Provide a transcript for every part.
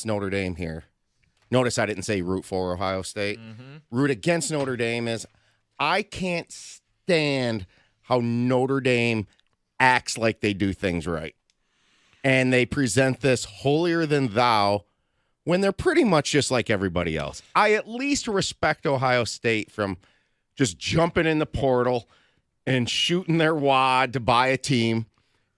Notre Dame here. Notice I didn't say root for Ohio State. Root against Notre Dame is I can't stand how Notre Dame acts like they do things right. And they present this holier than thou when they're pretty much just like everybody else. I at least respect Ohio State from just jumping in the portal and shooting their wad to buy a team.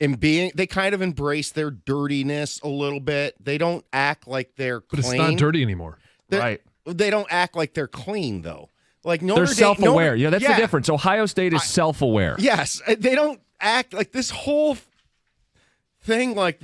And they kind of embrace their dirtiness a little bit. They don't act like they're clean. But it's not dirty anymore. Right. They don't act like they're clean, though. Like Notre They're Dame, self-aware. That's the difference. Ohio State is self-aware. Yes. They don't act like this whole thing like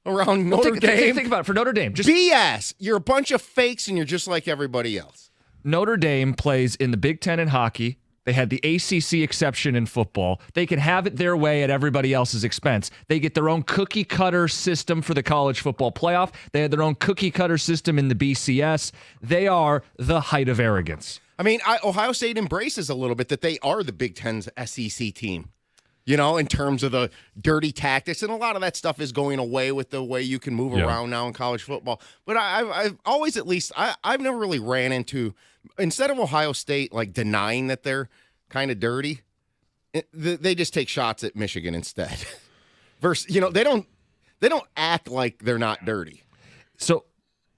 around Notre Dame. Think about it. For Notre Dame. Just BS. You're a bunch of fakes and you're just like everybody else. Notre Dame plays in the Big Ten in hockey. They had the ACC exception in football. They can have it their way at everybody else's expense. They get their own cookie-cutter system for the college football playoff. They had their own cookie-cutter system in the BCS. They are the height of arrogance. I mean, Ohio State embraces a little bit that they are the Big Ten's SEC team, in terms of the dirty tactics. And a lot of that stuff is going away with the way you can move around now in college football. But I've always, at least, I've never really ran into, instead of Ohio State like denying that they're kind of dirty, they just take shots at Michigan instead. Versus, they don't act like they're not dirty. So,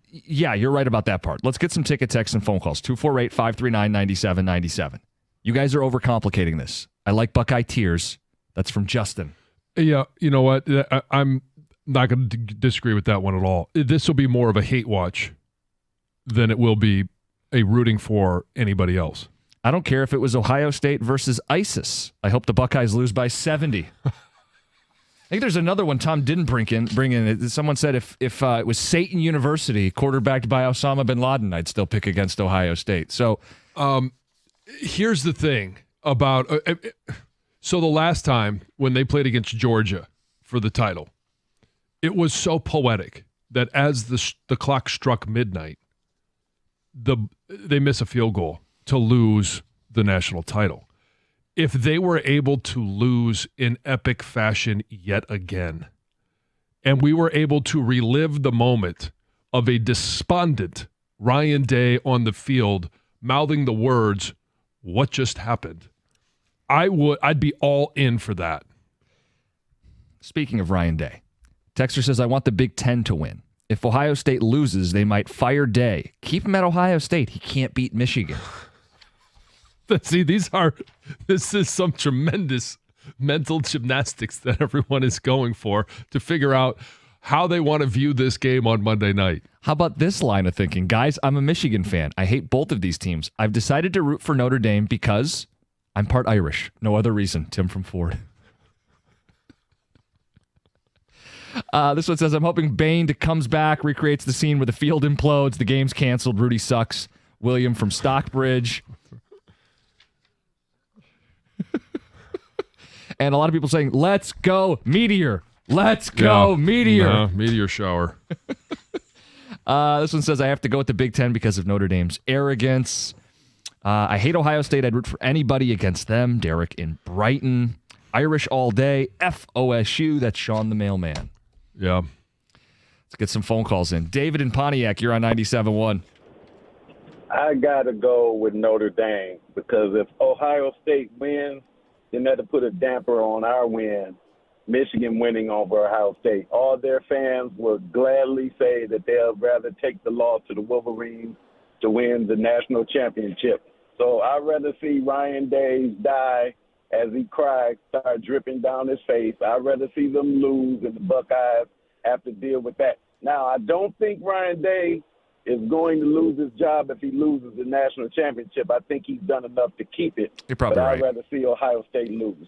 yeah, you're right about that part. Let's get some ticket texts and phone calls. 248-539-9797. You guys are overcomplicating this. I like Buckeye tears. That's from Justin. Yeah, you know what? I'm not going to disagree with that one at all. This will be more of a hate watch than it will be a rooting for anybody else. I don't care if it was Ohio State versus ISIS. I hope the Buckeyes lose by 70. I think there's another one Tom didn't bring in. Someone said if it was Satan University, quarterbacked by Osama bin Laden, I'd still pick against Ohio State. So here's the thing about so the last time when they played against Georgia for the title, it was so poetic that as the clock struck midnight, they miss a field goal to lose the national title. If they were able to lose in epic fashion yet again, and we were able to relive the moment of a despondent Ryan Day on the field mouthing the words, "What just happened?" I'd be all in for that. Speaking of Ryan Day, Texter says, I want the Big Ten to win. If Ohio State loses, they might fire Day. Keep him at Ohio State. He can't beat Michigan. See, this is some tremendous mental gymnastics that everyone is going for to figure out how they want to view this game on Monday night. How about this line of thinking? Guys, I'm a Michigan fan. I hate both of these teams. I've decided to root for Notre Dame because I'm part Irish. No other reason. Tim from Ford. This one says, I'm hoping Bain comes back, recreates the scene where the field implodes, the game's canceled, Rudy sucks. William from Stockbridge. And a lot of people saying, let's go, Meteor. Let's go, Meteor. No, meteor shower. This one says, I have to go with the Big Ten because of Notre Dame's arrogance. I hate Ohio State. I'd root for anybody against them. Derek in Brighton. Irish all day. FOSU. That's Sean the mailman. Yeah. Let's get some phone calls in. David in Pontiac, you're on 97.1. I got to go with Notre Dame because if Ohio State wins, then that'll put a damper on our win, Michigan winning over Ohio State. All their fans will gladly say that they'll rather take the loss to the Wolverines to win the national championship. So I'd rather see Ryan Day die as he cries, start dripping down his face. I'd rather see them lose and the Buckeyes have to deal with that. Now, I don't think Ryan Day is going to lose his job if he loses the national championship. I think he's done enough to keep it. You're probably but right. I'd rather see Ohio State lose.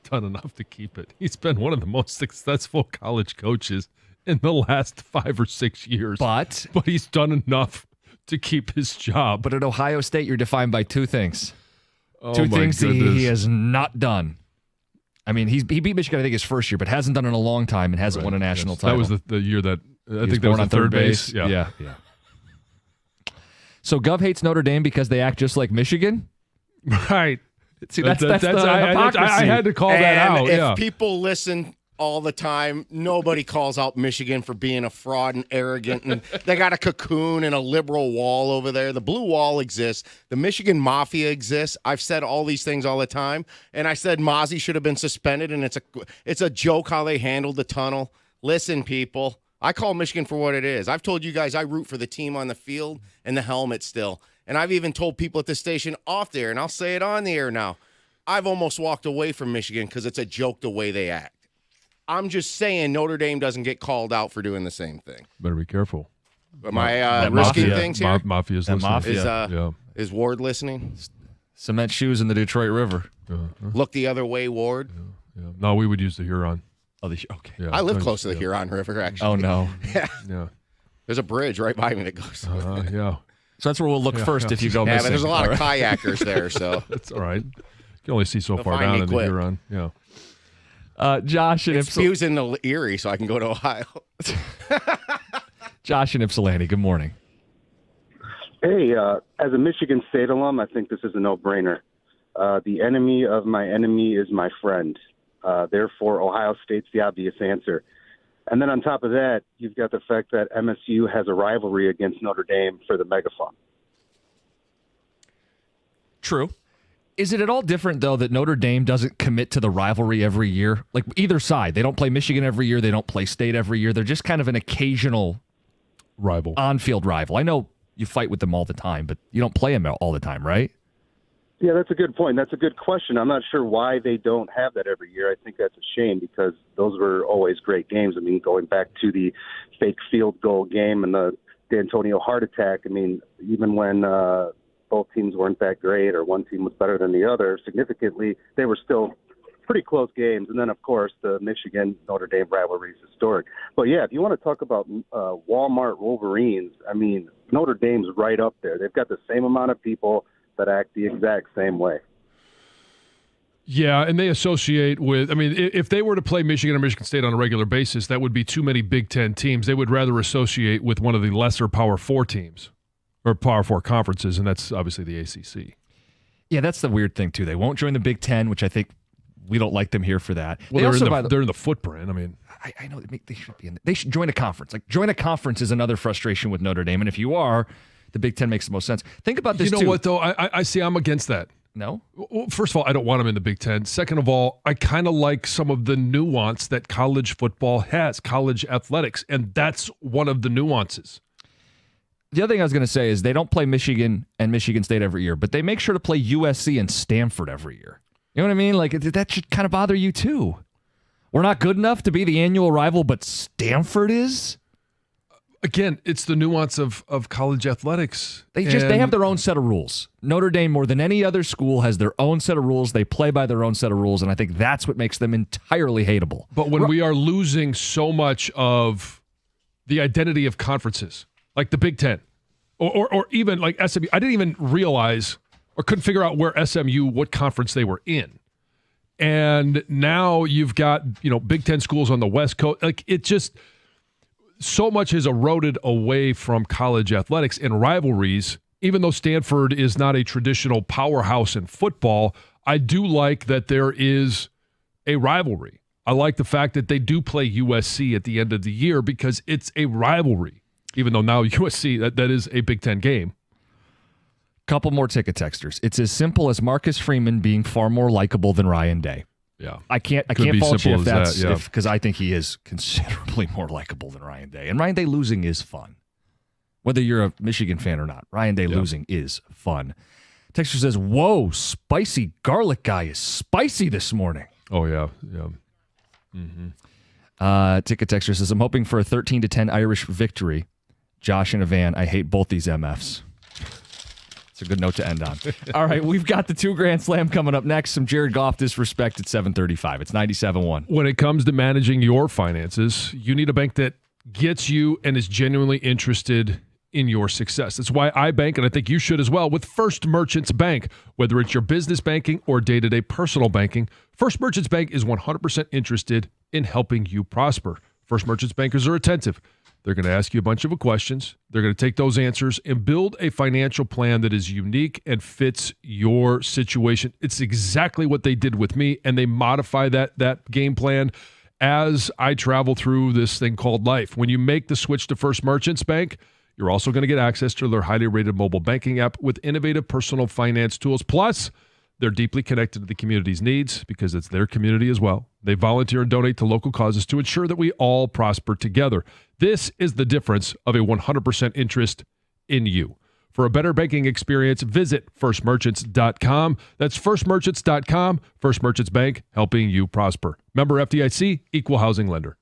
Done enough to keep it. He's been one of the most successful college coaches in the last 5 or 6 years. But he's done enough to keep his job. But at Ohio State, you're defined by two things. Oh, two my things goodness. he has not done. I mean, he beat Michigan, I think, his first year, but hasn't done it in a long time and hasn't won a national title. That was the year that I think that born was on the third base. Yeah. So Gov hates Notre Dame because they act just like Michigan? Right. See, that's the hypocrisy. I had to call that out. If people listen all the time. Nobody calls out Michigan for being a fraud and arrogant, and they got a cocoon and a liberal wall over there. The blue wall exists. The Michigan Mafia exists. I've said all these things all the time, and I said Mozzie should have been suspended, and it's a joke how they handled the tunnel. Listen, people, I call Michigan for what it is. I've told you guys I root for the team on the field and the helmet still, and I've even told people at the station off the air, and I'll say it on the air now, I've almost walked away from Michigan because it's a joke the way they act. I'm just saying Notre Dame doesn't get called out for doing the same thing. Better be careful. Am I risking things here? Mafia's That listening. mafia. Is Ward listening? Cement shoes in the Detroit River. Look the other way, Ward. Yeah. No, we would use the Huron. Oh, okay. Yeah. I live close to the Huron River, actually. Oh, no. Yeah. There's a bridge right by me that goes. Yeah. So that's where we'll look first if you go Yeah, missing. but there's a lot of kayakers there, so. That's all right. You can only see so They'll far find down me in the quick. Huron. Yeah. Josh and Spews in the Erie, so I can go to Ohio. Josh and Ypsilanti, good morning. Hey, as a Michigan State alum, I think this is a no-brainer. The enemy of my enemy is my friend. Therefore, Ohio State's the obvious answer. And then on top of that, you've got the fact that MSU has a rivalry against Notre Dame for the megaphone. True. Is it at all different, though, that Notre Dame doesn't commit to the rivalry every year? Like either side. They don't play Michigan every year. They don't play State every year. They're just kind of an occasional Rival. on-field rival. I know you fight with them all the time, but you don't play them all the time, right? Yeah, that's a good point. That's a good question. I'm not sure why they don't have that every year. I think that's a shame because those were always great games. I mean, going back to the fake field goal game and the D'Antonio heart attack, I mean, even when both teams weren't that great or one team was better than the other significantly, they were still pretty close games. And then, of course, the Michigan-Notre Dame rivalry is historic. But, yeah, if you want to talk about Walmart Wolverines, I mean, Notre Dame's right up there. They've got the same amount of people that act the exact same way. Yeah, and they associate with, I mean, if they were to play Michigan or Michigan State on a regular basis, that would be too many Big Ten teams. They would rather associate with one of the lesser Power 4 teams or Power 4 conferences, and that's obviously the ACC. Yeah, that's the weird thing, too. They won't join the Big Ten, which I think we don't like them here for that. Well, they're in the footprint. I mean, I know they should be in. They should join a conference. Like join a conference is another frustration with Notre Dame, and if you are, the Big Ten makes the most sense. Think about this. You know what though? I see. I'm against that. No. Well, first of all, I don't want them in the Big Ten. Second of all, I kind of like some of the nuance that college football has, college athletics, and that's one of the nuances. The other thing I was going to say is they don't play Michigan and Michigan State every year, but they make sure to play USC and Stanford every year. You know what I mean? Like that should kind of bother you too. We're not good enough to be the annual rival, but Stanford is? Again, it's the nuance of college athletics. They have their own set of rules. Notre Dame, more than any other school, has their own set of rules. They play by their own set of rules, and I think that's what makes them entirely hateable. But when we are losing so much of the identity of conferences, like the Big Ten, or even like SMU, I didn't even realize or couldn't figure out where SMU, what conference they were in. And now you've got, Big Ten schools on the West Coast. Like it just... so much has eroded away from college athletics and rivalries. Even though Stanford is not a traditional powerhouse in football, I do like that there is a rivalry. I like the fact that they do play USC at the end of the year because it's a rivalry, even though now USC, that is a Big Ten game. Couple more ticket texters. It's as simple as Marcus Freeman being far more likable than Ryan Day. Yeah, I can't fault you if that's because I think he is considerably more likable than Ryan Day. And Ryan Day losing is fun. Whether you're a Michigan fan or not, Ryan Day losing is fun. Texter says, "Whoa, spicy garlic guy is spicy this morning." Oh yeah. Mm-hmm. Ticket texter says, "I'm hoping for a 13-10 Irish victory." Josh and a van. I hate both these MFs. It's a good note to end on. All right, we've got the 2 Grand Slam coming up next. Some Jared Goff disrespect at 7:35. It's 97.1. When it comes to managing your finances, you need a bank that gets you and is genuinely interested in your success. That's why I bank, and I think you should as well, with First Merchants Bank. Whether it's your business banking or day-to-day personal banking, First Merchants Bank is 100% interested in helping you prosper. First Merchants bankers are attentive. They're going to ask you a bunch of questions. They're going to take those answers and build a financial plan that is unique and fits your situation. It's exactly what they did with me, and they modify that game plan as I travel through this thing called life. When you make the switch to First Merchants Bank, you're also going to get access to their highly rated mobile banking app with innovative personal finance tools. Plus, they're deeply connected to the community's needs because it's their community as well. They volunteer and donate to local causes to ensure that we all prosper together. This is the difference of a 100% interest in you. For a better banking experience, visit firstmerchants.com. That's firstmerchants.com. First Merchants Bank, helping you prosper. Member FDIC, equal housing lender.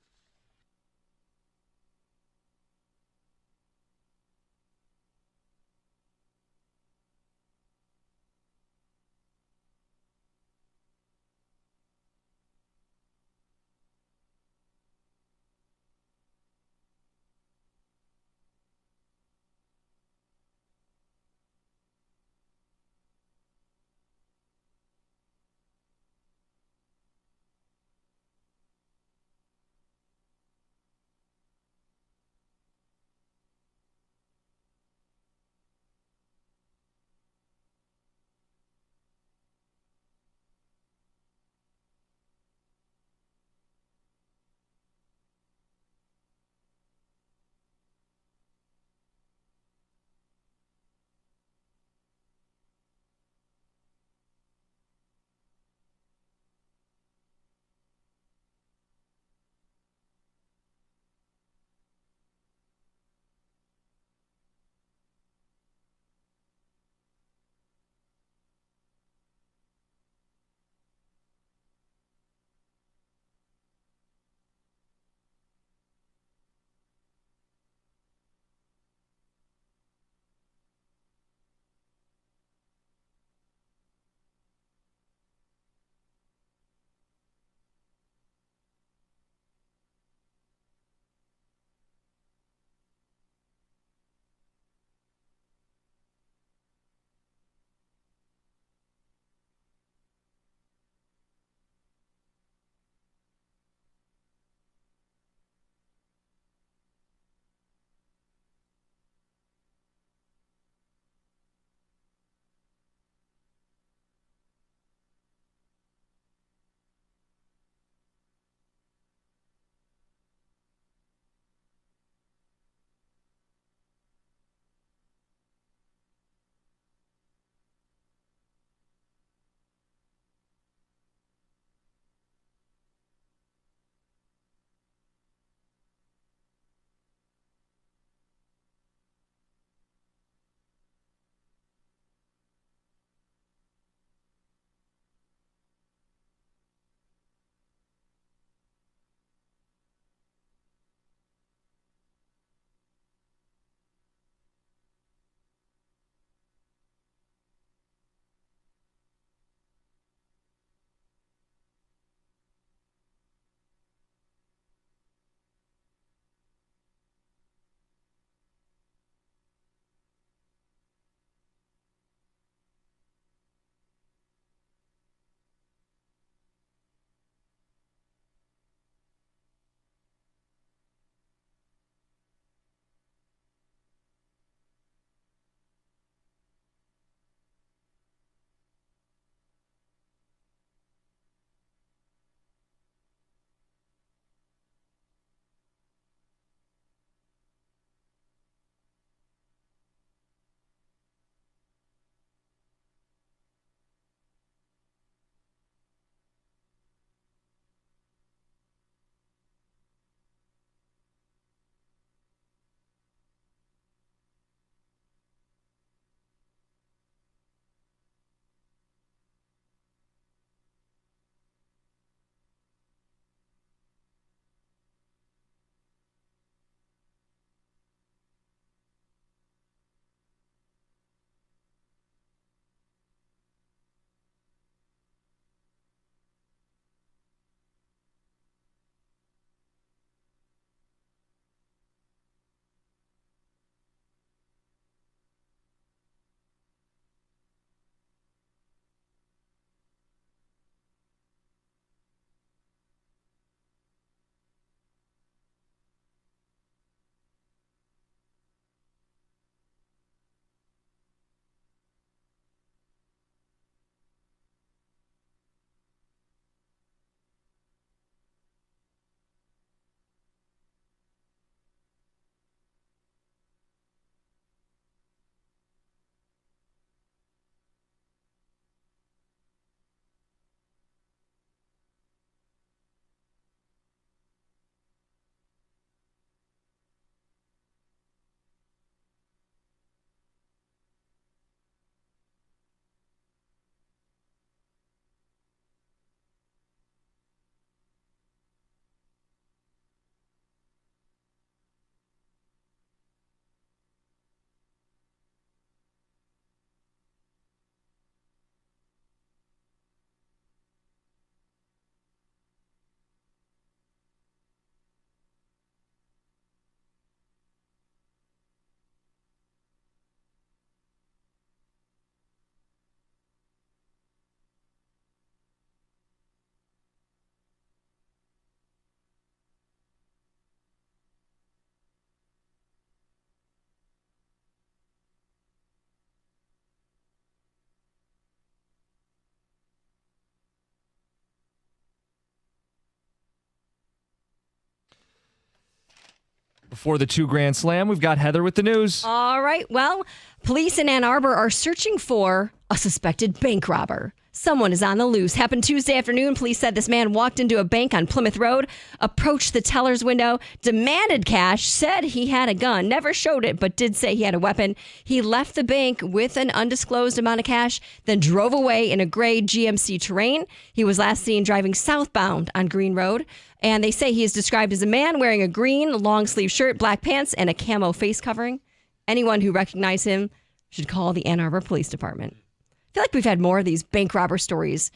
Before the 2 Grand Slam, we've got Heather with the news. All right. Well, police in Ann Arbor are searching for a suspected bank robber. Someone is on the loose. Happened Tuesday afternoon. Police said this man walked into a bank on Plymouth Road, approached the teller's window, demanded cash, said he had a gun, never showed it, but did say he had a weapon. He left the bank with an undisclosed amount of cash, then drove away in a gray GMC Terrain. He was last seen driving southbound on Green Road. And they say he is described as a man wearing a green long-sleeve shirt, black pants, and a camo face covering. Anyone who recognized him should call the Ann Arbor Police Department. I feel like we've had more of these bank robber stories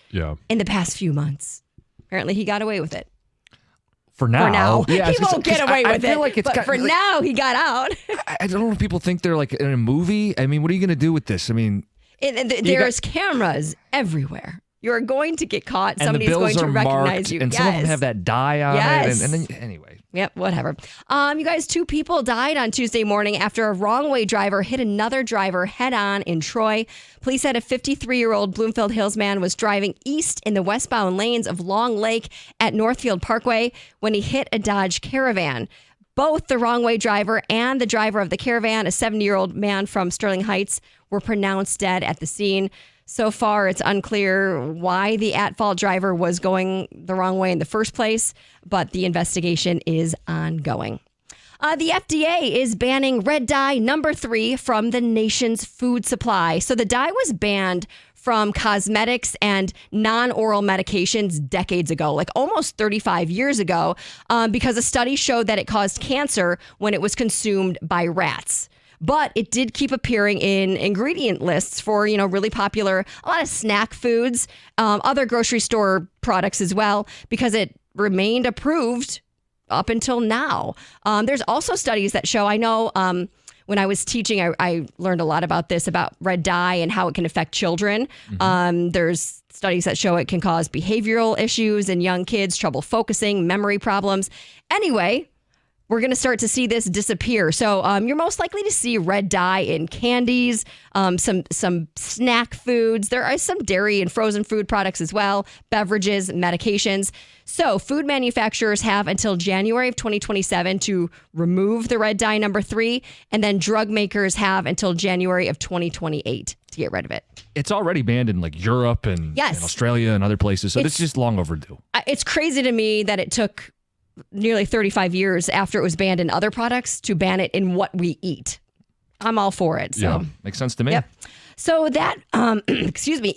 in the past few months. Apparently, he got away with it. For now. Yeah, he won't get away with it. Like but for now, he got out. I don't know if people think they're like in a movie. I mean, what are you going to do with this? I mean, there's cameras everywhere. You're going to get caught. And Somebody's the bills going to are recognize marked, you. And some of them have that dye on it. And then, anyway. Yep, whatever. You guys, 2 people died on Tuesday morning after a wrong-way driver hit another driver head-on in Troy. Police said a 53-year-old Bloomfield Hills man was driving east in the westbound lanes of Long Lake at Northfield Parkway when he hit a Dodge Caravan. Both the wrong-way driver and the driver of the Caravan, a 70-year-old man from Sterling Heights, were pronounced dead at the scene. So far, it's unclear why the at-fault driver was going the wrong way in the first place, but the investigation is ongoing. The FDA is banning red dye number 3 from the nation's food supply. So the dye was banned from cosmetics and non-oral medications decades ago, like almost 35 years ago, because a study showed that it caused cancer when it was consumed by rats. But it did keep appearing in ingredient lists for, really popular, a lot of snack foods, other grocery store products as well, because it remained approved up until now. There's also studies that show, I know when I was teaching, I learned a lot about this, about red dye and how it can affect children. Mm-hmm. There's studies that show it can cause behavioral issues in young kids, trouble focusing, memory problems. Anyway, we're going to start to see this disappear. So you're most likely to see red dye in candies, some snack foods. There are some dairy and frozen food products as well, beverages, medications. So food manufacturers have until January of 2027 to remove the red dye number 3, and then drug makers have until January of 2028 to get rid of it. It's already banned in like Europe and Australia and other places, so it's just long overdue. It's crazy to me that it took nearly 35 years after it was banned in other products to ban it in what we eat. I'm all for it. So. Yeah, makes sense to me. Yep. So that,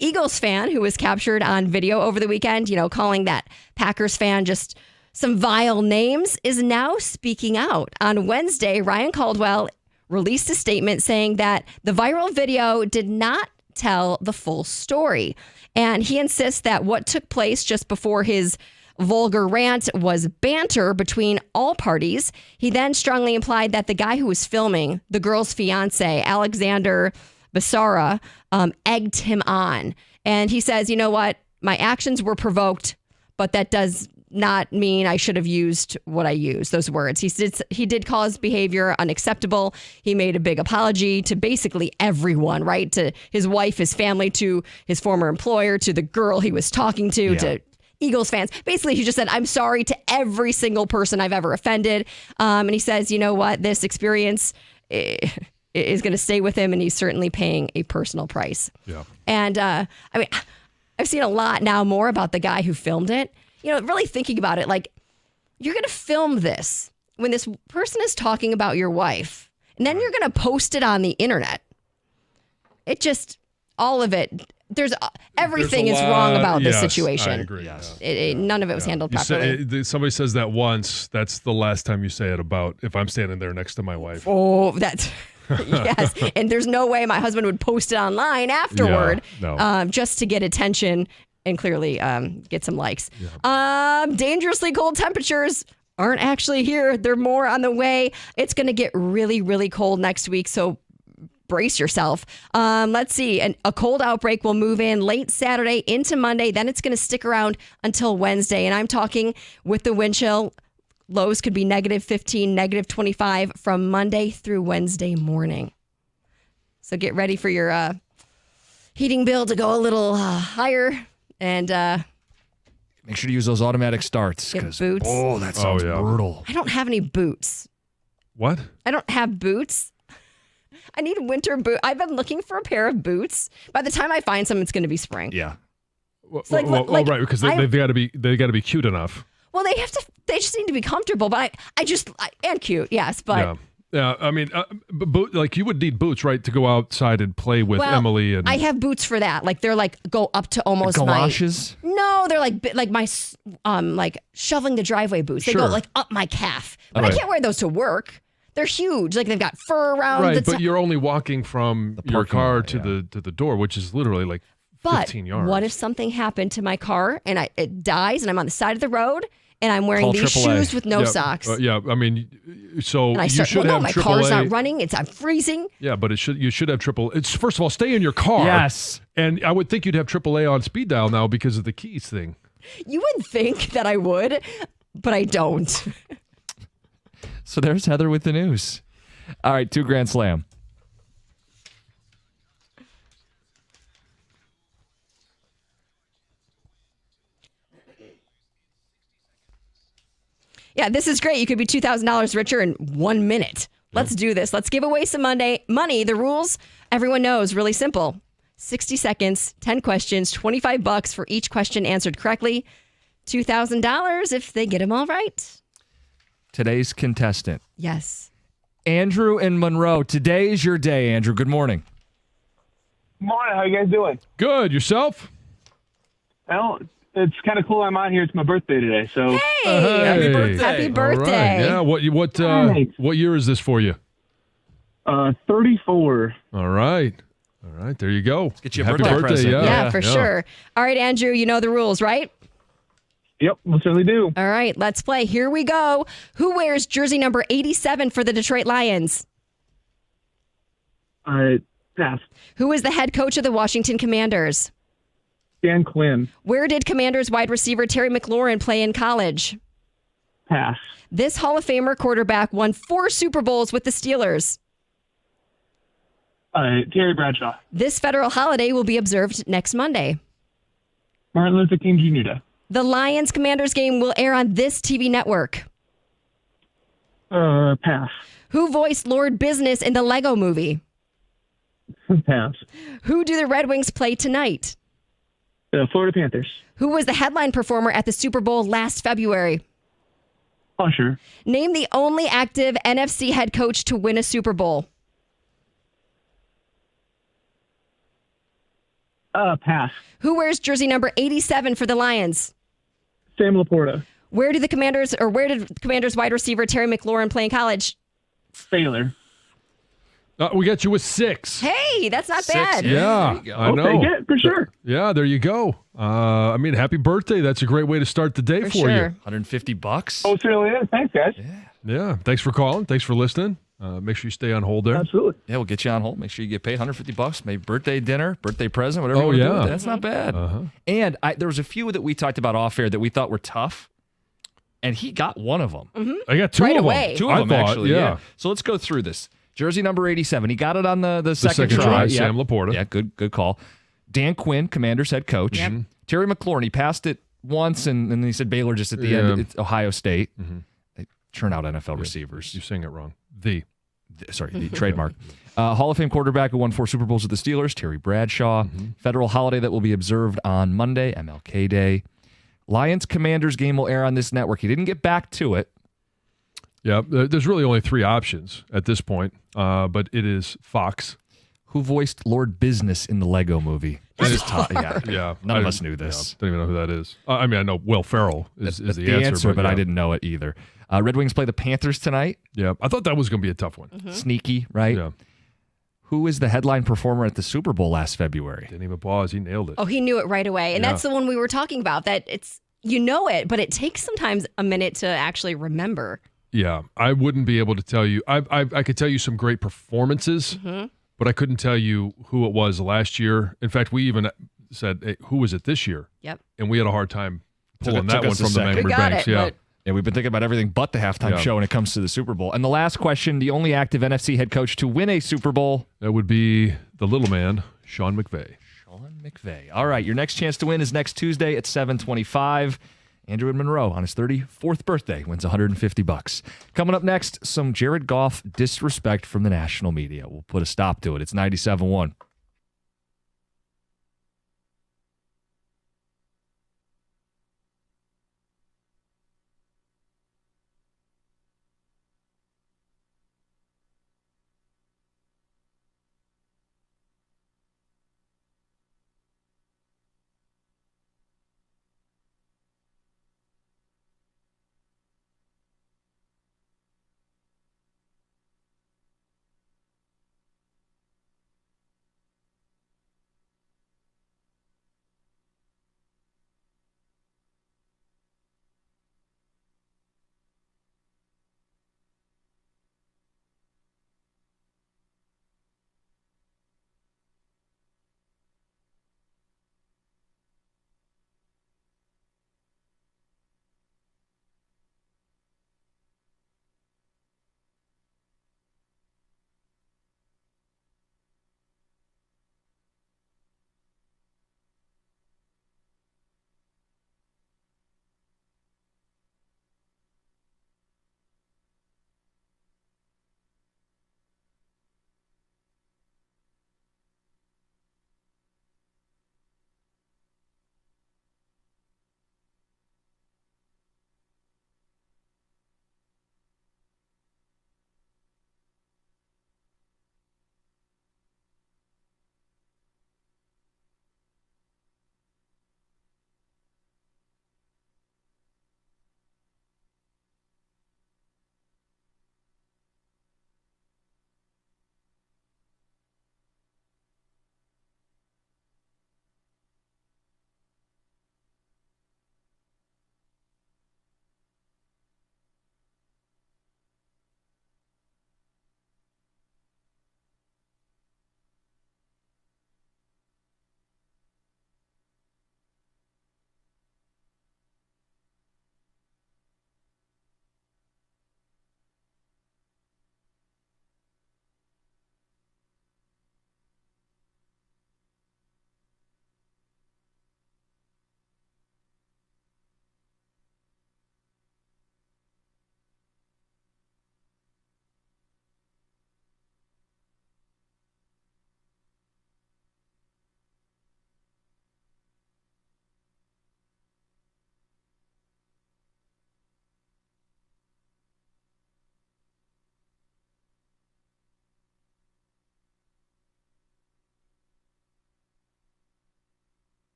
Eagles fan who was captured on video over the weekend, calling that Packers fan just some vile names, is now speaking out. On Wednesday, Ryan Caldwell released a statement saying that the viral video did not tell the full story. And he insists that what took place just before his vulgar rant was banter between all parties. He then strongly implied that the guy who was filming, the girl's fiance, Alexander Basara, egged him on. And he says, you know what? My actions were provoked, but that does not mean I should have used what I used, those words. He did call his behavior unacceptable. He made a big apology to basically everyone, right? To his wife, his family, to his former employer, to the girl he was talking to Eagles fans. Basically, he just said, I'm sorry to every single person I've ever offended. And he says, you know what? This experience is going to stay with him, and he's certainly paying a personal price. Yeah. And I've seen a lot now more about the guy who filmed it. Really thinking about it, like, you're going to film this when this person is talking about your wife, and then you're going to post it on the internet. It just, all of it, everything is wrong about this situation. I agree. Yes. None of it was handled properly. Somebody says that once, that's the last time you say it about if I'm standing there next to my wife. Oh, that's... yes. And there's no way my husband would post it online afterward just to get attention and clearly get some likes. Yeah. Dangerously cold temperatures aren't actually here. They're more on the way. It's going to get really, really cold next week. So brace yourself. Let's see. A cold outbreak will move in late Saturday into Monday. Then it's going to stick around until Wednesday. And I'm talking with the wind chill. Lows could be -15, -25 from Monday through Wednesday morning. So get ready for your heating bill to go a little higher, and make sure to use those automatic starts. Get boots. Oh, that sounds brutal. I don't have any boots. What? I don't have boots. I need winter boots. I've been looking for a pair of boots. By the time I find some, it's going to be spring. Yeah. Right, because they've got to be cute enough. Well, they just need to be comfortable, but and cute, yes, but. Yeah, I mean, like you would need boots, right, to go outside and play with Emily. And I have boots for that. Like they're like go up to almost galoshes. No, they're like my like shoveling the driveway boots. They go like up my calf, but I can't wear those to work. They're huge. Like they've got fur around. Right, but you're only walking from your car to the door, which is literally like 15 yards. What if something happened to my car and it dies and I'm on the side of the road? And I'm wearing these AAA. shoes with no socks. I mean, so and I you should have my AAA. car's not running. I'm freezing. Yeah, but you should have AAA. It's first of all, stay in your car. Yes. And I would think you'd have AAA on speed dial now because of the keys thing. You would think that I would, but I don't. So there's Heather with the news. All right, 2 Grand Slam. Yeah, this is great. You could be $2,000 richer in 1 minute. Let's do this. Let's give away some money. The rules, everyone knows, really simple. 60 seconds, 10 questions, $25 for each question answered correctly. $2,000 if they get them all right. Today's contestant. Yes. Andrew in Monroe. Today is your day, Andrew. Good morning. Morning. How you guys doing? Good. Yourself? Well, it's kind of cool I'm on here. It's my birthday today, so Hey, Happy birthday. Happy All birthday. right. Yeah. What year is this for you? 34. All right. There you go. Let's get you a Happy birthday present. Yeah, for sure. All right, Andrew, you know the rules, right? Yep, we certainly do. All right, let's play. Here we go. Who wears jersey number 87 for the Detroit Lions? Pass. Who is the head coach of the Washington Commanders? Dan Quinn. Where did Commanders wide receiver Terry McLaurin play in college? Pass. This Hall of Famer quarterback won 4 Super Bowls with the Steelers. Terry Bradshaw. This federal holiday will be observed next Monday. Martin Luther King Jr. Day. The Lions Commanders game will air on this TV network. Pass. Who voiced Lord Business in the Lego movie? Pass. Who do the Red Wings play tonight? Florida Panthers. Who was the headline performer at the Super Bowl last February? Usher. Name the only active NFC head coach to win a Super Bowl. Pass. Who wears jersey number 87 for the Lions? Sam Laporta. Where did Commanders wide receiver Terry McLaurin play in college? Baylor. We got you with 6. Hey, that's not 6, bad. Yeah, I know. Take it, for sure. Yeah, there you go. I mean, happy birthday. That's a great way to start the day for you. $150. Oh, it certainly is. Thanks, guys. Yeah. Thanks for calling. Thanks for listening. Make sure you stay on hold there. Absolutely. Yeah, we'll get you on hold. Make sure you get paid $150. Maybe birthday dinner, birthday present, whatever you want to do with it. That's not bad. And there was a few that we talked about off air that we thought were tough, and he got one of them. I got 2 Right of away. them. 2 of them, thought, actually. Yeah. So let's go through this. Jersey number 87. He got it on the second try. Yeah. Sam Laporta. Yeah, good call. Dan Quinn, Commanders head coach. Yep. Terry McLaurin, he passed it once, and then he said Baylor just at the end. It's Ohio State. They turn out NFL receivers. You're saying it wrong. The trademark. Hall of Fame quarterback who won 4 Super Bowls with the Steelers, Terry Bradshaw. Federal holiday that will be observed on Monday, MLK Day. Lions Commanders game will air on this network. He didn't get back to it. Yeah, there's really only 3 options at this point, but it is Fox. Who voiced Lord Business in the Lego movie? That is tough. Yeah. None of us knew this. Don't even know who that is. I mean, I know Will Ferrell is That's the answer, but I didn't know it either. Red Wings play the Panthers tonight. Yeah, I thought that was going to be a tough one. Sneaky, right? Yeah. Who was the headline performer at the Super Bowl last February? Didn't even pause. He nailed it. Oh, he knew it right away. And that's the one we were talking about, that it's, you know it, but it takes sometimes a minute to actually remember. Yeah, I wouldn't be able to tell you. I could tell you some great performances, but I couldn't tell you who it was last year. In fact, we even said, hey, who was it this year? Yep. And we had a hard time pulling Took that one us a from the second. memory We got banks. it, Yeah. but- Yeah, we've been thinking about everything but the halftime show when it comes to the Super Bowl. And the last question, the only active NFC head coach to win a Super Bowl. That would be the little man, Sean McVay. Sean McVay. All right, your next chance to win is next Tuesday at 7:25. Andrew in Monroe on his 34th birthday wins $150. Coming up next, some Jared Goff disrespect from the national media. We'll put a stop to it. It's 97.1.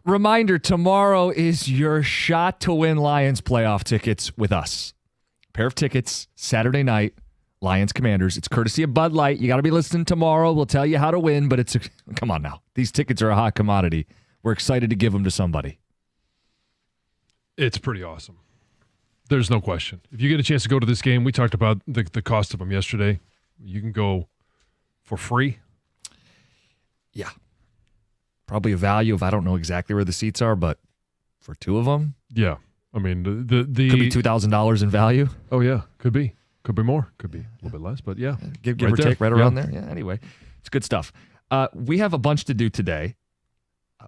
Reminder, tomorrow is your shot to win Lions playoff tickets with us. Pair of tickets, Saturday night, Lions Commanders. It's courtesy of Bud Light. You got to be listening tomorrow. We'll tell you how to win, but come on now. These tickets are a hot commodity. We're excited to give them to somebody. It's pretty awesome. There's no question. If you get a chance to go to this game, we talked about the cost of them yesterday. You can go for free. Yeah. Probably a value of, I don't know exactly where the seats are, but for two of them. Yeah. I mean, the could be $2,000 in value. Oh, yeah. Could be. Could be more. Could be a little bit less, but yeah. Give or take right around there. Yeah, anyway, it's good stuff. We have a bunch to do today.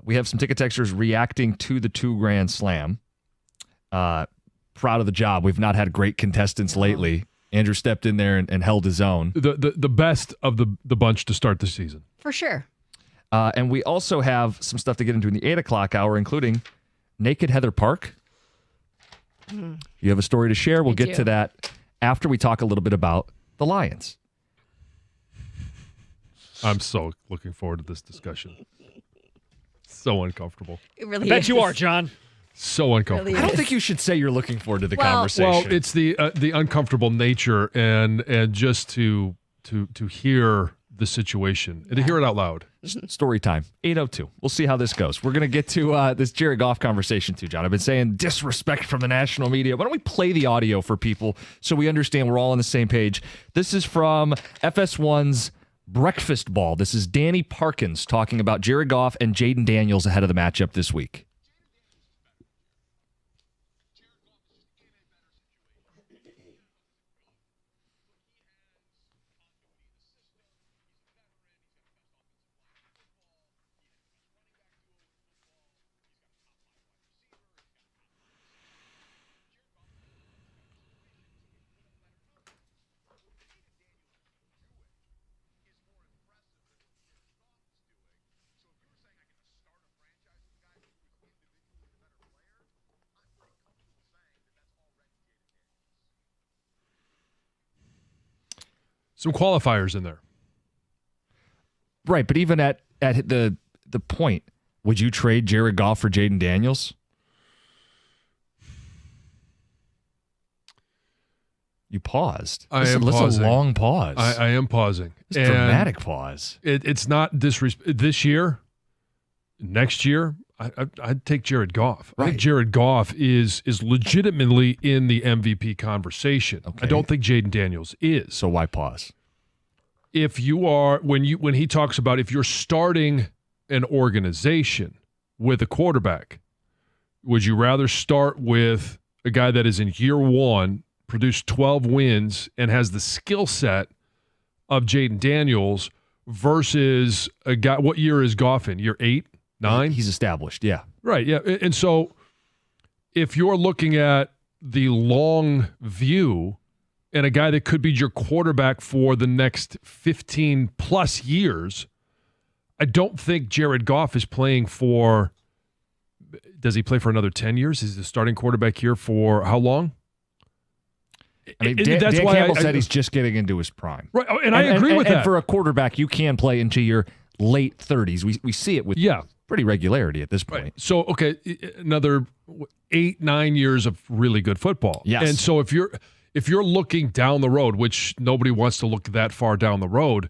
We have some ticket texters reacting to the 2 Grand Slam. Proud of the job. We've not had great contestants lately. Andrew stepped in there and held his own. The best of the bunch to start the season. For sure. And we also have some stuff to get into in the 8 o'clock hour, including Naked Heather Park. You have a story to share. We'll get to that after we talk a little bit about the Lions. I'm so looking forward to this discussion. So uncomfortable. It really Bet is. you are, John. So uncomfortable. Really I don't is. think you should say you're looking forward to the conversation. Well, it's the uncomfortable nature and just to hear the situation and to hear it out loud. Story time, 8:02. We'll see how this goes. We're going to get to this Jared Goff conversation too, John. I've been saying disrespect from the national media. Why don't we play the audio for people so we understand we're all on the same page? This is from FS1's Breakfast Ball. This is Danny Parkins talking about Jared Goff and Jaden Daniels ahead of the matchup this week. Some qualifiers in there. Right, but even at the point, would you trade Jared Goff for Jaden Daniels? You paused. I am That's pausing. a long pause. I am pausing. It's a dramatic pause. It's not disrespect. This year, next year, I'd take Jared Goff. I think Jared Goff is legitimately in the MVP conversation. Okay. I don't think Jaden Daniels is. So why pause? If you are when he talks about if you're starting an organization with a quarterback, would you rather start with a guy that is in year 1, produced 12 wins, and has the skill set of Jaden Daniels versus a guy? What year is Goff in? Year 8, 9? He's established, yeah. Right, yeah. And so if you're looking at the long view and a guy that could be your quarterback for the next 15 plus years, I don't think Jared Goff is playing for – does he play for another 10 years? Is he the starting quarterback here for how long? I mean, Dan Campbell said he's just getting into his prime. Right, and I agree with that. And for a quarterback, you can play into your late 30s. We see it with pretty regularity at this point. Right. So, okay, another 8-9 years of really good football. Yes. And so if you're looking down the road, which nobody wants to look that far down the road,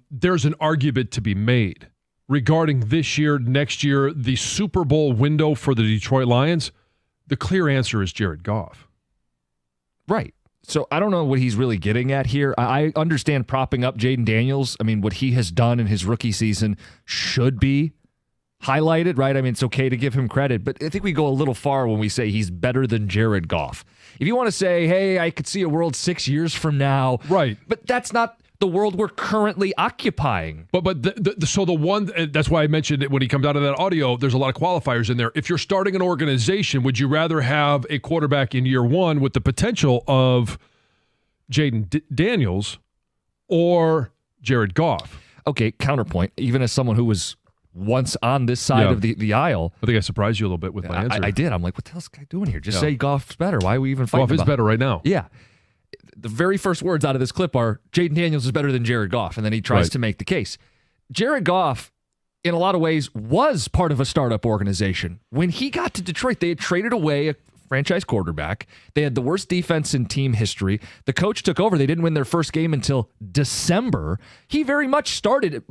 there's an argument to be made regarding this year, next year, the Super Bowl window for the Detroit Lions. The clear answer is Jared Goff. Right. So I don't know what he's really getting at here. I understand propping up Jaden Daniels. I mean, what he has done in his rookie season should be highlighted, right? I mean, it's okay to give him credit, but I think we go a little far when we say he's better than Jared Goff. If you want to say, hey, I could see a world 6 years from now. Right. But that's not the world we're currently occupying. But so the one, that's why I mentioned it when he comes out of that audio, there's a lot of qualifiers in there. If you're starting an organization, would you rather have a quarterback in year 1 with the potential of Jaden Daniels or Jared Goff? Okay, counterpoint. Even as someone who was once on this side of the aisle. I think I surprised you a little bit with my answer. I did. I'm like, what the hell's this guy doing here? Just say Goff's better. Why are we even fighting Goff is better right now. Yeah. The very first words out of this clip are, Jaden Daniels is better than Jared Goff. And then he tries to make the case. Jared Goff, in a lot of ways, was part of a startup organization. When he got to Detroit, they had traded away a franchise quarterback. They had the worst defense in team history. The coach took over. They didn't win their first game until December. He very much started,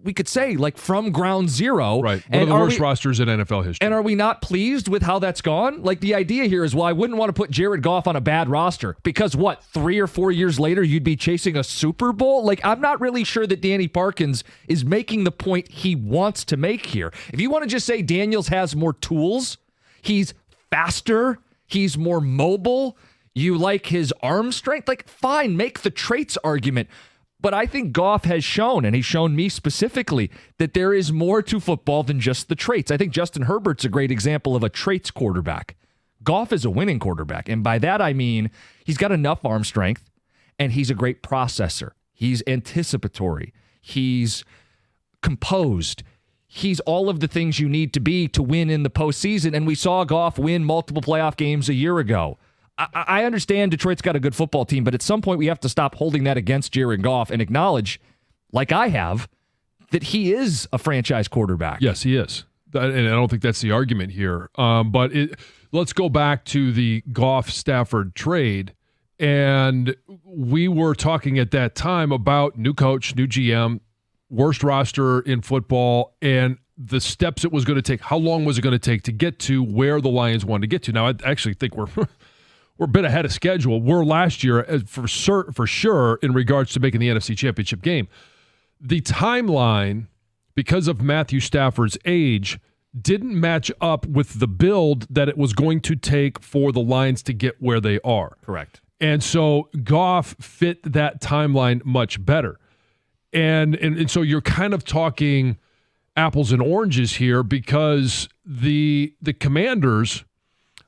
we could say, like from ground zero. Right. One of the worst rosters in NFL history. And are we not pleased with how that's gone? Like, the idea here is, well, I wouldn't want to put Jared Goff on a bad roster because, 3 or 4 years later, you'd be chasing a Super Bowl? Like, I'm not really sure that Danny Parkins is making the point he wants to make here. If you want to just say Daniels has more tools, he's faster, he's more mobile, You like his arm strength? Like, fine, make the traits argument. But I think Goff has shown, and he's shown me specifically, that there is more to football than just the traits. I think Justin Herbert's a great example of a traits quarterback. Goff is a winning quarterback. And by that, I mean he's got enough arm strength, and he's a great processor. He's anticipatory. He's composed. He's all of the things you need to be to win in the postseason. And we saw Goff win multiple playoff games a year ago. I understand Detroit's got a good football team, but at some point we have to stop holding that against Jared Goff and acknowledge, like I have, that he is a franchise quarterback. Yes, he is. And I don't think that's the argument here. But let's go back to the Goff-Stafford trade. And we were talking at that time about new coach, new GM, worst roster in football, and the steps it was going to take. How long was it going to take to get to where the Lions wanted to get to? Now, I actually think we're a bit ahead of schedule. We're last year for sure in regards to making the NFC Championship game. The timeline, because of Matthew Stafford's age, didn't match up with the build that it was going to take for the Lions to get where they are. Correct. And so Goff fit that timeline much better. And so you're kind of talking apples and oranges here, because the Commanders,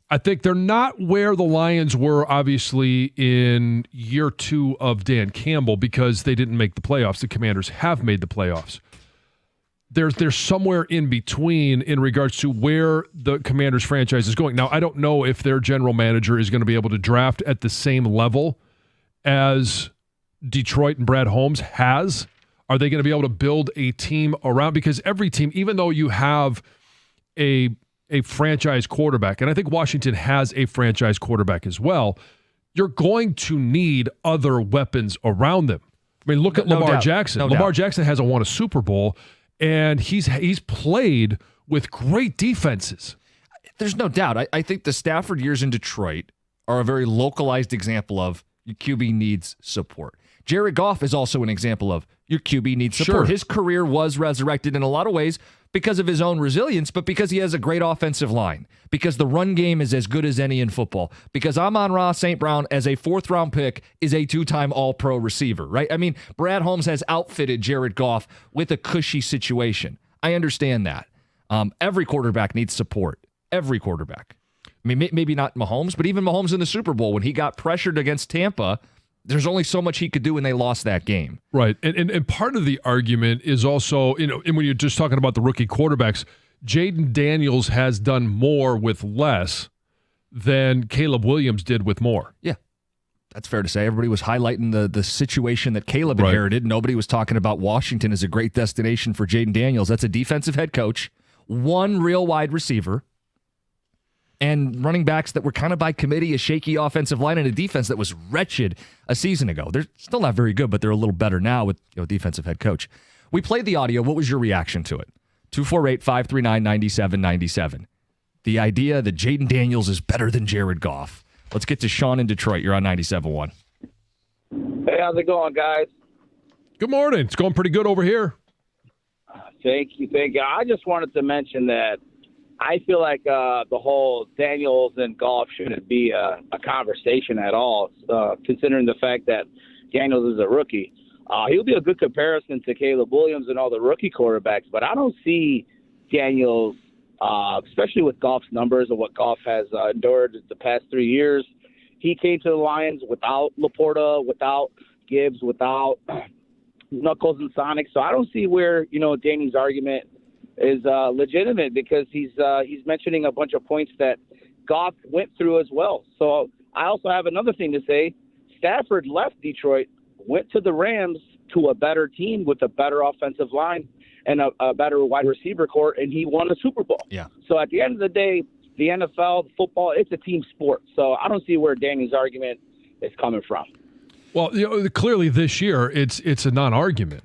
I think they're not where the Lions were, obviously, in year 2 of Dan Campbell, because they didn't make the playoffs. The Commanders have made the playoffs. There's somewhere in between in regards to where the Commanders franchise is going. Now, I don't know if their general manager is going to be able to draft at the same level as Detroit and Brad Holmes has. Are they going to be able to build a team around? Because every team, even though you have a franchise quarterback, and I think Washington has a franchise quarterback as well, you're going to need other weapons around them. I mean, look at Lamar Jackson. Lamar Jackson hasn't won a Super Bowl, and he's played with great defenses. There's no doubt. I think the Stafford years in Detroit are a very localized example of your QB needs support. Jared Goff is also an example of your QB needs support. Sure. His career was resurrected in a lot of ways because of his own resilience, but because he has a great offensive line, because the run game is as good as any in football, because Amon-Ra St. Brown, as a 4th-round pick, is a 2-time All-Pro receiver, right? I mean, Brad Holmes has outfitted Jared Goff with a cushy situation. I understand that. Every quarterback needs support. Every quarterback. I mean, maybe not Mahomes, but even Mahomes in the Super Bowl, when he got pressured against Tampa, there's only so much he could do when they lost that game. Right. And part of the argument is also, and when you're just talking about the rookie quarterbacks, Jaden Daniels has done more with less than Caleb Williams did with more. Yeah. That's fair to say. Everybody was highlighting the situation that Caleb inherited. Right. Nobody was talking about Washington as a great destination for Jaden Daniels. That's a defensive head coach, one real wide receiver, and running backs that were kind of by committee, a shaky offensive line, and a defense that was wretched a season ago. They're still not very good, but they're a little better now with defensive head coach. We played the audio. What was your reaction to it? 248-539-9797. The idea that Jaden Daniels is better than Jared Goff. Let's get to Sean in Detroit. You're on 97.1. Hey, how's it going, guys? Good morning. It's going pretty good over here. Thank you. I just wanted to mention that I feel like the whole Daniels and Goff shouldn't be a conversation at all, considering the fact that Daniels is a rookie. He'll be a good comparison to Caleb Williams and all the rookie quarterbacks, but I don't see Daniels, especially with Goff's numbers and what Goff has endured the past 3 years. He came to the Lions without Laporta, without Gibbs, without Knuckles and Sonic, so I don't see where, Danny's argument is legitimate, because he's mentioning a bunch of points that Goff went through as well. So I also have another thing to say. Stafford left Detroit, went to the Rams, to a better team with a better offensive line and a better wide receiver corps, and he won a Super Bowl. Yeah. So at the end of the day, the NFL, football, it's a team sport. So I don't see where Danny's argument is coming from. Well, clearly this year it's a non-argument.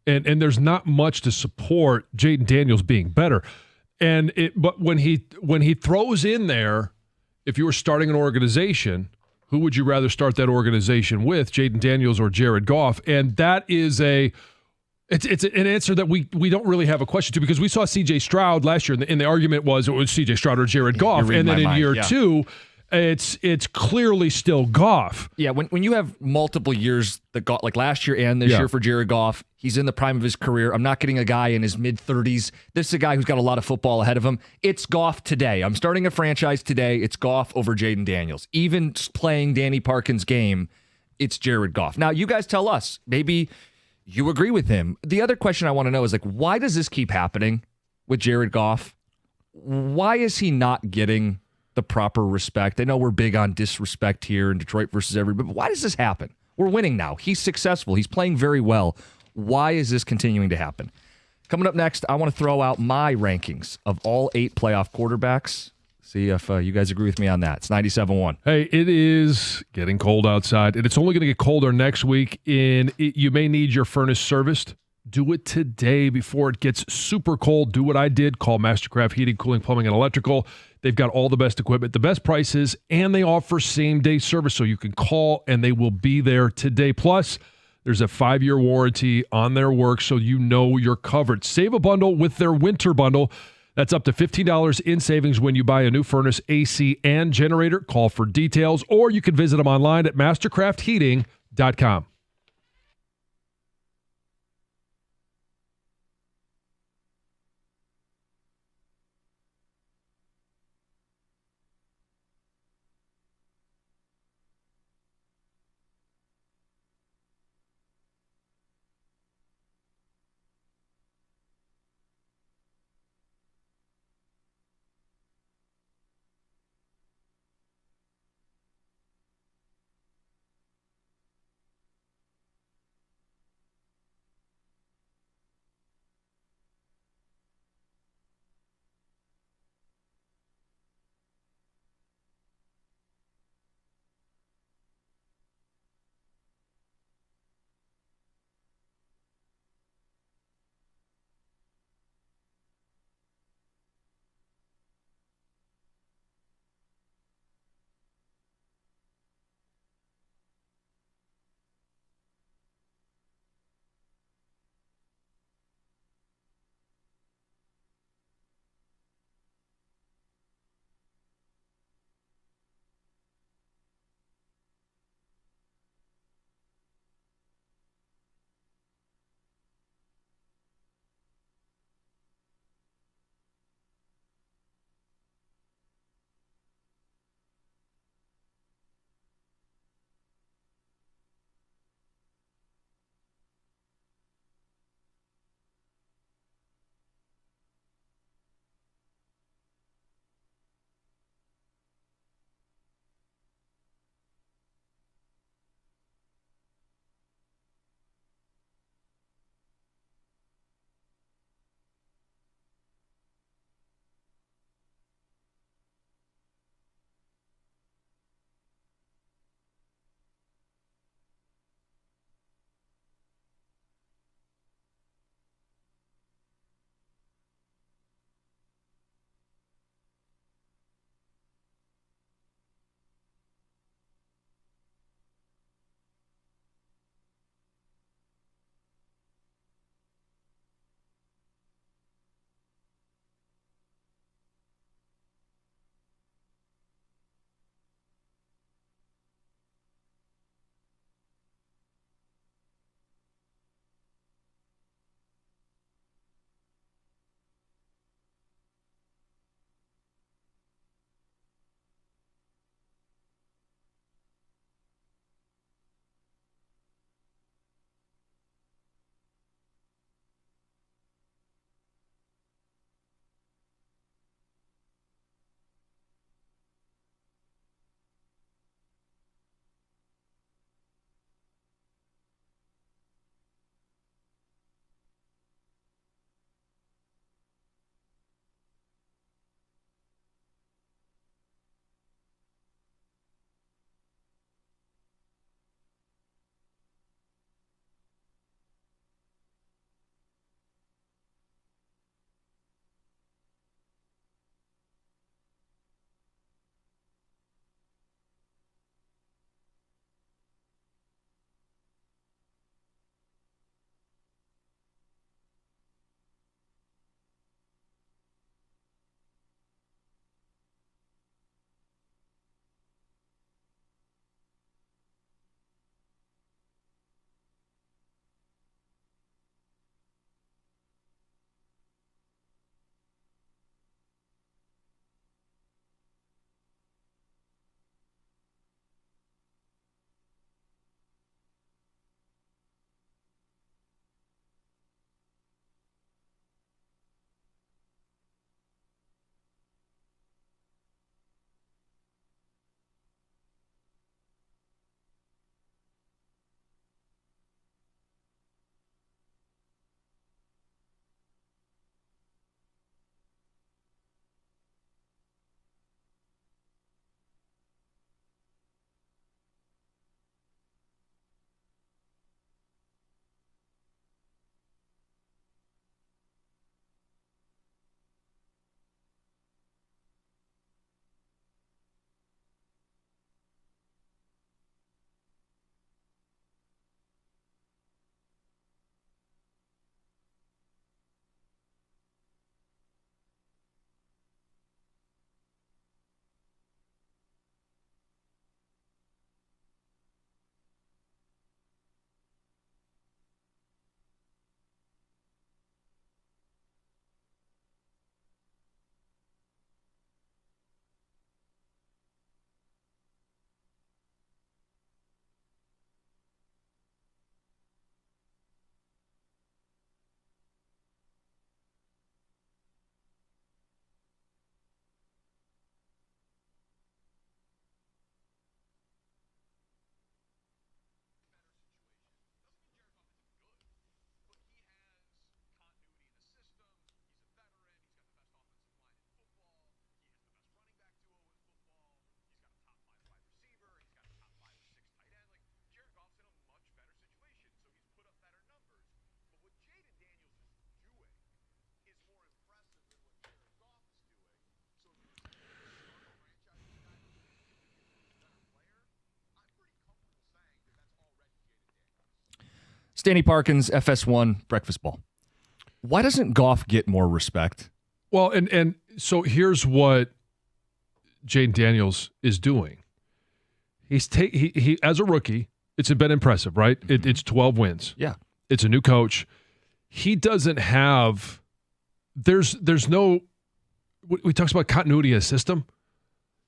And there's not much to support Jaden Daniels being better. But when he throws in there, if you were starting an organization, who would you rather start that organization with, Jaden Daniels or Jared Goff? And that is it's an answer that we don't really have a question to, because we saw C.J. Stroud last year, and the argument was it was C.J. Stroud or Jared Goff. And then in year 2, it's clearly still Goff. Yeah, when you have multiple years, like last year and this year for Jared Goff, he's in the prime of his career. I'm not getting a guy in his mid-30s. This is a guy who's got a lot of football ahead of him. It's Goff today. I'm starting a franchise today. It's Goff over Jaden Daniels. Even playing Danny Parkin's game, it's Jared Goff. Now, you guys tell us. Maybe you agree with him. The other question I want to know is, like, why does this keep happening with Jared Goff? Why is he not getting the proper respect? I know we're big on disrespect here in Detroit versus everybody, but why does this happen? We're winning now. He's successful. He's playing very well. Why is this continuing to happen? Coming up next, I want to throw out my rankings of all 8 playoff quarterbacks. See if you guys agree with me on that. It's 97.1. Hey, it is getting cold outside, and it's only going to get colder next week. You may need your furnace serviced. Do it today before it gets super cold. Do what I did. Call MasterCraft Heating, Cooling, Plumbing, and Electrical. They've got all the best equipment, the best prices, and they offer same-day service, so you can call, and they will be there today. Plus, there's a 5-year warranty on their work, so you know you're covered. Save a bundle with their winter bundle. That's up to $15 in savings when you buy a new furnace, AC, and generator. Call for details, or you can visit them online at mastercraftheating.com. Stanley Parkins, FS1, breakfast ball. Why doesn't Goff get more respect? Well, and so here's what Jaden Daniels is doing. He as a rookie, it's been impressive, right? It's 12 wins. Yeah. It's a new coach. He doesn't have there's no we talks about continuity of system.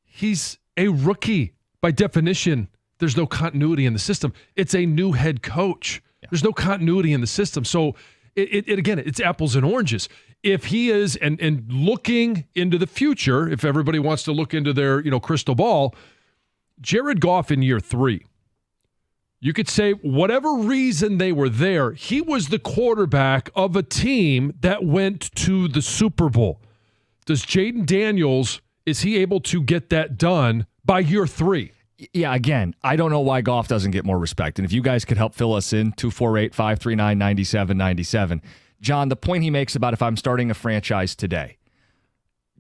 He's a rookie. By definition, there's no continuity in the system. It's a new head coach. Yeah. There's no continuity in the system. So it again, it's apples and oranges. If he is and looking into the future, if everybody wants to look into their, crystal ball, Jared Goff in year 3, you could say whatever reason they were there, he was the quarterback of a team that went to the Super Bowl. Does Jaden Daniels, is he able to get that done by year 3? Yeah, again, I don't know why Goff doesn't get more respect. And if you guys could help fill us in, 248-539-9797. John, the point he makes about if I'm starting a franchise today,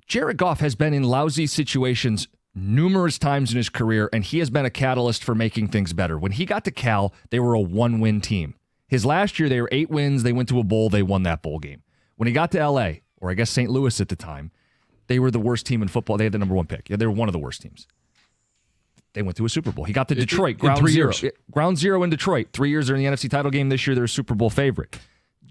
Jared Goff has been in lousy situations numerous times in his career, and he has been a catalyst for making things better. When he got to Cal, they were a 1-win team. His last year, they were 8 wins. They went to a bowl. They won that bowl game. When he got to L.A., or I guess St. Louis at the time, they were the worst team in football. They had the number 1 pick. Yeah, they were one of the worst teams. They went to a Super Bowl. He got to Detroit, ground zero. Ground zero in Detroit. 3 years they're in the NFC title game. This year they're a Super Bowl favorite.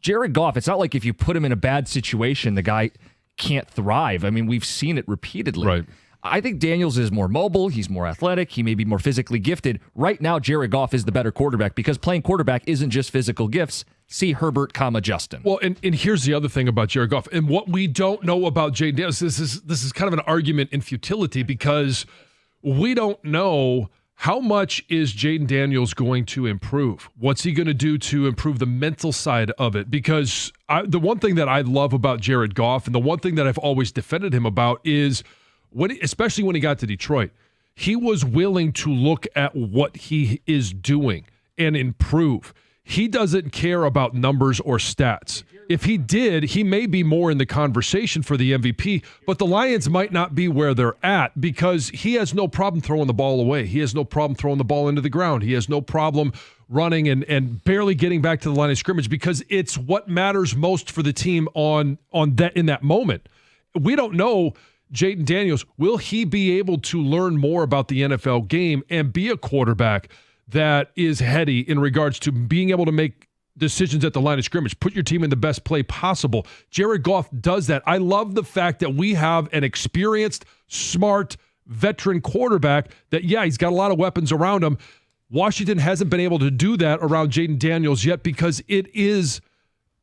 Jared Goff, it's not like if you put him in a bad situation, the guy can't thrive. I mean, we've seen it repeatedly. Right. I think Daniels is more mobile. He's more athletic. He may be more physically gifted. Right now, Jared Goff is the better quarterback because playing quarterback isn't just physical gifts. See Herbert, Justin. Well, and here's the other thing about Jared Goff. And what we don't know about Jaden Daniels, this is kind of an argument in futility because we don't know how much is Jaden Daniels going to improve. What's he going to do to improve the mental side of it? Because the one thing that I love about Jared Goff and the one thing that I've always defended him about is, especially when he got to Detroit, he was willing to look at what he is doing and improve. He doesn't care about numbers or stats. If he did, he may be more in the conversation for the MVP, but the Lions might not be where they're at because he has no problem throwing the ball away. He has no problem throwing the ball into the ground. He has no problem running and barely getting back to the line of scrimmage because it's what matters most for the team on that in that moment. We don't know Jaden Daniels, will he be able to learn more about the NFL game and be a quarterback that is heady in regards to being able to make decisions at the line of scrimmage, put your team in the best play possible? Jared Goff does that. I love the fact that we have an experienced, smart, veteran quarterback that, yeah, he's got a lot of weapons around him. Washington hasn't been able to do that around Jaden Daniels yet because it is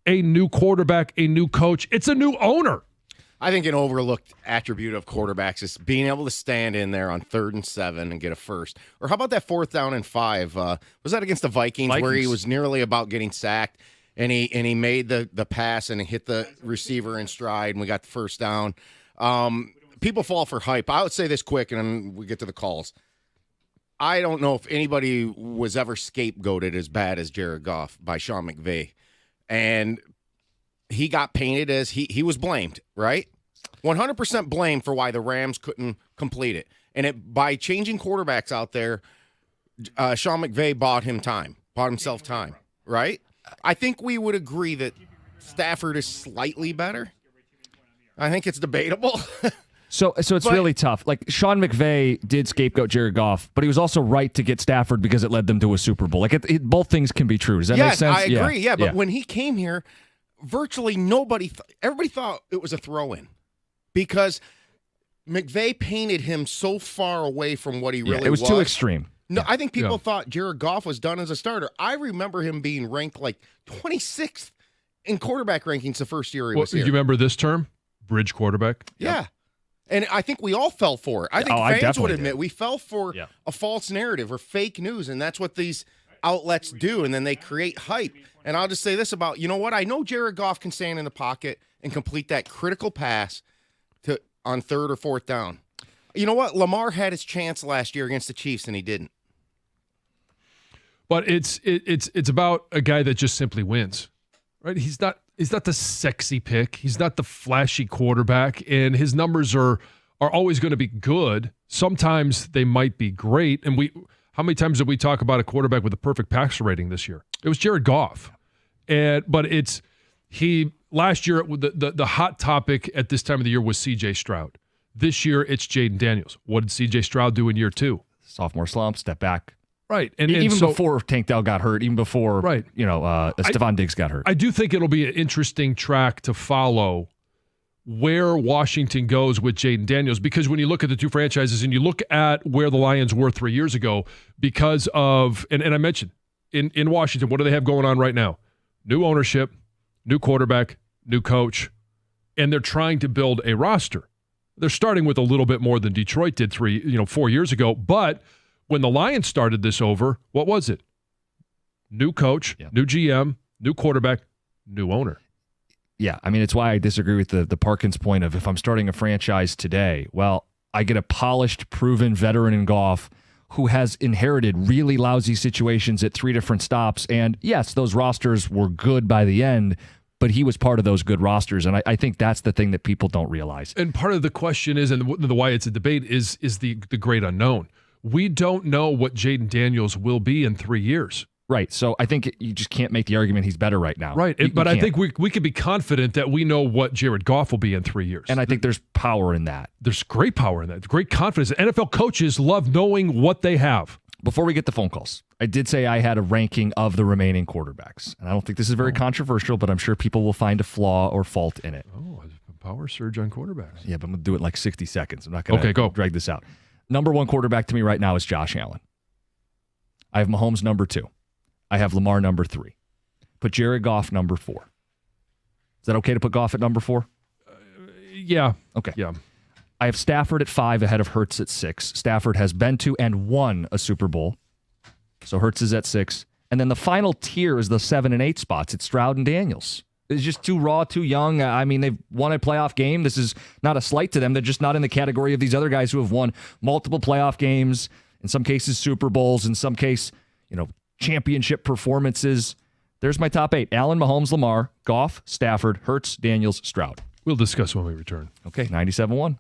a new quarterback, a new coach. It's a new owner. I think an overlooked attribute of quarterbacks is being able to stand in there on 3rd and 7 and get a first. Or how about that 4th down and 5? Was that against the Vikings where he was nearly about getting sacked and he made the pass and he hit the receiver in stride and we got the first down? People fall for hype. I would say this quick and then we get to the calls. I don't know if anybody was ever scapegoated as bad as Jared Goff by Sean McVay. And he got painted as he was blamed, right? 100% blamed for why the Rams couldn't complete it. And by changing quarterbacks out there, Sean McVay bought himself time, right? I think we would agree that Stafford is slightly better. I think it's debatable. So it's really tough. Like, Sean McVay did scapegoat Jared Goff, but he was also right to get Stafford because it led them to a Super Bowl. Like, both things can be true. Does that make sense? I agree. Yeah, but when he came here, virtually everybody thought it was a throw-in because McVay painted him so far away from what he really was. It was too extreme. No, I think people thought Jared Goff was done as a starter. I remember him being ranked like 26th in quarterback rankings the first year he was here. You remember this term? Bridge quarterback? Yeah. And I think we all fell for it. I think fans would admit we fell for a false narrative or fake news, and that's what these outlets do, and then they create hype. And I'll just say this about, you know what? I know Jared Goff can stand in the pocket and complete that critical pass on 3rd or 4th down. You know what? Lamar had his chance last year against the Chiefs, and he didn't. But it's about a guy that just simply wins, right? He's not the sexy pick. He's not the flashy quarterback, and his numbers are always going to be good. Sometimes they might be great. And how many times did we talk about a quarterback with a perfect passer rating this year? It was Jared Goff. But last year, the hot topic at this time of the year was C.J. Stroud. This year, it's Jaden Daniels. What did C.J. Stroud do in year 2? Sophomore slump, step back. Right. Even before Tank Dell got hurt, even before Stephon Diggs got hurt. I do think it'll be an interesting track to follow where Washington goes with Jaden Daniels, because when you look at the two franchises and you look at where the Lions were 3 years ago because of, and I mentioned, in Washington, what do they have going on right now? New ownership, new quarterback, new coach, and they're trying to build a roster. They're starting with a little bit more than Detroit did 4 years ago, but when the Lions started this over, what was it? New coach, new GM, new quarterback, new owner. Yeah, I mean, it's why I disagree with the Parkins point of if I'm starting a franchise today, well, I get a polished, proven veteran in Goff who has inherited really lousy situations at 3 different stops. And yes, those rosters were good by the end, but he was part of those good rosters. And I think that's the thing that people don't realize. And part of the question is, and the why it's a debate, is the great unknown. We don't know what Jaden Daniels will be in 3 years. Right. So I think you just can't make the argument he's better right now. Right. But I think we can be confident that we know what Jared Goff will be in 3 years. And I think there's power in that. There's great power in that. Great confidence. NFL coaches love knowing what they have. Before we get the phone calls, I did say I had a ranking of the remaining quarterbacks. And I don't think this is very controversial, but I'm sure people will find a flaw or fault in it. Oh, a power surge on quarterbacks. Yeah, but I'm going to do it in like 60 seconds. I'm not going to drag this out. Number 1 quarterback to me right now is Josh Allen. I have Mahomes number 2. I have Lamar number 3. Put Jared Goff number 4. Is that okay to put Goff at number 4? Yeah. Okay. Yeah. I have Stafford at 5 ahead of Hurts at 6. Stafford has been to and won a Super Bowl. So Hurts is at 6. And then the final tier is the 7 and 8 spots. It's Stroud and Daniels. It's just too raw, too young. I mean, they've won a playoff game. This is not a slight to them. They're just not in the category of these other guys who have won multiple playoff games, in some cases Super Bowls, in some case, championship performances. There's my top 8. Allen, Mahomes, Lamar, Goff, Stafford, Hurts, Daniels, Stroud. We'll discuss when we return. Okay, 97-1.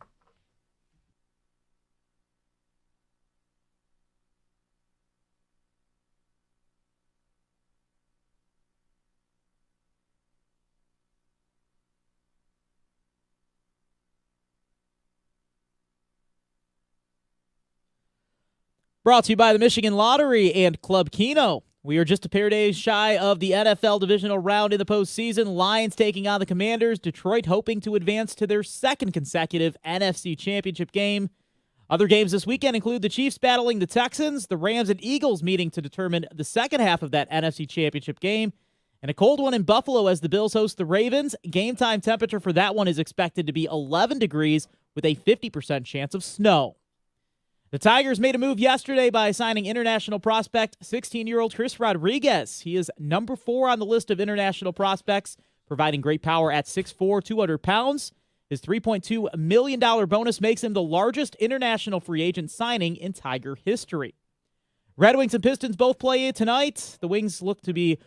Brought to you by the Michigan Lottery and Club Keno. We are just a pair of days shy of the NFL divisional round in the postseason. Lions taking on the Commanders. Detroit hoping to advance to their second consecutive NFC Championship game. Other games this weekend include the Chiefs battling the Texans, the Rams and Eagles meeting to determine the second half of that NFC Championship game, and a cold one in Buffalo as the Bills host the Ravens. Game time temperature for that one is expected to be 11 degrees with a 50% chance of snow. The Tigers made a move yesterday by signing international prospect 16-year-old Chris Rodriguez. He is number 4 on the list of international prospects, providing great power at 6'4", 200 pounds. His $3.2 million bonus makes him the largest international free agent signing in Tiger history. Red Wings and Pistons both play tonight. The Wings look to be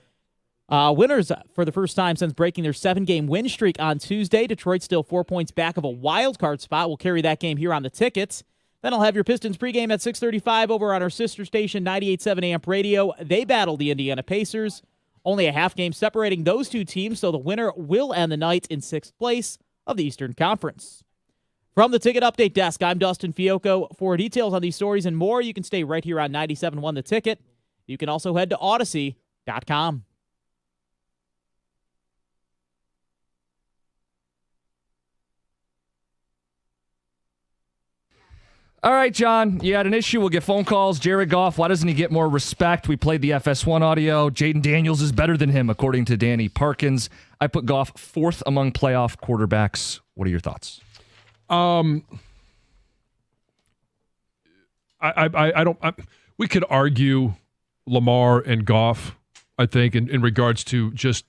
winners for the first time since breaking their 7-game win streak on Tuesday. Detroit still 4 points back of a wild card spot. We'll carry that game here on the tickets. Then I'll have your Pistons pregame at 6:35 over on our sister station, 98.7 AMP Radio. They battle the Indiana Pacers. Only a half game separating those two teams, so the winner will end the night in 6th place of the Eastern Conference. From the Ticket Update Desk, I'm Dustin Fiocco. For details on these stories and more, you can stay right here on 97.1 The Ticket. You can also head to Odyssey.com. All right, John, you had an issue. We'll get phone calls. Jared Goff, why doesn't he get more respect? We played the FS1 audio. Jaden Daniels is better than him, according to Danny Parkins. I put Goff 4th among playoff quarterbacks. What are your thoughts? We could argue Lamar and Goff, I think, in regards to just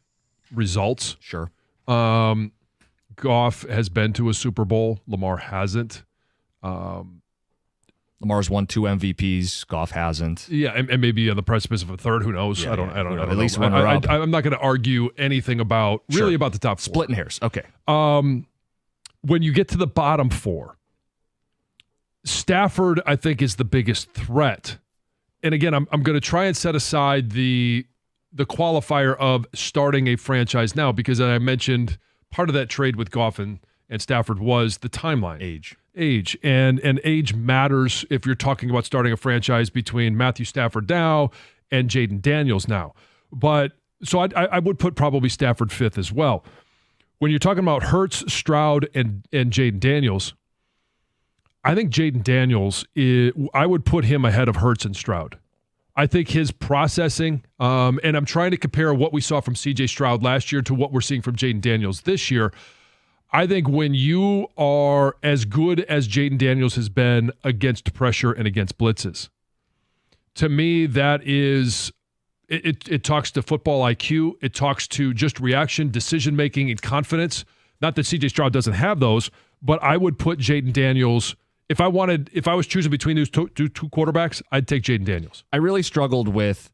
results. Sure. Goff has been to a Super Bowl. Lamar hasn't. Lamar's won 2 MVPs. Goff hasn't. Yeah, and maybe on the precipice of a third. Who knows? Yeah, I don't know. At least runner up. I'm not going to argue anything about about the top 4. Splitting hairs. Okay. When you get to the bottom 4, Stafford, I think, is the biggest threat. And again, I'm going to try and set aside the the qualifier of starting a franchise now, because I mentioned part of that trade with Goff and Stafford was the timeline. Age. And age matters if you're talking about starting a franchise between Matthew Stafford now and Jaden Daniels now. But so I would put probably Stafford fifth as well. When you're talking about Hurts, Stroud, and Jaden Daniels, I think Jaden Daniels, I would put him ahead of Hurts and Stroud. I think his processing, and I'm trying to compare what we saw from C.J. Stroud last year to what we're seeing from Jaden Daniels this year. I think when you are as good as Jaden Daniels has been against pressure and against blitzes, to me, that is, it talks to football IQ. It talks to just reaction, decision-making, and confidence. Not that C.J. Stroud doesn't have those, but I would put Jaden Daniels. If I was choosing between those two quarterbacks, I'd take Jaden Daniels. I really struggled with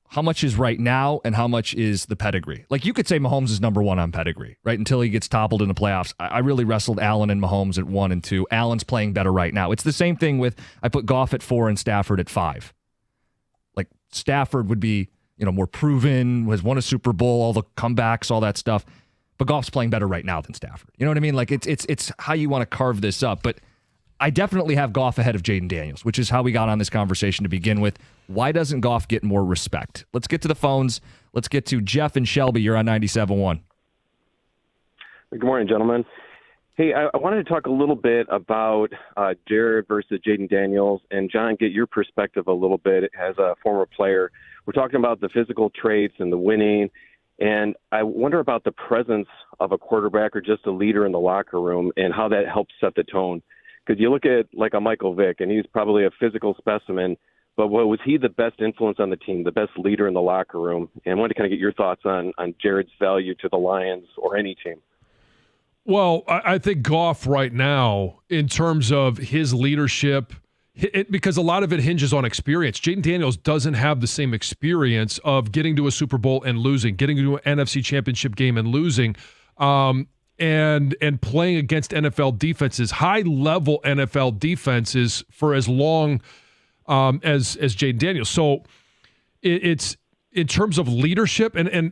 how much is right now and how much is the pedigree. Like, you could say Mahomes is number one on pedigree, right? Until he gets toppled in the playoffs. I really wrestled Allen and Mahomes at 1 and 2. Allen's playing better right now. It's the same thing with, I put Goff at 4 and Stafford at 5. Like, Stafford would be, more proven, has won a Super Bowl, all the comebacks, all that stuff. But Goff's playing better right now than Stafford. You know what I mean? Like, it's how you want to carve this up. But I definitely have Goff ahead of Jaden Daniels, which is how we got on this conversation to begin with. Why doesn't Goff get more respect? Let's get to the phones. Let's get to Jeff and Shelby. You're on 97.1. Good morning, gentlemen. Hey, I wanted to talk a little bit about Jared versus Jaden Daniels, and John, get your perspective a little bit as a former player. We're talking about the physical traits and the winning, and I wonder about the presence of a quarterback or just a leader in the locker room and how that helps set the tone. Because you look at like a Michael Vick, and he's probably a physical specimen, but was he the best influence on the team, the best leader in the locker room? And I wanted to kind of get your thoughts on Jared's value to the Lions or any team. Well, I think Goff right now, in terms of his leadership, because a lot of it hinges on experience. Jaden Daniels doesn't have the same experience of getting to a Super Bowl and losing, getting to an NFC Championship game and losing, and playing against NFL defenses, high-level NFL defenses for as long as Jaden Daniels. So it's in terms of leadership and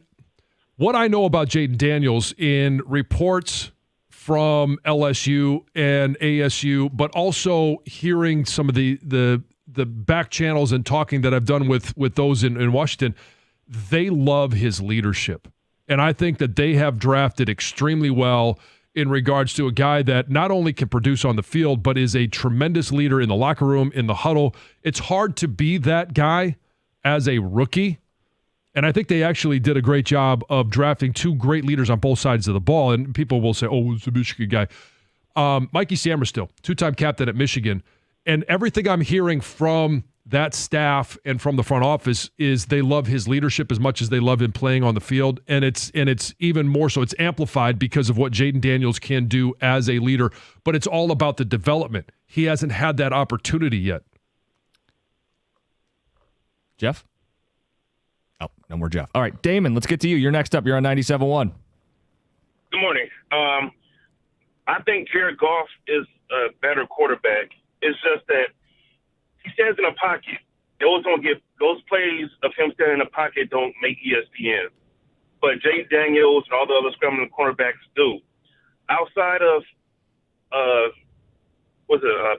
what I know about Jaden Daniels in reports from LSU and ASU, but also hearing some of the back channels and talking that I've done with those in Washington, they love his leadership. And I think that they have drafted extremely well in regards to a guy that not only can produce on the field, but is a tremendous leader in the locker room, in the huddle. It's hard to be that guy as a rookie. And I think they actually did a great job of drafting two great leaders on both sides of the ball. And people will say, oh, it's a Michigan guy. Mikey Samerstill, two-time captain at Michigan. And everything I'm hearing from that staff and from the front office is they love his leadership as much as they love him playing on the field. And it's even more so. It's amplified because of what Jaden Daniels can do as a leader. But it's all about the development. He hasn't had that opportunity yet. Jeff? Oh, no more Jeff. All right, Damon, let's get to you. You're next up. You're on 97.1. Good morning. I think Jared Goff is a better quarterback. It's just that he stands in a pocket. Those plays of him standing in a pocket don't make ESPN. But Jaden Daniels and all the other scrambling cornerbacks do. Outside of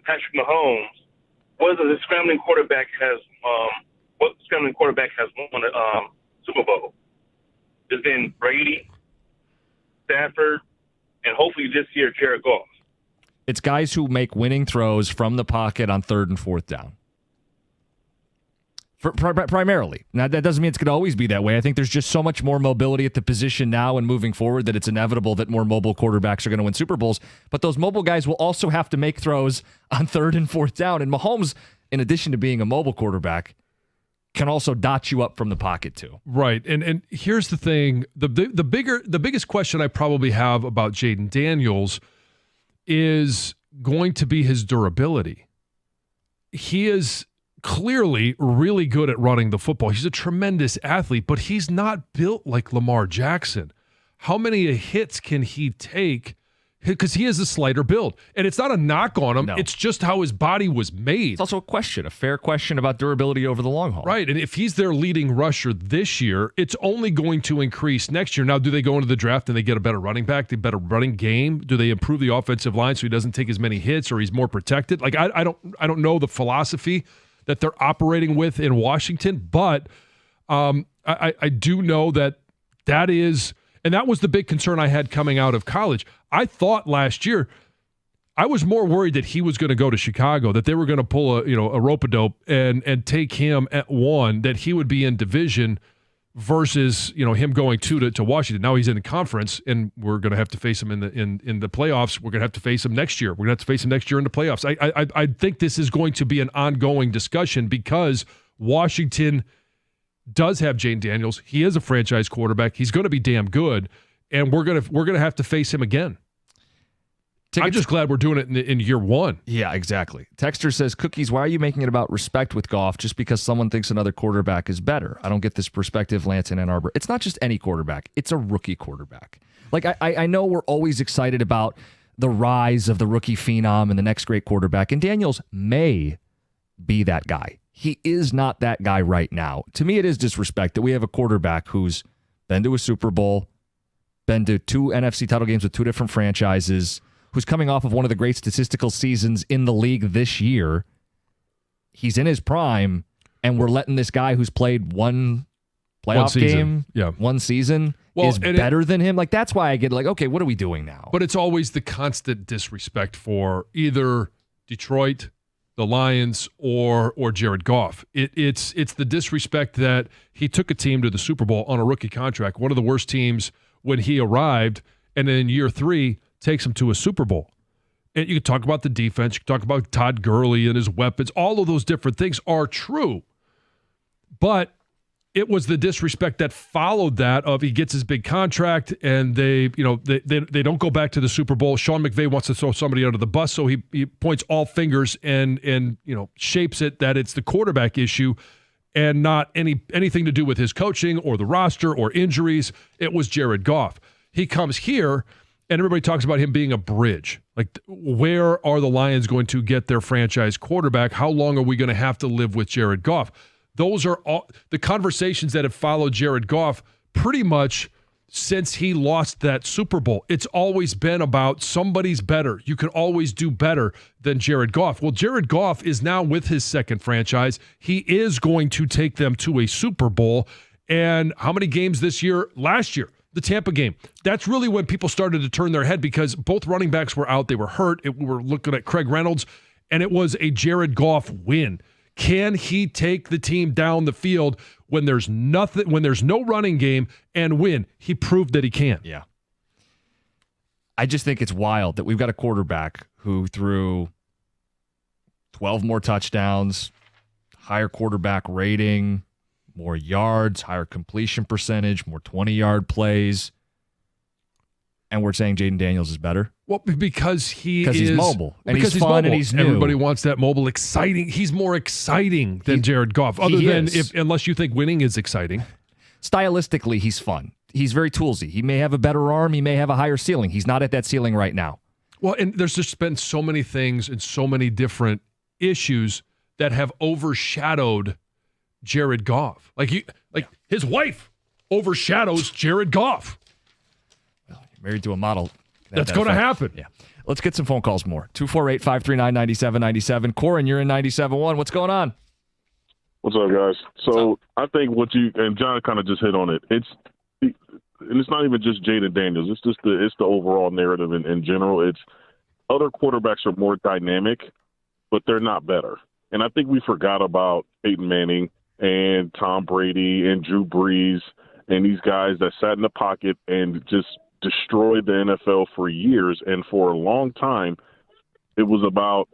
Patrick Mahomes, what scrambling quarterback has won a Super Bowl? There's been Brady, Stafford, and hopefully this year Jared Goff. It's guys who make winning throws from the pocket on 3rd and 4th down. Primarily. Now, that doesn't mean it's going to always be that way. I think there's just so much more mobility at the position now and moving forward that it's inevitable that more mobile quarterbacks are going to win Super Bowls. But those mobile guys will also have to make throws on 3rd and 4th down. And Mahomes, in addition to being a mobile quarterback, can also dot you up from the pocket too. Right. And here's the thing. The biggest question I probably have about Jaden Daniels is going to be his durability. He is clearly really good at running the football. He's a tremendous athlete, but he's not built like Lamar Jackson. How many hits can he take? because he has a slighter build. And it's not a knock on him. No. It's just how his body was made. It's also a fair question about durability over the long haul. Right. And if he's their leading rusher this year, it's only going to increase next year. Now, do they go into the draft and they get a better running back, a better running game? Do they improve the offensive line so he doesn't take as many hits or he's more protected? Like, I don't know the philosophy that they're operating with in Washington, but I do know that is, and that was the big concern I had coming out of college. I thought last year, I was more worried that he was going to go to Chicago, that they were going to pull a rope-a-dope and take him at 1, that he would be in division versus him going to Washington. Now he's in the conference, and we're going to have to face him in the playoffs. We're going to have to face him next year. We're going to have to face him next year in the playoffs. I think this is going to be an ongoing discussion because Washington does have Jaden Daniels. He is a franchise quarterback. He's going to be damn good, and we're going to have to face him again. I'm just glad we're doing it in year 1. Yeah, exactly. Texter says, Cookies, why are you making it about respect with Goff just because someone thinks another quarterback is better? I don't get this perspective, Lance in Ann Arbor. It's not just any quarterback. It's a rookie quarterback. Like, I know we're always excited about the rise of the rookie phenom and the next great quarterback, and Daniels may be that guy. He is not that guy right now. To me, it is disrespect that we have a quarterback who's been to a Super Bowl, been to 2 NFC title games with 2 different franchises, who's coming off of one of the great statistical seasons in the league this year. He's in his prime, and we're letting this guy who's played one playoff game, one season, is better than him. Like, that's why I get like, okay, what are we doing now? But it's always the constant disrespect for either Detroit, the Lions, or Jared Goff. It's the disrespect that he took a team to the Super Bowl on a rookie contract, one of the worst teams when he arrived, and then in year 3 takes him to a Super Bowl. And you can talk about the defense, you can talk about Todd Gurley and his weapons. All of those different things are true. But it was the disrespect that followed that of he gets his big contract and they don't go back to the Super Bowl. Sean McVay wants to throw somebody under the bus, so he points all fingers and shapes it that it's the quarterback issue and not anything to do with his coaching or the roster or injuries. It was Jared Goff. He comes here and everybody talks about him being a bridge. Like, where are the Lions going to get their franchise quarterback? How long are we going to have to live with Jared Goff? Those are all the conversations that have followed Jared Goff pretty much since he lost that Super Bowl. It's always been about somebody's better. You can always do better than Jared Goff. Well, Jared Goff is now with his second franchise. He is going to take them to a Super Bowl. And how many games this year? Last year, the Tampa game. That's really when people started to turn their head because both running backs were out. They were hurt. We were looking at Craig Reynolds, and it was a Jared Goff win. Can he take the team down the field when there's nothing, when there's no running game and win? He proved that he can. Yeah. I just think it's wild that we've got a quarterback who threw 12 more touchdowns, higher quarterback rating, more yards, higher completion percentage, more 20-yard plays, and we're saying Jaden Daniels is better? Well, because he's mobile and he's fun mobile. And he's new. Everybody wants that mobile, exciting. He's more exciting than Jared Goff. Unless you think winning is exciting. Stylistically, he's fun. He's very toolsy. He may have a better arm. He may have a higher ceiling. He's not at that ceiling right now. Well, and there's just been so many things and so many different issues that have overshadowed Jared Goff. His wife overshadows Jared Goff. Well, you're married to a model. That's going to happen. Yeah. Let's get some phone calls more. 248-539-9797. Corin, you're in 97.1. What's going on? What's up, guys? So I think what you and John kind of just hit on it. It's not even just Jaden Daniels. It's just the overall narrative in general. It's other quarterbacks are more dynamic, but they're not better. And I think we forgot about Peyton Manning and Tom Brady and Drew Brees and these guys that sat in the pocket and just destroyed the NFL for years. And for a long time, it was about,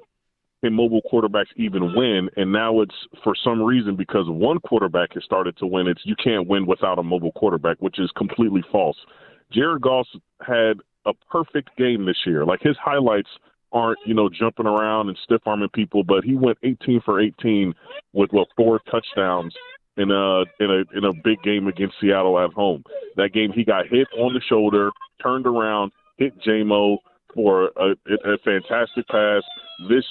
can mobile quarterbacks even win? And now it's, for some reason, because one quarterback has started to win, it's you can't win without a mobile quarterback, which is completely false. Jared Goff had a perfect game this year. Like, his highlights aren't, jumping around and stiff-arming people, but he went 18 for 18 with 4 touchdowns in a big game against Seattle at home. That game, he got hit on the shoulder, turned around, hit J-Mo, for a fantastic pass. This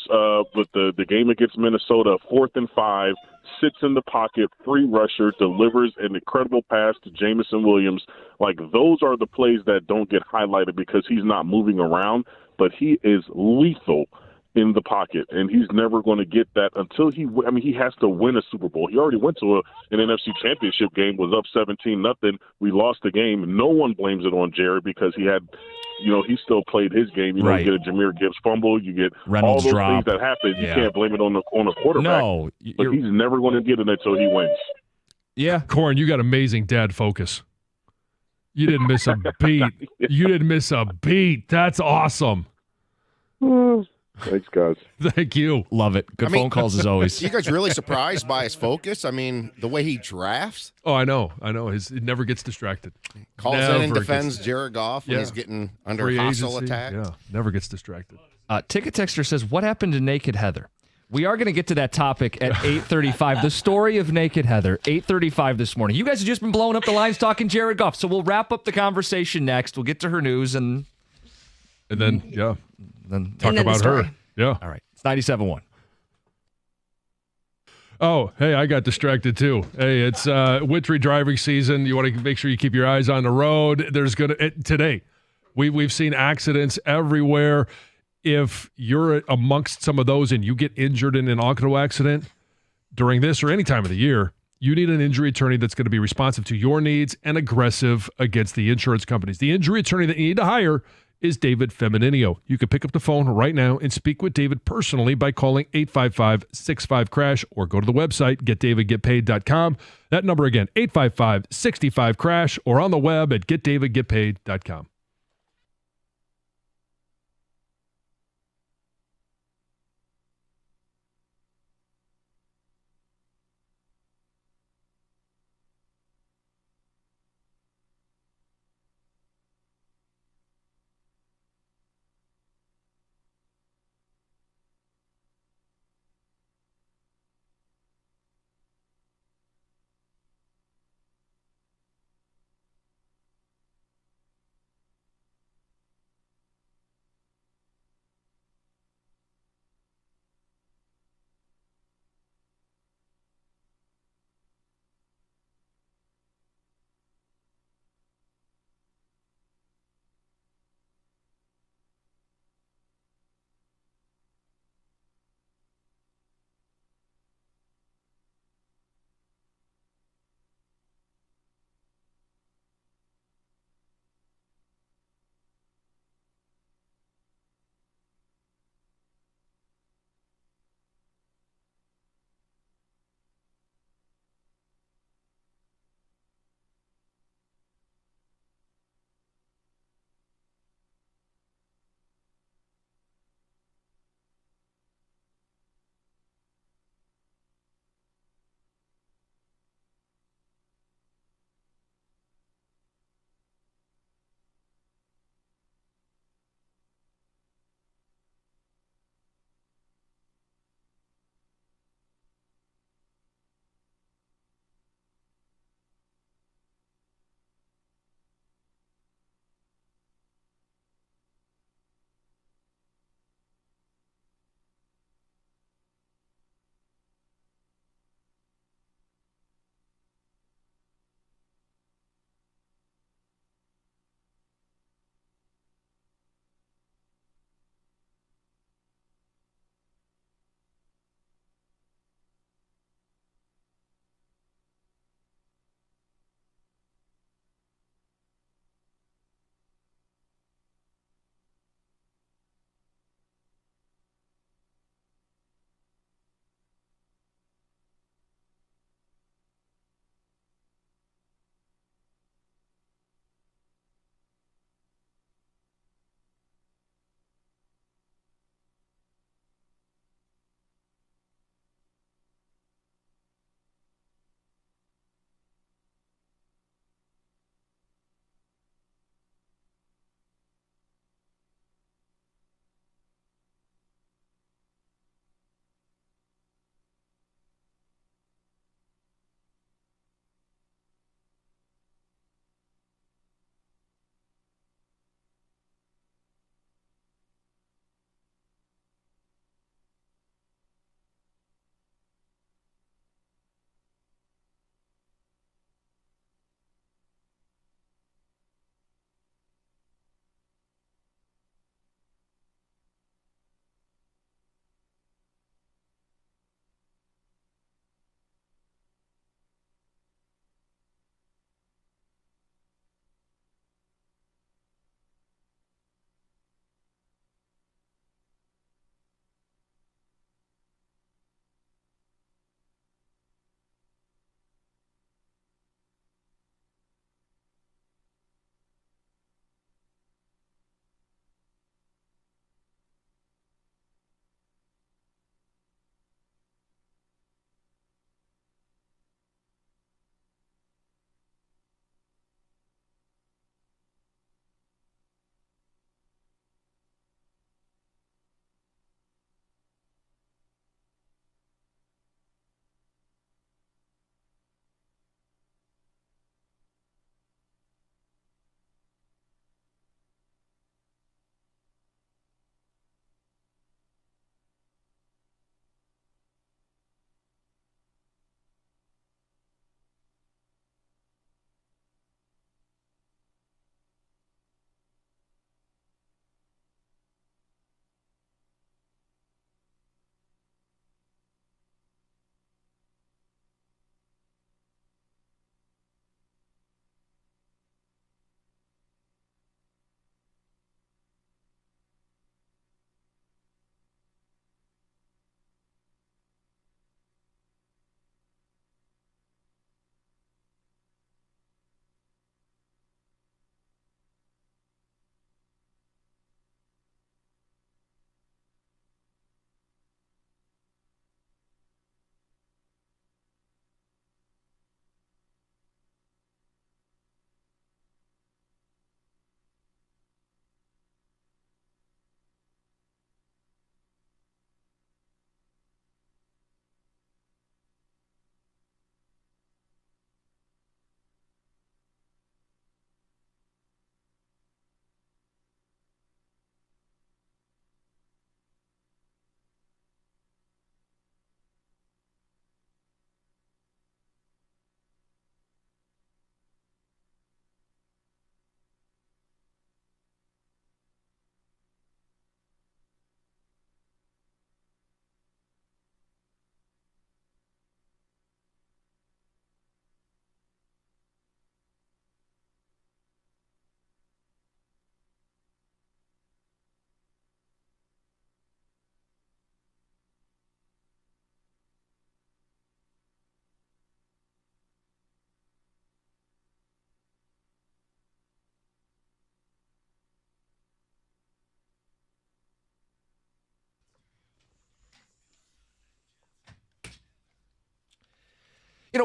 with the game against Minnesota, 4th and 5, sits in the pocket, free rusher, delivers an incredible pass to Jamison Williams. Like, those are the plays that don't get highlighted because he's not moving around, but he is lethal in the pocket, and he's never going to get that until he has to win a Super Bowl. He already went to an NFC Championship game, was up 17-0. We lost the game. No one blames it on Jared because he had, he still played his game. You know, you get a Jahmyr Gibbs fumble, you get Reynolds all those drop. things that happen. Yeah. You can't blame it on the quarterback. No, but he's never going to get it until he wins. Yeah, Corn, you got amazing dad focus. You didn't miss a beat. You didn't miss a beat. That's awesome. Thanks, guys. Thank you. Love it. Good phone calls as always. You guys really surprised by his focus? I mean, the way he drafts. Oh, I know. He never gets distracted. Calls in and defends Jared Goff when he's getting under Free hostile agency. attack. Yeah, never gets distracted. Ticket Texter says, what happened to Naked Heather? We are going to get to that topic at 8:35. The story of Naked Heather, 8:35 this morning. You guys have just been blowing up the lines talking Jared Goff, so we'll wrap up the conversation next. We'll get to her news and then talk the about story. her. Yeah. All right. It's 97.1. Oh, hey, I got distracted too. Hey, it's wintry driving season. You want to make sure you keep your eyes on the road. There's today, we've seen accidents everywhere. If you're amongst some of those and you get injured in an auto accident during this or any time of the year, you need an injury attorney that's going to be responsive to your needs and aggressive against the insurance companies. The injury attorney that you need to hire is David Feminino. You can pick up the phone right now and speak with David personally by calling 855-65-CRASH or go to the website, getdavidgetpaid.com. That number again, 855-65-CRASH or on the web at getdavidgetpaid.com.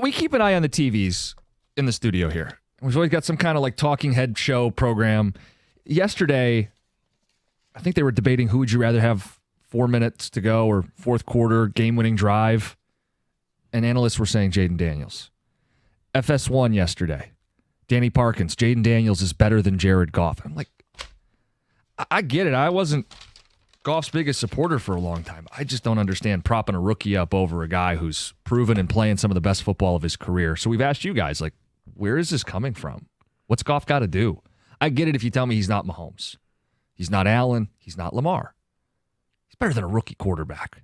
we keep an eye on the TVs in the studio here. We've always got some kind of like talking head show program. Yesterday, I think they were debating who would you rather have 4 minutes to go or fourth quarter game-winning drive. And analysts were saying Jaden Daniels. FS1 yesterday. Danny Parkins, Jaden Daniels is better than Jared Goff. I'm like, I get it. I wasn't Goff's biggest supporter for a long time. I just don't understand propping a rookie up over a guy who's proven and playing some of the best football of his career. So we've asked you guys, like, where is this coming from? What's Goff got to do? I get it if you tell me he's not Mahomes. He's not Allen. He's not Lamar. He's better than a rookie quarterback.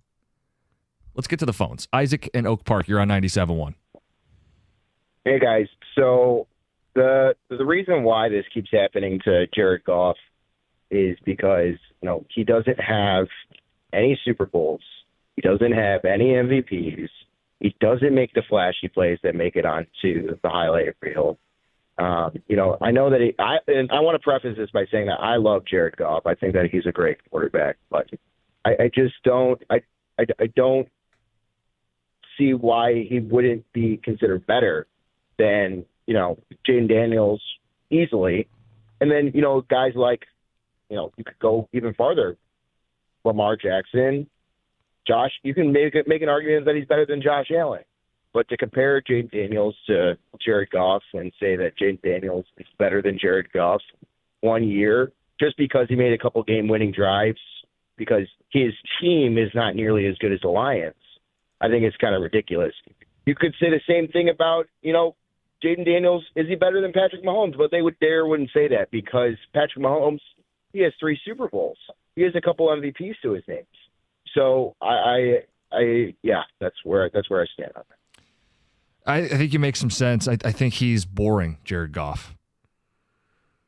Let's get to the phones. Isaac and Oak Park, you're on 97.1. Hey, guys. So the reason why this keeps happening to Jared Goff is because, he doesn't have any Super Bowls. He doesn't have any MVPs. He doesn't make the flashy plays that make it onto the highlight reel. I know that I want to preface this by saying that I love Jared Goff. I think that he's a great quarterback, but I just don't see why he wouldn't be considered better than, Jaden Daniels easily. And then, guys like, you could go even farther. Lamar Jackson, Josh, you can make an argument that he's better than Josh Allen. But to compare Jaden Daniels to Jared Goff and say that Jaden Daniels is better than Jared Goff 1 year just because he made a couple game-winning drives because his team is not nearly as good as the Lions, I think it's kind of ridiculous. You could say the same thing about, Jaden Daniels, is he better than Patrick Mahomes? But they wouldn't say that because Patrick Mahomes, he has 3 Super Bowls. He has a couple MVPs to his names. So that's where I stand on that. I think you make some sense. I think he's boring, Jared Goff.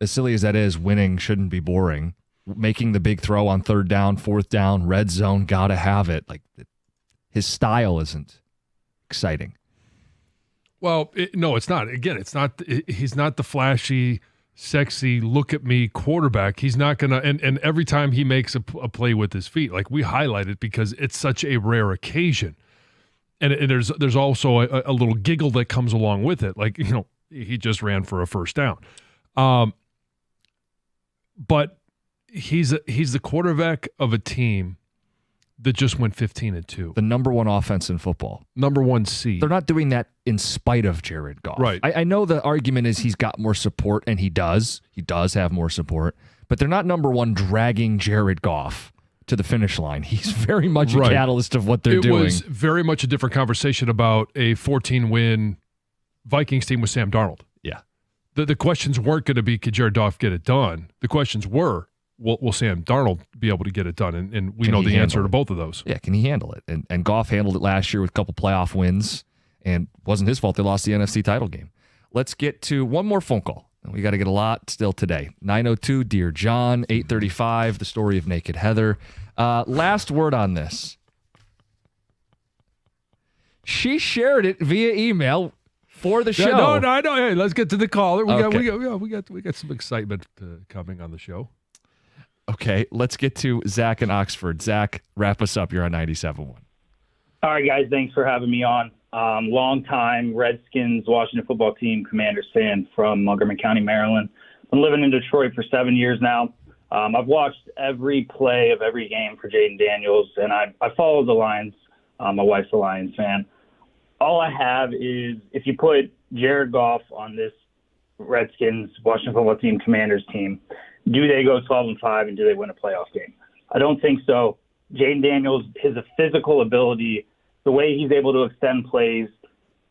As silly as that is, winning shouldn't be boring. Making the big throw on 3rd down, 4th down, red zone, gotta have it. Like his style isn't exciting. Well, no, it's not. Again, it's not. He's not the flashy, sexy, look at me quarterback. He's not gonna. And every time he makes a play with his feet, like we highlight it because it's such a rare occasion. And there's also a little giggle that comes along with it. Like, he just ran for a first down. But he's the quarterback of a team that just went 15-2. The number 1 offense in football. Number 1 seed. They're not doing that in spite of Jared Goff. Right. I know the argument is he's got more support, and he does. He does have more support. But they're not number 1 dragging Jared Goff to the finish line. He's very much a catalyst of what they're doing. It was very much a different conversation about a 14-win Vikings team with Sam Darnold. Yeah. The questions weren't going to be, could Jared Goff get it done? The questions were, will Sam Darnold be able to get it done? And we know the answer to both of those. Yeah, can he handle it? And Goff handled it last year with a couple playoff wins, and wasn't his fault they lost the NFC title game. Let's get to one more phone call. We got to get a lot still today. 902, Dear John, 835, the story of Naked Heather. Last word on this. She shared it via email for the show. No, I know. Hey, let's get to the caller. We got some excitement coming on the show. Okay, let's get to Zach in Oxford. Zach, wrap us up. You're on 97.1. All right, guys. Thanks for having me on. Long-time Redskins, Washington football team, Commanders fan from Montgomery County, Maryland. Been living in Detroit for 7 years now. I've watched every play of every game for Jaden Daniels, and I follow the Lions. My wife's a Lions fan. All I have is if you put Jared Goff on this Redskins, Washington football team, Commanders team, do they go 12-5 and do they win a playoff game? I don't think so. Jaden Daniels, his physical ability, the way he's able to extend plays,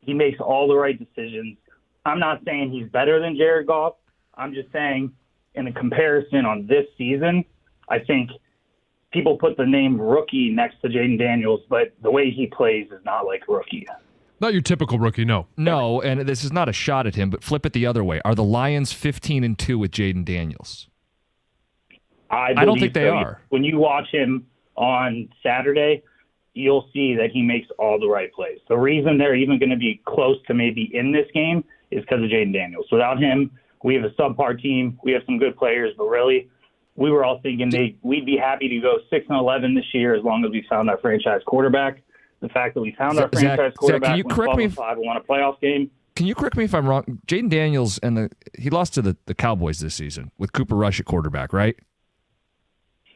he makes all the right decisions. I'm not saying he's better than Jared Goff. I'm just saying in a comparison on this season, I think people put the name rookie next to Jaden Daniels, but the way he plays is not like a rookie. Not your typical rookie, no. No, and this is not a shot at him, but flip it the other way. Are the Lions 15-2 with Jaden Daniels? I don't think they are. When you watch him on Saturday, you'll see that he makes all the right plays. The reason they're even going to be close to maybe in this game is because of Jaden Daniels. Without him, we have a subpar team. We have some good players, but really, we were all thinking we'd be happy to go 6-11 this year as long as we found our franchise quarterback. The fact that we found our Zach, franchise quarterback can you correct me went 12-5 and won a playoff game. Can you correct me if I'm wrong? Jaden Daniels he lost to the Cowboys this season with Cooper Rush at quarterback, right?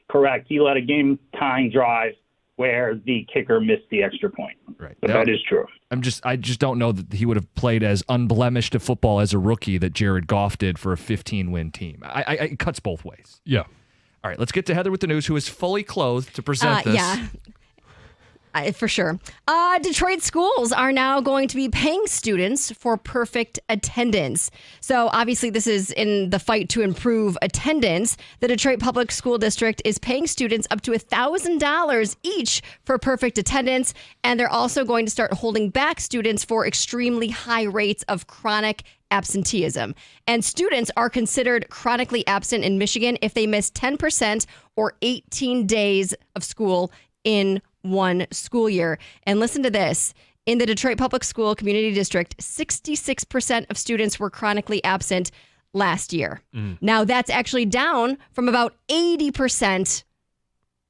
Correct. He led a game-tying drive where the kicker missed the extra point. Right. But that is true. I just don't know that he would have played as unblemished a football as a rookie that Jared Goff did for a 15-win team. It cuts both ways. Yeah. All right, let's get to Heather with the news, who is fully clothed to present this. Yeah. For sure. Detroit schools are now going to be paying students for perfect attendance. So obviously this is in the fight to improve attendance. The Detroit Public School District is paying students up to $1,000 each for perfect attendance. And they're also going to start holding back students for extremely high rates of chronic absenteeism. And students are considered chronically absent in Michigan if they miss 10% or 18 days of school in one school year. And listen to this. In the Detroit Public School Community District, 66% of students were chronically absent last year. Now, that's actually down from about 80%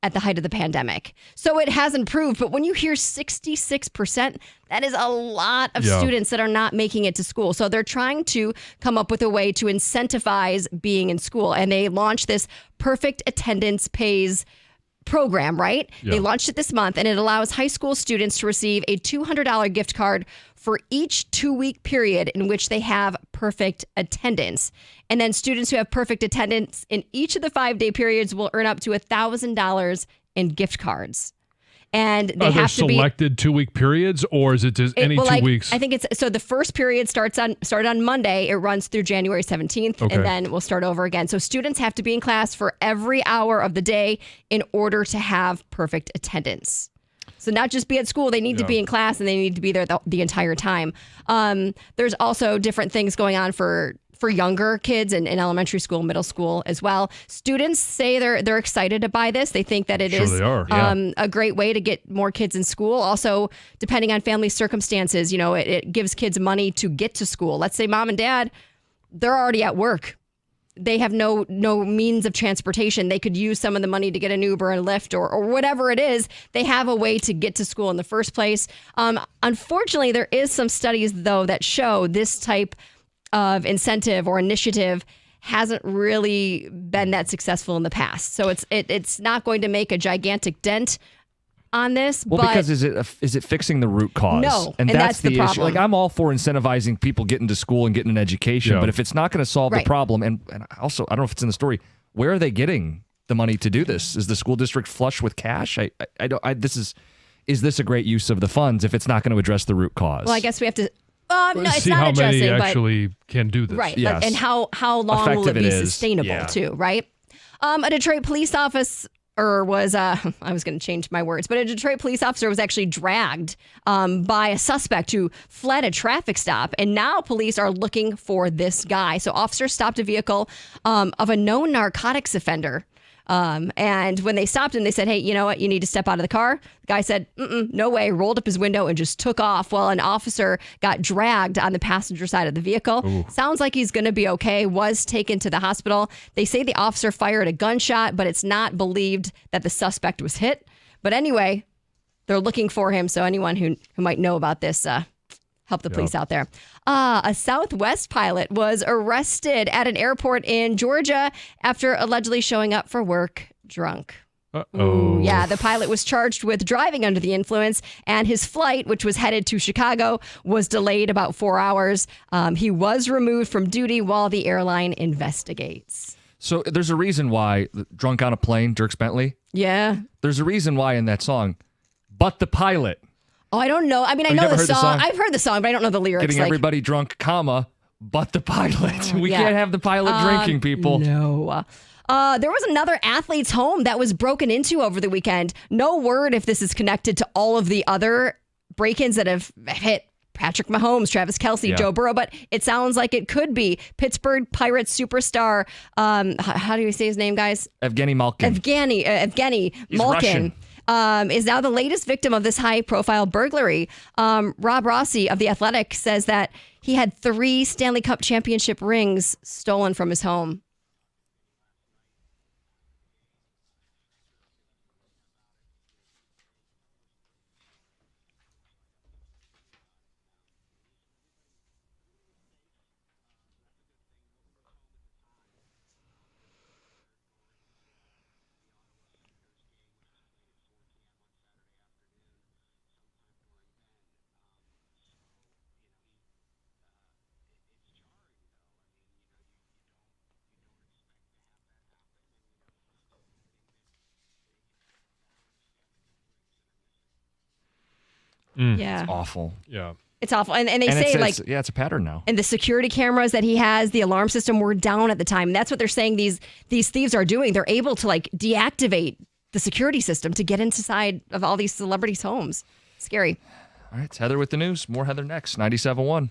at the height of the pandemic. So it has improved. But when you hear 66%, that is a lot of students that are not making it to school. So they're trying to come up with a way to incentivize being in school. And they launched this Perfect Attendance Pays program, right? Yeah. They launched it this month, and it allows high school students to receive a $200 gift card for each 2-week period in which they have perfect attendance. And then students who have perfect attendance in each of the 5-day periods will earn up to $1,000 in gift cards. And they have to be selected 2-week periods, or is it just any 2 weeks? I think it's so the first period started on Monday. It runs through January 17th, and then we'll start over again. So students have to be in class for every hour of the day in order to have perfect attendance. So not just be at school, they need to be in class, and they need to be there the entire time. There's also different things going on for younger kids in elementary school, middle school as well. Students say they're excited to buy this. They think that it is a great way to get more kids in school. Also, depending on family circumstances, it gives kids money to get to school. Let's say mom and dad, they're already at work. They have no means of transportation. They could use some of the money to get an Uber and Lyft or whatever it is. They have a way to get to school in the first place. Unfortunately, there is some studies, though, that show this type of incentive or initiative hasn't really been that successful in the past. So it's not going to make a gigantic dent on this. Well, because is it fixing the root cause? No, and that's the problem. issue. Like, I'm all for incentivizing people getting to school and getting an education, but if it's not going to solve the problem, and also I don't know if it's in the story, where are they getting the money to do this? Is the school district flush with cash? Is this a great use of the funds if it's not going to address the root cause? Well, I guess we have to. No, it's see not how addressing, many but actually can do this. right, Yes. and how long will it Effective be it is. sustainable too? Right. A Detroit police officer was I was going to change my words, but a Detroit police officer was actually dragged by a suspect who fled a traffic stop, and now police are looking for this guy. So officers stopped a vehicle of a known narcotics offender. And when they stopped him, they said, "Hey, you know what? You need to step out of the car." The guy said, "No way," rolled up his window and just took off. Well, an officer got dragged on the passenger side of the vehicle. Ooh. Sounds like he's going to be okay, was taken to the hospital. They say the officer fired a gunshot, but it's not believed that the suspect was hit. But anyway, they're looking for him. So anyone who might know about this, help the police out there. A Southwest pilot was arrested at an airport in Georgia after allegedly showing up for work drunk. Uh-oh. Yeah, the pilot was charged with driving under the influence, and his flight, which was headed to Chicago, was delayed about 4 hours. He was removed from duty while the airline investigates. So there's a reason why Drunk on a Plane, Dierks Bentley. Yeah. There's a reason why in that song, but the pilot. Oh, I don't know. I mean, I know the song. I've heard the song, but I don't know the lyrics. Getting everybody drunk, comma, but the pilot. We can't have the pilot drinking, people. No. There was another athlete's home that was broken into over the weekend. No word if this is connected to all of the other break-ins that have hit Patrick Mahomes, Travis Kelce, Joe Burrow, but it sounds like it could be. Pittsburgh Pirates superstar, how do you say his name, guys? Evgeny Malkin. Evgeny Malkin. Is now the latest victim of this high-profile burglary. Rob Rossi of The Athletic says that he had 3 Stanley Cup championship rings stolen from his home. Yeah. It's awful. Yeah. It's awful. And they And say, like, it's a pattern now. and the security cameras that he has, the alarm system were down at the time. That's what they're saying these thieves are doing. They're able to, like, deactivate the security system to get inside of all these celebrities' homes. Scary. All right, it's Heather with the news. More Heather next. 97.1.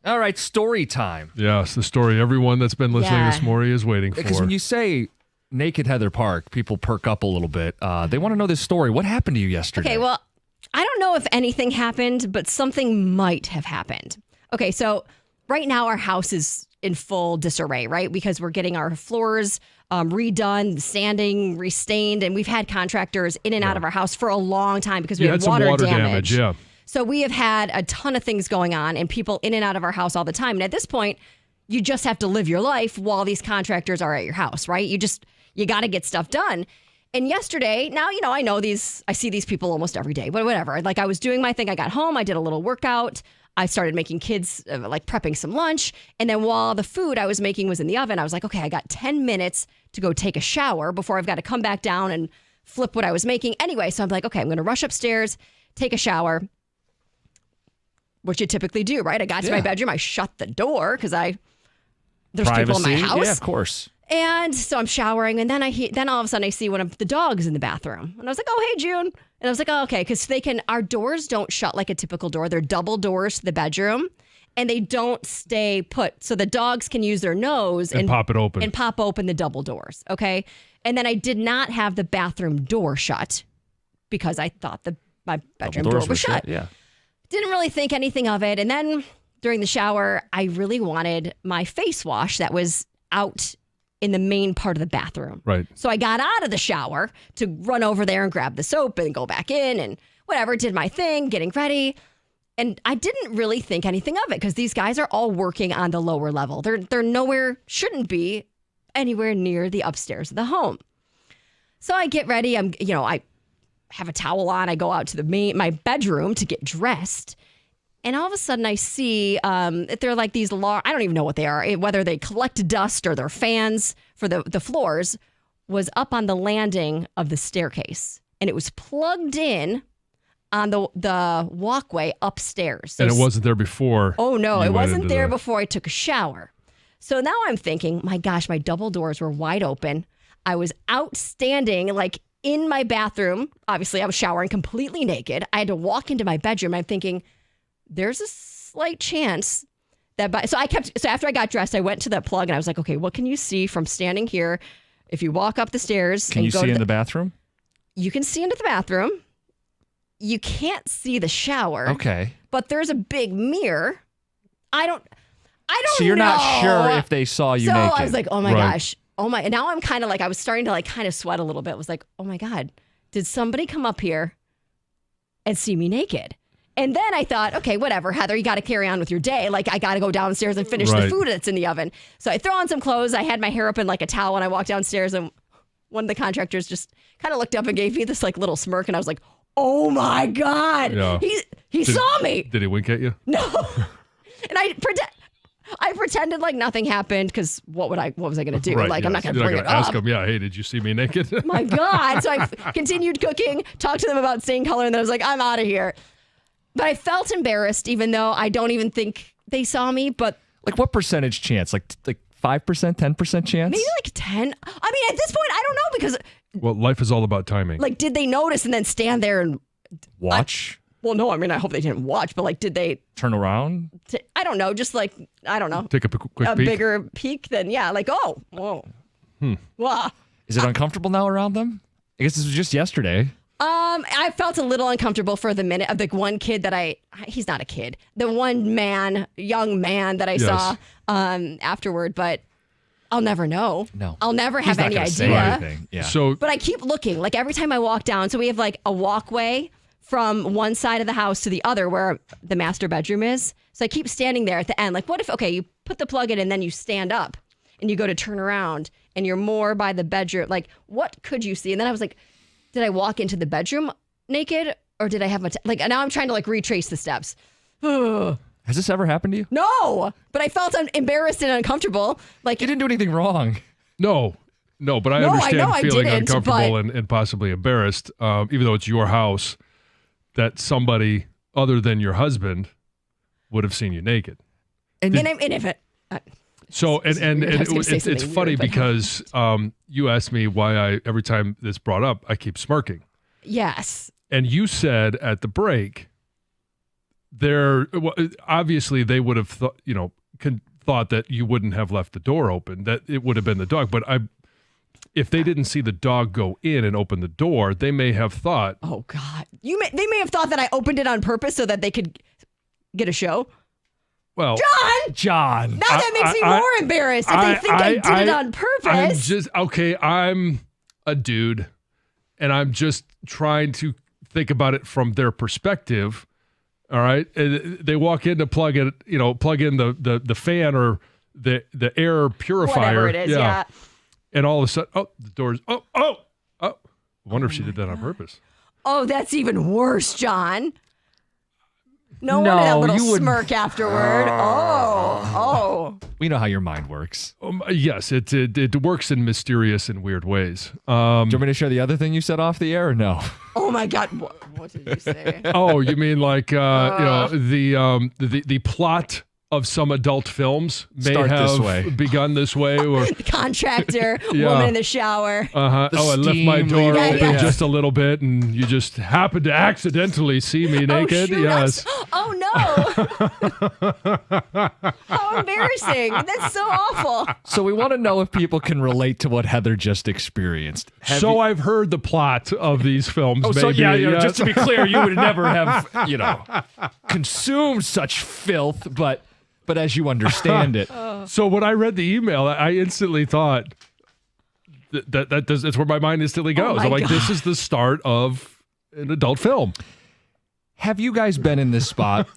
All right, story time. Yes, the story everyone that's been listening this morning is waiting for. Because when you say naked Heather Park, people perk up a little bit. They want to know this story. What happened to you yesterday? Okay, well, I don't know if anything happened, but something might have happened. Okay, so right now our house is in full disarray, right? Because we're getting our floors redone, sanding, restained, and we've had contractors in and out of our house for a long time because we had water damage. Yeah. So we have had a ton of things going on and people in and out of our house all the time. And at this point, you just have to live your life while these contractors are at your house, right? You got to get stuff done. And yesterday, now, I know I see these people almost every day, but whatever. Like I was doing my thing. I got home. I did a little workout. I started making kids, prepping some lunch. And then while the food I was making was in the oven, I was like, okay, I got 10 minutes to go take a shower before I've got to come back down and flip what I was making. Anyway, so I'm like, okay, I'm going to rush upstairs, take a shower, which you typically do, right? I got to my bedroom. I shut the door because there's people in my house. Yeah, of course. And so I'm showering, and then all of a sudden I see one of the dogs in the bathroom. And I was like, oh, hey, June. And I was like, oh, okay, because our doors don't shut like a typical door. They're double doors to the bedroom, and they don't stay put. So the dogs can use their nose and pop it open. And pop open the double doors, okay? And then I did not have the bathroom door shut because I thought my bedroom door was shut. Yeah. Didn't really think anything of it. And then during the shower, I really wanted my face wash that was out in the main part of the bathroom. Right. So I got out of the shower to run over there and grab the soap and go back in and whatever, did my thing, getting ready. And I didn't really think anything of it because these guys are all working on the lower level. They're shouldn't be anywhere near the upstairs of the home. So I get ready. I have a towel on. I go out to my bedroom to get dressed. And all of a sudden I see they're like these I don't even know what they are, whether they collect dust or they're fans for the floors, was up on the landing of the staircase. And it was plugged in on the walkway upstairs. So, and it wasn't there before. Oh, no, it wasn't there before I took a shower. So now I'm thinking, my gosh, my double doors were wide open. I was outstanding, in my bathroom. Obviously, I was showering completely naked. I had to walk into my bedroom. I'm thinking, there's a slight chance that so after I got dressed, I went to the plug and I was like, okay, what can you see from standing here? If you walk up the stairs, can you see in the bathroom? You can see into the bathroom. You can't see the shower. Okay. But there's a big mirror. I don't So you're know. not sure if they saw you naked. So I was like, oh my gosh. Oh my, and now I'm kind of I was starting to kind of sweat a little bit. I was like, oh my God, did somebody come up here and see me naked? And then I thought, okay, whatever, Heather, you got to carry on with your day. I got to go downstairs and finish the food that's in the oven. So I throw on some clothes. I had my hair up in a towel and I walked downstairs and one of the contractors just kind of looked up and gave me this little smirk. And I was like, oh my God, yeah. he saw me. Did he wink at you? No. And I pretended like nothing happened because what was I going to do? Right, I'm not going to bring it up. Ask him, yeah, hey, did you see me naked? My God. So I continued cooking, talked to them about stain color, and then I was like, I'm out of here. But I felt embarrassed, even though I don't even think they saw me. But what percentage chance? Like 5%, 10% chance? Maybe 10. I mean, at this point, I don't know because. Well, life is all about timing. Did they notice and then stand there and watch? Well, no. I mean, I hope they didn't watch, but did they turn around? I don't know. Just I don't know. Take a quick peek. Bigger peek than oh, whoa. Wow. Is it uncomfortable now around them? I guess this was just yesterday. I felt a little uncomfortable for the minute of the one kid that he's not a kid, the one young man that I saw afterward, but I'll never know. No. I'll never have any idea. Say anything. Yeah. But I keep looking, every time I walk down, so we have a walkway from one side of the house to the other where the master bedroom is. So I keep standing there at the end. What if, you put the plug in and then you stand up and you go to turn around and you're more by the bedroom. What could you see? And then I was like, did I walk into the bedroom naked or did I have now I'm trying to retrace the steps. Has this ever happened to you? No, but I felt embarrassed and uncomfortable. You didn't do anything wrong. No, but I understand feeling uncomfortable and possibly embarrassed, even though it's your house, that somebody other than your husband would have seen you naked. It's funny because you asked me why every time this brought up, I keep smirking. Yes. And you said at the break, obviously they would have thought that you wouldn't have left the door open, that it would have been the dog. But if they didn't see the dog go in and open the door, they may have thought. Oh God! They may have thought that I opened it on purpose so that they could get a show. Well, John. Now that makes me more embarrassed. If they think I did it on purpose. I'm a dude, and I'm just trying to think about it from their perspective. All right, and they walk in to plug in the fan or the air purifier, whatever it is, yeah. And all of a sudden, the doors. I wonder if she did that on purpose. Oh, that's even worse, John. No wonder that little smirk afterward. Oh. We know how your mind works. Yes, it works in mysterious and weird ways. Do you want me to share the other thing you said off the air or no? Oh my God, what did you say? Oh, you mean like the plot of some adult films may have begun this way, or the contractor, woman in the shower. I left my door open just a little bit, and you just happened to accidentally see me naked. Yes. Oh no! How embarrassing! That's so awful. So we want to know if people can relate to what Heather just experienced. I've heard the plot of these films. Just to be clear, you would never have consumed such filth, but as you understand it. So when I read the email, I instantly thought that's where my mind instantly goes. I'm like, this is the start of an adult film. Have you guys been in this spot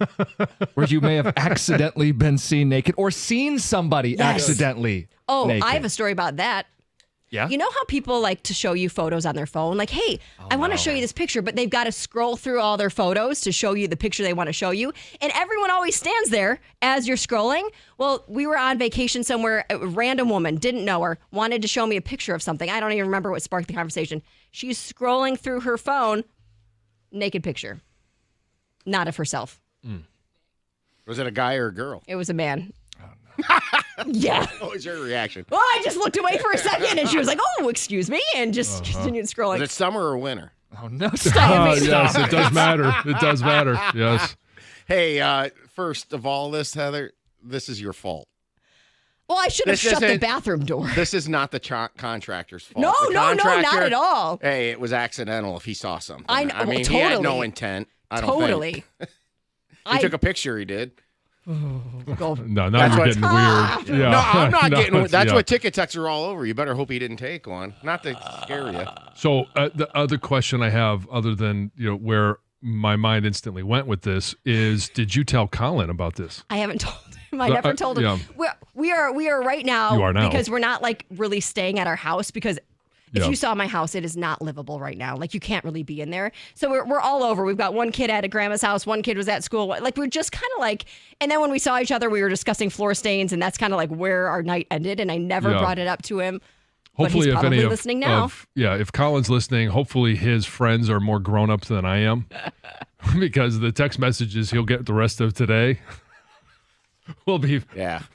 where you may have accidentally been seen naked or seen somebody accidentally naked? I have a story about that. Yeah. You know how people like to show you photos on their phone? Like, hey, I want to show you this picture, but they've got to scroll through all their photos to show you the picture they want to show you. And everyone always stands there as you're scrolling. Well, we were on vacation somewhere. A random woman, didn't know her, wanted to show me a picture of something. I don't even remember what sparked the conversation. She's scrolling through her phone, naked picture. Not of herself. Was it a guy or a girl? It was a man. Yeah. What was your reaction? Well, I just looked away for a second, and she was like, "Oh, excuse me," and just continued scrolling. Was it summer or winter? Oh no! Stop. Yes, it does matter. It does matter. Yes. Hey, first of all, Heather, this is your fault. Well, I should have shut the bathroom door. This is not the contractor's fault. No, not at all. Hey, it was accidental if he saw something. I know, mean, totally. He had no intent. I don't think. He took a picture, he did. No, now you're getting weird. Yeah. No, I'm not getting. That's what ticket texts are all over. You better hope he didn't take one. Not to scare you. So the other question I have, other than where my mind instantly went with this, is: did you tell Colin about this? I haven't told him. I never told him. Yeah. We are right now. You are now because we're not like really staying at our house because. If you saw my house, it is not livable right now. Like, you can't really be in there. So we're all over. We've got one kid at a grandma's house. One kid was at school. Like, we're just kind of like, and then when we saw each other, we were discussing floor stains, and that's kind of like where our night ended. And I never brought it up to him. Hopefully, but he's probably listening now. If Colin's listening, hopefully his friends are more grown up than I am, because the text messages he'll get the rest of today will be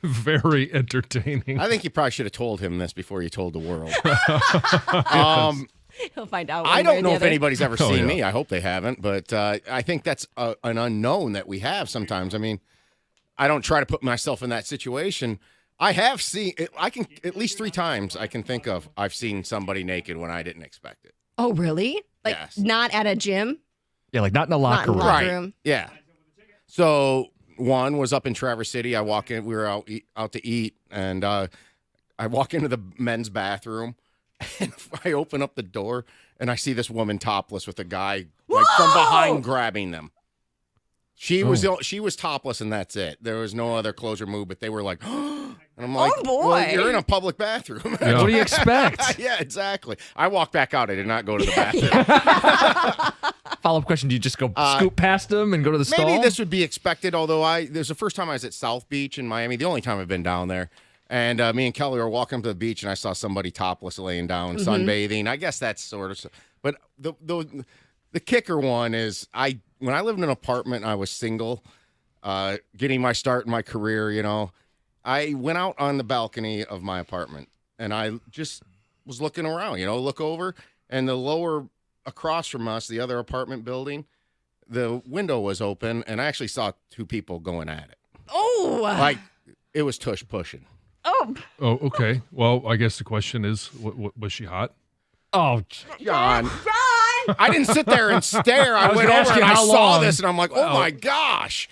very entertaining. I think you probably should have told him this before you told the world. He'll find out. I don't know if anybody's ever seen me. I hope they haven't, but I think that's an unknown that we have sometimes. I mean, I don't try to put myself in that situation. I have seen it. I can at least 3 times I can think of. I've seen somebody naked when I didn't expect it. Oh, really? Like not at a gym? Yeah, like not in a locker room. Right. Yeah. So one was up in Traverse City. I walk in. We were out to eat, and I walk into the men's bathroom, and I open up the door, and I see this woman topless with a guy like from behind grabbing them. She was topless, and that's it. There was no other clothes or move, but they were like, and I'm like, oh boy, well, you're in a public bathroom. Yeah. What do you expect? Yeah, exactly. I walked back out. I did not go to the bathroom. Follow-up question, do you just go scoop past them and go to the stall? Maybe this would be expected, although there's the first time I was at South Beach in Miami, the only time I've been down there. And me and Kelly were walking up to the beach, and I saw somebody topless laying down, sunbathing. I guess that's sort of – but the kicker one is when I lived in an apartment and I was single, getting my start in my career, I went out on the balcony of my apartment, and I just was looking around, look over, and the lower – across from us, the other apartment building, the window was open, and I actually saw 2 people going at it. Oh! Like, it was tush pushing. Oh, okay. Well, I guess the question is, was she hot? Oh, John. I didn't sit there and stare. I went over and I saw this, and I'm like, oh, my gosh.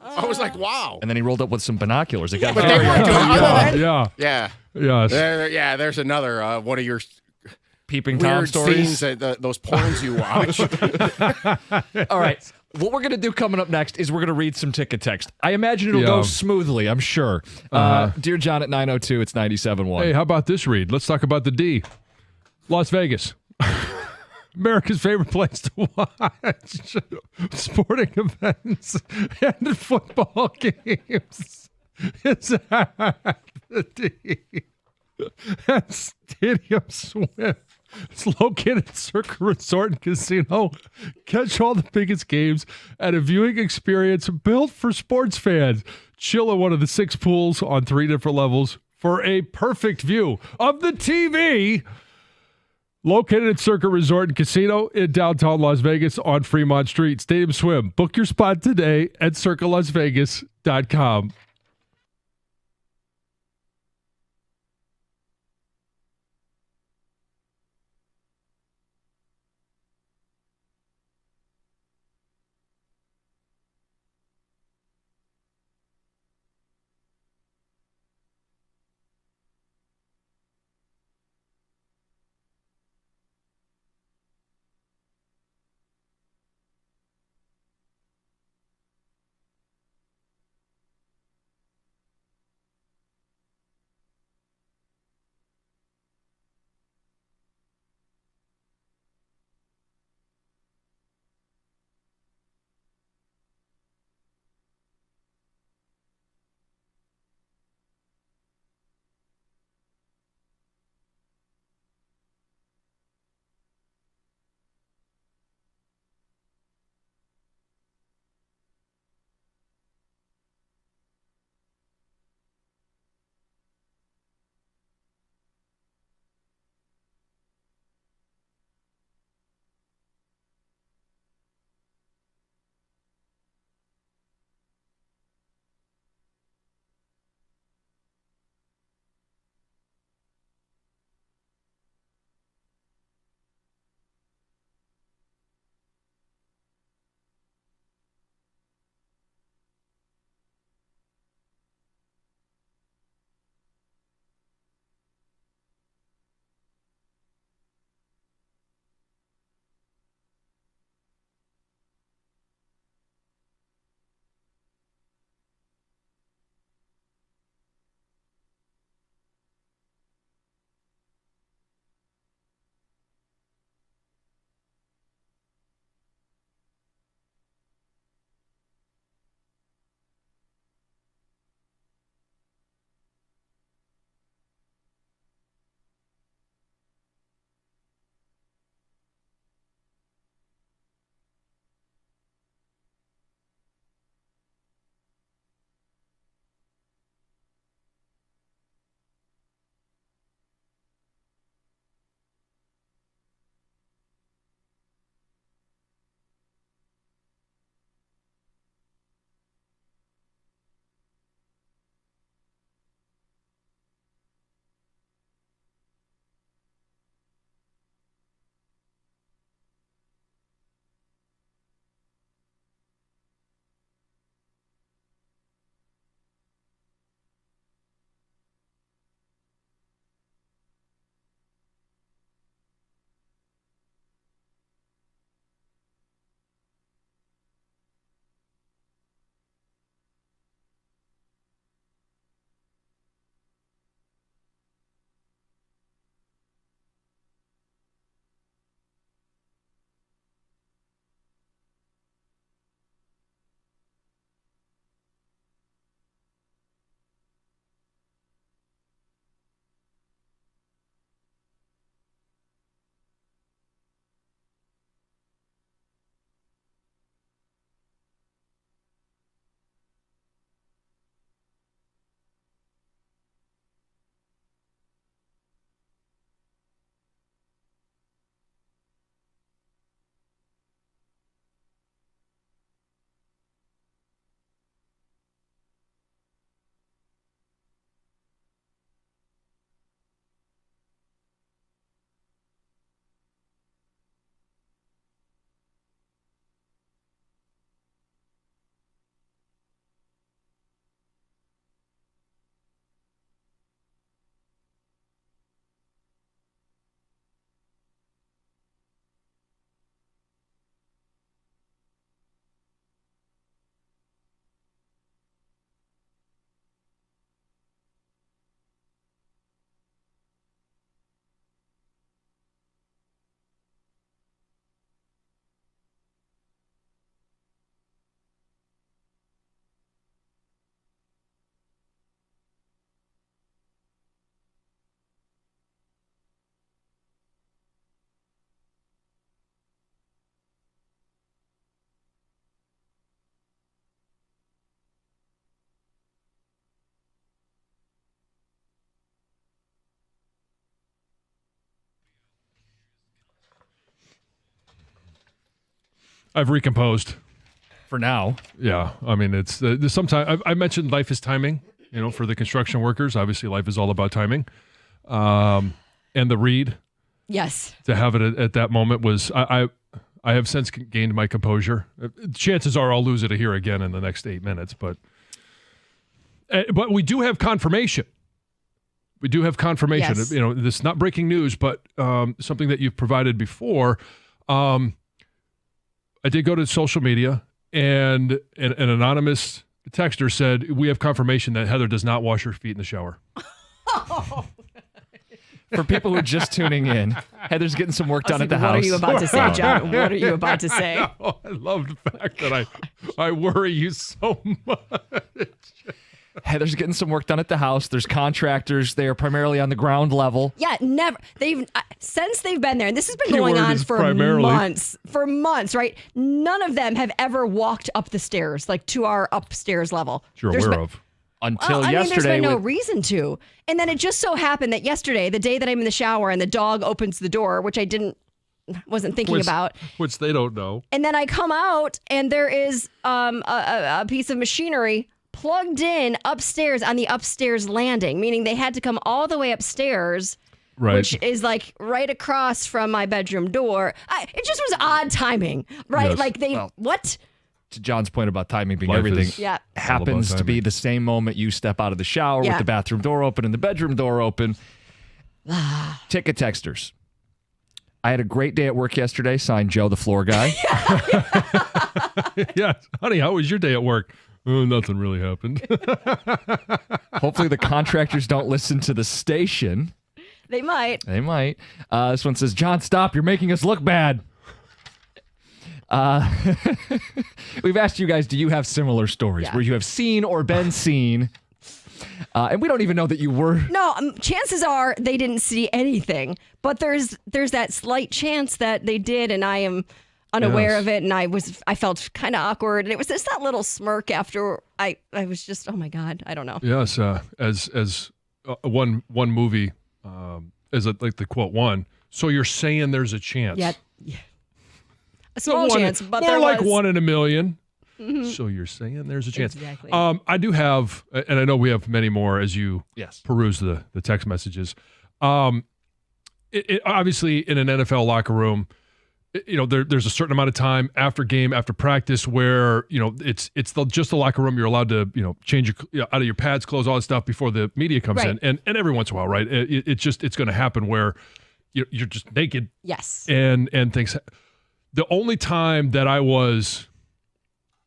I was like, wow. And then he rolled up with some binoculars. It got But they weren't doing other than Yeah. Yeah. Yes. There's another one of your Peeping Tom weird stories. scenes, those porns you watch. All right. What we're going to do coming up next is we're going to read some ticket text. I imagine it'll go smoothly, I'm sure. Dear John at 902, it's 97.1. Hey, how about this read? Let's talk about the D. Las Vegas. America's favorite place to watch sporting events and football games. It's at the D. At Stadium Swim. It's located at Circa Resort and Casino. Catch all the biggest games at a viewing experience built for sports fans. Chill at one of the 6 pools on 3 different levels for a perfect view of the TV. Located at Circa Resort and Casino in downtown Las Vegas on Fremont Street. Stadium Swim. Book your spot today at circalasvegas.com. I've recomposed. For now. Yeah. I mean, it's sometimes I mentioned life is timing, for the construction workers. Obviously, life is all about timing. And the read. Yes. To have it at that moment was, I have since gained my composure. Chances are I'll lose it here again in the next 8 minutes, but we do have confirmation. We do have confirmation. Yes. This is not breaking news, but something that you've provided before. I did go to social media, and an anonymous texter said, we have confirmation that Heather does not wash her feet in the shower. For people who are just tuning in, Heather's getting some work done at the house. What are you about to say, John? What are you about to say? I love the fact that I worry you so much. Heather's getting some work done at the house. There's contractors. They are primarily on the ground level. Yeah, never. Since they've been there, and this has been going on for months. For months, right? None of them have ever walked up the stairs, like to our upstairs level. You're aware of. Until yesterday. There's been no reason to. And then it just so happened that yesterday, the day that I'm in the shower and the dog opens the door, which I wasn't thinking about. Which they don't know. And then I come out and there is a piece of machinery plugged in upstairs on the upstairs landing, meaning they had to come all the way upstairs, right, which is like right across from my bedroom door. It just was odd timing, right? Yes. What? To John's point about timing being Life everything, is happens to be the same moment you step out of the shower with the bathroom door open and the bedroom door open. Ticket texters. I had a great day at work yesterday. Signed Joe, the floor guy. Yeah, honey, how was your day at work? Nothing really happened. Hopefully the contractors don't listen to the station. They might. This one says, John, stop. You're making us look bad. We've asked you guys, do you have similar stories where you have seen or been seen? And we don't even know that you were. No, chances are they didn't see anything, but there's that slight chance that they did, and I am unaware of it, and I felt kind of awkward, and it was just that little smirk after I was just, oh my God, I don't know. Yes, as one movie, as like the quote one. So you're saying there's a chance? Yeah. A small chance, but more there like was. 1 in a million. Mm-hmm. So you're saying there's a chance. Exactly. I do have, and I know we have many more as you peruse the text messages. It obviously in an NFL locker room, there's a certain amount of time after game, after practice, where it's just the locker room. You're allowed to change out of your pads, clothes, all that stuff before the media comes in, and every once in a while, right? It's going to happen where you're just naked. Yes. And things. The only time that I was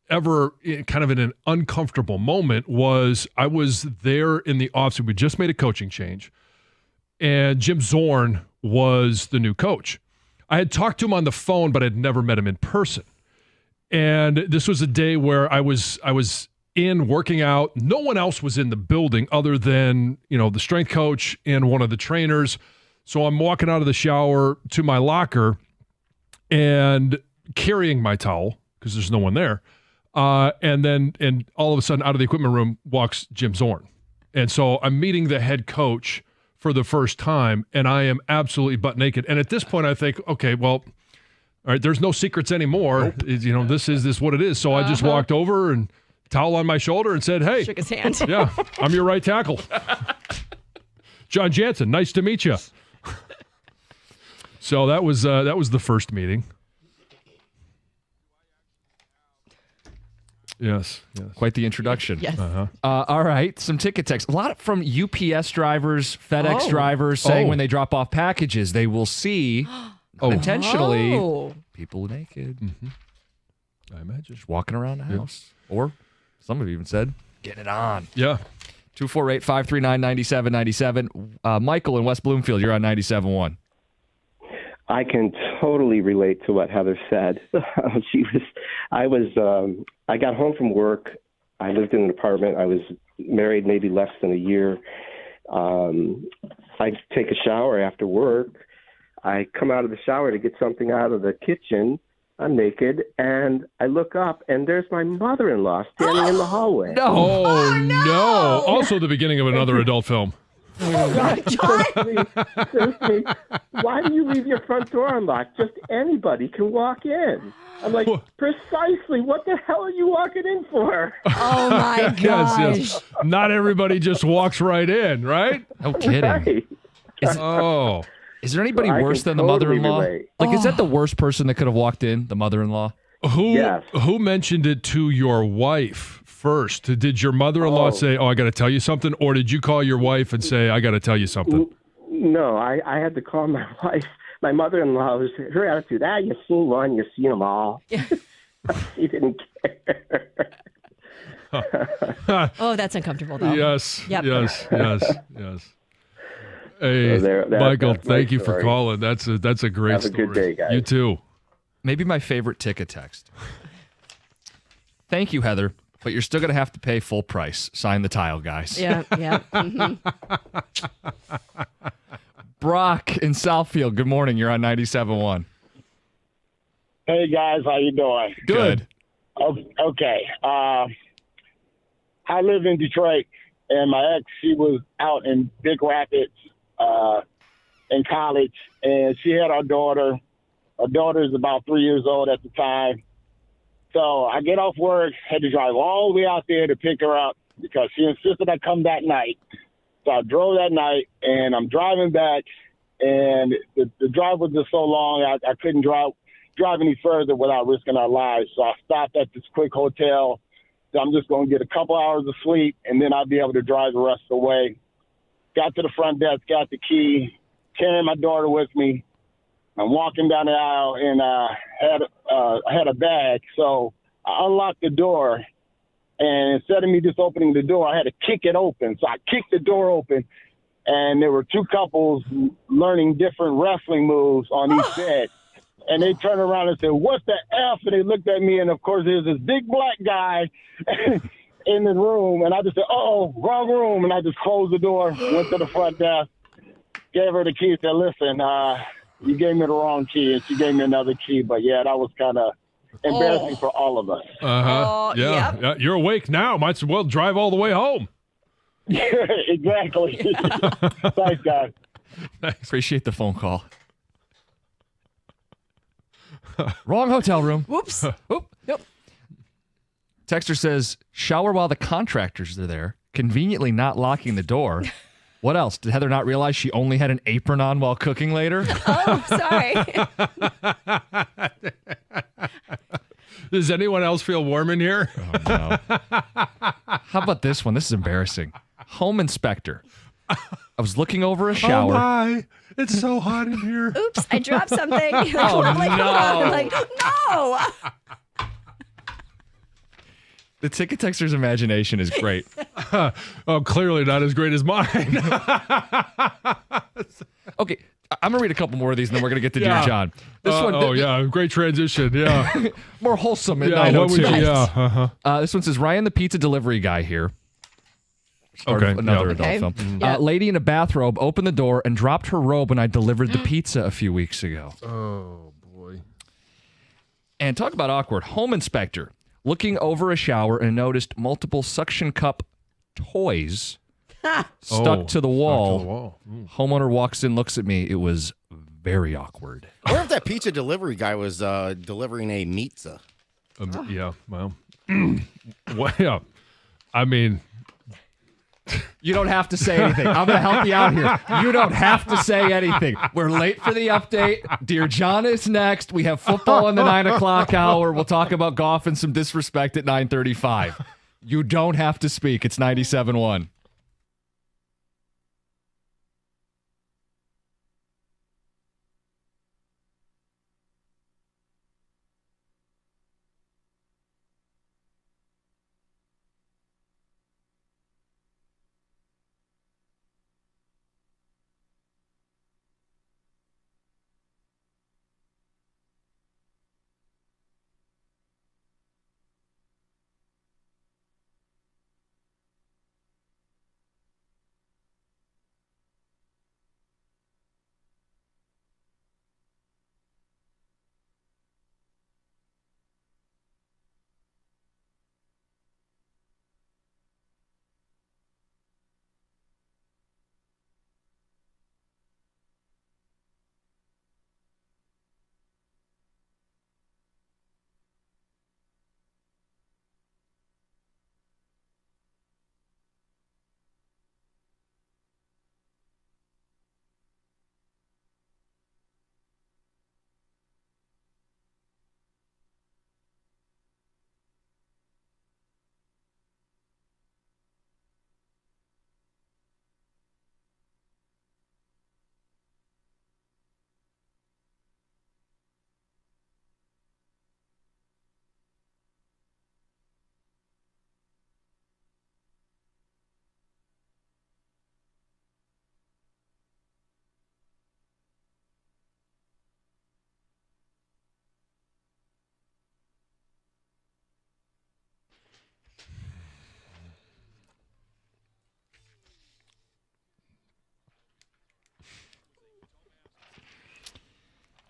ever kind of in an uncomfortable moment was I was there in the offseason. We just made a coaching change, and Jim Zorn was the new coach. I had talked to him on the phone, but I'd never met him in person. And this was a day where I was in working out. No one else was in the building other than, the strength coach and one of the trainers. So I'm walking out of the shower to my locker and carrying my towel because there's no one there. And all of a sudden out of the equipment room walks Jim Zorn. And so I'm meeting the head coach for the first time, and I am absolutely butt naked. And at this point I think, okay, well, all right, there's no secrets anymore. Nope. This is what it is. So I just walked over and towel on my shoulder and said, hey. Shook his hand. Yeah, I'm your right tackle. John Jansen, nice to meet you. So that was the first meeting. Yes. Quite the introduction. Yes. All right, some ticket text. A lot from UPS drivers, FedEx drivers saying when they drop off packages, they will see intentionally people naked. Mm-hmm. I imagine. Just walking around the house. Or some have even said, get it on. Yeah. 248-539-9797. Michael in West Bloomfield, you're on 97.1. I can totally relate to what Heather said. I got home from work. I lived in an apartment. I was married maybe less than a year. I take a shower after work. I come out of the shower to get something out of the kitchen. I'm naked, and I look up, and there's my mother-in-law standing in the hallway. Oh, no. Also the beginning of another adult film. Seriously, why do you leave your front door unlocked? Just anybody can walk in. I'm like, precisely. What the hell are you walking in for? Oh my gosh. Yes. Not everybody just walks right in, right? No kidding. Right. Is there anybody I worse can than the totally mother-in-law? relate. Like, is that the worst person that could have walked in? The mother-in-law? Who mentioned it to your wife first? Did your mother-in-law say, "Oh, I got to tell you something," or did you call your wife and say, "I got to tell you something"? No, I had to call my wife. My mother-in-law, her attitude, you've seen one, you've seen them all. She didn't care. Oh, that's uncomfortable, though. Yes. Yep. Yes. Hey, So Michael, that's my thank you for story. calling. That's a great Have a story. good day, guys. You too. Maybe my favorite ticket text. Thank you, Heather, but you're still going to have to pay full price. Sign the tile, guys. Yeah. Mm-hmm. Brock in Southfield, good morning. You're on 97.1. Hey guys, how you doing? Good. Okay. I live in Detroit, and my ex, she was out in Big Rapids in college, and she had our daughter. Our daughter is about 3 years old at the time. So I get off work, had to drive all the way out there to pick her up because she insisted I come that night. So I drove that night, and I'm driving back, and the drive was just so long, I couldn't drive any further without risking our lives. So I stopped at this quick hotel. So I'm just going to get a couple hours of sleep, and then I'll be able to drive the rest of the way. Got to the front desk, got the key, carrying my daughter with me. I'm walking down the aisle, and I had a bag. So I unlocked the door, and instead of me just opening the door, I had to kick it open. So I kicked the door open, and there were two couples learning different wrestling moves on each bed. And they turned around and said, "What the F?" And they looked at me, and of course, there's this big black guy in the room. And I just said, "Oh, wrong room." And I just closed the door, went to the front desk, gave her the key, and said, "Listen, you gave me the wrong key." And she gave me another key. But yeah, that was kind of embarrassing for all of us. Yeah. You're awake now. Might as well drive all the way home. Yeah, exactly. Thanks, guys. Appreciate the phone call. Wrong hotel room. Whoops. Nope. Texter says, shower while the contractors are there, conveniently not locking the door. What else? Did Heather not realize she only had an apron on while cooking later? Oh, sorry. Does anyone else feel warm in here? Oh, no. How about this one? This is embarrassing. Home inspector. I was looking over a shower. Oh my. It's so hot in here. Oops, I dropped something. Oh, no. No. The ticket texter's imagination is great. Oh, clearly not as great as mine. Okay, I'm going to read a couple more of these, and then we're going to get to Dear John. This one, great transition. Yeah. more wholesome at Yeah, what would 9:02. you, This one says, Ryan the pizza delivery guy here. Start of another adult film. Lady in a bathrobe opened the door and dropped her robe when I delivered the pizza a few weeks ago. Oh, boy. And talk about awkward. Home inspector looking over a shower and noticed multiple suction cup toys stuck to the wall. Homeowner walks in, looks at me. It was very awkward. I wonder if that pizza delivery guy was delivering a pizza. Yeah, well. Well, yeah. I mean... You don't have to say anything. I'm going to help you out here. You don't have to say anything. We're late for the update. Dear John is next. We have football in the 9 o'clock hour. We'll talk about golf and some disrespect at 9:35. You don't have to speak. It's 97.1.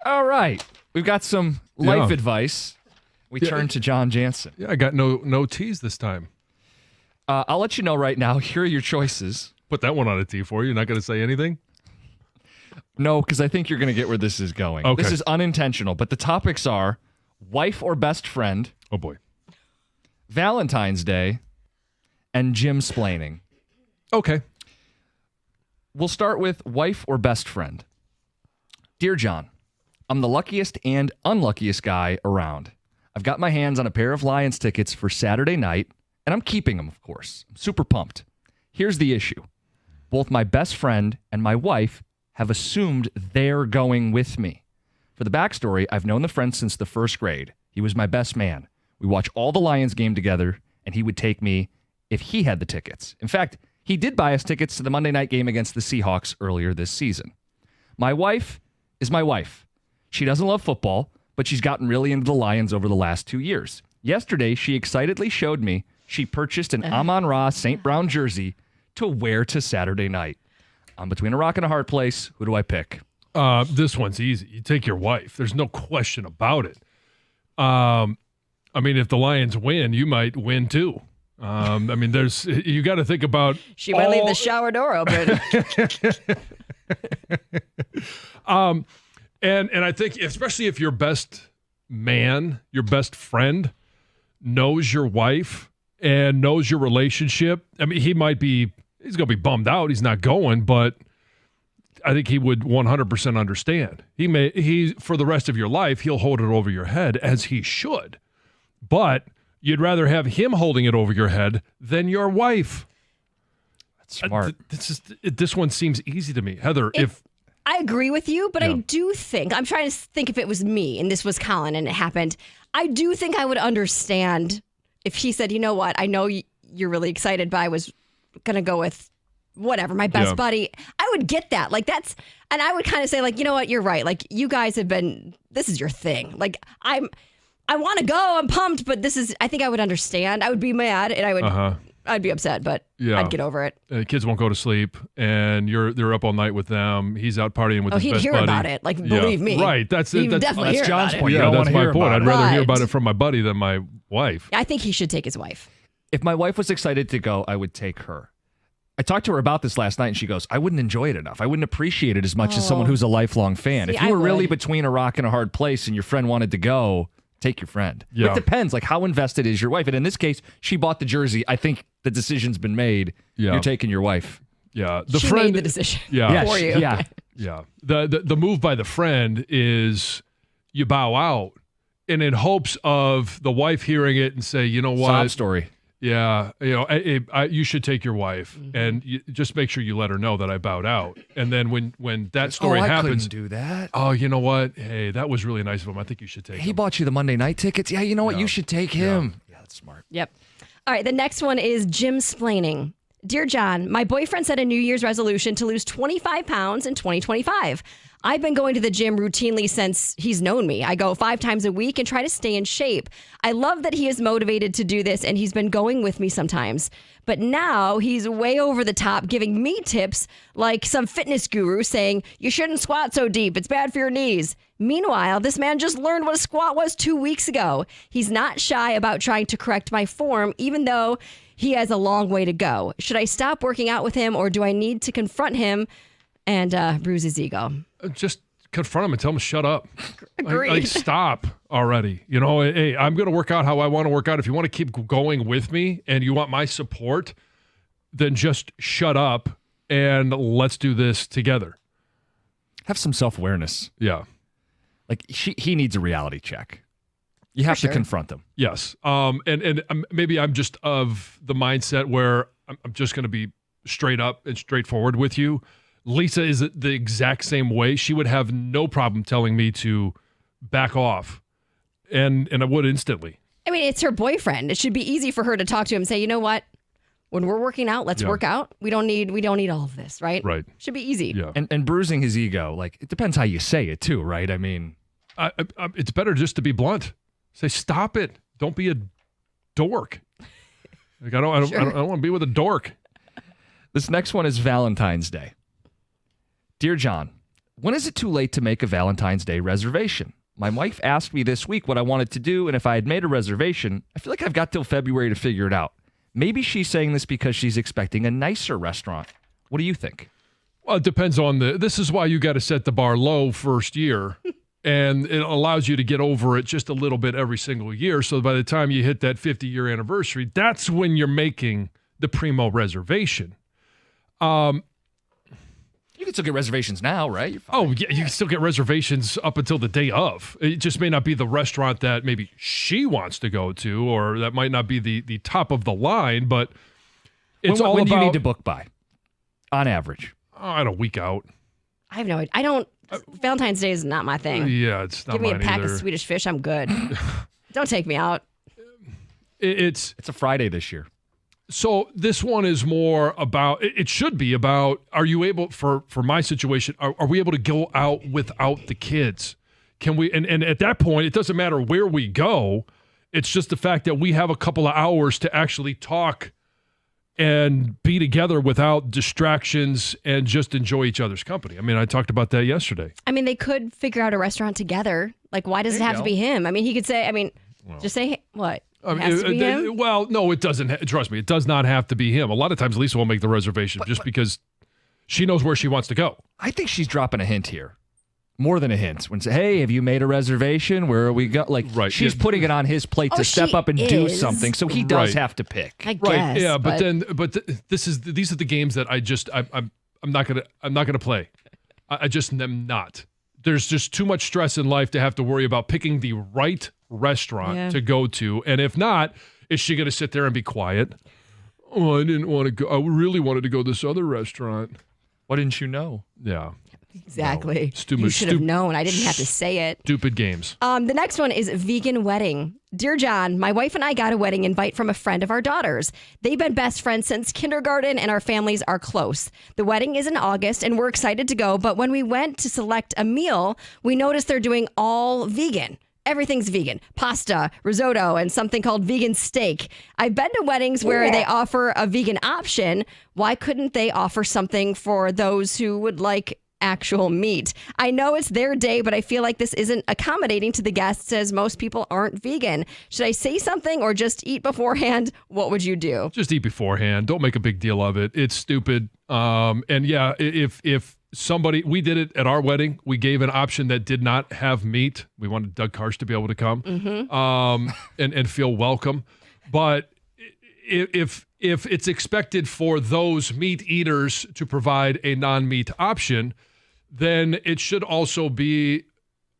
All right. We've got some life advice. We turn to John Jansen. Yeah, I got no teas this time. I'll let you know right now. Here are your choices. Put that one on a tee for you. You're not going to say anything? No, because I think you're going to get where this is going. Okay. This is unintentional, but the topics are wife or best friend. Oh, boy. Valentine's Day and gym-splaining. Okay. We'll start with wife or best friend. Dear John, I'm the luckiest and unluckiest guy around. I've got my hands on a pair of Lions tickets for Saturday night, and I'm keeping them, of course. I'm super pumped. Here's the issue. Both my best friend and my wife have assumed they're going with me. For the backstory, I've known the friend since the first grade. He was my best man. We watch all the Lions game together, and he would take me if he had the tickets. In fact, he did buy us tickets to the Monday night game against the Seahawks earlier this season. My wife is my wife. She doesn't love football, but she's gotten really into the Lions over the last 2 years. Yesterday, she excitedly showed me she purchased an Amon-Ra St. Brown jersey to wear to Saturday night. I'm between a rock and a hard place. Who do I pick? This one's easy. You take your wife. There's no question about it. I mean, if the Lions win, you might win too. I mean, you got to think about. She might leave the shower door open. And I think, especially if your best man, your best friend, knows your wife and knows your relationship. I mean, he's going to be bummed out. He's not going, but I think he would 100% understand. For the rest of your life, he'll hold it over your head, as he should. But you'd rather have him holding it over your head than your wife. That's smart. This one seems easy to me. Heather, I agree with you, but I do think, I'm trying to think if it was me and this was Colin and it happened. I do think I would understand if he said, you know what, I know you're really excited, but I was going to go with whatever, my best buddy. I would get that. Like and I would kind of say like, you know what, you're right. Like you guys have this is your thing. Like I want to go, I'm pumped, but I think I would understand. I would be mad and I'd be upset, but I'd get over it. Kids won't go to sleep, and they're up all night with them. He's out partying with his best buddy. He'd hear about it. Like, believe me. Right. That's John's point. Yeah, that's my point. I'd rather hear about it from my buddy than my wife. I think he should take his wife. If my wife was excited to go, I would take her. I talked to her about this last night, and she goes, I wouldn't enjoy it enough. I wouldn't appreciate it as much as someone who's a lifelong fan. If you were really between a rock and a hard place and your friend wanted to go, take your friend. Yeah. It depends. Like, how invested is your wife? And in this case, she bought the jersey. I think the decision's been made. Yeah. You're taking your wife. Yeah. She made the decision for you. Yeah. Yeah. The move by the friend is you bow out, and in hopes of the wife hearing it and say, you know what? Sob story. Yeah, you should take your wife, and just make sure you let her know that I bowed out. And then when that story happens, I couldn't do that. Oh, you know what? Hey, that was really nice of him. I think you should take him. He bought you the Monday night tickets. Yeah, you know what? You should take him. Yeah, that's smart. Yep. All right, the next one is gym-splaining. Dear John, my boyfriend set a New Year's resolution to lose 25 pounds in 2025. I've been going to the gym routinely since he's known me. I go 5 times a week and try to stay in shape. I love that he is motivated to do this, and he's been going with me sometimes. But now he's way over the top, giving me tips like some fitness guru saying, you shouldn't squat so deep. It's bad for your knees. Meanwhile, this man just learned what a squat was 2 weeks ago. He's not shy about trying to correct my form, even though he has a long way to go. Should I stop working out with him, or do I need to confront him and bruise his ego? Just confront him and tell him to shut up. Agreed. Like, stop already. You know, hey, I'm going to work out how I want to work out. If you want to keep going with me and you want my support, then just shut up and let's do this together. Have some self-awareness. Yeah. Like, he needs a reality check. You have to confront them. Yes. And maybe I'm just of the mindset where I'm just going to be straight up and straightforward with you. Lisa is the exact same way. She would have no problem telling me to back off, and I would instantly. I mean, it's her boyfriend. It should be easy for her to talk to him and say, you know what? When we're working out, let's work out. We don't need all of this, right? Right. Should be easy. Yeah. And bruising his ego, like, it depends how you say it too, right? I mean, it's better just to be blunt. Say, stop it. Don't be a dork. Like, I don't want to be with a dork. This next one is Valentine's Day. Dear John, When is it too late to make a Valentine's Day reservation? My wife asked me this week what I wanted to do, and if I had made a reservation, I feel like I've got till February to figure it out. Maybe she's saying this because she's expecting a nicer restaurant. What do you think? Well, it depends on this is why you got to set the bar low first year, and it allows you to get over it just a little bit every single year. So by the time you hit that 50-year anniversary, that's when you're making the primo reservation. You can still get reservations now, right? Yeah, you can still get reservations up until the day of. It just may not be the restaurant that maybe she wants to go to, or that might not be the top of the line, but it's all when about... do you need to book by, on average? I don't, a week out. I have no idea. I don't. Valentine's Day is not my thing. Yeah, it's not Give me a mine pack either. of Swedish fish. I'm good. Don't take me out. It's a Friday this year. So this one is more about, it should be about, are you able, for my situation, are we able to go out without the kids? Can we, and at that point, it doesn't matter where we go. It's just the fact that we have a couple of hours to actually talk and be together without distractions and just enjoy each other's company. I mean, I talked about that yesterday. I mean, they could figure out a restaurant together. Like, why does it have to be him? I mean, he could say, just say, what? It has to be him? Well, no, it doesn't. Trust me, it does not have to be him. A lot of times, Lisa will make the reservation because she knows where she wants to go. I think she's dropping a hint here. More than a hint. When say, hey, have you made a reservation? Where are we go? Like, she's putting it on his plate to step up and do something, so he does have to pick. I guess. Yeah, but these are the games that I'm not gonna play. I just am not. There's just too much stress in life to have to worry about picking the right restaurant to go to, and if not, is she gonna sit there and be quiet? Oh, I didn't want to go. I really wanted to go to this other restaurant. Why didn't you know? Yeah. Exactly. Stupid. You should have known. I didn't have to say it. Stupid games. The next one is vegan wedding. Dear John, my wife and I got a wedding invite from a friend of our daughter's. They've been best friends since kindergarten and our families are close. The wedding is in August and we're excited to go, but when we went to select a meal, we noticed they're doing all vegan. Everything's vegan. Pasta, risotto, and something called vegan steak. I've been to weddings where they offer a vegan option. Why couldn't they offer something for those who would like actual meat? I know it's their day, but I feel like this isn't accommodating to the guests as most people aren't vegan. Should I say something or just eat beforehand? What would you do? Just eat beforehand. Don't make a big deal of it. It's stupid. And yeah, if somebody, we did it at our wedding. We gave an option that did not have meat. We wanted Doug Karsh to be able to come and feel welcome. But if it's expected for those meat eaters to provide a non-meat option, then it should also be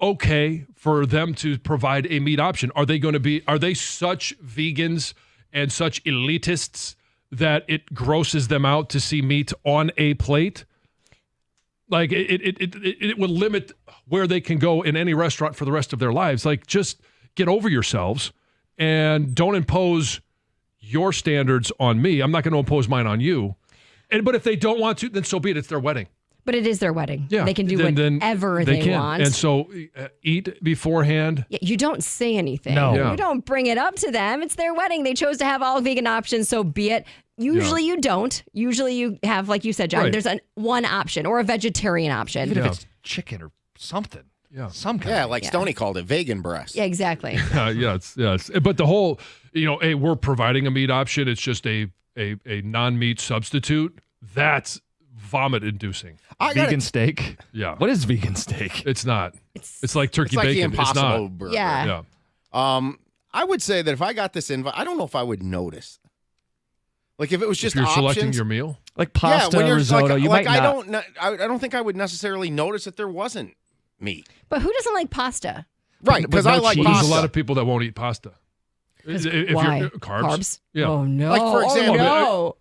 okay for them to provide a meat option. Are they such vegans and such elitists that it grosses them out to see meat on a plate? Like it will limit where they can go in any restaurant for the rest of their lives. Like, just get over yourselves and don't impose your standards on me. I'm not going to impose mine on you. But if they don't want to, then so be it. It's their wedding. But it is their wedding. Yeah, they can do whatever they can. want. And so eat beforehand. Yeah, you don't say anything. No. Yeah. You don't bring it up to them. It's their wedding. They chose to have all vegan options, so be it. Usually you don't. Usually you have, like you said, John, there's one option or a vegetarian option. Even if it's chicken or something. Yeah. Some kind. Yeah, like Stoney called it, vegan breast. Yeah, exactly. Yes. But the whole, hey, we're providing a meat option. It's just a non-meat substitute. That's vomit-inducing. Vegan steak? Yeah. What is vegan steak? It's not. It's like turkey It's like bacon. the Impossible it's not. Burger. Yeah. I would say that if I got this invite, I don't know if I would notice. Like if it was just if you're options, selecting your meal, like pasta, when you're, risotto, you might not. I don't think I would necessarily notice that there wasn't meat. But who doesn't like pasta? Right, because I like There's pasta. a lot of people that won't eat pasta. If why? you're carbs. Yeah. Oh no. Like for example,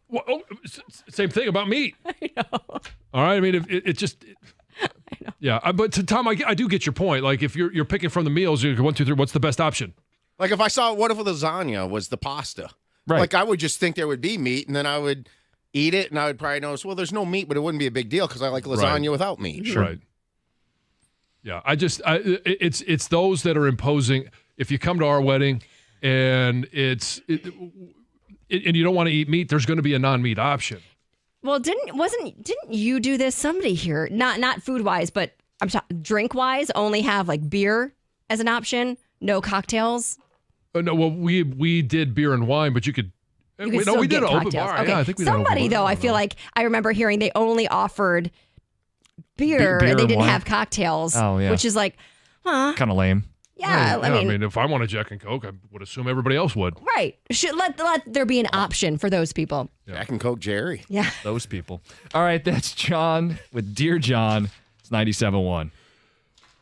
same thing about meat. I know. All right. I mean, if it just. I know. Yeah, but to Tom, I do get your point. Like if you're picking from the meals, you go 1, 2, 3. What's the best option? Like if I saw what if lasagna was the pasta? Right. Like I would just think there would be meat, and then I would eat it, and I would probably notice, well, there's no meat, but it wouldn't be a big deal because I like lasagna without meat. Sure. Right. Yeah, it's those that are imposing. If you come to our wedding and and you don't want to eat meat, there's going to be a non-meat option. Well, didn't you do this? Somebody here, not food wise, but I'm drink wise, only have like beer as an option, no cocktails. No, well, we did beer and wine, but you could. You can still we get did an open cocktails. bar. Okay. Yeah, I think we did an open Somebody bar. though, I feel like I remember hearing they only offered beer Beer and they and didn't wine. have cocktails. Oh, yeah. Which is like, huh? Kind of lame. Yeah, Right, I mean, if I wanted Jack and Coke, I would assume everybody else would. right. Should let there be an option for those people. Jack and Coke Jerry. Yeah. Those people. All right, that's John with Dear John. It's 97.1.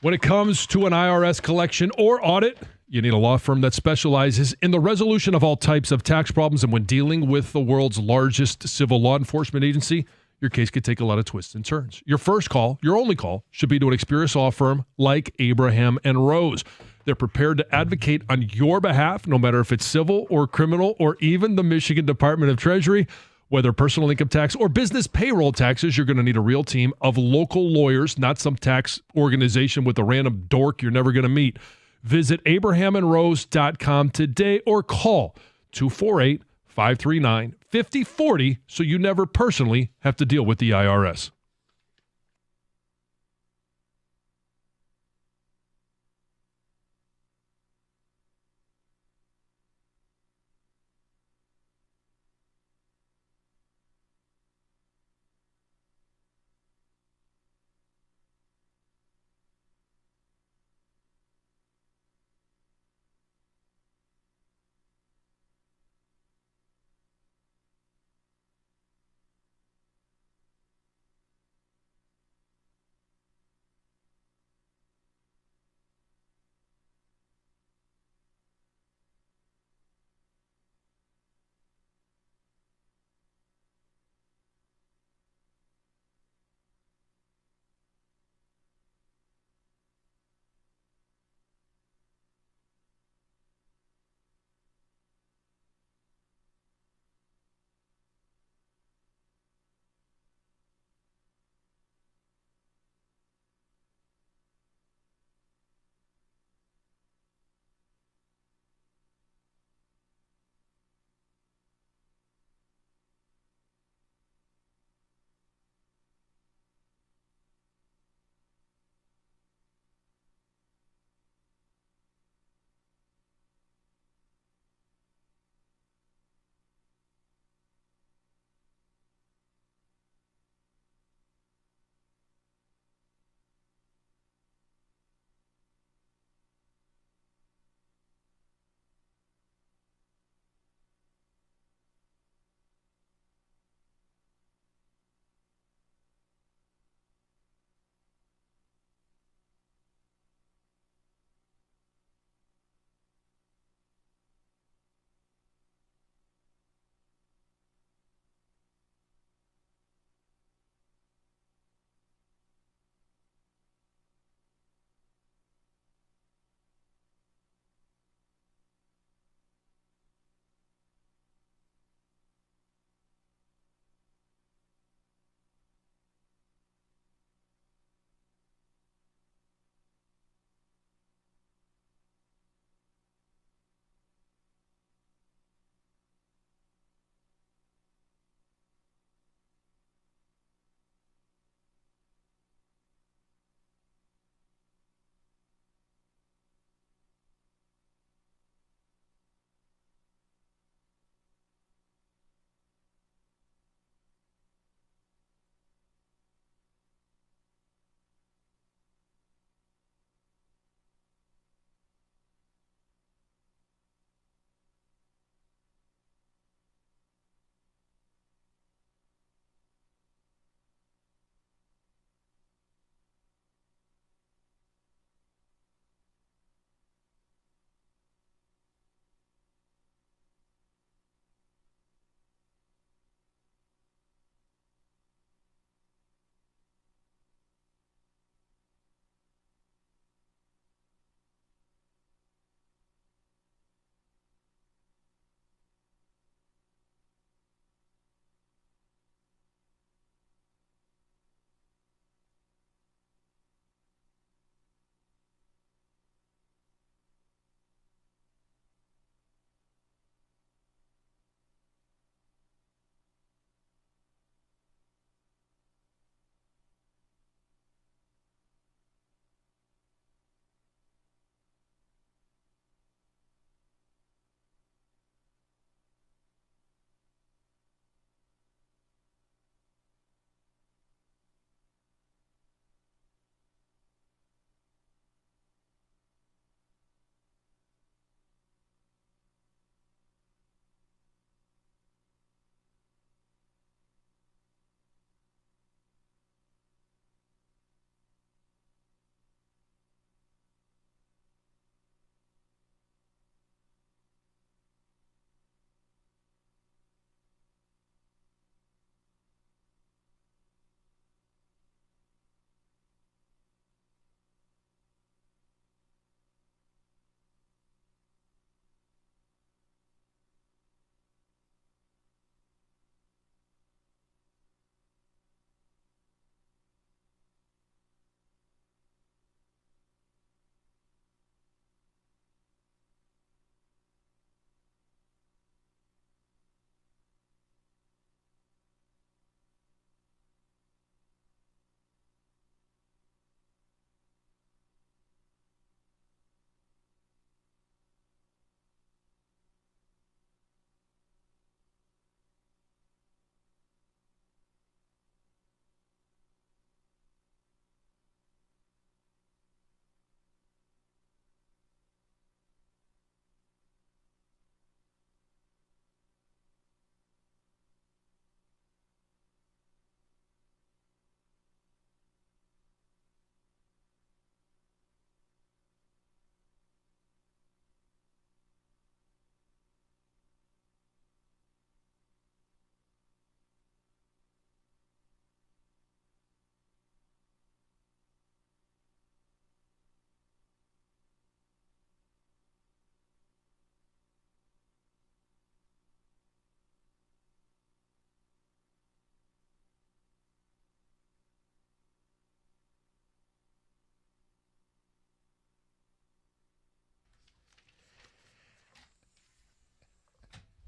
When it comes to an IRS collection or audit, you need a law firm that specializes in the resolution of all types of tax problems. And when dealing with the world's largest civil law enforcement agency, your case could take a lot of twists and turns. Your first call, your only call, should be to an experienced law firm like Abraham and Rose. They're prepared to advocate on your behalf, no matter if it's civil or criminal or even the Michigan Department of Treasury. Whether personal income tax or business payroll taxes, you're going to need a real team of local lawyers, not some tax organization with a random dork you're never going to meet. Visit abrahamandrose.com today or call 248-539-5040 so you never personally have to deal with the IRS.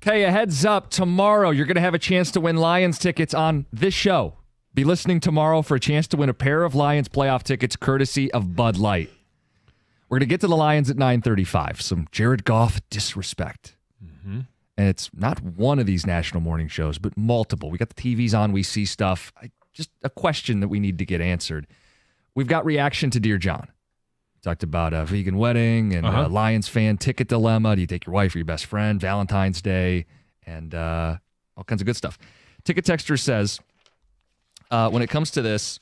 Hey, a heads up. Tomorrow, you're going to have a chance to win Lions tickets on this show. Be listening tomorrow for a chance to win a pair of Lions playoff tickets courtesy of Bud Light. We're going to get to the Lions at 9:35. Some Jared Goff disrespect. Mm-hmm. And it's not one of these national morning shows, but multiple. We got the TVs on. We see stuff. Just a question that we need to get answered. We've got reaction to Dear John. We talked about a vegan wedding and a Lions fan ticket dilemma. Do you take your wife or your best friend? Valentine's Day and all kinds of good stuff. Ticket Texter says, when it comes to this,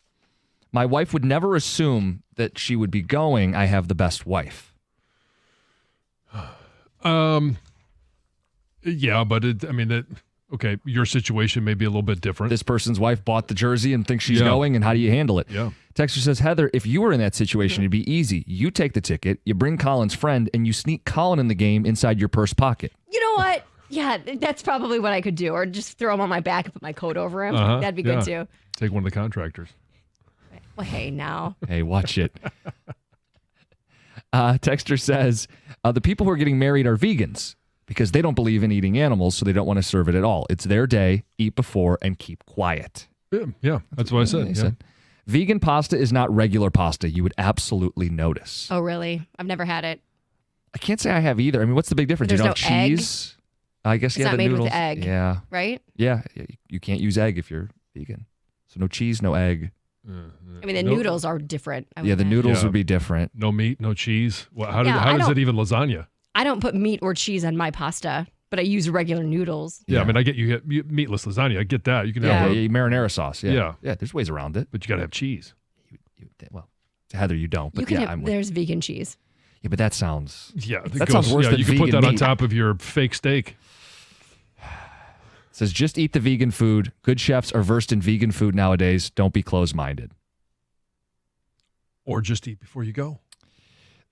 my wife would never assume that she would be going. I have the best wife. Yeah, but okay, your situation may be a little bit different. This person's wife bought the jersey and thinks she's going, and how do you handle it? Yeah. Texter says, Heather, if you were in that situation, it'd be easy. You take the ticket, you bring Colin's friend, and you sneak Colin in the game inside your purse pocket. You know what? Yeah, that's probably what I could do. Or just throw him on my back and put my coat over him. That'd be good too. Take one of the contractors. Well, hey, now. Hey, watch it. Texter says, the people who are getting married are vegans because they don't believe in eating animals, so they don't want to serve it at all. It's their day. Eat before and keep quiet. Yeah, that's what I said. Yeah. Vegan pasta is not regular pasta. You would absolutely notice. Oh, really? I've never had it. I can't say I have either. I mean, what's the big difference? There's you no don't have cheese. I guess it's not the made noodles. with egg. Yeah. Right? Yeah. You can't use egg if you're vegan. So no cheese, no egg. I mean, the noodles are different. The noodles would be different. No meat, no cheese. Well, how Yeah, does it even lasagna? I don't put meat or cheese on my pasta, but I use regular noodles. Yeah, I mean, I get you meatless lasagna. I get that. You can Yeah, have marinara sauce. Yeah. Yeah, there's ways around it. But you got to have cheese. Well, Heather, you don't. But You can yeah, have, there's vegan cheese. Yeah, but that sounds. Yeah, that sounds worse than you can put vegan that on meat. top of your fake steak. It says just eat the vegan food. Good chefs are versed in vegan food nowadays. Don't be closed-minded. Or just eat before you go.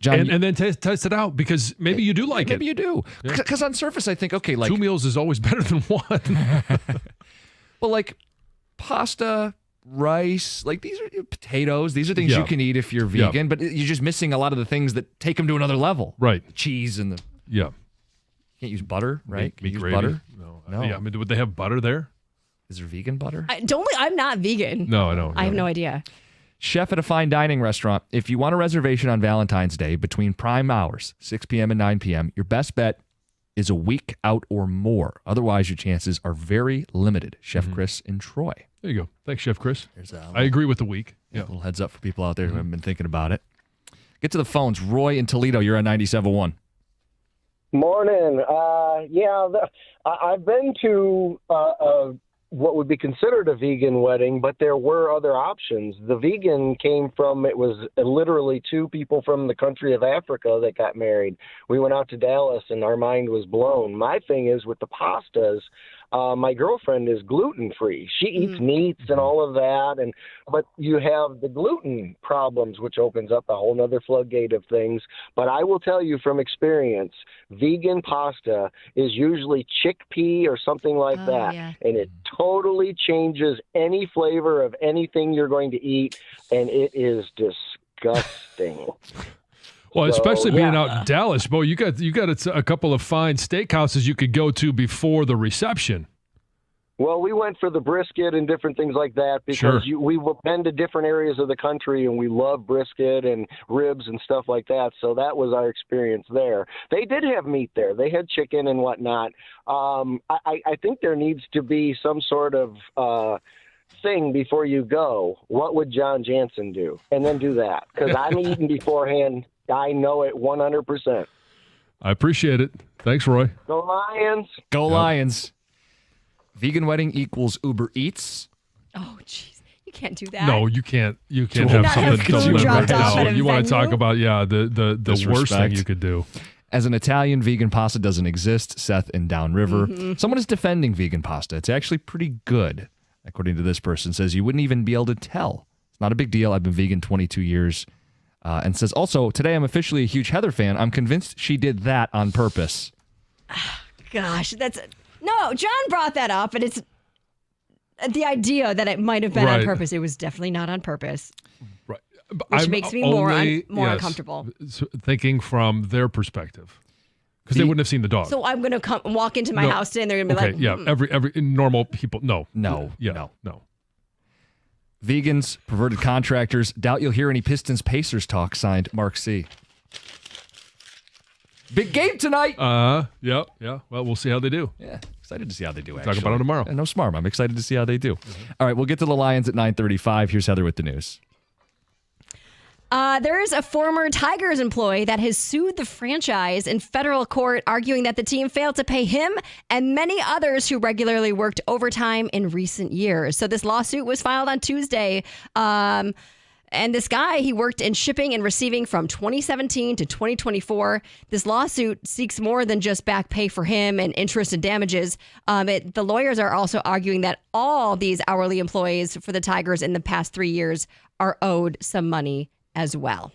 John, and then test it out because maybe you do like it. Maybe you do. Because on surface, I think, okay, like 2 meals is always better than one. Well, like pasta, rice, like these are potatoes. These are things you can eat if you're vegan, but you're just missing a lot of the things that take them to another level. Right. The cheese and the. Yeah. Can't use butter, right? Meat use gravy? butter? No. Yeah, I mean, would they have butter there? Is there vegan butter? I'm not vegan. No, I don't. I have no idea. Chef at a fine dining restaurant. If you want a reservation on Valentine's Day between prime hours, 6 p.m. and 9 p.m., your best bet is a week out or more. Otherwise, your chances are very limited. Chef Chris in Troy. There you go. Thanks, Chef Chris. I agree with the week. Yeah. A little heads up for people out there who haven't been thinking about it. Get to the phones. Roy in Toledo, you're on 97.1. Morning. I've been to what would be considered a vegan wedding, but there were other options. The vegan came from, it was literally two people from the country of Africa that got married. We went out to Dallas and our mind was blown. My thing is with the pastas, my girlfriend is gluten-free. She eats meats and all of that, but you have the gluten problems, which opens up a whole nother floodgate of things. But I will tell you from experience, vegan pasta is usually chickpea or something like that, and it totally changes any flavor of anything you're going to eat, and it is disgusting. Well, especially being out in Dallas, Bo, you got a couple of fine steakhouses you could go to before the reception. Well, we went for the brisket and different things like that because we've been to different areas of the country and we love brisket and ribs and stuff like that. So that was our experience there. They did have meat there. They had chicken and whatnot. I think there needs to be some sort of thing before you go. What would John Jansen do? And then do that because I'm eating beforehand. I know it 100%. I appreciate it. Thanks, Roy. Go Lions. Go Lions. Vegan wedding equals Uber Eats. Oh, jeez. You can't do that. No, you can't. You can't have something delivered. No, you want to talk about, the worst thing you could do. As an Italian, vegan pasta doesn't exist. Seth in Downriver. Someone is defending vegan pasta. It's actually pretty good, according to this person. Says you wouldn't even be able to tell. It's not a big deal. I've been vegan 22 years. And says, also, today I'm officially a huge Heather fan. I'm convinced she did that on purpose. Gosh, no, John brought that up, and it's the idea that it might have been on purpose. It was definitely not on purpose. Right. Which makes me more uncomfortable. Thinking from their perspective. Because they wouldn't have seen the dog. So I'm going to walk into my house today and they're going to be like, every normal people, no. No. Vegans, perverted contractors, doubt you'll hear any Pistons-Pacers talk, signed Mark C. Big game tonight. Yeah. Well, we'll see how they do. Yeah, excited to see how they do, Talk about it tomorrow. No smart. I'm excited to see how they do. All right, we'll get to the Lions at 9:35. Here's Heather with the news. There's a former Tigers employee that has sued the franchise in federal court, arguing that the team failed to pay him and many others who regularly worked overtime in recent years. So this lawsuit was filed on Tuesday. And this guy, he worked in shipping and receiving from 2017 to 2024. This lawsuit seeks more than just back pay for him and interest and damages. The lawyers are also arguing that all these hourly employees for the Tigers in the past 3 years are owed some money as well.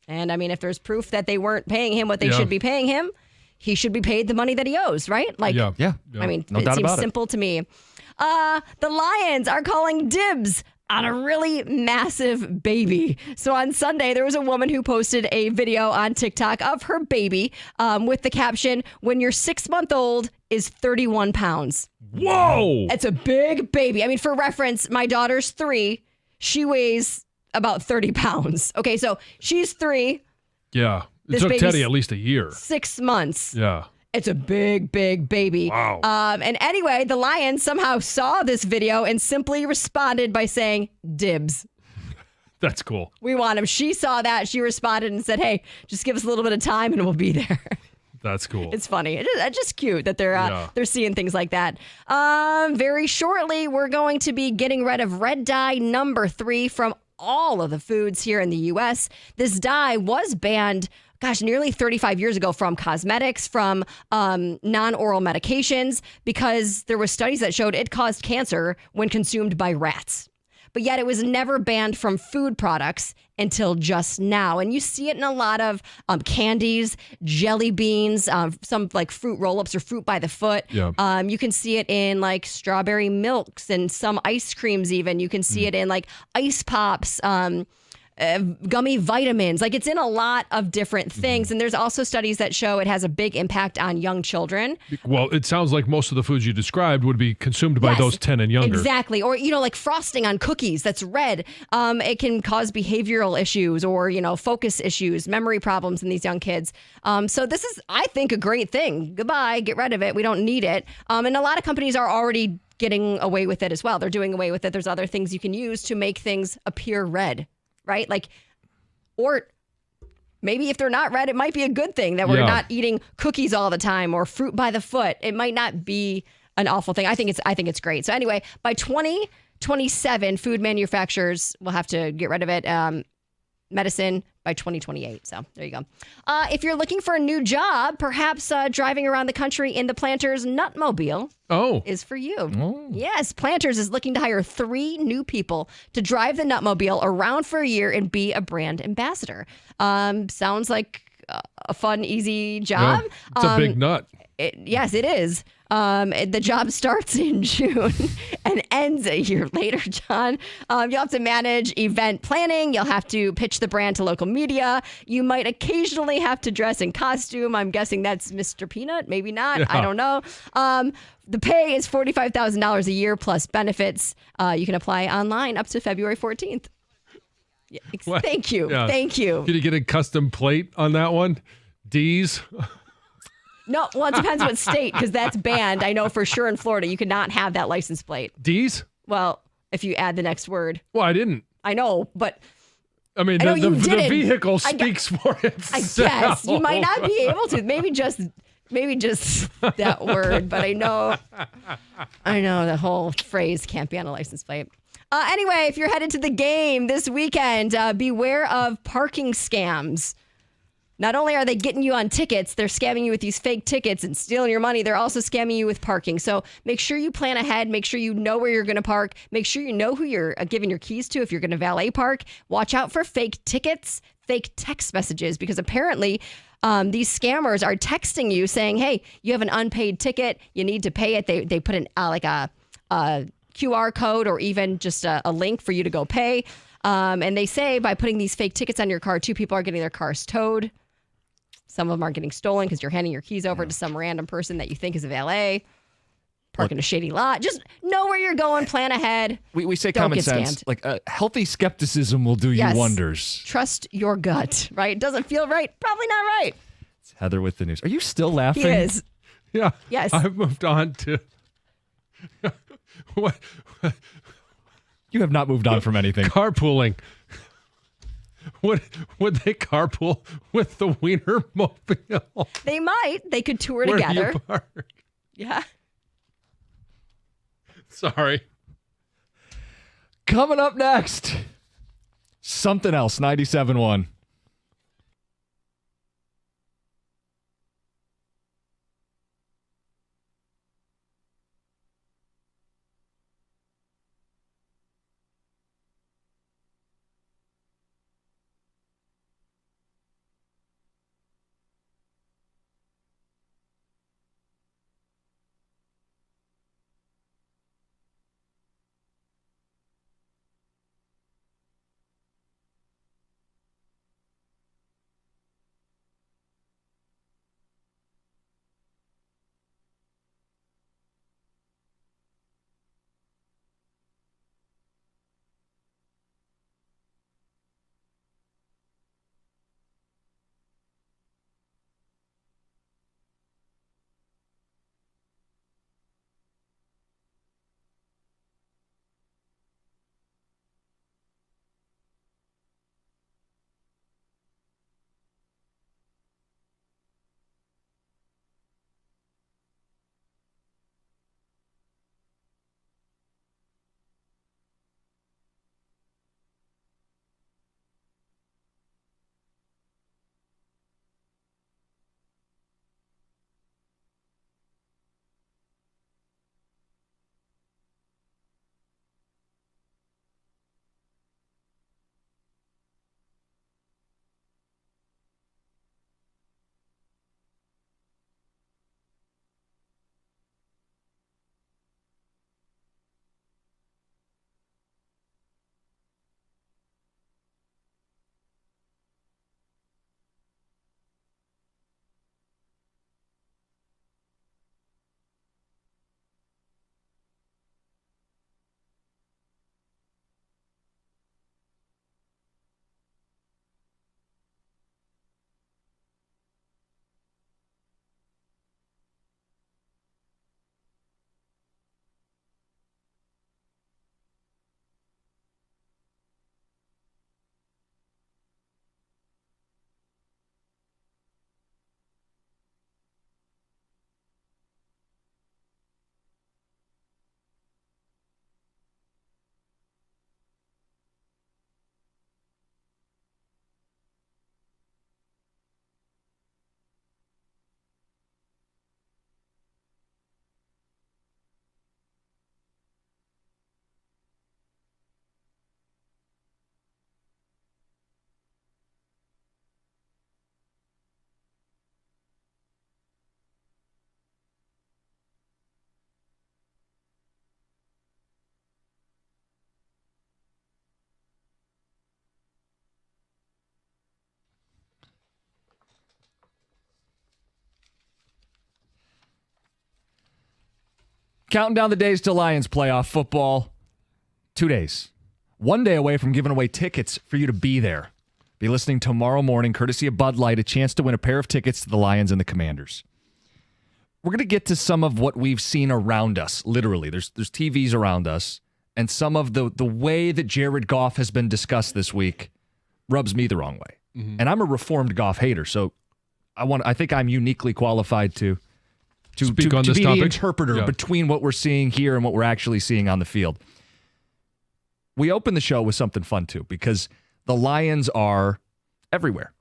And I mean, if there's proof that they weren't paying him what they should be paying him, he should be paid the money that he owes, right? I mean, no it doubt seems about simple to me. The Lions are calling dibs on a really massive baby. So on Sunday, there was a woman who posted a video on TikTok of her baby with the caption, "When your 6-month-old is 31 pounds. Whoa! It's a big baby. I mean, for reference, my daughter's 3. She weighs about 30 pounds. Okay, so she's 3. Yeah. It This took baby's Teddy at least a year. 6 months. Yeah. It's a big, big baby. Wow. And anyway, the Lions somehow saw this video and simply responded by saying, dibs. That's cool. We want him. She saw that. She responded and said, hey, just give us a little bit of time and we'll be there. That's cool. It's funny. It's just cute that they're seeing things like that. Very shortly, we're going to be getting rid of red dye number 3 from all of the foods here in the U.S. This dye was banned, nearly 35 years ago from cosmetics, from non-oral medications, because there were studies that showed it caused cancer when consumed by rats. But yet it was never banned from food products until just now. And you see it in a lot of candies, jelly beans, some like fruit roll-ups or fruit by the foot. Yeah. You can see it in like strawberry milks and some ice creams even. You can see it in like ice pops, gummy vitamins. Like, it's in a lot of different things. And there's also studies that show it has a big impact on young children. Well, it sounds like most of the foods you described would be consumed by those 10 and younger. Exactly. Or, like frosting on cookies that's red. It can cause behavioral issues or, focus issues, memory problems in these young kids. So this is, I think, a great thing. Goodbye. Get rid of it. We don't need it. And a lot of companies are already getting away with it as well. They're doing away with it. There's other things you can use to make things appear red. Right? Like, or maybe if they're not red, it might be a good thing that we're not eating cookies all the time or fruit by the foot. It might not be an awful thing. I think it's great. So anyway, by 2027, food manufacturers will have to get rid of it. Medicine by 2028. So there you go. If you're looking for a new job, perhaps driving around the country in the Planters Nutmobile is for you. Yes, Planters is looking to hire 3 new people to drive the Nutmobile around for a year and be a brand ambassador. Sounds like a fun, easy job. Yeah, it's a big nut. Yes, it is. The job starts in June and ends a year later, John. You'll have to manage event planning. You'll have to pitch the brand to local media. You might occasionally have to dress in costume. I'm guessing that's Mr. Peanut. Maybe not. Yeah. I don't know. The pay is $45,000 a year plus benefits. You can apply online up to February 14th. Yeah, thank you. Yeah. Thank you. Did you get a custom plate on that one? D's? No, well, it depends what state, because that's banned. I know for sure in Florida, you cannot have that license plate. D's? Well, if you add the next word. Well, I didn't. I know, but I mean, the vehicle speaks for itself. I guess you might not be able to. Maybe just that word, but I know the whole phrase can't be on a license plate. Anyway, if you're headed to the game this weekend, beware of parking scams. Not only are they getting you on tickets, they're scamming you with these fake tickets and stealing your money. They're also scamming you with parking. So make sure you plan ahead. Make sure you know where you're going to park. Make sure you know who you're giving your keys to if you're going to valet park. Watch out for fake tickets, fake text messages, because apparently these scammers are texting you saying, hey, you have an unpaid ticket. You need to pay it. They put in a QR code or even just a link for you to go pay. And they say by putting these fake tickets on your car, 2 people are getting their cars towed. Some of them are getting stolen because you're handing your keys over to some random person that you think is a valet. Park in a shady lot. Just know where you're going. Plan ahead. We say Don't common get sense. scammed. Like healthy skepticism will do Yes. you wonders. Trust your gut, right? It doesn't feel right. Probably not right. It's Heather with the news. Are you still laughing? He is. Yeah. Yes. I've moved on to what? You have not moved on from anything. Carpooling. Would they carpool with the Wiener Mobile? They might. They could tour Where do together. you park? Yeah. Sorry. Coming up next, something else, 97.1. Counting down the days to Lions playoff football. 2 days. 1 day away from giving away tickets for you to be there. Be listening tomorrow morning, courtesy of Bud Light, a chance to win a pair of tickets to the Lions and the Commanders. We're going to get to some of what we've seen around us, literally. There's TVs around us, and some of the way that Jared Goff has been discussed this week rubs me the wrong way. Mm-hmm. And I'm a reformed Goff hater, so I think I'm uniquely qualified to speak on to this be topic. the interpreter between what we're seeing here and what we're actually seeing on the field. We open the show with something fun, too, because the Lions are everywhere.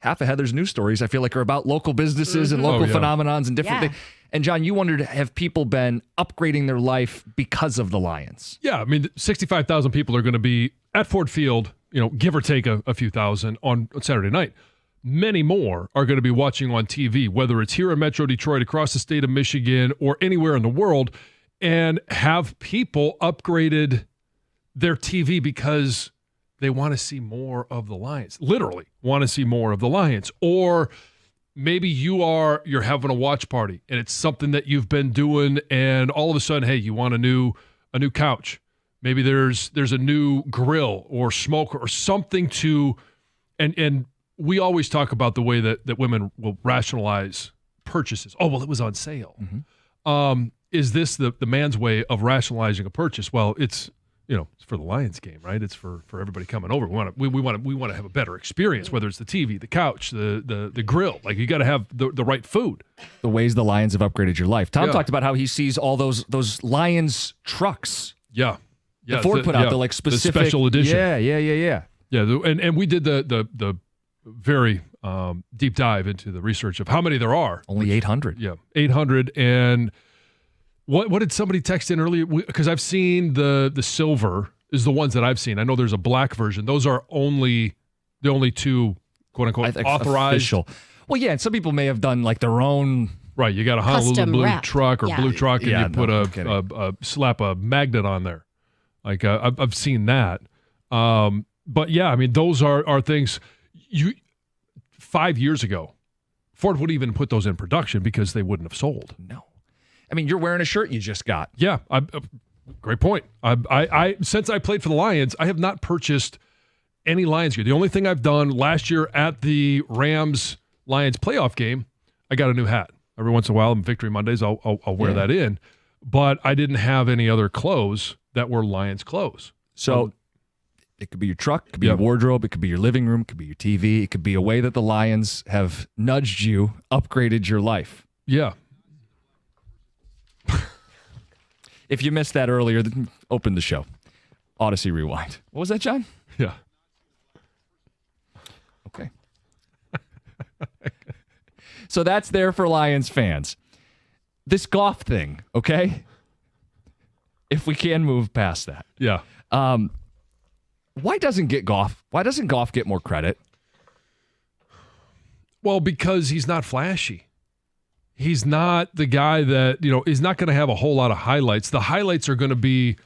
Half of Heather's news stories, I feel like, are about local businesses and local phenomenons and different things. And, John, you wondered, have people been upgrading their life because of the Lions? Yeah, I mean, 65,000 people are going to be at Ford Field, give or take a few thousand on Saturday night. Many more are going to be watching on TV, whether it's here in Metro Detroit, across the state of Michigan, or anywhere in the world, and have people upgraded their TV because they want to see more of the Lions. Literally want to see more of the Lions. Or maybe you're having a watch party and it's something that you've been doing, and all of a sudden, hey, you want a new couch. Maybe there's a new grill or smoker or something to, and we always talk about the way that women will rationalize purchases. Oh, well, it was on sale. Mm-hmm. Is this the man's way of rationalizing a purchase? Well, it's for the Lions game, right? It's for everybody coming over. We want to have a better experience, whether it's the TV, the couch, the grill. Like, you got to have the right food. The ways the Lions have upgraded your life. Tom talked about how he sees all those Lions trucks. Yeah. The Ford put out the like specific the special edition. Yeah. Yeah, and we did the very deep dive into the research of how many there are. Only 800. Yeah, 800. And what did somebody text in earlier? Because I've seen the silver is the ones that I've seen. I know there's a black version. Those are the only two, quote unquote, authorized. Official. Well, yeah, and some people may have done like their own. Right, you got a Honolulu Custom blue wrapped. truck or Yeah. blue truck, and Yeah, you put no slap a magnet on there. Like I've seen that. But yeah, I mean, those are things 5 years ago, Ford wouldn't even put those in production because they wouldn't have sold. No. I mean, you're wearing a shirt you just got. Yeah, great point. I since I played for the Lions, I have not purchased any Lions gear. The only thing I've done last year at the Rams-Lions playoff game, I got a new hat. Every once in a while, on Victory Mondays, I'll wear that in. But I didn't have any other clothes that were Lions clothes. So it could be your truck, it could be your wardrobe, it could be your living room, it could be your TV, it could be a way that the Lions have nudged you, upgraded your life. Yeah. If you missed that earlier, then open the show. Odyssey Rewind. What was that, John? Yeah. Okay. So that's there for Lions fans. This Goff thing, okay? If we can move past that. Yeah. Why doesn't Goff get more credit? Well, because he's not flashy. He's not the guy that, is not going to have a whole lot of highlights. The highlights are going to be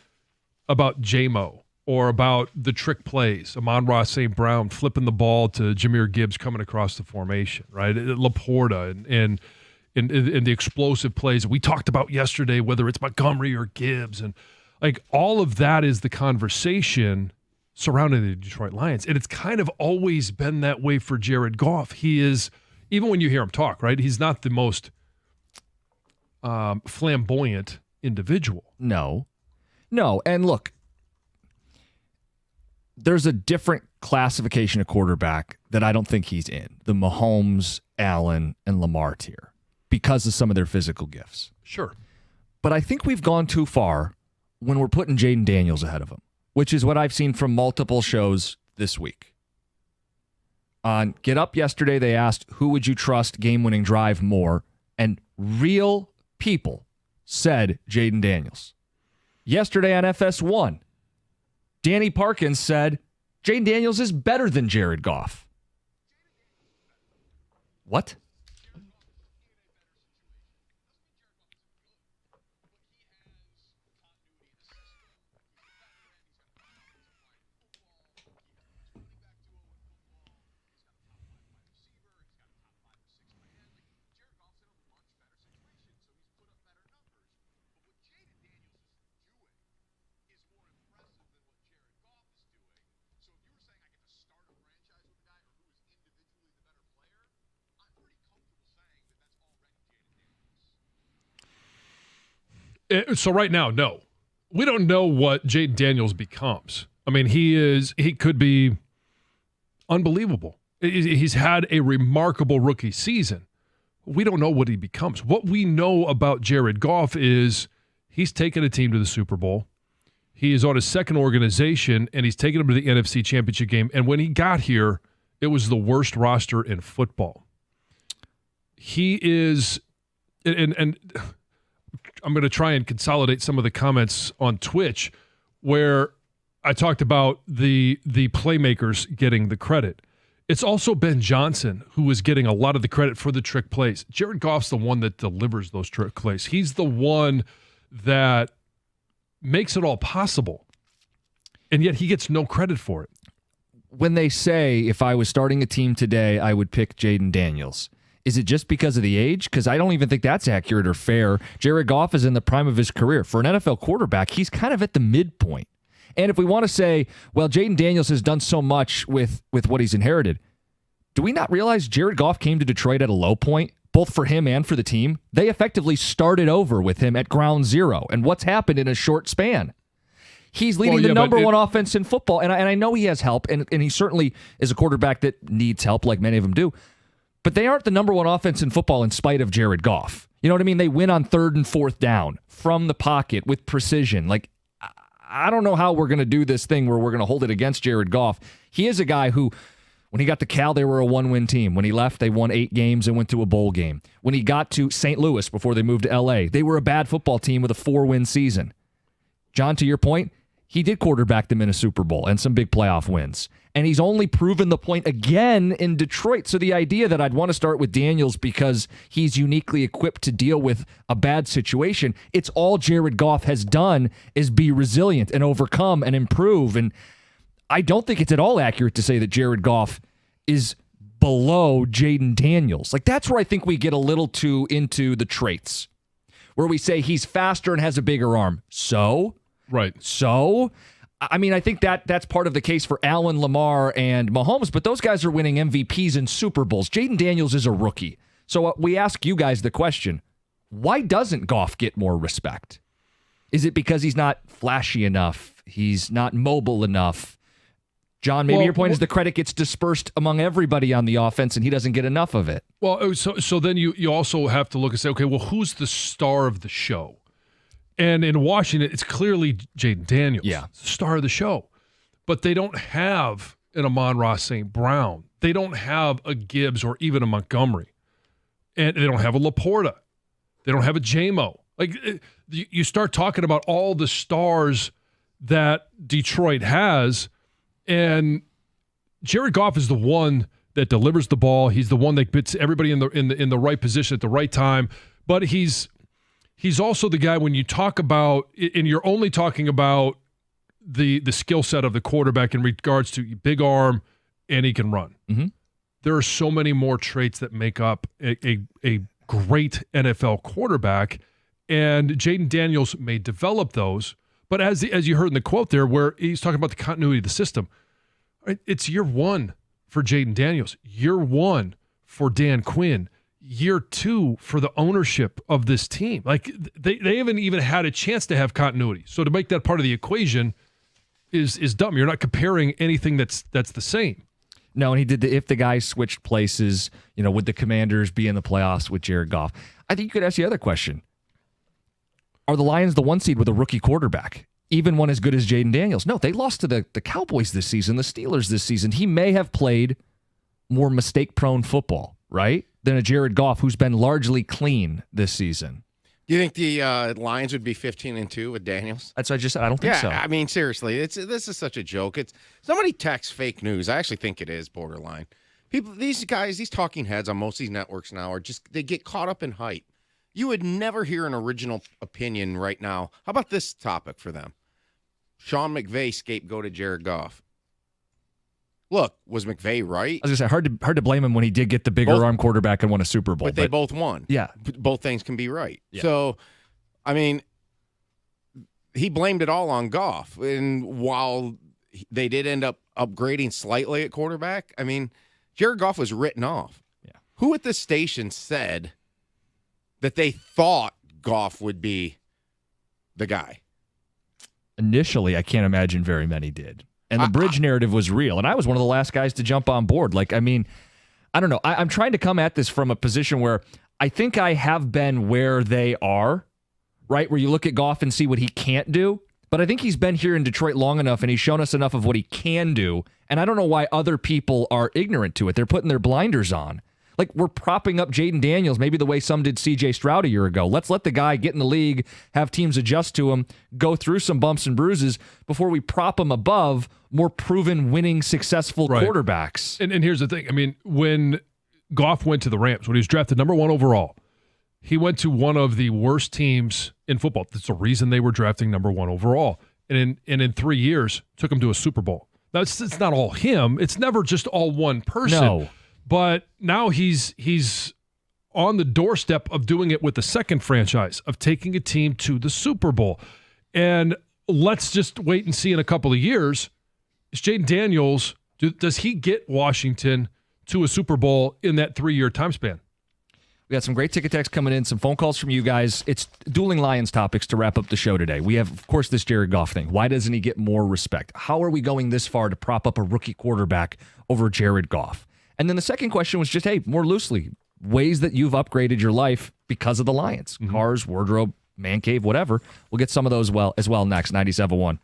about J-Mo or about the trick plays. Amon-Ra St. Brown flipping the ball to Jahmyr Gibbs coming across the formation, right? Laporta and the explosive plays that we talked about yesterday, whether it's Montgomery or Gibbs. And like all of that is the conversation surrounding the Detroit Lions. And it's kind of always been that way for Jared Goff. He is, even when you hear him talk, right? He's not the most flamboyant individual. No. And look, there's a different classification of quarterback that I don't think he's in. The Mahomes, Allen, and Lamar tier because of some of their physical gifts. Sure. But I think we've gone too far when we're putting Jaden Daniels ahead of him, which is what I've seen from multiple shows this week. On Get Up yesterday, they asked, who would you trust game-winning drive more? And real people said Jaden Daniels. Yesterday on FS1, Danny Parkins said Jaden Daniels is better than Jared Goff. What? So right now, no. We don't know what Jaden Daniels becomes. I mean, he could be unbelievable. He's had a remarkable rookie season. We don't know what he becomes. What we know about Jared Goff is he's taken a team to the Super Bowl. He is on his second organization, and he's taken them to the NFC Championship game. And when he got here, it was the worst roster in football. He is, and I'm going to try and consolidate some of the comments on Twitch where I talked about the playmakers getting the credit. It's also Ben Johnson who is getting a lot of the credit for the trick plays. Jared Goff's the one that delivers those trick plays. He's the one that makes it all possible, and yet he gets no credit for it. when they say if I was starting a team today, I would pick Jaden Daniels, is it just because of the age? Because I don't even think that's accurate or fair. Jared Goff is in the prime of his career. For an NFL quarterback, he's kind of at the midpoint. And if we want to say, well, Jaden Daniels has done so much with what he's inherited, do we not realize Jared Goff came to Detroit at a low point, both for him and for the team? They effectively started over with him at ground zero. And what's happened in a short span? He's leading the number one offense in football. And I know he has help, and he certainly is a quarterback that needs help like many of them do. But they aren't the number one offense in football in spite of Jared Goff. You know what I mean? They win on 3rd and 4th down from the pocket with precision. Like, I don't know how we're going to do this thing where we're going to hold it against Jared Goff. He is a guy who, when he got to Cal, they were a 1-win team. When he left, they won 8 games and went to a bowl game. When he got to St. Louis before they moved to L.A., they were a bad football team with a 4-win season. John, to your point, he did quarterback them in a Super Bowl and some big playoff wins. And he's only proven the point again in Detroit. So the idea that I'd want to start with Daniels because he's uniquely equipped to deal with a bad situation, it's all Jared Goff has done is be resilient and overcome and improve. And I don't think it's at all accurate to say that Jared Goff is below Jaden Daniels. Like, that's where I think we get a little too into the traits, where we say he's faster and has a bigger arm. So? Right. So? I mean, I think that's part of the case for Allen, Lamar, and Mahomes, but those guys are winning MVPs and Super Bowls. Jaden Daniels is a rookie. So we ask you guys the question, why doesn't Goff get more respect? Is it because he's not flashy enough? He's not mobile enough? John, maybe your point is the credit gets dispersed among everybody on the offense and he doesn't get enough of it. Well, so then you also have to look and say, okay, well, who's the star of the show? And in Washington, it's clearly Jaden Daniels, the star of the show. But they don't have an Amon-Ra St. Brown. They don't have a Gibbs or even a Montgomery. And they don't have a Laporta. They don't have a J-Mo. Like, you start talking about all the stars that Detroit has, and Jared Goff is the one that delivers the ball. He's the one that puts everybody in the right position at the right time. But he's also the guy when you talk about, and you're only talking about the skill set of the quarterback in regards to big arm and he can run. Mm-hmm. There are so many more traits that make up a great NFL quarterback, and Jaden Daniels may develop those. But as you heard in the quote there, where he's talking about the continuity of the system, right? It's year 1 for Jaden Daniels, year 1 for Dan Quinn, year 2 for the ownership of this team. Like, they haven't even had a chance to have continuity. So to make that part of the equation is dumb. You're not comparing anything that's the same. No, and he did if the guys switched places, would the Commanders be in the playoffs with Jared Goff? I think you could ask the other question. Are the Lions the 1 seed with a rookie quarterback, even one as good as Jaden Daniels? No, they lost to the Cowboys this season, the Steelers this season. He may have played more mistake-prone football, right, than a Jared Goff who's been largely clean this season. Do you think the Lions would be 15-2 with Daniels? That's what I just said. I don't think so. I mean, seriously, this is such a joke. It's somebody texts fake news. I actually think it is borderline. These guys, these talking heads on most of these networks now they get caught up in hype. You would never hear an original opinion right now. How about this topic for them? Sean McVay scapegoated Jared Goff. Look, was McVay right? I was going to say, hard to blame him when he did get the bigger arm quarterback and won a Super Bowl. But they both won. Yeah. Both things can be right. Yeah. So, I mean, he blamed it all on Goff. And while they did end up upgrading slightly at quarterback, I mean, Jared Goff was written off. Yeah. Who at the station said that they thought Goff would be the guy? Initially, I can't imagine very many did. And the bridge narrative was real. And I was one of the last guys to jump on board. Like, I mean, I don't know. I'm trying to come at this from a position where I think I have been where they are, right? Where you look at Goff and see what he can't do. But I think he's been here in Detroit long enough and he's shown us enough of what he can do. And I don't know why other people are ignorant to it. They're putting their blinders on. Like, we're propping up Jaden Daniels maybe the way some did C.J. Stroud a year ago. Let's let the guy get in the league, have teams adjust to him, go through some bumps and bruises before we prop him above more proven, winning, successful quarterbacks. And here's the thing. I mean, when Goff went to the Rams, when he was drafted number 1 overall, he went to one of the worst teams in football. That's the reason they were drafting number 1 overall. And in 3 years, took him to a Super Bowl. It's not all him. It's never just all one person. No. But now he's on the doorstep of doing it with the second franchise, of taking a team to the Super Bowl. And let's just wait and see in a couple of years. Is Jaden Daniels, does he get Washington to a Super Bowl in that 3-year time span? We got some great ticket texts coming in, some phone calls from you guys. It's dueling Lions topics to wrap up the show today. We have, of course, this Jared Goff thing. Why doesn't he get more respect? How are we going this far to prop up a rookie quarterback over Jared Goff? And then the second question was just, hey, more loosely, ways that you've upgraded your life because of the Lions. Cars, wardrobe, man cave, whatever. We'll get some of those as well next, 97.1.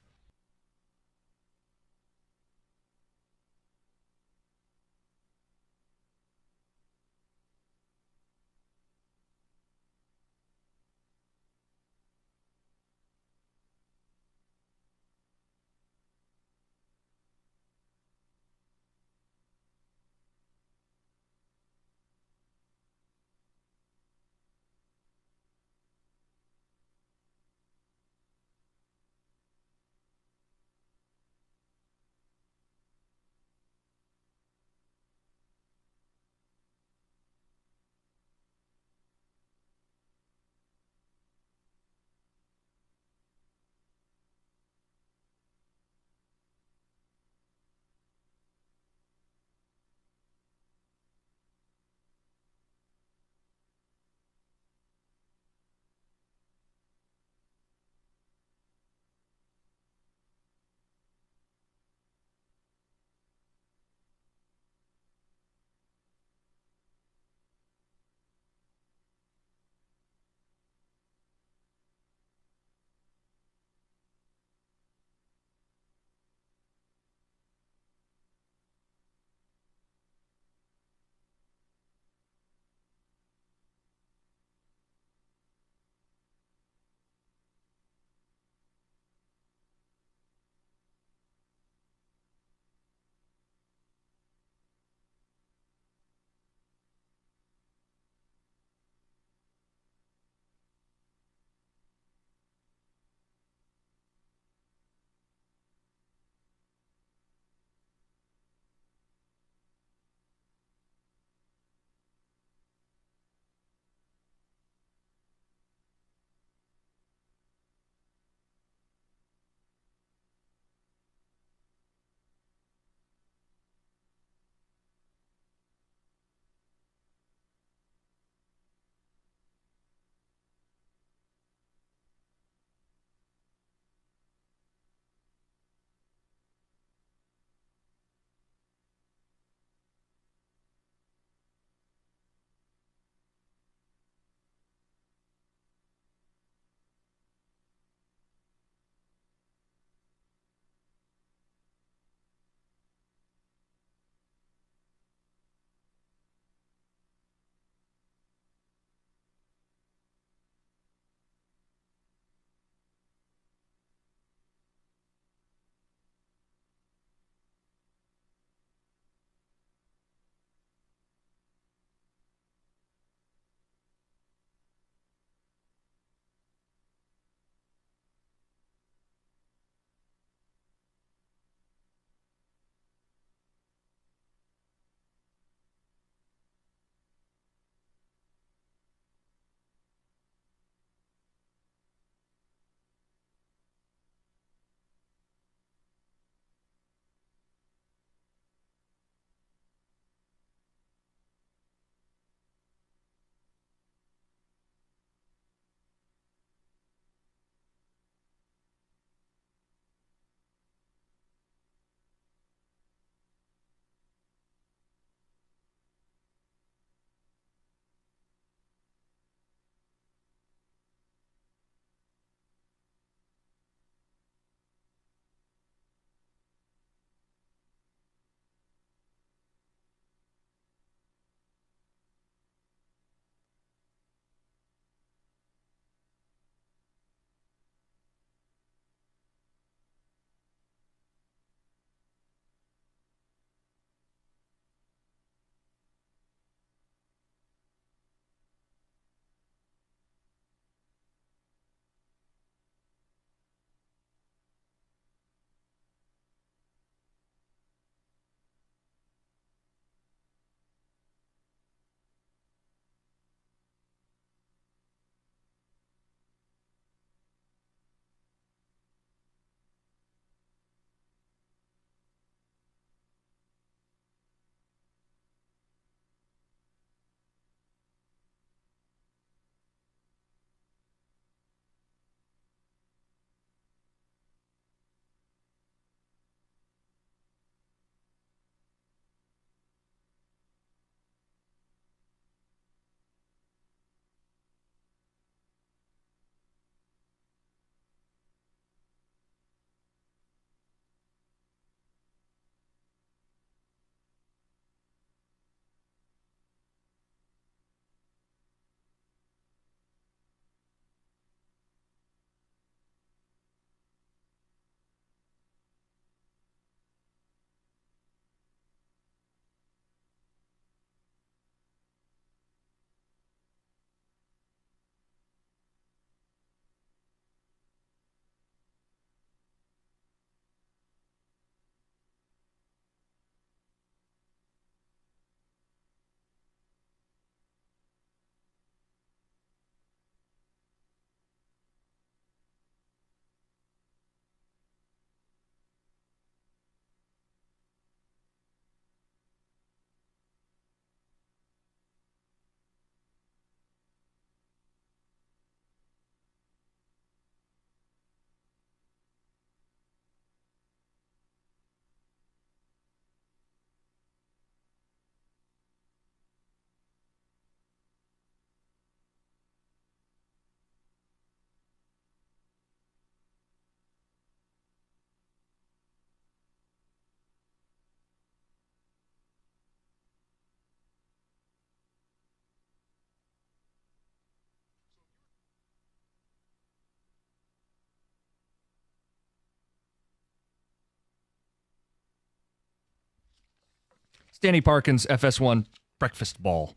Stanley Parkins, FS1, breakfast ball.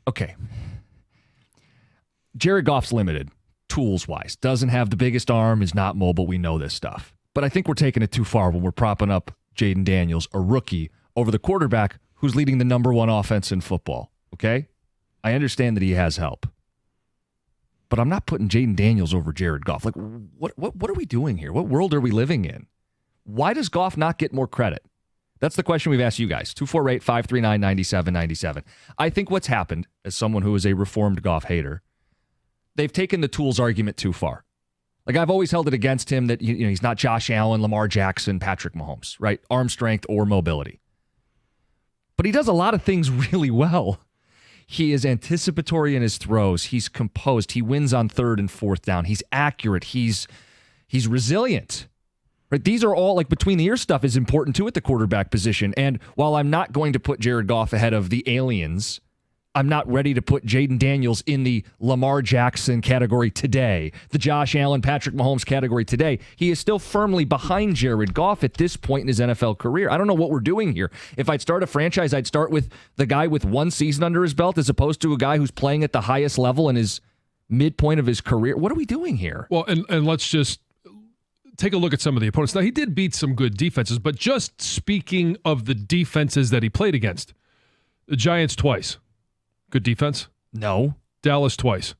Okay. Jared Goff's limited, tools-wise. Doesn't have the biggest arm, is not mobile. We know this stuff. But I think we're taking it too far when we're propping up Jaden Daniels, a rookie, over the quarterback who's leading the number one offense in football. Okay? I understand that he has help. But I'm not putting Jaden Daniels over Jared Goff. Like, what are we doing here? What world are we living in? Why does Goff not get more credit? That's the question we've asked you guys. 248-539-9797. I think what's happened, as someone who is a reformed Goff hater, they've taken the tools argument too far. Like, I've always held it against him that he's not Josh Allen, Lamar Jackson, Patrick Mahomes, right? Arm strength or mobility. But he does a lot of things really well. He is anticipatory in his throws. He's composed. He wins on third and fourth down. He's accurate. He's resilient. Right? These are all, like, between the ear stuff is important too at the quarterback position. And while I'm not going to put Jared Goff ahead of the aliens, I'm not ready to put Jaden Daniels in the Lamar Jackson category today, the Josh Allen, Patrick Mahomes category today. He is still firmly behind Jared Goff at this point in his NFL career. I don't know what we're doing here. If I'd start a franchise, I'd start with the guy with one season under his belt as opposed to a guy who's playing at the highest level in his midpoint of his career. What are we doing here? Well, and let's just take a look at some of the opponents. Now, he did beat some good defenses, but just speaking of the defenses that he played against, the Giants twice. Good defense? No. Dallas twice.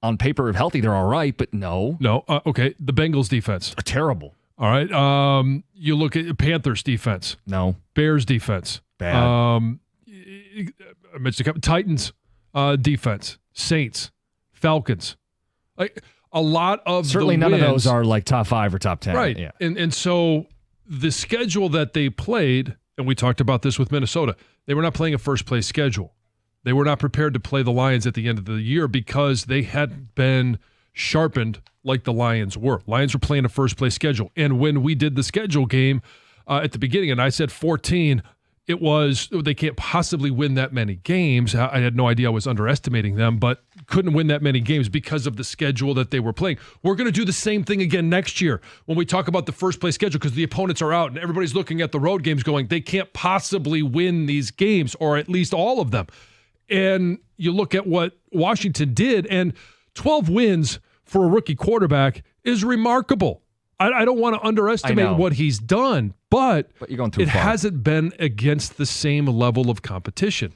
On paper, if healthy, they're all right, but no. No. Okay. The Bengals defense. Terrible. All right. You look at Panthers defense. No. Bears defense. Bad. I mentioned a couple. Titans defense. Saints. Falcons. Like a lot of certainly the none wins, of those are like top 5 or top 10. Right. Yeah. And so the schedule that they played, and we talked about this with Minnesota, they were not playing a first-place schedule. They were not prepared to play the Lions at the end of the year because they hadn't been sharpened like the Lions were. Lions were playing a first-place schedule. And when we did the schedule game at the beginning, and I said 14, it was they can't possibly win that many games. I had no idea I was underestimating them, but couldn't win that many games because of the schedule that they were playing. We're going to do the same thing again next year when we talk about the first place schedule because the opponents are out and everybody's looking at the road games going, they can't possibly win these games, or at least all of them. And you look at what Washington did, and 12 wins for a rookie quarterback is remarkable. I don't want to underestimate what he's done, but you're going too it far. hasn't been against the same level of competition.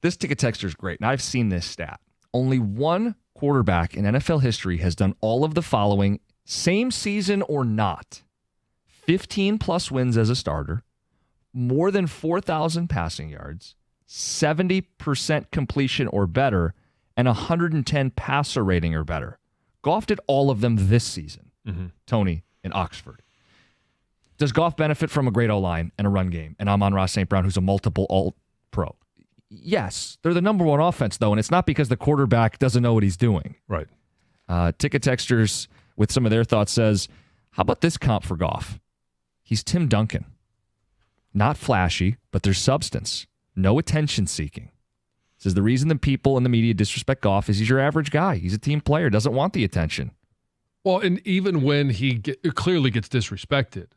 This ticket texter is great, and I've seen this stat. Only one quarterback in NFL history has done all of the following, same season or not: 15-plus wins as a starter, more than 4,000 passing yards, 70% completion or better, and 110 passer rating or better. Goff did all of them this season. Mm-hmm. Tony in Oxford. Does Goff benefit from a great O-line and a run game? And Amon-Ra St. Brown, who's a multiple All-Pro. Yes, they're the number one offense, though, and it's not because the quarterback doesn't know what he's doing. Right. Ticket Texters, with some of their thoughts, says, how about this comp for Goff? He's Tim Duncan. Not flashy, but there's substance. No attention-seeking. Says the reason the people in the media disrespect Goff is he's your average guy. He's a team player, doesn't want the attention. Well, and even when he clearly gets disrespected,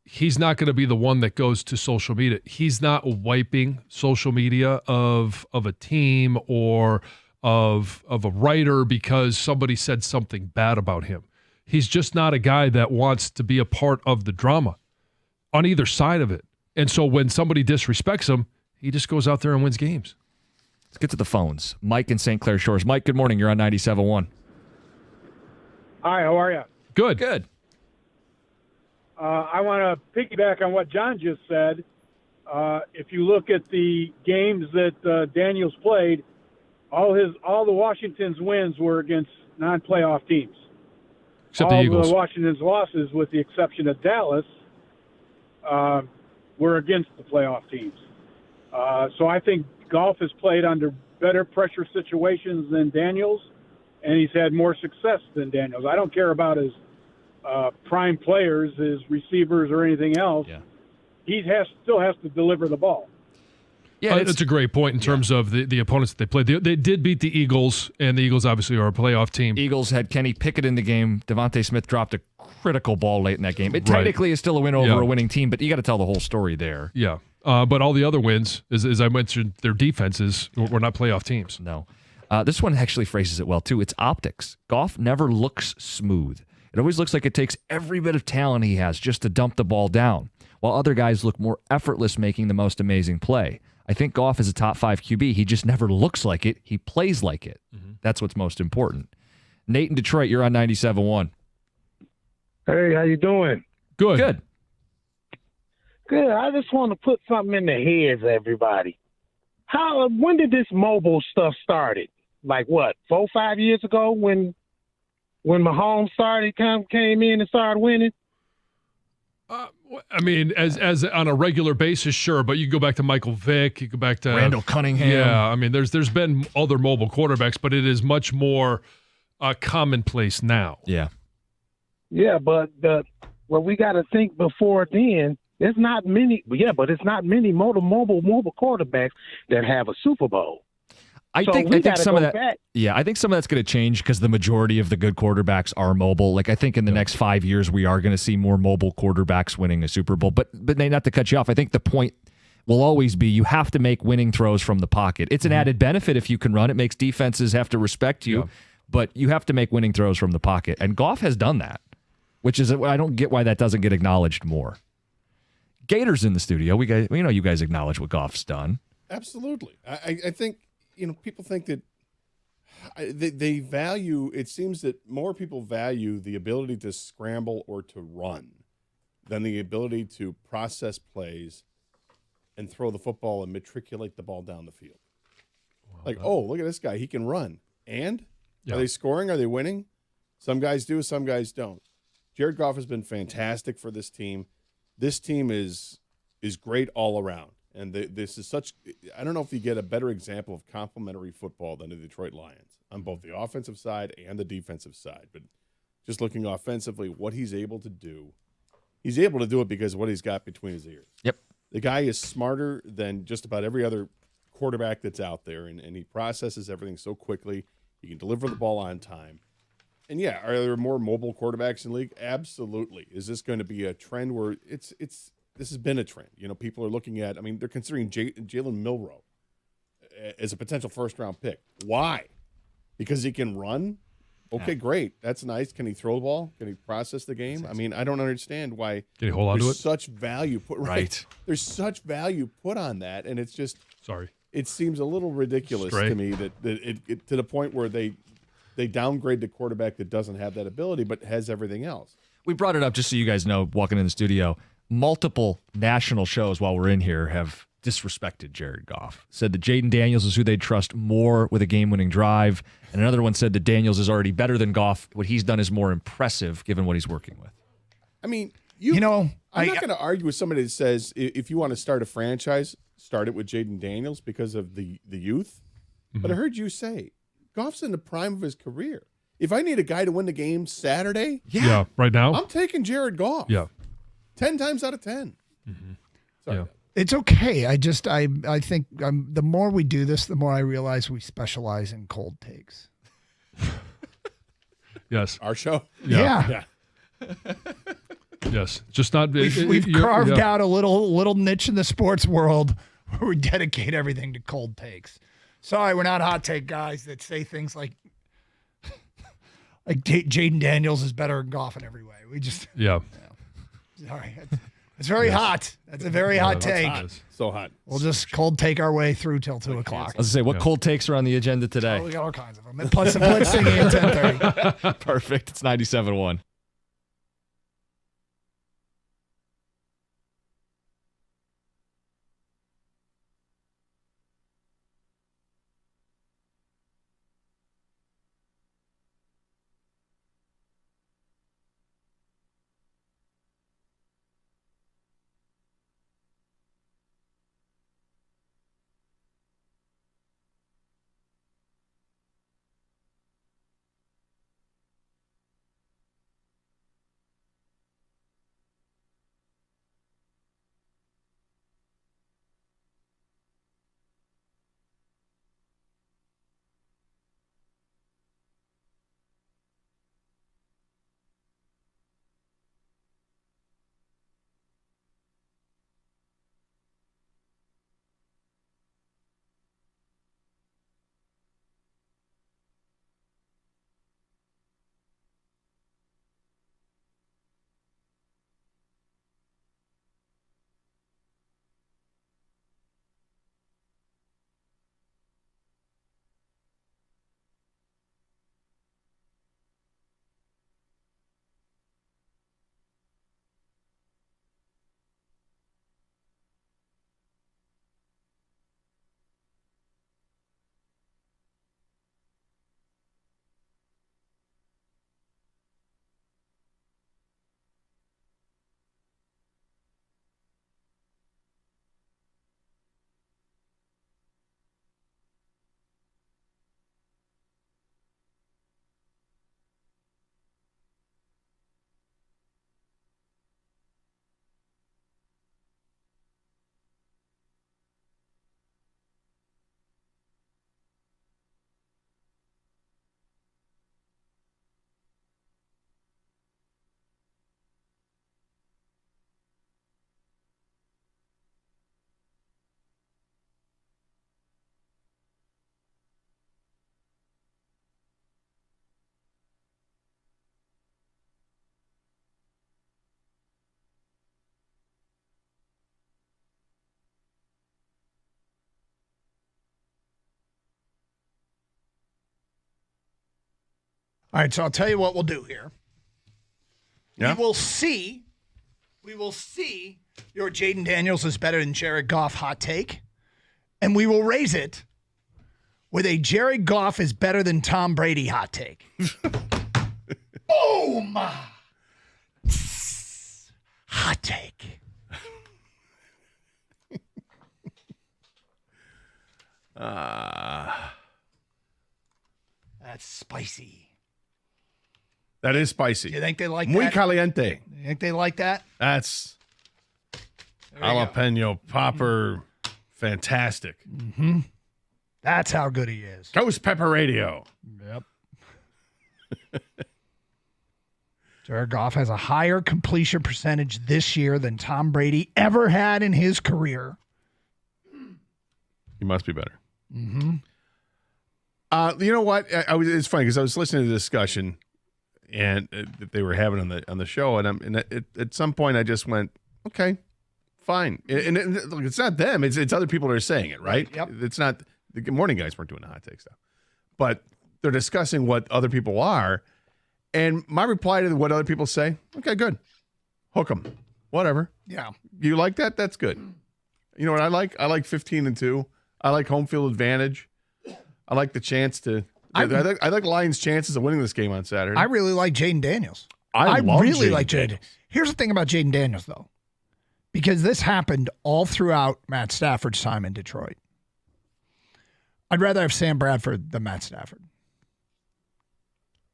he's not going to be the one that goes to social media. He's not wiping social media of a team or of a writer because somebody said something bad about him. He's just not a guy that wants to be a part of the drama on either side of it. And so when somebody disrespects him, he just goes out there and wins games. Let's get to the phones. Mike in St. Clair Shores. Mike, good morning. You're on 97.1. Hi, how are you? Good. Good. I want to piggyback on what John just said. If you look at the games that Daniels played, all the Washington's wins were against non-playoff teams. Except all the Eagles. The Washington's losses, with the exception of Dallas, were against the playoff teams. So I think Goff has played under better pressure situations than Daniels, and he's had more success than Daniels. I don't care about his prime players, his receivers, or anything else. Yeah. He still has to deliver the ball. Yeah, that's a great point in terms of the opponents that they played. They did beat the Eagles, and the Eagles obviously are a playoff team. Eagles had Kenny Pickett in the game. Devontae Smith dropped a critical ball late in that game. It technically is still a win over a winning team, but you got to tell the whole story there. Yeah. But all the other wins, as I mentioned, their defenses were not playoff teams. No. This one actually phrases it well, too. It's optics. Goff never looks smooth. It always looks like it takes every bit of talent he has just to dump the ball down, while other guys look more effortless making the most amazing play. I think Goff is a top 5 QB. He just never looks like it. He plays like it. That's what's most important. Nate in Detroit, you're on 97.1. Hey, how you doing? Good. Good. Good. I just want to put something in the heads of everybody. When did this mobile stuff started? Like what, 4 or 5 years ago when Mahomes came in and started winning? I mean, as on a regular basis, sure, but you go back to Michael Vick, you go back to Randall Cunningham. Yeah, I mean, there's been other mobile quarterbacks, but it is much more commonplace now. Yeah. Yeah, but we got to think before then. There's not many. Yeah, but it's not many mobile quarterbacks that have a Super Bowl. I think some of that. Yeah, I think some of that's going to change because the majority of the good quarterbacks are mobile. Like I think in the next 5 years we are going to see more mobile quarterbacks winning a Super Bowl. But not to cut you off, I think the point will always be you have to make winning throws from the pocket. It's an added benefit if you can run. It makes defenses have to respect you, but you have to make winning throws from the pocket. And Goff has done that, which is I don't get why that doesn't get acknowledged more. Gators in the studio. We know you guys acknowledge what Goff's done. Absolutely. I think. People think that they value, it seems that more people value the ability to scramble or to run than the ability to process plays and throw the ball and matriculate the ball down the field. Look at this guy. He can run. And? Are they scoring? Are they winning? Some guys do, some guys don't. Jared Goff has been fantastic for this team. This team is great all around. And this is I don't know if you get a better example of complementary football than the Detroit Lions on both the offensive side and the defensive side. But just looking offensively, what he's able to do it because of what he's got between his ears. Yep. The guy is smarter than just about every other quarterback that's out there, and he processes everything so quickly. He can deliver the ball on time. And, yeah, are there more mobile quarterbacks in the league? Absolutely. Is this going to be a trend where this has been a trend? People are looking at, they're considering Jalen Milroe as a potential first-round pick. Why? Because he can run? Okay, great. That's nice. Can he throw the ball? Can he process the game? I don't understand why Can he hold on to it? Such value put right. There's such value put on that, and it's just it seems a little ridiculous to me that it to the point where they downgrade the quarterback that doesn't have that ability but has everything else. We brought it up just so you guys know, walking in the studio. Multiple national shows while we're in here have disrespected Jared Goff. Said that Jaden Daniels is who they'd trust more with a game-winning drive. And another one said that Daniels is already better than Goff. What he's done is more impressive given what he's working with. I'm not going to argue with somebody that says if you want to start a franchise, start it with Jaden Daniels because of the youth. Mm-hmm. But I heard you say Goff's in the prime of his career. If I need a guy to win the game Saturday, right now, I'm taking Jared Goff. Yeah. 10 times out of 10. Mm-hmm. Sorry. It's okay. I think the more we do this, the more I realize we specialize in cold takes. Yes. Our show? Yeah. Yes. Just not. We've carved out a little niche in the sports world where we dedicate everything to cold takes. Sorry, we're not hot take guys that say things like Jaden Daniels is better than Goff in every way. We just Sorry, it's very hot. That's a very hot take. So hot. We'll just cold take our way through till 2 o'clock. I was going to say, what cold takes are on the agenda today? Oh, we got all kinds of them. Plus the Blitz singing at 10:30. Perfect. It's 97.1. All right, so I'll tell you what we'll do here. Yeah. We will see your Jaden Daniels is better than Jared Goff hot take, and we will raise it with a Jared Goff is better than Tom Brady hot take. Boom! Hot take. That's spicy. That is spicy. Do you think they like Muy that? caliente. You think they like that? That's There you jalapeno popper. Fantastic. Mm-hmm. That's how good he is. Ghost Pepper Radio. Yep. Jared Goff has a higher completion percentage this year than Tom Brady ever had in his career. He must be better. Mm-hmm. You know what? It's funny because I was listening to the discussion and that they were having on the show, and at some point I just went, okay, fine. And look, it's not them; it's other people that are saying it, right? Yep. It's not the Good Morning guys weren't doing the hot take stuff, but they're discussing what other people are. And my reply to what other people say, okay, good, hook them, whatever. Yeah, you like that? That's good. You know what I like? I like 15-2. I like home field advantage. I like the chance to. I like Lions' chances of winning this game on Saturday. I really like Jaden Daniels. I love really Jaden like Jaden. Daniels. Here's the thing about Jaden Daniels, though, because this happened all throughout Matt Stafford's time in Detroit. I'd rather have Sam Bradford than Matt Stafford.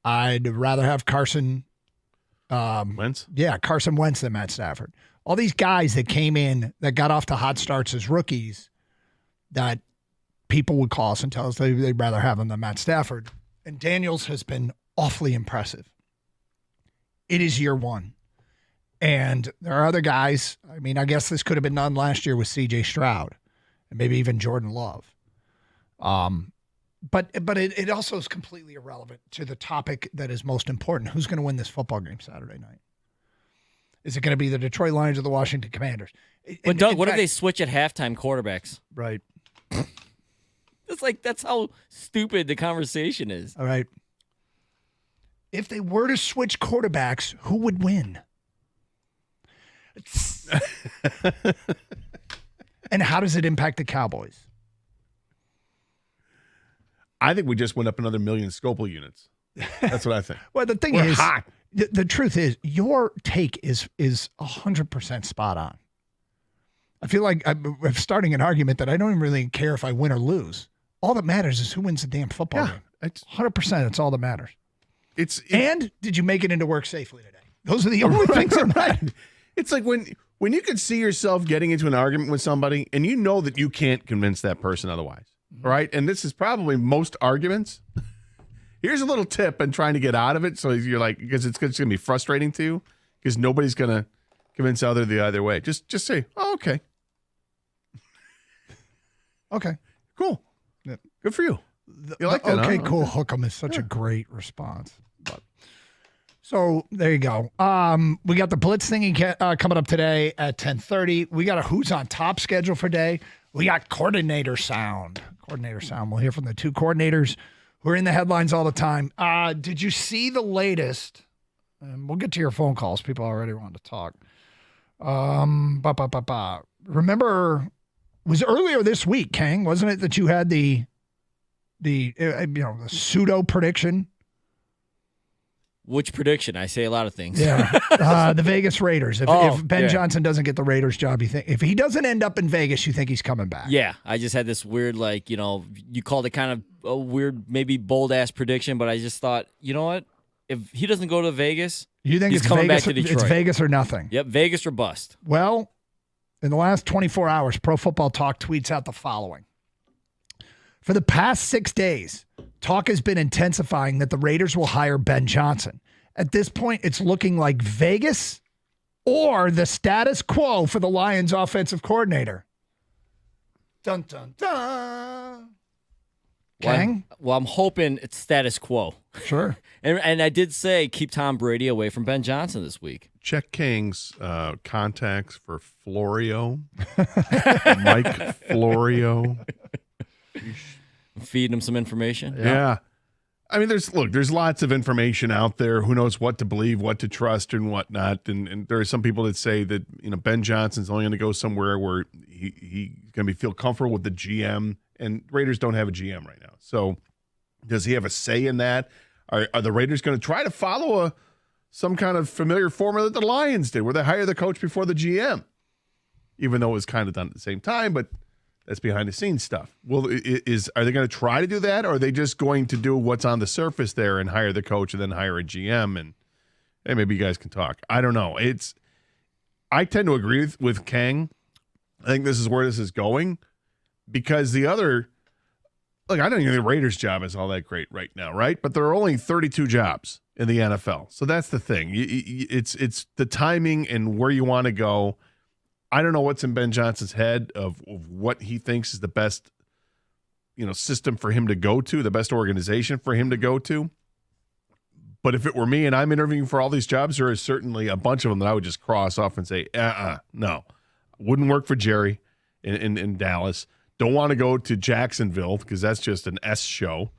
I'd rather have Carson Wentz. Yeah, Carson Wentz than Matt Stafford. All these guys that came in that got off to hot starts as rookies that people would call us and tell us they'd rather have them than Matt Stafford. And Daniels has been awfully impressive. It is year one. And there are other guys. I mean, I guess this could have been done last year with C.J. Stroud and maybe even Jordan Love. But it also is completely irrelevant to the topic that is most important. Who's going to win this football game Saturday night? Is it going to be the Detroit Lions or the Washington Commanders? But Doug, what if they switch at halftime quarterbacks? Right. It's like that's how stupid the conversation is. All right. If they were to switch quarterbacks, who would win? And how does it impact the Cowboys? I think we just went up another 1 million Scopel units. That's what I think. Well, the thing We're is, hot. The truth is, your take is 100% spot on. I feel like I'm starting an argument that I don't even really care if I win or lose. All that matters is who wins the damn football game. 100%. That's all that matters. And did you make it into work safely today? Those are the only things that matter. It's like when you can see yourself getting into an argument with somebody and you know that you can't convince that person otherwise, right? And this is probably most arguments. Here's a little tip in trying to get out of it. So you're like, because it's going to be frustrating to you because nobody's going to convince the other way. Just say, oh, okay. Okay. Cool. Good for you. You like that? Okay, huh? cool. Hook 'em is such a great response. But so there you go. We got the Blitz thing coming up today at 10:30. We got a Who's on Top schedule for day. We got Coordinator Sound. We'll hear from the two coordinators who are in the headlines all the time. Did you see the latest? And we'll get to your phone calls. People already want to talk. Remember, it was earlier this week, Kang, wasn't it, that you had the pseudo prediction? Which prediction? I say a lot of things. Yeah, the Vegas Raiders. If Ben Johnson doesn't get the Raiders job, if he doesn't end up in Vegas, you think he's coming back? Yeah, I just had this weird, you called it kind of a weird, maybe bold-ass prediction, but I just thought, you know what? If he doesn't go to Vegas, you think he's it's coming Vegas, back to Detroit. It's Vegas or nothing. Yep, Vegas or bust. Well, in the last 24 hours, Pro Football Talk tweets out the following. For the past 6 days, talk has been intensifying that the Raiders will hire Ben Johnson. At this point, it's looking like Vegas or the status quo for the Lions offensive coordinator. Dun, dun, dun. Kang? Well, I'm hoping it's status quo. Sure. And I did say keep Tom Brady away from Ben Johnson this week. Check King's contacts for Florio. Mike Florio. Feeding him some information. Yeah. I mean, there's lots of information out there. Who knows what to believe, what to trust, and whatnot. And there are some people that say that Ben Johnson's only going to go somewhere where he's going to feel comfortable with the GM. And Raiders don't have a GM right now, so does he have a say in that? Are the Raiders going to try to follow some kind of familiar formula that the Lions did, where they hire the coach before the GM, even though it was kind of done at the same time, but that's behind the scenes stuff. Well, are they going to try to do that, or are they just going to do what's on the surface there and hire the coach and then hire a GM? And hey, maybe you guys can talk. I don't know. I tend to agree with Kang. I think this is where this is going, because the other, I don't think the Raiders' job is all that great right now, right? But there are only 32 jobs in the NFL, so that's the thing. It's the timing and where you want to go. I don't know what's in Ben Johnson's head of what he thinks is the best, system for him to go to, the best organization for him to go to. But if it were me and I'm interviewing for all these jobs, there is certainly a bunch of them that I would just cross off and say, no. Wouldn't work for Jerry in Dallas. Don't want to go to Jacksonville because that's just an S show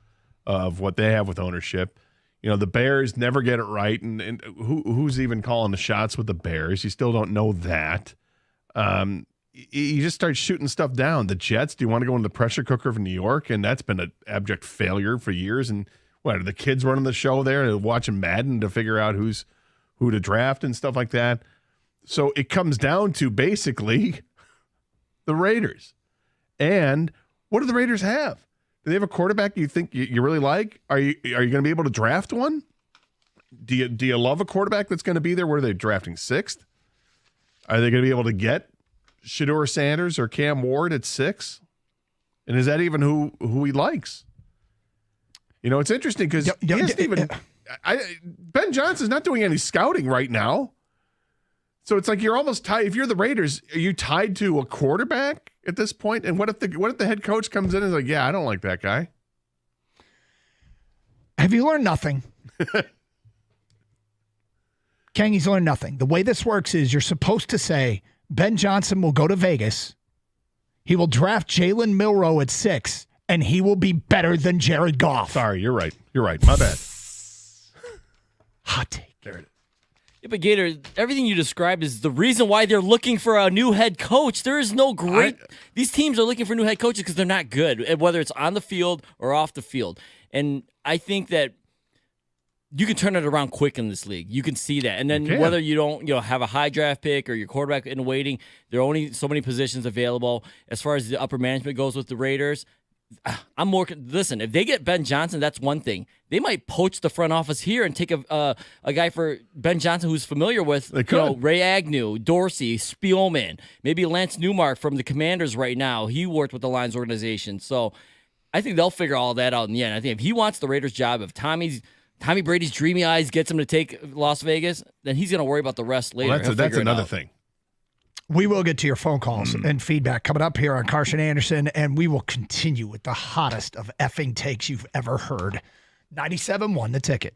of what they have with ownership. The Bears never get it right. And who's even calling the shots with the Bears? You still don't know that. You just start shooting stuff down. The Jets, do you want to go into the pressure cooker of New York? And that's been an abject failure for years. And what are the kids running the show there, watching Madden to figure out who to draft and stuff like that? So it comes down to basically the Raiders. And what do the Raiders have? Do they have a quarterback you think you really like? Are you going to be able to draft one? Do you love a quarterback that's going to be there? Where are they drafting, 6th? Are they going to be able to get Shedeur Sanders or Cam Ward at 6? And is that even who he likes? It's interesting because Ben Johnson's not doing any scouting right now. So it's like you're almost tied. If you're the Raiders, are you tied to a quarterback at this point? And what if the head coach comes in and is like, yeah, I don't like that guy? Have you learned nothing? Kangi's learned nothing. The way this works is you're supposed to say Ben Johnson will go to Vegas. He will draft Jalen Milroe at 6, and he will be better than Jared Goff. Sorry, you're right. My bad. Hot take. There it is. Yeah, but Gator, everything you described is the reason why they're looking for a new head coach. There is no these teams are looking for new head coaches because they're not good, whether it's on the field or off the field. And I think that you can turn it around quick in this league. You can see that. And then whether you don't have a high draft pick or your quarterback in waiting, there are only so many positions available. As far as the upper management goes with the Raiders, listen, if they get Ben Johnson, that's one thing. They might poach the front office here and take a guy for Ben Johnson who's familiar with Ray Agnew, Dorsey, Spielman, maybe Lance Newmark from the Commanders right now. He worked with the Lions organization. So I think they'll figure all that out in the end. I think if he wants the Raiders job, if Tommy Brady's dreamy eyes gets him to take Las Vegas, then he's going to worry about the rest later. Well, that's another thing. We will get to your phone calls and feedback coming up here on Carson Anderson, and we will continue with the hottest of effing takes you've ever heard. 97.1 The Ticket.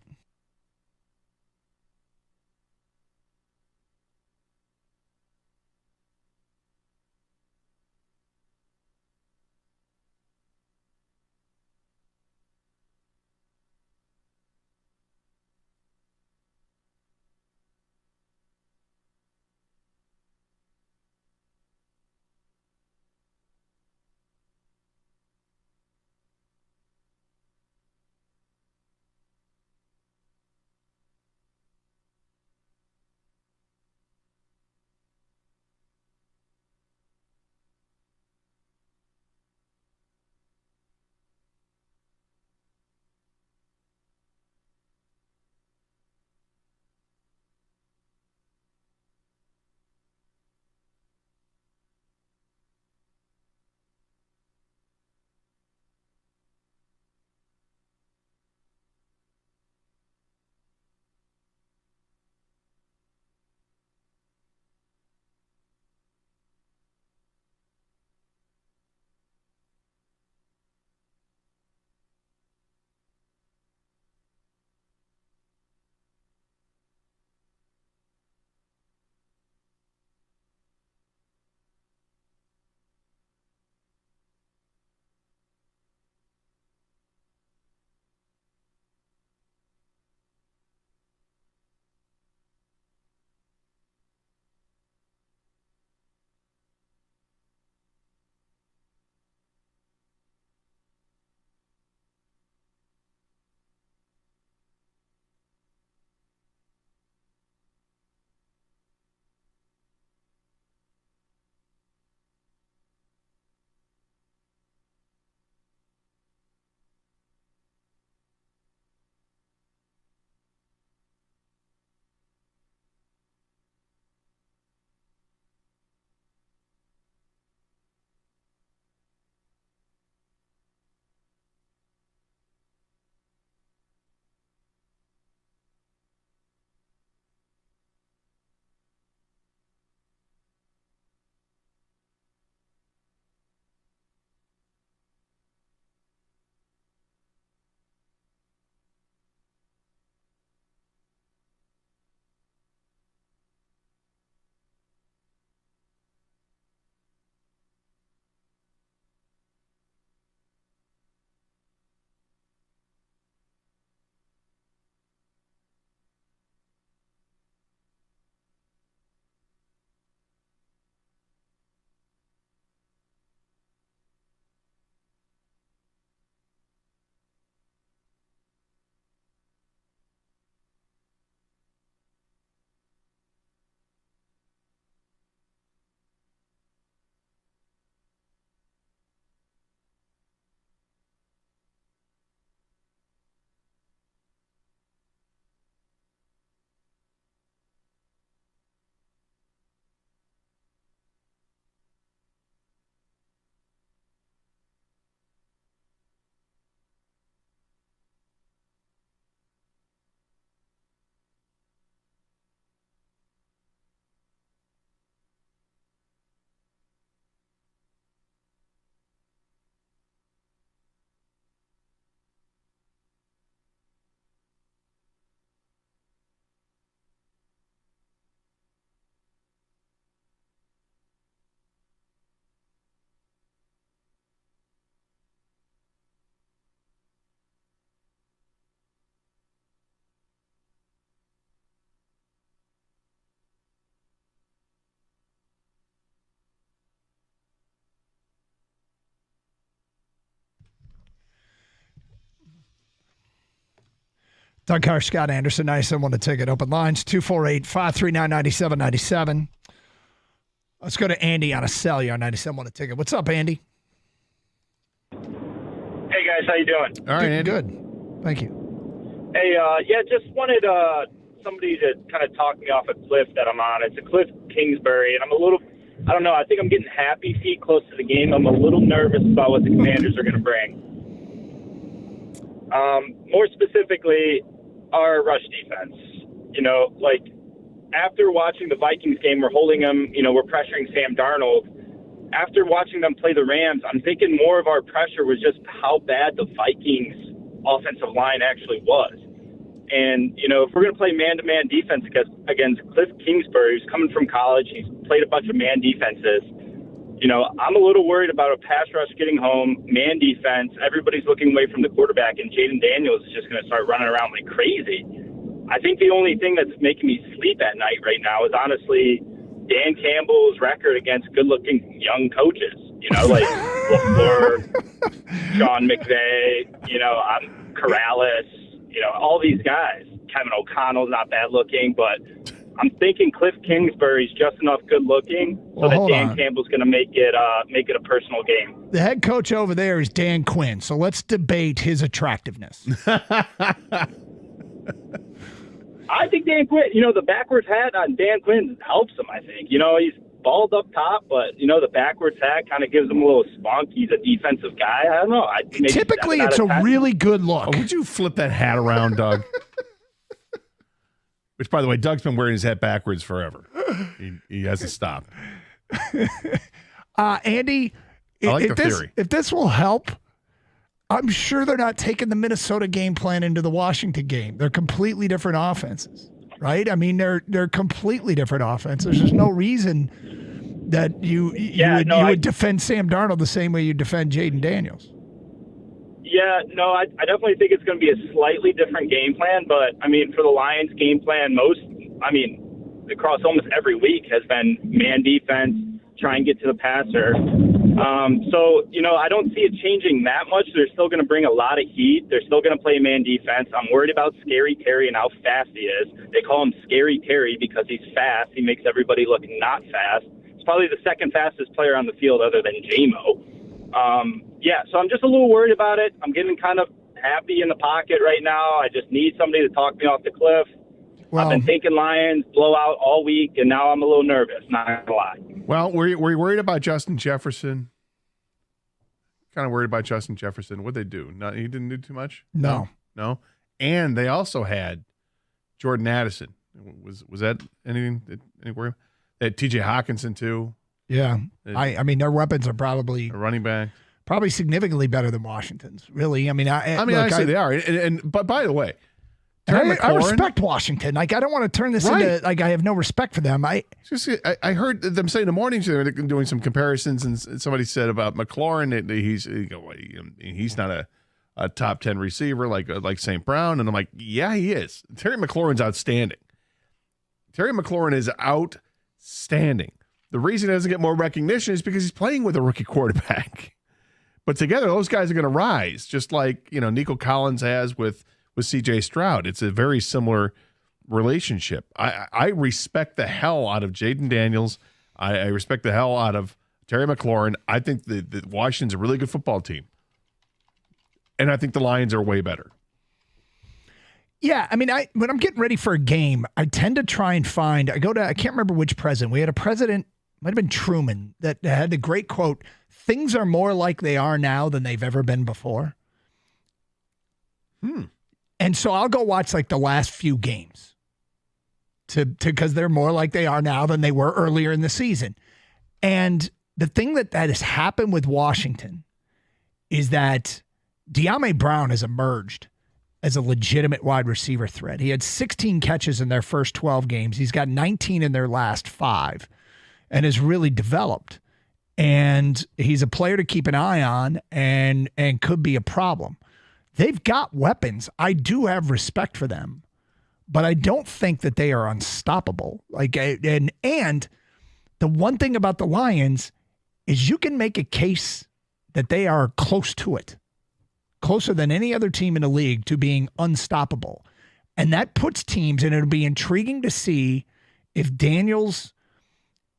Doug Carr, Scott Anderson, 97 to ticket. Open lines, 248-539-9797. Let's go to Andy on a cellular on 97 to ticket. What's up, Andy? Hey, guys. How you doing? All right, Andy. Good. Thank you. Hey, just wanted somebody to kind of talk me off a cliff that I'm on. It's a Cliff Kingsbury, and I'm a little, I don't know, I think I'm getting happy feet close to the game. I'm a little nervous about what the Commanders are going to bring. More specifically, our rush defense. After watching the Vikings game, we're holding them, we're pressuring Sam Darnold. After watching them play the Rams, I'm thinking more of our pressure was just how bad the Vikings offensive line actually was. And, if we're going to play man-to-man defense against Cliff Kingsbury, who's coming from college, he's played a bunch of man defenses, I'm a little worried about a pass rush getting home, man defense, everybody's looking away from the quarterback, and Jaden Daniels is just going to start running around like crazy. I think the only thing that's making me sleep at night right now is honestly Dan Campbell's record against good-looking young coaches, like LaFleur, Sean McVay, Corrales, all these guys. Kevin O'Connell's not bad looking, but I'm thinking Cliff Kingsbury's just enough good looking so that Dan Campbell's going to make it a personal game. The head coach over there is Dan Quinn, so let's debate his attractiveness. I think Dan Quinn, the backwards hat on Dan Quinn helps him, I think. He's bald up top, but, the backwards hat kind of gives him a little spunk. He's a defensive guy. I don't know. Typically, it's a really good look. Oh, would you flip that hat around, Doug? Which, by the way, Doug's been wearing his hat backwards forever. He hasn't stopped. Andy, I like the theory. If this will help, I'm sure they're not taking the Minnesota game plan into the Washington game. They're completely different offenses, right? I mean, they're completely different offenses. There's no reason that you would defend Sam Darnold the same way you defend Jaden Daniels. Yeah, no, I definitely think it's going to be a slightly different game plan. But, for the Lions game plan, across almost every week has been man defense, try and get to the passer. I don't see it changing that much. They're still going to bring a lot of heat. They're still going to play man defense. I'm worried about Scary Terry and how fast he is. They call him Scary Terry because he's fast. He makes everybody look not fast. He's probably the second fastest player on the field other than J-Mo. So I'm just a little worried about it. I'm getting kind of happy in the pocket right now. I just need somebody to talk me off the cliff. I've been thinking Lions blowout all week, and now I'm a little nervous, not going to lie. Well, were you worried about Justin Jefferson? Kind of worried about Justin Jefferson. What'd they do? He didn't do too much? No. And they also had Jordan Addison. Was that anything? Any worry? They had T.J. Hawkinson, too. Yeah. I mean, their weapons are probably a running back. Probably significantly better than Washington's. Really, honestly, they are. But by the way, I respect Washington. I don't want to turn this into I have no respect for them. I heard them say in the morning they're doing some comparisons, and somebody said about McLaurin that he's not a top 10 receiver like St. Brown, and I'm like, yeah, he is. Terry McLaurin's outstanding. Terry McLaurin is outstanding. The reason he doesn't get more recognition is because he's playing with a rookie quarterback. But together, those guys are going to rise, just like Nico Collins has with C.J. Stroud. It's a very similar relationship. I respect the hell out of Jaden Daniels. I respect the hell out of Terry McLaurin. I think that Washington's a really good football team. And I think the Lions are way better. Yeah, when I'm getting ready for a game, I tend to try and find, I can't remember which president. We had a president, might have been Truman, that had the great quote, "Things are more like they are now than they've ever been before." And so I'll go watch the last few games because they're more like they are now than they were earlier in the season. And the thing that has happened with Washington is that De'Ami Brown has emerged as a legitimate wide receiver threat. He had 16 catches in their first 12 games. He's got 19 in their last 5 and has really developed. And he's a player to keep an eye on and could be a problem. They've got weapons. I do have respect for them, but I don't think that they are unstoppable. And the one thing about the Lions is you can make a case that they are close to it, closer than any other team in the league to being unstoppable. And that puts teams, and it'll be intriguing to see if Daniels,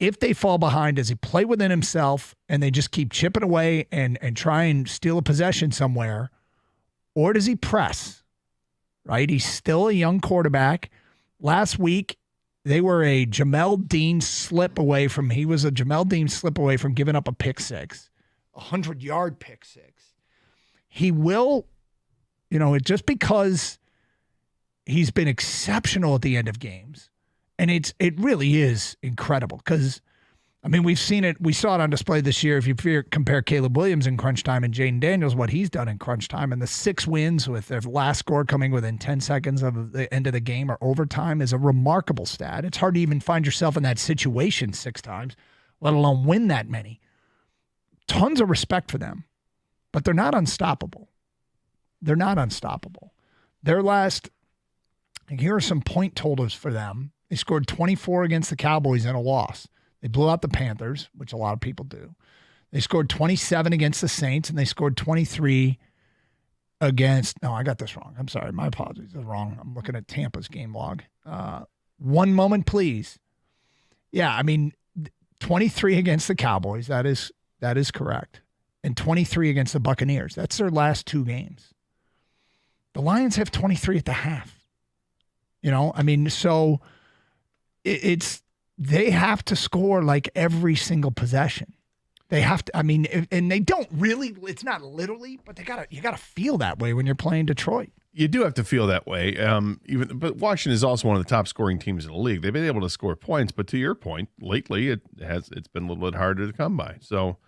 if they fall behind, does he play within himself and they just keep chipping away and try and steal a possession somewhere, or does he press? Right? He's still a young quarterback. Last week, they were a Jamel Dean slip away from giving up a pick six, 100-yard pick six. He will, just because he's been exceptional at the end of games, and it really is incredible because, we've seen it. We saw it on display this year. If you compare Caleb Williams in crunch time and Jaden Daniels, what he's done in crunch time, and the 6 wins with their last score coming within 10 seconds of the end of the game or overtime is a remarkable stat. It's hard to even find yourself in that situation 6 times, let alone win that many. Tons of respect for them, but they're not unstoppable. They're not unstoppable. Their last, and here are some point totals for them. They scored 24 against the Cowboys in a loss. They blew out the Panthers, which a lot of people do. They scored 27 against the Saints, and they scored 23 against – no, I got this wrong. I'm sorry. My apologies. That's wrong. I'm looking at Tampa's game log. One moment, please. Yeah, 23 against the Cowboys. That is correct. And 23 against the Buccaneers. That's their last 2 games. The Lions have 23 at the half. So it's – they have to score like every single possession. They have to, and they don't really, it's not literally, but you gotta feel that way when you're playing Detroit. You do have to feel that way. But Washington is also one of the top scoring teams in the league. They've been able to score points, but to your point, lately it's been a little bit harder to come by. So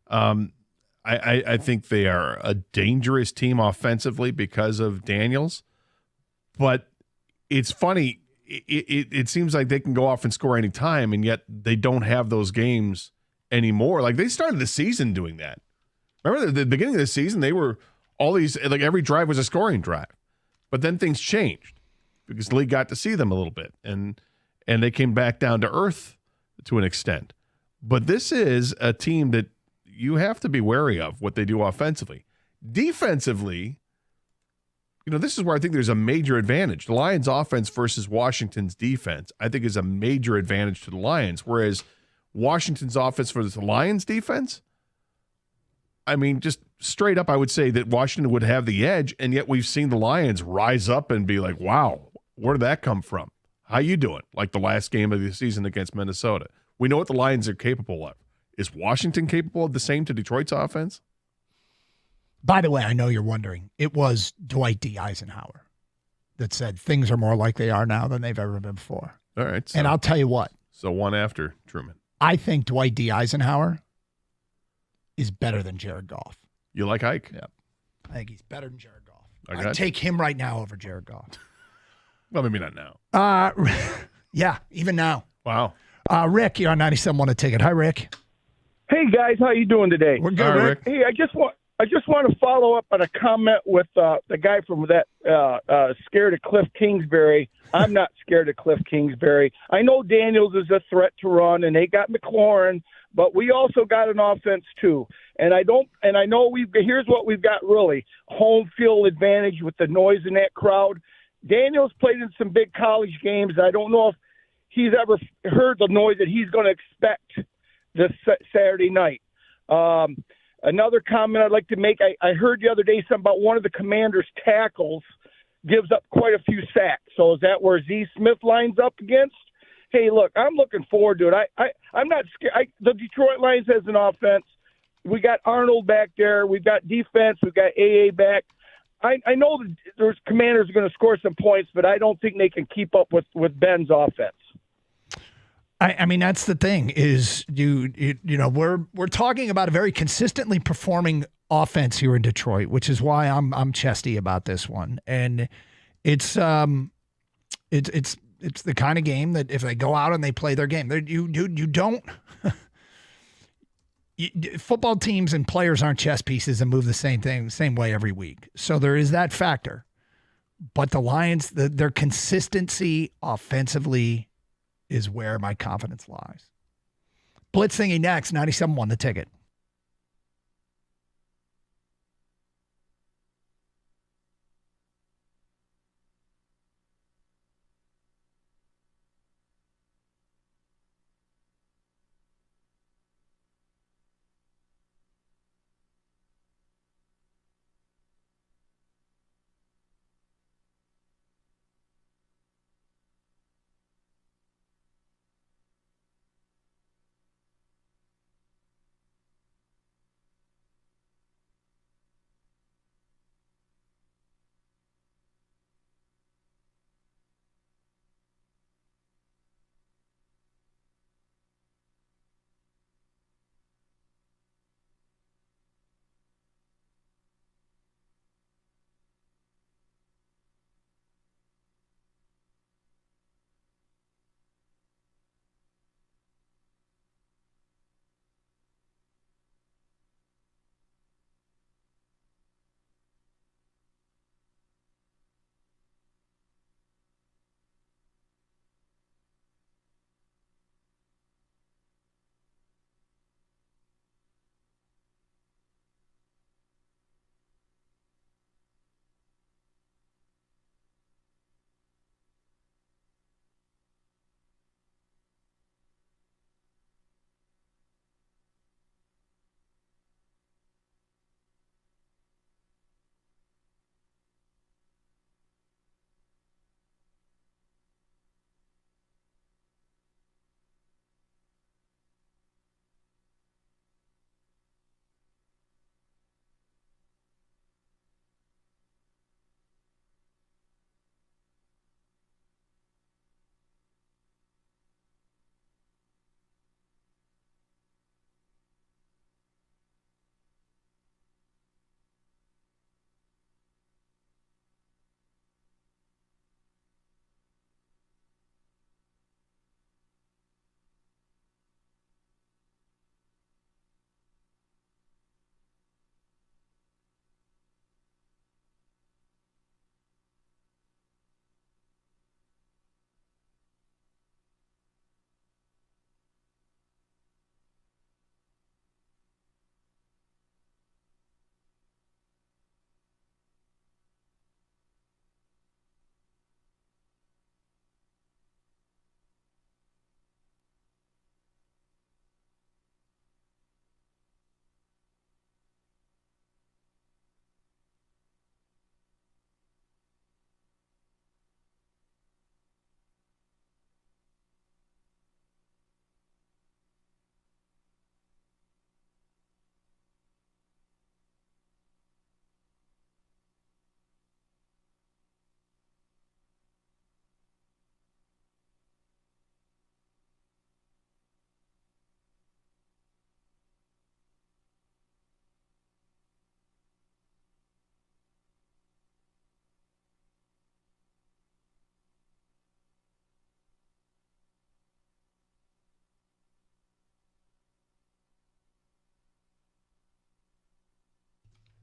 I think they are a dangerous team offensively because of Daniels. But it's funny. It seems like they can go off and score any time, and yet they don't have those games anymore. Like, they started the season doing that. Remember the beginning of the season, they were all these, like, every drive was a scoring drive. But then things changed because the league got to see them a little bit, and they came back down to earth to an extent. But this is a team that you have to be wary of what they do offensively. Defensively, this is where I think there's a major advantage. The Lions' offense versus Washington's defense, I think, is a major advantage to the Lions, whereas Washington's offense versus the Lions' defense, just straight up, I would say that Washington would have the edge, and yet we've seen the Lions rise up and be like, wow, where did that come from? How you doing? Like the last game of the season against Minnesota. We know what the Lions are capable of. Is Washington capable of the same to Detroit's offense? By the way, I know you're wondering, it was Dwight D. Eisenhower that said things are more like they are now than they've ever been before. All right. And I'll tell you what. So one after Truman. I think Dwight D. Eisenhower is better than Jared Goff. You like Ike? Yep. I think he's better than Jared Goff. I'd take him right now over Jared Goff. Well, maybe not now. Yeah, even now. Wow. Rick, you're on 97.1 A Ticket. Hi, Rick. Hey guys, how you doing today? We're good, Rick. Hey, I just want to follow up on a comment with the guy from that scared of Cliff Kingsbury. I'm not scared of Cliff Kingsbury. I know Daniels is a threat to run, and they got McLaurin, but we also got an offense too. And I know here's what we've got really: home field advantage with the noise in that crowd. Daniels played in some big college games. I don't know if he's ever heard the noise that he's going to expect this Saturday night. Another comment I'd like to make, I heard the other day something about one of the Commanders' tackles gives up quite a few sacks. So is that where Z. Smith lines up against? Hey, look, I'm looking forward to it. I'm not scared. The Detroit Lions has an offense. We got Arnold back there. We've got defense. We've got AA back. I know there's Commanders are going to score some points, but I don't think they can keep up with Ben's offense. I mean, that's the thing is we're talking about a very consistently performing offense here in Detroit, which is why I'm chesty about this one. And it's the kind of game that if they go out and they play their game, you don't football teams and players aren't chess pieces and move the same way every week. So there is that factor. But the Lions, their consistency offensively is where my confidence lies. Blitz thingy next, 97.1 The Ticket.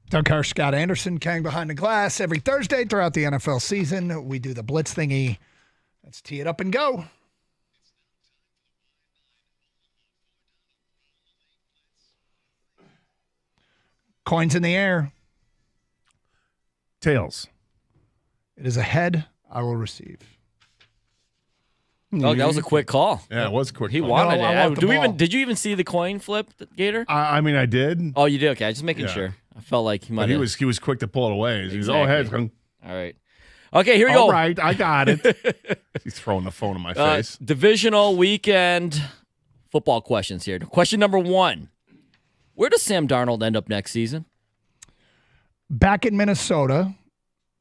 Doug Harsh, Scott Anderson, Kang behind the glass. Every Thursday throughout the NFL season, we do the Blitz thingy. Let's tee it up and go. Coins in the air. Tails. It is a head. I will receive. Oh, that was a quick call. Yeah, it was a quick He call. wanted No, I want it. the ball. Did you even see the coin flip, Gator? I mean, I did. Oh, you did? Okay, just making Yeah. sure. I felt like he might But have. he was quick to pull it away. He's Exactly. heads. All right. Okay, here we go. All right, I got it. He's throwing the phone in my face. Divisional weekend football questions here. Question number 1. Where does Sam Darnold end up next season? Back in Minnesota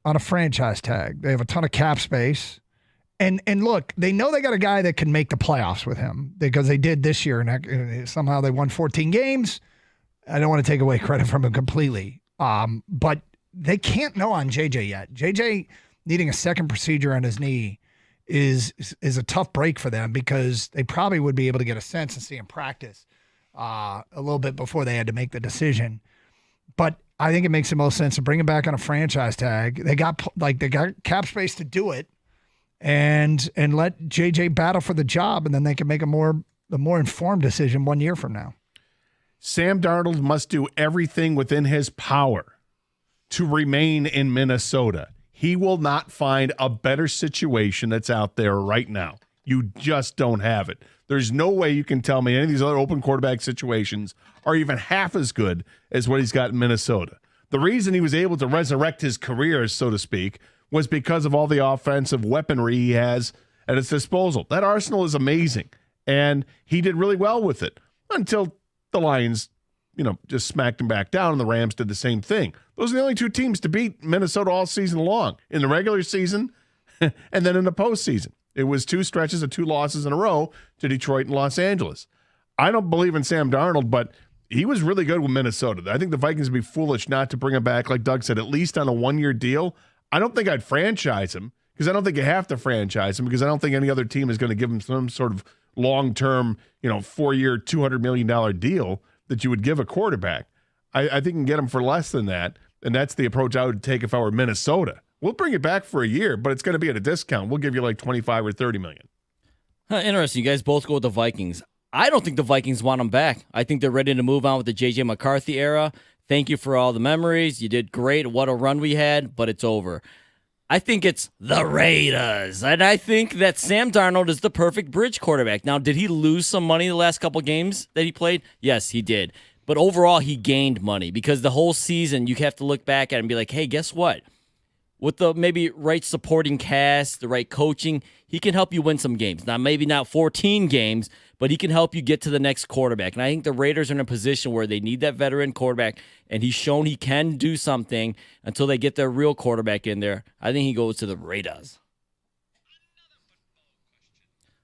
on a franchise tag. They have a ton of cap space. And look, they know they got a guy that can make the playoffs with him because they did this year, and somehow they won 14 games. I don't want to take away credit from him completely, but they can't know on JJ yet. JJ needing a second procedure on his knee is a tough break for them because they probably would be able to get a sense and see him practice a little bit before they had to make the decision. But I think it makes the most sense to bring him back on a franchise tag. They got cap space to do it. And let JJ battle for the job, and then they can make a more informed decision 1 year from now. Sam Darnold must do everything within his power to remain in Minnesota. He will not find a better situation that's out there right now. You just don't have it. There's no way you can tell me any of these other open quarterback situations are even half as good as what he's got in Minnesota. The reason he was able to resurrect his career, so to speak, was because of all the offensive weaponry he has at his disposal. That arsenal is amazing, and he did really well with it until the Lions, just smacked him back down, and the Rams did the same thing. Those are the only two teams to beat Minnesota all season long, in the regular season and then in the postseason. It was 2 stretches of 2 losses in a row to Detroit and Los Angeles. I don't believe in Sam Darnold, but he was really good with Minnesota. I think the Vikings would be foolish not to bring him back, like Doug said, at least on a 1-year deal. I don't think I'd franchise him because I don't think you have to franchise him because I don't think any other team is going to give him some sort of long-term, 4-year, $200 million deal that you would give a quarterback. I think you can get him for less than that, and that's the approach I would take if I were Minnesota. We'll bring it back for a year, but it's going to be at a discount. We'll give you like $25 or $30 million. Interesting. You guys both go with the Vikings. I don't think the Vikings want him back. I think they're ready to move on with the J.J. McCarthy era. Thank you for all the memories. You did great. What a run we had, but it's over. I think it's the Raiders, and I think that Sam Darnold is the perfect bridge quarterback. Now, did he lose some money the last couple games that he played? Yes, he did. But overall, he gained money because the whole season you have to look back at it and be like, hey, guess what? With the maybe right supporting cast, the right coaching, he can help you win some games. Now, maybe not 14 games, but he can help you get to the next quarterback. And I think the Raiders are in a position where they need that veteran quarterback, and he's shown he can do something until they get their real quarterback in there. I think he goes to the Raiders.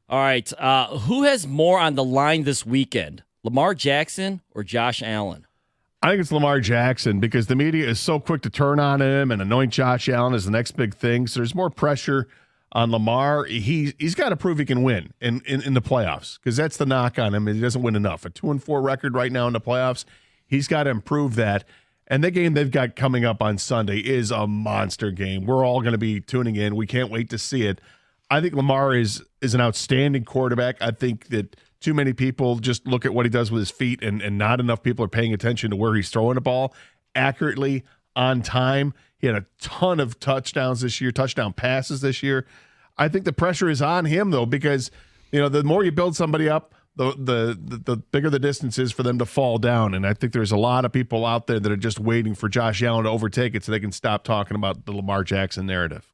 All right, who has more on the line this weekend, Lamar Jackson or Josh Allen? I think it's Lamar Jackson because the media is so quick to turn on him and anoint Josh Allen as the next big thing. So there's more pressure on Lamar. He's got to prove he can win in the playoffs because that's the knock on him. He doesn't win enough. A 2-4 record right now in the playoffs. He's got to improve that. And the game they've got coming up on Sunday is a monster game. We're all going to be tuning in. We can't wait to see it. I think Lamar is an outstanding quarterback. I think that too many people just look at what he does with his feet, and not enough people are paying attention to where he's throwing the ball accurately, on time. He had a ton of touchdowns this year, touchdown passes this year. I think the pressure is on him, though, because the more you build somebody up, the bigger the distance is for them to fall down. And I think there's a lot of people out there that are just waiting for Josh Allen to overtake it so they can stop talking about the Lamar Jackson narrative.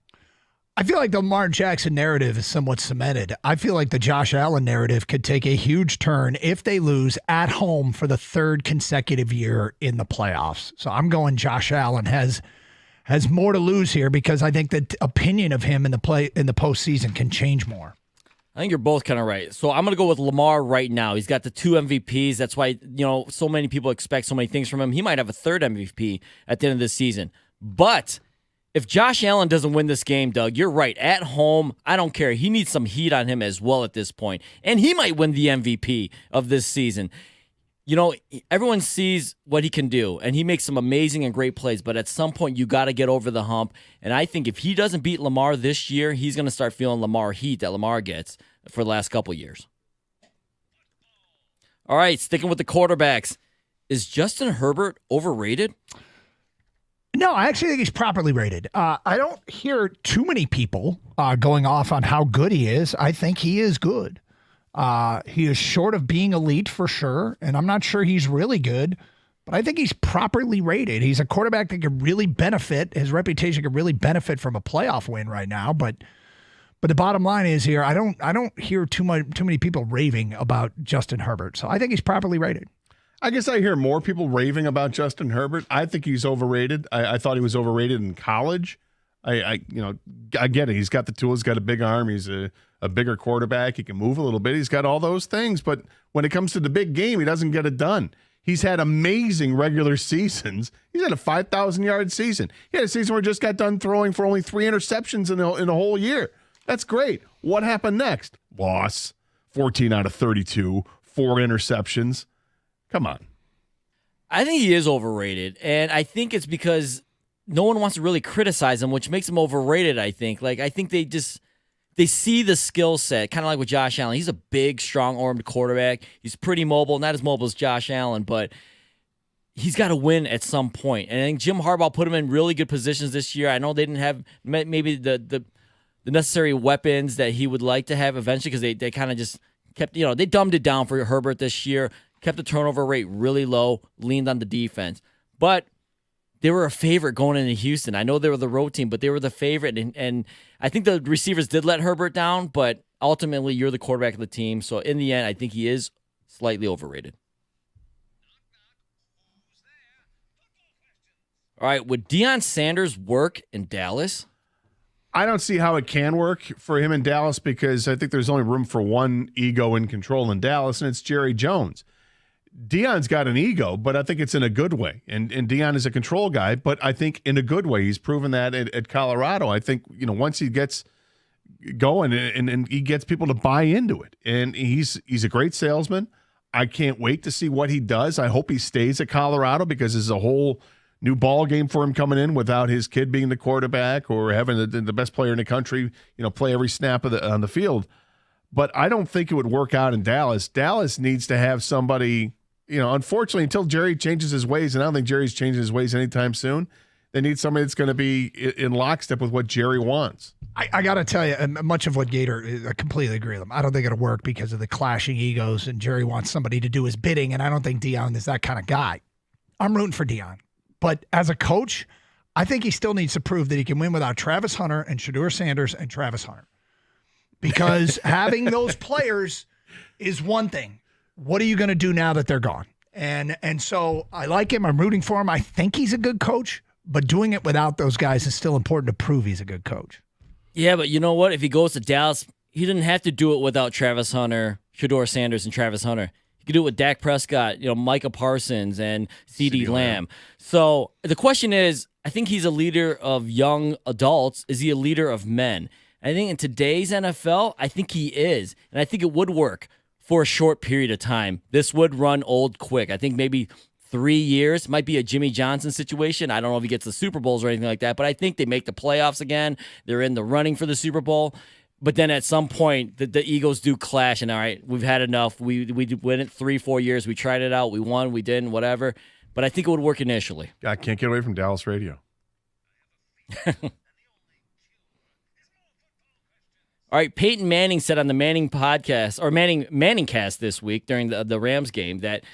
I feel like the Lamar Jackson narrative is somewhat cemented. I feel like the Josh Allen narrative could take a huge turn if they lose at home for the 3rd consecutive year in the playoffs. So I'm going Josh Allen has more to lose here because I think the opinion of him in the postseason can change more. I think you're both kind of right. So I'm going to go with Lamar right now. He's got the 2 MVPs. That's why, so many people expect so many things from him. He might have a 3rd MVP at the end of this season. But if Josh Allen doesn't win this game, Doug, you're right. At home, I don't care. He needs some heat on him as well at this point. And he might win the MVP of this season. everyone sees what he can do, and he makes some amazing and great plays, but at some point you got to get over the hump. And I think if he doesn't beat Lamar this year, he's going to start feeling Lamar heat that Lamar gets for the last couple years. All right, sticking with the quarterbacks. Is Justin Herbert overrated? No, I actually think he's properly rated. I don't hear too many people going off on how good he is. I think he is good. He is short of being elite for sure, and I'm not sure he's really good, but I think he's properly rated. He's a quarterback that could really benefit. His reputation could really benefit from a playoff win right now, but the bottom line is here, I don't hear too many people raving about Justin Herbert, so I think he's properly rated. I guess I hear more people raving about Justin Herbert. I think he's overrated. I thought he was overrated in college. I get it. He's got the tools, got a big arm. He's a bigger quarterback. He can move a little bit. He's got all those things. But when it comes to the big game, he doesn't get it done. He's had amazing regular seasons. He's had a 5,000-yard season. He had a season where he just got done throwing for only 3 interceptions in a whole year. That's great. What happened next? Loss. 14 out of 32. 4 interceptions. Come on. I think he is overrated, and I think it's because no one wants to really criticize him, which makes him overrated, I think. I think they see the skill set, kind of like with Josh Allen. He's a big, strong-armed quarterback. He's pretty mobile, not as mobile as Josh Allen, but he's got to win at some point. And I think Jim Harbaugh put him in really good positions this year. I know they didn't have maybe the necessary weapons that he would like to have eventually because they kind of just kept, they dumbed it down for Herbert this year. Kept the turnover rate really low, leaned on the defense. But they were a favorite going into Houston. I know they were the road team, but they were the favorite. And I think the receivers did let Herbert down, but ultimately you're the quarterback of the team. So in the end, I think he is slightly overrated. All right, would Deion Sanders work in Dallas? I don't see how it can work for him in Dallas because I think there's only room for one ego in control in Dallas, and it's Jerry Jones. Deion's got an ego, but I think it's in a good way. And Deion is a control guy, but I think in a good way. He's proven that at Colorado. I think, once he gets going and he gets people to buy into it. And he's a great salesman. I can't wait to see what he does. I hope he stays at Colorado because there's a whole new ball game for him coming in without his kid being the quarterback or having the best player in the country, play every snap on the field. But I don't think it would work out in Dallas. Dallas needs to have somebody, unfortunately, until Jerry changes his ways, and I don't think Jerry's changing his ways anytime soon, they need somebody that's going to be in lockstep with what Jerry wants. I got to tell you, much of what Gator, I completely agree with him. I don't think it'll work because of the clashing egos, and Jerry wants somebody to do his bidding, and I don't think Deion is that kind of guy. I'm rooting for Deion. But as a coach, I think he still needs to prove that he can win without Travis Hunter and Shedeur Sanders and Travis Hunter. Because having those players is one thing. What are you going to do now that they're gone? And so I like him. I'm rooting for him. I think he's a good coach, but doing it without those guys is still important to prove he's a good coach. Yeah, but you know what? If he goes to Dallas, he didn't have to do it without Travis Hunter, Shedeur Sanders, and Travis Hunter. He could do it with Dak Prescott, Micah Parsons, and CeeDee Lamb. So the question is, I think he's a leader of young adults. Is he a leader of men? I think in today's NFL, I think he is. And I think it would work for a short period of time. This would run old quick. I think maybe 3 years might be a Jimmy Johnson situation. I don't know if he gets the Super Bowls or anything like that, but I think they make the playoffs again. They're in the running for the Super Bowl. But then at some point, the egos do clash. And all right, we've had enough. We went it 3-4 years. We tried it out. We won. We didn't. Whatever. But I think it would work initially. I can't get away from Dallas radio. All right, Peyton Manning said on the Manning podcast or Manningcast this week during the Rams game that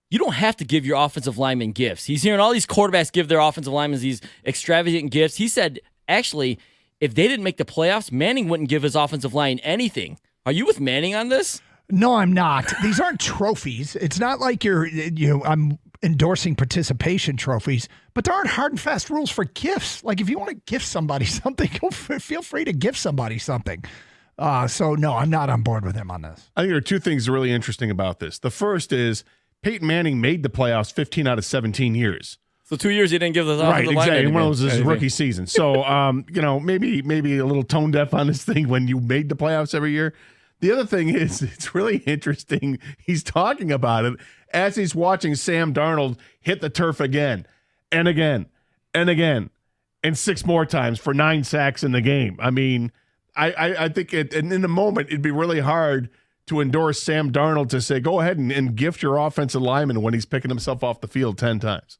you don't have to give your offensive linemen gifts. He's hearing all these quarterbacks give their offensive linemen these extravagant gifts. He said, actually, if they didn't make the playoffs, Manning wouldn't give his offensive line anything. Are you with Manning on this? No, I'm not. These aren't trophies. It's not like I'm endorsing participation trophies, but there aren't hard and fast rules for gifts. Like if you want to gift somebody something, feel free to gift somebody something. So no, I'm not on board with him on this. I think there are two things really interesting about this. The first is Peyton Manning made the playoffs 15 out of 17 years. So 2 years he didn't give the offensive right, line exactly. anything. One was his rookie season. So maybe a little tone deaf on this thing when you made the playoffs every year. The other thing is, it's really interesting. He's talking about it as he's watching Sam Darnold hit the turf again and again and again and 6 more times for 9 sacks in the game. I mean, I think and in the moment, it'd be really hard to endorse Sam Darnold to say, go ahead and gift your offensive lineman when he's picking himself off the field 10 times.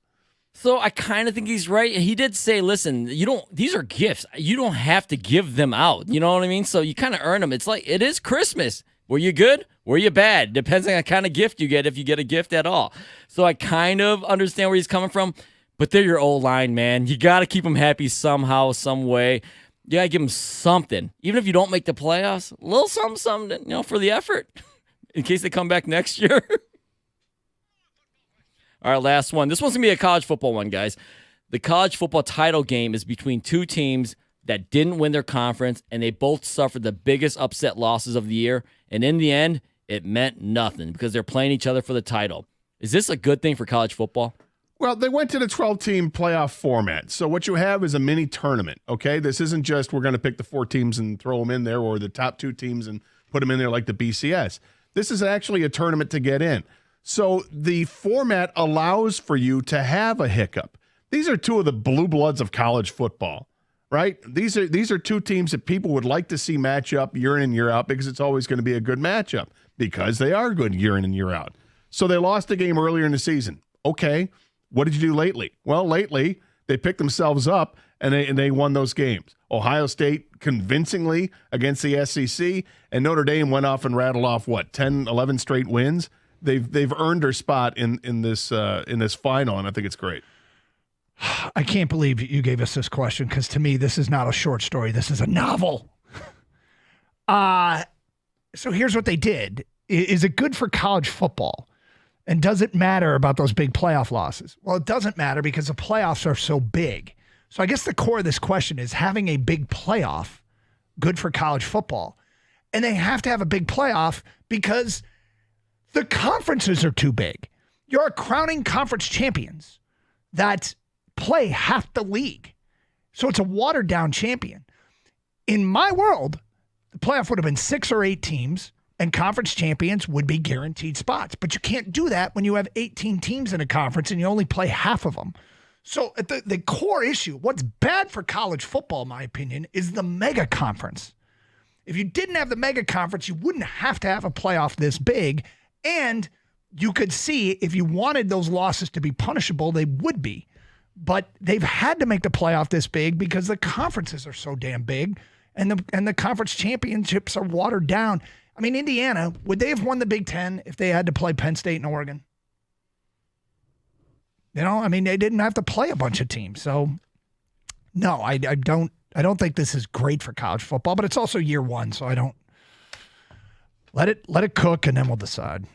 So I kind of think he's right. He did say, listen, these are gifts. You don't have to give them out. You know what I mean? So you kind of earn them. It's like, it is Christmas. Were you good? Were you bad? Depends on the kind of gift you get, if you get a gift at all. So I kind of understand where he's coming from, but they're your O-line, man. You got to keep them happy somehow, some way. You got to give them something. Even if you don't make the playoffs, a little something, for the effort in case they come back next year. All right, last one. This one's going to be a college football one, guys. The college football title game is between 2 teams that didn't win their conference, and they both suffered the biggest upset losses of the year. And in the end, it meant nothing because they're playing each other for the title. Is this a good thing for college football? Well, they went to the 12-team playoff format. So what you have is a mini tournament, okay? This isn't just we're going to pick the 4 teams and throw them in there, or the top 2 teams and put them in there like the BCS. This is actually a tournament to get in. So the format allows for you to have a hiccup. These are 2 of the blue bloods of college football, right? These are 2 teams that people would like to see match up year in and year out because it's always going to be a good matchup because they are good year in and year out. So they lost a game earlier in the season. Okay. What did you do lately? Well, lately, they picked themselves up, and they won those games. Ohio State convincingly against the SEC, and Notre Dame went off and rattled off, 10, 11 straight wins? They've earned their spot in this final, and I think it's great. I can't believe you gave us this question because, to me, this is not a short story. This is a novel. So here's what they did. Is it good for college football? And does it matter about those big playoff losses? Well, it doesn't matter because the playoffs are so big. So I guess the core of this question is having a big playoff good for college football? And they have to have a big playoff because the conferences are too big. You're crowning conference champions that play half the league. So it's a watered down champion. In my world, the playoff would have been 6 or 8 teams, and conference champions would be guaranteed spots. But you can't do that when you have 18 teams in a conference and you only play half of them. So at the core issue, what's bad for college football, in my opinion, is the mega conference. If you didn't have the mega conference, you wouldn't have to have a playoff this big. And you could see if you wanted those losses to be punishable, they would be. But they've had to make the playoff this big because the conferences are so damn big and the conference championships are watered down. I mean, Indiana, would they have won the Big Ten if they had to play Penn State and Oregon? You know, I mean, they didn't have to play a bunch of teams. So, no, I don't think this is great for college football, but it's also year one, so I don't let it cook and then we'll decide.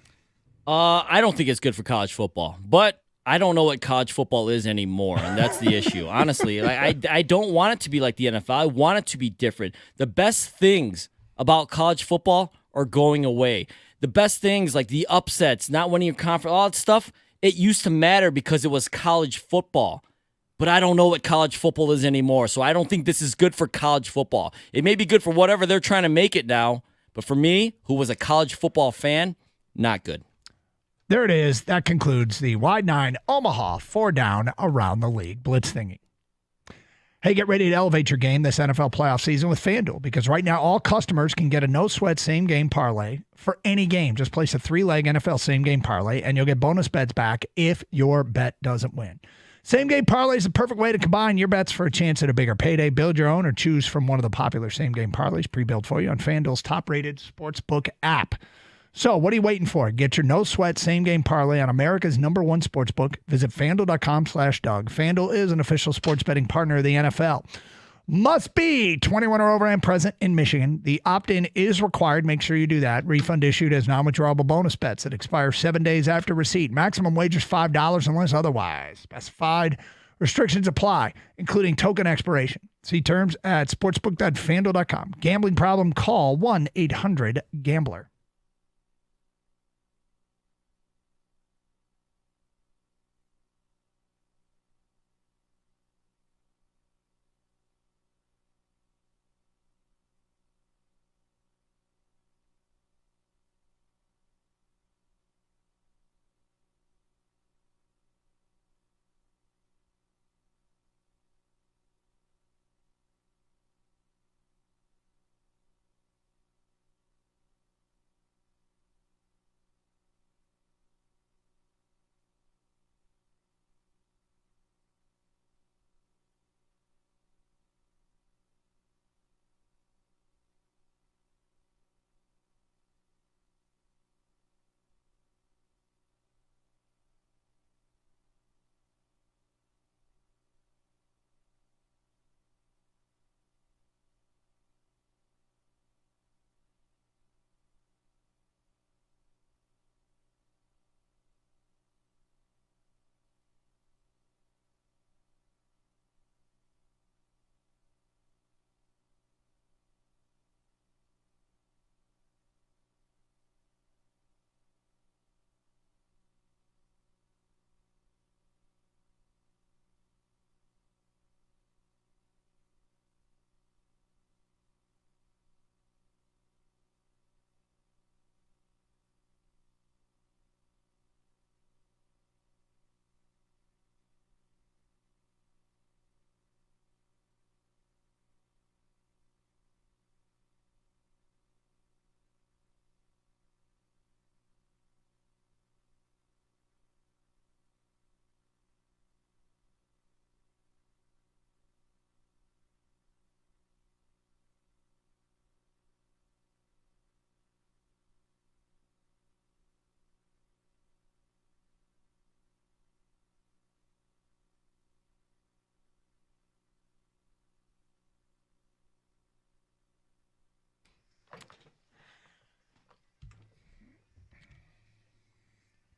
I don't think it's good for college football, but I don't know what college football is anymore, and that's the issue. Honestly, I don't want it to be like the NFL. I want it to be different. The best things about college football are going away. The best things like the upsets, not winning your conference, all that stuff, it used to matter because it was college football. But I don't know what college football is anymore, so I don't think this is good for college football. It may be good for whatever they're trying to make it now, but for me, who was a college football fan, not good. There it is. That concludes the Wide 9 Omaha 4 Down Around the League Blitz thingy. Hey, get ready to elevate your game this NFL playoff season with FanDuel, because right now all customers can get a no-sweat same-game parlay for any game. Just place a 3-leg NFL same-game parlay, and you'll get bonus bets back if your bet doesn't win. Same-game parlay is the perfect way to combine your bets for a chance at a bigger payday. Build your own or choose from one of the popular same-game parlays pre-built for you on FanDuel's top-rated sportsbook app. So what are you waiting for? Get your no-sweat same-game parlay on America's #1 sportsbook. Visit FanDuel.com/Doug. FanDuel is an official sports betting partner of the NFL. Must be 21 or over and present in Michigan. The opt-in is required. Make sure you do that. Refund issued as non-withdrawable bonus bets that expire 7 days after receipt. Maximum wagers $5 unless otherwise specified. Restrictions apply, including token expiration. See terms at sportsbook.fanduel.com. Gambling problem? Call 1-800-GAMBLER.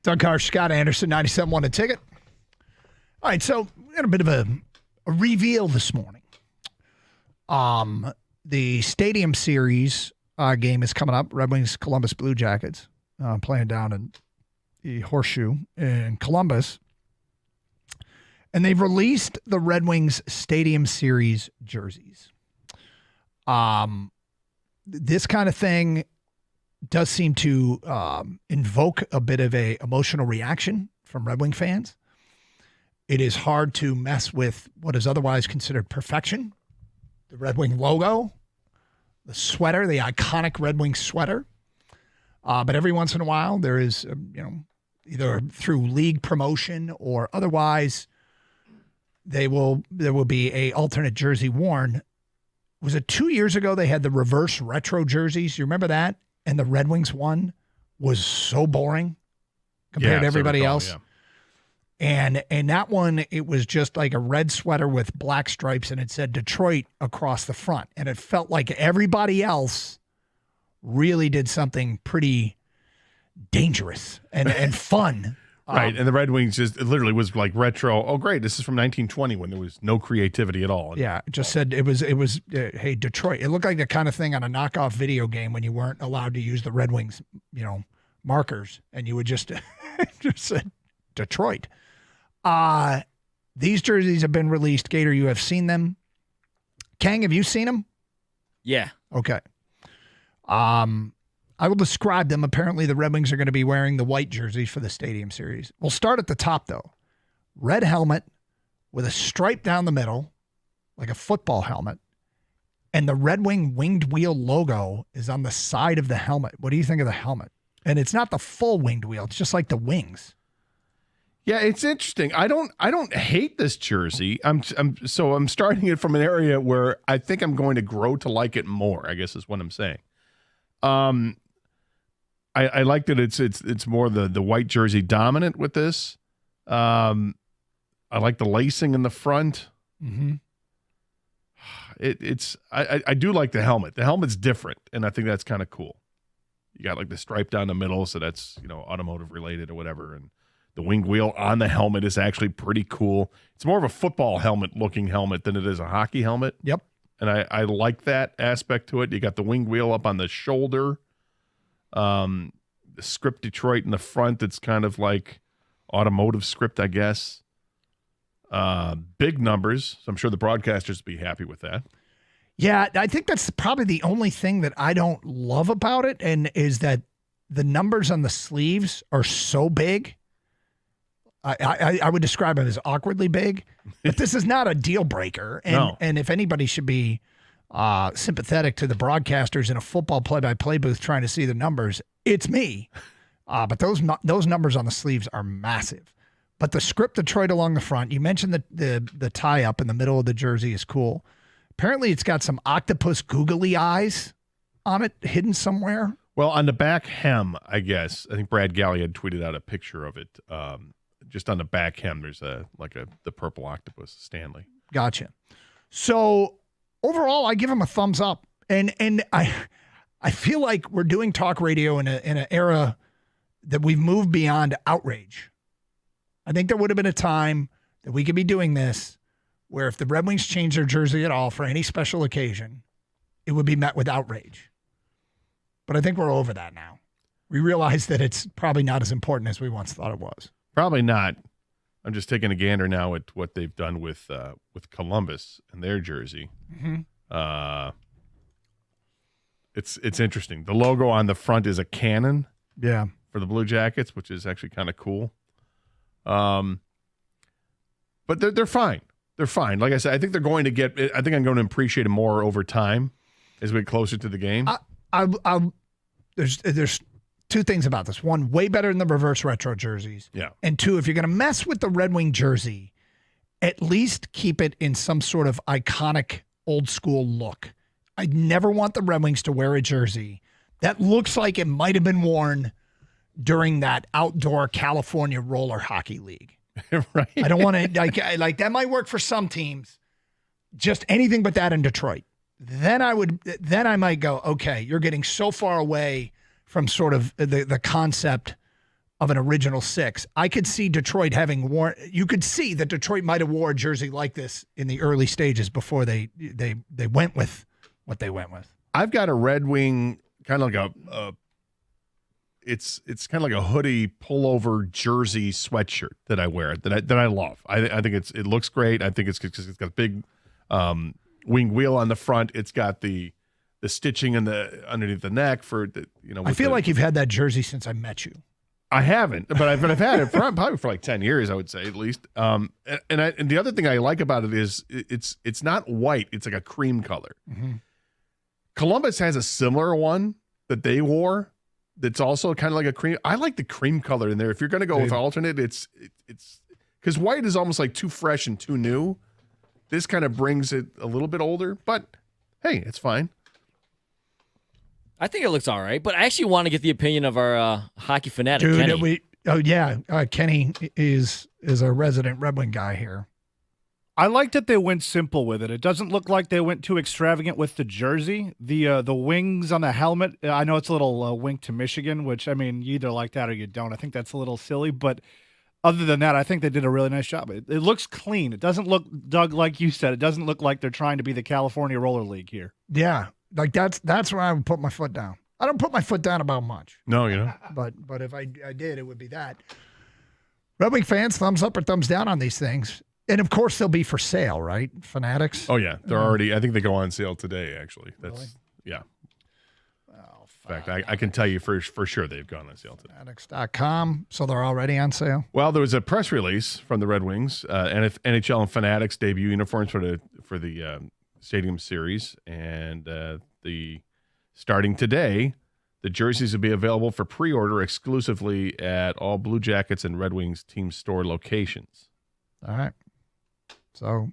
Doug Harsh, Scott Anderson, 97.1 A Ticket. All right, so we had a bit of a reveal this morning. The Stadium Series game is coming up. Red Wings, Columbus Blue Jackets playing down in the Horseshoe in Columbus. And they've released the Red Wings Stadium Series jerseys. This kind of thing does seem to invoke a bit of a emotional reaction from Red Wing fans. It is hard to mess with what is otherwise considered perfection. The Red Wing logo, the sweater, the iconic Red Wing sweater. But every once in a while, there is, either through league promotion or otherwise, there will be a alternate jersey worn. Was it 2 years ago they had the reverse retro jerseys? You remember that? And the Red Wings one was so boring compared to everybody else. Yeah. And that one, it was just like a red sweater with black stripes, and it said Detroit across the front. And it felt like everybody else really did something pretty dangerous and fun. Right, and the Red Wings just literally was like retro. Oh, great! This is from 1920 when there was no creativity at all. Yeah, it just said it was. Hey, Detroit. It looked like the kind of thing on a knockoff video game when you weren't allowed to use the Red Wings, markers, and you would just just said Detroit. These jerseys have been released. Gator, you have seen them. Kang, have you seen them? Yeah. Okay. I will describe them. Apparently, the Red Wings are going to be wearing the white jerseys for the Stadium Series. We'll start at the top, though. Red helmet with a stripe down the middle, like a football helmet. And the Red Wing winged wheel logo is on the side of the helmet. What do you think of the helmet? And it's not the full winged wheel. It's just like the wings. Yeah, it's interesting. I don't hate this jersey. I'm starting it from an area where I think I'm going to grow to like it more, I guess is what I'm saying. I like that it's more the white jersey dominant with this. I like the lacing in the front. Mm-hmm. I do like the helmet. The helmet's different, and I think that's kind of cool. You got like the stripe down the middle, so that's automotive related or whatever, and the wing wheel on the helmet is actually pretty cool. It's more of a football helmet looking helmet than it is a hockey helmet. Yep. And I like that aspect to it. You got the wing wheel up on the shoulder. The script Detroit in the front. It's kind of like automotive script, I guess. Big numbers. So I'm sure the broadcasters will be happy with that. Yeah, I think that's probably the only thing that I don't love about it, and is that the numbers on the sleeves are so big. I would describe it as awkwardly big, but this is not a deal breaker. And, no. And if anybody should be sympathetic to the broadcasters in a football play-by-play booth trying to see the numbers, it's me. But those numbers on the sleeves are massive. But the script Detroit along the front, you mentioned the tie-up in the middle of the jersey is cool. Apparently it's got some octopus googly eyes on it hidden somewhere. Well, on the back hem, I guess, I think Brad Galley had tweeted out a picture of it. Just on the back hem, there's the purple octopus, Stanley. Gotcha. So overall, I give him a thumbs up, and I feel like we're doing talk radio in an era that we've moved beyond outrage. I think there would have been a time that we could be doing this, where if the Red Wings changed their jersey at all for any special occasion, it would be met with outrage. But I think we're over that now. We realize that it's probably not as important as we once thought it was. Probably not. I'm just taking a gander now at what they've done with Columbus and their jersey. Mm-hmm. It's interesting. The logo on the front is a cannon. Yeah. For the Blue Jackets, which is actually kind of cool. But they're fine. They're fine. Like I said, I think they're going to get. I think I'm going to appreciate it more over time as we get closer to the game. There's two things about this. One, way better than the reverse retro jerseys. Yeah. And two, if you're going to mess with the Red Wing jersey, at least keep it in some sort of iconic old school look. I never want the Red Wings to wear a jersey that looks like it might have been worn during that outdoor California roller hockey league. Right. I don't want to like that might work for some teams. Just anything but that in Detroit. Then I might go, okay, you're getting so far away from sort of the concept of an original 6. I could see Detroit having worn. You could see that Detroit might have wore a jersey like this in the early stages before they went with what they went with. I've got a Red Wing kind of like it's kind of like a hoodie pullover jersey sweatshirt that I wear that I love. I think it looks great. I think it's got a big wing wheel on the front. It's got the stitching in the underneath the neck for the, I feel like you've had that jersey since I met you. I haven't, but I've had it probably for like 10 years, I would say, at least. And the other thing I like about it is it's not white; it's like a cream color. Mm-hmm. Columbus has a similar one that they wore. That's also kind of like a cream. I like the cream color in there. If you're going to go with alternate, it's because white is almost like too fresh and too new. This kind of brings it a little bit older, but hey, it's fine. I think it looks all right, but I actually want to get the opinion of our hockey fanatic, Dude, Kenny. Kenny is a resident Red Wing guy here. I like that they went simple with it. It doesn't look like they went too extravagant with the jersey. The wings on the helmet, I know it's a little wink to Michigan, which, I mean, you either like that or you don't. I think that's a little silly, but other than that, I think they did a really nice job. It looks clean. It doesn't look, Doug, like you said, it doesn't look like they're trying to be the California Roller League here. Yeah, like that's where I would put my foot down. I don't put my foot down about much. No, you know. But if I did, it would be that. Red Wing fans, thumbs up or thumbs down on these things. And, of course, they'll be for sale, right? Fanatics? Oh, yeah. They're already – I think they go on sale today, actually. That's Really? Yeah. In fact, I can tell you for sure they've gone on sale today. Fanatics.com. So they're already on sale? Well, there was a press release from the Red Wings. NHL and Fanatics debut uniforms for the Stadium Series. And starting today, the jerseys will be available for pre-order exclusively at all Blue Jackets and Red Wings team store locations. All right. So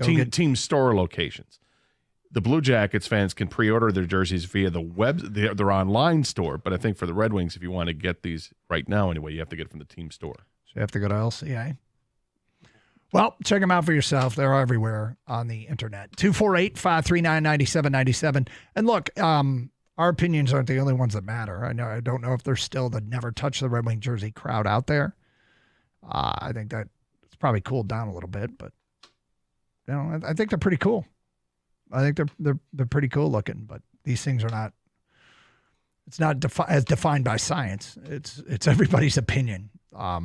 team store locations. The Blue Jackets fans can pre-order their jerseys via their online store, but I think for the Red Wings, if you want to get these right now anyway, you have to get it from the team store. So you have to go to LCA. Well, check them out for yourself. They're everywhere on the internet. 248-539-9797. And look, our opinions aren't the only ones that matter. I don't know if there's still the never touch the Red Wing jersey crowd out there. I think that it's probably cooled down a little bit, but I think they're pretty cool. I think they're pretty cool looking, but these things are not. It's not as defined by science. It's everybody's opinion. I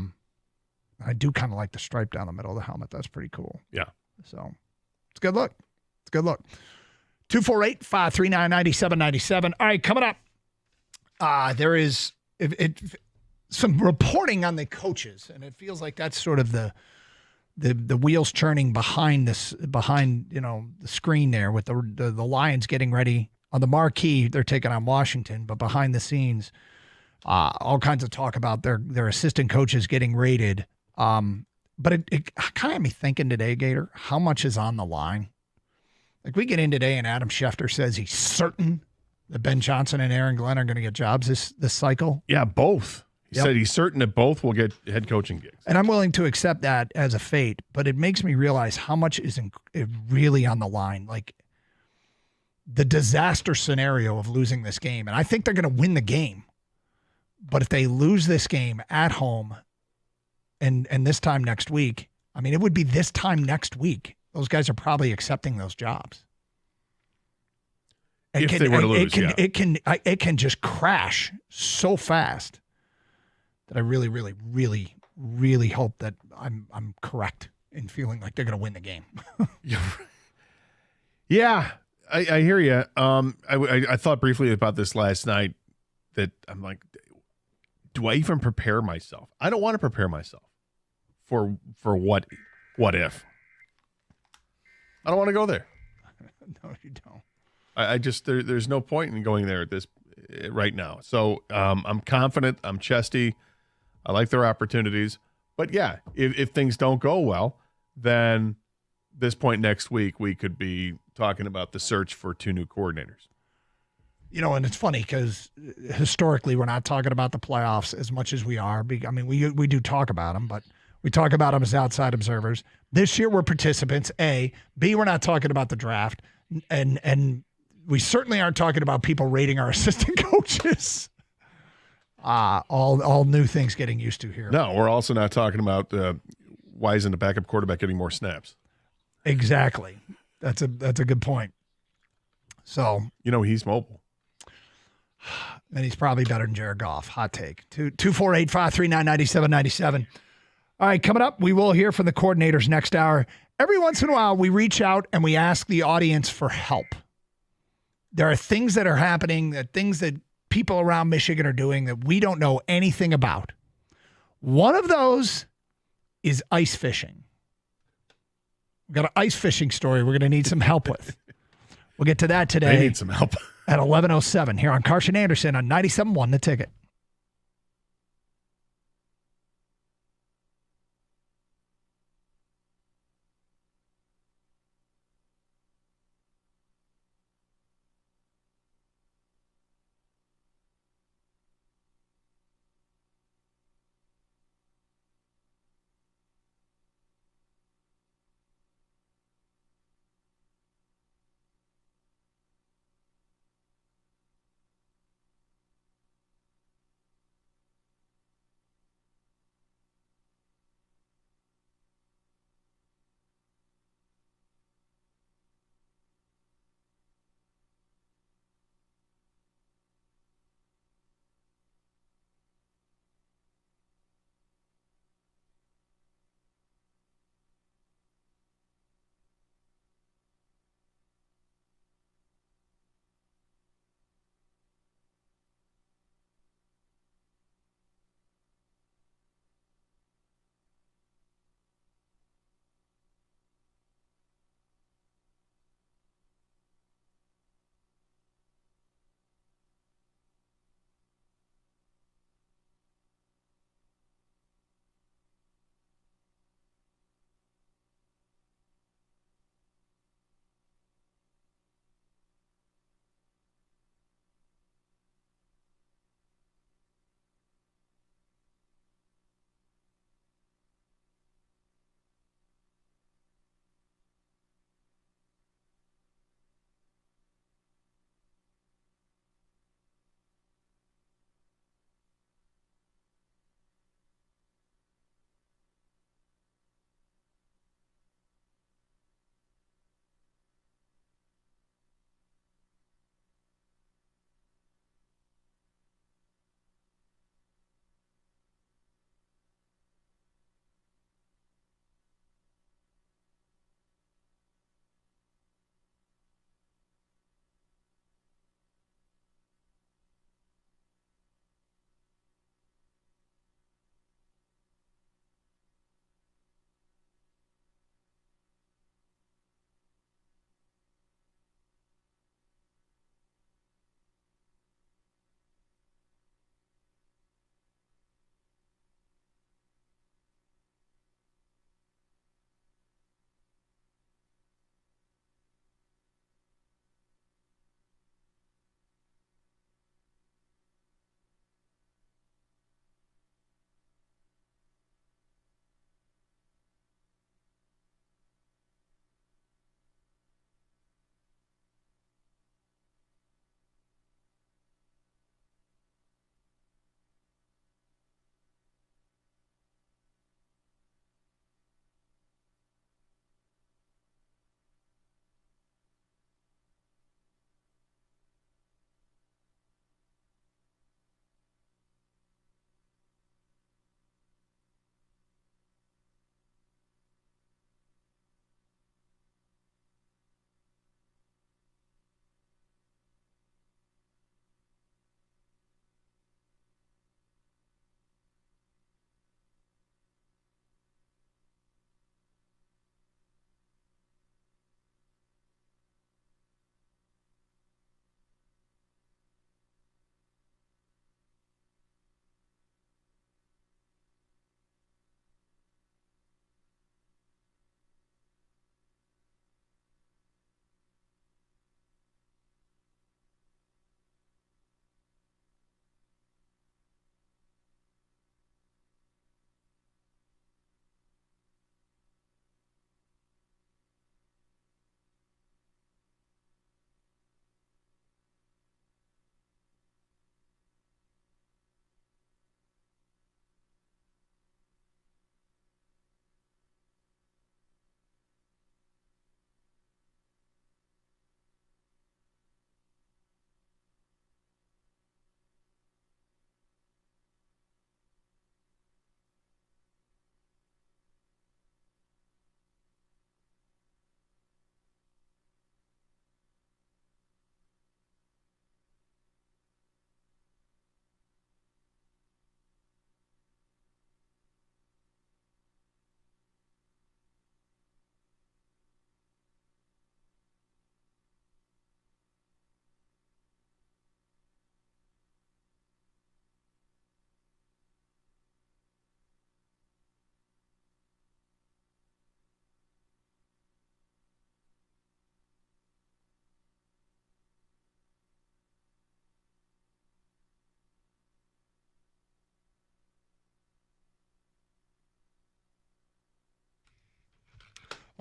do kind of like the stripe down the middle of the helmet. That's pretty cool. Yeah. So it's a good look. It's a good look. 248-539-9797. All right, coming up. There is some reporting on the coaches, and it feels like that's sort of the wheels churning behind the screen there with the Lions getting ready on the marquee. They're taking on Washington, but behind the scenes, all kinds of talk about their assistant coaches getting rated. But it kind of had me thinking today, Gator, how much is on the line? Like we get in today and Adam Schefter says he's certain that Ben Johnson and Aaron Glenn are going to get jobs this cycle. Yeah, both. He said he's certain that both will get head coaching gigs. And I'm willing to accept that as a fate, but it makes me realize how much is really on the line. Like the disaster scenario of losing this game. And I think they're going to win the game. But if they lose this game at home and this time next week, I mean, it would be this time next week. Those guys are probably accepting those jobs. If they were to lose, it can just crash so fast. That I really, really, really, really hope that I'm correct in feeling like they're going to win the game. Yeah, I hear you. I thought briefly about this last night. That I'm like, do I even prepare myself? I don't want to prepare myself for what if. I don't want to go there. No, you don't. I just there's no point in going there at this right now. So I'm confident. I'm chesty. I like their opportunities. But, yeah, if things don't go well, then this point next week we could be talking about the search for 2 new coordinators. And it's funny because historically we're not talking about the playoffs as much as we are. I mean, we do talk about them, but we talk about them as outside observers. This year we're participants, A. B, we're not talking about the draft. And we certainly aren't talking about people rating our assistant coaches. All new things getting used to here. No, we're also not talking about why isn't the backup quarterback getting more snaps? Exactly. That's a good point. So he's mobile. And he's probably better than Jared Goff. Hot take. 248-539-9797. All right, coming up, we will hear from the coordinators next hour. Every once in a while, we reach out and we ask the audience for help. There are things that are happening, things that people around Michigan are doing that we don't know anything about. One of those is ice fishing. We've got an ice fishing story we're going to need some help with. We'll get to that today. They need some help. At 11:07 here on Carson Anderson on 97.1 The Ticket.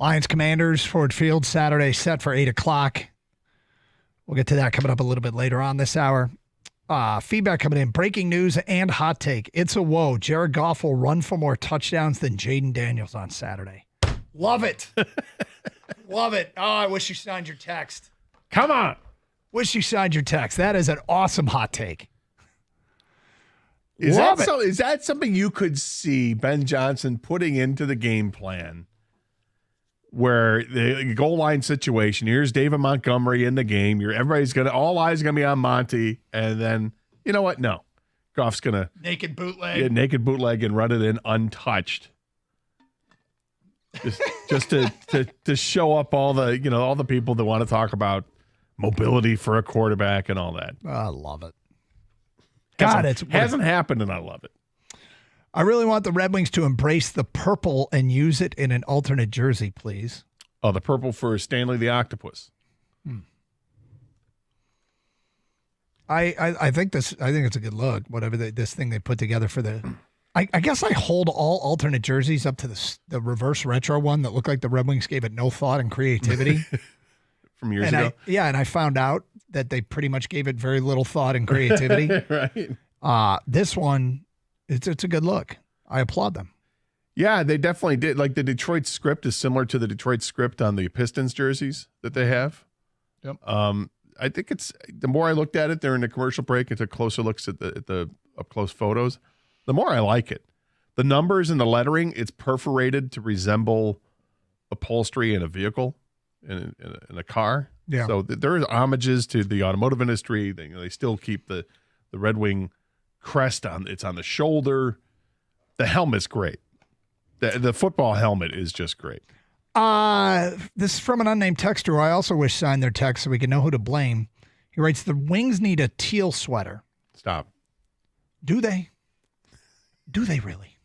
Lions Commanders, Ford Field, Saturday, set for 8 o'clock. We'll get to that coming up a little bit later on this hour. Feedback coming in. Breaking news and hot take. It's a whoa. Jared Goff will run for more touchdowns than Jaden Daniels on Saturday. Love it. Love it. Oh, I wish you signed your text. Come on. Wish you signed your text. That is an awesome hot take. Is Love that, it. is that something you could see Ben Johnson putting into the game plan? Where the goal line situation, here's David Montgomery in the game. All eyes are gonna be on Monty, and then you know what? No, Goff's gonna naked bootleg and run it in untouched, just to show up all the people that want to talk about mobility for a quarterback and all that. I love it. Hasn't happened, and I love it. I really want the Red Wings to embrace the purple and use it in an alternate jersey, please. Oh, the purple for Stanley the Octopus. I think it's a good look. Whatever this thing they put together for the, I guess I hold all alternate jerseys up to the reverse retro one that looked like the Red Wings gave it no thought and creativity from years ago. And I found out that they pretty much gave it very little thought and creativity. Right. This one. It's a good look. I applaud them. Yeah, they definitely did. Like the Detroit script is similar to the Detroit script on the Pistons jerseys that they have. Yep. I think it's the more I looked at it during the commercial break and took closer looks at the up close photos, the more I like it. The numbers and the lettering, it's perforated to resemble upholstery in a vehicle, in a car. Yeah. So there is homages to the automotive industry. They still keep the Red Wing crest on. It's on the shoulder. The helmet's great. The football helmet is just great. This is from an unnamed texter who I also wish signed their text so we can know who to blame. He writes, the Wings need a teal sweater. Stop. Do they? Do they really?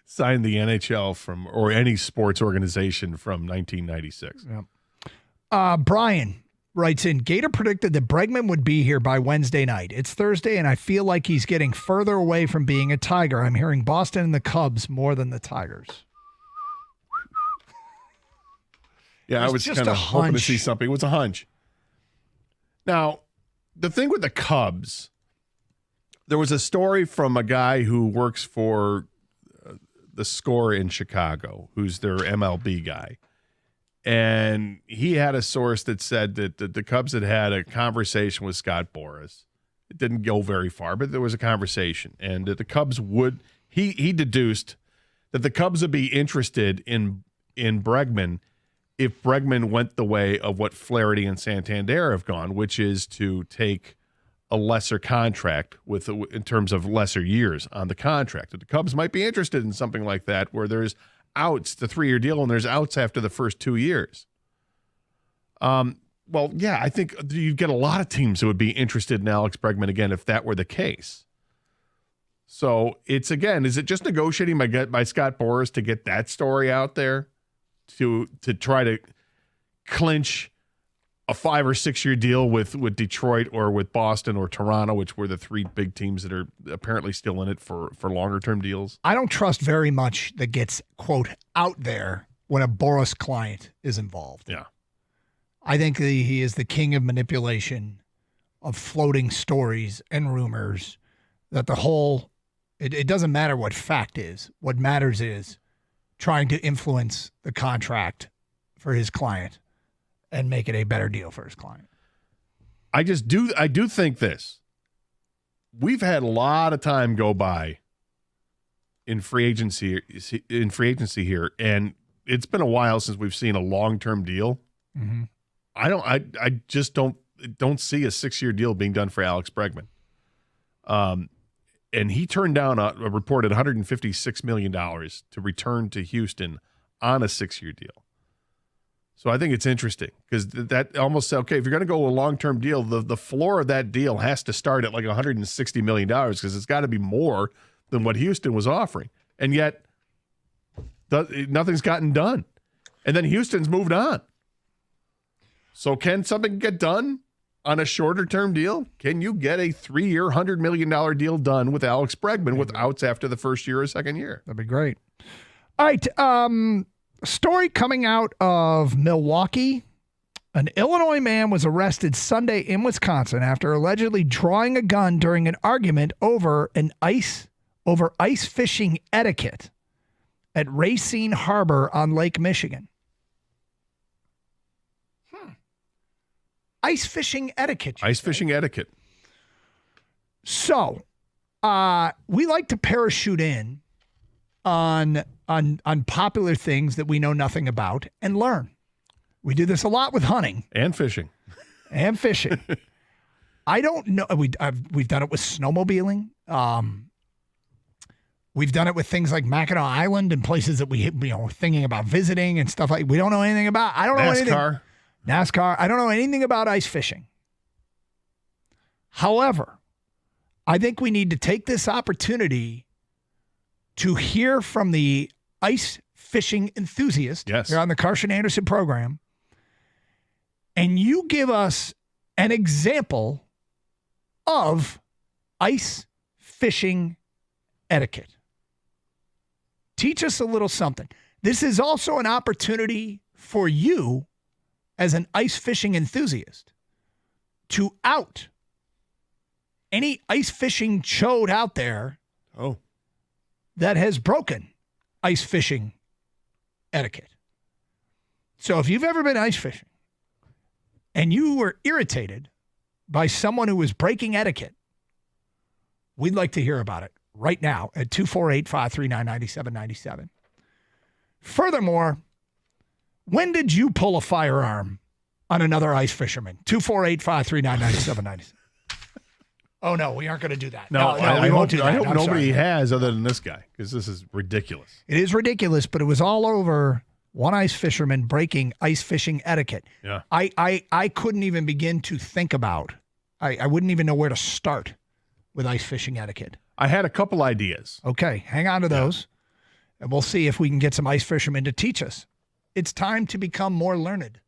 Sign the NHL or any sports organization from 1996. Yeah. Brian writes in, Gator predicted that Bregman would be here by Wednesday night. It's Thursday, and I feel like he's getting further away from being a Tiger. I'm hearing Boston and the Cubs more than the Tigers. Yeah, I was kind of hoping to see something. It was a hunch. Now, the thing with the Cubs, there was a story from a guy who works for the Score in Chicago, who's their MLB guy. And he had a source that said that the Cubs had a conversation with Scott Boras. It didn't go very far, but there was a conversation. And that the Cubs would, he deduced that the Cubs would be interested in Bregman if Bregman went the way of what Flaherty and Santander have gone, which is to take a lesser contract in terms of lesser years on the contract. That the Cubs might be interested in something like that where there's outs, the 3-year deal, and there's outs after the first 2 years. Well, yeah, I think you'd get a lot of teams who would be interested in Alex Bregman again if that were the case. So it's, again, is it just negotiating by Scott Boras to get that story out there to try to clinch a 5 or 6 year deal with Detroit or with Boston or Toronto, which were the 3 big teams that are apparently still in it for longer term deals? I don't trust very much that gets, quote, out there when a Boras client is involved. Yeah. I think he is the king of manipulation, of floating stories and rumors, that the whole, it doesn't matter what fact is. What matters is trying to influence the contract for his client and make it a better deal for his client. I do think this. We've had a lot of time go by in free agency here, and it's been a while since we've seen a long-term deal. Mm-hmm. I just don't see a 6-year deal being done for Alex Bregman. And he turned down a reported $156 million to return to Houston on a 6-year deal. So I think it's interesting because that almost said, okay, if you're going to go a long-term deal, the floor of that deal has to start at like $160 million because it's got to be more than what Houston was offering. And yet nothing's gotten done. And then Houston's moved on. So can something get done on a shorter-term deal? Can you get a 3-year, $100 million deal done with Alex Bregman with outs after the first year or second year? That'd be great. All right. Story coming out of Milwaukee. An Illinois man was arrested Sunday in Wisconsin after allegedly drawing a gun during an argument over ice fishing etiquette at Racine Harbor on Lake Michigan. Ice fishing etiquette. Ice fishing etiquette. So, we like to parachute in on popular things that we know nothing about and learn. We do this a lot with hunting and fishing. I don't know. We've done it with snowmobiling. We've done it with things like Mackinac Island and places that we're thinking about visiting and stuff like. We don't know anything about. I don't know anything. NASCAR. I don't know anything about ice fishing. However, I think we need to take this opportunity to hear from the ice fishing enthusiast here on the Carson Anderson program. And you give us an example of ice fishing etiquette. Teach us a little something. This is also an opportunity for you as an ice fishing enthusiast to out any ice fishing chode out there that has broken ice fishing etiquette. So if you've ever been ice fishing and you were irritated by someone who was breaking etiquette, we'd like to hear about it right now at 248-539-9797. Furthermore, when did you pull a firearm on another ice fisherman? 248-539-9797. Oh, no, we aren't going to do that. No, we won't do that. I hope nobody sorry. has other than this guy, because this is ridiculous. It is ridiculous, but it was all over one ice fisherman breaking ice fishing etiquette. Yeah. I couldn't even begin to think about. I wouldn't even know where to start with ice fishing etiquette. I had a couple ideas. Okay, hang on to those, and we'll see if we can get some ice fishermen to teach us. It's time to become more learned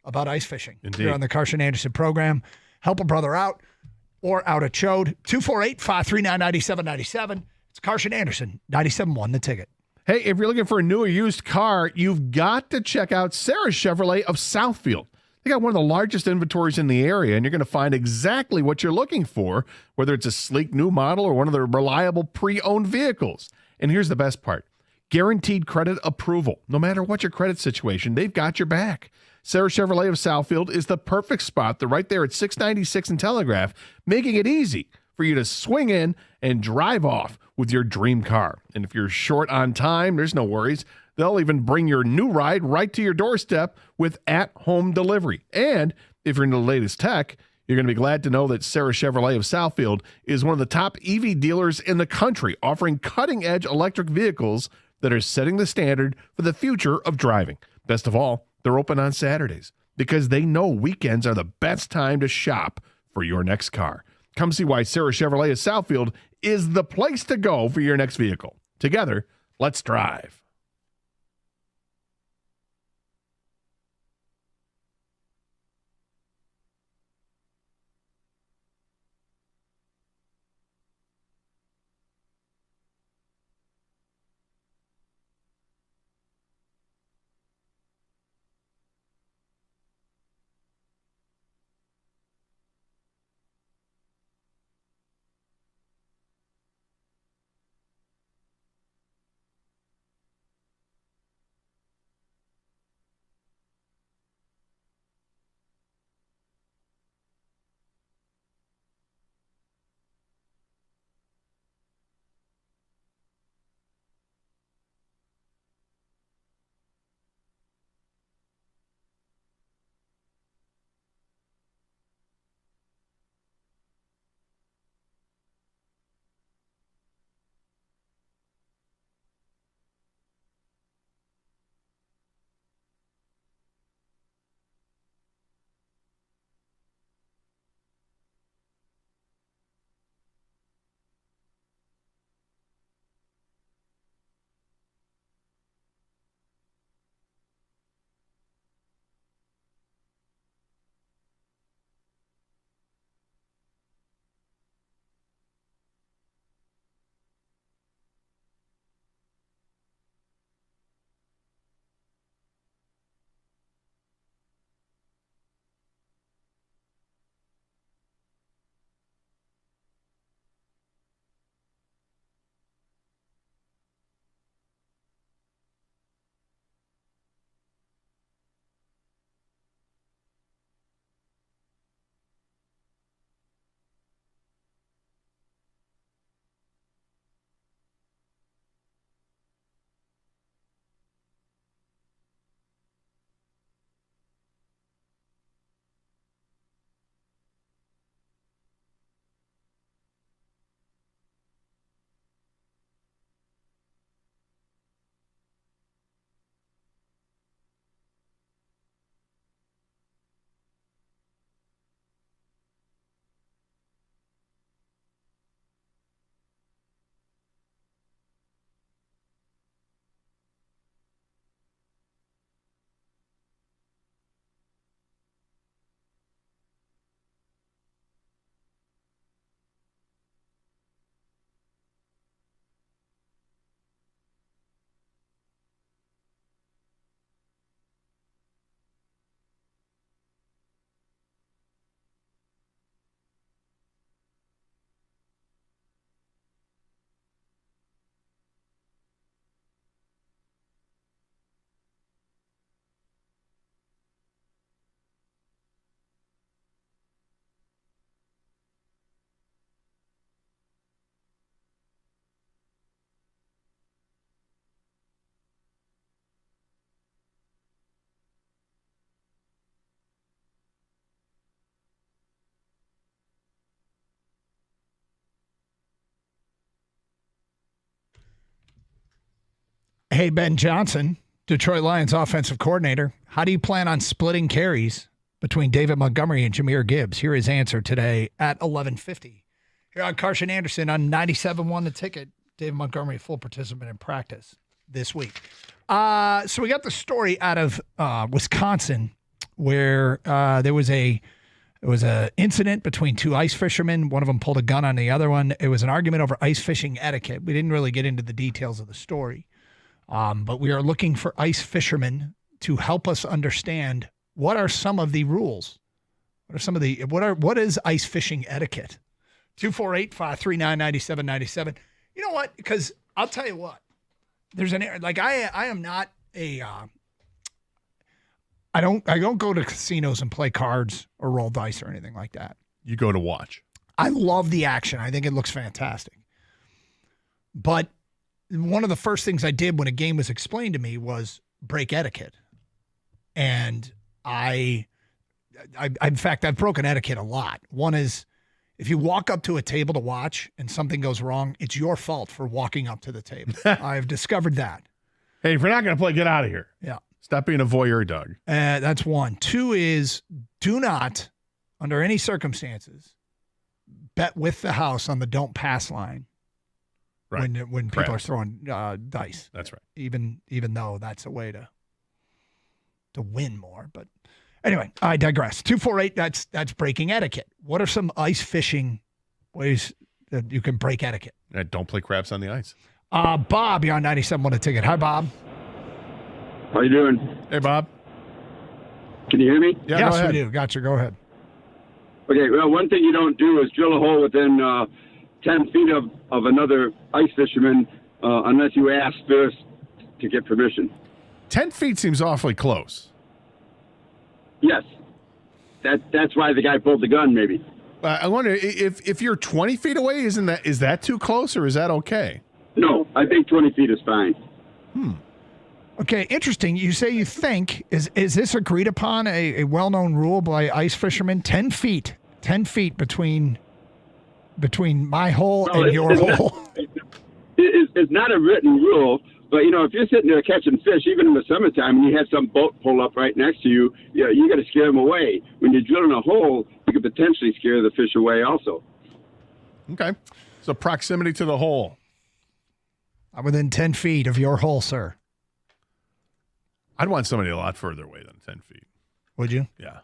about ice fishing. Indeed. Here on the Carson Anderson program. Help a brother out or out a chode. 248-539-9797. It's Carson Anderson, 97.1 The Ticket. Hey, if you're looking for a new or used car, you've got to check out Sarah Chevrolet of Southfield. They got one of the largest inventories in the area, and you're going to find exactly what you're looking for, whether it's a sleek new model or one of their reliable pre-owned vehicles. And here's the best part. Guaranteed credit approval. No matter what your credit situation, they've got your back. Sarah Chevrolet of Southfield is the perfect spot. They're right there at 696 and Telegraph, making it easy for you to swing in and drive off with your dream car. And if you're short on time, there's no worries. They'll even bring your new ride right to your doorstep with at-home delivery. And if you're into the latest tech, you're going to be glad to know that Sarah Chevrolet of Southfield is one of the top EV dealers in the country, offering cutting-edge electric vehicles that are setting the standard for the future of driving. Best of all, they're open on Saturdays because they know weekends are the best time to shop for your next car. Come see why Sarah Chevrolet of Southfield is the place to go for your next vehicle. Together, let's drive. Hey, Ben Johnson, Detroit Lions offensive coordinator. How do you plan on splitting carries between David Montgomery and Jahmyr Gibbs? Here is answer today at 11:50. Here on Carson Anderson on 97.1 The Ticket. David Montgomery, full participant in practice this week. So we got the story out of Wisconsin where there was a incident between two ice fishermen. One of them pulled a gun on the other one. It was an argument over ice fishing etiquette. We didn't really get into the details of the story, but we are looking for ice fishermen to help us understand what are some of the rules. What is ice fishing etiquette? 248-539-9797. You know what? Because I'll tell you what. There's I am not a I don't go to casinos and play cards or roll dice or anything like that. You go to watch. I love the action. I think it looks fantastic. But one of the first things I did when a game was explained to me was break etiquette. And in fact, I've broken etiquette a lot. One is if you walk up to a table to watch and something goes wrong, it's your fault for walking up to the table. I've discovered that. Hey, if you're not going to play, get out of here. Yeah. Stop being a voyeur, Doug. That's one. Two is do not, under any circumstances, bet with the house on the don't pass line. Right. When people are throwing dice. That's right. Even though that's a way to win more. But anyway, I digress. 248, that's breaking etiquette. What are some ice fishing ways that you can break etiquette? Don't play craps on the ice. Bob, you're on 97.1 A Ticket. Hi, Bob. How you doing? Hey, Bob. Can you hear me? Yeah, yes, we do. Gotcha. Go ahead. Okay, well, one thing you don't do is drill a hole within 10 feet of another ice fisherman unless you ask first to get permission. 10 feet seems awfully close. Yes. That's why the guy pulled the gun, maybe. I wonder if you're 20 feet away, is that too close or is that okay? No, I think 20 feet is fine. Okay, interesting. You say you think. Is this agreed upon, a well-known rule by ice fishermen? 10 feet. 10 feet between my hole and your hole. It's not a written rule, but, if you're sitting there catching fish, even in the summertime, and you have some boat pull up right next to you, you got to scare them away. When you're drilling a hole, you could potentially scare the fish away also. Okay. So proximity to the hole. I'm within 10 feet of your hole, sir. I'd want somebody a lot further away than 10 feet. Would you? Yeah.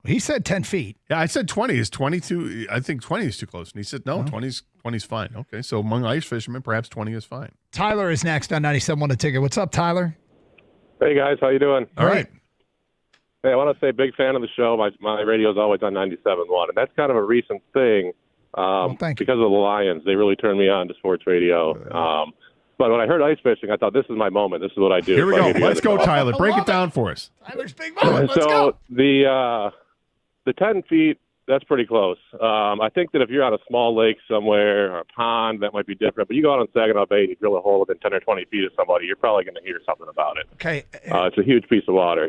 He said 10 feet. Yeah, I said 20. Is 22? I think 20 is too close. And he said, no, 20's fine. Okay, so among ice fishermen, perhaps 20 is fine. Tyler is next on 97.1 A Ticket. What's up, Tyler? Hey, guys. How you doing? All right. Hey, I want to say big fan of the show. My radio's always on 97.1, and that's kind of a recent thing because of the Lions. They really turned me on to sports radio. But when I heard ice fishing, I thought, this is my moment. This is what I do. Here we go. Let's go, Tyler. Break it down for us. Tyler's big moment. Let's go. go. The 10 feet, that's pretty close. I think that if you're on a small lake somewhere or a pond, that might be different. But you go out on Saginaw Bay and you drill a hole within 10 or 20 feet of somebody, you're probably going to hear something about it. Okay. It's a huge piece of water,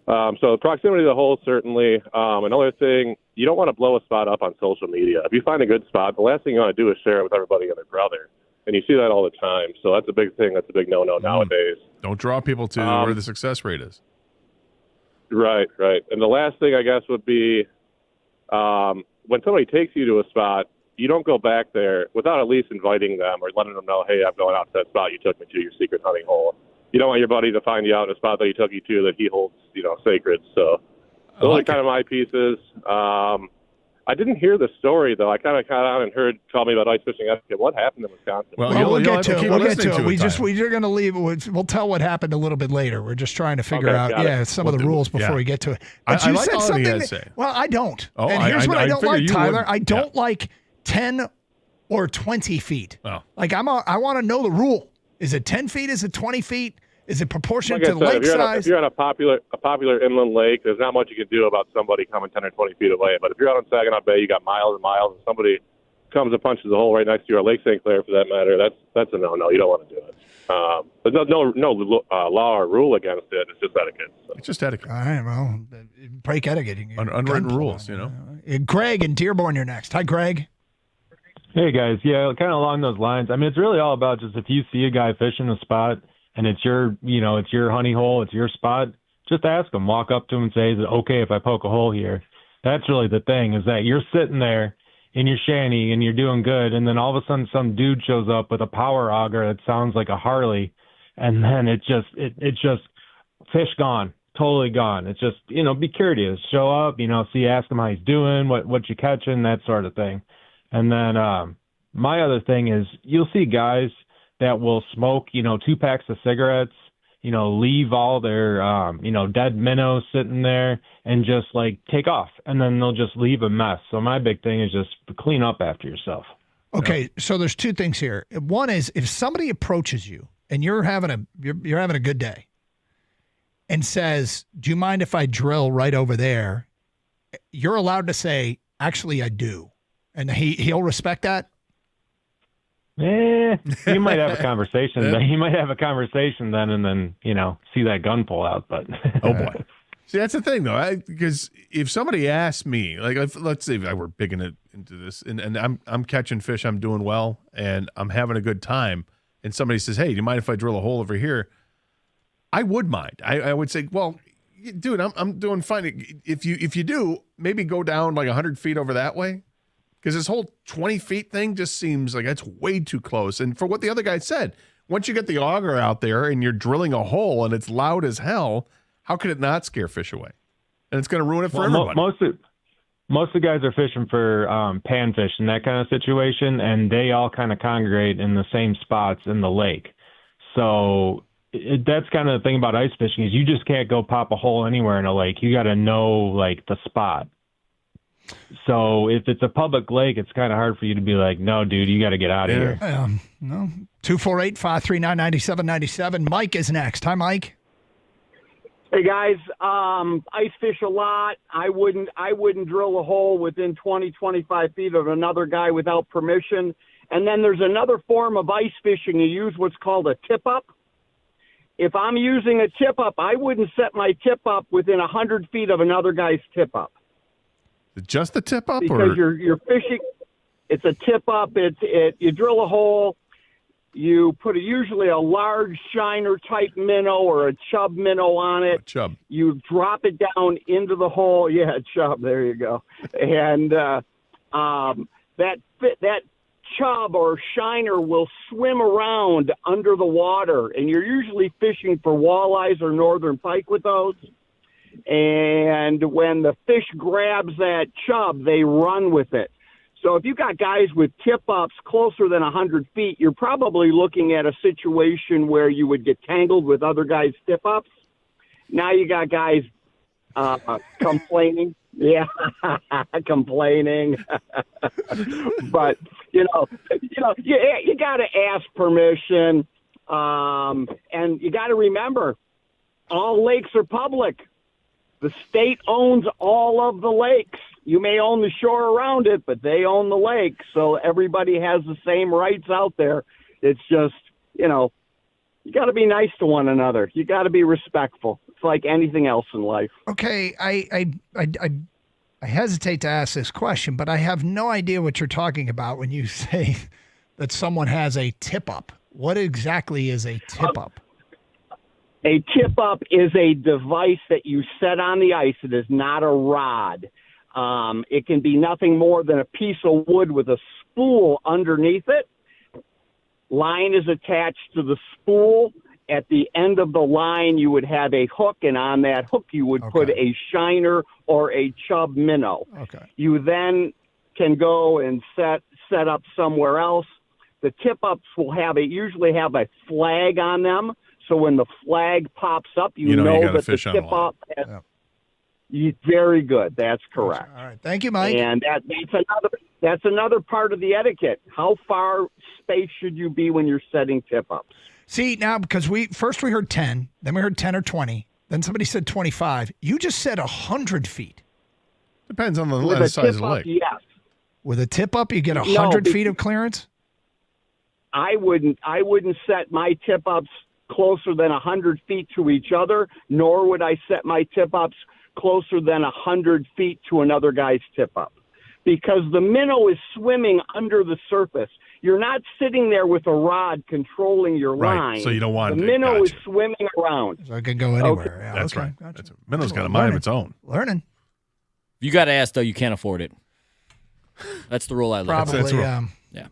So proximity to the hole, certainly. Another thing, you don't want to blow a spot up on social media. If you find a good spot, the last thing you want to do is share it with everybody and their brother. And you see that all the time. So that's a big thing. That's a big no-no nowadays. Don't draw people to where the success rate is. Right. And the last thing, I guess, would be when somebody takes you to a spot, you don't go back there without at least inviting them or letting them know, hey, I'm going out to that spot you took me to, your secret hunting hole. You don't want your buddy to find you out in a spot that he took you to that he holds, sacred. So those are kind of my pieces. I didn't hear the story, though. I kind of got on and tell me about ice fishing etiquette. What happened in Wisconsin? We'll get to it. We'll get to it. We're going to leave. We'll tell what happened a little bit later. We're just trying to figure out, some of the rules before we get to it. But you said something. Well, I don't. Oh, and here's what I don't like, Tyler. Wouldn't. I don't like 10 or 20 feet. Oh. Like I want to know the rule. Is it 10 feet? Is it 20 feet? Is it proportionate to the said, lake size? If you're on a popular inland lake, there's not much you can do about somebody coming 10 or 20 feet away. But if you're out on Saginaw Bay, you got miles and miles, and somebody comes and punches a hole right next to you, or Lake St. Clair for that matter, that's a no-no. You don't want to do it. There's no law or rule against it. It's just etiquette. So. It's just etiquette. All right, well, break etiquette. Unwritten rules, Greg in Dearborn, you're next. Hi, Greg. Hey, guys. Yeah, kind of along those lines. I mean, it's really all about just if you see a guy fishing a spot, and it's your honey hole, it's your spot, just ask them. Walk up to them and say, is it okay if I poke a hole here? That's really the thing, is that you're sitting there in your shanty and you're doing good, and then all of a sudden some dude shows up with a power auger that sounds like a Harley, and then it just fish gone, totally gone. It's just, be curious, show up, ask him how he's doing, what you catching, that sort of thing. And then my other thing is, you'll see guys that will smoke 2 packs of cigarettes, leave all their dead minnows sitting there and just take off, and then they'll just leave a mess. So my big thing is just clean up after yourself. Okay, so there's 2 things here. One is, if somebody approaches you and you're having a good day and says, "Do you mind if I drill right over there?" You're allowed to say, "Actually, I do," and he'll respect that. You might have a conversation. Then. You might have a conversation then, and then see that gun pull out. But oh boy, see, that's the thing though, because if somebody asks me, let's say we're big into this, and I'm catching fish, I'm doing well, and I'm having a good time, and somebody says, "Hey, do you mind if I drill a hole over here?" I would mind. I would say, "Well, dude, I'm doing fine. If you do, maybe go down 100 feet over that way." Because this whole 20 feet thing just seems like that's way too close. And for what the other guy said, once you get the auger out there and you're drilling a hole and it's loud as hell, how could it not scare fish away? And it's going to ruin it for everybody. Most of the guys are fishing for panfish and that kind of situation, and they all kind of congregate in the same spots in the lake. So that's kind of the thing about ice fishing, is you just can't go pop a hole anywhere in a lake. You got to know the spot. So if it's a public lake, it's kind of hard for you to be like, "No, dude, you got to get out of here." No. 248-539-9797. Mike is next. Hi, Mike. Hey guys, ice fish a lot. I wouldn't drill a hole within 20, 25 feet of another guy without permission. And then there's another form of ice fishing. You use what's called a tip up. If I'm using a tip up, I wouldn't set my tip up within 100 feet of another guy's tip up. Just the tip up, because you're fishing. It's a tip up. You drill a hole. You put usually a large shiner type minnow or a chub minnow on it. Chub. You drop it down into the hole. Yeah, chub. There you go. And that chub or shiner will swim around under the water, and you're usually fishing for walleyes or northern pike with those. And when the fish grabs that chub, they run with it. So if you got guys with tip-ups closer than 100 feet, you're probably looking at a situation where you would get tangled with other guys' tip-ups. Now you got guys complaining. Yeah, complaining. But, you got to ask permission. And you got to remember, all lakes are public. The state owns all of the lakes. You may own the shore around it, but they own the lake. So everybody has the same rights out there. It's just, you got to be nice to one another. You got to be respectful. It's like anything else in life. Okay, I hesitate to ask this question, but I have no idea what you're talking about when you say that someone has a tip-up. What exactly is a tip-up? A tip-up is a device that you set on the ice. It is not a rod. It can be nothing more than a piece of wood with a spool underneath it. Line is attached to the spool. At the end of the line, you would have a hook, and on that hook, you would put a shiner or a chub minnow. Okay. You then can go and set up somewhere else. The tip-ups will usually have a flag on them. So when the flag pops up, you know that the tip-up has very good. That's correct. All right. Thank you, Mike. And that's another part of the etiquette. How far space should you be when you're setting tip-ups? See, now, because we heard 10, then we heard 10 or 20, then somebody said 25. You just said 100 feet. Depends on the size of the lake. Yes. With a tip-up, you get 100 feet of clearance? I wouldn't set my tip-ups closer than 100 feet to each other, nor would I set my tip-ups closer than 100 feet to another guy's tip-up, because the minnow is swimming under the surface. you're not sitting there with a rod controlling your Right, line. so you don't want the it. minnow is Gotcha. swimming around. So it can go anywhere. Okay. Yeah, That's okay, right. gotcha. Minnow's got a mind of its own. Learning. You got to ask, though, you can't afford it. That's the rule I live by. Probably. That's right. Yeah.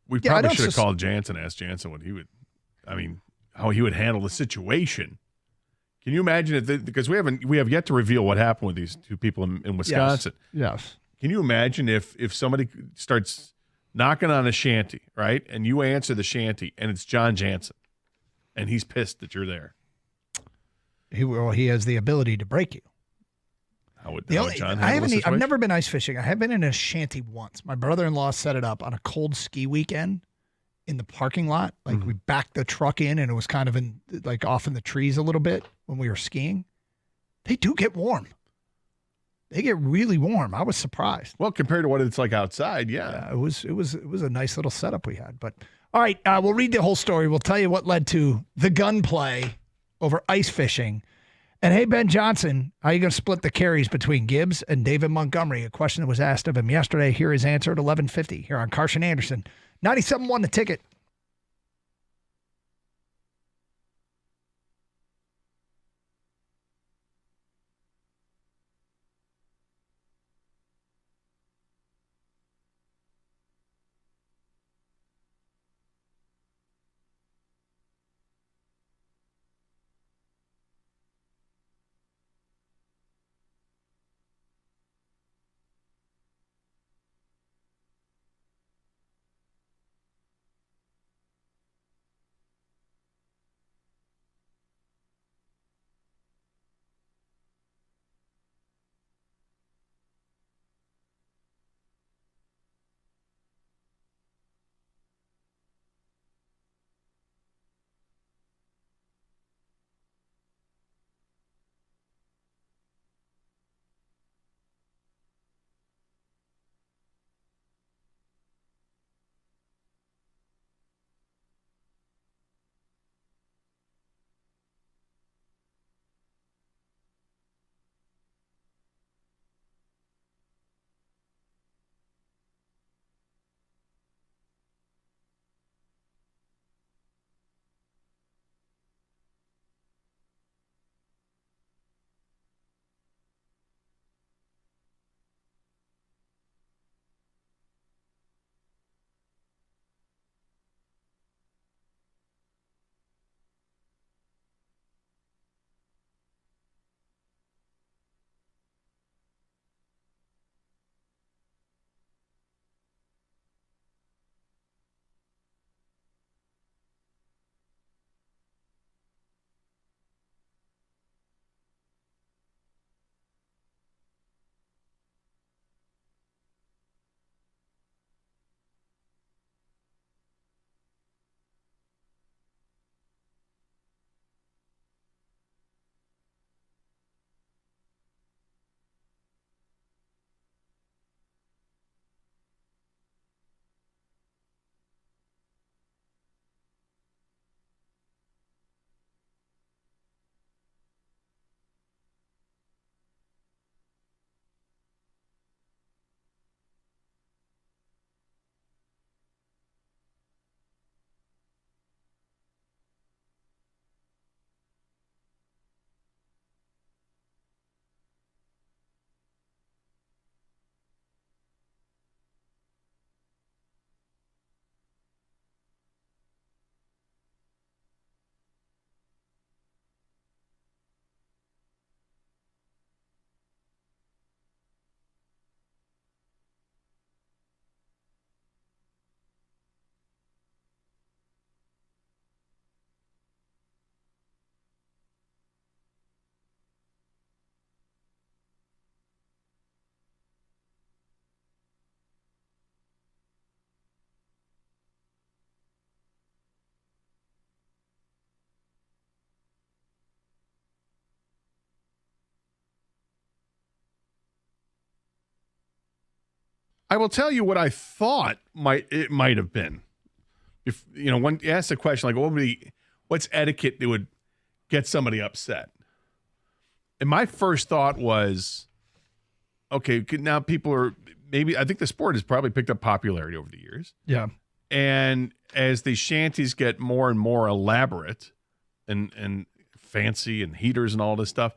We Yeah, I probably don't should have sus- called Jansen, asked Jansen what he would, how he would handle the situation. Can you imagine it? Because we have yet to reveal what happened with these two people in Wisconsin. Yes. Can you imagine if somebody starts knocking on a shanty, right, and you answer the shanty, and it's John Jansen, and he's pissed that you're there? He has the ability to break you. How would John handle the situation? I've never been ice fishing. I have been in a shanty once. My brother-in-law set it up on a cold ski weekend in the parking lot. Like we backed the truck in, and it was kind of off in the trees a little bit when we were skiing. They do get warm. They get really warm. I was surprised. Well, compared to what it's like outside, yeah. It was a nice little setup we had. But all right, we'll read the whole story. We'll tell you what led to the gunplay over ice fishing. And hey, Ben Johnson, how are you going to split the carries between Gibbs and David Montgomery? A question that was asked of him yesterday. Here his answer at 11:50 here on Carson Anderson. 97.1 The Ticket. I will tell you what I thought it might have been. If when you ask the question like, what's etiquette that would get somebody upset? And my first thought was, okay, now people are I think the sport has probably picked up popularity over the years. Yeah. And as the shanties get more and more elaborate and fancy and heaters and all this stuff,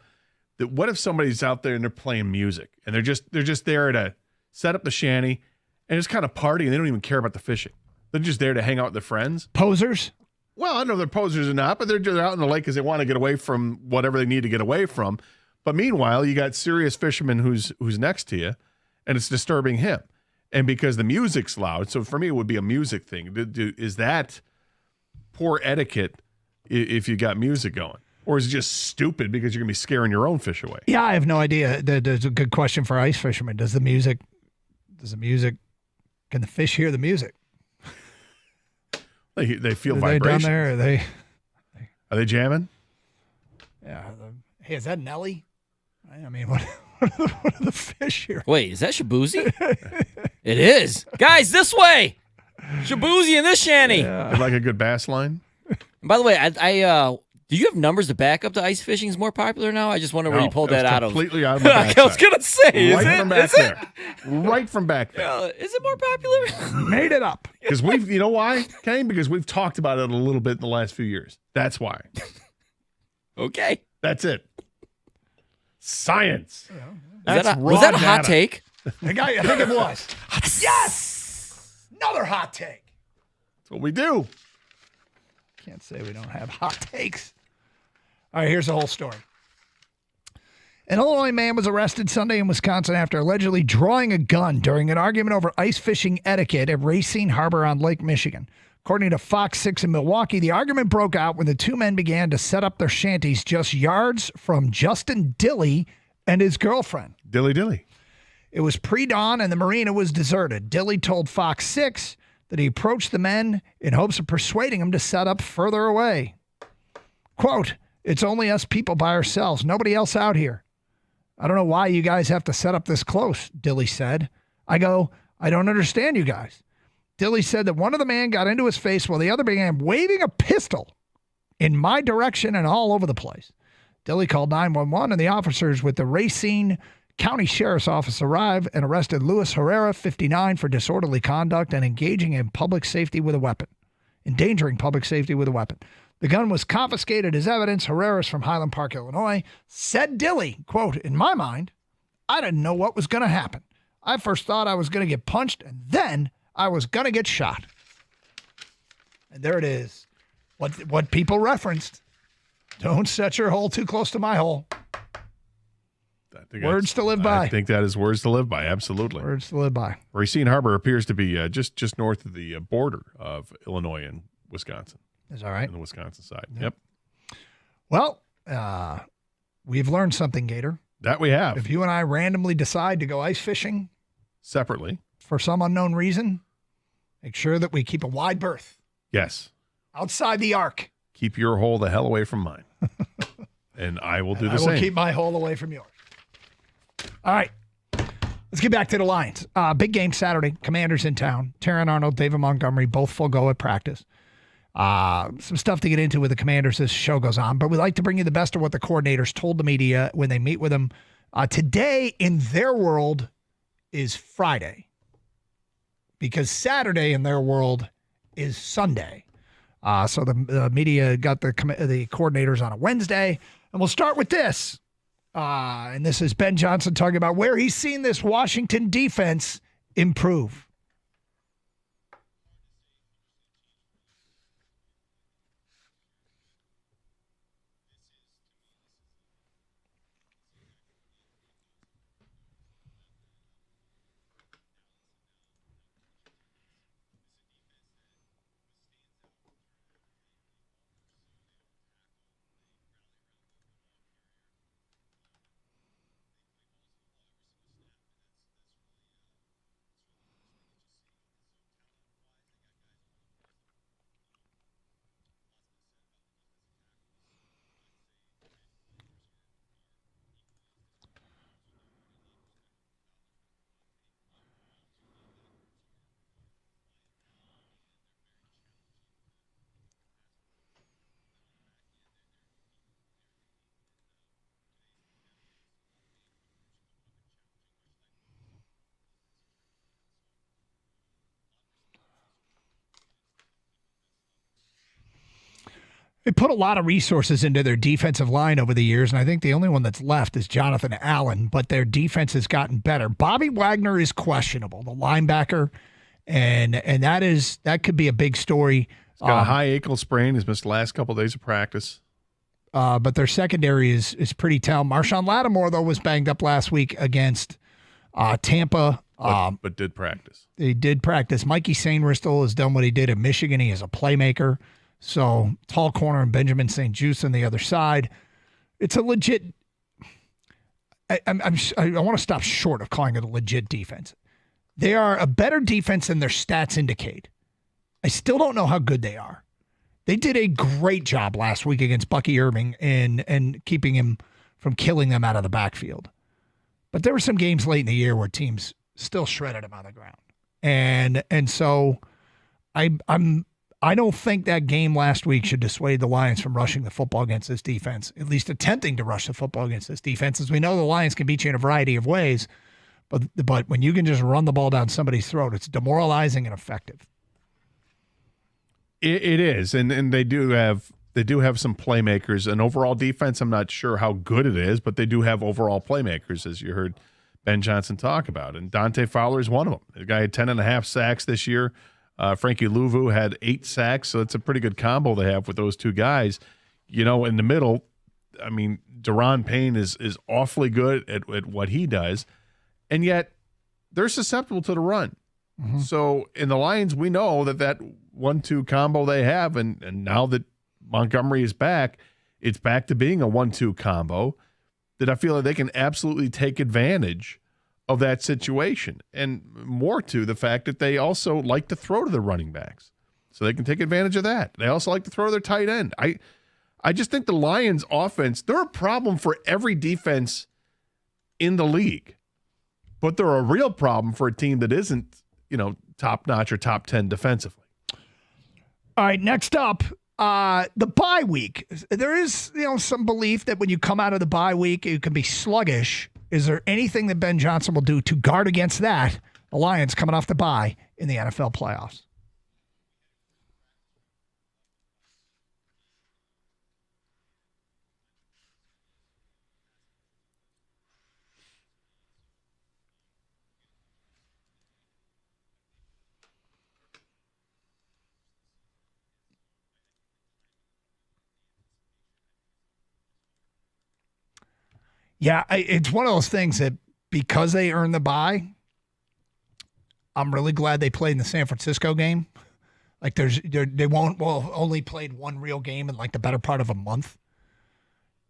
that what if somebody's out there and they're playing music and they're just there to set up the shanty and just kind of party and they don't even care about the fishing. They're just there to hang out with their friends. Posers? Well, I don't know if they're posers or not, but they're just out in the lake because they want to get away from whatever they need to get away from. But meanwhile, you got serious fisherman who's next to you, and it's disturbing him. And because the music's loud, so for me it would be a music thing. Is that poor etiquette if you got music going? Or is it just stupid because you're going to be scaring your own fish away? Yeah, I have no idea. There's a good question for ice fishermen. Can the fish hear the music? They feel Are vibrations. They down there? Are they jamming? Yeah. Hey, is that Nelly? I mean, what are the fish here? Wait, is that Shabuzi? It is. Guys, this way. Shabuzi in this shanty. Yeah. Like a good bass line? And by the way, I do you have numbers to back up the ice fishing is more popular now? I just wonder where you pulled that out of. Completely out of my backside. I was going to say, right from back there. Right from back there. Is it more popular? Made it up. Because you know why, Kane? Because we've talked about it a little bit in the last few years. That's why. Okay. That's it. Science. Was that a hot take? I think it was. Yes! Another hot take. That's what we do. Can't say we don't have hot takes. All right, here's the whole story. An Illinois man was arrested Sunday in Wisconsin after allegedly drawing a gun during an argument over ice fishing etiquette at Racine Harbor on Lake Michigan. According to Fox 6 in Milwaukee, the argument broke out when the two men began to set up their shanties just yards from Justin Dilly and his girlfriend. Dilly. It was pre-dawn and the marina was deserted. Dilly told Fox 6 that he approached the men in hopes of persuading them to set up further away. Quote, "It's only us people by ourselves, nobody else out here. I don't know why you guys have to set up this close," Dilly said. I go, "I don't understand you guys." Dilly said that one of the men got into his face while the other began waving a pistol in my direction and all over the place. Dilly called 911 and the officers with the Racine County Sheriff's Office arrived and arrested Luis Herrera, 59, for disorderly conduct and engaging in public safety with a weapon. Endangering public safety with a weapon. The gun was confiscated as evidence. Herrera's from Highland Park, Illinois. Said Dilly, quote, "In my mind, I didn't know what was going to happen. I first thought I was going to get punched, and then I was going to get shot." And there it is. What people referenced. Don't set your hole too close to my hole. Words to live by. I think that is words to live by. Absolutely. Words to live by. Racine Harbor appears to be just north of the border of Illinois and Wisconsin. Is that right? On the Wisconsin side. Yep. Well, we've learned something, Gator. That we have. If you and I randomly decide to go ice fishing separately for some unknown reason, make sure that we keep a wide berth. Yes. Outside the arc. Keep your hole the hell away from mine. And I will do the same. I will keep my hole away from yours. All right. Let's get back to the Lions. Big game Saturday. Commanders in town. Terran Arnold, David Montgomery, both full go at practice. Some stuff to get into with the Commanders as the show goes on, but we like to bring you the best of what the coordinators told the media when they meet with them. Today in their world is Friday because Saturday in their world is Sunday. So the media got the coordinators on a Wednesday, and we'll start with this. And this is Ben Johnson talking about where he's seen this Washington defense improve. They put a lot of resources into their defensive line over the years, and I think the only one that's left is Jonathan Allen, but their defense has gotten better. Bobby Wagner is questionable, the linebacker, and that could be a big story. He's got a high ankle sprain. He's missed the last couple of days of practice. But their secondary is pretty talented. Marshawn Lattimore, though, was banged up last week against Tampa. But did practice. He did practice. Mikey Sainristel has done what he did at Michigan. He is a playmaker. So tall corner and Benjamin St. Juste on the other side. It's a legit. I want to stop short of calling it a legit defense. They are a better defense than their stats indicate. I still don't know how good they are. They did a great job last week against Bucky Irving and keeping him from killing them out of the backfield. But there were some games late in the year where teams still shredded him on the ground. And so I don't think that game last week should dissuade the Lions from rushing the football against this defense, at least attempting to rush the football against this defense. As we know, the Lions can beat you in a variety of ways, but when you can just run the ball down somebody's throat, it's demoralizing and effective. It is, and they do have some playmakers. An overall defense, I'm not sure how good it is, but they do have overall playmakers, as you heard Ben Johnson talk about. And Dante Fowler is one of them. The guy had 10.5 sacks this year. Frankie Louvu had 8 sacks, so it's a pretty good combo they have with those two guys. You know, in the middle, I mean, Deron Payne is awfully good at what he does, and yet they're susceptible to the run. Mm-hmm. So in the Lions, we know that 1-2 combo they have, and now that Montgomery is back, it's back to being a 1-2 combo, that I feel like they can absolutely take advantage of that situation, and more to the fact that they also like to throw to the running backs, so they can take advantage of that. They also like to throw to their tight end. I just think the Lions offense, they're a problem for every defense in the league, but they're a real problem for a team that isn't, top notch or top 10 defensively. All right, next up, the bye week. There is, some belief that when you come out of the bye week, you can be sluggish. Is there anything that Ben Johnson will do to guard against that? The Lions coming off the bye in the NFL playoffs. Yeah, it's one of those things that because they earned the bye, I'm really glad they played in the San Francisco game. Like they only played one real game in like the better part of a month.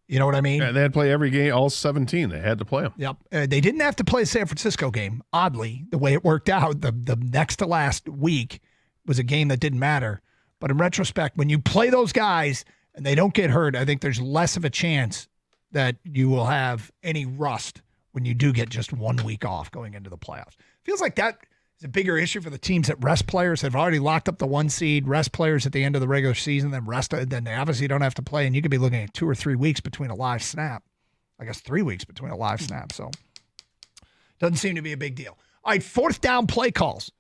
You know what I mean? Yeah, they had to play every game, all 17. They had to play them. Yep. They didn't have to play the San Francisco game. Oddly, the way it worked out, the next to last week was a game that didn't matter. But in retrospect, when you play those guys and they don't get hurt, I think there's less of a chance that you will have any rust when you do get just 1 week off going into the playoffs. Feels like that is a bigger issue for the teams that rest players. Have already locked up the 1 seed, rest players at the end of the regular season, then they obviously don't have to play, and you could be looking at 2 or 3 weeks between a live snap. I guess 3 weeks between a live snap, so doesn't seem to be a big deal. All right, 4th down play calls.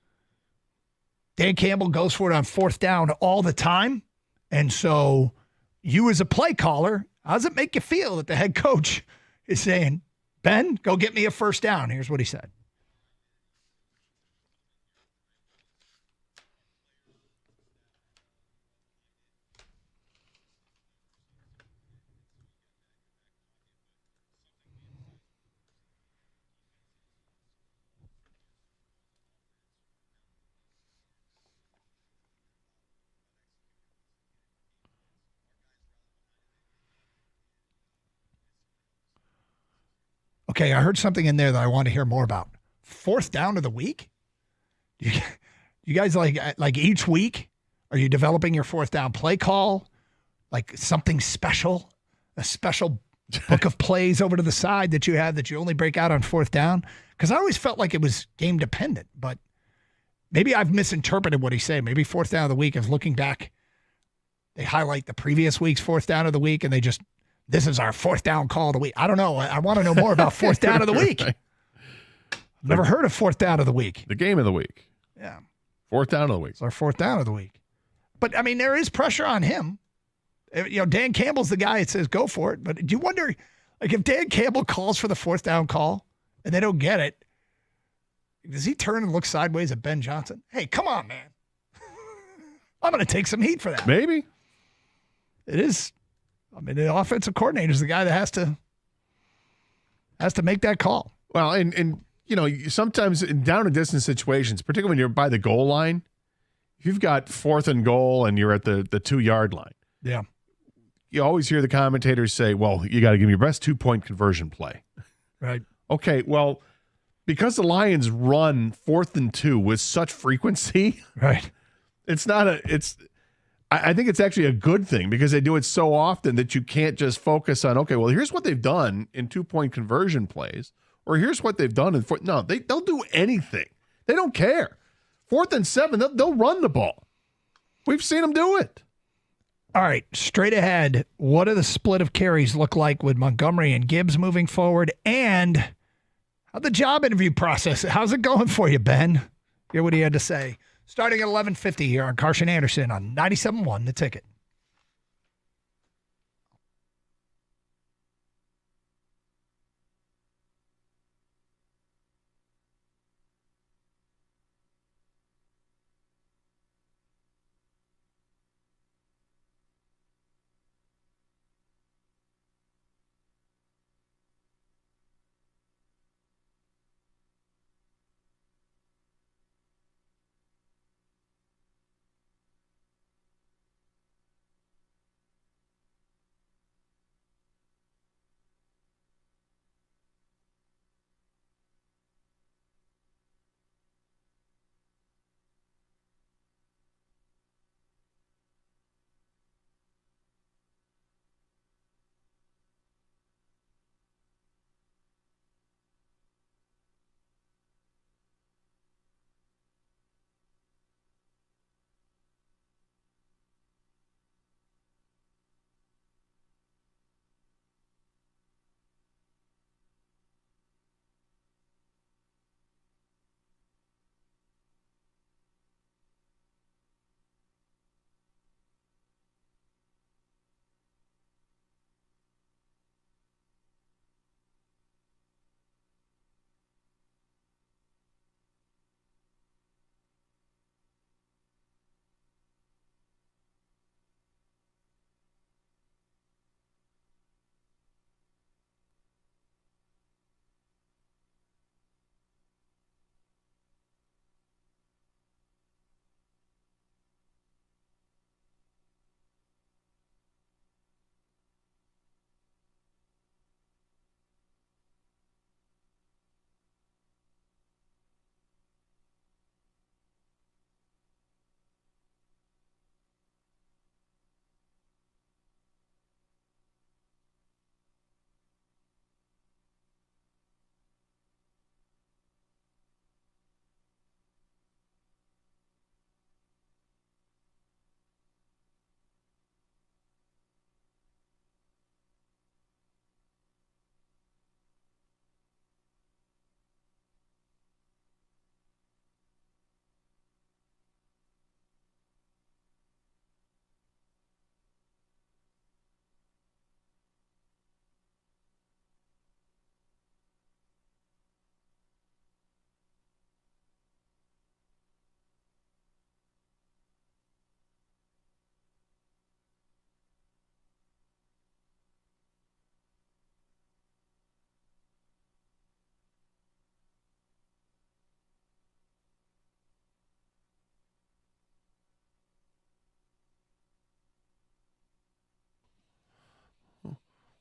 Dan Campbell goes for it on 4th down all the time, and so you as a play caller, how does it make you feel that the head coach is saying, Ben, go get me a 1st down? Here's what he said. Okay, I heard something in there that I want to hear more about. 4th down of the week? You guys like each week, are you developing your 4th down play call? Like something special? A special book of plays over to the side that you have that you only break out on 4th down? Because I always felt like it was game dependent, but maybe I've misinterpreted what he's saying. Maybe 4th down of the week is looking back. They highlight the previous week's 4th down of the week and they just, this is our 4th down call of the week. I don't know. I want to know more about 4th down of the week. I've never heard of 4th down of the week. The game of the week. Yeah. 4th down of the week. It's our 4th down of the week. But, I mean, there is pressure on him. Dan Campbell's the guy that says go for it. But do you wonder, like, if Dan Campbell calls for the 4th down call and they don't get it, does he turn and look sideways at Ben Johnson? Hey, come on, man. I'm going to take some heat for that. Maybe. It is. I mean, the offensive coordinator is the guy that has to make that call. Well, and sometimes in down and distance situations, particularly when you're by the goal line, if you've got 4th and goal and you're at the 2-yard line. Yeah. You always hear the commentators say, well, you got to give me your best 2-point conversion play. Right. Okay, well, because the Lions run 4th and 2 with such frequency, right? I think it's actually a good thing because they do it so often that you can't just focus on, okay, well, here's what they've done in 2-point conversion plays, or here's what they've done in no, they'll do anything. They don't care. 4th and 7, they'll run the ball. We've seen them do it. All right, straight ahead, what do the split of carries look like with Montgomery and Gibbs moving forward? And how the job interview process, how's it going for you, Ben? Hear what he had to say. Starting at 11:50 here on Carson Anderson on 97.1 The Ticket.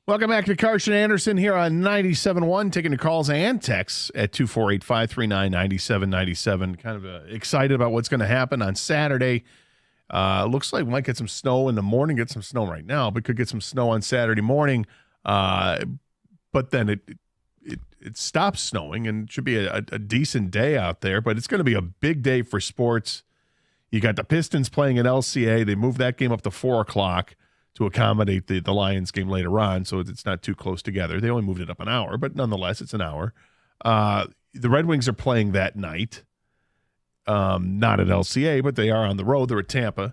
Welcome back to Carson Anderson here on 97.1, taking the calls and texts at 248-539-9797. Kind of excited about what's going to happen on Saturday. Looks like we might get some snow in the morning, get some snow right now, but could get some snow on Saturday morning. But then it stops snowing and it should be a decent day out there, but it's going to be a big day for sports. You got the Pistons playing at LCA. They moved that game up to 4 o'clock. To accommodate the Lions game later on, so it's not too close together. They only moved it up an hour, but nonetheless, it's an hour. The Red Wings are playing that night, not at LCA, but they are on the road. They're at Tampa.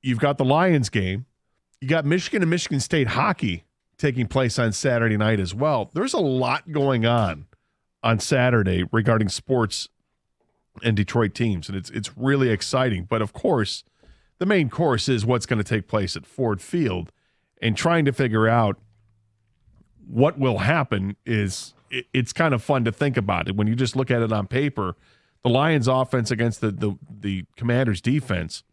You've got the Lions game. You got Michigan and Michigan State hockey taking place on Saturday night as well. There's a lot going on Saturday regarding sports and Detroit teams, and it's really exciting. But of course, the main course is what's going to take place at Ford Field, and trying to figure out what will happen is it's kind of fun to think about it when you just look at it on paper. The Lions' offense against the Commanders' defense,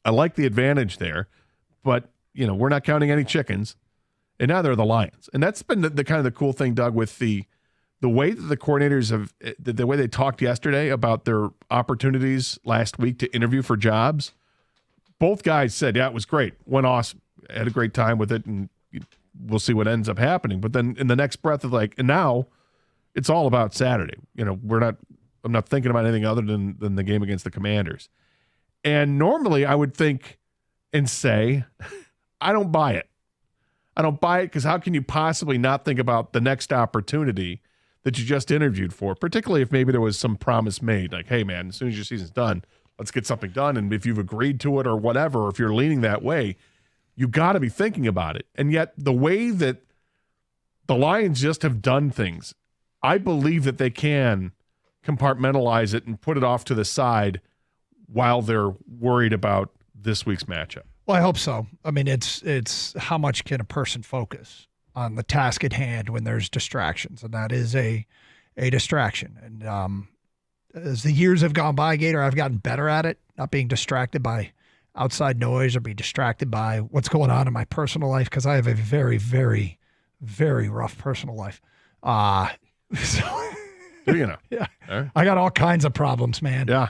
I like the advantage there, but we're not counting any chickens, and neither are the Lions. And that's been the kind of the cool thing, Doug, with the way that the coordinators have, the way they talked yesterday about their opportunities last week to interview for jobs. Both guys said, yeah, it was great. Went awesome. Had a great time with it, and we'll see what ends up happening. But then in the next breath of and now it's all about Saturday. I'm not thinking about anything other than the game against the Commanders. And normally I would think and say, I don't buy it. I don't buy it because how can you possibly not think about the next opportunity that you just interviewed for, particularly if maybe there was some promise made, like, hey, man, as soon as your season's done, let's get something done. And if you've agreed to it or whatever, or if you're leaning that way, you got to be thinking about it. And yet the way that the Lions just have done things, I believe that they can compartmentalize it and put it off to the side while they're worried about this week's matchup. Well, I hope so. I mean, it's how much can a person focus on the task at hand when there's distractions, and that is a distraction. And as the years have gone by, Gator, I've gotten better at it, not being distracted by outside noise or be distracted by what's going on in my personal life, because I have a very, very, very rough personal life. Do you know? Yeah. Right. I got all kinds of problems, man. Yeah.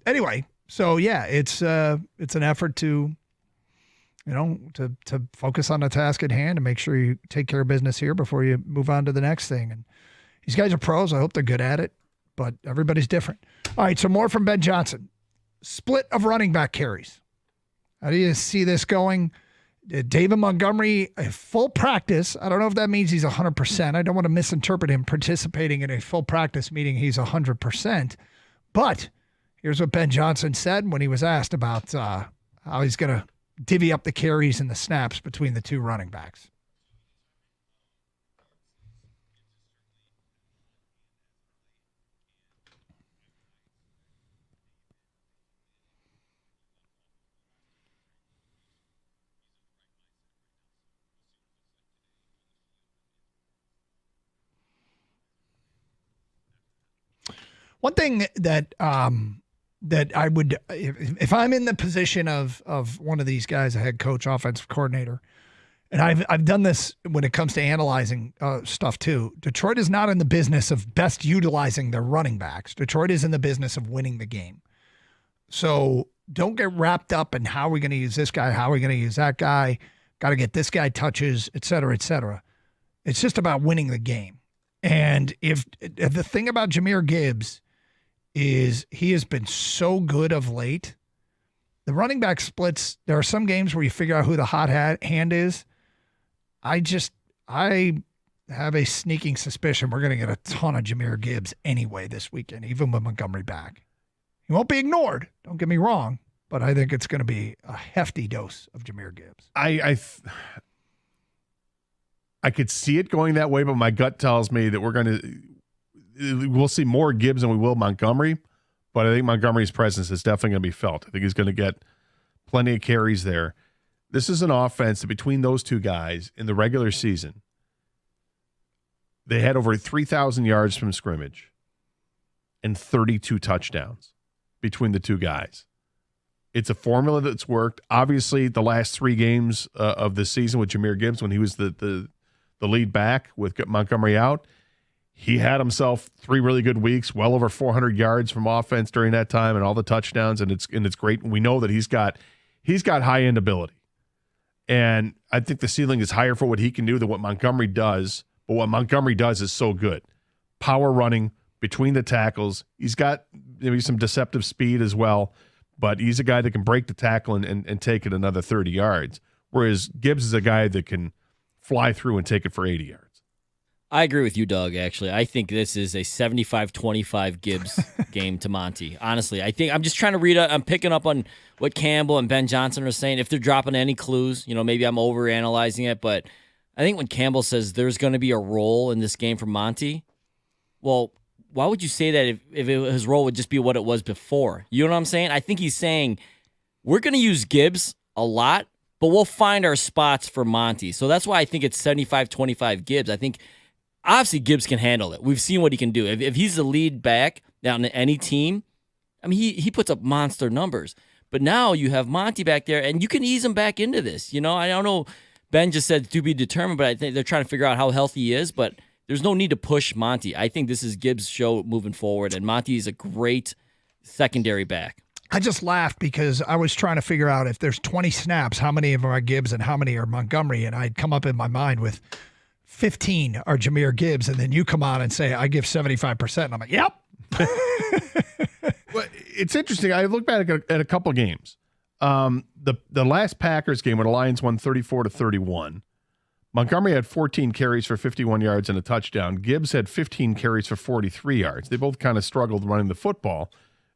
Anyway, so yeah, it's an effort to focus on the task at hand and make sure you take care of business here before you move on to the next thing. And these guys are pros. I hope they're good at it, but everybody's different. All right, so more from Ben Johnson. Split of running back carries. How do you see this going? David Montgomery, a full practice. I don't know if that means he's 100%. I don't want to misinterpret him participating in a full practice meeting. He's 100%. But here's what Ben Johnson said when he was asked about how he's going to divvy up the carries and the snaps between the two running backs. One thing that I would, if I'm in the position of one of these guys, a head coach, offensive coordinator, and I've done this when it comes to analyzing stuff too. Detroit is not in the business of best utilizing their running backs. Detroit is in the business of winning the game. So don't get wrapped up in how are we going to use this guy, how are we going to use that guy, got to get this guy touches, et cetera, et cetera. It's just about winning the game. And if the thing about Jahmyr Gibbs is he has been so good of late. The running back splits, there are some games where you figure out who the hot hand is. I have a sneaking suspicion we're going to get a ton of Jahmyr Gibbs anyway this weekend, even with Montgomery back. He won't be ignored, don't get me wrong, but I think it's going to be a hefty dose of Jahmyr Gibbs. I could see it going that way, but my gut tells me that we'll see more Gibbs than we will Montgomery, but I think Montgomery's presence is definitely going to be felt. I think he's going to get plenty of carries there. This is an offense that between those two guys in the regular season, they had over 3,000 yards from scrimmage and 32 touchdowns between the two guys. It's a formula that's worked. Obviously, the last 3 games of the season with Jahmyr Gibbs, when he was the lead back with Montgomery out, he had himself 3 really good weeks, well over 400 yards from offense during that time, and all the touchdowns, and it's great. And we know that he's got high end ability, and I think the ceiling is higher for what he can do than what Montgomery does. But what Montgomery does is so good: power running between the tackles. He's got maybe some deceptive speed as well, but he's a guy that can break the tackle and take it another 30 yards. Whereas Gibbs is a guy that can fly through and take it for 80 yards. I agree with you, Doug, actually. I think this is a 75-25 Gibbs game to Monty. Honestly, I think I'm just trying to read I'm picking up on what Campbell and Ben Johnson are saying. If they're dropping any clues, maybe I'm overanalyzing it, but I think when Campbell says there's going to be a role in this game for Monty, well, why would you say that if his role would just be what it was before? You know what I'm saying? I think he's saying we're going to use Gibbs a lot, but we'll find our spots for Monty. So that's why I think it's 75-25 Gibbs. I think obviously Gibbs can handle it. We've seen what he can do. If he's the lead back on any team, I mean, he puts up monster numbers. But now you have Monty back there, and you can ease him back into this. I don't know. Ben just said to be determined, but I think they're trying to figure out how healthy he is. But there's no need to push Monty. I think this is Gibbs' show moving forward, and Monty is a great secondary back. I just laughed because I was trying to figure out if there's 20 snaps, how many of them are Gibbs and how many are Montgomery, and I'd come up in my mind with 15 are Jahmyr Gibbs, and then you come on and say, I give 75%. And I'm like, yep. Well, it's interesting. I look back at a couple games. The last Packers game when the Lions won 34-31, Montgomery had 14 carries for 51 yards and a touchdown. Gibbs had 15 carries for 43 yards. They both kind of struggled running the football,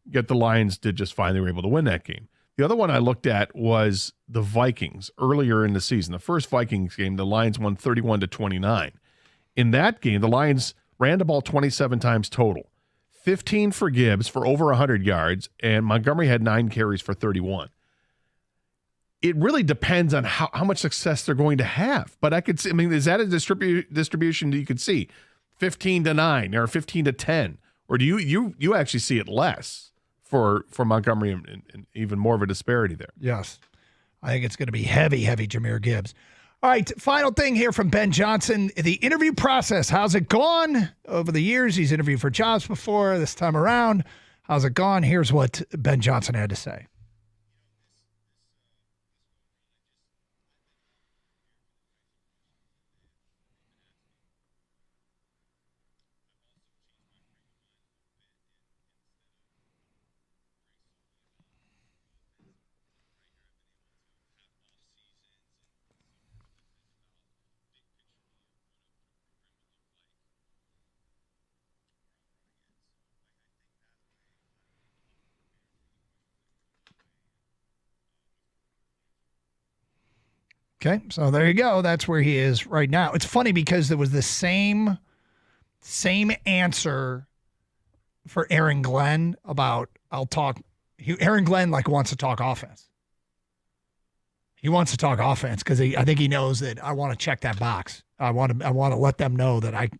yet the Lions did just fine. They were able to win that game. The other one I looked at was the Vikings earlier in the season. The first Vikings game, the Lions won 31-29. In that game, the Lions ran the ball 27 times total. 15 for Gibbs for over 100 yards, and Montgomery had 9 carries for 31. It really depends on how much success they're going to have. But is that a distribution that you could see? 15-9 or 15-10? Or do you actually see it less for Montgomery and even more of a disparity there? Yes. I think it's going to be heavy Jahmyr Gibbs. All right, final thing here from Ben Johnson. The interview process, how's it gone over the years? He's interviewed for jobs before. This time around, how's it gone? Here's what Ben Johnson had to say. Okay, so there you go. That's where he is right now. It's funny because there was the same answer for Aaron Glenn about Aaron Glenn wants to talk offense. He wants to talk offense because I think he knows that I want to check that box. I want to let them know that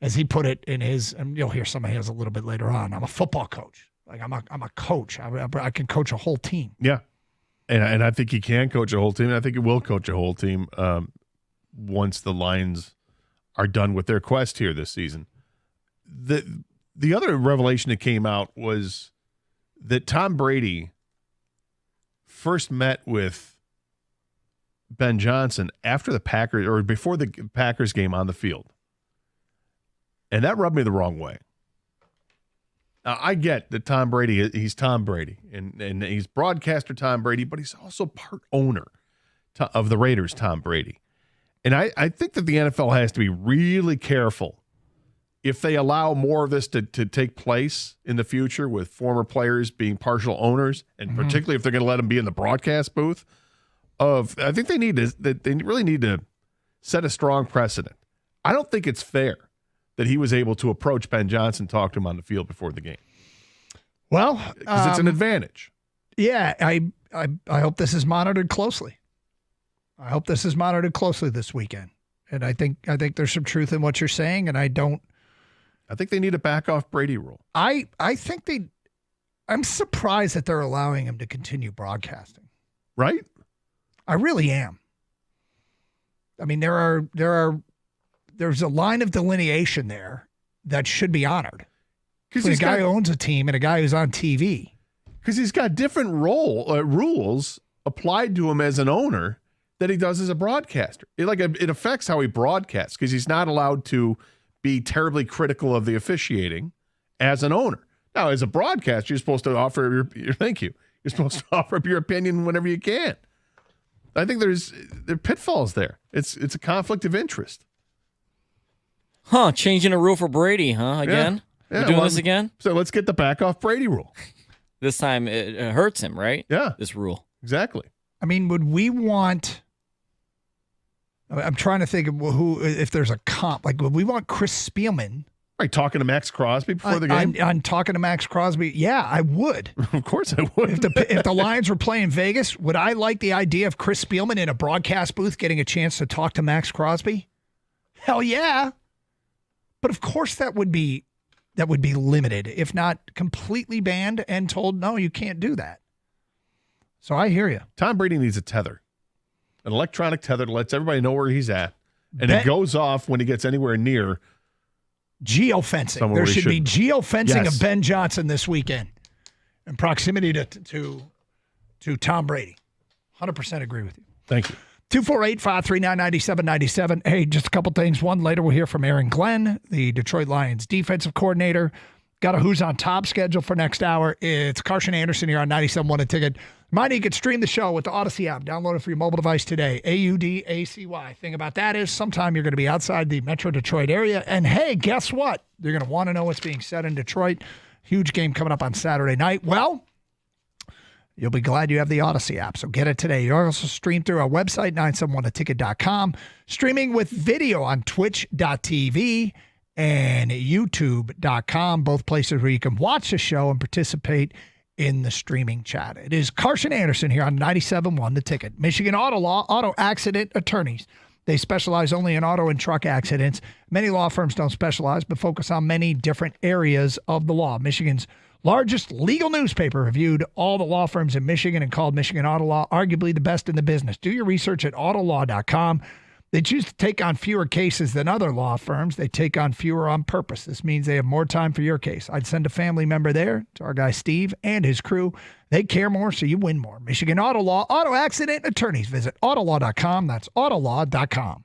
as he put it in his, and you'll hear some of his a little bit later on. I'm a football coach. I'm a coach. I can coach a whole team. Yeah. And I think he can coach a whole team. And I think he will coach a whole team once the Lions are done with their quest here this season. The other revelation that came out was that Tom Brady first met with Ben Johnson after the Packers or before the Packers game on the field. And that rubbed me the wrong way. Now, I get that Tom Brady, he's Tom Brady, and he's broadcaster Tom Brady, but he's also part owner of the Raiders, Tom Brady. And I think that the NFL has to be really careful if they allow more of this to take place in the future with former players being partial owners, and particularly if they're going to let them be in the broadcast booth. I think they really need to set a strong precedent. I don't think it's fair that he was able to approach Ben Johnson, talk to him on the field before the game. Well, because it's an advantage. Yeah, I hope this is monitored closely. I hope this is monitored closely this weekend. And I think there's some truth in what you're saying, and I think they need a back off Brady rule. I'm surprised that they're allowing him to continue broadcasting. Right? I really am. I mean, there's a line of delineation there that should be honored. Because a guy who owns a team and a guy who's on TV. Because he's got different rules applied to him as an owner that he does as a broadcaster. It affects how he broadcasts because he's not allowed to be terribly critical of the officiating as an owner. Now, as a broadcaster, you're supposed to offer thank you. You're supposed to offer up your opinion whenever you can. I think there are pitfalls there. It's a conflict of interest. Changing a rule for Brady, again? Yeah, We're doing well, this again? So let's get the back off Brady rule. This time it hurts him, right? Yeah. This rule. Exactly. I mean, would we want? I'm trying to think of who, if there's a comp. Like, would we want Chris Spielman? Right, talking to Max Crosby before the game? On talking to Max Crosby, yeah, I would. Of course I would. If the Lions were playing Vegas, would I like the idea of Chris Spielman in a broadcast booth getting a chance to talk to Max Crosby? Hell yeah. But of course that would be limited, if not completely banned and told, no, you can't do that. So I hear you. Tom Brady needs a tether, an electronic tether that lets everybody know where he's at, and it goes off when he gets anywhere near geofencing. There should be geofencing of Ben Johnson this weekend in proximity to Tom Brady. 100% agree with you. Thank you. 248-539-9797. Hey, just a couple things. One, later we'll hear from Aaron Glenn, the Detroit Lions defensive coordinator. Got a Who's on Top schedule for next hour. It's Carson Anderson here on 97.1 A Ticket. Reminder, you can stream the show with the Odyssey app. Download it for your mobile device today. AUDACY. Thing about that is sometime you're going to be outside the Metro Detroit area. And hey, guess what? You're going to want to know what's being said in Detroit. Huge game coming up on Saturday night. Well, you'll be glad you have the Odyssey app, so get it today. You also stream through our website, 971aticket.com, streaming with video on twitch.tv and youtube.com, both places where you can watch the show and participate in the streaming chat. It is Carson Anderson here on 97.1 The Ticket. Michigan Auto Law, auto accident attorneys. They specialize only in auto and truck accidents. Many law firms don't specialize, but focus on many different areas of the law. Michigan's largest legal newspaper reviewed all the law firms in Michigan and called Michigan Auto Law arguably the best in the business. Do your research at autolaw.com. They choose to take on fewer cases than other law firms. They take on fewer on purpose. This means they have more time for your case. I'd send a family member there to our guy Steve and his crew. They care more, so you win more. Michigan Auto Law, auto accident attorneys. Visit autolaw.com. That's autolaw.com.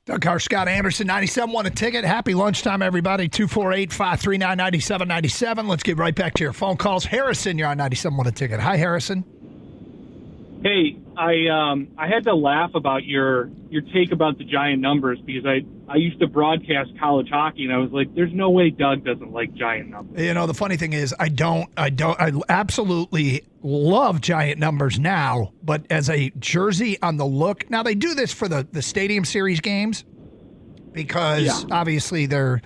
Doug Carr, Scott Anderson, 97.1 A Ticket. Happy lunchtime, everybody. 248-539-9797. Let's get right back to your phone calls. Harrison, you're on 97.1 A Ticket. Hi, Harrison. Hey, I had to laugh about your take about the giant numbers because I used to broadcast college hockey and I was like, there's no way Doug doesn't like giant numbers. You know, the funny thing is, I absolutely love giant numbers now, but as a jersey on the look, now they do this for the Stadium Series games because obviously they're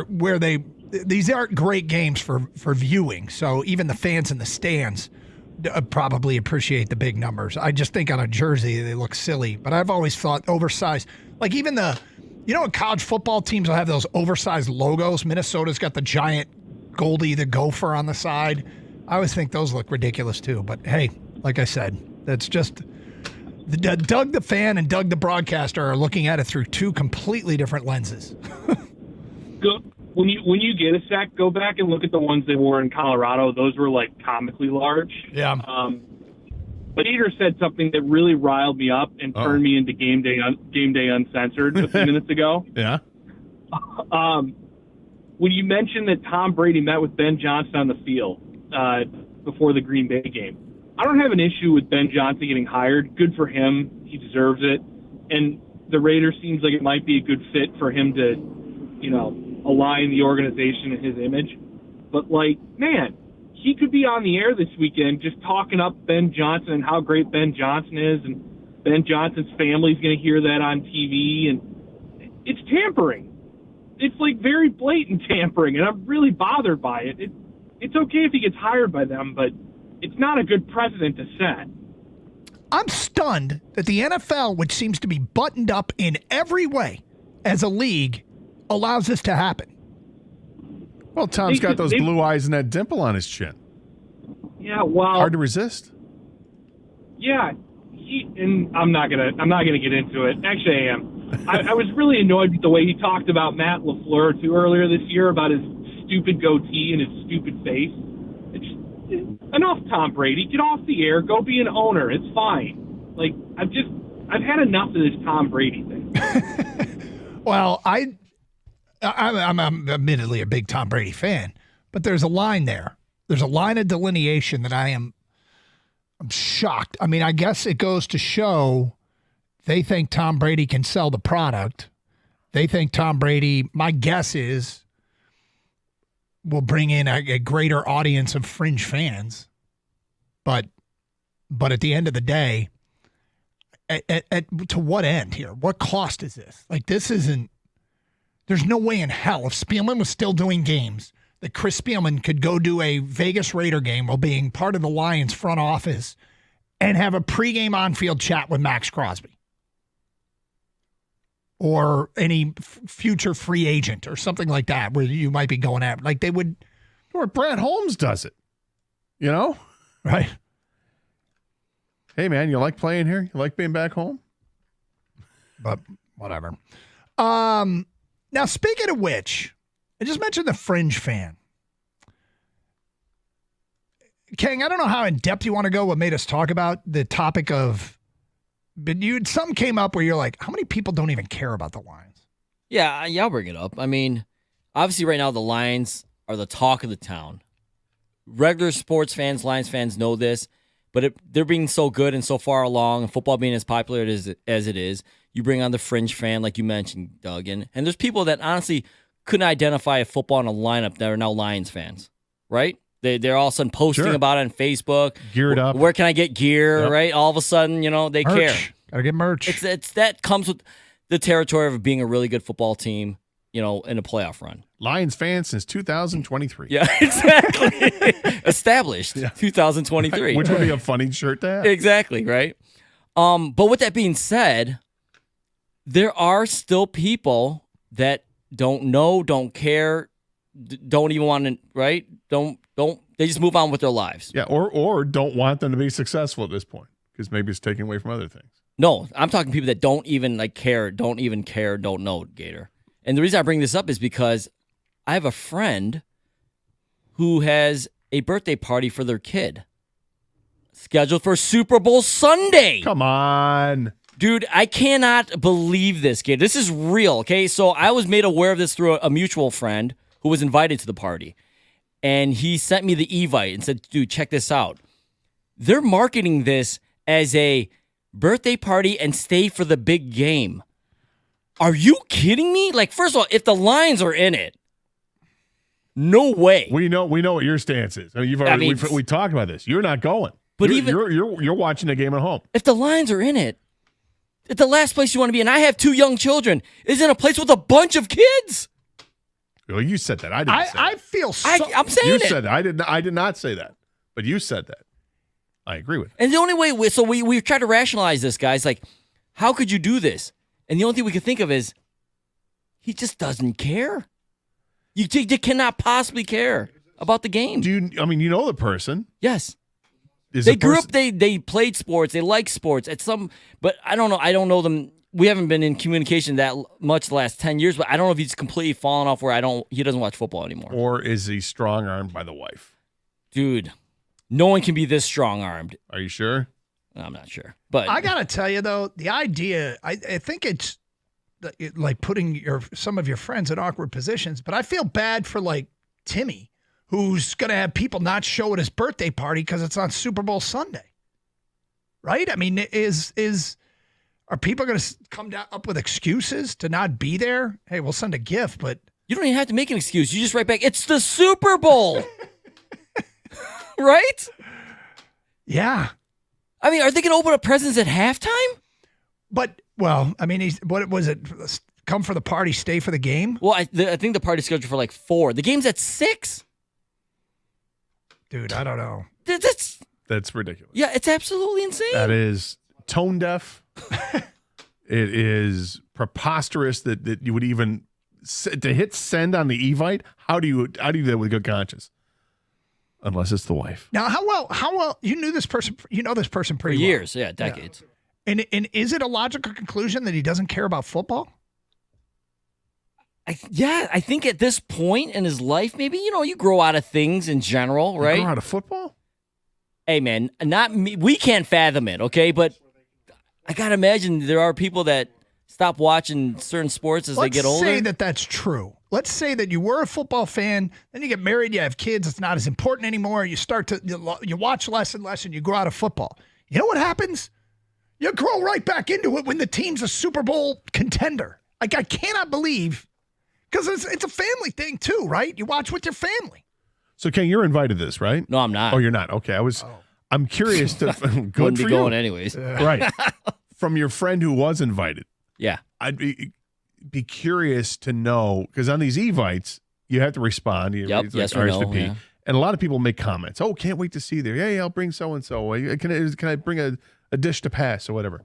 where these aren't great games for viewing. So even the fans in the stands probably appreciate the big numbers. I just think on a jersey they look silly, but I've always thought oversized, like even in college football teams will have those oversized logos. Minnesota's got the giant Goldie the Gopher on the side. I always think those look ridiculous too, but hey, like I said, that's just Doug the fan and Doug the broadcaster are looking at it through two completely different lenses. When you get a sec, go back and look at the ones they wore in Colorado. Those were like comically large. Yeah. But Eater said something that really riled me up and turned me into Game Day Uncensored a few minutes ago. Yeah. When you mentioned that Tom Brady met with Ben Johnson on the field before the Green Bay game, I don't have an issue with Ben Johnson getting hired. Good for him. He deserves it. And the Raiders seems like it might be a good fit for him to, align the organization and his image. But, man, he could be on the air this weekend just talking up Ben Johnson and how great Ben Johnson is, and Ben Johnson's family's going to hear that on TV, and it's tampering. It's, very blatant tampering, and I'm really bothered by it. It's okay if he gets hired by them, but it's not a good precedent to set. I'm stunned that the NFL, which seems to be buttoned up in every way as a league, allows this to happen. Well, Tom's got those blue eyes and that dimple on his chin. Yeah, well, hard to resist. Yeah, and I'm not gonna get into it. Actually, I am. I was really annoyed with the way he talked about Matt LaFleur too earlier this year about his stupid goatee and his stupid face. Enough, Tom Brady. Get off the air. Go be an owner. It's fine. I've had enough of this Tom Brady thing. Well, I'm admittedly a big Tom Brady fan, but there's a line there. There's a line of delineation that I'm shocked. I mean, I guess it goes to show they think Tom Brady can sell the product. They think Tom Brady, my guess is, will bring in a greater audience of fringe fans. But at the end of the day, to what end here? What cost is this? This isn't. There's no way in hell if Spielman was still doing games that Chris Spielman could go do a Vegas Raider game while being part of the Lions front office and have a pregame on-field chat with Max Crosby or any future free agent or something like that where you might be going at. They would. Or Brad Holmes does it. Right. Hey, man, you like playing here? You like being back home? But whatever. Now, speaking of which, I just mentioned the fringe fan. King, I don't know how in depth you want to go. What made us talk about the topic of, but something came up where you're like, how many people don't even care about the Lions? Yeah, I'll bring it up. I mean, obviously right now the Lions are the talk of the town. Regular sports fans, Lions fans know this, but they're being so good and so far along, and football being as popular as it is, you bring on the fringe fan, like you mentioned, Doug, and there's people that honestly couldn't identify a football in a lineup that are now Lions fans, right? They're all of a sudden posting about it on Facebook. Geared up. Where can I get gear, right? All of a sudden, they merch. care. Gotta get merch. It's that comes with the territory of being a really good football team, in a playoff run. Lions fan since 2023. Yeah, exactly. Established 2023. Which would be a funny shirt to have. Exactly, right? But with that being said, there are still people that don't know, don't care, don't even want to, right? They just move on with their lives. Yeah, or don't want them to be successful at this point because maybe it's taking away from other things. No, I'm talking people that don't even care, don't know, Gator. And the reason I bring this up is because I have a friend who has a birthday party for their kid scheduled for Super Bowl Sunday. Come on. Dude, I cannot believe this, Gator. This is real, okay? So I was made aware of this through a mutual friend who was invited to the party. And he sent me the evite and said, dude, check this out. They're marketing this as a birthday party and stay for the big game. Are you kidding me? Like, first of all, if the Lions are in it, no way. We know what your stance is. I mean, we talked about this. You're not going. But you're watching the game at home. If the Lions are in it, if the last place you want to be, and I have 2 young children, is in a place with a bunch of kids. Well, you said that. I didn't say that. I feel so. I'm saying you it. said that. I did not say that. But you said that. I agree with it. And the only way, we try to rationalize this, guys. Like, how could you do this? And the only thing we can think of is, he just doesn't care. You cannot possibly care about the game. You know the person. Yes. They grew up, they played sports, they like sports. But I don't know. I don't know them. We haven't been in communication that much the last 10 years, but I don't know if he's completely fallen off where he doesn't watch football anymore. Or is he strong-armed by the wife? Dude, no one can be this strong-armed. Are you sure? I'm not sure. But I got to tell you, though, the idea, I think it's like putting some of your friends in awkward positions, but I feel bad for, like, Timmy, who's going to have people not show at his birthday party because it's on Super Bowl Sunday. Right? I mean, are people going to come up with excuses to not be there? Hey, we'll send a gift, but... You don't even have to make an excuse. You just write back, it's the Super Bowl. Right? Yeah. I mean, are they going to open up presents at halftime? But, well, I mean, what was it? Come for the party, stay for the game? Well, I think the party's scheduled for like 4. The game's at 6. Dude, I don't know. That's ridiculous. Yeah, it's absolutely insane. That is tone deaf. It is preposterous that you would even to hit send on the Evite. How do you do that with good conscience? Unless it's the wife. Now, how well you knew this person? You know this person pretty well. Years, yeah, decades. Yeah. And is it a logical conclusion that he doesn't care about football? I think at this point in his life, maybe, you grow out of things in general, right? You grow out of football? Hey, man, not me. We can't fathom it, okay? But I got to imagine there are people that stop watching certain sports as they get older. Let's say that's true. Let's say that you were a football fan, then you get married, you have kids, it's not as important anymore. You start to you watch less and less, and you grow out of football. You know what happens? You grow right back into it when the team's a Super Bowl contender. Like, I cannot believe, because it's a family thing too, right? You watch with your family. So, Ken, you're invited to this, right? No, I'm not. Oh, you're not. Okay, I'm curious to. Good Wouldn't for be going you. anyways. Right. From your friend who was invited. Yeah. I'd be curious to know, because on these Evites, you have to respond. Yep, it's yes like or no, RSVP. yeah. And a lot of people make comments. Oh, can't wait to see you there. Hey, I'll bring so-and-so. Can I bring a dish to pass or whatever?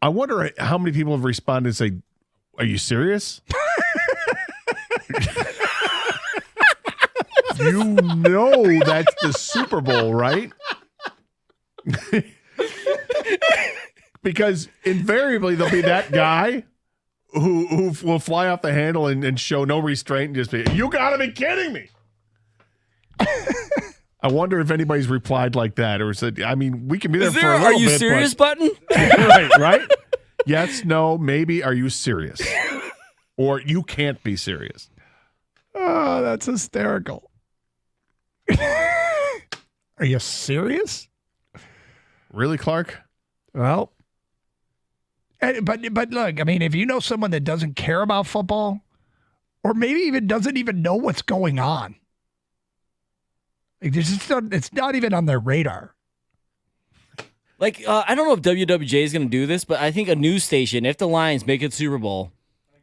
I wonder how many people have responded and say, are you serious? You know that's the Super Bowl, right? Because invariably there'll be that guy who will fly off the handle and show no restraint and just be, you gotta be kidding me. I wonder if anybody's replied like that or said, I mean, we can be there for a little bit. Are you serious button? right? Yes, no, maybe. Are you serious? Or you can't be serious. Oh, that's hysterical. Are you serious? Really, Clark? Well, but look, I mean, if you know someone that doesn't care about football, or maybe even doesn't even know what's going on, like, it's not even on their radar. Like, I don't know if WWJ is going to do this, but I think a news station, if the Lions make it Super Bowl,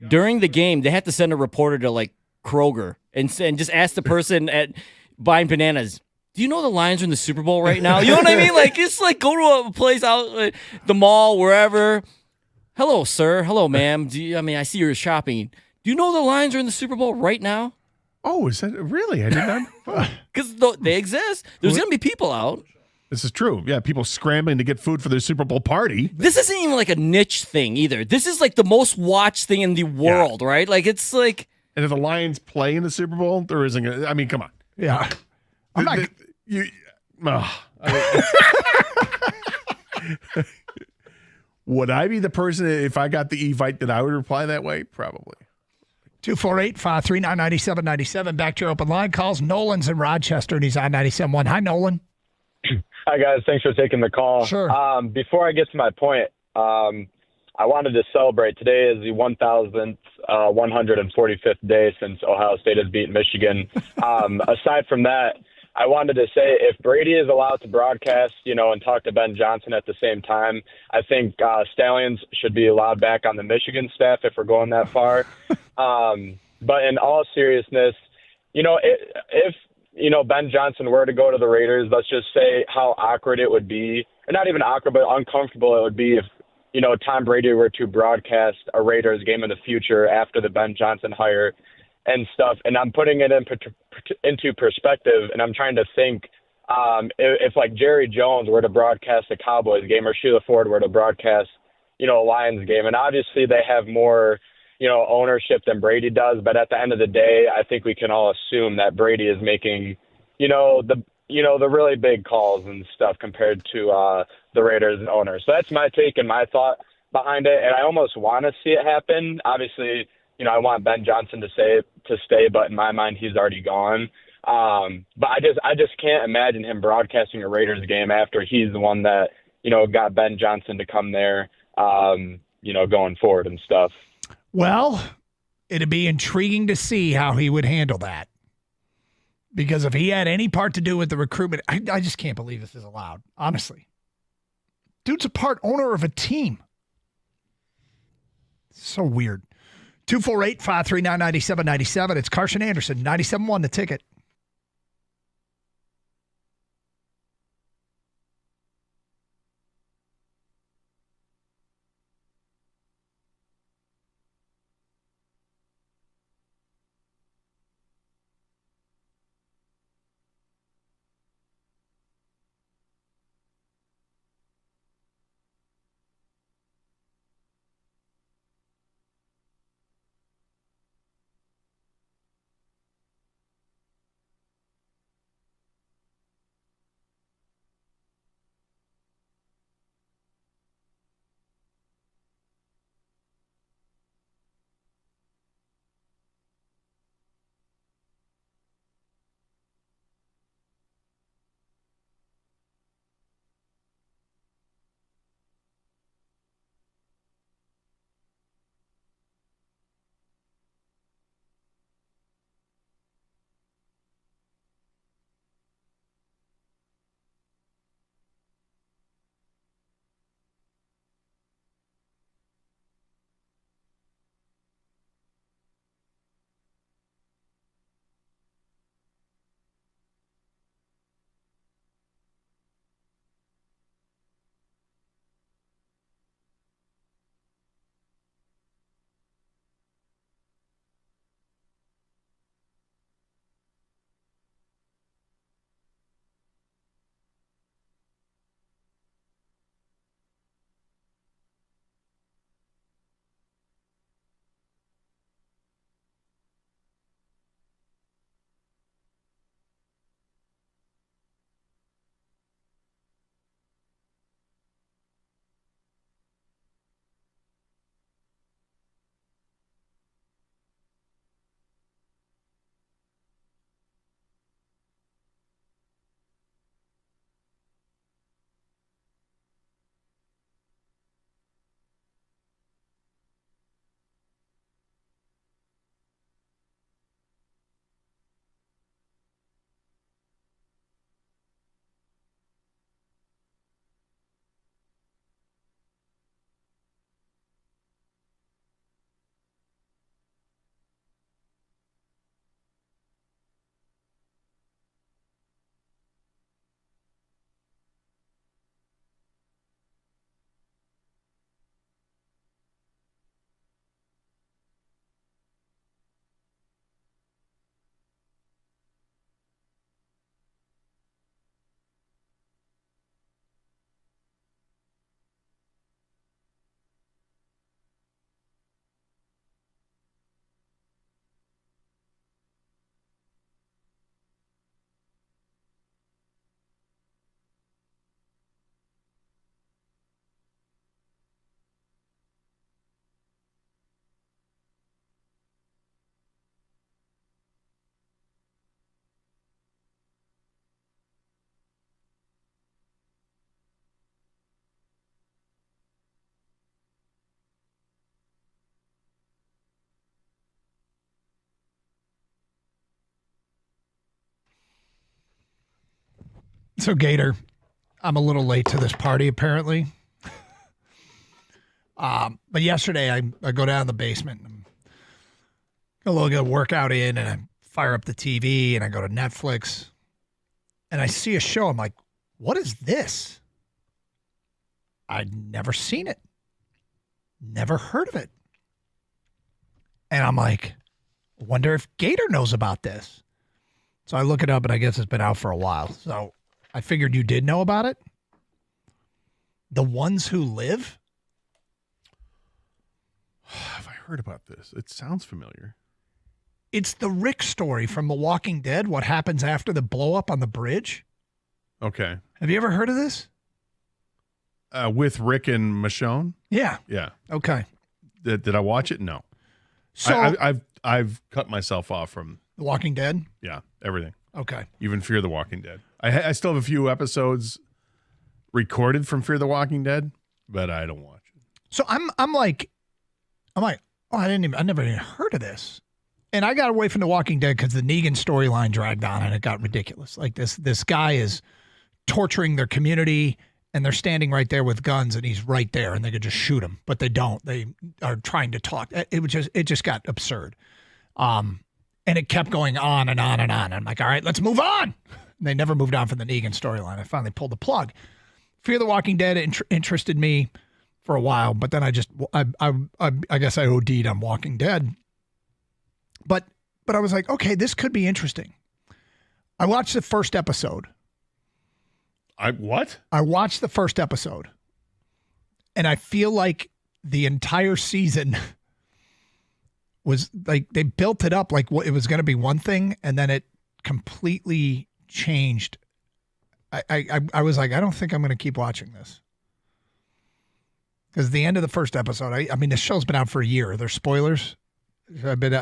during the game, they have to send a reporter to, like, Kroger and just ask the person at buying bananas, do you know the Lions are in the Super Bowl right now? You know what I mean? Like, it's like go to a place out, the mall, wherever. Hello, sir. Hello, ma'am. I see you're shopping. Do you know the Lions are in the Super Bowl right now? Oh, is that really? I did not. Because they exist. There's going to be people out. This is true. Yeah, people scrambling to get food for their Super Bowl party. This isn't even like a niche thing either. This is like the most watched thing in the world, right? Like, it's like... And if the Lions play in the Super Bowl, there isn't... I mean, come on. Yeah. Would I be the person, if I got the Evite, that I would reply that way? Probably. 248-539-9797. Back to your open line calls. Nolan's in Rochester, and he's on 97.1. Hi, Nolan. Hi, guys. Thanks for taking the call. Sure. Before I get to my point, I wanted to celebrate. Today is the 1,145th day since Ohio State has beaten Michigan. Aside from that, I wanted to say if Brady is allowed to broadcast, and talk to Ben Johnson at the same time, I think Stallions should be allowed back on the Michigan staff if we're going that far. But in all seriousness, if Ben Johnson were to go to the Raiders, let's just say how awkward it would be, or not even awkward, but uncomfortable it would be if, Tom Brady were to broadcast a Raiders game in the future after the Ben Johnson hire and stuff. And I'm putting it into perspective, and I'm trying to think if like Jerry Jones were to broadcast a Cowboys game, or Sheila Ford were to broadcast, a Lions game. And obviously they have more, ownership than Brady does. But at the end of the day, I think we can all assume that Brady is making, the really big calls and stuff compared to the Raiders owner. So that's my take and my thought behind it. And I almost want to see it happen. Obviously, I want Ben Johnson to stay, but in my mind, he's already gone. But I just can't imagine him broadcasting a Raiders game after he's the one that, got Ben Johnson to come there, going forward and stuff. Well, it'd be intriguing to see how he would handle that. Because if he had any part to do with the recruitment, I just can't believe this is allowed, honestly. Dude's a part owner of a team. So weird. 248-539-9797. It's Carson Anderson, 97.1 The Ticket. So, Gator, I'm a little late to this party, apparently. But yesterday, I go down to the basement. And a little get a workout in, and I fire up the TV, and I go to Netflix. And I see a show. I'm like, what is this? I'd never seen it. Never heard of it. And I'm like, wonder if Gator knows about this. So I look it up, and I guess it's been out for a while. So I figured you did know about it. The Ones Who Live? Have I heard about this? It sounds familiar. It's the Rick story from The Walking Dead, what happens after the blow up on the bridge. Okay. Have you ever heard of this? With Rick and Michonne? Yeah. Yeah. Okay. Did I watch it? No. So I've cut myself off from The Walking Dead? Yeah, everything. Okay. Even Fear the Walking Dead. I still have a few episodes recorded from Fear the Walking Dead, but I don't watch it. So I'm like, oh, I never even heard of this. And I got away from The Walking Dead because the Negan storyline dragged on and it got ridiculous. Like this guy is torturing their community and they're standing right there with guns and he's right there and they could just shoot him, but they don't. They are trying to talk. It just got absurd. And it kept going on and on and on. I'm like, all right, let's move on. And they never moved on from the Negan storyline. I finally pulled the plug. Fear the Walking Dead interested me for a while, but then I guess I OD'd on Walking Dead. But I was like, okay, this could be interesting. I watched the first episode. I watched the first episode. And I feel like the entire season was like they built it up like it was going to be one thing, and then it completely changed. I was like, I don't think I'm going to keep watching this. Because the end of the first episode, I mean, the show's been out for a year. There's spoilers. I've been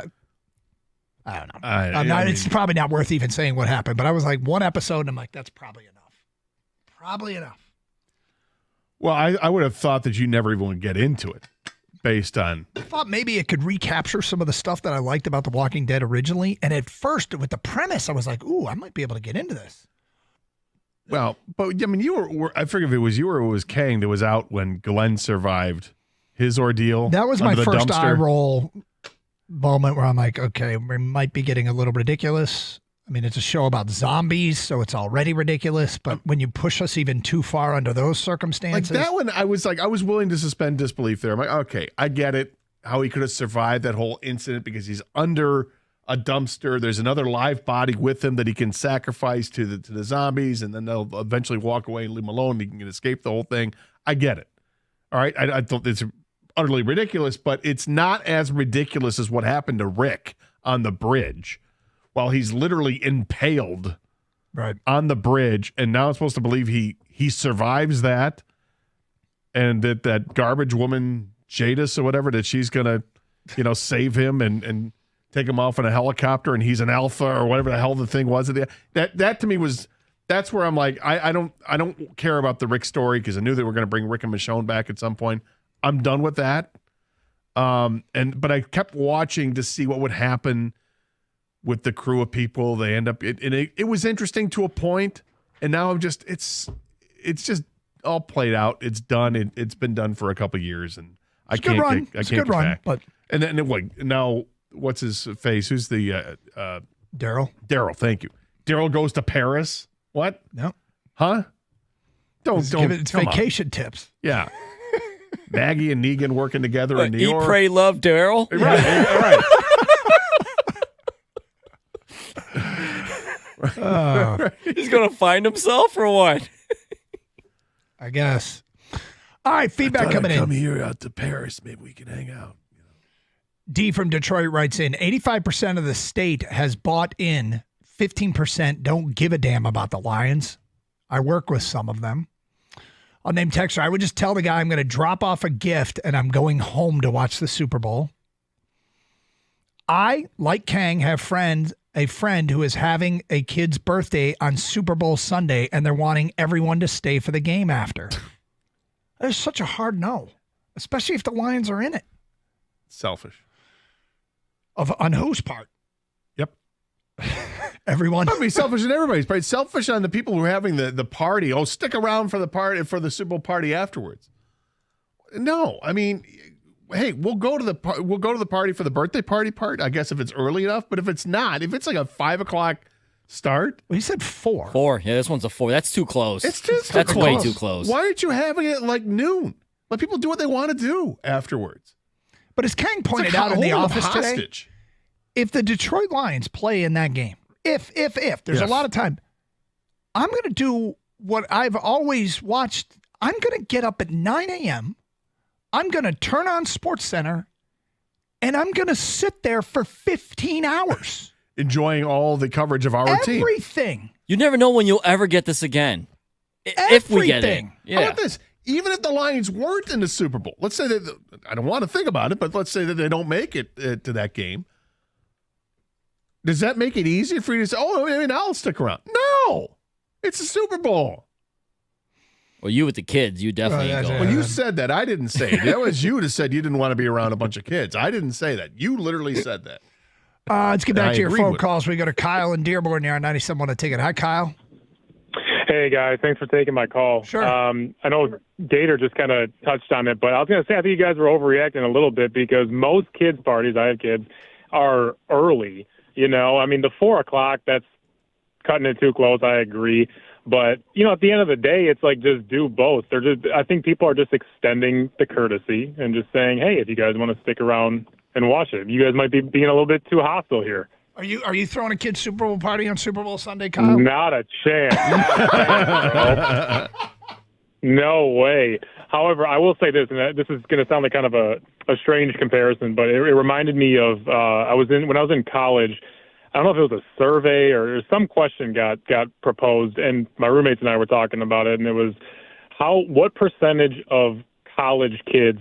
I don't know. It's probably not worth even saying what happened, but I was like, one episode, and I'm like, that's probably enough. Probably enough. Well, I would have thought that you never even would get into it based on... I thought maybe it could recapture some of the stuff that I liked about The Walking Dead originally, and at first, with the premise, I was like, ooh, I might be able to get into this. Well, but I mean, I forget if it was you or it was Kang that was out when Glenn survived his ordeal. That was my first dumpster. eye roll moment where I'm like, okay, we might be getting a little ridiculous. I mean, it's a show about zombies, so it's already ridiculous. But when you push us even too far under those circumstances. Like that one, I was willing to suspend disbelief there. I'm like, okay, I get it. How he could have survived that whole incident because he's under a dumpster. There's another live body with him that he can sacrifice to the zombies, and then they'll eventually walk away and leave him alone. He can escape the whole thing. I get it. All right, I don't. It's utterly ridiculous, but it's not as ridiculous as what happened to Rick on the bridge. While he's literally impaled on the bridge, and now I'm supposed to believe he survives that, and that garbage woman Jadis or whatever, that she's gonna, save him and take him off in a helicopter, and he's an alpha or whatever the hell the thing was. That to me that's where I'm like, I don't care about the Rick story because I knew they were gonna bring Rick and Michonne back at some point. I'm done with that. But I kept watching to see what would happen with the crew of people. They end up it was interesting to a point, and now it's just all played out. It's done. It's been done for a couple of years, and I can't get back. But and then now what's his face? Who's the Daryl? Daryl, thank you. Daryl goes to Paris. What? No. Huh? Don't it's vacation tips. Yeah. Maggie and Negan working together in New York. Eat, Pray, Love, Daryl. Right. He's gonna find himself or what? I guess. All right, feedback coming in. Come here out to Paris. Maybe we can hang out. D from Detroit writes in, 85% of the state has bought in. 15% don't give a damn about the Lions. I work with some of them. I'll name texter. I would just tell the guy I'm going to drop off a gift and I'm going home to watch the Super Bowl. I, like Kang, have a friend who is having a kid's birthday on Super Bowl Sunday, and they're wanting everyone to stay for the game after. That is such a hard no, especially if the Lions are in it. Selfish. On whose part? Yep. Everyone. I'd be selfish on everybody. But selfish on the people who are having the party. Oh, stick around for the party, for the Super Bowl party afterwards. No, I mean, hey, we'll go to the party for the birthday party part. I guess if it's early enough. But if it's not, if it's like a 5 o'clock start. Well, he said 4. 4. Yeah, this one's a 4. That's too close. It's just That's too way close. too close. Why aren't you having it like noon? Let people do what they want to do afterwards. But as Kang pointed like out in the holding office today, hostage. if the Detroit Lions play in that game, if there's a lot of time, I'm going to do what I've always watched. I'm going to get up at 9 a.m. I'm going to turn on SportsCenter, and I'm going to sit there for 15 hours. Enjoying all the coverage of our team. Everything. You never know when you'll ever get this again. If we get it. Everything. Yeah. How about this? Even if the Lions weren't in the Super Bowl, let's say that, I don't want to think about it, but let's say that they don't make it to that game. Does that make it easier for you to say, oh, I mean, I'll stick around? No. It's a Super Bowl. Well, you with the kids, you definitely ain't going. Well, you said that. I didn't say it. That was you that said you didn't want to be around a bunch of kids. I didn't say that. You literally said that. Let's get back I to your agreed phone with calls. We go to Kyle in Dearborn here on 97.1 Ticket. Hi, Kyle. Hey, guys. Thanks for taking my call. Sure. I know Gator just kind of touched on it, but I was going to say I think you guys were overreacting a little bit because most kids' parties, I have kids, are early. You know, I mean, the 4 o'clock, that's cutting it too close. I agree. But, you know, at the end of the day, it's like just do both. I think people are just extending the courtesy and just saying, hey, if you guys want to stick around and watch it, you guys might be being a little bit too hostile here. Are you throwing a kid's Super Bowl party on Super Bowl Sunday, Kyle? Not a chance. Bro. No way. However, I will say this, and this is going to sound like kind of a strange comparison, but it reminded me of when I was in college. I don't know if it was a survey or some question got proposed, and my roommates and I were talking about it, and it was what percentage of college kids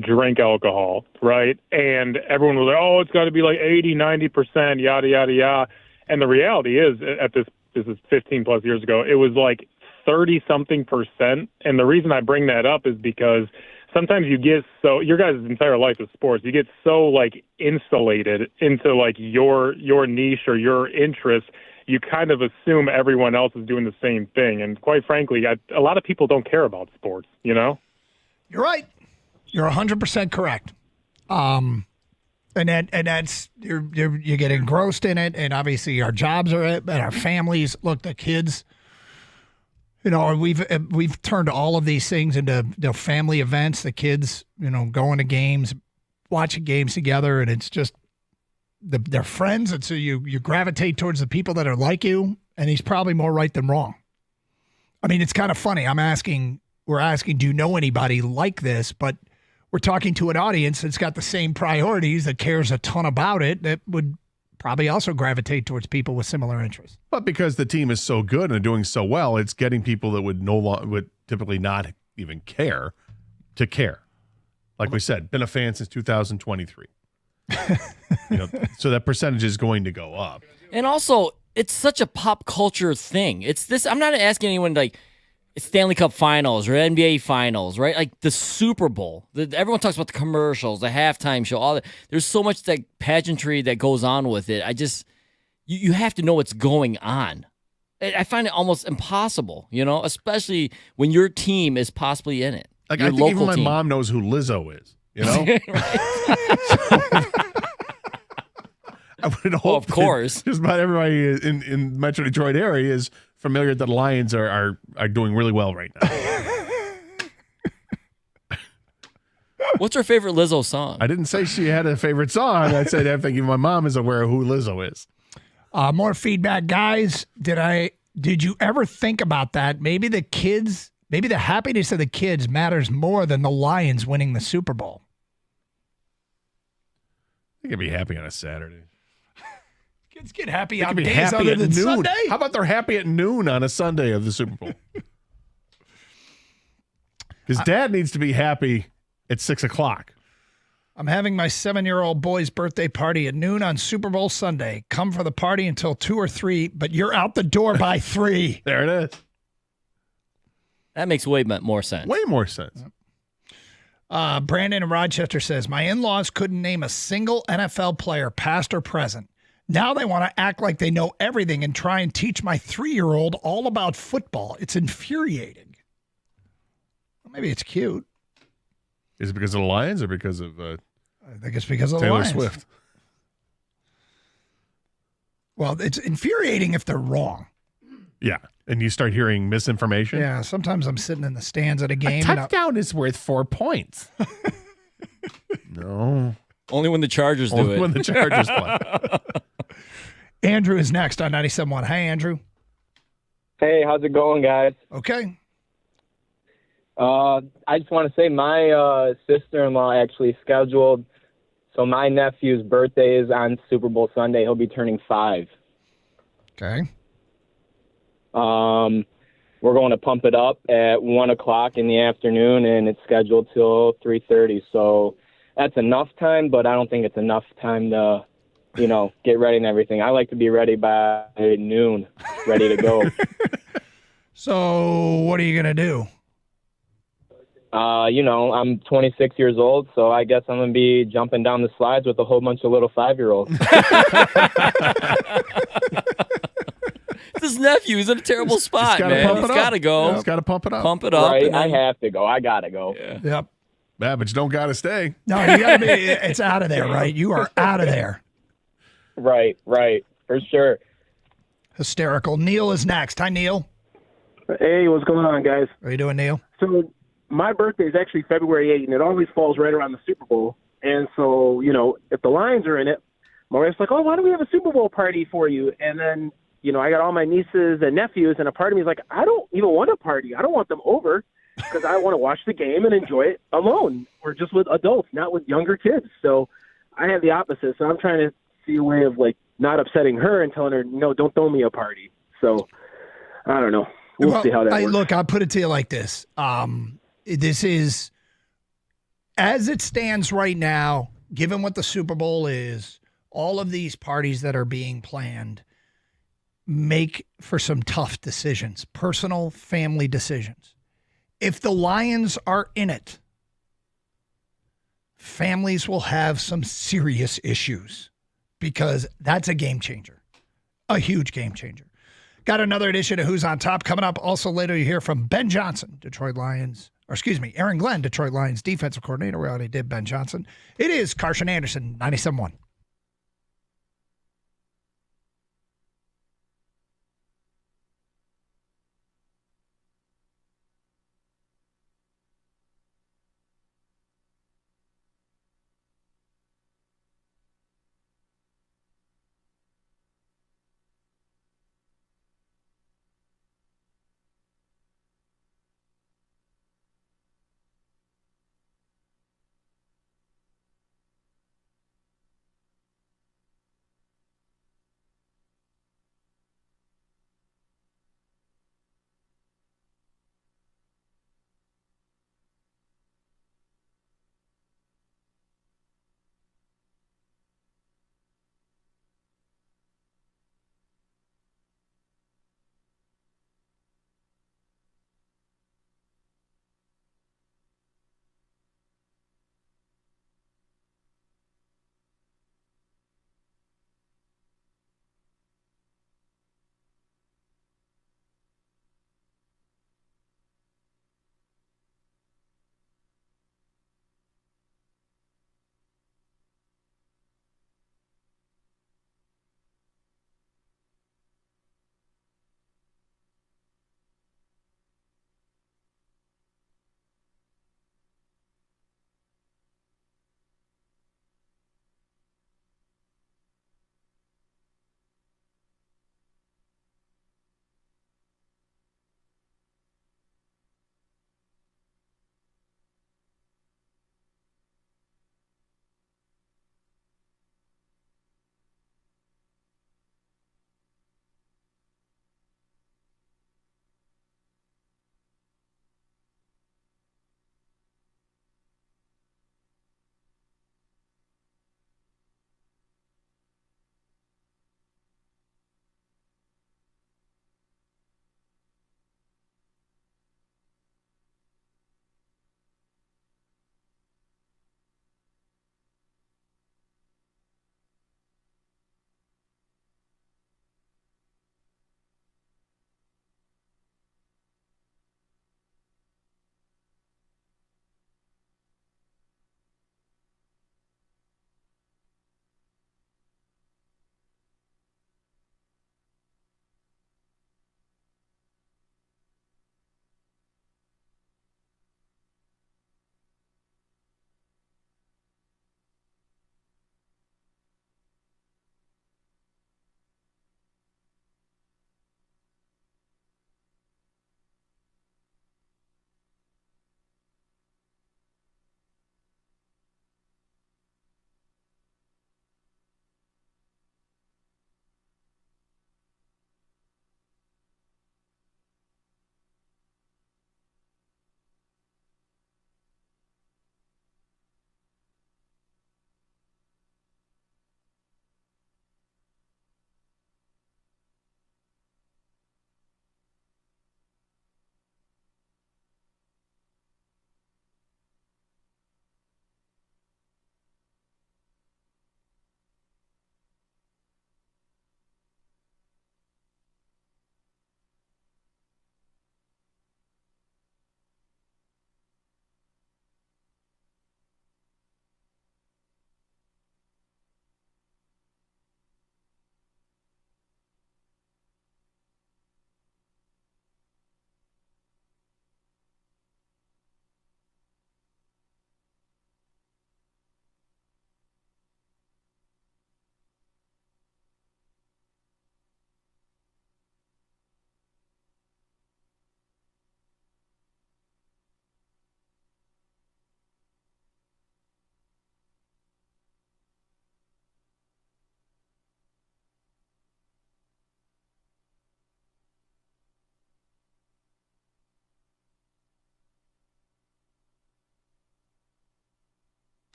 drink alcohol, right? And everyone was like, oh, it's got to be like 80, 90%, yada, yada, yada. And the reality is, this is 15 plus years ago, it was like 30-something%. And the reason I bring that up is because sometimes you get your guys' entire life is sports. You get so like insulated into like your niche or your interest, you kind of assume everyone else is doing the same thing. And quite frankly, a lot of people don't care about sports, you know? You're right. You're 100% correct. And that's you get engrossed in it, and obviously our jobs are it, and our families. Look, the kids. You know, we've turned all of these things into family events. The kids, you know, going to games, watching games together, and it's just they're friends, and so you gravitate towards the people that are like you. And he's probably more right than wrong. I mean, it's kind of funny. We're asking, do you know anybody like this? But we're talking to an audience that's got the same priorities, that cares a ton about it, that would probably also gravitate towards people with similar interests. But because the team is so good and doing so well, it's getting people that would typically not even care to care. Like we said, been a fan since 2023. So that percentage is going to go up. And also, it's such a pop culture thing. It's this. I'm not asking anyone like Stanley Cup Finals or NBA Finals, right? Like the Super Bowl. Everyone talks about the commercials, the halftime show, all that. There's so much like pageantry that goes on with it. You have to know what's going on. I find it almost impossible, you know, especially when your team is possibly in it. Like your I think even my team. mom knows who Lizzo is, you know? I would hope of course. Just about everybody in Metro Detroit area is familiar that the Lions are doing really well right now. What's her favorite Lizzo song? I didn't say she had a favorite song. I said I think even my mom is aware of who Lizzo is. More feedback, guys. Did you ever think about that? Maybe the happiness of the kids matters more than the Lions winning the Super Bowl. They can be happy on a Saturday. Kids get happy They on can be days happy other at than noon. Sunday. How about they're happy at noon on a Sunday of the Super Bowl? His dad needs to be happy at 6 o'clock. I'm having my 7-year-old boy's birthday party at noon on Super Bowl Sunday. Come for the party until 2 or 3, but you're out the door by 3. There it is. That makes way more sense. Way more sense. Brandon in Rochester says, my in-laws couldn't name a single NFL player, past or present, Now they want to act like they know everything and try and teach my 3-year-old all about football. It's infuriating. Well, maybe it's cute. Is it because of the Lions or because of I think it's because of the Taylor Lions. Swift? Well, it's infuriating if they're wrong. Yeah, and you start hearing misinformation. Yeah, sometimes I'm sitting in the stands at a game. A touchdown is worth 4 points. No. Only when the Chargers do Only it. when the Chargers play. Andrew is next on 97.1. Hi, Andrew. Hey, how's it going, guys? Okay. I just want to say my sister-in-law actually scheduled, so my nephew's birthday is on Super Bowl Sunday. He'll be turning 5. Okay. We're going to pump it up at 1 o'clock in the afternoon, and it's scheduled till 3:30. So that's enough time, but I don't think it's enough time to, get ready and everything. I like to be ready by noon, ready to go. So what are you going to do? I'm 26 years old, so I guess I'm going to be jumping down the slides with a whole bunch of little 5-year-olds. It's his nephew. He's in a terrible spot, man. He's got to go. He's got to pump it up. Pump it up. Right, and then- I have to go. I got to go. Yeah. Yep. Yeah, but you don't got to stay. No, you got to be. It's out of there, right? You are out of there. Right, for sure. Hysterical. Neil is next. Hi, Neil. Hey, what's going on, guys? How you doing, Neil? So my birthday is actually February 8th, and it always falls right around the Super Bowl. And so, if the Lions are in it, my wife's like, oh, why don't we have a Super Bowl party for you? And then, I got all my nieces and nephews, and a part of me is like, I don't even want a party. I don't want them over because I want to watch the game and enjoy it alone or just with adults, not with younger kids. So I have the opposite. So I'm trying to see a way of, not upsetting her and telling her, no, don't throw me a party. So I don't know. We'll see how that works. Look, I'll put it to you like this. This is, as it stands right now, given what the Super Bowl is, all of these parties that are being planned make for some tough decisions, personal, family decisions. If the Lions are in it, families will have some serious issues because that's a game changer, a huge game changer. Got another edition of Who's on Top coming up. Also later you hear from Ben Johnson, Aaron Glenn, Detroit Lions defensive coordinator. We already did Ben Johnson. It is Carson Anderson, 97.1.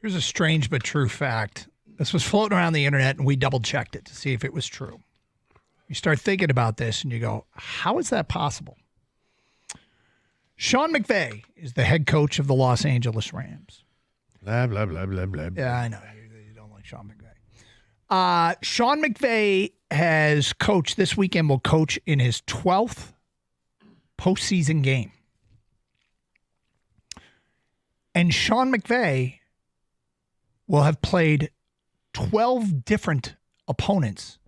Here's a strange but true fact. This was floating around the internet, and we double-checked it to see if it was true. You start thinking about this, and you go, how is that possible? Sean McVay is the head coach of the Los Angeles Rams. Blah, blah, blah, blah, blah. Yeah, I know. You don't like Sean McVay. Sean McVay has coached this weekend, will coach in his 12th postseason game. And Sean McVay will have played 12 different opponents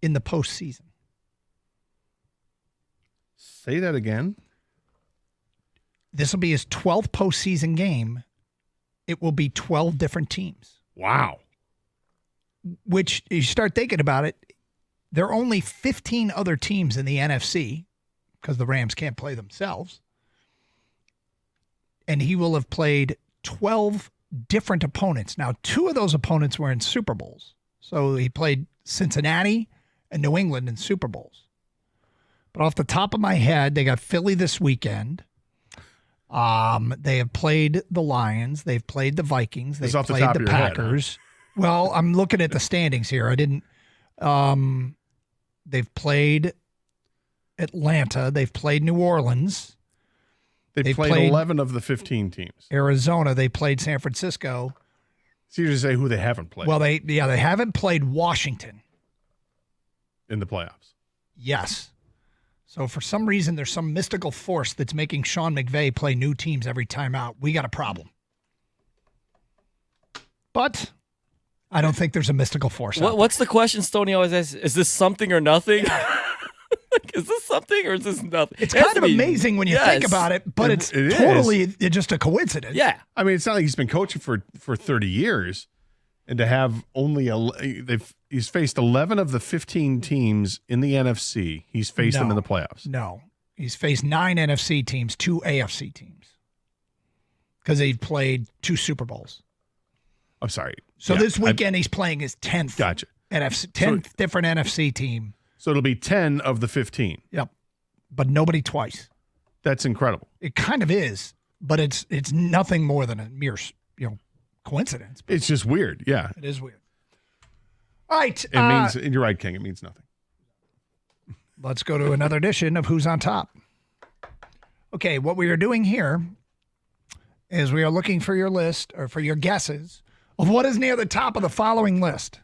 in the postseason. Say that again. This will be his 12th postseason game. It will be 12 different teams. Wow. Which, you start thinking about it, there are only 15 other teams in the NFC because the Rams can't play themselves. And he will have played 12 different opponents. Now, 2 of those opponents were in Super Bowls. So he played Cincinnati and New England in Super Bowls. But off the top of my head, they got Philly this weekend. They have played the Lions. They've played the Vikings. They've played the Packers. Head, huh? Well, I'm looking at the standings here. I didn't. They've played Atlanta. They've played New Orleans. They've played 11 of the 15 teams. Arizona. They played San Francisco. It's easy to say who they haven't played. Well, they haven't played Washington in the playoffs. Yes. So for some reason, there's some mystical force that's making Sean McVay play new teams every time out. We got a problem. But I don't think there's a mystical force. What's the question Stoney always asks? Is this something or nothing? Is this something or is this nothing? It's kind of amazing when you think about it, but it's totally just a coincidence. Yeah. I mean, it's not like he's been coaching for 30 years, and to have only he's faced 11 of the 15 teams in the NFC. He's faced them in the playoffs. No. He's faced 9 NFC teams, 2 AFC teams. Because they've played 2 Super Bowls. I'm sorry. So this weekend he's playing his 10th. Gotcha. 10th different NFC team. So it'll be 10 of the 15. Yep. But nobody twice. That's incredible. It kind of is, but it's nothing more than a mere, coincidence. It's just weird. Yeah. It is weird. All right. It means, you're right, King. It means nothing. Let's go to another edition of Who's on Top. Okay, what we are doing here is we are looking for your list or for your guesses of what is near the top of the following list.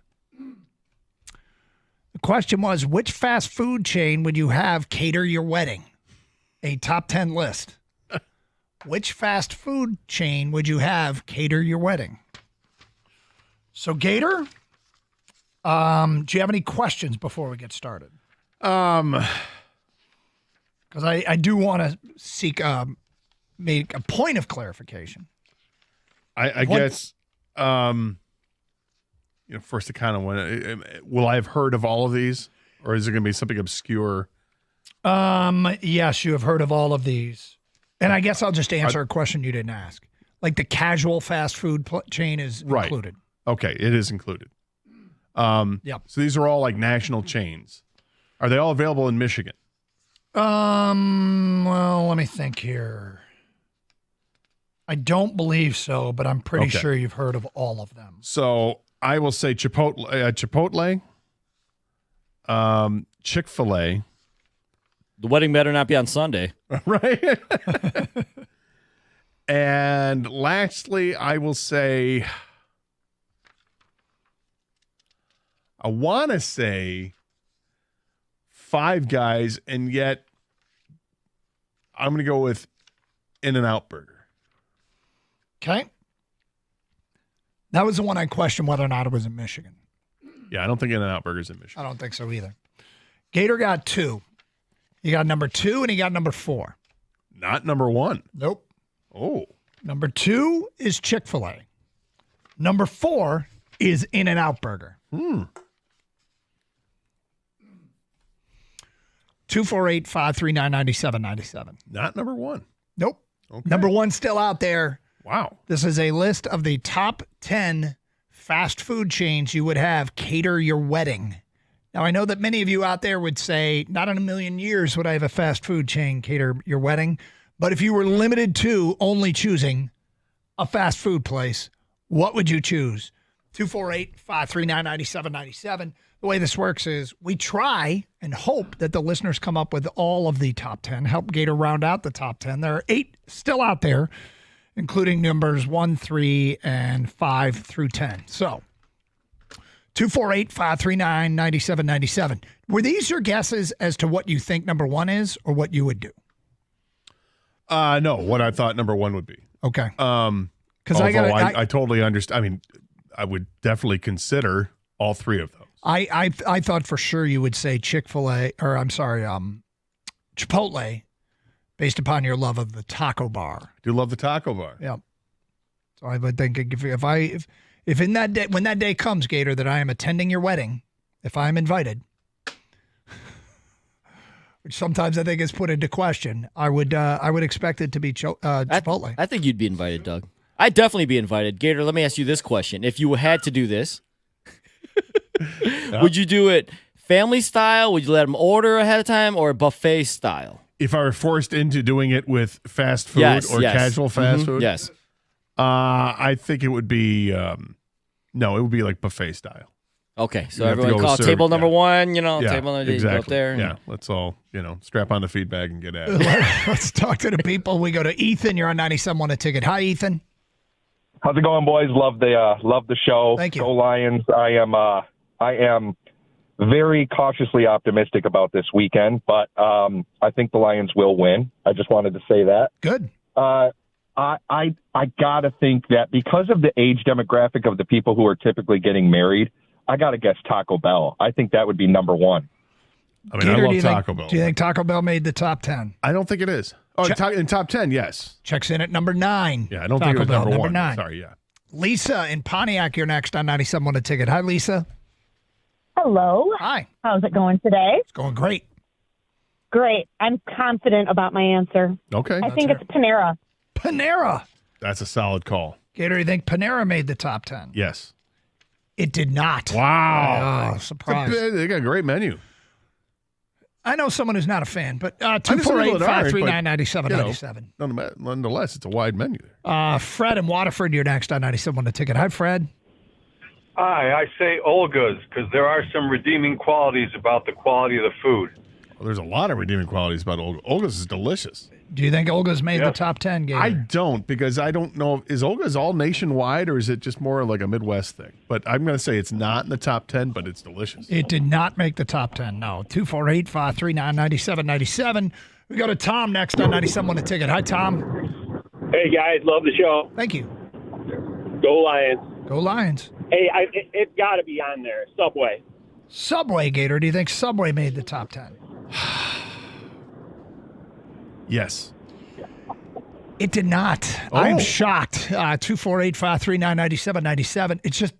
The question was, which fast food chain would you have cater your wedding? A top 10 list. Which fast food chain would you have cater your wedding? So, Gator, do you have any questions before we get started? Because I do want to seek make a point of clarification. I guess, first to kind of want will I have heard of all of these, or is it going to be something obscure? Yes, you have heard of all of these. And I guess I'll just answer a question you didn't ask. Like the casual fast food chain is included. Okay, it is included. Yep. So these are all like national chains. Are they all available in Michigan? Well, let me think here. I don't believe so, but I'm pretty sure you've heard of all of them. So I will say Chipotle, Chick-fil-A. The wedding better not be on Sunday. Right. And lastly, I will say, I want to say Five Guys, and yet I'm going to go with In-N-Out Burger. Okay. That was the one I questioned whether or not it was in Michigan. Yeah, I don't think In-N-Out Burger's in Michigan. I don't think so either. Gator got 2. You got number 2 and he got number 4. Not number 1. Nope. Oh. Number 2 is Chick-fil-A. Number 4 is In-N-Out Burger. 248-539-9797. Not number 1. Nope. Okay. Number 1 still out there. Wow. This is a list of the top 10 fast food chains you would have cater your wedding. Now, I know that many of you out there would say, not in a million years would I have a fast food chain cater your wedding. But if you were limited to only choosing a fast food place, What would you choose? 248-539-9797. The way this works is we try and hope that the listeners come up with all of the top 10, help Gator round out the top 10. There are 8 still out there, including numbers 1, 3, and 5 through 10. So 248-539-9797. Were these your guesses as to what you think number 1 is or what you would do? No, what I thought number 1 would be. Okay. Because I totally understand. I mean, I would definitely consider all 3 of those. I thought for sure you would say Chipotle, based upon your love of the taco bar. Do love the taco bar. Yeah. So I would think if in that day, when that day comes, Gator, that I am attending your wedding, if I am invited, which sometimes I think is put into question, I would expect it to be Chipotle. I think you'd be invited, Doug. I'd definitely be invited. Gator, let me ask you this question. If you had to do this, would you do it family style? Would you let them order ahead of time or buffet style? If I were forced into doing it with fast food or casual fast food? Yes. I think it would be, it would be like buffet style. Okay, so everyone call table number 1, table number 2, exactly. go up there. Yeah, let's all, strap on the feed bag and get at it. Let's talk to the people. We go to Ethan. You're on 97.1 A Ticket. Hi, Ethan. How's it going, boys? Love the show. Thank you. Go Lions. I am very cautiously optimistic about this weekend, but I think the Lions will win. I just wanted to say that. Good. I gotta think that because of the age demographic of the people who are typically getting married, I gotta guess Taco Bell. I think that would be number 1. I mean, Gator, I love Taco Bell. Do you think Taco Bell made the top 10? I don't think it is. Oh, in top 10, yes. Checks in at number 9. Yeah, I don't think it was Bell, number 1. 9. Sorry, yeah. Lisa in Pontiac, you're next on 97.1 A Ticket. Hi, Lisa. Hello. Hi. How's it going today? It's going great. Great. I'm confident about my answer. Okay. I think it's Panera. Panera. That's a solid call. Gator, you think Panera made the top 10? Yes. It did not. Wow. Oh, surprise. They got a great menu. I know someone who's not a fan, but 248-539-9797. Nonetheless, it's a wide menu. Fred in Waterford, you're next on 97.1 A Ticket. Hi, Fred. Hi, I say Olga's because there are some redeeming qualities about the quality of the food. Well, there's a lot of redeeming qualities about Olga. Olga's is delicious. Do you think Olga's made the top 10, Gator? I don't, because I don't know. Is Olga's all nationwide, or is it just more like a Midwest thing? But I'm going to say it's not in the top 10, but it's delicious. It did not make the top 10, no. 248-539-9797. We go to Tom next on 97.1 A Ticket. Hi, Tom. Hey, guys. Love the show. Thank you. Go Lions. Go Lions. Hey, it's got to be on there. Subway. Subway, Gator. Do you think Subway made the top 10? Yes. It did not. Oh. I am shocked. 248-539-9797. It's just,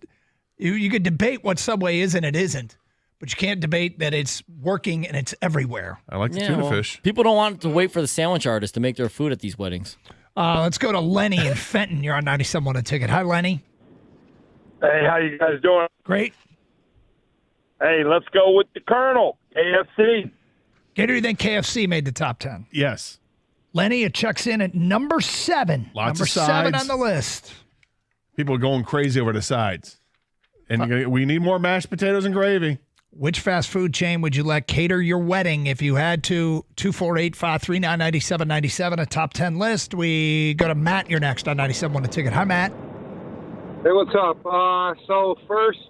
you could debate what Subway is and it isn't, but you can't debate that it's working and it's everywhere. I like the tuna fish. People don't want to wait for the sandwich artist to make their food at these weddings. Let's go to Lenny in Fenton. You're on 97.1 A Ticket. Hi, Lenny. Hey, how you guys doing? Great. Hey, let's go with the Colonel, KFC. Gator, do you think KFC made the top 10? Yes. Lenny, it checks in at number 7. Lots number of sides. 7 on the list. People are going crazy over the sides. And we need more mashed potatoes and gravy. Which fast food chain would you let cater your wedding if you had to? 248-539-9797, a top 10 list. We go to Matt. You're next on 97.1 A Ticket. Hi, Matt. Hey, what's up? So first,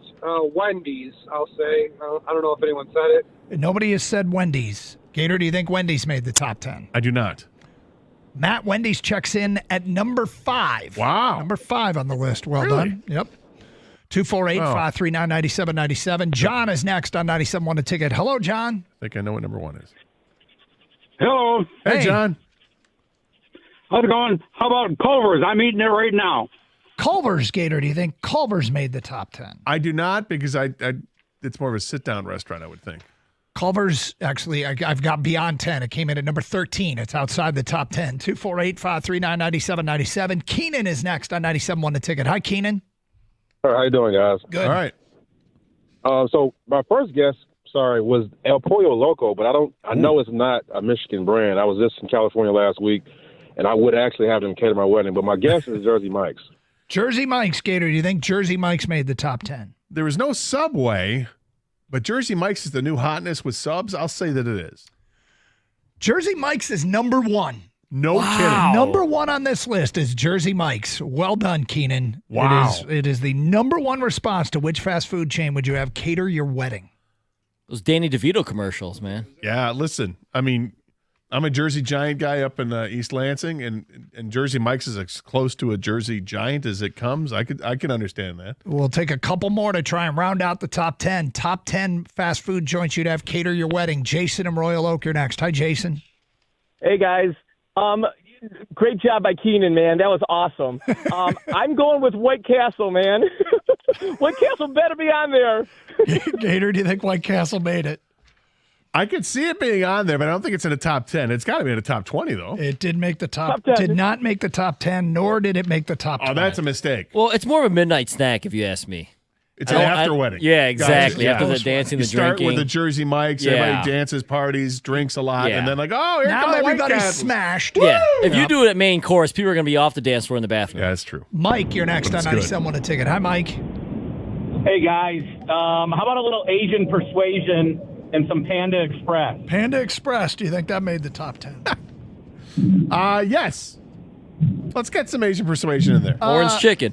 Wendy's, I'll say. I don't know if anyone said it. Nobody has said Wendy's. Gator, do you think Wendy's made the top 10? I do not. Matt, Wendy's checks in at number 5. Wow. Number 5 on the list. Well Really? done. Yep. 248-539-9797. John is next on 97.1 A Ticket. Hello, John. I think I know what number 1 is. Hello. Hey, John. How's it going? How about Culver's? I'm eating it right now. Culver's, Gator, do you think Culver's made the top 10? I do not, because it's more of a sit-down restaurant, I would think. Culver's, actually, I've got beyond 10. It came in at number 13. It's outside the top 10. 248-539-9797. Keenan is next on 97.1 A Ticket. Hi, Keenan. All right, how you doing, guys? Good. All right. So my first guess, was El Pollo Loco, but I know it's not a Michigan brand. I was just in California last week, and I would actually have them cater my wedding, but my guess is Jersey Mike's. Jersey Mike's, Gator. Do you think Jersey Mike's made the top 10? There is no Subway, but Jersey Mike's is the new hotness with subs. I'll say that it is. Jersey Mike's is number one. No kidding. Number one on this list is Jersey Mike's. Well done, Keenan. Wow. It is the number one response to which fast food chain would you have cater your wedding? Those Danny DeVito commercials, man. Yeah, listen. I mean, I'm a Jersey Giant guy up in East Lansing, and Jersey Mike's is as close to a Jersey Giant as it comes. I can understand that. We'll take a couple more to try and round out the top 10. Top 10 fast food joints you'd have cater your wedding. Jason and Royal Oak, you're next. Hi, Jason. Hey, guys. Great job by Keenan, man. That was awesome. I'm going with White Castle, man. White Castle better be on there. Gator, do you think White Castle made it? I could see it being on there, but I don't think it's in the top 10. It's got to be in the top 20, though. It did make the top 10. Did not make the top 10, nor did it make the top 20. Oh, that's a mistake. Well, it's more of a midnight snack, if you ask me. It's an after wedding. Yeah, exactly. Gotcha. After the dancing, you the start drinking. with the Jersey Mike's. Yeah. Everybody dances, parties, drinks a lot, and then here now come the White everybody's Castles. smashed. Yeah. Woo! If you do it at main course, people are going to be off the dance floor in the bathroom. Yeah, that's true. Mike, you're next on That's 97 Won a Ticket. Hi, Mike. Hey, guys. How about a little Asian persuasion and some Panda Express? Panda Express, do you think that made the top 10? Yes. Let's get some Asian persuasion in there. Orange chicken.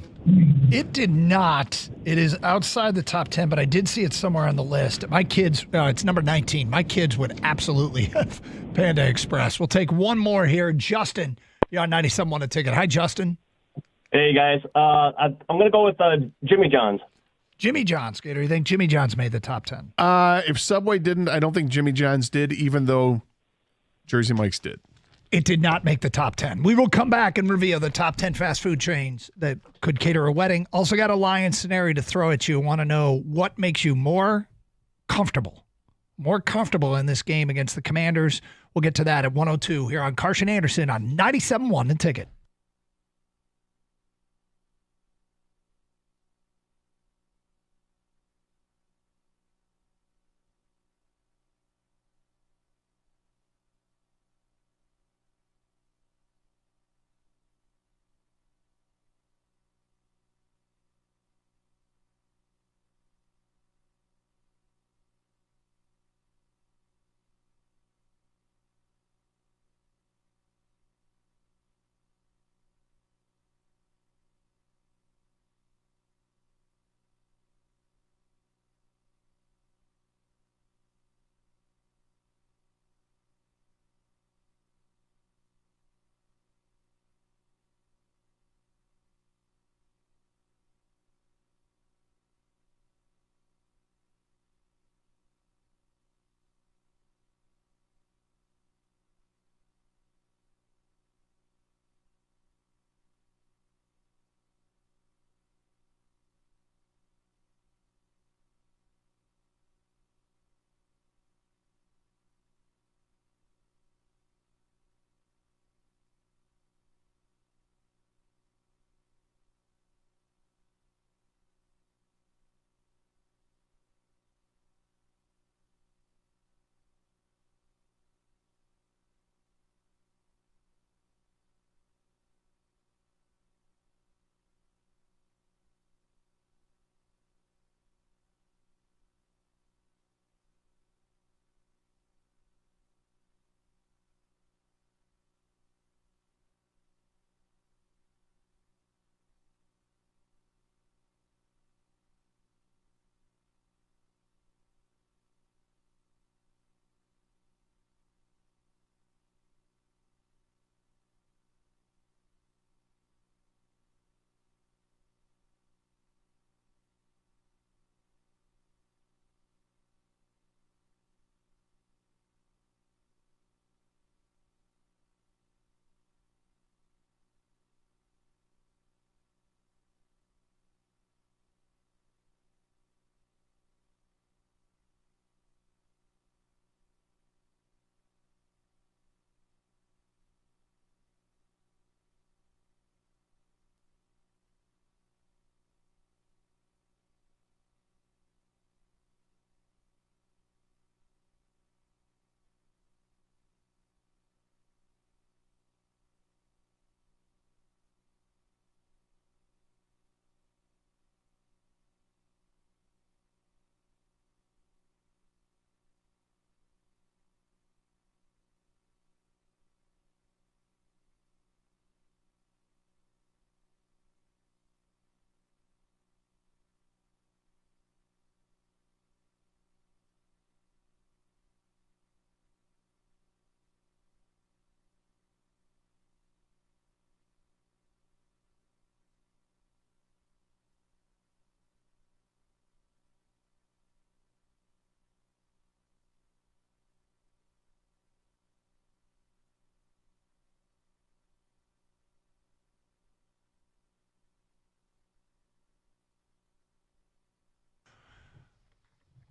It did not. It is outside the top 10, but I did see it somewhere on the list. My kids, it's number 19. My kids would absolutely have Panda Express. We'll take one more here. Justin, you're on 97 Won a Ticket. Hi, Justin. Hey, guys. I'm going to go with Jimmy John's. Jimmy John's, Gator. You think Jimmy John's made the top 10? If Subway didn't, I don't think Jimmy John's did, even though Jersey Mike's did. It did not make the top 10. We will come back and reveal the top 10 fast food chains that could cater a wedding. Also got a Lions scenario to throw at you. Want to know what makes you more comfortable in this game against the Commanders. We'll get to that at 102 here on Carson Anderson on 97 Won the Ticket.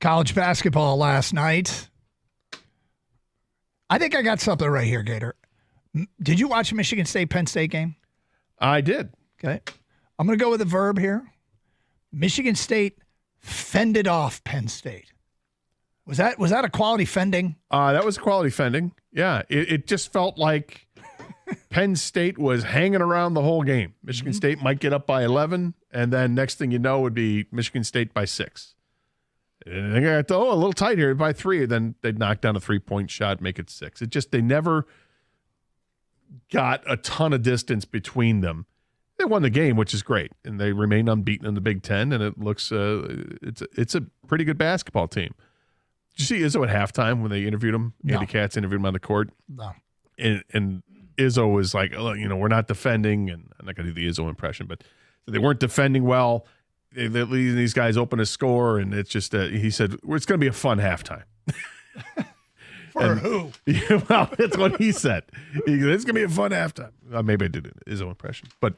College basketball last night. I think I got something right here, Gator. Did you watch the Michigan State-Penn State game? I did. Okay. I'm going to go with a verb here. Michigan State fended off Penn State. Was that a quality fending? That was quality fending. Yeah. It just felt like Penn State was hanging around the whole game. Michigan State might get up by 11, and then next thing you know would be Michigan State by 6. And they got, a little tight here by 3. Then they'd knock down a 3-point shot, make it 6. They never got a ton of distance between them. They won the game, which is great, and they remain unbeaten in the Big Ten, and it looks it's a pretty good basketball team. Did you see Izzo at halftime when they interviewed him? No. Andy Katz interviewed him on the court. No. And Izzo was like, oh, we're not defending, and I'm not going to do the Izzo impression, but they weren't defending well. They're leaving these guys open to score, and it's just he said, it's going to be a fun halftime. For who? Well, that's what he said. He said, it's going to be a fun halftime. Maybe I did an Izzo impression, but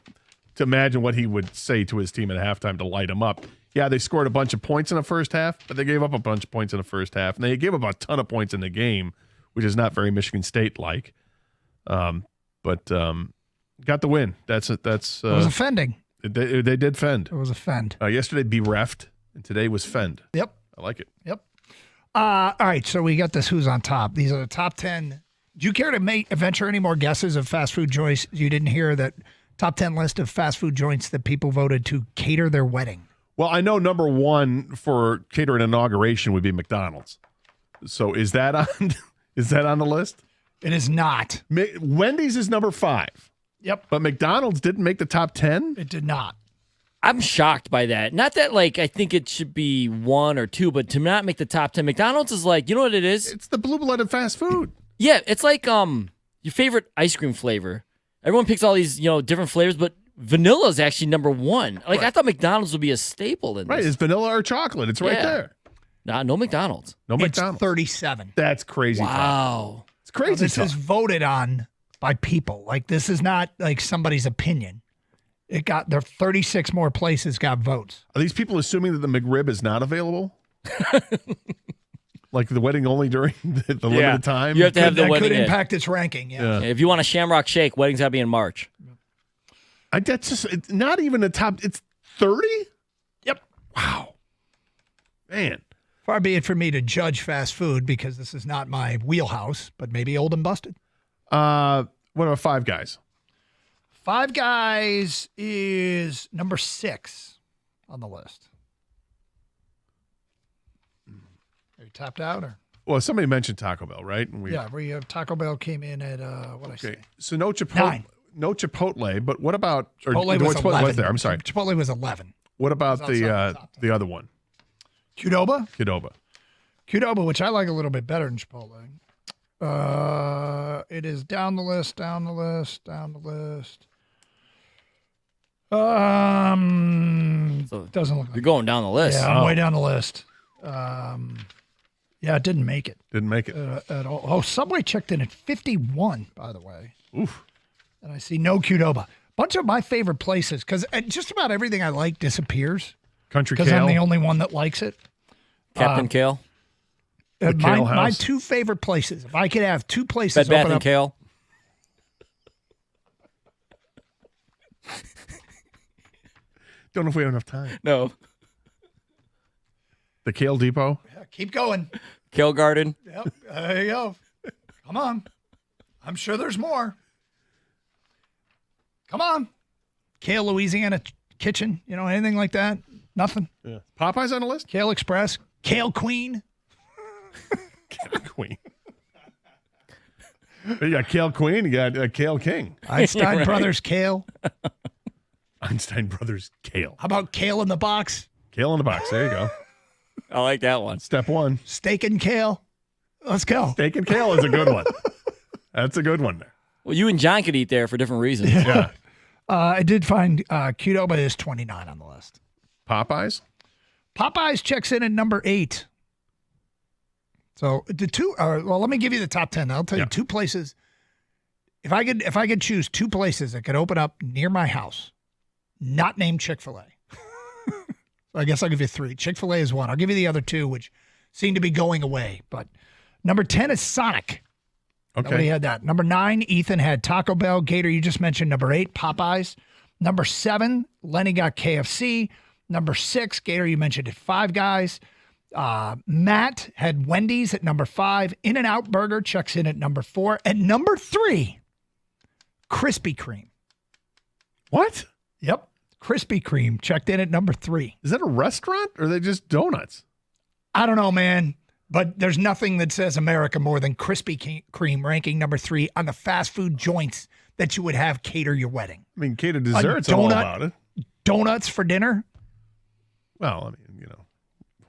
to imagine what he would say to his team at halftime to light them up. Yeah, they scored a bunch of points in the first half, but they gave up a bunch of points in the first half, and they gave up a ton of points in the game, which is not very Michigan State-like. But got the win. That's it was a fending. They did fend. It was a fend. Yesterday bereft, and today was fend. Yep. I like it. Yep. All right, so we got this who's on top. These are the top 10. Do you care to venture any more guesses of fast food joints? You didn't hear that top 10 list of fast food joints that people voted to cater their wedding. Well, I know number 1 for catering inauguration would be McDonald's. So is that on the list? It is not. Wendy's is number 5. Yep. But McDonald's didn't make the top 10? It did not. I'm shocked by that. Not that, I think it should be 1 or 2, but to not make the top 10, McDonald's is you know what it is? It's the blue-blooded fast food. Yeah, it's like your favorite ice cream flavor. Everyone picks all these, different flavors, but vanilla is actually number 1. Right. I thought McDonald's would be a staple in this. Right, it's vanilla or chocolate. It's right there. Nah, no McDonald's. No McDonald's. 37. That's crazy. Wow. It's crazy. This is voted on by people. This is not somebody's opinion. There 36 more places got votes. Are these people assuming that the McRib is not available? Like the wedding only during the limited time? You have to have the wedding. That could impact its ranking, yeah. If you want a Shamrock Shake, wedding's got to be in March. That's just it's not even a top. It's 30? Yep. Wow. Man. Far be it for me to judge fast food because this is not my wheelhouse, but maybe old and busted. What about Five Guys? Five Guys is number 6 on the list. Are you tapped out or? Well, somebody mentioned Taco Bell, right? And Taco Bell came in at what I say? So no Chipotle. 9. No Chipotle, but what about Chipotle was 11. Was there? I'm sorry. Chipotle was 11. What about the other one? Qdoba? Qdoba, which I like a little bit better than Chipotle. It is down the list. Doesn't look like you're going down the list. Yeah, I'm way down the list. Yeah, it didn't make it. At all. Oh, Subway checked in at 51, by the way. Oof. And I see no Qdoba. Bunch of my favorite places, because just about everything I like disappears. Country Kale. Because I'm the only one that likes it. Captain Kale. My 2 favorite places. If I could have 2 places Bed Bath open and up. Kale. Don't know if we have enough time. No. The Kale Depot. Yeah, keep going. Kale Garden. Yep. There you go. Come on. I'm sure there's more. Come on. Kale Louisiana Kitchen. Anything like that? Nothing. Yeah. Popeye's on the list? Kale Express. Kale Queen. Kale Queen. You got Kale Queen. You got Kale King. Einstein Brothers Kale. Einstein Brothers Kale. How about Kale in the Box? Kale in the Box. There you go. I like that one. Step 1. Steak and Kale. Let's go. Steak and Kale is a good one. That's a good one there. Well, you and John could eat there for different reasons. Yeah. I did find Qdoba is 29 on the list. Popeyes? Popeyes checks in at number 8. So the 2. Let me give you the top 10. I'll tell you 2 places. If I could choose 2 places that could open up near my house, not named Chick-fil-A. I guess I'll give you 3. Chick-fil-A is 1. I'll give you the other 2, which seem to be going away. But number 10 is Sonic. Okay. Nobody had that. Number 9, Ethan had Taco Bell. Gator, you just mentioned number 8, Popeyes. Number 7, Lenny got KFC. Number 6, Gator, you mentioned it, Five Guys. Matt had Wendy's at number 5. In-N-Out Burger checks in at number 4. At number 3, Krispy Kreme. What? Yep. Krispy Kreme checked in at number 3. Is that a restaurant or are they just donuts? I don't know, man. But there's nothing that says America more than Krispy Kreme ranking number 3 on the fast food joints that you would have cater your wedding. I mean, cater desserts, I'm all about it. Donuts for dinner? Well, I mean, you know,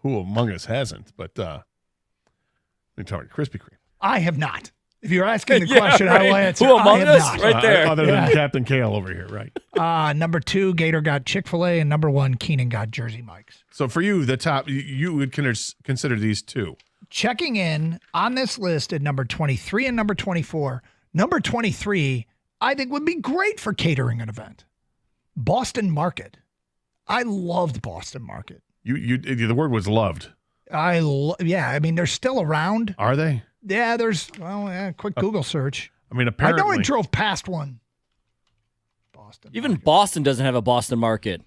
who among us hasn't? But we're talking Krispy Kreme. I have not. If you're asking the question, I will answer. Who among I have us? not. Right there. Other than Captain Kale over here, right? Number 2, Gator got Chick-fil-A, and number 1, Keenan got Jersey Mike's. So for you, the top, you would consider these two. Checking in on this list at number 23 and number 24. Number 23, I think would be great for catering an event. Boston Market. I loved Boston Market. The word was loved. Yeah, I mean, they're still around. Are they? Yeah, quick Google search. I mean, apparently. I know I drove past one. Even Boston doesn't have a Boston Market.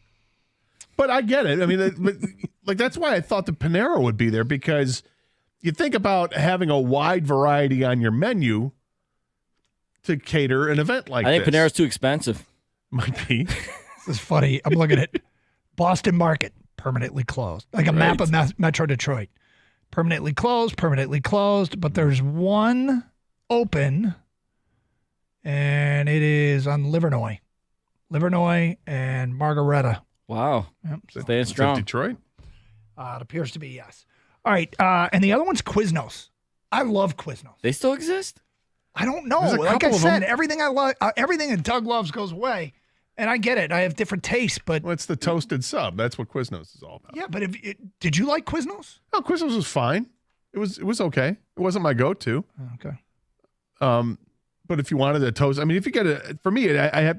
But I get it. I mean, like that's why I thought the Panera would be there, because you think about having a wide variety on your menu to cater an event like this. I think Panera's too expensive. Might be. This is funny. I'm looking at Boston Market, permanently closed. Like a map of Metro Detroit. Permanently closed, but there's one open, and it is on Livernois. Livernois and Margaretta. Wow. Yep. Staying strong. Detroit? It appears to be, yes. All right, and the other one's Quiznos. I love Quiznos. They still exist? I don't know. Like I said, everything I love, everything that Doug loves goes away, and I get it. I have different tastes, but well, it's the toasted sub. That's what Quiznos is all about. Yeah, but did you like Quiznos? No, Quiznos was fine. It was okay. It wasn't my go-to. Okay. But if you wanted a toast, I mean, if you get for me, I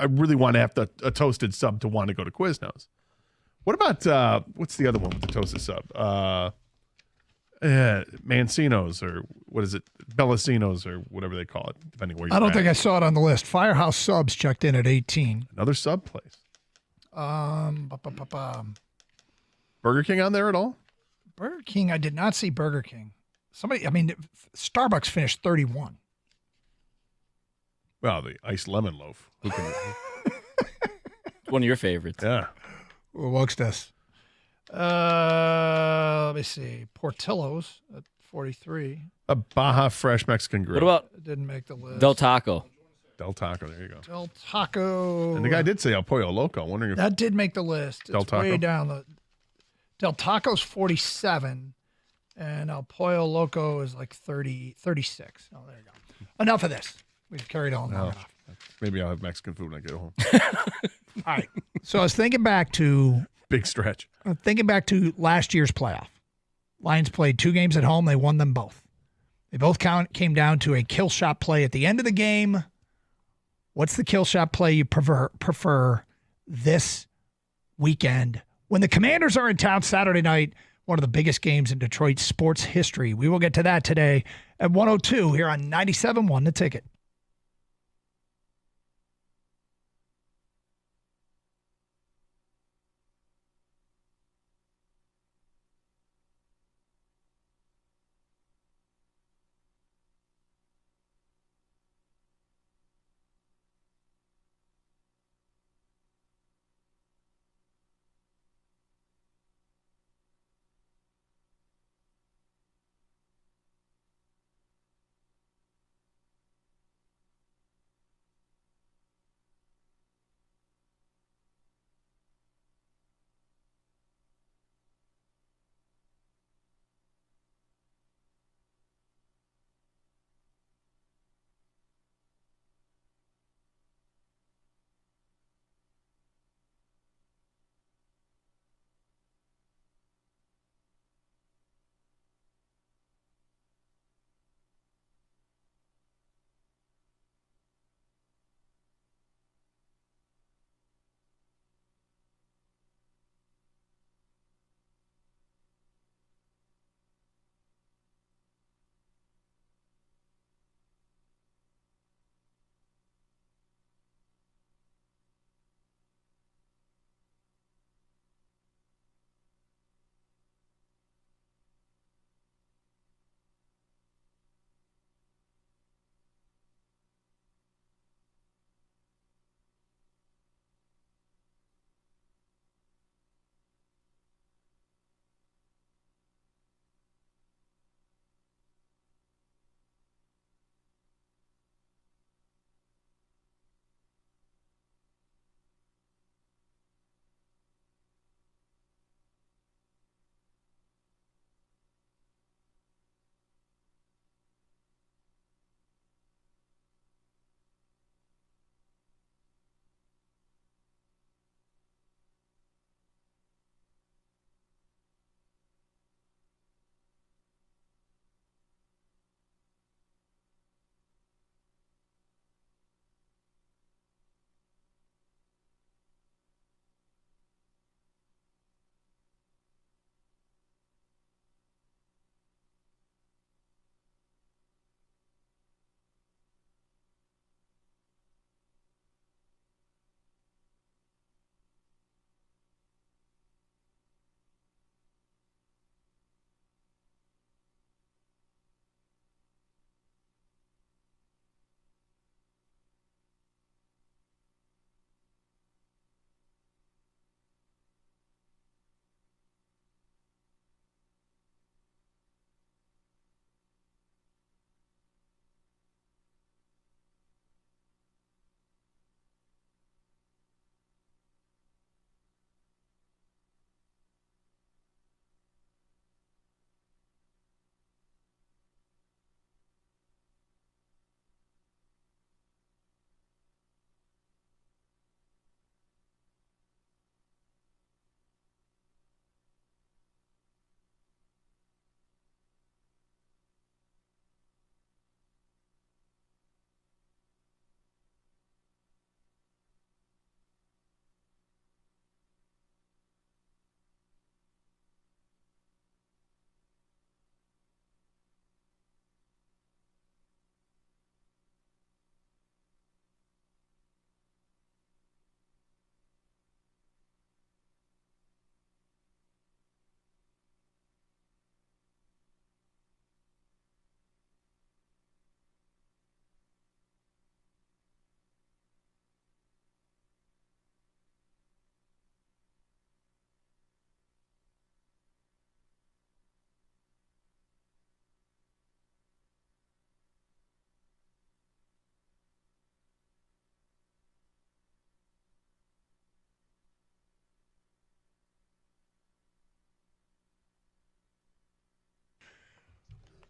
really want to have a toasted sub to want to go to Quiznos. What about what's the other one with the toasted sub? Mancino's, or what is it? Bellasinos, or whatever they call it, depending where you're I don't think I saw it on the list. Firehouse Subs checked in at 18. Another sub place. Burger King on there at all? Burger King, I did not see Burger King. Starbucks finished 31. Well, the iced lemon loaf. Who can? One of your favorites. Yeah. Amongst us. Let me see. Portillo's at 43. A Baja Fresh Mexican Grill. What about? It didn't make the list. Del Taco. Del Taco. There you go. Del Taco. And the guy did say El Pollo Loco. I'm wondering if that did make the list. Del It's Taco. way down. Del Taco's 47, and El Pollo Loco is like 36. Oh, there you go. Enough of this. We've carried on long enough. Maybe I'll have Mexican food when I get home. All right. So I was thinking back to big stretch. Last year's playoff. Lions played 2 games at home. They won them both. They both came down to a kill shot play at the end of the game. What's the kill shot play you prefer this weekend when the Commanders are in town Saturday night? One of the biggest games in Detroit sports history. We will get to that today at 102 here on 97.1 The Ticket.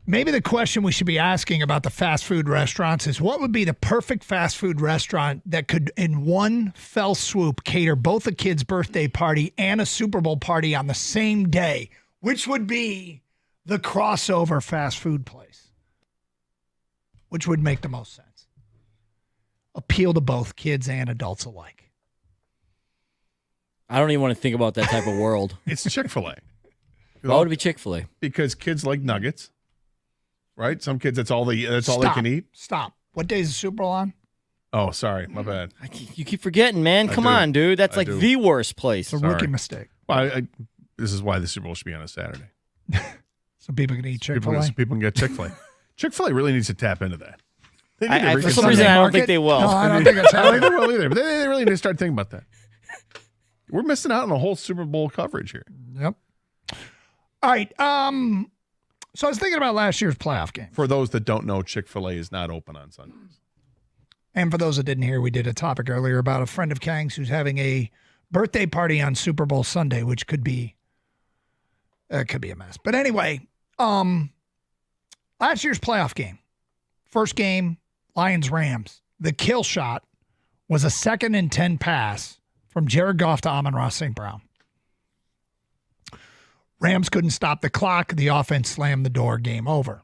Maybe the question we should be asking about the fast food restaurants is what would be the perfect fast food restaurant that could, in one fell swoop, cater both a kid's birthday party and a Super Bowl party on the same day? Which would be the crossover fast food place? Which would make the most sense? Appeal to both kids and adults alike. I don't even want to think about that type of world. It's Chick-fil-A. Why would it be Chick-fil-A? Because kids like nuggets, right? Some kids, that's all they can eat. Stop. What day is the Super Bowl on? Oh, sorry. My bad. You keep forgetting, man. Come on, dude. That's like the worst place. It's a rookie mistake. Well, this is why the Super Bowl should be on a Saturday. So people can eat Chick-fil-A? So people can get Chick-fil-A. Chick-fil-A really needs to tap into that. For some reason, I don't think they will. No, I don't think it's I don't think they will either. But they really need to start thinking about that. We're missing out on a whole Super Bowl coverage here. Yep. All right. So I was thinking about last year's playoff game. For those that don't know, Chick-fil-A is not open on Sundays. And for those that didn't hear, we did a topic earlier about a friend of Kang's who's having a birthday party on Super Bowl Sunday, which could be a mess. But anyway, last year's playoff game, first game, Lions-Rams. The kill shot was a 2nd and 10 pass from Jared Goff to Amon-Ra St. Brown. Rams couldn't stop the clock. The offense slammed the door. Game over.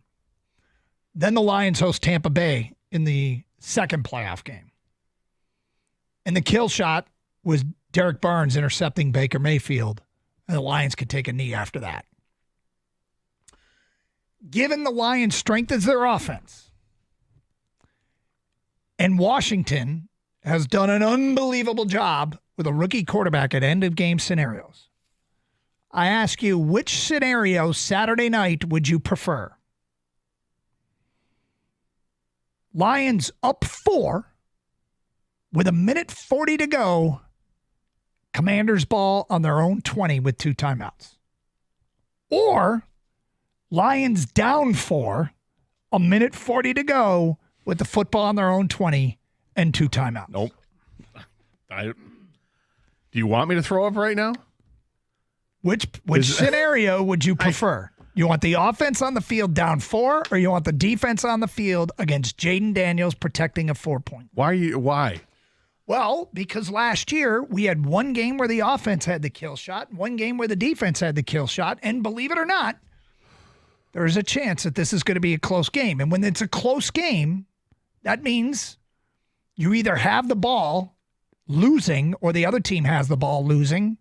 Then the Lions host Tampa Bay in the second playoff game. And the kill shot was Derek Barnes intercepting Baker Mayfield. And the Lions could take a knee after that. Given the Lions' strength as their offense, and Washington has done an unbelievable job with a rookie quarterback at end-of-game scenarios, I ask you, which scenario Saturday night would you prefer? Lions up 4 with 1:40 to go. Commanders ball on their own 20 with 2 timeouts. Or Lions down 4, 1:40 to go with the football on their own 20 and 2 timeouts. Nope. Do you want me to throw up right now? Which scenario would you prefer? You want the offense on the field down 4, or you want the defense on the field against Jaden Daniels protecting a 4-point? Why? Well, because last year we had one game where the offense had the kill shot, one game where the defense had the kill shot, and believe it or not, there's a chance that this is going to be a close game. And when it's a close game, that means you either have the ball losing or the other team has the ball losing,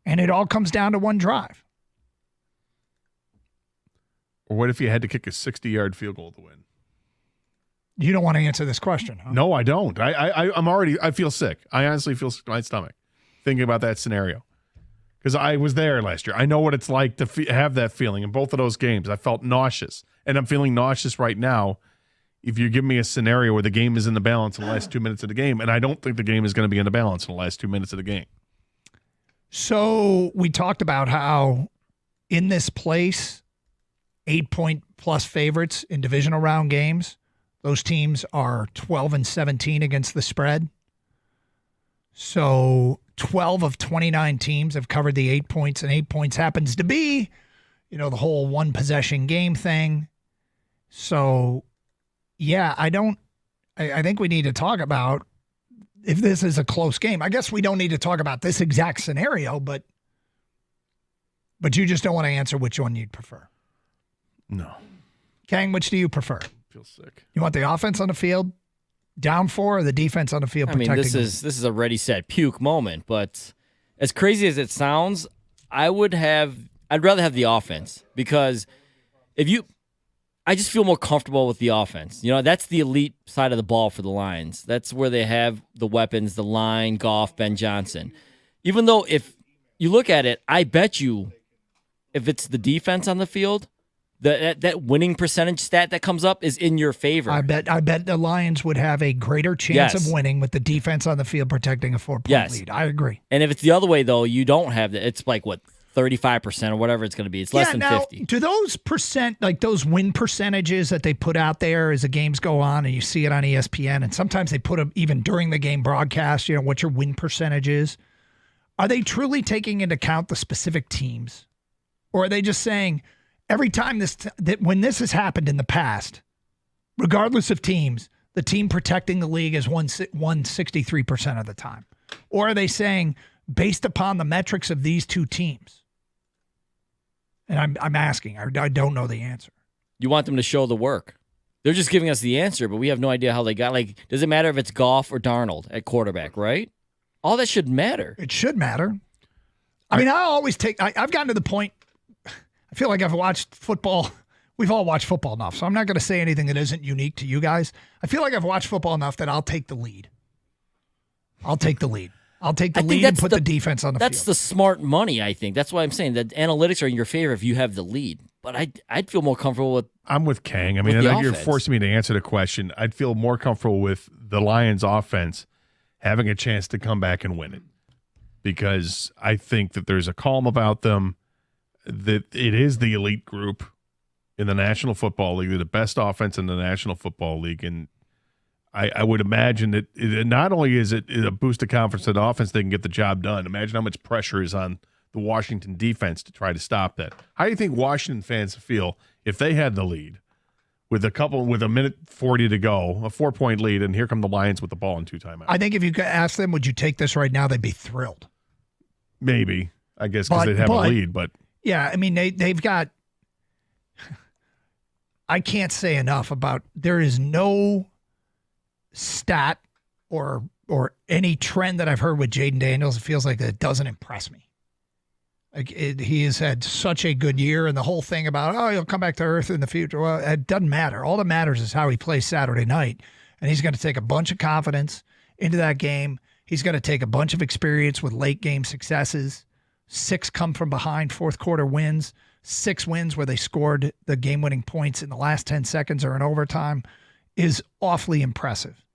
and it all comes down to one drive. Or what if you had to kick a 60-yard field goal to win? You don't want to answer this question, huh? No, I don't. I feel sick. I honestly feel sick to my stomach thinking about that scenario. Because I was there last year. I know what it's like to have that feeling in both of those games. I felt nauseous. And I'm feeling nauseous right now if you give me a scenario where the game is in the balance in the last 2 minutes of the game. And I don't think the game is going to be in the balance in the last 2 minutes of the game. So we talked about how in this place, 8-point plus favorites in divisional round games, those teams are 12-17 against the spread. So 12 of 29 teams have covered the 8 points, and 8 points happens to be, the whole one possession game thing. So, yeah, I think we need to talk about if this is a close game. I guess we don't need to talk about this exact scenario, but you just don't want to answer which one you'd prefer. No. Kang, which do you prefer? I feel sick. You want the offense on the field down 4 or the defense on the field protecting? This is a ready, set, puke moment, but as crazy as it sounds, I'd rather have the offense, because I just feel more comfortable with the offense. That's the elite side of the ball for the Lions. That's where they have the weapons, the line, Goff, Ben Johnson. Even though if you look at it, I bet you if it's the defense on the field, that winning percentage stat that comes up is in your favor. I bet the Lions would have a greater chance of winning with the defense on the field protecting a 4-point lead. I agree. And if it's the other way, though, you don't have that. It's like, 35% or whatever it's going to be. It's less than 50. Do those those win percentages that they put out there as the games go on, and you see it on ESPN, and sometimes they put them even during the game broadcast, what your win percentage is, are they truly taking into account the specific teams? Or are they just saying every time when this has happened in the past, regardless of teams, the team protecting the league is won 63% of the time? Or are they saying, based upon the metrics of these two teams? And I'm asking. I don't know the answer. You want them to show the work. They're just giving us the answer, but we have no idea how they got. Like, does it matter if it's Goff or Darnold at quarterback, right? All that should matter. It should matter. I mean, I always I've gotten to the point, I feel like I've watched football. We've all watched football enough, so I'm not going to say anything that isn't unique to you guys. I feel like I've watched football enough that I'll take the lead. I'll take the lead and put the defense on the field. That's the smart money, I think. That's why I'm saying that analytics are in your favor if you have the lead. But I'd feel more comfortable with. I'm with Kang. I mean, I think you're forcing me to answer the question. I'd feel more comfortable with the Lions offense having a chance to come back and win it, because I think that there's a calm about them, that it is the elite group in the National Football League. They're the best offense in the National Football League. And I would imagine that not only is it a boost of confidence in the offense, they can get the job done. Imagine how much pressure is on the Washington defense to try to stop that. How do you think Washington fans feel if they had the lead with a minute 40 to go, a 4-point lead, and here come the Lions with the ball in 2 timeouts? I think if you could ask them, would you take this right now, they'd be thrilled. Maybe, I guess, because they'd have a lead. But yeah, I mean, they've got – I can't say enough about – there is no stat or any trend that I've heard with Jaden Daniels. It feels like that doesn't impress me. He has had such a good year, and the whole thing about, he'll come back to earth in the future. Well, it doesn't matter. All that matters is how he plays Saturday night, and he's going to take a bunch of confidence into that game. He's going to take a bunch of experience with late game successes. 6 come from behind, fourth quarter wins, 6 wins where they scored the game-winning points in the last 10 seconds or in overtime is awfully impressive.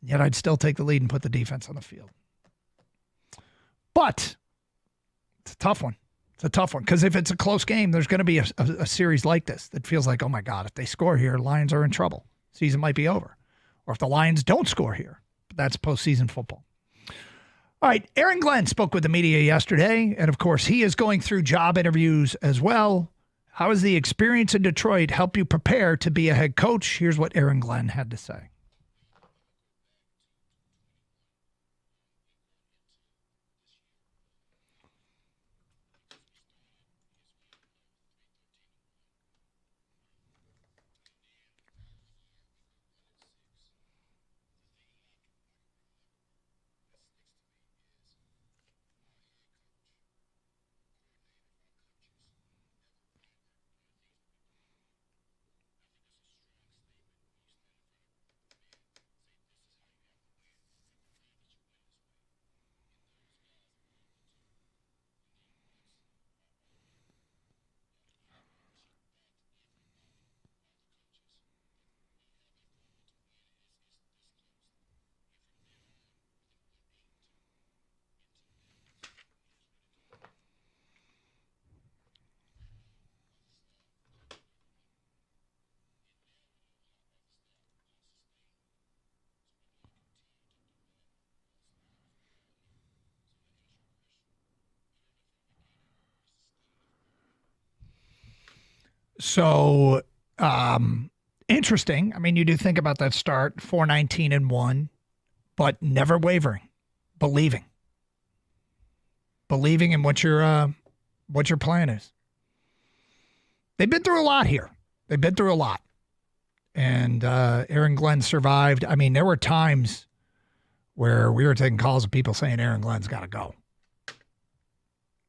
Yet I'd still take the lead and put the defense on the field. But it's a tough one. It's a tough one because if it's a close game, there's going to be a series like this that feels like, oh my God, if they score here, Lions are in trouble. Season might be over. Or if the Lions don't score here, that's postseason football. All right, Aaron Glenn spoke with the media yesterday, and of course, he is going through job interviews as well. How has the experience in Detroit helped you prepare to be a head coach? Here's what Aaron Glenn had to say. So, interesting. I mean, you do think about that start, 4-19-1, but never wavering, believing in what your plan is. They've been through a lot here. They've been through a lot. And Aaron Glenn survived. I mean, there were times where we were taking calls of people saying Aaron Glenn's got to go.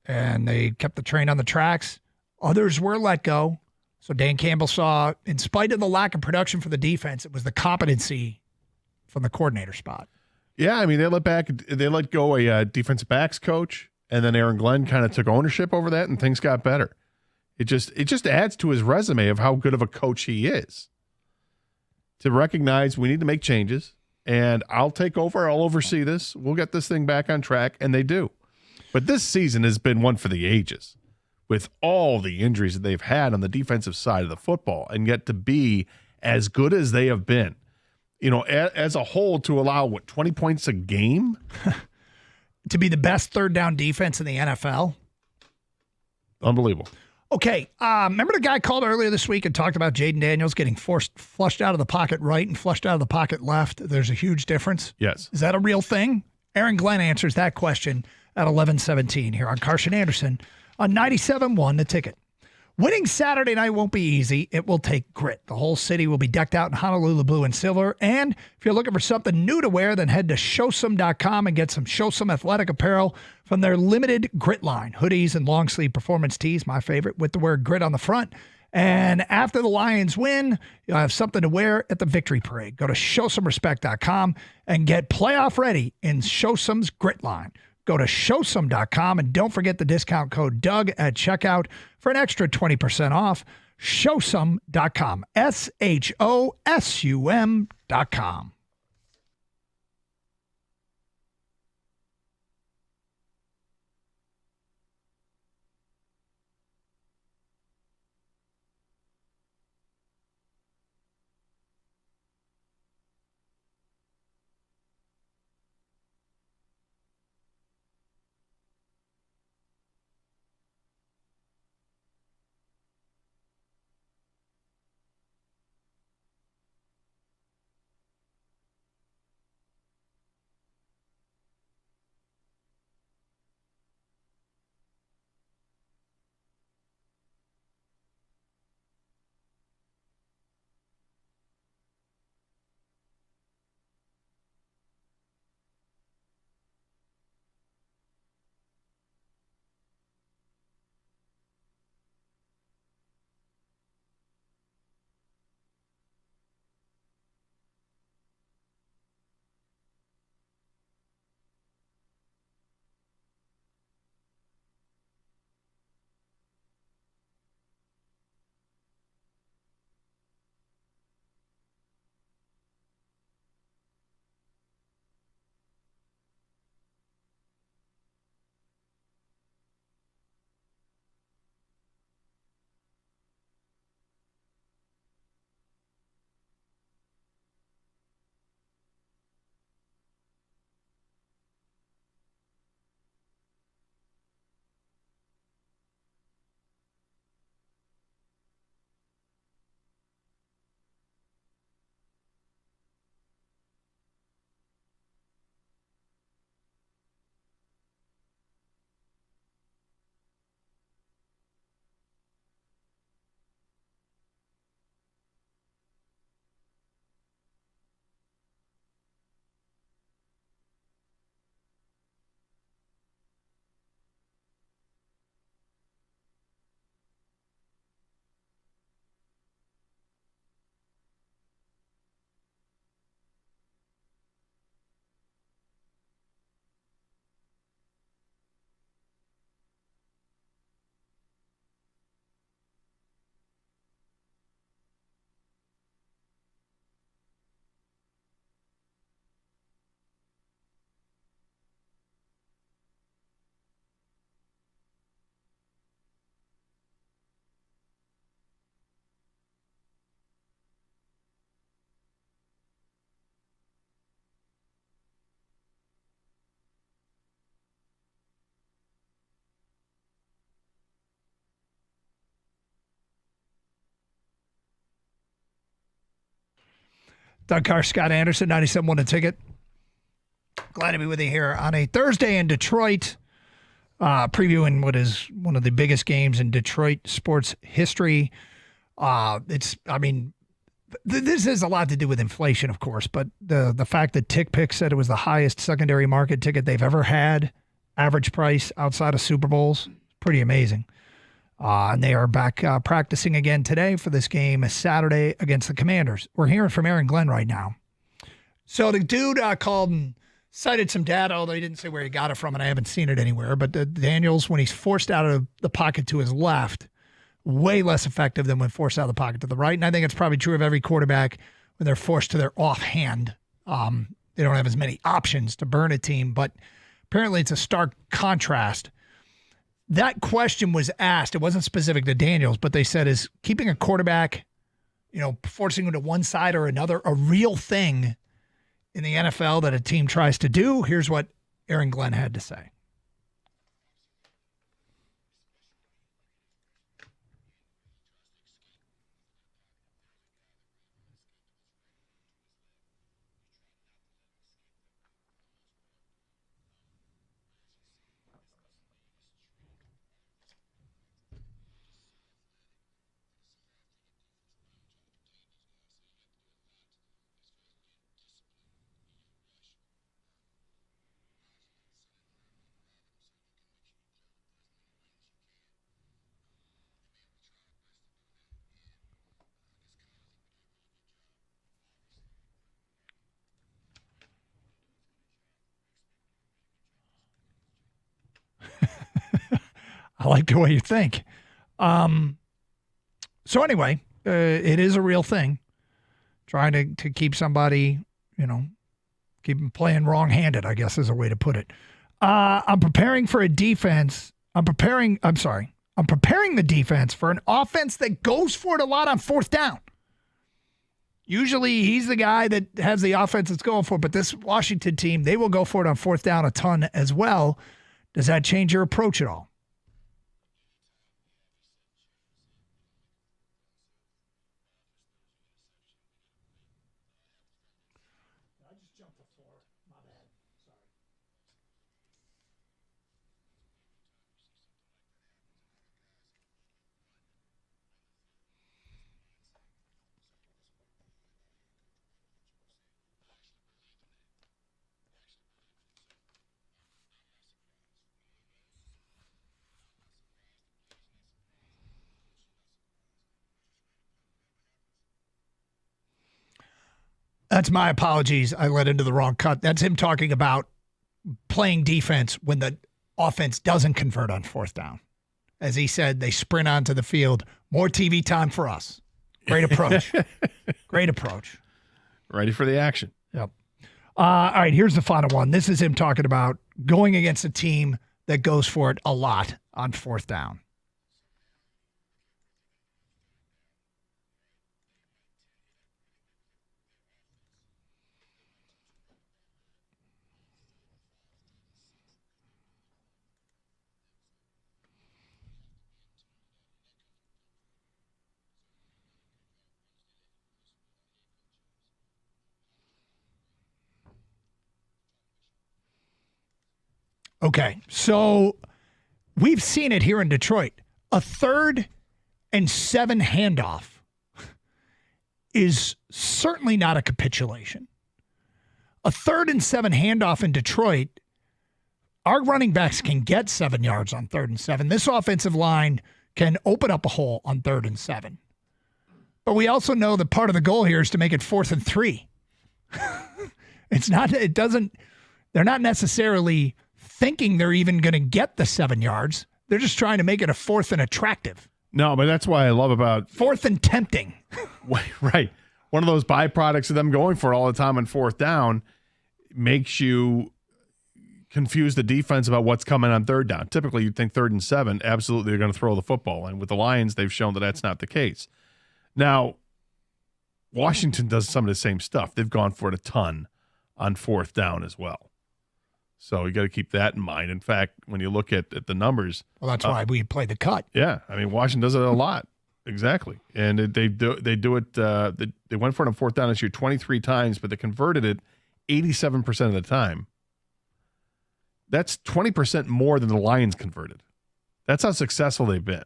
And they kept the train on the tracks. Others were let go. So Dan Campbell saw, in spite of the lack of production for the defense, it was the competency from the coordinator spot. Yeah, I mean, they let go a defensive backs coach, and then Aaron Glenn kind of took ownership over that, and things got better. It just adds to his resume of how good of a coach he is. To recognize we need to make changes, and I'll take over, I'll oversee this, we'll get this thing back on track, and they do. But this season has been one for the ages, with all the injuries that they've had on the defensive side of the football, and yet to be as good as they have been, you know, as a whole, to allow, 20 points a game? To be the best third down defense in the NFL? Unbelievable. Okay, remember the guy called earlier this week and talked about Jaden Daniels getting flushed out of the pocket right and flushed out of the pocket left? There's a huge difference. Yes. Is that a real thing? Aaron Glenn answers that question at 11:17 here on Carson Anderson on 97.1 The Ticket. Winning Saturday night won't be easy. It will take grit. The whole city will be decked out in Honolulu blue and silver. And if you're looking for something new to wear, then head to showsome.com and get some Showsome athletic apparel from their limited grit line. Hoodies and long sleeve performance tees, my favorite, with the word grit on the front. And after the Lions win, you'll have something to wear at the victory parade. Go to showsomerespect.com and get playoff ready in Showsome's grit line. Go to showsome.com and don't forget the discount code Doug at checkout for an extra 20% off. Showsome.com. SHOSUM.com. Doug Carr, Scott Anderson, 97.1 The Ticket. Glad to be with you here on a Thursday in Detroit, previewing what is one of the biggest games in Detroit sports history. This has a lot to do with inflation, of course, but the fact that TickPick said it was the highest secondary market ticket they've ever had, average price outside of Super Bowls, pretty amazing. And they are back practicing again today for this game Saturday against the Commanders. We're hearing from Aaron Glenn right now. So the dude called and cited some data, although he didn't say where he got it from, and I haven't seen it anywhere. But Daniels, when he's forced out of the pocket to his left, way less effective than when forced out of the pocket to the right. And I think it's probably true of every quarterback when they're forced to their offhand. They don't have as many options to burn a team, but apparently it's a stark contrast. That question was asked. It wasn't specific to Daniels, but they said, is keeping a quarterback, forcing him to one side or another, a real thing in the NFL that a team tries to do? Here's what Aaron Glenn had to say. like the way you think. So anyway, it is a real thing. Trying to keep somebody, keep them playing wrong-handed, I guess is a way to put it. I'm preparing for a defense. I'm preparing the defense for an offense that goes for it a lot on fourth down. Usually he's the guy that has the offense that's going for it, but this Washington team, they will go for it on fourth down a ton as well. Does that change your approach at all? That's my apologies. I led into the wrong cut. That's him talking about playing defense when the offense doesn't convert on fourth down. As he said, they sprint onto the field. More TV time for us. Great approach. Great approach. Ready for the action. Yep. All right, here's the final one. This is him talking about going against a team that goes for it a lot on fourth down. Okay, so we've seen it here in Detroit. A 3rd and 7 handoff is certainly not a capitulation. A 3rd and 7 handoff in Detroit, our running backs can get 7 yards on 3rd and 7. This offensive line can open up a hole on 3rd and 7. But we also know that part of the goal here is to make it 4th and 3. They're not necessarily thinking they're even going to get the 7 yards. They're just trying to make it a 4th and attractive. No, but that's why I love about 4th and tempting. Right. One of those byproducts of them going for it all the time on fourth down makes you confuse the defense about what's coming on third down. Typically, you'd think 3rd and 7, absolutely they're going to throw the football. And with the Lions, they've shown that that's not the case. Now, Washington does some of the same stuff. They've gone for it a ton on fourth down as well. So you got to keep that in mind. In fact, when you look at the numbers. Well, that's why we play the cut. Yeah. I mean, Washington does it a lot. Exactly. And they do it. They went for it on fourth down this year 23 times, but they converted it 87% of the time. That's 20% more than the Lions converted. That's how successful they've been.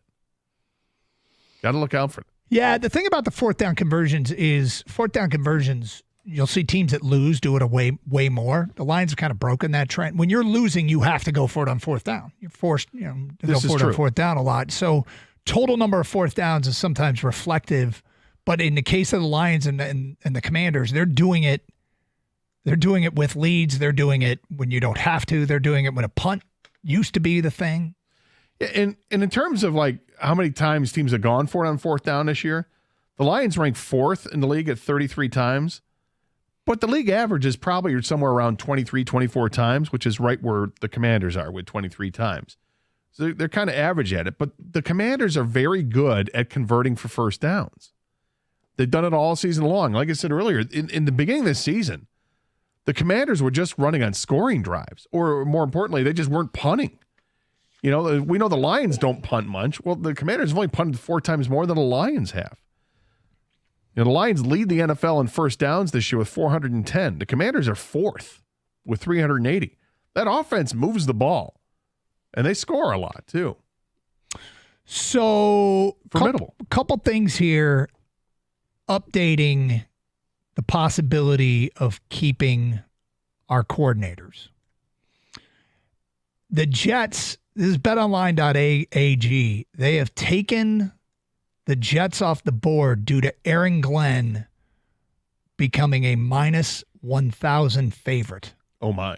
Got to look out for it. Yeah. The thing about the fourth down conversions is you'll see teams that lose do it way more. The Lions have kind of broken that trend. When you're losing, you have to go for it on fourth down. You're forced, to go for it on fourth down a lot. So total number of fourth downs is sometimes reflective. But in the case of the Lions and the Commanders, they're doing it. They're doing it with leads. They're doing it when you don't have to. They're doing it when a punt used to be the thing. And in terms of like how many times teams have gone for it on fourth down this year, the Lions ranked 4th in the league at 33 times. But the league average is probably somewhere around 23, 24 times, which is right where the Commanders are with 23 times. So they're kind of average at it. But the Commanders are very good at converting for first downs. They've done it all season long. Like I said earlier, in the beginning of this season, the Commanders were just running on scoring drives. Or more importantly, they just weren't punting. We know the Lions don't punt much. Well, the Commanders have only punted 4 times more than the Lions have. The Lions lead the NFL in first downs this year with 410. The Commanders are 4th with 380. That offense moves the ball, and they score a lot too. So, formidable. Couple things here, updating the possibility of keeping our coordinators. The Jets, this is betonline.ag, they have taken the Jets off the board due to Aaron Glenn becoming a minus 1,000 favorite. Oh, my.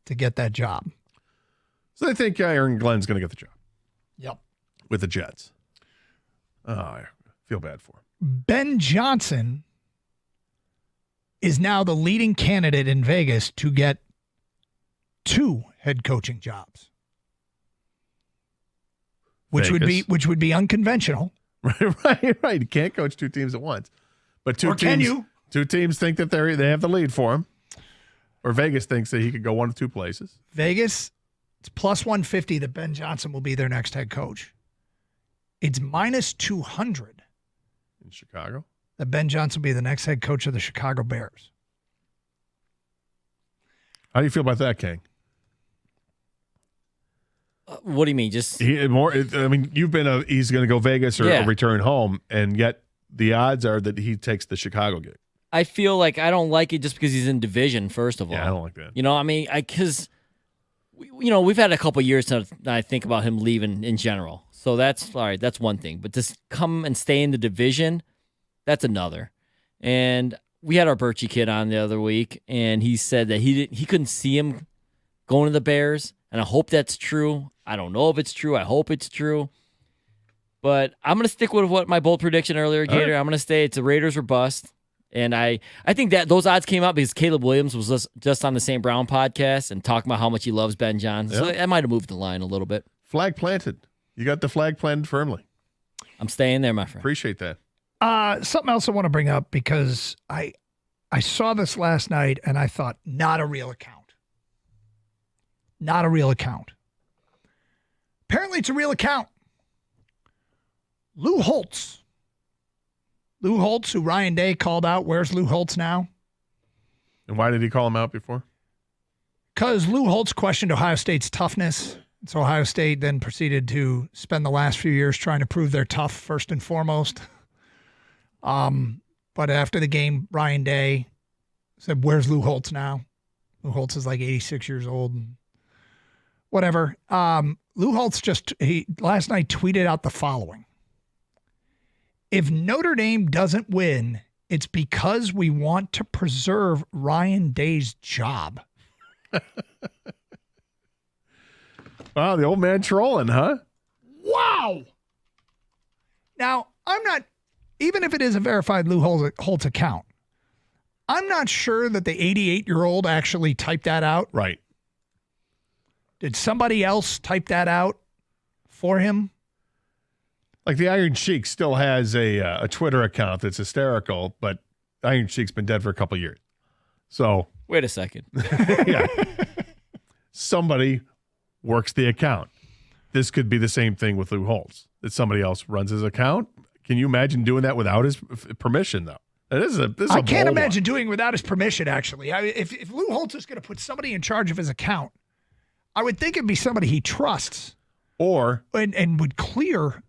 To get that job. So they think Aaron Glenn's going to get the job. Yep. With the Jets. Oh, I feel bad for him. Ben Johnson is now the leading candidate in Vegas to get 2 head coaching jobs. Which would be unconventional. Right. You can't coach 2 teams at once. But two teams think that they have the lead for him. Or Vegas thinks that he could go one of 2 places. Vegas, it's plus 150 that Ben Johnson will be their next head coach. It's minus 200 in Chicago that Ben Johnson will be the next head coach of the Chicago Bears. How do you feel about that, King? What do you mean? Just you've been he's going to go Vegas or return home, and yet the odds are that he takes the Chicago gig. I feel like I don't like it just because he's in division, first of all. Yeah, I don't like that. Because we've had a couple of years to I think about him leaving in general. So that's all right. That's one thing. But to come and stay in the division, that's another. And we had our Birchie kid on the other week, and he said that he couldn't see him going to the Bears, and I hope that's true. I don't know if it's true. I hope it's true. But I'm going to stick with what my bold prediction earlier, Gator. Right. I'm going to say it's the Raiders were bust. And I think that those odds came out because Caleb Williams was just on the St. Brown podcast and talking about how much he loves Ben Johnson. Yep. So that might have moved the line a little bit. Flag planted. You got the flag planted firmly. I'm staying there, my friend. Appreciate that. Something else I want to bring up because I saw this last night and I thought, not a real account. Not a real account. Apparently it's a real account. Lou Holtz. Lou Holtz, who Ryan Day called out. Where's Lou Holtz now? And why did he call him out before? Because Lou Holtz questioned Ohio State's toughness. So Ohio State then proceeded to spend the last few years trying to prove they're tough first and foremost. But after the game, Ryan Day said, where's Lou Holtz now? Lou Holtz is like 86 years old. And whatever. Lou Holtz last night tweeted out the following. If Notre Dame doesn't win, it's because we want to preserve Ryan Day's job. Wow, the old man trolling, huh? Wow. Now, I'm not, even if it is a verified Lou Holtz account, I'm not sure that the 88-year-old actually typed that out. Right. Did somebody else type that out for him? Like the Iron Sheik still has a Twitter account that's hysterical, but Iron Sheik's been dead for a couple of years. So wait a second. Yeah. Somebody works the account. This could be the same thing with Lou Holtz, that somebody else runs his account. Can you imagine doing that without his permission, though? I can't imagine doing it without his permission, actually. If Lou Holtz is going to put somebody in charge of his account, I would think it'd be somebody he trusts. Or and would clear.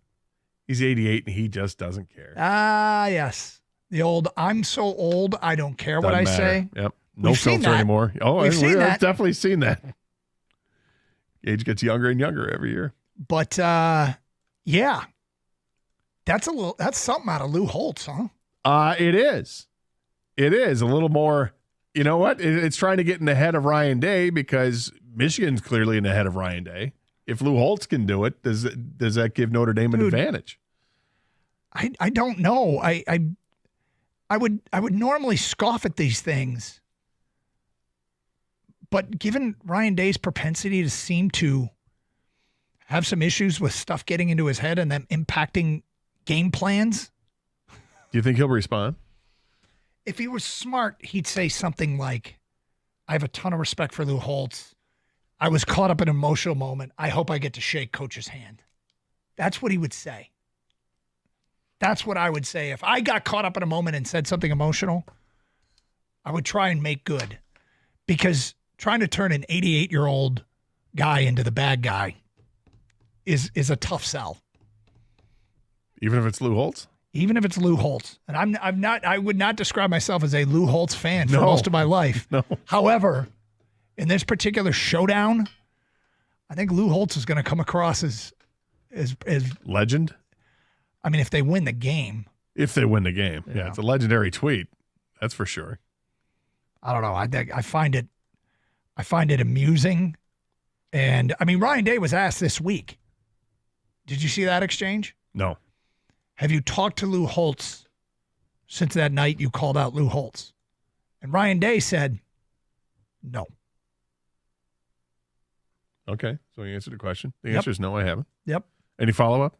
He's 88 and he just doesn't care. Ah, yes. The old, I'm so old, I don't care what I say. Yep. No filter anymore. Oh, we've seen that. Definitely seen that. Age gets younger and younger every year. But, yeah. That's something out of Lou Holtz, huh? It is. It is a little more, you know what? It's trying to get in the head of Ryan Day because Michigan's clearly in the head of Ryan Day. If Lou Holtz can do it, does that give Notre Dame an advantage? I don't know. I would normally scoff at these things, but given Ryan Day's propensity to seem to have some issues with stuff getting into his head and them impacting game plans. Do you think he'll respond? If he was smart, he'd say something like, I have a ton of respect for Lou Holtz. I was caught up in an emotional moment. I hope I get to shake Coach's hand. That's what he would say. That's what I would say. If I got caught up in a moment and said something emotional, I would try and make good. Because trying to turn an 88-year-old guy into the bad guy is a tough sell. Even if it's Lou Holtz? Even if it's Lou Holtz. And I would not describe myself as a Lou Holtz fan for most of my life. No. However, in this particular showdown, I think Lou Holtz is going to come across as legend. I mean, if they win the game. If they win the game. Yeah, it's a legendary tweet. That's for sure. I don't know. I find it amusing. And I mean, Ryan Day was asked this week, Did you see that exchange? No. Have you talked to Lou Holtz since that night you called out Lou Holtz? And Ryan Day said, no. Okay, so you answered the question. The answer is no, I haven't. Yep. Any follow-up?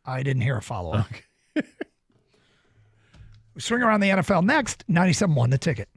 I didn't hear a follow-up. Okay. We swing around the NFL next. 97.1 The Ticket.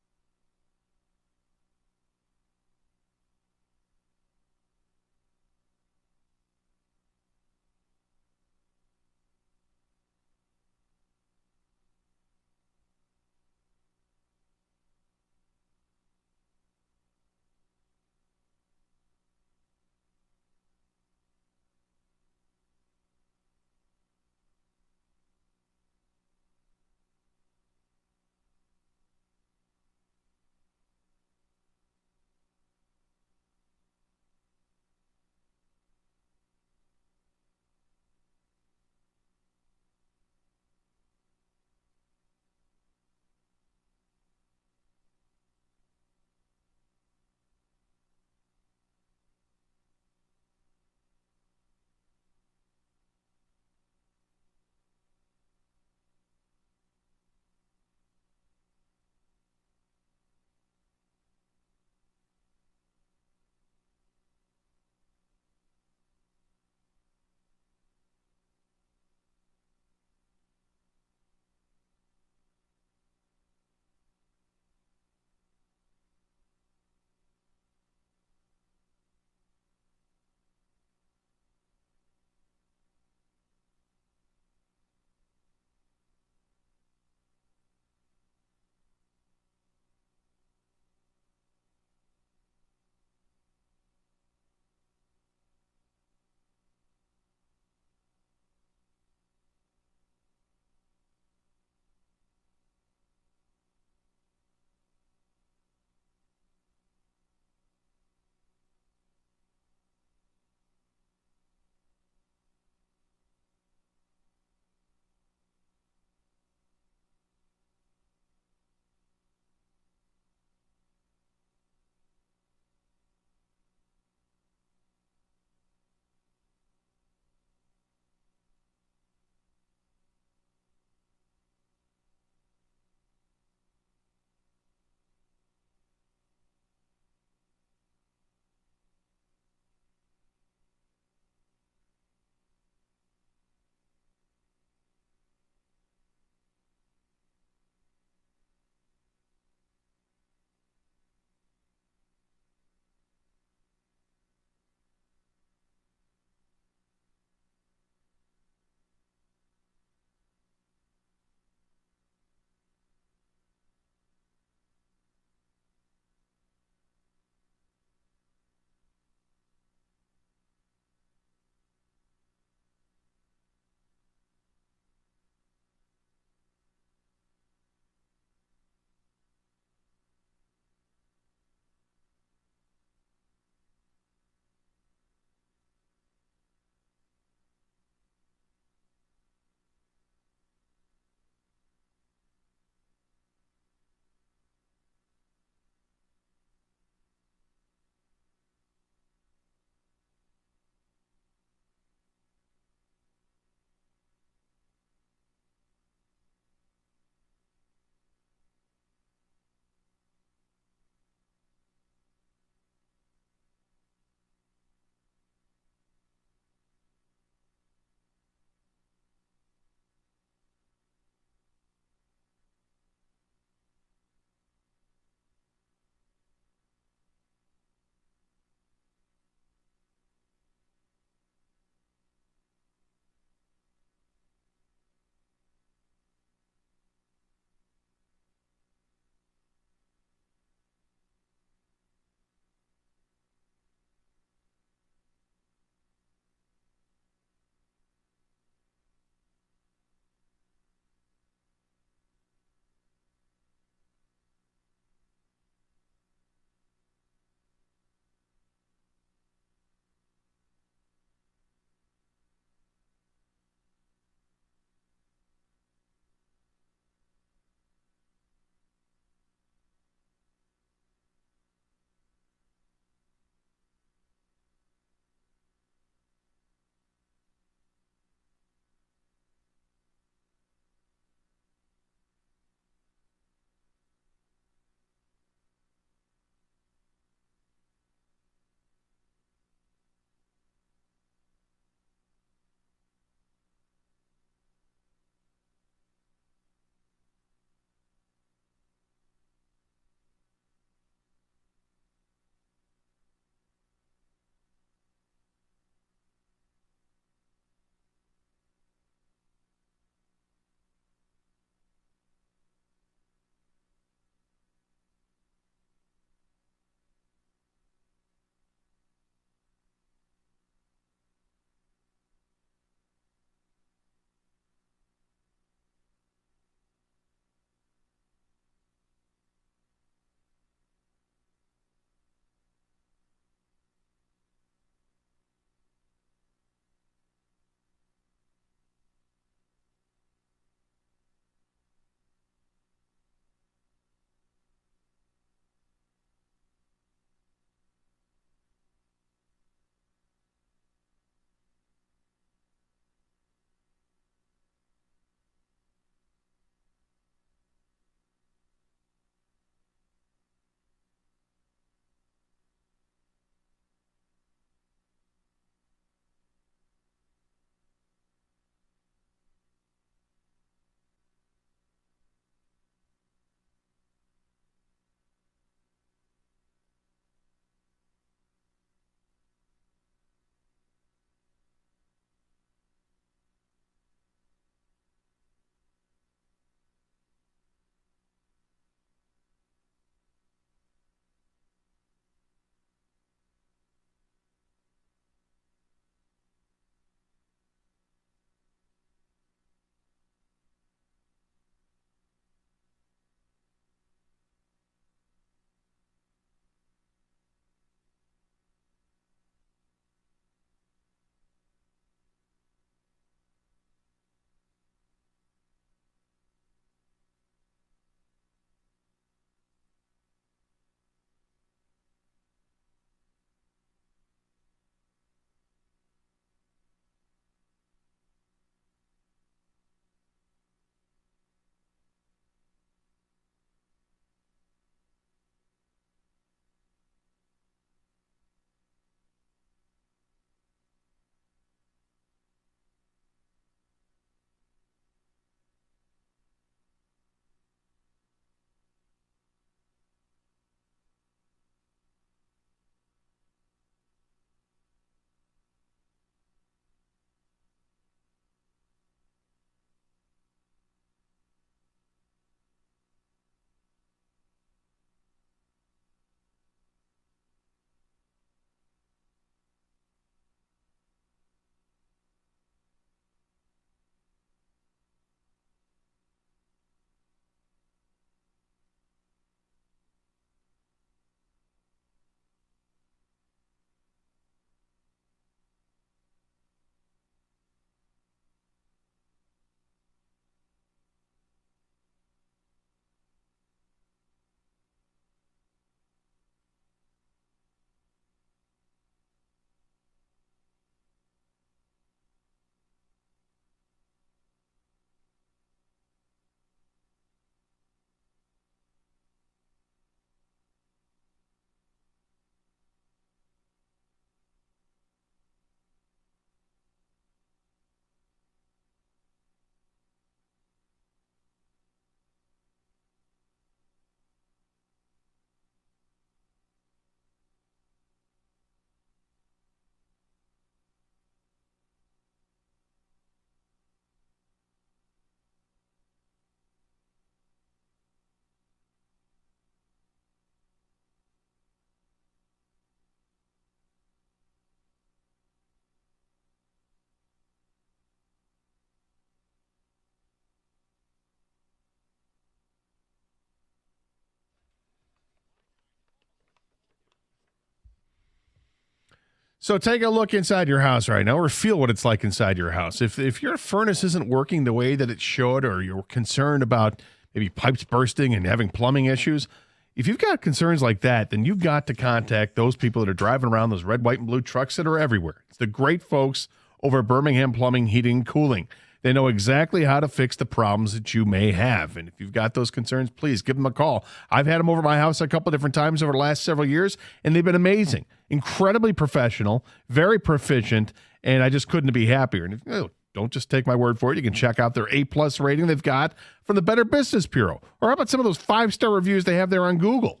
So take a look inside your house right now, or feel what it's like inside your house. If your furnace isn't working the way that it should, or you're concerned about maybe pipes bursting and having plumbing issues, if you've got concerns like that, then you've got to contact those people that are driving around those red, white, and blue trucks that are everywhere. It's the great folks over at Birmingham Plumbing, Heating, and Cooling. They know exactly how to fix the problems that you may have. And if you've got those concerns, please give them a call. I've had them over my house a couple different times over the last several years, and they've been amazing. Incredibly professional, very proficient, and I just couldn't be happier. And don't just take my word for it. You can check out their A+ rating they've got from the Better Business Bureau. Or how about some of those 5-star reviews they have there on Google?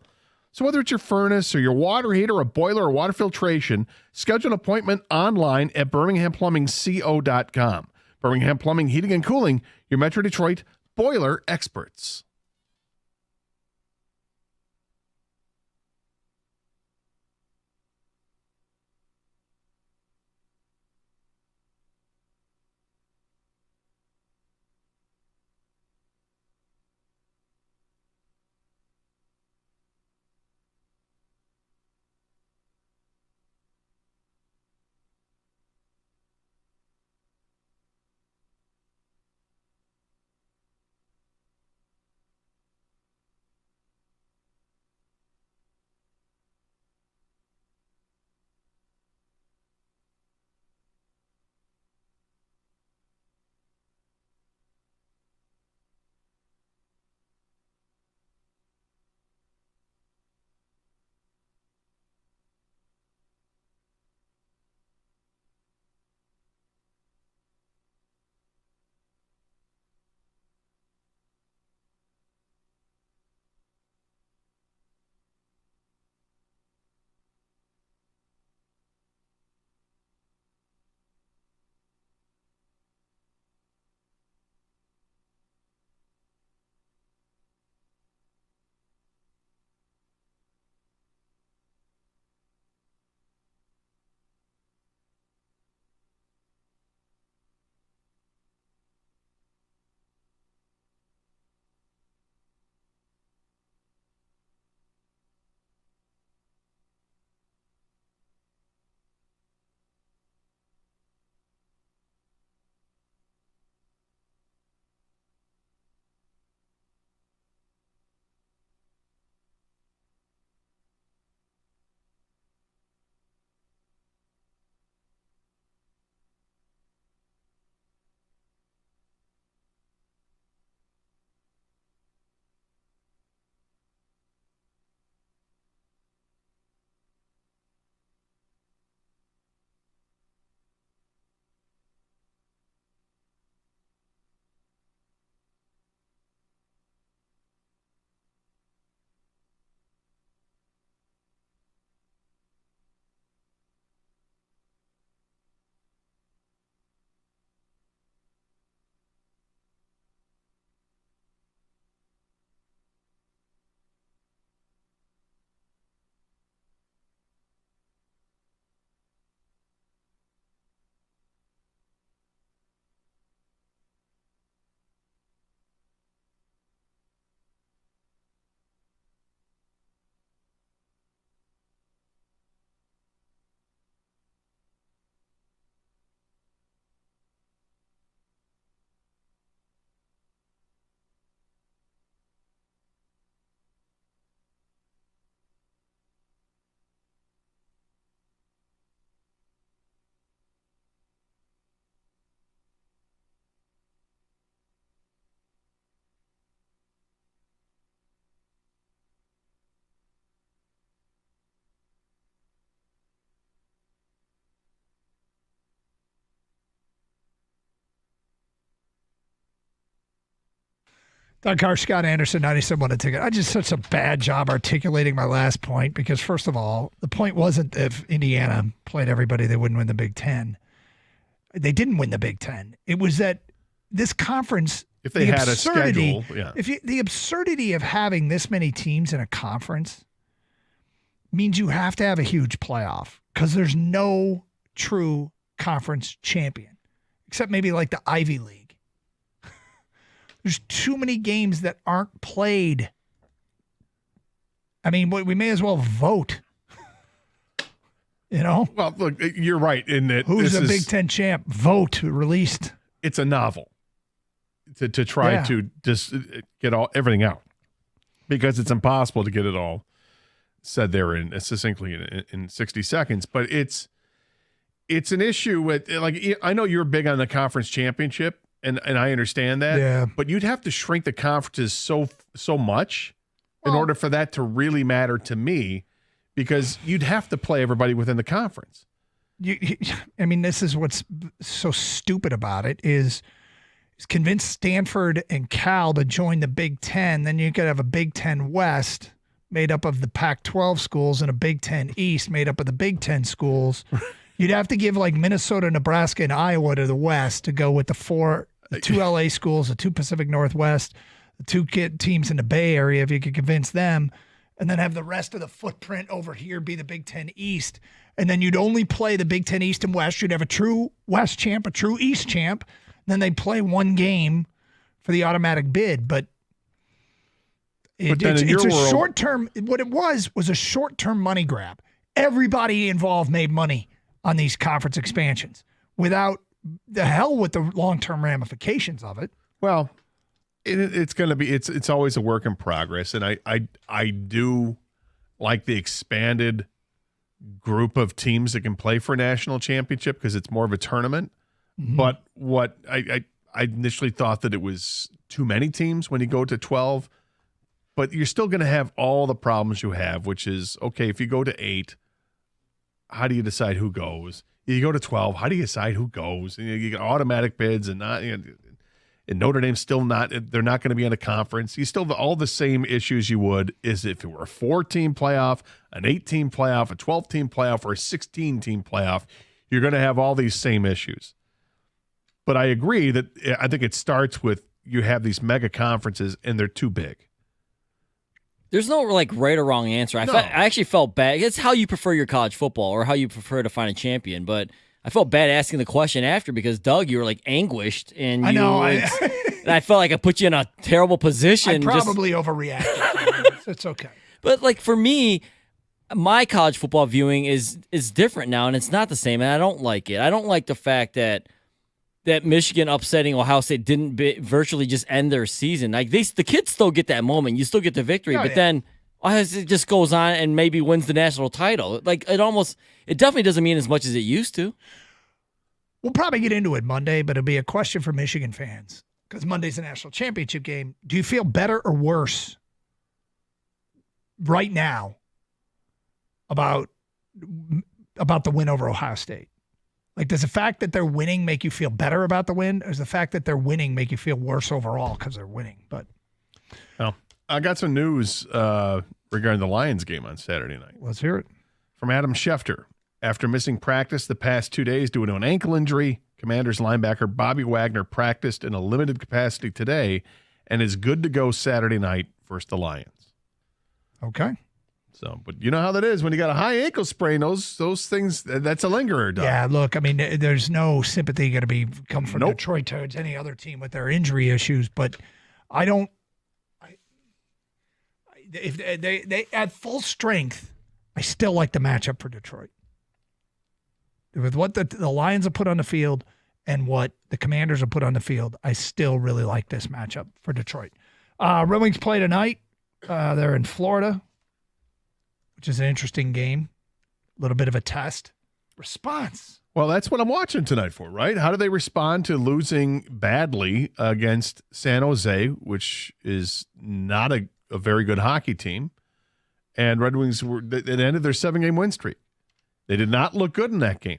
So whether it's your furnace or your water heater, a boiler, or water filtration, schedule an appointment online at birminghamplumbingco.com. Birmingham Plumbing, Heating, and Cooling, your Metro Detroit boiler experts. Doug Carr, Scott Anderson, 97 a ticket. I did such a bad job articulating my last point because, first of all, the point wasn't if Indiana played everybody, they wouldn't win the Big Ten. They didn't win the Big Ten. It was that this conference, if they had a schedule, yeah. The absurdity of having this many teams in a conference means you have to have a huge playoff because there's no true conference champion, except maybe like the Ivy League. There's too many games that aren't played. I mean, we may as well vote. You know? Well, look, you're right in that. Who's a Big Ten champ? Vote released. It's a novel to try to just get everything out, because it's impossible to get it all said there succinctly in 60 seconds. But it's an issue with, like, I know you're big on the conference championship, and I understand that. Yeah. But you'd have to shrink the conferences so much in order for that to really matter to me, because you'd have to play everybody within the conference. I mean, this is what's so stupid about it is convince Stanford and Cal to join the Big Ten. Then you could have a Big Ten West made up of the Pac-12 schools and a Big Ten East made up of the Big Ten schools. You'd have to give like Minnesota, Nebraska, and Iowa to the West to go with the 2 LA schools, the 2 Pacific Northwest, the 2 teams in the Bay Area, if you could convince them, and then have the rest of the footprint over here be the Big Ten East. And then you'd only play the Big Ten East and West. You'd have a true West champ, a true East champ. Then they'd play one game for the automatic bid. But it's a short-term. What it was a short-term money grab. Everybody involved made money on these conference expansions without the hell with the long-term ramifications of it. Well, it's going to be it's always a work in progress, and I do like the expanded group of teams that can play for a national championship because it's more of a tournament. Mm-hmm. But what I initially thought that it was too many teams when you go to 12. But you're still going to have all the problems you have, which is, okay, if you go to 8, how do you decide who goes? You go to 12, how do you decide who goes? And you get automatic bids, and not, and Notre Dame's still not. They're not going to be in a conference. You still have all the same issues you would as if it were a 4-team playoff, an 8-team playoff, a 12-team playoff, or a 16-team playoff. You're going to have all these same issues. But I agree that I think it starts with you have these mega conferences, and they're too big. There's no like right or wrong answer. I actually felt bad. It's how you prefer your college football or how you prefer to find a champion. But I felt bad asking the question after because, Doug, you were like anguished. And I know. And I felt like I put you in a terrible position. I probably overreacted. It's okay. But like for me, my college football viewing is different now, and it's not the same, and I don't like it. I don't like the fact that Michigan upsetting Ohio State didn't virtually just end their season. Like the kids still get that moment. You still get the victory, then Ohio State just goes on and maybe wins the national title. Like it definitely doesn't mean as much as it used to. We'll probably get into it Monday, but it'll be a question for Michigan fans because Monday's the national championship game. Do you feel better or worse right now about the win over Ohio State? Like, does the fact that they're winning make you feel better about the win, or does the fact that they're winning make you feel worse overall because they're winning? But well, I got some news regarding the Lions game on Saturday night. Let's hear it. From Adam Schefter. After missing practice the past 2 days due to an ankle injury, Commanders linebacker Bobby Wagner practiced in a limited capacity today and is good to go Saturday night versus the Lions. Okay. So, but you know how that is when you got a high ankle sprain. Those things, that's a lingerer. Doug. Yeah, look, I mean, there's no sympathy going to come from Detroit towards any other team with their injury issues, but if they at full strength, I still like the matchup for Detroit. With what the Lions have put on the field and what the Commanders have put on the field, I still really like this matchup for Detroit. Red Wings play tonight. They're in Florida, which is an interesting game. A little bit of a test. Response. Well, that's what I'm watching tonight for, right? How do they respond to losing badly against San Jose, which is not a very good hockey team? And Red Wings, it ended their 7-game win streak. They did not look good in that game.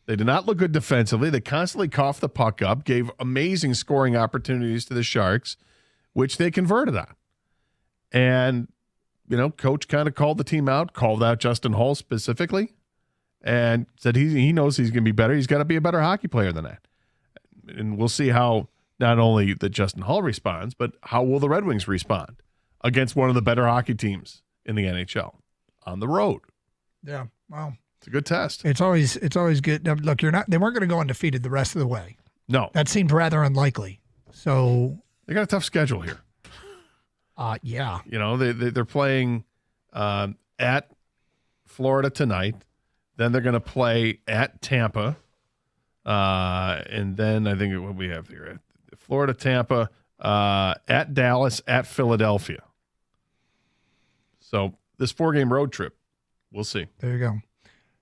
They did not look good defensively. They constantly coughed the puck up, gave amazing scoring opportunities to the Sharks, which they converted on. And coach kind of called the team out, called out Justin Hull specifically, and said he knows he's going to be better. He's got to be a better hockey player than that. And we'll see how not only that Justin Hull responds, but how will the Red Wings respond against one of the better hockey teams in the NHL on the road. Yeah, well, it's a good test. It's always good. Now, look, they weren't going to go undefeated the rest of the way. No, that seemed rather unlikely. So they got a tough schedule here. Yeah. They're playing at Florida tonight. Then they're going to play at Tampa. And then I think what we have here, Florida, Tampa, at Dallas, at Philadelphia. So this 4-game road trip, we'll see. There you go.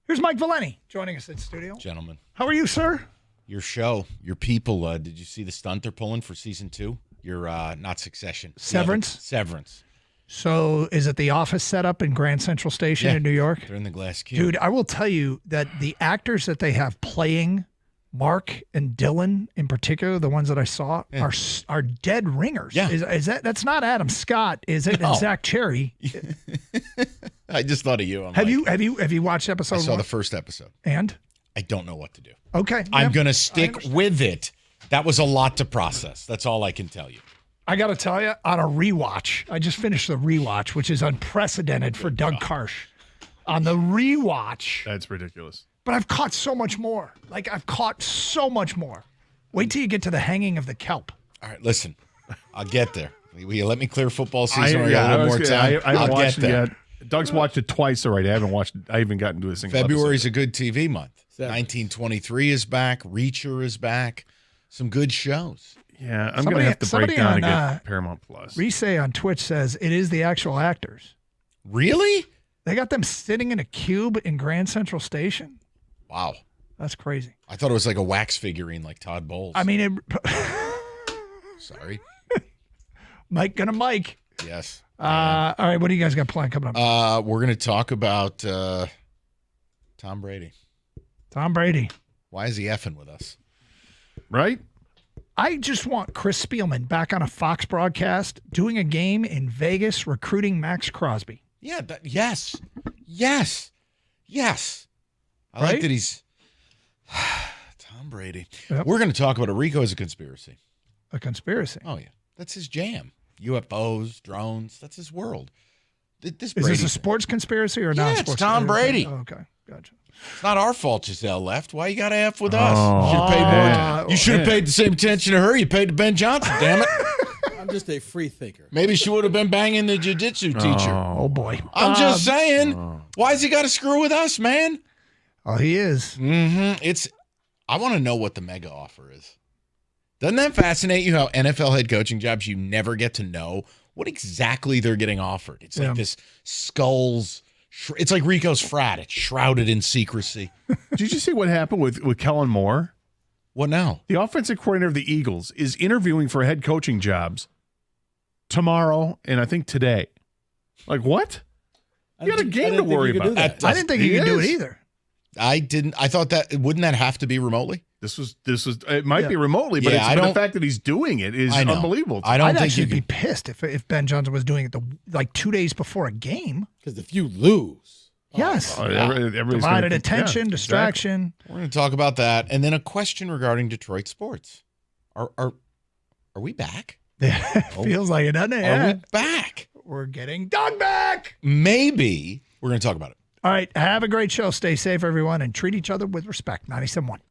Here's Mike Valeni joining us in studio. Gentlemen. How are you, sir? Your show, your people, did you see the stunt they're pulling for season 2? Your, not Succession. Severance? Severance. So is it the office setup in Grand Central Station in New York? They're in the glass cube. Dude, I will tell you that the actors that they have playing Mark and Dylan in particular, the ones that I saw, are dead ringers. Yeah. Is that's not Adam Scott, is it? No. And Zach Cherry. I just thought of you. Have you watched episode I saw 1? the first episode. And? I don't know what to do. Okay. I'm going to stick with it. That was a lot to process. That's all I can tell you. I got to tell you, on a rewatch, I just finished the rewatch, which is unprecedented for Doug Karsh. On the rewatch. That's ridiculous. But I've caught so much more. I've caught so much more. Wait till you get to the hanging of the kelp. All right, listen. I'll get there. Will you let me clear football season I haven't I'll watched get it there. yet. Doug's watched it twice already. I haven't watched it. I haven't gotten to a single February's episode. a good TV month. 1923 is back. Reacher is back. Some good shows. Yeah, I'm going to have to break down and get Paramount Plus. Reese on Twitch says it is the actual actors. Really? They got them sitting in a cube in Grand Central Station. Wow. That's crazy. I thought it was like a wax figurine like Todd Bowles. I mean, Sorry. Mike gonna Mike. Yes. All right, what do you guys got planned coming up? We're going to talk about Tom Brady. Tom Brady. Why is he effing with us? Right? I just want Chris Spielman back on a Fox broadcast doing a game in Vegas recruiting Max Crosby. Yeah, yes. I like that he's Tom Brady. Yep. We're going to talk about it. Rico is a conspiracy. A conspiracy? Oh, yeah. That's his jam. UFOs, drones. That's his world. This Is this Brady a sports conspiracy or Yeah, not? it's Tom Brady. Oh, okay, gotcha. It's not our fault Giselle left. Why you got to F with us? Oh, you should have paid the same attention to her you paid to Ben Johnson, damn it. I'm just a free thinker. Maybe she would have been banging the jiu-jitsu teacher. Oh, boy. I'm just saying. Why's he got to screw with us, man? Oh, he is. Mm-hmm. I want to know what the mega offer is. Doesn't that fascinate you how NFL head coaching jobs, you never get to know what exactly they're getting offered? It's like this skulls. It's like Rico's frat. It's shrouded in secrecy. Did you see what happened with Kellen Moore? What now? The offensive coordinator of the Eagles is interviewing for head coaching jobs tomorrow and I think today. Like, what? You got a game to worry about. I didn't think he could do it either. I didn't. I thought wouldn't that have to be remotely? This was. It might be remotely, but, Yeah, but the fact that he's doing it is unbelievable. I'd actually be pissed if Ben Johnson was doing it 2 days before a game. Because if you lose. Yes. Everybody's Divided gonna- attention, yeah, distraction. We're going to talk about that, and then a question regarding Detroit sports. Are we back? Feels like it, doesn't it? Are Yeah. we back? We're getting Doug back. Maybe we're going to talk about it. All right. Have a great show. Stay safe, everyone, and treat each other with respect. 97.1.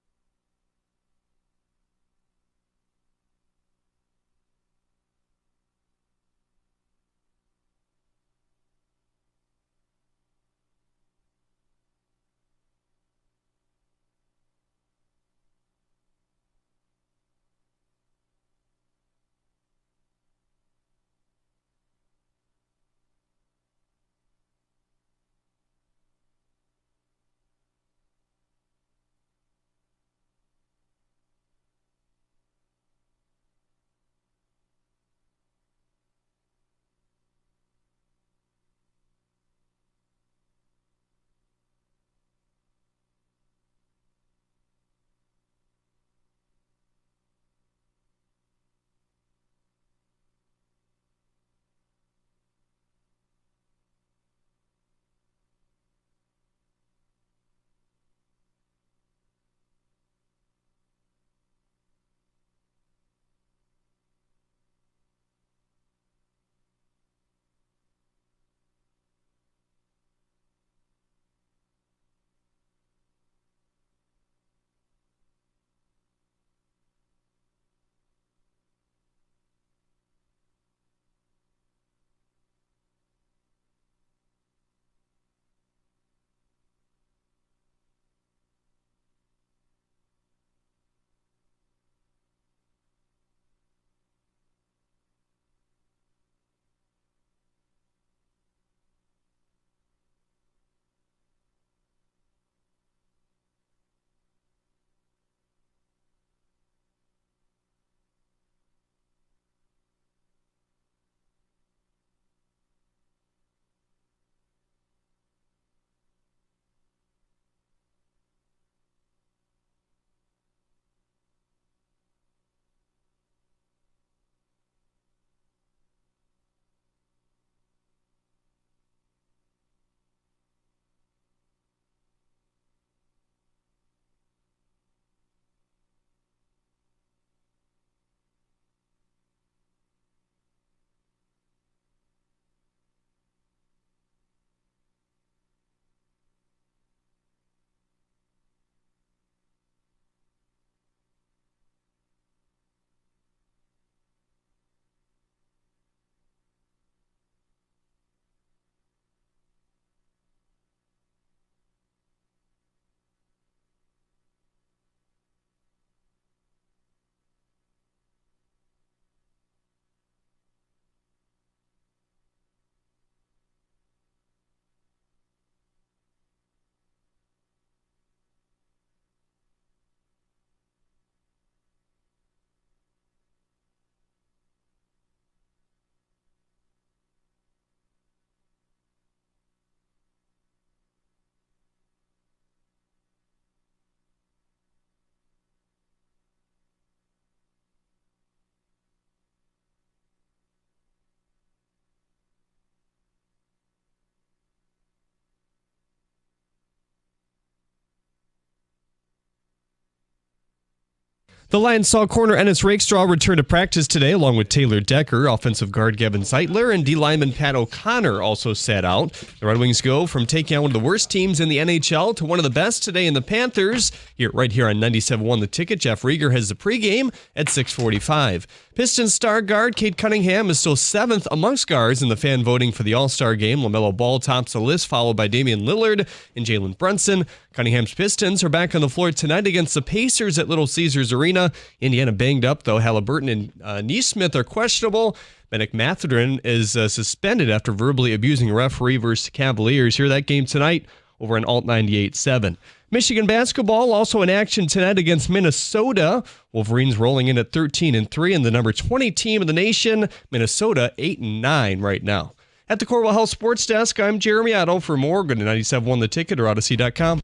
The Lions saw corner Ennis Rakestraw return to practice today, along with Taylor Decker. Offensive guard Gavin Zeitler and D lineman Pat O'Connor also sat out. The Red Wings go from taking on one of the worst teams in the NHL to one of the best today in the Panthers. Right here on 97.1 The Ticket, Jeff Rieger has the pregame at 6:45. Pistons star guard Kate Cunningham is still 7th amongst guards in the fan voting for the All-Star game. LaMelo Ball tops the list, followed by Damian Lillard and Jalen Brunson. Cunningham's Pistons are back on the floor tonight against the Pacers at Little Caesars Arena. Indiana banged up, though. Halliburton and Neesmith are questionable. Bennett Mathurin is suspended after verbally abusing a referee versus Cavaliers. Hear that game tonight over on Alt 98.7. Michigan basketball also in action tonight against Minnesota. Wolverines rolling in at 13-3 and the number 20 team in the nation. Minnesota 8-9 right now. At the Corwell Health Sports Desk, I'm Jeremy Otto. For more, go to 97.1 The Ticket or Odyssey.com.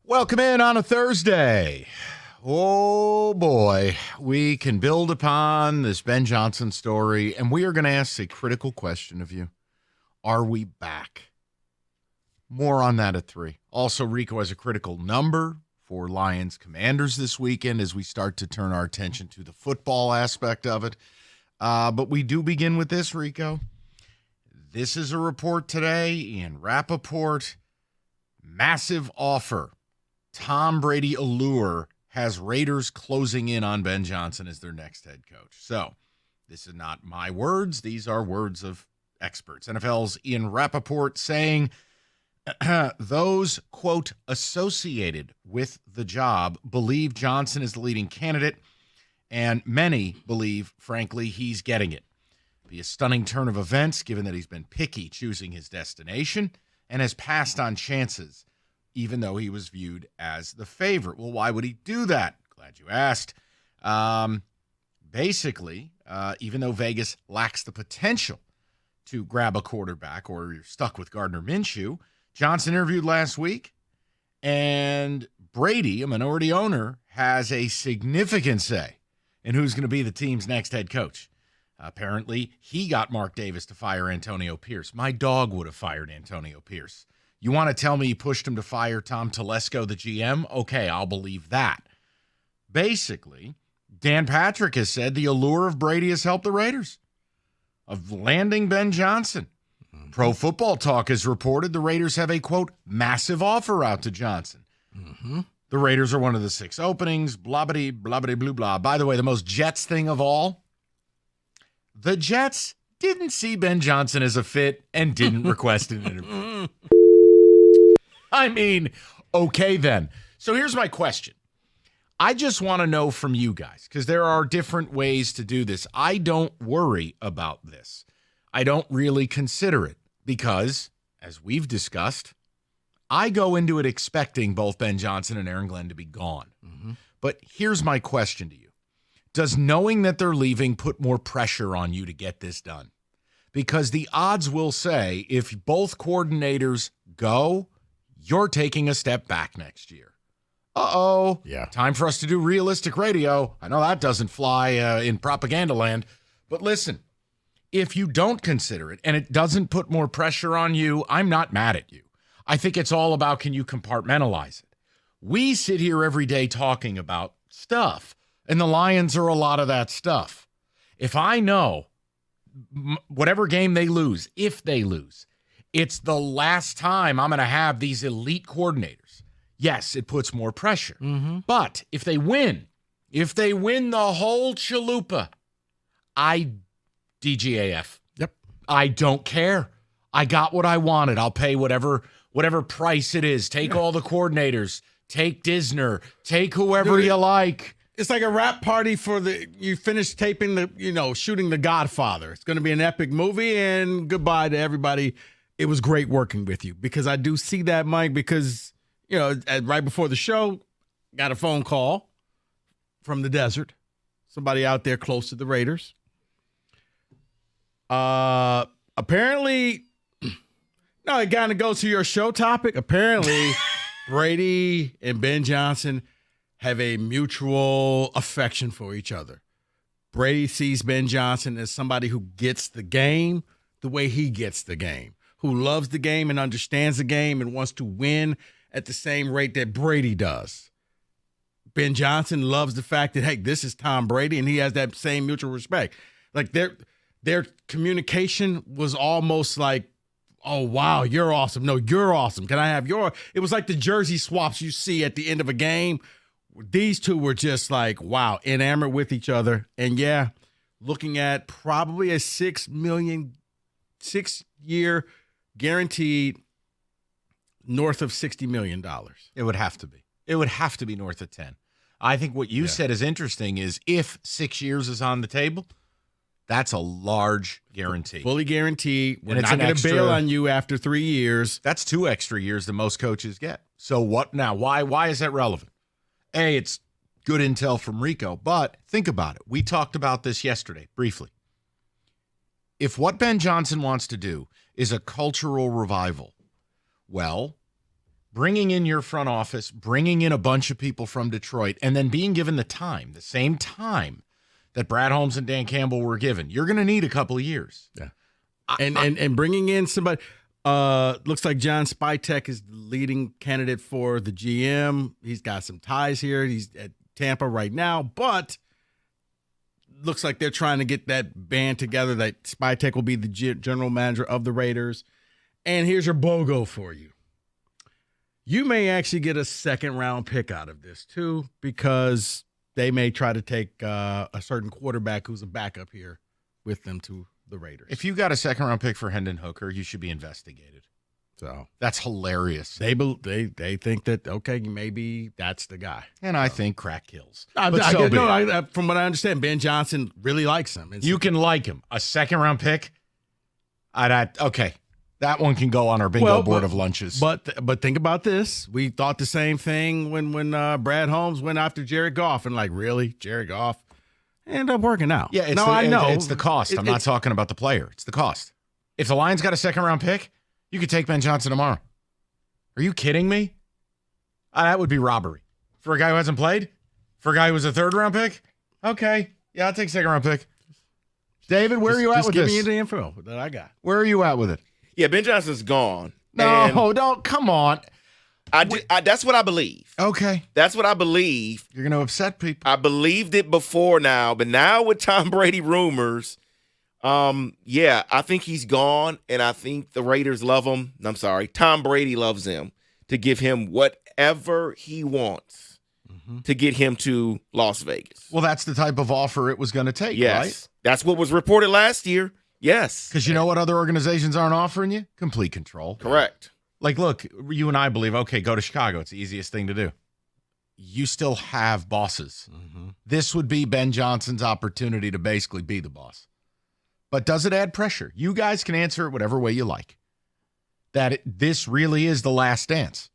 Welcome in on a Thursday. Oh, boy. We can build upon this Ben Johnson story, and we are going to ask a critical question of you. Are we back? More on that at 3. Also, Rico has a critical number for Lions Commanders this weekend as we start to turn our attention to the football aspect of it. But we do begin with this, Rico. This is a report today in Rappaport. Massive offer. Tom Brady allure has Raiders closing in on Ben Johnson as their next head coach. So this is not my words. These are words of experts. NFL's Ian Rappaport saying those, quote, associated with the job believe Johnson is the leading candidate, and many believe, frankly, he's getting it. Be a stunning turn of events given that he's been picky choosing his destination and has passed on chances even though he was viewed as the favorite. Well, why would he do that? Glad you asked. Basically, even though Vegas lacks the potential to grab a quarterback, or you're stuck with Gardner Minshew, Johnson interviewed last week, and Brady, a minority owner, has a significant say in who's going to be the team's next head coach. Apparently, he got Mark Davis to fire Antonio Pierce. My dog would have fired Antonio Pierce. You want to tell me he pushed him to fire Tom Telesco, the GM? Okay, I'll believe that. Basically, Dan Patrick has said the allure of Brady has helped the Raiders of landing Ben Johnson. Mm-hmm. Pro Football Talk has reported the Raiders have a, quote, massive offer out to Johnson. Mm-hmm. The Raiders are one of the 6 openings, blah-biddy, blah-biddy, blue, blah. By the way, the most Jets thing of all, the Jets didn't see Ben Johnson as a fit and didn't request an interview. I mean, okay then. So here's my question. I just want to know from you guys, because there are different ways to do this. I don't worry about this. I don't really consider it because, as we've discussed, I go into it expecting both Ben Johnson and Aaron Glenn to be gone. Mm-hmm. But here's my question to you. Does knowing that they're leaving put more pressure on you to get this done? Because the odds will say if both coordinators go, you're taking a step back next year. Uh-oh. Yeah. Time for us to do realistic radio. I know that doesn't fly in propaganda land. But listen, if you don't consider it and it doesn't put more pressure on you, I'm not mad at you. I think it's all about, can you compartmentalize it? We sit here every day talking about stuff, and the Lions are a lot of that stuff. If I know whatever game they lose, if they lose, it's the last time I'm going to have these elite coordinators. Yes, it puts more pressure. Mm-hmm. But if they win the whole chalupa, DGAF. Yep. I don't care. I got what I wanted. I'll pay whatever price it is. Take all the coordinators. Take Disner. Take whoever you like. It's like a wrap party you finished taping shooting The Godfather. It's going to be an epic movie, and goodbye to everybody. It was great working with you, because I do see that, Mike, because, right before the show, got a phone call from the desert, somebody out there close to the Raiders. Apparently, no, it kind of goes to your show topic. Apparently, Brady and Ben Johnson have a mutual affection for each other. Brady sees Ben Johnson as somebody who gets the game the way he gets the game, who loves the game and understands the game and wants to win at the same rate that Brady does. Ben Johnson loves the fact that, hey, this is Tom Brady, and he has that same mutual respect. Like their communication was almost like, oh, wow, you're awesome. No, you're awesome. Can I have your? It was like the jersey swaps you see at the end of a game. These two were just like, wow, enamored with each other. And yeah, looking at probably a $6 year guaranteed north of $60 million. It would have to be. It would have to be north of 10. I think what you said is interesting is if 6 years is on the table, that's a large guarantee. Fully guaranteed. We're not going to bail on you after 3 years. That's 2 extra years that most coaches get. So what now? Why is that relevant? A, it's good intel from Rico, but think about it. We talked about this yesterday briefly. If what Ben Johnson wants to do is a cultural revival, well, bringing in your front office, bringing in a bunch of people from Detroit, and then being given the same time that Brad Holmes and Dan Campbell were given, you're going to need a couple of years. Yeah. And bringing in somebody, looks like John Spytek is the leading candidate for the GM. He's got some ties here. He's at Tampa right now, but looks like they're trying to get that band together, that Spytek will be the general manager of the Raiders. And here's your BOGO for you. You may actually get a second-round pick out of this, too, because they may try to take a certain quarterback who's a backup here with them to the Raiders. If you got a second-round pick for Hendon Hooker, you should be investigated. So that's hilarious. They think that, okay, maybe that's the guy. And I think crack kills. From what I understand, Ben Johnson really likes him. You can like him. A second-round pick? Okay. That one can go on our bingo board of lunches. But think about this. We thought the same thing when Brad Holmes went after Jared Goff, and like, really, Jared Goff ended up working out. Yeah, I know it's the cost. I'm not talking about the player. It's the cost. If the Lions got a second-round pick, you could take Ben Johnson tomorrow. Are you kidding me? That would be robbery for a guy who hasn't played. For a guy who was a third-round pick. Okay, yeah, I'll take second-round pick. David, where are you at with this? Just give me the info that I got. Where are you at with it? Yeah, Ben Johnson's gone. No, don't. Come on. That's what I believe. Okay. That's what I believe. You're going to upset people. I believed it before now, but now with Tom Brady rumors, I think he's gone, and I think the Raiders love him. I'm sorry. Tom Brady loves him to give him whatever he wants to get him to Las Vegas. Well, that's the type of offer it was going to take, right? That's what was reported last year. Yes. Because you know what other organizations aren't offering you? Complete control. Correct. Like, look, you and I believe, okay, go to Chicago. It's the easiest thing to do. You still have bosses. This would be Ben Johnson's opportunity to basically be the boss. But does it add pressure? You guys can answer it whatever way you like. This really is the last dance.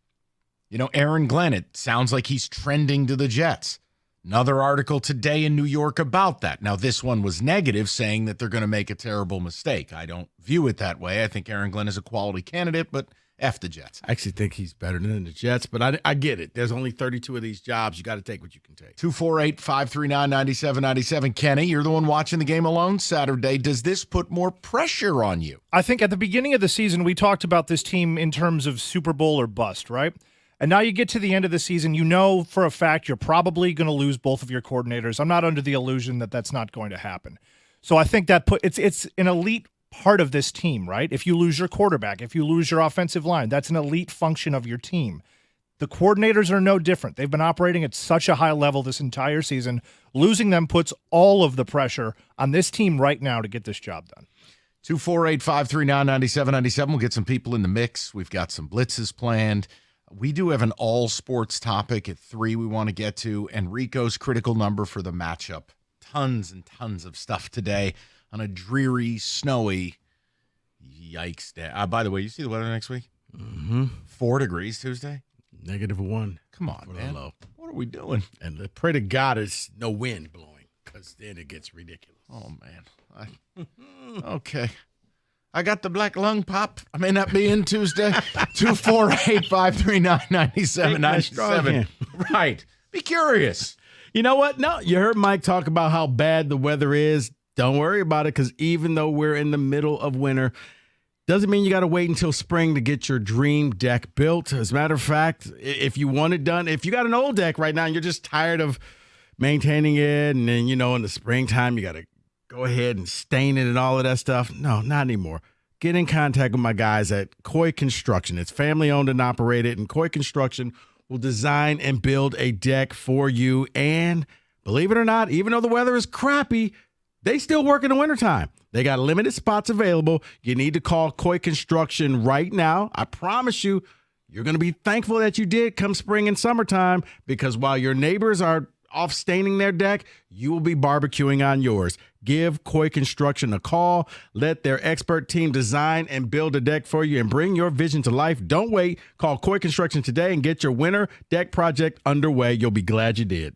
You know, Aaron Glenn, it sounds like he's trending to the Jets. Another article today in New York about that. Now, this one was negative, saying that they're going to make a terrible mistake. I don't view it that way. I think Aaron Glenn is a quality candidate, but F the Jets. I actually think he's better than the Jets, but I get it. There's only 32 of these jobs. You got to take what you can take. 248-539-9797. Kenny, you're the one watching the game alone Saturday. Does this put more pressure on you? I think at the beginning of the season, we talked about this team in terms of Super Bowl or bust, right? And now you get to the end of the season, you know for a fact you're probably going to lose both of your coordinators. I'm not under the illusion that that's not going to happen. So I think that it's an elite part of this team, right? If you lose your quarterback, if you lose your offensive line, that's an elite function of your team. The coordinators are no different. They've been operating at such a high level this entire season. Losing them puts all of the pressure on this team right now to get this job done. 248-539-9797. We'll get some people in the mix. We've got some blitzes planned. We do have an all-sports topic at 3 we want to get to, and Rico's critical number for the matchup. Tons and tons of stuff today on a dreary, snowy, yikes day. By the way, you see the weather next week? 4 degrees Tuesday? -1. Come on, man. Low. What are we doing? And pray to God it's no wind blowing, because then it gets ridiculous. Oh, man. Okay. I got the black lung pop. I may not be in Tuesday. 248-539-9797. Right. Be curious. You know what? No, you heard Mike talk about how bad the weather is. Don't worry about it, because even though we're in the middle of winter, doesn't mean you got to wait until spring to get your dream deck built. As a matter of fact, if you want it done, if you got an old deck right now and you're just tired of maintaining it, and then, in the springtime, you got to go ahead and stain it and all of that stuff. No, not anymore. Get in contact with my guys at Coy Construction. It's family owned and operated, and Coy Construction will design and build a deck for you. And believe it or not, even though the weather is crappy, they still work in the wintertime. They got limited spots available. You need to call Coy Construction right now. I promise you, you're going to be thankful that you did come spring and summertime, because while your neighbors are off staining their deck, you will be barbecuing on yours. Give Coy Construction a call. Let their expert team design and build a deck for you and bring your vision to life. Don't wait. Call Coy Construction today and get your winter deck project underway. You'll be glad you did.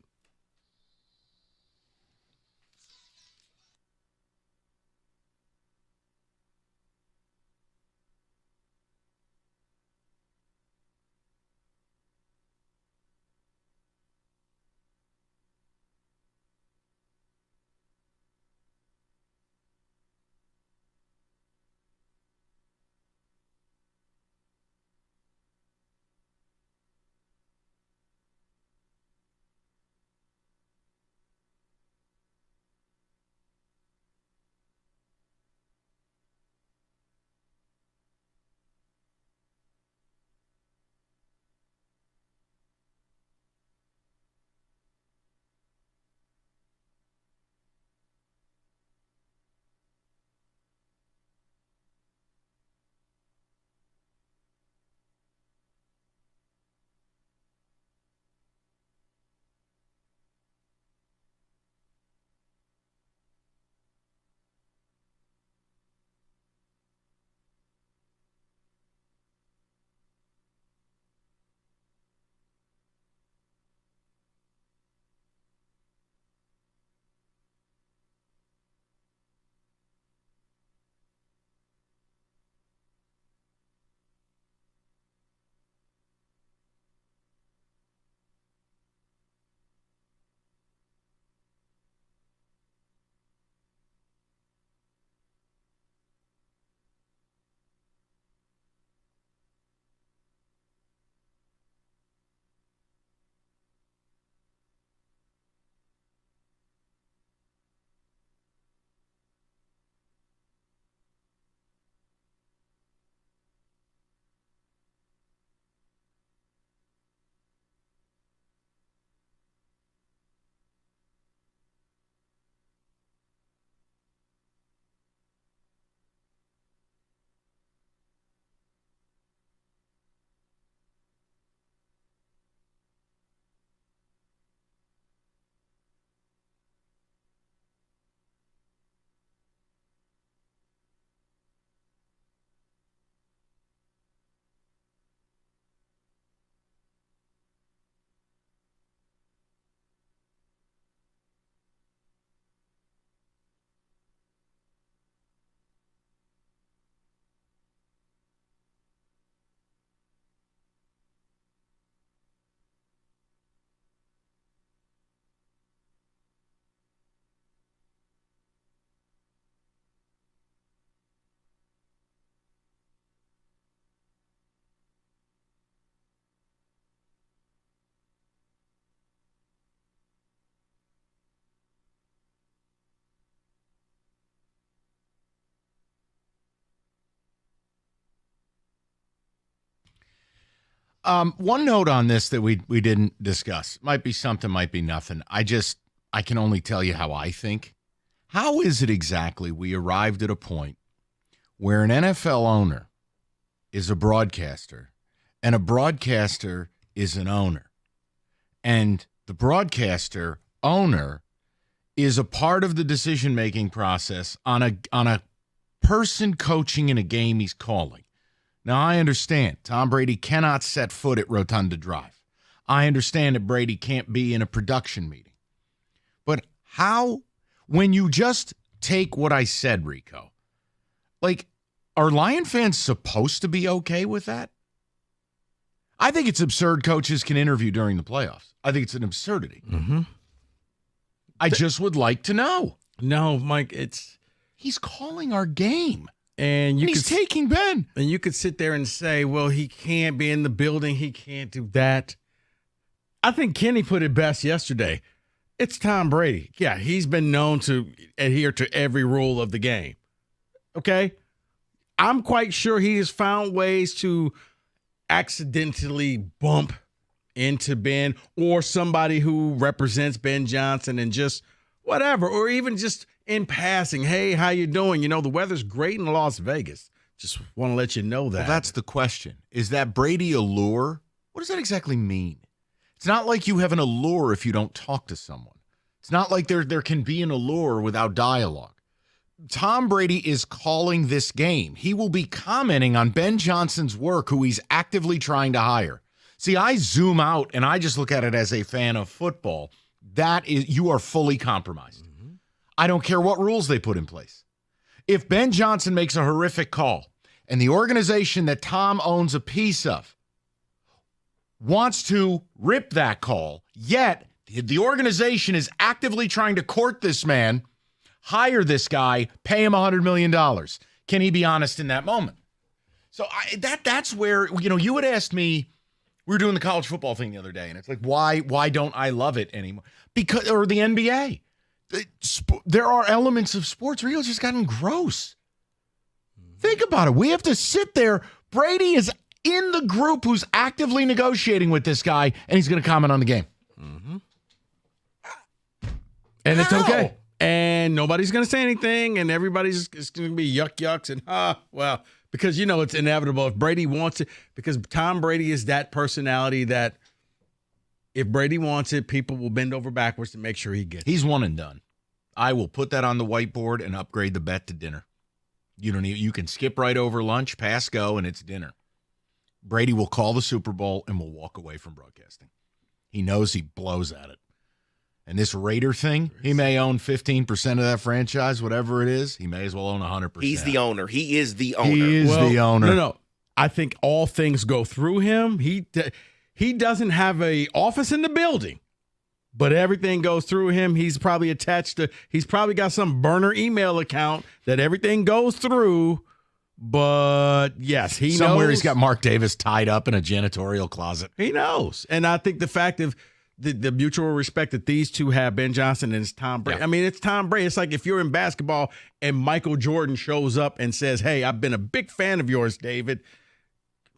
One note on this that we didn't discuss. Might be something, might be nothing. I can only tell you how I think. How is it exactly we arrived at a point where an NFL owner is a broadcaster and a broadcaster is an owner. And the broadcaster owner is a part of the decision-making process on a person coaching in a game he's calling. Now, I understand Tom Brady cannot set foot at Rotunda Drive. I understand that Brady can't be in a production meeting. But how, when you just take what I said, Rico, like, are Lion fans supposed to be okay with that? I think it's absurd coaches can interview during the playoffs. I think it's an absurdity. Mm-hmm. I just would like to know. No, Mike, he's calling our game. And he's taking Ben. And you could sit there and say, well, he can't be in the building. He can't do that. I think Kenny put it best yesterday. It's Tom Brady. Yeah, he's been known to adhere to every rule of the game. Okay? I'm quite sure he has found ways to accidentally bump into Ben or somebody who represents Ben Johnson and just whatever, or even just in passing, hey, how you doing? You know, the weather's great in Las Vegas. Just want to let you know that. Well, that's the question. Is that Brady a lure? What does that exactly mean? It's not like you have an allure if you don't talk to someone. It's not like there can be an allure without dialogue. Tom Brady is calling this game. He will be commenting on Ben Johnson's work, who he's actively trying to hire. See, I zoom out and I just look at it as a fan of football. That is, you are fully compromised. Mm-hmm. I don't care what rules they put in place. If Ben Johnson makes a horrific call and the organization that Tom owns a piece of wants to rip that call, yet the organization is actively trying to court this man, hire this guy, pay him $100 million. Can he be honest in that moment? So that's where, you would ask me, we were doing the college football thing the other day, and it's like, why don't I love it anymore? Because, or the NBA. There are elements of sports where it's just gotten gross. Think about it. We have to sit there. Brady is in the group who's actively negotiating with this guy, and he's going to comment on the game. Mm-hmm. And it's okay. And nobody's going to say anything, and everybody's going to be yucks and, well, because, it's inevitable. If Brady wants it, because Tom Brady is that personality that if Brady wants it, people will bend over backwards to make sure he gets it. He's one and done. I will put that on the whiteboard and upgrade the bet to dinner. You can skip right over lunch, pass go, and it's dinner. Brady will call the Super Bowl and will walk away from broadcasting. He knows he blows at it. And this Raider thing, he may own 15% of that franchise, whatever it is. He may as well own 100%. He's the owner. He is the owner. He is the owner. No. I think all things go through him. He doesn't have a office in the building, but everything goes through him. He's probably he's probably got some burner email account that everything goes through. But yes, he somewhere knows. He's got Mark Davis tied up in a janitorial closet. He knows. And I think the fact of the mutual respect that these two have, Ben Johnson and Tom Brady. Yeah. I mean, it's Tom Brady. It's like if you're in basketball and Michael Jordan shows up and says, hey, I've been a big fan of yours, David.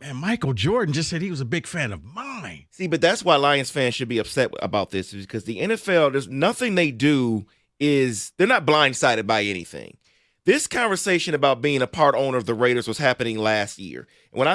Man, Michael Jordan just said he was a big fan of mine. See, but that's why Lions fans should be upset about this, because the NFL, there's nothing they do is they're not blindsided by anything. This conversation about being a part owner of the Raiders was happening last year. And when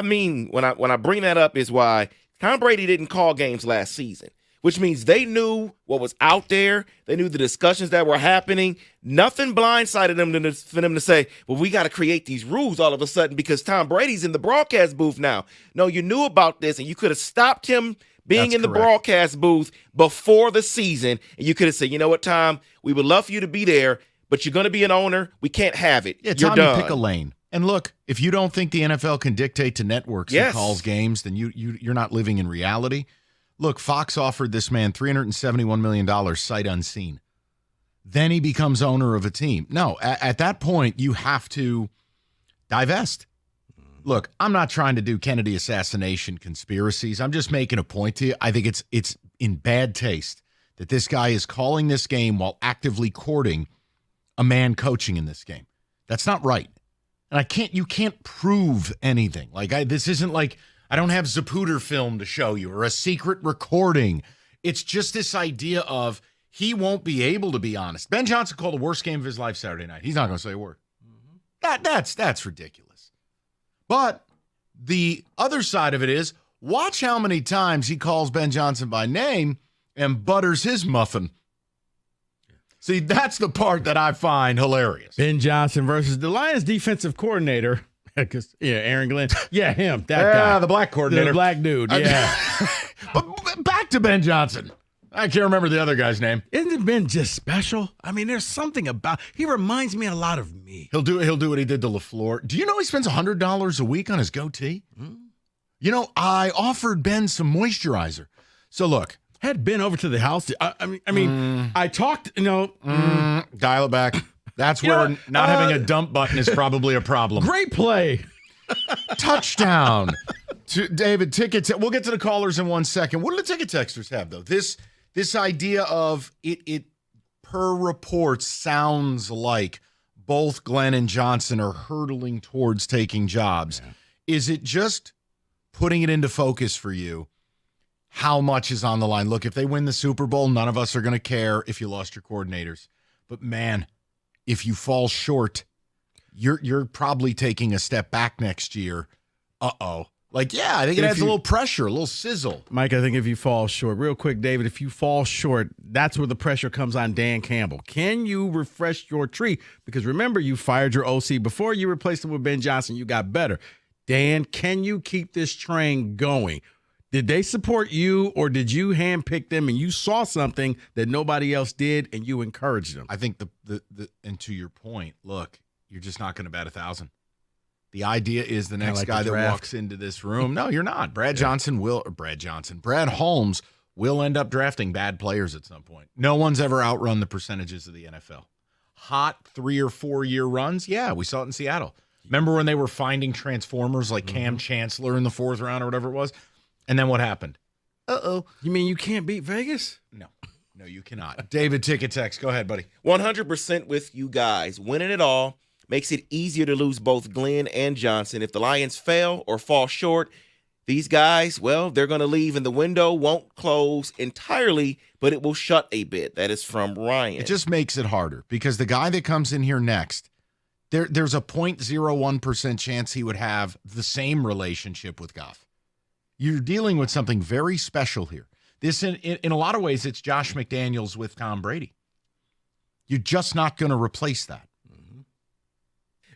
I bring that up is why Tom Brady didn't call games last season, which means they knew what was out there. They knew the discussions that were happening. Nothing blindsided them for them to say, well, we got to create these rules all of a sudden because Tom Brady's in the broadcast booth now. No, you knew about this, and you could have stopped him being in the broadcast booth before the season, and you could have said, you know what, Tom, we would love for you to be there, but you're going to be an owner. We can't have it. Yeah, You're Tom, done. you pick a lane. And look, if you don't think the NFL can dictate to networks who calls games, then you're not living in reality. Look, Fox offered this man $371 million sight unseen. Then he becomes owner of a team. No, at that point, you have to divest. Look, I'm not trying to do Kennedy assassination conspiracies. I'm just making a point to you. I think it's in bad taste that this guy is calling this game while actively courting a man coaching in this game. That's not right. And you can't prove anything. This isn't like I don't have Zapruder film to show you or a secret recording. It's just this idea of he won't be able to be honest. Ben Johnson called the worst game of his life Saturday night. He's not going to say a word. That's ridiculous. But the other side of it is, watch how many times he calls Ben Johnson by name and butters his muffin. See, that's the part that I find hilarious. Ben Johnson versus the Lions defensive coordinator. Because Aaron Glenn. Yeah, him. That guy. The black coordinator. The black dude, yeah. But back to Ben Johnson. I can't remember the other guy's name. Isn't Ben just special? I mean, there's something about he reminds me a lot of me. He'll do what he did to LaFleur. Do you know he spends $100 a week on his goatee? You know, I offered Ben some moisturizer. So look, had Ben over to the house. I talked. Dial it back. That's where not having a dump button is probably a problem. Great play. Touchdown. David, tickets. We'll get to the callers in 1 second. What do the ticket texters have, though? This idea of it per report sounds like both Glenn and Johnson are hurtling towards taking jobs. Yeah. Is it just putting it into focus for you? How much is on the line? Look, if they win the Super Bowl, none of us are going to care if you lost your coordinators. But man, if you fall short, you're probably taking a step back next year. Uh-oh. I think it adds a little pressure, a little sizzle. Mike, I think if you fall short, real quick, David, if you fall short, that's where the pressure comes on Dan Campbell. Can you refresh your tree? Because remember, you fired your OC. Before you replaced him with Ben Johnson, you got better. Dan, can you keep this train going? Did they support you, or did you handpick them and you saw something that nobody else did and you encouraged them? I think and to your point, look, you're just not going to bat 1,000. The idea is the next guy that walks into this room. No, you're not. Brad Holmes will end up drafting bad players at some point. No one's ever outrun the percentages of the NFL. Hot 3 or 4 year runs. Yeah, we saw it in Seattle. Remember when they were finding transformers like Cam Chancellor in the 4th round or whatever it was? And then what happened? Uh-oh. You mean you can't beat Vegas? No, you cannot. David, ticket text. Go ahead, buddy. 100% with you guys. Winning it all makes it easier to lose both Glenn and Johnson. If the Lions fail or fall short, these guys, well, they're going to leave and the window won't close entirely, but it will shut a bit. That is from Ryan. It just makes it harder because the guy that comes in here next, there's a 0.01% chance he would have the same relationship with Goff. You're dealing with something very special here. This, in a lot of ways, it's Josh McDaniels with Tom Brady. You're just not going to replace that.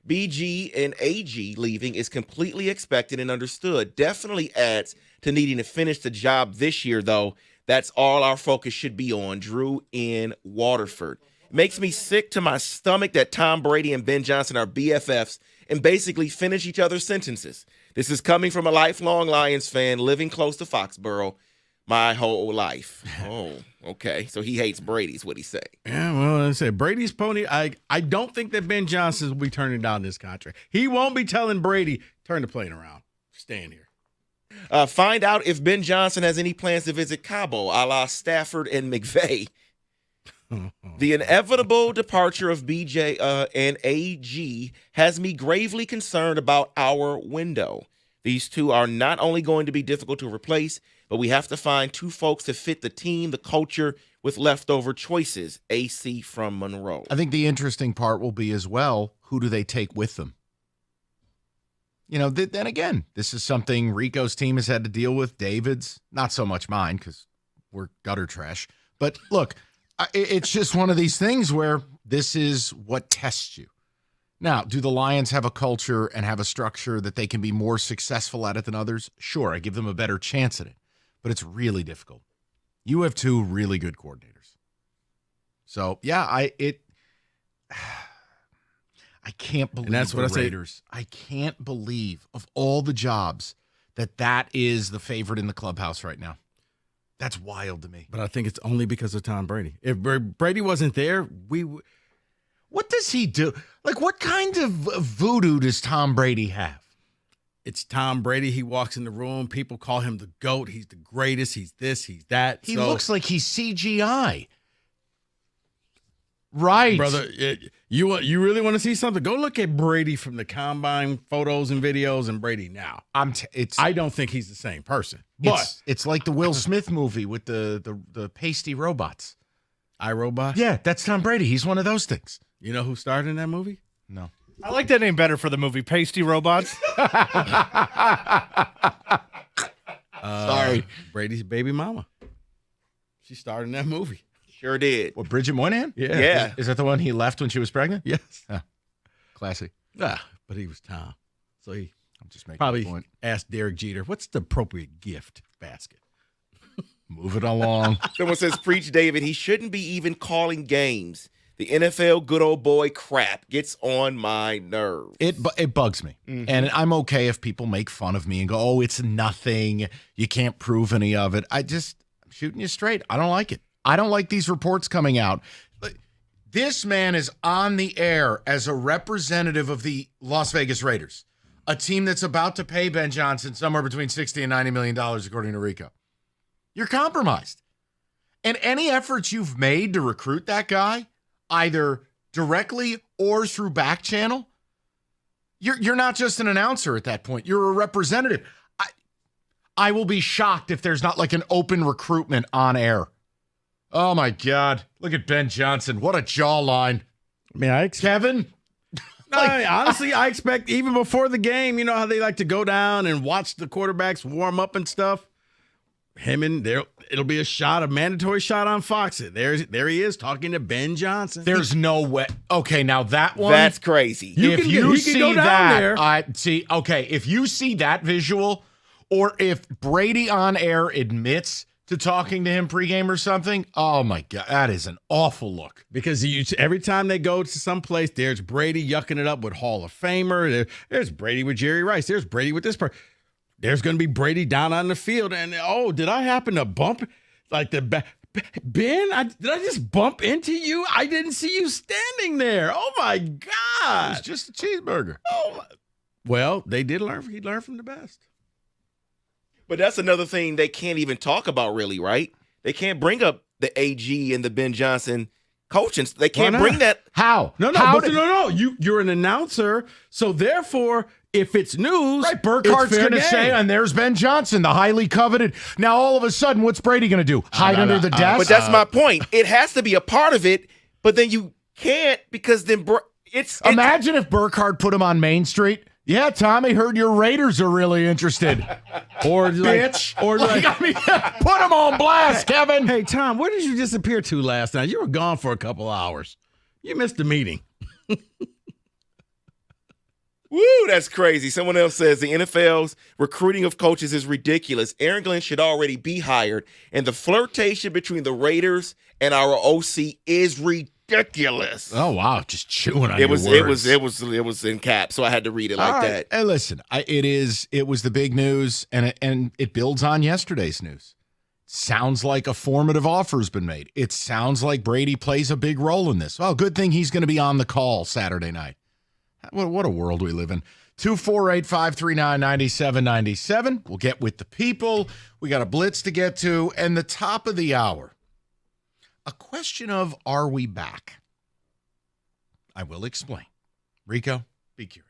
BG and AG leaving is completely expected and understood. Definitely adds to needing to finish the job this year, though. That's all our focus should be on. Drew in Waterford. It makes me sick to my stomach that Tom Brady and Ben Johnson are BFFs and basically finish each other's sentences. This is coming from a lifelong Lions fan living close to Foxborough my whole life. Oh, okay. So he hates Brady's what he say. Yeah, well, I said Brady's pony. I don't think that Ben Johnson will be turning down this contract. He won't be telling Brady, turn the plane around. Staying here. Find out if Ben Johnson has any plans to visit Cabo, a la Stafford and McVay. The inevitable departure of BJ and AG has me gravely concerned about our window. These two are not only going to be difficult to replace, but we have to find two folks to fit the team, the culture, with leftover choices. AC from Monroe. I think the interesting part will be as well, who do they take with them? You know, then again, this is something Rico's team has had to deal with. David's, not so much mine because we're gutter trash. But look, it's just one of these things where this is what tests you. Now, do the Lions have a culture and have a structure that they can be more successful at it than others? Sure, I give them a better chance at it. But it's really difficult. You have two really good coordinators. So, yeah, I can't believe that's what the Raiders. I can't believe of all the jobs that is the favorite in the clubhouse right now. That's wild to me. But I think it's only because of Tom Brady. If Brady wasn't there, what does he do? Like, what kind of voodoo does Tom Brady have? It's Tom Brady. He walks in the room. People call him the GOAT. He's the greatest. He's this. He's that. He looks like he's CGI. Right. Brother, you really want to see something? Go look at Brady from the combine photos and videos and Brady now. I don't think he's the same person. But it's like the Will Smith movie with the pasty robots. iRobot? Yeah, that's Tom Brady. He's one of those things. You know who starred in that movie? No. I like that name better for the movie, Pasty Robots. Sorry. Brady's baby mama. She starred in that movie. Sure did. What, Bridget Moynihan? Yeah. Is that the one he left when she was pregnant? Yes. Classy. But he was Tom. So he I'm just making probably a point. asked Derek Jeter, what's the appropriate gift basket? Move it along. Someone says, preach David, he shouldn't be even calling games. The NFL good old boy crap gets on my nerves. It bugs me. And I'm okay if people make fun of me and go, oh, it's nothing. You can't prove any of it. I'm shooting you straight. I don't like it. I don't like these reports coming out. This man is on the air as a representative of the Las Vegas Raiders, a team that's about to pay Ben Johnson somewhere between $60 and $90 million, according to Rico. You're compromised. And any efforts you've made to recruit that guy, either directly or through back channel, you're not just an announcer at that point. You're a representative. I will be shocked if there's not like an open recruitment on air. Oh, my God. Look at Ben Johnson. What a jawline. I mean, Kevin? Honestly, I expect even before the game, you know how they like to go down and watch the quarterbacks warm up and stuff? It'll be a mandatory shot on Fox. There he is talking to Ben Johnson. There's no way. Okay, now that one. That's crazy. If you see that, if you see that visual, or if Brady on air admits to talking to him pregame or something, oh my God, that is an awful look. Because every time they go to some place, there's Brady yucking it up with Hall of Famer. There's Brady with Jerry Rice. There's Brady with this person. There's going to be Brady down on the field. And, did I happen to bump like Ben? Did I just bump into you? I didn't see you standing there. Oh, my God. It was just a cheeseburger. Well, they did learn. He learned from the best. But that's another thing they can't even talk about, really, right? They can't bring up the AG and the Ben Johnson coaching. They can't bring that. How? No. You're an announcer, so therefore, if it's news, right? Burkhardt's going to say, and there's Ben Johnson, the highly coveted. Now, all of a sudden, what's Brady going to do? Hide under the desk? But that's my point. It has to be a part of it, but then you can't because then Imagine if Burkhardt put him on Main Street. Yeah, Tommy, heard your Raiders are really interested. Or bitch. Put him on blast, Kevin. Hey, Tom, where did you disappear to last night? You were gone for a couple hours. You missed the meeting. Woo, that's crazy. Someone else says the NFL's recruiting of coaches is ridiculous. Aaron Glenn should already be hired, and the flirtation between the Raiders and our OC is ridiculous. Oh wow, just chewing on it was your words. It was in caps, so I had to read it like that. And listen, it was the big news, and it builds on yesterday's news. Sounds like a formative offer's been made. It sounds like Brady plays a big role in this. Well, good thing he's going to be on the call Saturday night. What a world we live in. 248-539-9797. We'll get with the people. We got a blitz to get to, and the top of the hour. A question of, are we back? I will explain. Rico, be curious.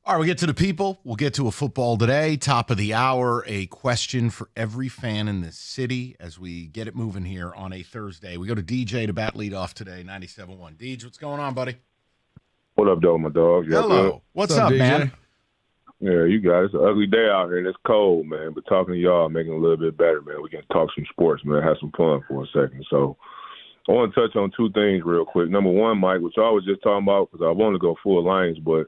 All right, we get to the people. We'll get to a football today. Top of the hour, a question for every fan in this city as we get it moving here on a Thursday. We go to DJ to bat lead off today, 97.1. DJ, what's going on, buddy? What up, though, my dog? Hello. What's up, man? Yeah, you guys. It's an ugly day out here, and it's cold, man. But talking to y'all, making it a little bit better, man. We can talk some sports, man. Have some fun for a second. So I want to touch on two things real quick. Number one, Mike, which I was just talking about, because I want to go full Lions, but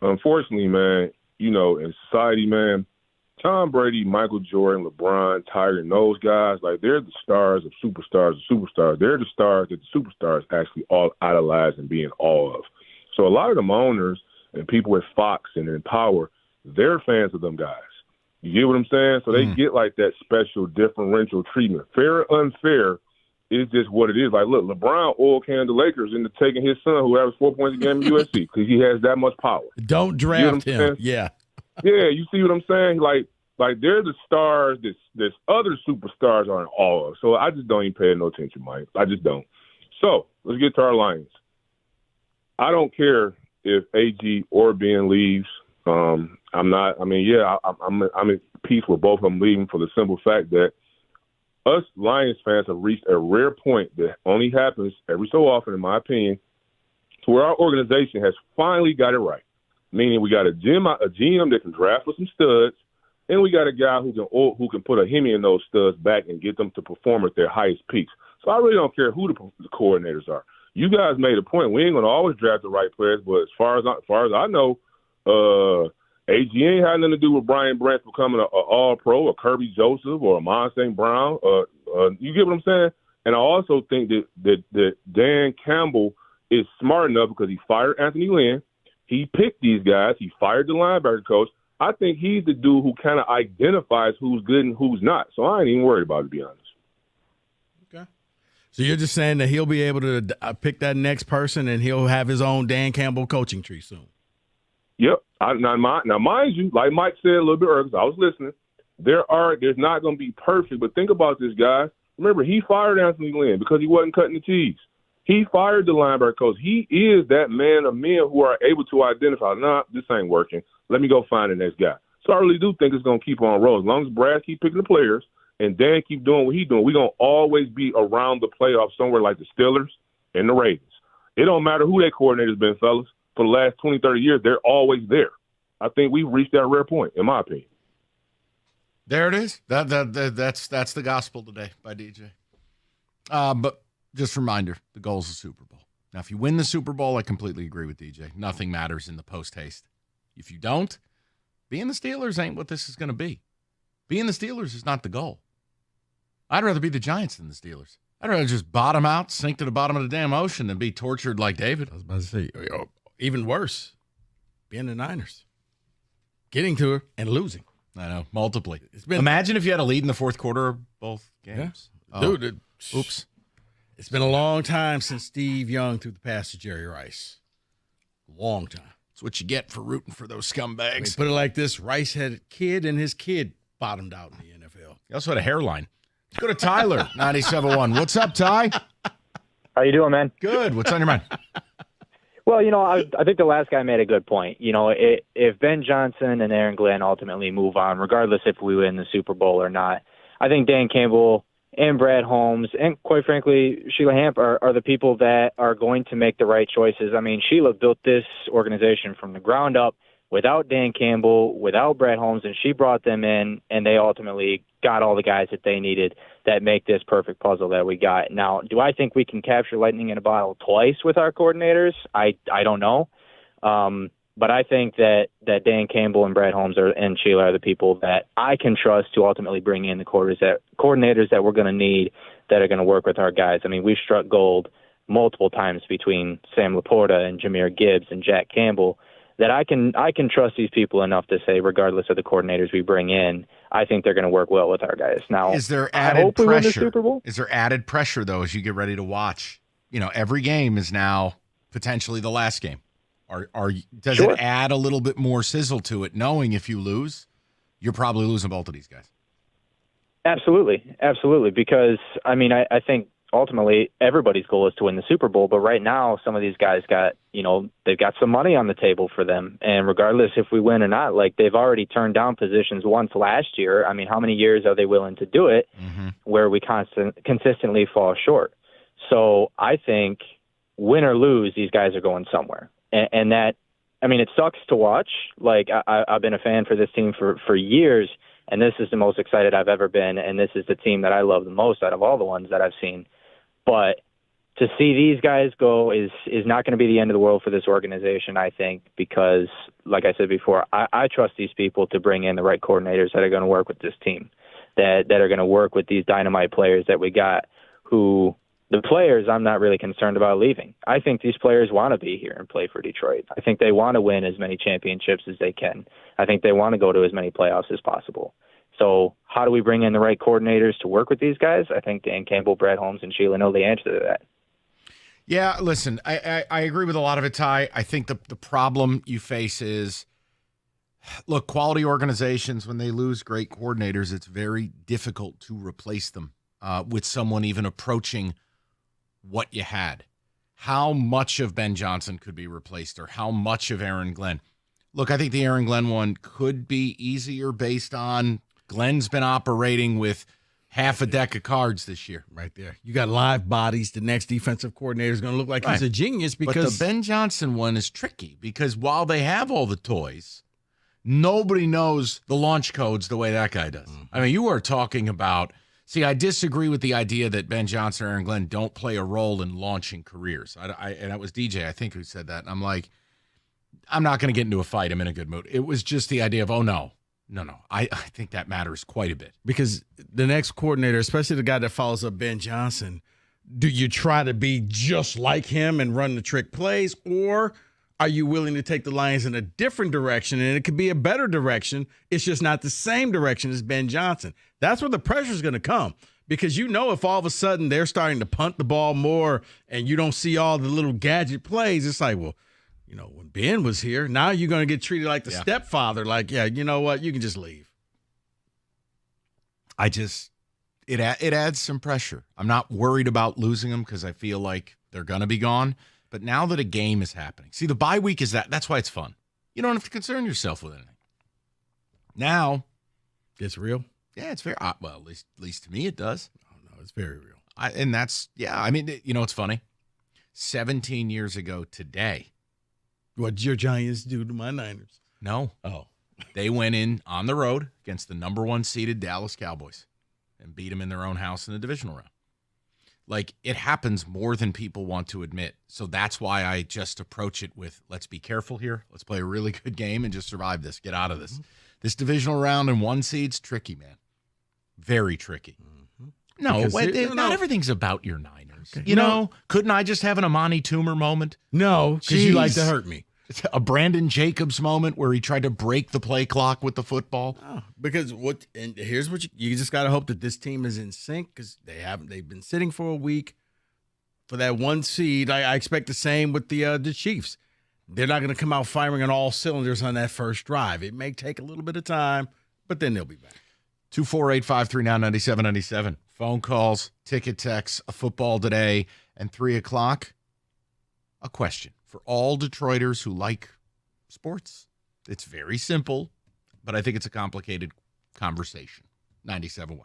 unfortunately, man, you know, in society, man, Tom Brady, Michael Jordan, LeBron, Tiger, and those guys, like, they're the stars of superstars of superstars. They're the stars that the superstars actually all idolize and be in awe of. So a lot of them owners and people with Fox and in power, they're fans of them guys. You get what I'm saying? So they get, like, that special differential treatment. Fair or unfair is just what it is. Like, look, LeBron oil canned the Lakers into taking his son, who averaged 4 points a game in USC, because he has that much power. Don't draft him. Yeah. Yeah, you see what I'm saying? Like they're the stars that other superstars are in awe of. So I just don't even pay no attention, Mike. I just don't. So let's get to our Lions. I don't care if AG or Ben leaves. I'm in peace with both of them leaving for the simple fact that us Lions fans have reached a rare point that only happens every so often, in my opinion, to where our organization has finally got it right. Meaning we got a GM that can draft for some studs, and we got a guy who can put a Hemi in those studs back and get them to perform at their highest peaks. So I really don't care who the coordinators are. You guys made a point. We ain't going to always draft the right players, but as far as I know, AG ain't had nothing to do with Brian Branch becoming an All-Pro, or Kirby Joseph, or Amon St. Brown. You get what I'm saying? And I also think that Dan Campbell is smart enough, because he fired Anthony Lynn. He picked these guys. He fired the linebacker coach. I think he's the dude who kind of identifies who's good and who's not. So I ain't even worried about it, to be honest. Okay. So you're just saying that he'll be able to pick that next person, and he'll have his own Dan Campbell coaching tree soon. Yep. Now, mind you, like Mike said a little bit earlier, 'cause I was listening, there's not going to be perfect, but think about this, guys. Remember, he fired Anthony Lynn because he wasn't cutting the cheese. He fired the linebacker coach. He is that man of men who are able to identify, nah, this ain't working. Let me go find the next guy. So I really do think it's going to keep on rolling. As long as Brad keep picking the players and Dan keep doing what he's doing, we're going to always be around the playoffs somewhere like the Steelers and the Ravens. It don't matter who their coordinator's been, fellas. For the last 20, 30 years, they're always there. I think we've reached that rare point, in my opinion. There it is. That's the gospel today by DJ. But just a reminder, the goal is the Super Bowl. Now, if you win the Super Bowl, I completely agree with DJ. Nothing matters in the post-haste. If you don't, being the Steelers ain't what this is going to be. Being the Steelers is not the goal. I'd rather be the Giants than the Steelers. I'd rather just bottom out, sink to the bottom of the damn ocean than be tortured like David. I was about to say, even worse, being the Niners. Getting to her and losing. I know, multiply. Imagine if you had a lead in the fourth quarter of both games. Yeah. Dude, oops. It's been a long time since Steve Young threw the pass to Jerry Rice. Long time. That's what you get for rooting for those scumbags. I mean, put it like this, Rice had a kid, and his kid bottomed out in the NFL. He also had a hairline. Let's go to Tyler, 97.1. What's up, Ty? How you doing, man? Good. What's on your mind? Well, I think the last guy made a good point. If Ben Johnson and Aaron Glenn ultimately move on, regardless if we win the Super Bowl or not, I think Dan Campbell and Brad Holmes and, quite frankly, Sheila Hamp are the people that are going to make the right choices. I mean, Sheila built this organization from the ground up without Dan Campbell, without Brad Holmes, and she brought them in, and they ultimately got all the guys that they needed that make this perfect puzzle that we got. Now, do I think we can capture lightning in a bottle twice with our coordinators? I don't know. But I think that Dan Campbell and Brad Holmes and Sheila are the people that I can trust to ultimately bring in the coordinators that we're going to need that are going to work with our guys. I mean, we've struck gold multiple times between Sam Laporta and Jahmyr Gibbs and Jack Campbell that I can trust these people enough to say, regardless of the coordinators we bring in, I think they're going to work well with our guys. Now, is there added pressure? Is there added pressure though as you get ready to watch? Every game is now potentially the last game. Does it add a little bit more sizzle to it, knowing if you lose, you're probably losing both of these guys? Absolutely. Because I mean, I think ultimately everybody's goal is to win the Super Bowl. But right now, some of these guys got, they've got some money on the table for them. And regardless if we win or not, like they've already turned down positions once last year. I mean, how many years are they willing to do it where we consistently fall short? So I think win or lose, these guys are going somewhere. And that, I mean, it sucks to watch. Like I've been a fan for this team for years, and this is the most excited I've ever been. And this is the team that I love the most out of all the ones that I've seen. But to see these guys go is not going to be the end of the world for this organization, I think, because, like I said before, I trust these people to bring in the right coordinators that are going to work with this team, that are going to work with these dynamite players that we got, who the players I'm not really concerned about leaving. I think these players want to be here and play for Detroit. I think they want to win as many championships as they can. I think they want to go to as many playoffs as possible. So how do we bring in the right coordinators to work with these guys? I think Dan Campbell, Brad Holmes, and Sheila know the answer to that. Yeah, listen, I agree with a lot of it, Ty. I think the problem you face is, look, quality organizations, when they lose great coordinators, it's very difficult to replace them with someone even approaching what you had. How much of Ben Johnson could be replaced, or how much of Aaron Glenn? Look, I think the Aaron Glenn one could be easier based on Glenn's been operating with half a deck of cards this year. Right there. You got live bodies. The next defensive coordinator is going to look like he's a genius because But the Ben Johnson one is tricky because while they have all the toys, nobody knows the launch codes the way that guy does. I mean, you are talking about, see, I disagree with the idea that Ben Johnson or Aaron Glenn don't play a role in launching careers. And that was DJ, I think, who said that. And I'm like, I'm not going to get into a fight. I'm in a good mood. It was just the idea of, oh, no. I think that matters quite a bit. Because the next coordinator, especially the guy that follows up Ben Johnson, do you try to be just like him and run the trick plays, or are you willing to take the Lions in a different direction? And it could be a better direction. It's just not the same direction as Ben Johnson. That's where the pressure is going to come. Because if all of a sudden they're starting to punt the ball more and you don't see all the little gadget plays, it's like, well, when Ben was here, now you're going to get treated like the stepfather. Like, yeah, you know what? You can just leave. It adds some pressure. I'm not worried about losing them because I feel like they're going to be gone. But now that a game is happening, see, the bye week is that's why it's fun. You don't have to concern yourself with anything. Now, it's real. Yeah, it's very well. At least to me, it does. Oh no, it's very real. I mean, it's funny. 17 years ago today. What'd your Giants do to my Niners? No. Oh. They went in on the road against the number 1 seeded Dallas Cowboys and beat them in their own house in the divisional round. Like, it happens more than people want to admit. So that's why I just approach it with, let's be careful here. Let's play a really good game and just survive this. Get out of this. This divisional round and 1 seed's tricky, man. Very tricky. No, not everything's about your Niners. Okay. You know, couldn't I just have an Amani Toomer moment? No, because you like to hurt me. A Brandon Jacobs moment where he tried to break the play clock with the football. Oh, because here's what you just got to hope that this team is in sync because they've been sitting for a week for that 1 seed. I expect the same with the Chiefs. They're not going to come out firing on all cylinders on that first drive. It may take a little bit of time, but then they'll be back. 248-539-9797. Phone calls, ticket texts, a football today, and 3 o'clock. A question for all Detroiters who like sports. It's very simple, but I think it's a complicated conversation. 97.1.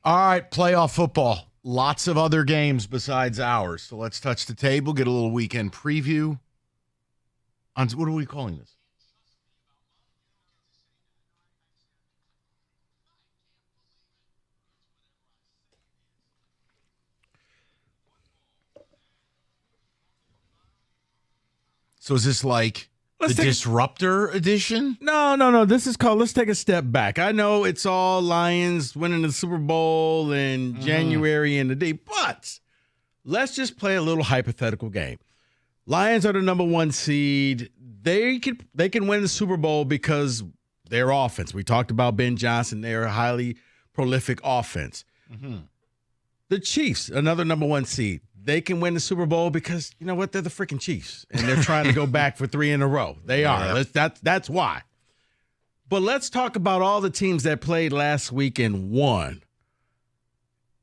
All right, playoff football. Lots of other games besides ours. So let's touch the table, get a little weekend preview. On what are we calling this? So is this like the Disruptor edition? No. This is called Let's Take a Step Back. I know it's all Lions winning the Super Bowl in January and the day, but let's just play a little hypothetical game. Lions are the number 1 seed. They can win the Super Bowl because their offense. We talked about Ben Johnson. They're a highly prolific offense. Mm-hmm. The Chiefs, another number 1 seed. They can win the Super Bowl because, you know what, they're the freaking Chiefs, and they're trying to go back for 3 in a row. They are. That's why. But let's talk about all the teams that played last week and won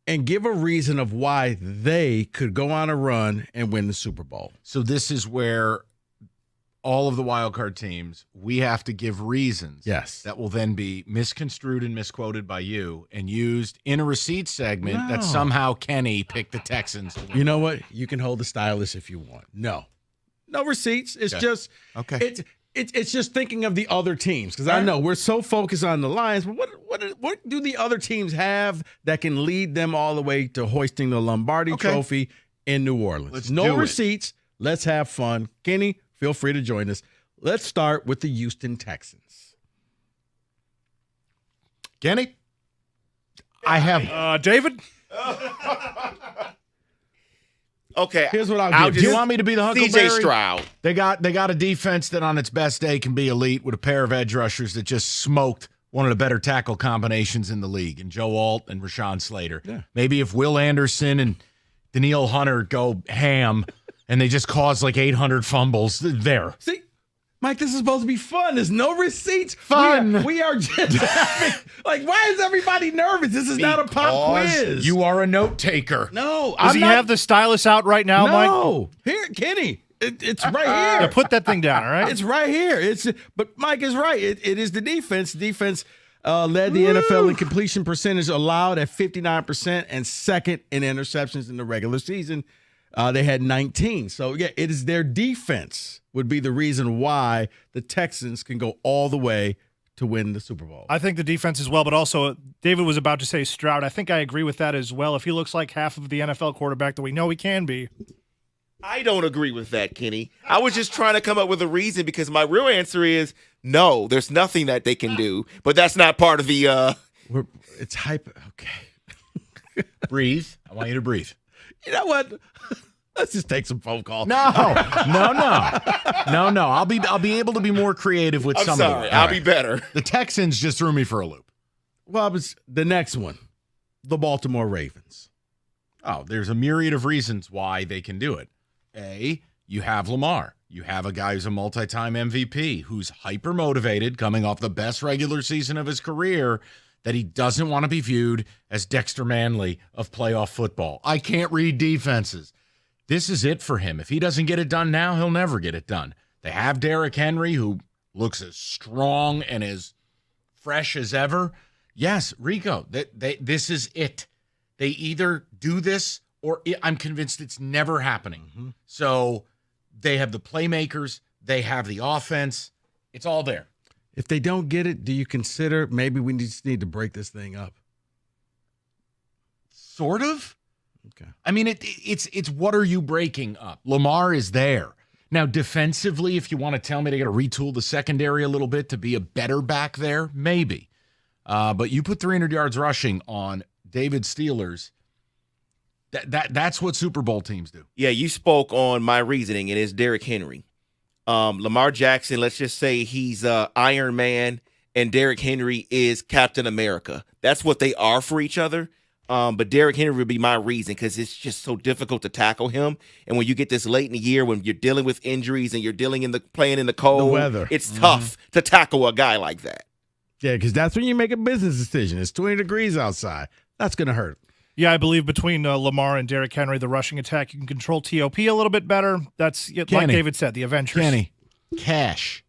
and give a reason of why they could go on a run and win the Super Bowl. So this is where all of the wild card teams, we have to give reasons that will then be misconstrued and misquoted by you and used in a receipt segment that somehow Kenny picked the Texans. You know what? You can hold the stylus if you want. No receipts. It's just it's just thinking of the other teams, because I know we're so focused on the Lions, but what do the other teams have that can lead them all the way to hoisting the Lombardi Trophy in New Orleans? No receipts. Let's have fun. Kenny, feel free to join us. Let's start with the Houston Texans. Kenny? I have David? Okay. Here's what I'll give. Do you want me to be the Huckleberry? CJ Stroud. They got a defense that on its best day can be elite with a pair of edge rushers that just smoked one of the better tackle combinations in the league, and Joe Alt and Rashawn Slater. Yeah. Maybe if Will Anderson and Danielle Hunter go ham and they just cause like 800 fumbles, there. See, Mike, this is supposed to be fun. There's no receipts. Fun. We are just having, like, why is everybody nervous? This is not a pop quiz. You are a note taker. No. Does he have the stylus out right now, Mike? No. Here, Kenny. It's right here. Yeah, put that thing down, all right? It's right here. But Mike is right. It is the defense. Defense led the NFL in completion percentage allowed at 59% and second in interceptions in the regular season. They had 19. So, yeah, it is their defense would be the reason why the Texans can go all the way to win the Super Bowl. I think the defense as well, but also David was about to say Stroud. I think I agree with that as well. If he looks like half of the NFL quarterback that we know he can be. I don't agree with that, Kenny. I was just trying to come up with a reason because my real answer is no, there's nothing that they can do. But that's not part of the it's hype. Okay. Breathe. I want you to breathe. You know what? Let's just take some phone calls. No. I'll be able to be more creative with some of it. I'll be better. The Texans just threw me for a loop. Well, it was the next one, the Baltimore Ravens. Oh, there's a myriad of reasons why they can do it. A, you have Lamar. You have a guy who's a multi-time MVP, who's hyper-motivated, coming off the best regular season of his career, that he doesn't want to be viewed as Dexter Manley of playoff football. I can't read defenses. This is it for him. If he doesn't get it done now, he'll never get it done. They have Derrick Henry, who looks as strong and as fresh as ever. Yes, Rico, this is it. They either do this or I'm convinced it's never happening. Mm-hmm. So they have the playmakers. They have the offense. It's all there. If they don't get it, do you consider maybe we just need to break this thing up? Sort of. Okay. I mean, it's what are you breaking up? Lamar is there. Now, defensively, if you want to tell me they got to retool the secondary a little bit to be a better back there, maybe. But you put 300 yards rushing on David Steelers, that's what Super Bowl teams do. Yeah, you spoke on my reasoning, and it's Derrick Henry. Lamar Jackson, let's just say he's Iron Man, and Derrick Henry is Captain America. That's what they are for each other. But Derrick Henry would be my reason because it's just so difficult to tackle him. And when you get this late in the year, when you're dealing with injuries and you're playing in the cold, the weather, it's tough to tackle a guy like that. Yeah, because that's when you make a business decision. It's 20 degrees outside. That's going to hurt. Yeah, I believe between Lamar and Derrick Henry, the rushing attack, you can control TOP a little bit better. That's, like David said, the Avengers. Kenny, cash.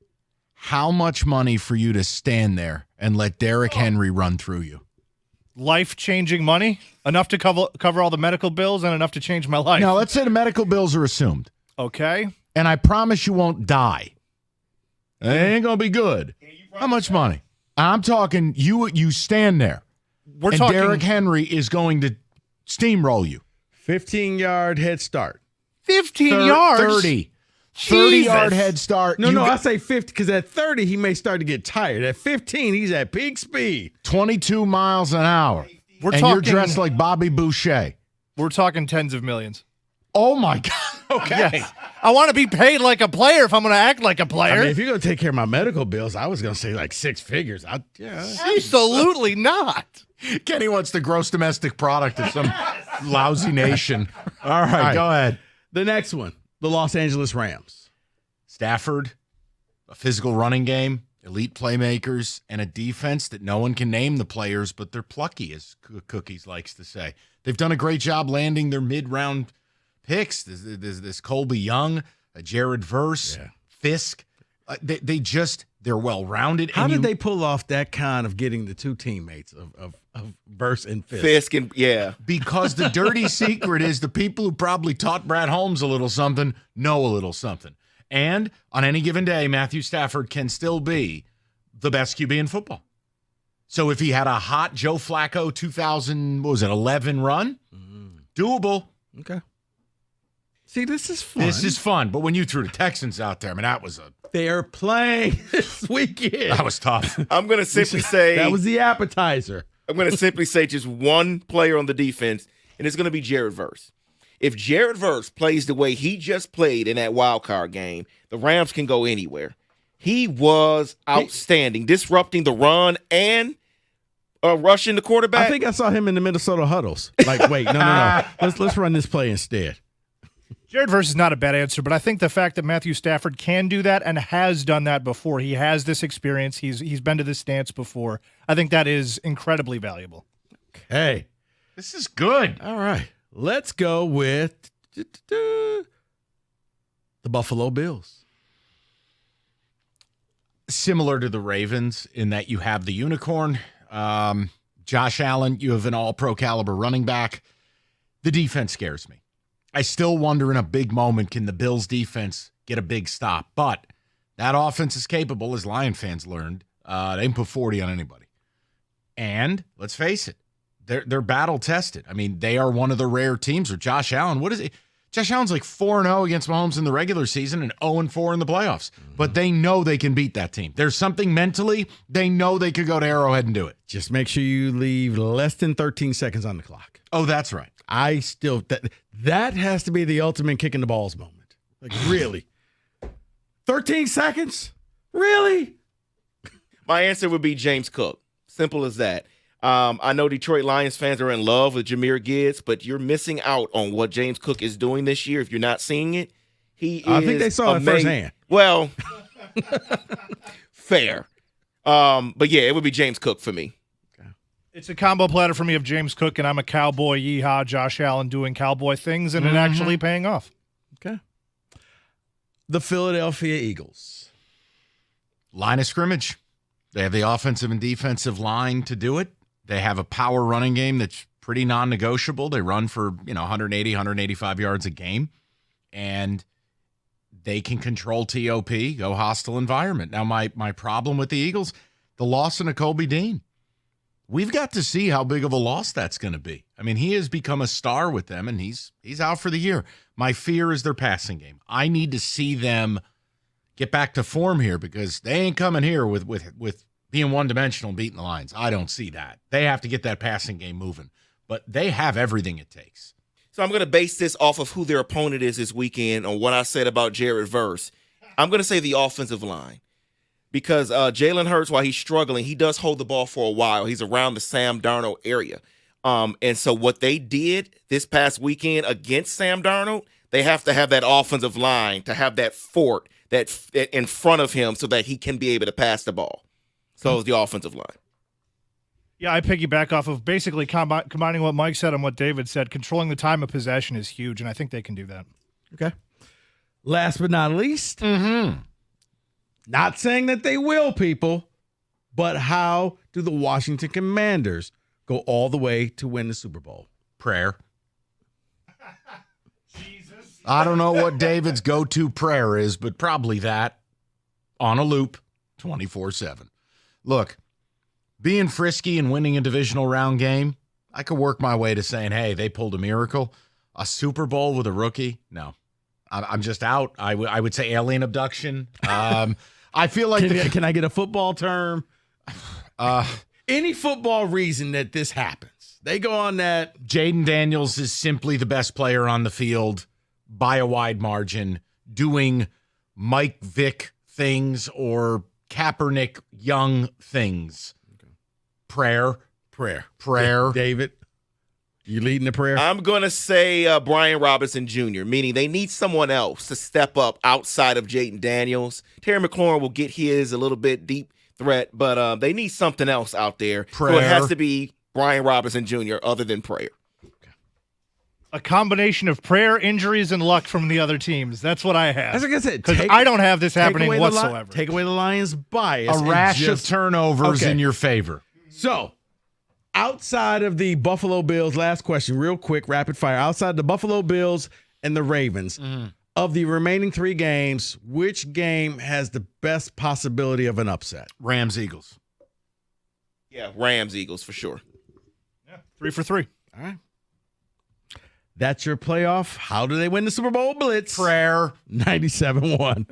How much money for you to stand there and let Derrick Henry run through you? life-changing money? Enough to cover all the medical bills and enough to change my life? Now, let's say the medical bills are assumed. Okay. And I promise you won't die. It ain't going to be good. How much money? I'm talking you stand there. We're and talking Derrick Henry is going to steamroll you. 15-yard head start. 15 yards? 30. 30-yard head start. No, I say 50 because at 30, he may start to get tired. At 15, he's at peak speed. 22 miles an hour. You're dressed like Bobby Boucher. We're talking tens of millions. Oh, my God. Okay. Yes. I want to be paid like a player if I'm going to act like a player. I mean, if you're going to take care of my medical bills, I was going to say like 6 figures. Absolutely not. Kenny wants the gross domestic product of some lousy nation. All right, go ahead. The next one, the Los Angeles Rams. Stafford, a physical running game, elite playmakers, and a defense that no one can name the players, but they're plucky, as Cookies likes to say. They've done a great job landing their mid-round picks. There's this Colby Young, Jared Verse, Fisk. They're well-rounded. How did they pull off that kind of getting the two teammates of Verse and Fisk? Fisk and, Because the dirty secret is the people who probably taught Brad Holmes a little something know a little something. And on any given day, Matthew Stafford can still be the best QB in football. So if he had a hot Joe Flacco 2011 run, doable. Okay. See, this is fun. This is fun. But when you threw the Texans out there, I mean, that was they're playing this weekend. That was tough. I'm going to simply say. That was the appetizer. I'm going to simply say just one player on the defense, and it's going to be Jared Verse. If Jared Verse plays the way he just played in that wild card game, the Rams can go anywhere. He was outstanding, disrupting the run and rushing the quarterback. I think I saw him in the Minnesota huddles. Like, wait, no. Let's run this play instead. Jared Verse is not a bad answer, but I think the fact that Matthew Stafford can do that and has done that before, he has this experience, he's been to this stance before, I think that is incredibly valuable. Okay. This is good. All right. Let's go with the Buffalo Bills. Similar to the Ravens in that you have the unicorn. Josh Allen, you have an all-pro caliber running back. The defense scares me. I still wonder in a big moment, can the Bills defense get a big stop? But that offense is capable, as Lion fans learned. They can put 40 on anybody. And let's face it, they're battle tested. I mean, they are one of the rare teams. Or Josh Allen, what is it? Josh Allen's like 4-0 against Mahomes in the regular season and 0-4 in the playoffs. But they know they can beat that team. There's something mentally, they know they could go to Arrowhead and do it. Just make sure you leave less than 13 seconds on the clock. Oh, that's right. I still that has to be the ultimate kicking the balls moment. Like, really? 13 seconds? Really? My answer would be James Cook. Simple as that. I know Detroit Lions fans are in love with Jahmyr Gibbs, but you're missing out on what James Cook is doing this year if you're not seeing it. I think they saw it firsthand. Well, fair. But yeah, it would be James Cook for me. It's a combo platter for me of James Cook, and I'm a cowboy, yeehaw, Josh Allen doing cowboy things, and it actually paying off. Okay. The Philadelphia Eagles. Line of scrimmage. They have the offensive and defensive line to do it. They have a power running game that's pretty non-negotiable. They run for 180, 185 yards a game, and they can control TOP, go hostile environment. Now, my problem with the Eagles, the loss of Nakobe Dean. We've got to see how big of a loss that's going to be. I mean, he has become a star with them, and he's out for the year. My fear is their passing game. I need to see them get back to form here because they ain't coming here with being one-dimensional and beating the Lions. I don't see that. They have to get that passing game moving, but they have everything it takes. So I'm going to base this off of who their opponent is this weekend on what I said about Jared Verse. I'm going to say the offensive line. Because Jalen Hurts, while he's struggling, he does hold the ball for a while. He's around the Sam Darnold area. And so what they did this past weekend against Sam Darnold, they have to have that offensive line to have that fort that in front of him so that he can be able to pass the ball. So it's the offensive line. Yeah, I piggyback off of basically combining what Mike said and what David said. Controlling the time of possession is huge, and I think they can do that. Okay. Last but not least, not saying that they will, people, but how do the Washington Commanders go all the way to win the Super Bowl? Prayer. I don't know what David's go-to prayer is, but probably that on a loop 24/7. Look, being frisky and winning a divisional round game, I could work my way to saying, hey, they pulled a miracle. A Super Bowl with a rookie? No. I'm just out. I would say alien abduction. I feel like can I get a football term? Any football reason that this happens. They go on that. Jaden Daniels is simply the best player on the field by a wide margin, doing Mike Vick things or Kaepernick Young things. Okay. Prayer. David, you leading the prayer? I'm going to say Brian Robinson Jr., meaning they need someone else to step up outside of Jaden Daniels. Terry McLaurin will get his a little bit deep threat, but they need something else out there. Prayer. So it has to be Brian Robinson Jr. other than prayer. A combination of prayer, injuries, and luck from the other teams. That's what I have. That's like I said. Because I don't have this happening whatsoever. Take away the Lions' bias. A rash of turnovers in your favor. So, outside of the Buffalo Bills, last question, real quick, rapid fire. Outside the Buffalo Bills and the Ravens, of the remaining 3 games, which game has the best possibility of an upset? Rams-Eagles. Yeah, Rams-Eagles for sure. Yeah, 3 for 3. All right. That's your playoff. How do they win the Super Bowl Blitz? Prayer. 97-1.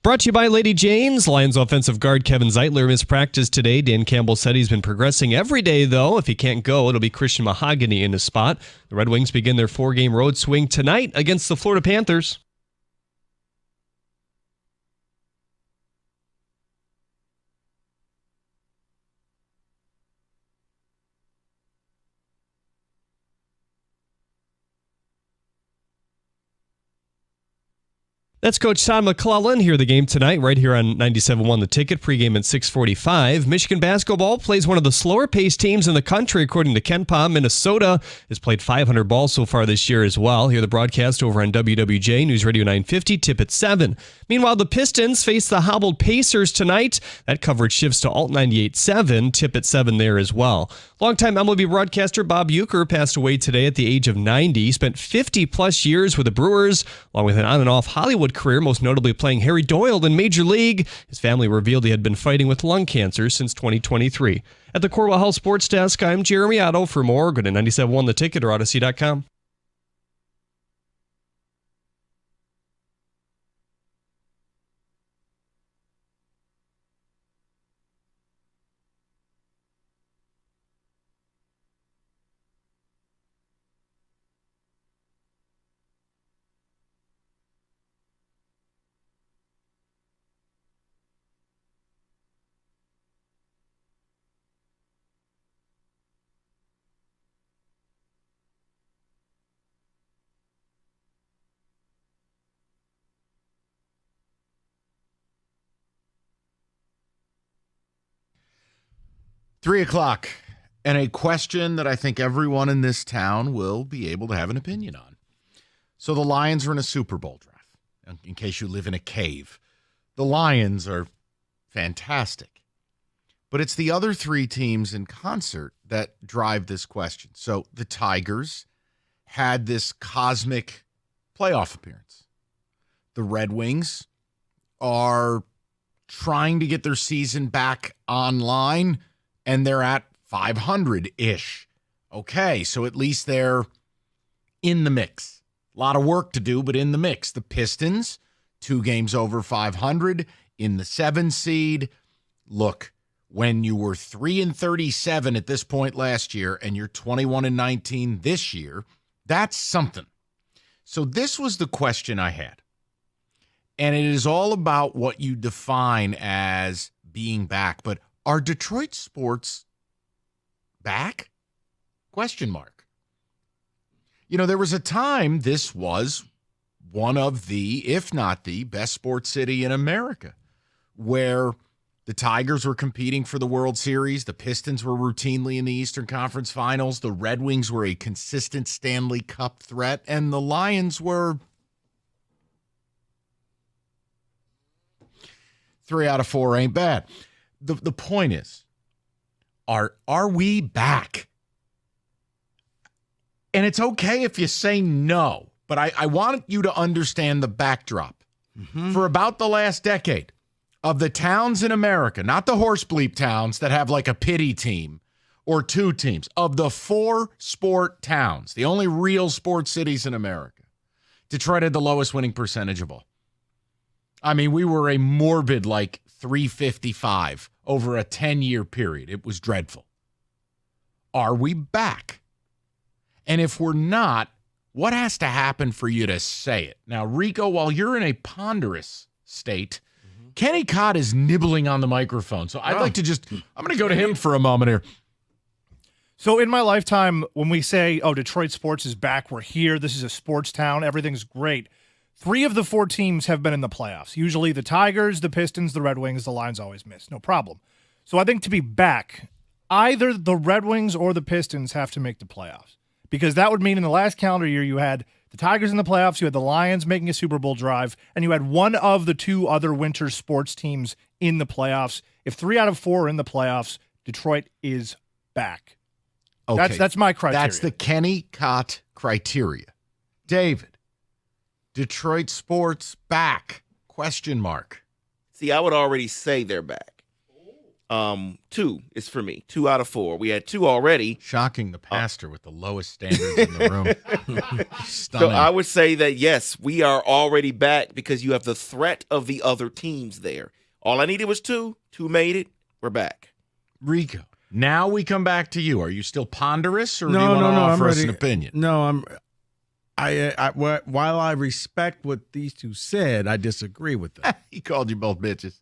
Brought to you by Lady Jane's. Lions offensive guard Kevin Zeitler missed practice today. Dan Campbell said he's been progressing every day, though. If he can't go, it'll be Christian Mahogany in his spot. The Red Wings begin their 4-game road swing tonight against the Florida Panthers. That's Coach Todd McClellan. Here the game tonight, right here on 97.1 The Ticket. Pregame at 6:45. Michigan basketball plays one of the slower-paced teams in the country, according to KenPom. Minnesota has played 500 balls so far this year as well. Here the broadcast over on WWJ, News Radio 950, tip at 7. Meanwhile, the Pistons face the hobbled Pacers tonight. That coverage shifts to Alt 98.7, tip at 7 there as well. Longtime MLB broadcaster Bob Uecker passed away today at the age of 90. He spent 50-plus years with the Brewers, along with an on-and-off Hollywood career, most notably playing Harry Doyle in Major League. His family revealed he had been fighting with lung cancer since 2023. At the Corwell Health Sports Desk, I'm Jeremy Otto. For more, go to 97.1 The Ticket or Odyssey.com. Three o'clock, and a question that I think everyone in this town will be able to have an opinion on. So the Lions are in a Super Bowl draft. In case you live in a cave, the Lions are fantastic. But it's the other three teams in concert that drive this question. So the Tigers had this cosmic playoff appearance. The Red Wings are trying to get their season back online, and they're at 500-ish. Okay, so at least they're in the mix. A lot of work to do, but in the mix. The Pistons, 2 games over 500 in the 7 seed. Look, when you were 3-37 at this point last year and you're 21-19 this year, that's something. So this was the question I had. And it is all about what you define as being back. But are Detroit sports back? Question mark. You know, there was a time this was one of the, if not the best sports city in America, where the Tigers were competing for the World Series. The Pistons were routinely in the Eastern Conference Finals. The Red Wings were a consistent Stanley Cup threat. And the Lions were 3 out of 4 ain't bad. The point is, are we back? And it's okay if you say no, but I want you to understand the backdrop. For about the last decade, of the towns in America, not the horse bleep towns that have like a pity team or 2 teams, of the 4 sport towns, the only real sports cities in America, Detroit had the lowest winning percentage of all. I mean, we were a morbid like 355 over a 10-year period. It was dreadful. Are we back? And if we're not, what has to happen for you to say it? Now, Rico, while you're in a ponderous state, Kenny Cott is nibbling on the microphone. So I'd like to I'm going to go to him for a moment here. So in my lifetime, when we say, oh, Detroit sports is back, we're here, this is a sports town, everything's great, 3 of the 4 teams have been in the playoffs. Usually the Tigers, the Pistons, the Red Wings, the Lions always miss. No problem. So I think to be back, either the Red Wings or the Pistons have to make the playoffs. Because that would mean in the last calendar year you had the Tigers in the playoffs, you had the Lions making a Super Bowl drive, and you had one of the 2 other winter sports teams in the playoffs. If 3 out of 4 are in the playoffs, Detroit is back. Okay. That's my criteria. That's the Kenny Cott criteria. David, Detroit sports back? Question mark. See, I would already say they're back. 2 is for me. 2 out of 4. We had 2 already. Shocking the pastor with the lowest standards in the room. So I would say that, yes, we are already back because you have the threat of the other teams there. All I needed was 2. 2 made it. We're back. Rico, now we come back to you. Are you still ponderous, or do you want to offer us an opinion? No, while I respect what these two said, I disagree with them. He called you both bitches.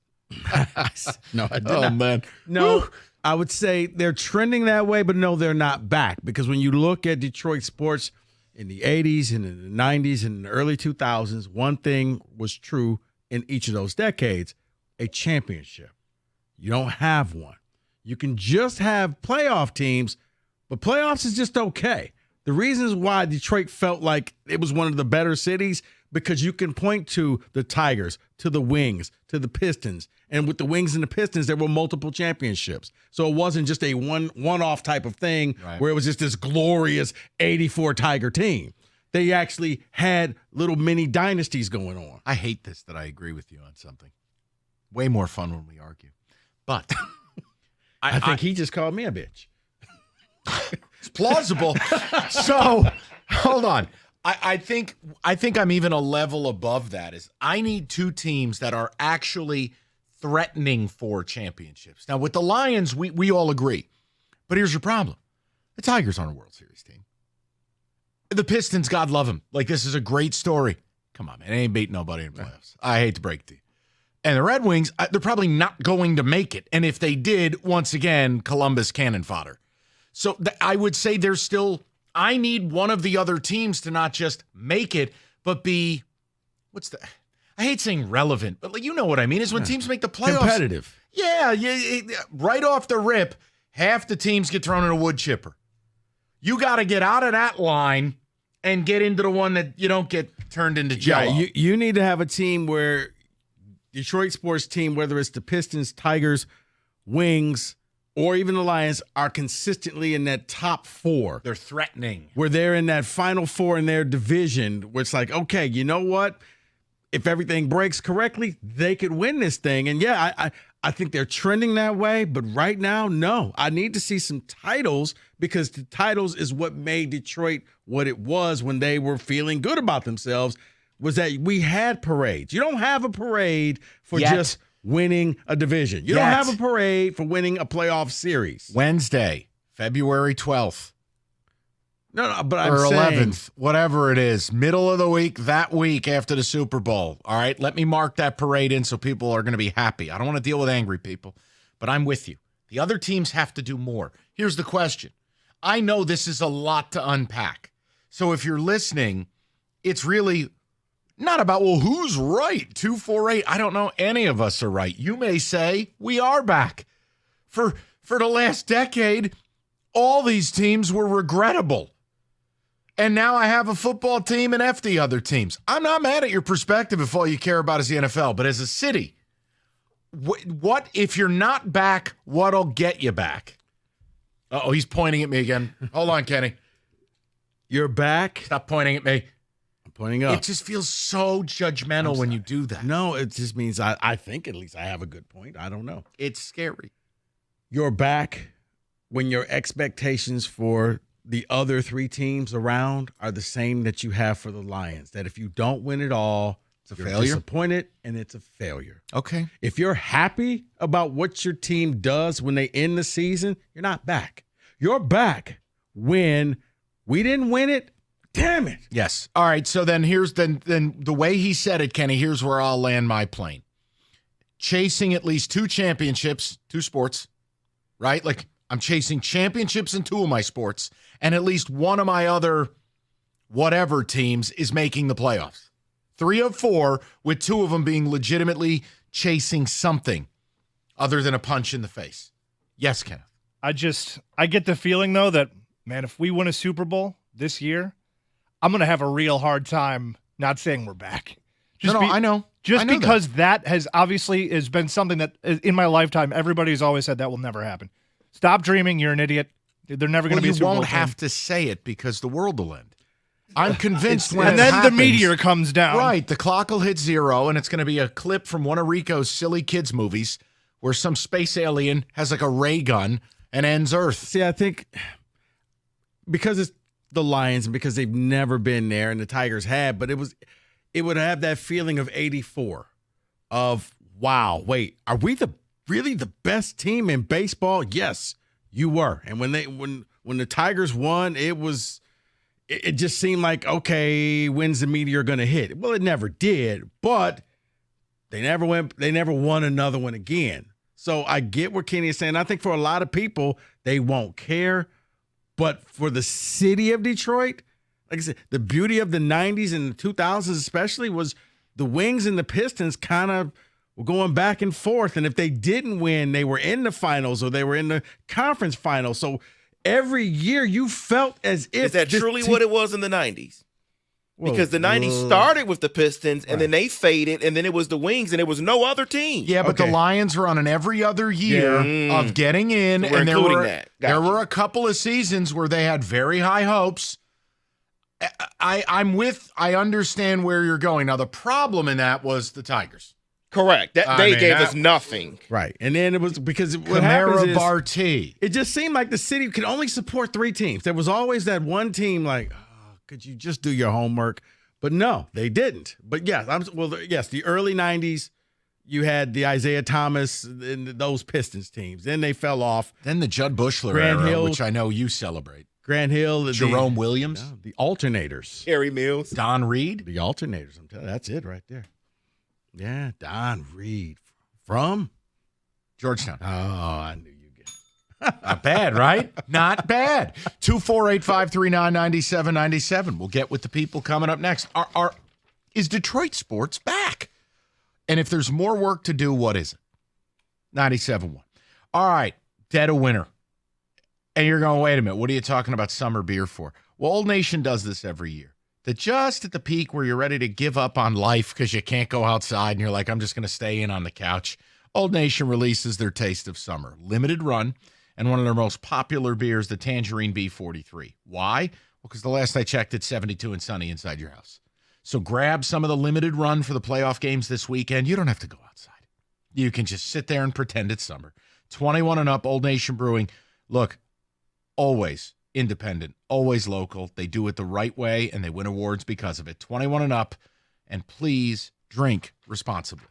No, I did not. not. Man. No, Woo. I would say they're trending that way, but no, they're not back. Because when you look at Detroit sports in the 80s and in the 90s and in the early 2000s, one thing was true in each of those decades: a championship. You don't have one. You can just have playoff teams, but playoffs is just okay. The reasons why Detroit felt like it was one of the better cities, because you can point to the Tigers, to the Wings, to the Pistons. And with the Wings and the Pistons, there were multiple championships. So it wasn't just a one-off type of thing where it was just this glorious 84 Tiger team. They actually had little mini dynasties going on. I hate this that I agree with you on something. Way more fun when we argue. But I think he just called me a bitch. It's plausible. So, hold on. I think I'm even a level above that. Is I need 2 teams that are actually threatening for championships. Now, with the Lions, we all agree. But here's your problem. The Tigers aren't a World Series team. The Pistons, God love them. Like, this is a great story. Come on, man. They ain't beat nobody in playoffs. I hate to break it to you. And the Red Wings, they're probably not going to make it. And if they did, once again, Columbus cannon fodder. So I would say there's still, I need one of the other teams to not just make it, but be, I hate saying relevant, but you know what I mean, is when teams make the playoffs. Competitive. Yeah, right off the rip, half the teams get thrown in a wood chipper. You got to get out of that line and get into the one that you don't get turned into jello. Yeah, you need to have a team where Detroit sports team, whether it's the Pistons, Tigers, Wings, or even the Lions, are consistently in that top 4. They're threatening. Where they're in that final 4 in their division, where it's like, okay, you know what? If everything breaks correctly, they could win this thing. And yeah, I think they're trending that way. But right now, no. I need to see some titles, because the titles is what made Detroit what it was when they were feeling good about themselves, was that we had parades. You don't have a parade for just winning a division. You don't have a parade for winning a playoff series. Wednesday, February 12th. No, but I'm or saying 11th, whatever it is, middle of the week, that week after the Super Bowl. All right, let me mark that parade in so people are going to be happy. I don't want to deal with angry people, but I'm with you. The other teams have to do more. Here's the question. I know this is a lot to unpack. So if you're listening, it's really not about, well, who's right? 248. I don't know. Any of us are right. You may say we are back. For the last decade, all these teams were regrettable. And now I have a football team and F the other teams. I'm not mad at your perspective if all you care about is the NFL. But as a city, what if you're not back, what'll get you back? Uh-oh, he's pointing at me again. Hold on, Kenny. You're back. Stop pointing at me. I'm pointing up. It just feels so judgmental when you do that. No, it just means I think at least I have a good point. I don't know. It's scary. You're back when your expectations for the other 3 teams around are the same that you have for the Lions. That if you don't win it all, it's a you're failure. Disappointed, and it's a failure. Okay. If you're happy about what your team does when they end the season, you're not back. You're back when we didn't win it. Damn it. Yes. All right. So then here's then the way he said it, Kenny. Here's where I'll land my plane. Chasing at least 2 championships, 2 sports, right? Like, I'm chasing championships in 2 of my sports, and at least one of my other whatever teams is making the playoffs. 3 of 4, with 2 of them being legitimately chasing something other than a punch in the face. Yes, Kenneth. I get the feeling, though, that, man, if we win a Super Bowl this year, I'm going to have a real hard time not saying we're back. I know. Just because that has obviously has been something that in my lifetime, everybody's always said that will never happen. Stop dreaming. You're an idiot. They're never going to be a Super Bowl You won't team. have to say it because the world will end. I'm convinced when and it then happens, the meteor comes down. Right. The clock will hit 0, and it's going to be a clip from one of Rico's silly kids movies where some space alien has like a ray gun and ends Earth. See, I think because it's the Lions and because they've never been there and the Tigers have, but it would have that feeling of 84 of, wow, wait, are we really the best team in baseball? Yes, you were. And when the Tigers won, it just seemed like, okay, when's the meteor going to hit? Well, it never did, but they never won another one again. So I get what Kenny is saying. I think for a lot of people, they won't care. But for the city of Detroit, like I said, the beauty of the 90s and the 2000s especially was the Wings and the Pistons kind of were going back and forth. And if they didn't win, they were in the finals or they were in the conference finals. So every year you felt as if— Is that truly what it was in the 90s? Because the 90s started with the Pistons, and then they faded, and then it was the Wings, and it was no other team. Yeah, but the Lions were on an every other year of getting in, So we're and including there were a couple of seasons where they had very high hopes. I understand where you're going. Now, the problem in that was the Tigers. Correct. They gave us nothing. Right. And then it was because what happens is Barty. It just seemed like the city could only support 3 teams. There was always that one team like, could you just do your homework? But no, they didn't. But yes, the early 90s, you had the Isaiah Thomas and those Pistons teams. Then they fell off. Then the Judd Bushler era, which I know you celebrate. Grant Hill. Jerome Williams. No, the alternators. Harry Mills. Don Reed. The alternators. I'm telling you, that's it right there. Yeah, Don Reed. From? Georgetown. Oh, I knew. Not bad, right? Not bad. 248-539-9797. We'll get with the people coming up next. Is Detroit sports back? And if there's more work to do, what is it? 97.1. All right, dead of winter. And you're going, wait a minute, what are you talking about summer beer for? Well, Old Nation does this every year. That just at the peak where you're ready to give up on life because you can't go outside and you're like, I'm just going to stay in on the couch, Old Nation releases their Taste of Summer. Limited run. And one of their most popular beers, the Tangerine B43. Why? Well, because the last I checked, it's 72 and sunny inside your house. So grab some of the limited run for the playoff games this weekend. You don't have to go outside. You can just sit there and pretend it's summer. 21 and up, Old Nation Brewing. Look, always independent, always local. They do it the right way, and they win awards because of it. 21 and up, and please drink responsibly.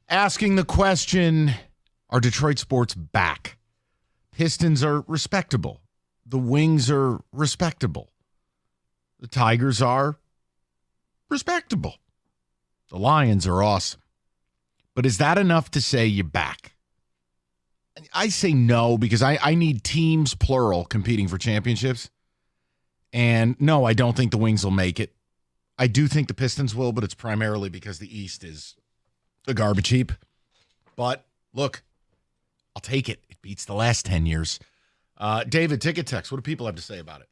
asking the question, are Detroit sports back? Pistons are respectable. The Wings are respectable. The Tigers are respectable. The Lions are awesome. But is that enough to say you're back? I say no, because I need teams, plural, competing for championships. And no, I don't think the Wings will make it. I do think the Pistons will, but it's primarily because the East is a garbage heap. But look, I'll take it. It beats the last 10 years. David, Ticket Text, what do people have to say about it?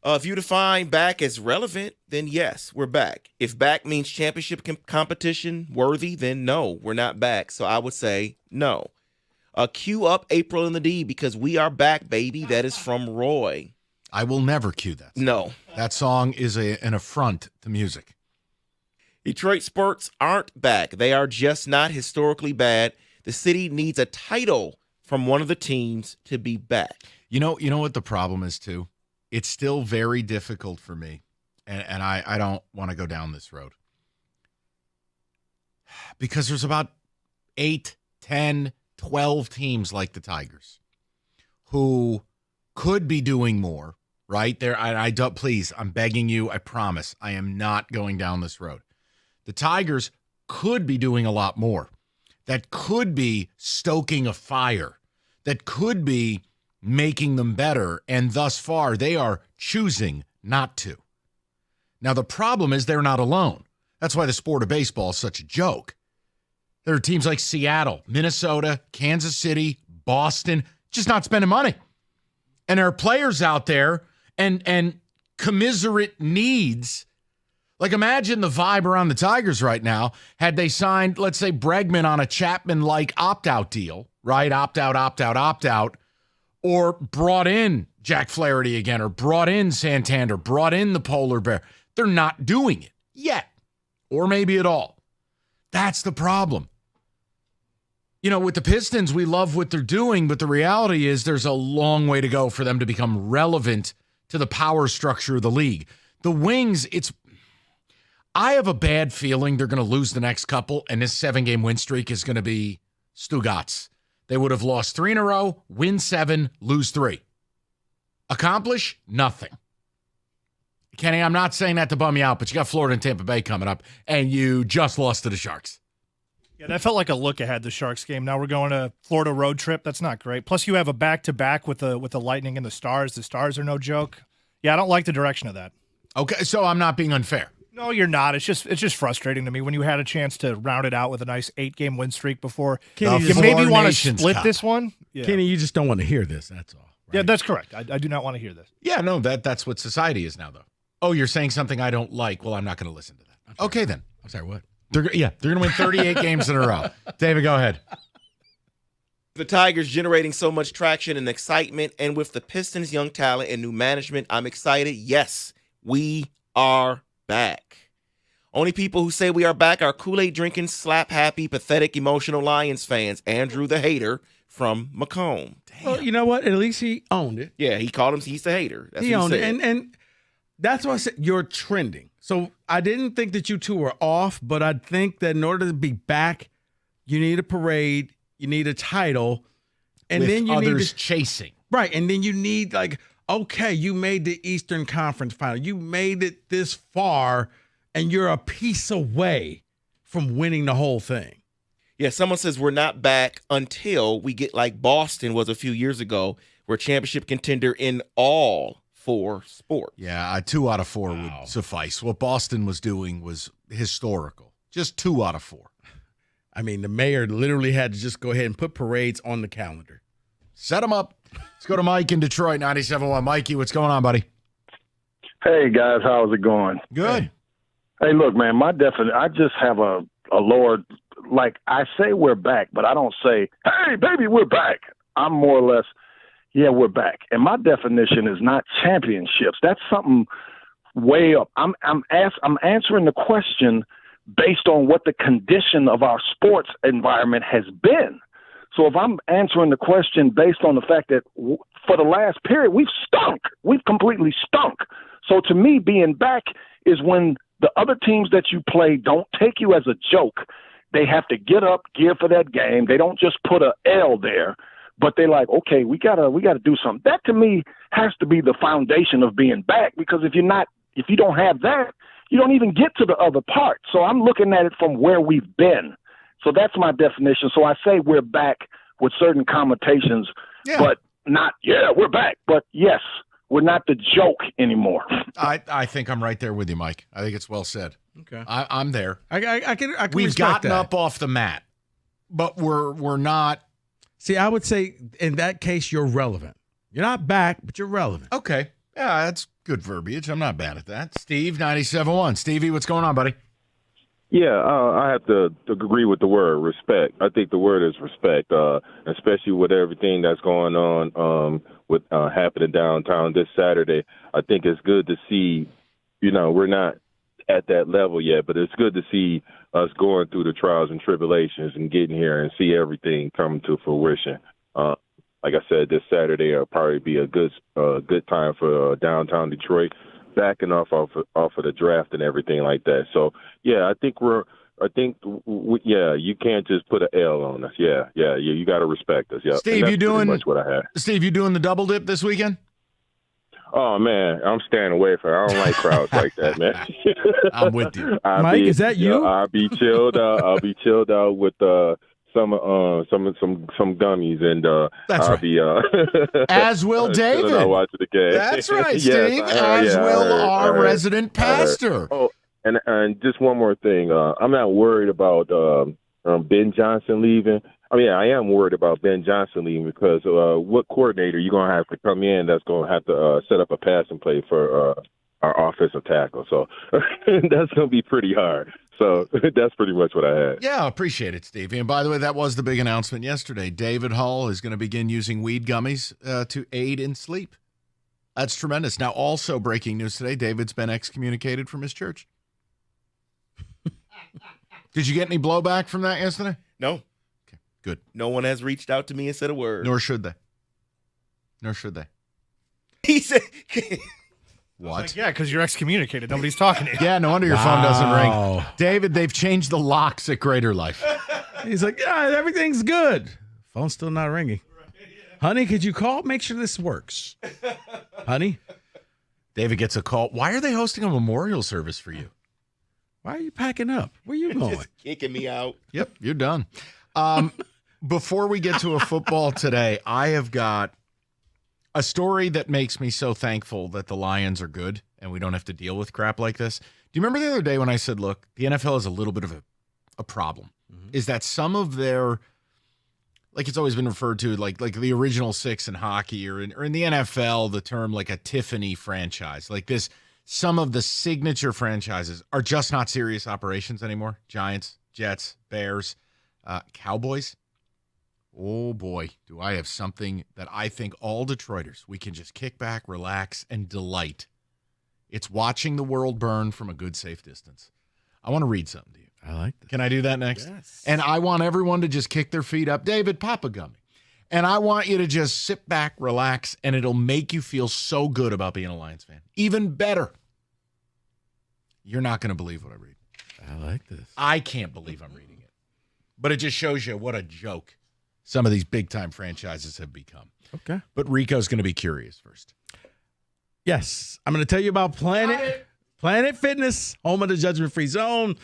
If you define back as relevant, then yes, we're back. If back means championship competition worthy, then no, we're not back. So I would say no. Cue up April in the D, because we are back, baby. That is from Roy. I will never cue that song. No. That song is an affront to music. Detroit sports aren't back. They are just not historically bad. The city needs a title from one of the teams to be back. You know what the problem is, too? It's still very difficult for me, and I don't want to go down this road. Because there's about 8, 10, 12 teams like the Tigers who could be doing more, right? Please, I'm begging you, I promise, I am not going down this road. The Tigers could be doing a lot more. That could be stoking a fire. That could be making them better, and thus far they are choosing not to. Now the problem is they're not alone. That's why the sport of baseball is such a joke. There are teams like Seattle, Minnesota, Kansas City, Boston, just not spending money. And there are players out there and commiserate needs. Like, imagine the vibe around the Tigers right now had they signed, let's say, Bregman on a Chapman-like opt-out deal, right? Opt-out, or brought in Jack Flaherty again, or brought in Santander, brought in the Polar Bear. They're not doing it yet, or maybe at all. That's the problem. You know, with the Pistons, we love what they're doing, but the reality is there's a long way to go for them to become relevant to the power structure of the league. The Wings, I have a bad feeling they're going to lose the next couple, and this 7-game win streak is going to be Stugatz. They would have lost 3 in a row, win 7, lose 3. Accomplish nothing. Kenny, I'm not saying that to bum you out, but you got Florida and Tampa Bay coming up, and you just lost to the Sharks. Yeah, that felt like a look ahead, the Sharks game. Now we're going to Florida road trip. That's not great. Plus, you have a back-to-back with the Lightning and the Stars. The Stars are no joke. Yeah, I don't like the direction of that. Okay, so I'm not being unfair. No, you're not. It's just frustrating to me when you had a chance to round it out with a nice 8-game win streak before. Kenny, you maybe want to split this one. Yeah. Kenny, you just don't want to hear this. That's all. Right? Yeah, that's correct. I do not want to hear this. Yeah, no, that's what society is now, though. Oh, you're saying something I don't like. Well, I'm not going to listen to that. Okay, then. I'm sorry, what? They're going to win 38 games in a row. David, go ahead. The Tigers generating so much traction and excitement, and with the Pistons' young talent and new management, I'm excited. Yes, we are back. Only people who say we are back are Kool-Aid drinking, slap happy, pathetic, emotional Lions fans. Andrew the hater from Macomb. Well, you know what? At least he owned it. Yeah, he's the hater. That's he what owned he it. said. And that's why I said you're trending. So I didn't think that you two were off, but I think that in order to be back, you need a parade, you need a title, and with then you others need chasing. Right, and then you need okay, you made the Eastern Conference final. You made it this far, and you're a piece away from winning the whole thing. Yeah, someone says we're not back until we get like Boston was a few years ago, we're championship contender in all 4 sports. Yeah, 2 out of 4 would suffice. What Boston was doing was historical. Just 2 out of 4. I mean, the mayor literally had to just go ahead and put parades on the calendar. Set them up. Let's go to Mike in Detroit, 97.1. Mikey, what's going on, buddy? Hey, guys, how's it going? Good. Hey, look, man, I just have a lower, like, I say we're back, but I don't say, hey, baby, we're back. I'm more or less, yeah, we're back. And my definition is not championships. That's something way up. I'm answering the question based on what the condition of our sports environment has been. So if I'm answering the question based on the fact that for the last period, we've stunk. We've completely stunk. So to me, being back is when the other teams that you play don't take you as a joke. They have to get up, gear for that game. They don't just put a L there, but they're like, okay, we gotta do something. That to me has to be the foundation of being back, because if you don't have that, you don't even get to the other part. So I'm looking at it from where we've been. So that's my definition. So I say we're back with certain connotations, but not, we're back. But yes, we're not the joke anymore. I think I'm right there with you, Mike. I think it's well said. Okay. I'm there. I can We've respect gotten that. up off the mat, but we're not. See, I would say in that case, you're relevant. You're not back, but you're relevant. Okay. Yeah, that's good verbiage. I'm not bad at that. Steve, 97.1. Stevie, what's going on, buddy? Yeah, I have to agree with the word respect. I think the word is respect, especially with everything that's going on with happening downtown this Saturday. I think it's good to see, we're not at that level yet, but it's good to see us going through the trials and tribulations and getting here and see everything come to fruition. Like I said, this Saturday will probably be a good time for downtown Detroit, backing off of the draft and everything like that. So yeah, I think you can't just put an L on us. Yeah, you got to respect us. Yeah, Steve, you doing much what I had. Steve, you doing the double dip this weekend? Oh man, I'm staying away from it. I don't like crowds like that, man. I'm with you, Mike. Is that you? I'll be chilled out. I'll be chilled out with some gummies, and I'll be as will David. I'll watch the game. That's right, Yes, Steve. As will our resident pastor. Oh, and just one more thing. I'm not worried about Ben Johnson leaving. I mean, I am worried about Ben Johnson leaving because what coordinator you're going to have to come in that's going to have to set up a passing play for our offensive tackle. So that's going to be pretty hard. So that's pretty much what I had. Yeah, appreciate it, Stevie. And by the way, that was the big announcement yesterday. David Hull is going to begin using weed gummies to aid in sleep. That's tremendous. Now, also breaking news today, David's been excommunicated from his church. Did you get any blowback from that yesterday? No. Okay, good. No one has reached out to me and said a word. Nor should they. Nor should they. He said... What? Yeah, because you're excommunicated. Nobody's talking to you. Yeah, no wonder your phone doesn't ring. David, they've changed the locks at Greater Life. He's like, yeah, everything's good. Phone's still not ringing. Honey, could you call? Make sure this works. Honey? David gets a call. Why are they hosting a memorial service for you? Why are you packing up? Where are you going? Just kicking me out. Yep, you're done. Before we get to a football today, I have got a story that makes me so thankful that the Lions are good and we don't have to deal with crap like this. Do you remember the other day when I said, look, the NFL has a little bit of a problem, is that some of their, like it's always been referred to, like the original six in hockey or in the NFL, the term like a Tiffany franchise, like this, some of the signature franchises are just not serious operations anymore. Giants, Jets, Bears, Cowboys. Oh, boy, do I have something that I think all Detroiters, we can just kick back, relax, and delight. It's watching the world burn from a good, safe distance. I want to read something to you. I like that. Can I do that next? Yes. And I want everyone to just kick their feet up. David, pop a gummy. And I want you to just sit back, relax, and it'll make you feel so good about being a Lions fan. Even better. You're not going to believe what I read. I like this. I can't believe I'm reading it. But it just shows you what a joke some of these big-time franchises have become. Okay. But Rico's going to be curious first. Yes. I'm going to tell you about Planet Fitness, home of the judgment-free zone.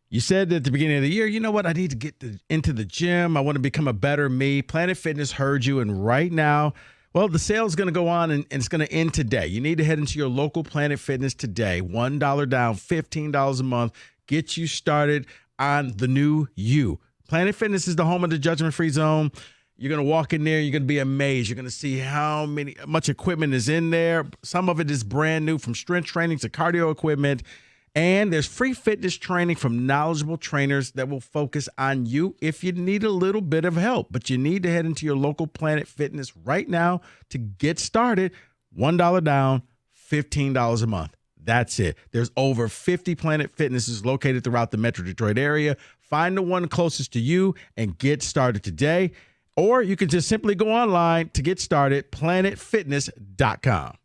You said at the beginning of the year, you know what? I need to get into the gym. I want to become a better me. Planet Fitness heard you, and right now, well, the sale is going to go on, and it's going to end today. You need to head into your local Planet Fitness today. $1 down, $15 a month. Get you started on the new you. Planet Fitness is the home of the judgment-free zone. You're going to walk in there. You're going to be amazed. You're going to see how much equipment is in there. Some of it is brand new, from strength training to cardio equipment. And there's free fitness training from knowledgeable trainers that will focus on you if you need a little bit of help. But you need to head into your local Planet Fitness right now to get started. $1 down, $15 a month. That's it. There's over 50 Planet Fitnesses located throughout the Metro Detroit area. Find the one closest to you and get started today. Or you can just simply go online to get started, planetfitness.com.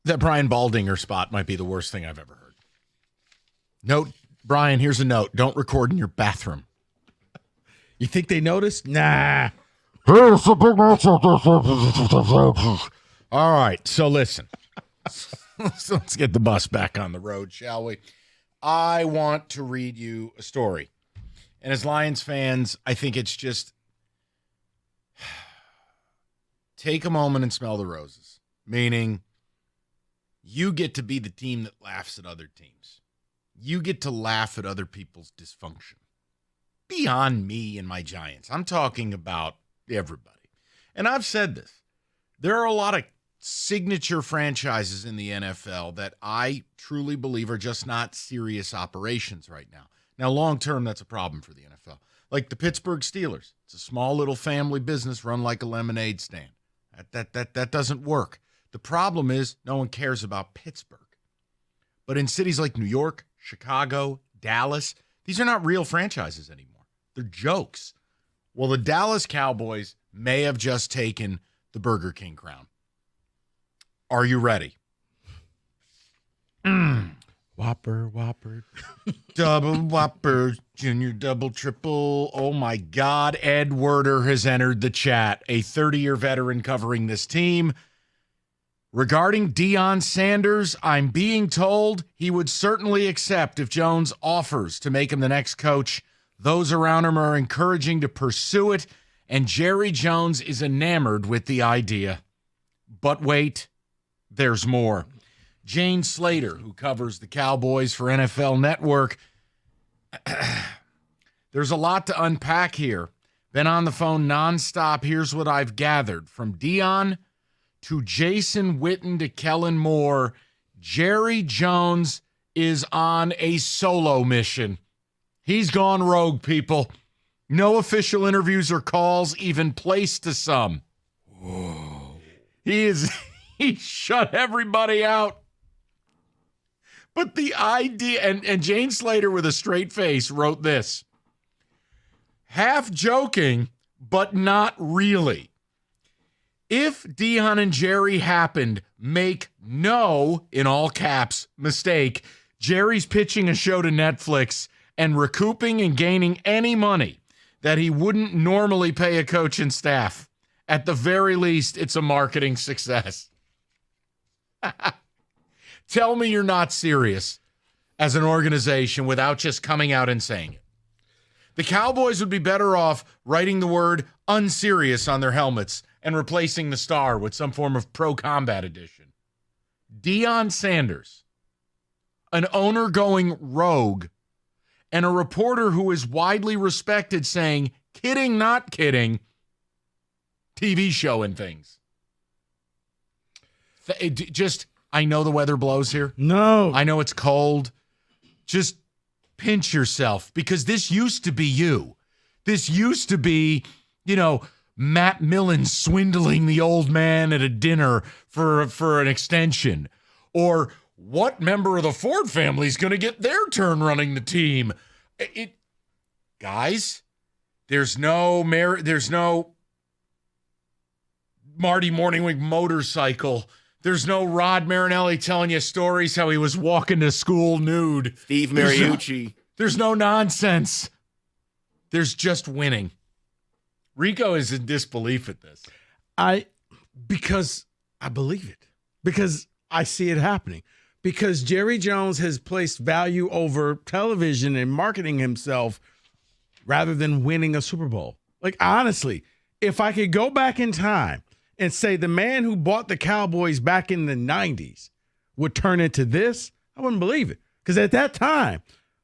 that Brian Baldinger spot might be the worst thing I've ever heard. Note, Brian, here's a note. Don't record in your bathroom. You think they noticed? Nah. Here's the big match. All right, so listen. Let's get the bus back on the road, shall we? I want to read you a story. And as Lions fans, I think it's just take a moment and smell the roses. Meaning, you get to be the team that laughs at other teams. You get to laugh at other people's dysfunction. Beyond me and my Giants. I'm talking about everybody. And I've said this. There are a lot of signature franchises in the NFL that I truly believe are just not serious operations right now. Now, long-term, that's a problem for the NFL. Like the Pittsburgh Steelers. It's a small little family business run like a lemonade stand. That doesn't work. The problem is no one cares about Pittsburgh. But in cities like New York, Chicago, Dallas, these are not real franchises anymore. They're jokes. Well, the Dallas Cowboys may have just taken the Burger King crown. Are you ready? Whopper. Double Whopper, Junior Double Triple. Oh, my God. Ed Werder has entered the chat, a 30-year veteran covering this team. Regarding Deion Sanders, I'm being told he would certainly accept if Jones offers to make him the next coach. Those around him are encouraging to pursue it, and Jerry Jones is enamored with the idea. But wait, there's more. Jane Slater, who covers the Cowboys for NFL Network. There's a lot to unpack here. Been on the phone nonstop. Here's what I've gathered. From Deion to Jason Witten to Kellen Moore, Jerry Jones is on a solo mission. He's gone rogue, people. No official interviews or calls, even placed to some. Whoa. He shut everybody out. But the idea, and Jane Slater with a straight face wrote this. Half joking, but not really. If Deion and Jerry happened, make no, in all caps, mistake, Jerry's pitching a show to Netflix and recouping and gaining any money that he wouldn't normally pay a coach and staff. At the very least, it's a marketing success. Tell me you're not serious as an organization without just coming out and saying it. The Cowboys would be better off writing the word unserious on their helmets and replacing the star with some form of pro combat edition. Deion Sanders, an owner going rogue, and a reporter who is widely respected saying, kidding, not kidding, TV show and things. I know the weather blows here. No. I know it's cold. Just pinch yourself, because this used to be you. This used to be, Matt Millen swindling the old man at a dinner for an extension. Or what member of the Ford family is going to get their turn running the team? Guys, there's no Marty Morningwig motorcycle. There's no Rod Marinelli telling you stories how he was walking to school nude. Steve Mariucci. There's no nonsense. There's just winning. Rico is in disbelief at this. Because I believe it. Because I see it happening. Because Jerry Jones has placed value over television and marketing himself rather than winning a Super Bowl. Like, honestly, if I could go back in time and say the man who bought the Cowboys back in the 90s would turn into this, I wouldn't believe it. Because at that time,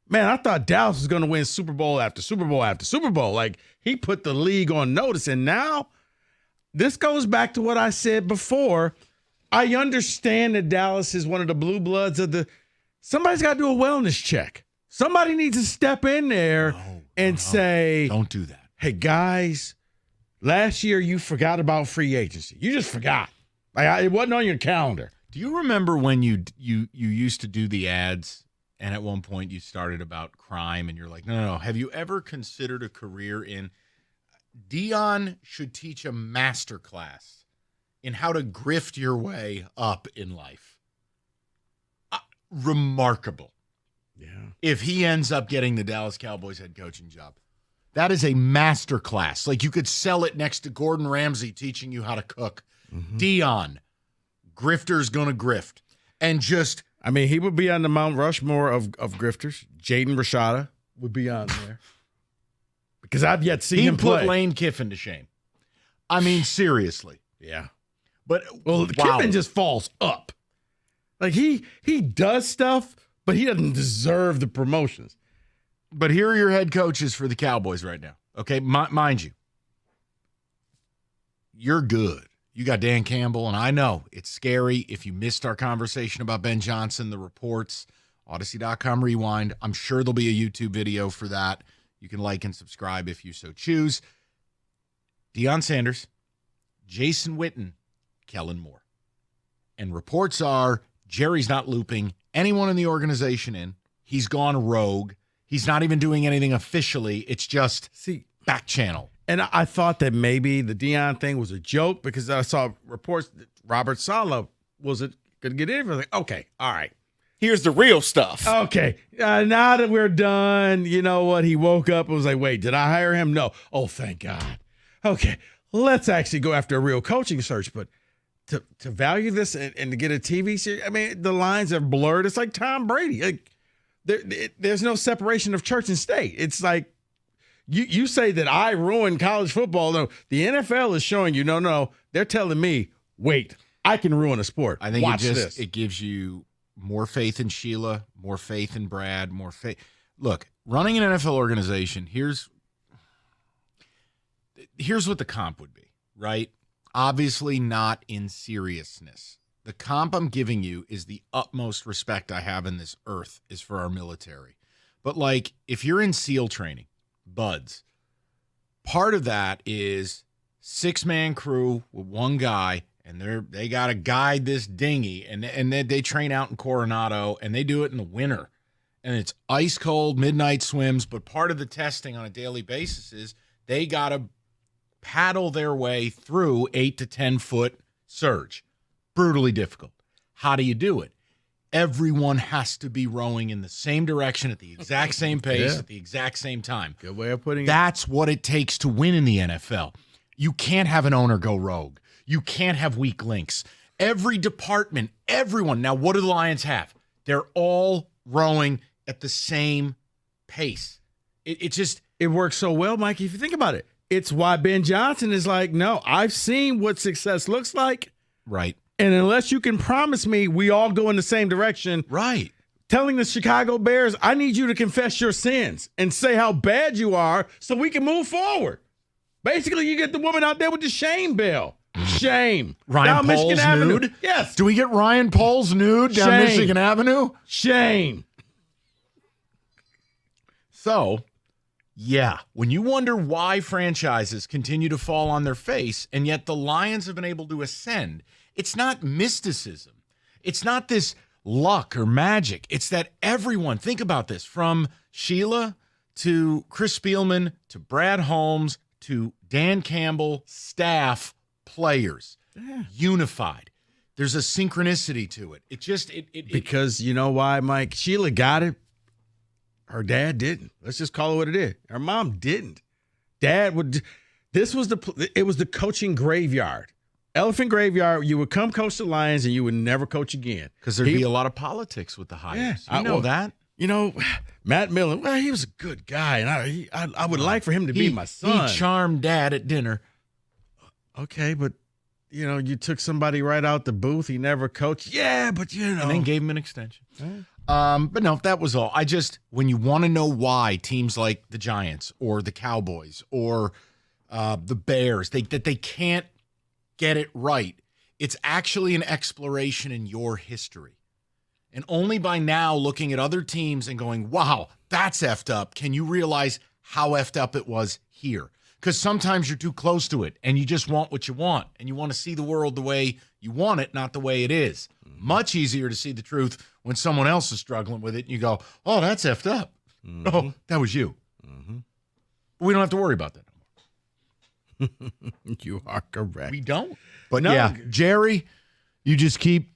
man, I thought Dallas was going to win Super Bowl after Super Bowl after Super Bowl. Like, he put the league on notice. And now, this goes back to what I said before. I understand that Dallas is one of the blue bloods of somebody's got to do a wellness check. Somebody needs to step in there and say, don't do that. Hey, guys, last year you forgot about free agency. You just forgot. It wasn't on your calendar. Do you remember when you used to do the ads, and at one point you started about crime, and you're like, no. Have you ever considered a career in Deion should teach a master class in how to grift your way up in life? remarkable. Yeah. If he ends up getting the Dallas Cowboys head coaching job. That is a master class. Like, you could sell it next to Gordon Ramsay teaching you how to cook. Deion, grifter's going to grift. And just... I mean, he would be on the Mount Rushmore of grifters. Jaden Rashada would be on there. Because I've yet seen him play. He put Lane Kiffin to shame. I mean, seriously. Yeah. But, Kiffin just falls up. Like, he does stuff, but he doesn't deserve the promotions. But here are your head coaches for the Cowboys right now. Okay, mind you, you're good. You got Dan Campbell, and I know it's scary. If you missed our conversation about Ben Johnson, the reports, Odyssey.com rewind. I'm sure there'll be a YouTube video for that. You can like and subscribe if you so choose. Deion Sanders, Jason Witten, Kellen Moore. And reports are Jerry's not looping anyone in the organization in. He's gone rogue. He's not even doing anything officially. It's just back channel. And I thought that maybe the Deion thing was a joke because I saw reports that Robert Saleh wasn't going to get in. I was like, okay, all right. Here's the real stuff. Okay. Now that we're done, you know what? He woke up and was like, wait, did I hire him? No. Oh, thank God. Okay. Let's actually go after a real coaching search. But to value this and to get a TV series, I mean, the lines are blurred. It's like Tom Brady. Like, there's no separation of church and state. It's like you say that I ruined college football. No, the NFL is showing you, no. They're telling me, wait, I can ruin a sport. I think Watch this. It gives you more faith in Sheila, more faith in Brad, more faith. Look, running an NFL organization, here's what the comp would be, right? Obviously not in seriousness. The comp I'm giving you is the utmost respect I have in this earth is for our military. But, like, if you're in SEAL training, buds, part of that is 6-man crew with one guy, and they got to guide this dinghy, and they train out in Coronado, and they do it in the winter. And it's ice cold, midnight swims, but part of the testing on a daily basis is they got to paddle their way through 8 to 10 foot surge. Brutally difficult. How do you do it? Everyone has to be rowing in the same direction at the exact same pace at the exact same time. Good way of putting it. That's what it takes to win in the NFL. You can't have an owner go rogue. You can't have weak links. Every department, everyone. Now, what do the Lions have? They're all rowing at the same pace. It works so well, Mike, if you think about it. It's why Ben Johnson is like, no, I've seen what success looks like. Right. And unless you can promise me we all go in the same direction. Right. Telling the Chicago Bears, I need you to confess your sins and say how bad you are so we can move forward. Basically, you get the woman out there with the shame bell. Shame. Ryan down Poles Michigan Avenue. nude? Yes. Do we get Ryan Poles nude down Shame. Michigan Avenue? Shame. So, yeah, when you wonder why franchises continue to fall on their face, and yet the Lions have been able to ascend, it's not mysticism. It's not this luck or magic. It's that everyone, think about this, from Sheila to Chris Spielman to Brad Holmes to Dan Campbell, staff, players, unified. There's a synchronicity to it. Because you know why, Mike? Sheila got it. Her dad didn't. Let's just call it what it is. Her mom didn't. Dad would. It was the coaching graveyard. Elephant graveyard. You would come coach the Lions and you would never coach again. Because there'd be a lot of politics with the hires. Yeah, you know that. You know, Matt Millen, well, he was a good guy, and I would like for him to be my son. He charmed Dad at dinner. Okay, but, you know, you took somebody right out the booth. He never coached. Yeah, but, you know. And then gave him an extension. But no, that was all. When you want to know why teams like the Giants or the Cowboys or the Bears, that they can't get it right, it's actually an exploration in your history. And only by now looking at other teams and going, wow, that's effed up, can you realize how effed up it was here. Because sometimes you're too close to it and you just want what you want and you want to see the world the way you want it, not the way it is. Much easier to see the truth when someone else is struggling with it and you go, oh, that's effed up. Oh, that was you. But we don't have to worry about that no more. You are correct. We don't. But no, yeah, Jerry, you just keep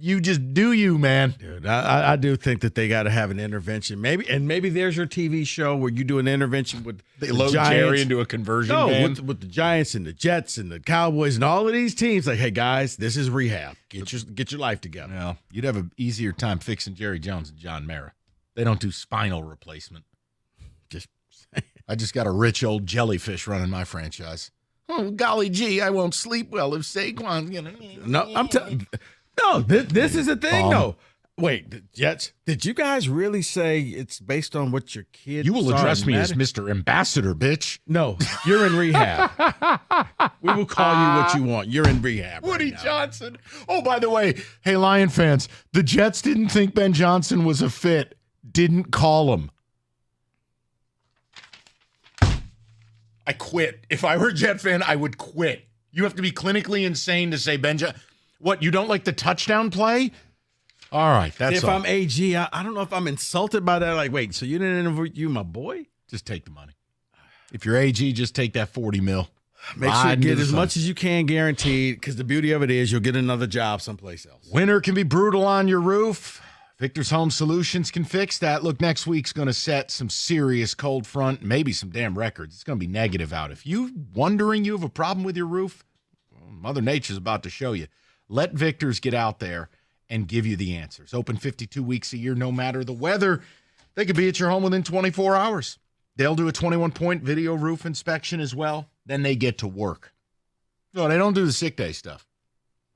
do you, man. Dude, I do think that they got to have an intervention. Maybe there's your TV show where you do an intervention with they load Giants. Jerry into a conversion van. With the Giants and the Jets and the Cowboys and all of these teams. Like, hey guys, this is rehab. Get your life together. No, you'd have an easier time fixing Jerry Jones and John Mara. They don't do spinal replacement. I just got a rich old jellyfish running my franchise. Oh, golly gee, I won't sleep well if Saquon, No, this is the thing, though. Wait, Jets, did you guys really say it's based on what your kids You will address me as Mr. Ambassador, bitch. No, you're in rehab. We will call you what you want. You're in rehab. Woody Johnson. Oh, by the way, hey, Lion fans, the Jets didn't think Ben Johnson was a fit. Didn't call him. I quit. If I were a Jet fan, I would quit. You have to be clinically insane to say Ben Johnson. What, you don't like the touchdown play? All right, that's if all. I'm AG, I don't know if I'm insulted by that. Like, wait, so you didn't interview my boy? Just take the money. If you're AG, just take that $40 million. Make sure you get as much as you can guaranteed, because the beauty of it is you'll get another job someplace else. Winter can be brutal on your roof. Victor's Home Solutions can fix that. Look, next week's going to set some serious cold front, maybe some damn records. It's going to be negative out. If you're wondering you have a problem with your roof, well, Mother Nature's about to show you. Let Victor's get out there and give you the answers. Open 52 weeks a year, no matter the weather. They could be at your home within 24 hours. They'll do a 21-point video roof inspection as well. Then they get to work. No, they don't do the sick day stuff.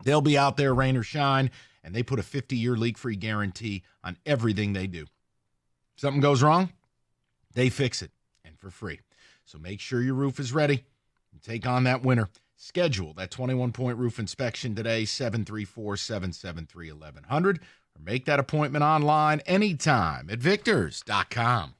They'll be out there, rain or shine, and they put a 50-year leak-free guarantee on everything they do. If something goes wrong, they fix it, and for free. So make sure your roof is ready and take on that winter. Schedule that 21-point roof inspection today, 734-773-1100, or make that appointment online anytime at victors.com.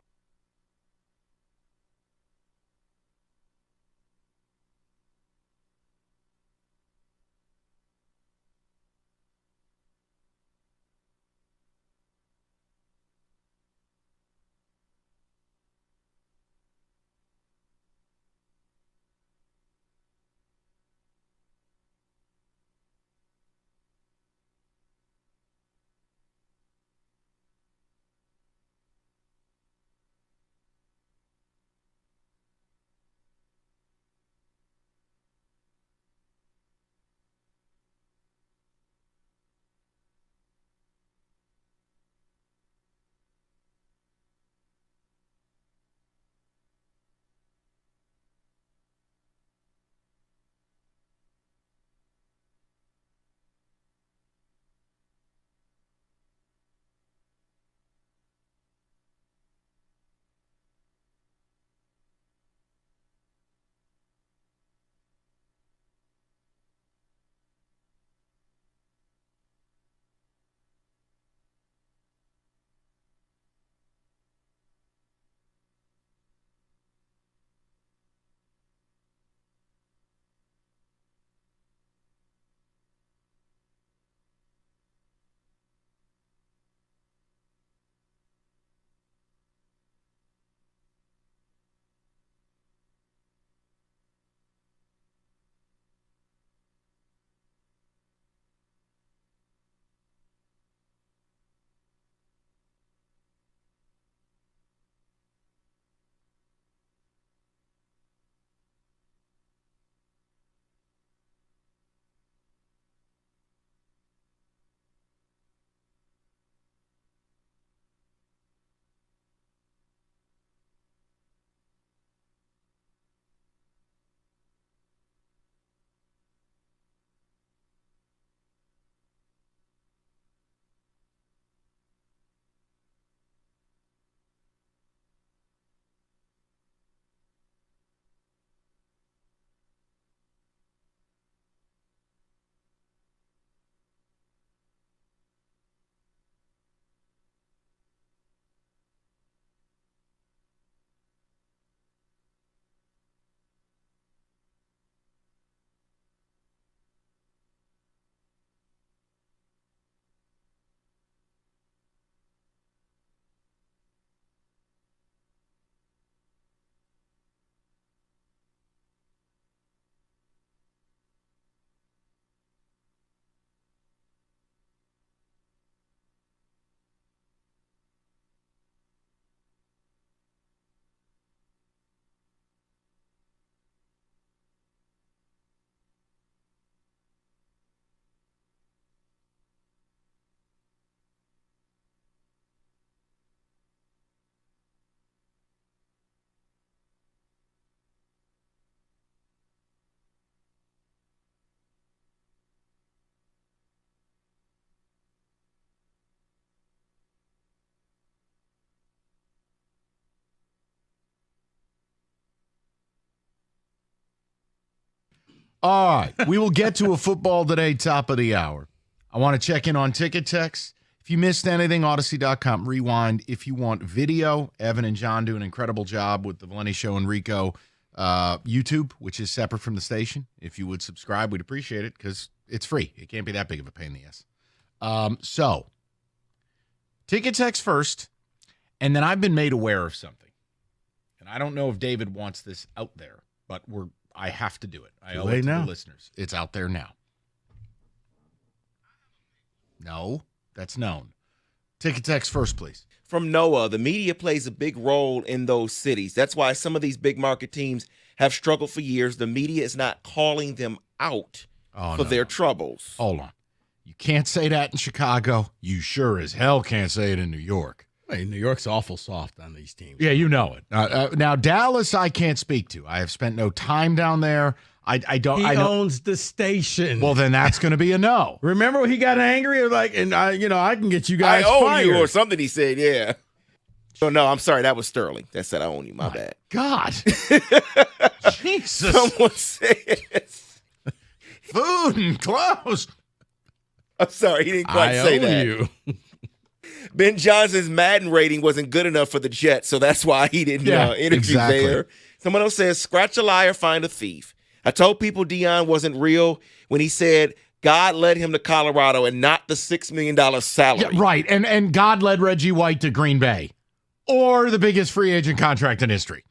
All right. We will get to a football today, top of the hour. I want to check in on ticket text. If you missed anything, Odyssey.com, rewind. If you want video, Evan and John do an incredible job with the Valenti Show and Rico YouTube, which is separate from the station. If you would subscribe, we'd appreciate it because it's free. It can't be that big of a pain in the ass. So, ticket text first, and then I've been made aware of something. And I don't know if David wants this out there, but I have to do it. I owe it to the listeners. It's out there now. No, that's known. Ticket text first, please. From Noah, the media plays a big role in those cities. That's why some of these big market teams have struggled for years. The media is not calling them out for their troubles. Hold on. You can't say that in Chicago. You sure as hell can't say it in New York. Hey, New York's awful soft on these teams. Yeah, you know it. Now, Dallas, I can't speak to. I have spent no time down there. I don't. He I don't, owns the station. Well, then that's going to be a no. Remember when he got angry? I can get you guys I own fired. you or something. He said, yeah. Oh no, I'm sorry. That was Sterling. That said I own you. My bad. God, Jesus. Someone says food and clothes. I'm sorry. He didn't quite say that. You. Ben Johnson's Madden rating wasn't good enough for the Jets, so that's why he didn't interview there. Someone else says, scratch a liar, find a thief. I told people Deion wasn't real when he said God led him to Colorado and not the $6 million salary. Yeah, right, and God led Reggie White to Green Bay, or the biggest free agent contract in history.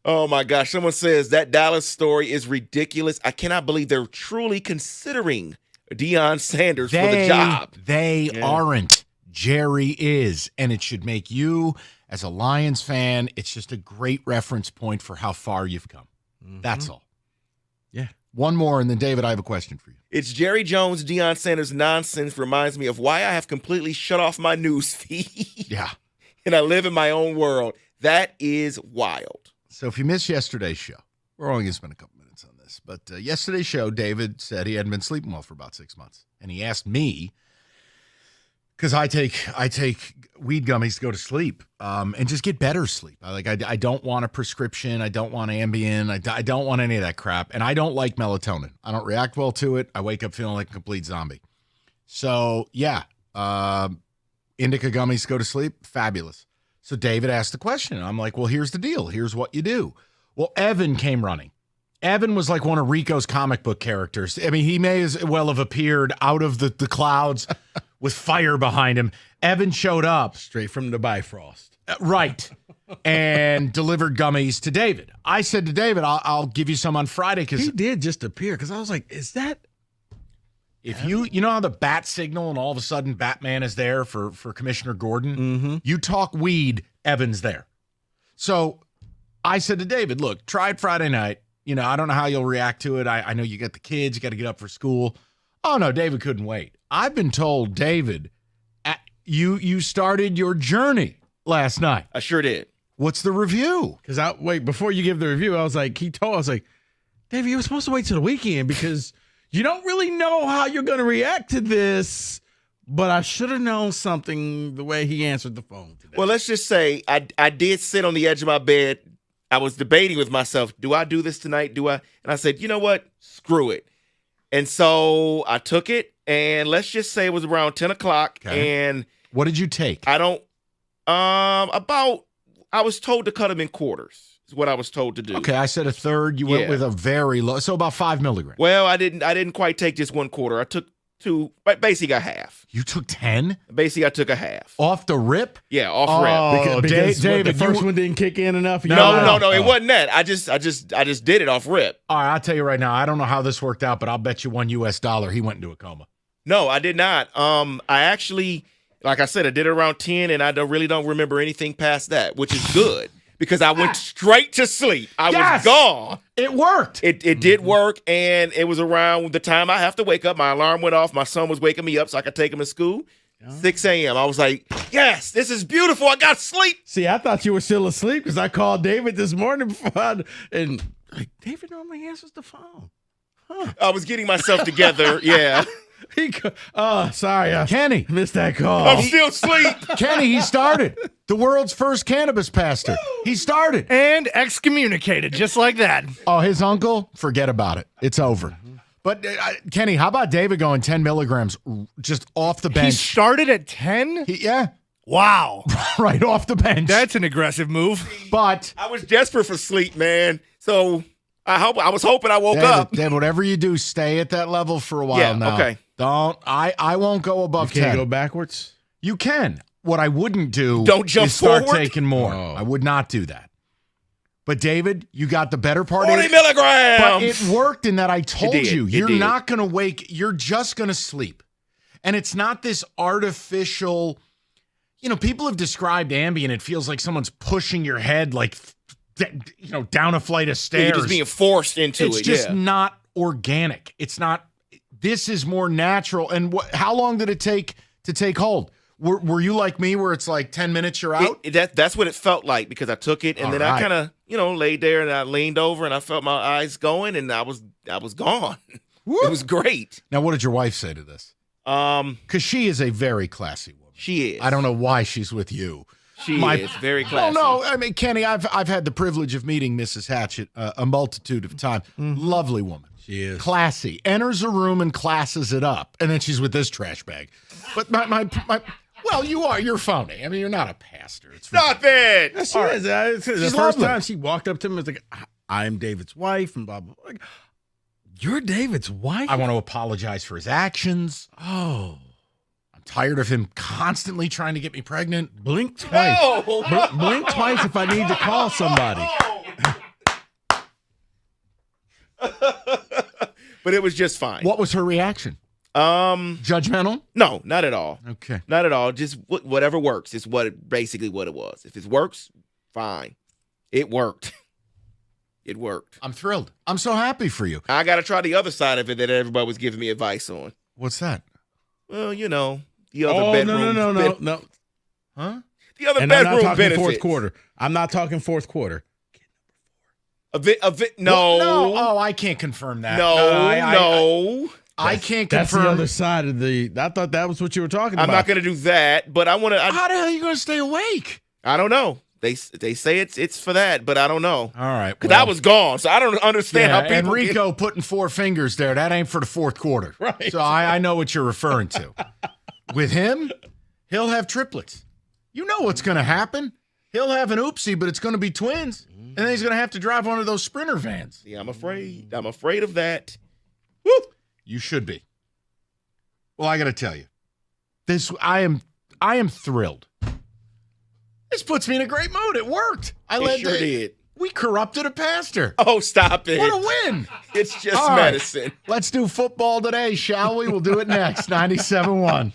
Oh, my gosh. Someone says that Dallas story is ridiculous. I cannot believe they're truly considering Deion Sanders for the job. They aren't. Jerry is, and it should make you, as a Lions fan, it's just a great reference point for how far you've come. Mm-hmm. That's all. Yeah. One more, and then, David, I have a question for you. It's Jerry Jones, Deion Sanders nonsense reminds me of why I have completely shut off my news feed. Yeah. And I live in my own world. That is wild. So if you missed yesterday's show, we're only going to spend a couple minutes on this, but yesterday's show, David said he hadn't been sleeping well for about 6 months. And he asked me, because I take weed gummies to go to sleep and just get better sleep. I don't want a prescription. I don't want Ambien. I don't want any of that crap. And I don't like melatonin. I don't react well to it. I wake up feeling like a complete zombie. So, yeah, indica gummies to go to sleep, fabulous. So David asked the question. I'm like, well, here's the deal. Here's what you do. Well, Evan came running. Evan was like one of Rico's comic book characters. I mean, he may as well have appeared out of the clouds with fire behind him. Evan showed up. Straight from the Bifrost. Right. And delivered gummies to David. I said to David, I'll give you some on Friday. Because he did just appear. Because I was like, is that... If you know how the bat signal and all of a sudden Batman is there for Commissioner Gordon? Mm-hmm. You talk weed, Evan's there. So I said to David, look, try it Friday night. You know, I don't know how you'll react to it. I know you got the kids. You got to get up for school. Oh, no, David couldn't wait. I've been told, David, you started your journey last night. I sure did. What's the review? Because before you give the review, I was like, David, you were supposed to wait till the weekend because you don't really know how you're going to react to this. But I should have known something the way he answered the phone today. Well, let's just say I did sit on the edge of my bed. I was debating with myself, do I do this tonight? Do I? And I said, you know what? Screw it. And so I took it, and let's just say it was around 10 o'clock. Okay. And what did you take? I was told to cut them in quarters is what I was told to do. Okay, I said a third. You went with a very low, so about 5 milligrams. Well, I didn't quite take just 1 quarter. I took 2, but basically a half. You took 10? Basically, I took a half. Off the rip? Yeah, off rip. Because David, the first one didn't kick in enough? No, it wasn't that. I just did it off rip. All right, I'll tell you right now, I don't know how this worked out, but I'll bet you $1 he went into a coma. No, I did not. I actually, like I said, I did it around 10, and I really don't remember anything past that, which is good. Because I went straight to sleep. I was gone. It worked. It did work, and it was around the time I have to wake up. My alarm went off. My son was waking me up so I could take him to school. 6 a.m. I was like, yes, this is beautiful. I got sleep. See, I thought you were still asleep because I called David this morning and like, David normally answers the phone. Huh. I was getting myself together. Yeah. Sorry. Kenny. Missed that call. I'm still asleep. Kenny, he started. The world's first cannabis pastor. He started. And excommunicated, just like that. Oh, his uncle? Forget about it. It's over. But, Kenny, how about David going 10 milligrams just off the bench? He started at 10? Yeah. Wow. Right off the bench. That's an aggressive move. But I was desperate for sleep, man. So I was hoping I woke up. David, whatever you do, stay at that level for a while Yeah, now. okay. I won't go above 10. Can you go backwards? You can. What I wouldn't do Don't jump is start forward? taking more. Oh. I would not do that. But David, you got the better part 40 of it. milligrams. But it worked in that I told did. you, It you're did. not going to wake. You're just going to sleep. And it's not this artificial, people have described Ambien. It feels like someone's pushing your head like, down a flight of stairs. You're just being forced into It's it. just yeah. not organic. It's not. This is more natural. And how long did it take to take hold? Were you like me, where it's like 10 minutes you're out? That's what it felt like, because I took it and All then right. I kind of laid there and I leaned over and I felt my eyes going and I was gone. It was great. Now, what did your wife say to this? Because she is a very classy woman. She is. I don't know why she's with you. She is very classy. No. I mean, Kenny, I've had the privilege of meeting Mrs. Hatchett a multitude of times. Lovely woman. She is. Classy. Enters a room and classes it up. And then she's with this trash bag. But my well, you are. You're phony. I mean, you're not a pastor. It's Stop it. Yes, she is. The She's first lovely. time she walked up to me, was like, I'm David's wife, and blah, blah, blah. Like, you're David's wife? I want to apologize for his actions. Oh. I'm tired of him constantly trying to get me pregnant. Blink twice. No. Blink twice if I need to call somebody. But it was just fine. What was her reaction? Judgmental? No, not at all. Okay. Not at all. Just whatever works is basically what it was. If it works, fine. It worked. It worked. I'm thrilled. I'm so happy for you. I got to try the other side of it that everybody was giving me advice on. What's that? Well, the other bedroom. No. Huh? The other And I'm bedroom not talking benefits. fourth quarter. I'm not talking fourth quarter. No. No. Oh, I can't confirm that. No. I can't That's confirm. the other side of the. I thought that was what you were talking I'm about. not going to do that, but I want to. How the hell are you going to stay awake? I don't know. They say it's for that, but I don't know. All right. Because I was gone, so I don't understand how people. And Rico putting 4 fingers there. That ain't for the fourth quarter. Right. So I know what you're referring to. With him, he'll have triplets. You know what's going to happen. He'll have an oopsie, but it's going to be twins. And then he's going to have to drive one of those Sprinter vans. Yeah, I'm afraid. I'm afraid of that. Woo! You should be. Well, I got to tell you, I am thrilled. This puts me in a great mood. It worked. It sure did. We corrupted a pastor. Oh, stop it. What a win. It's just All right. medicine. Let's do football today, shall we? We'll do it next. 97.1.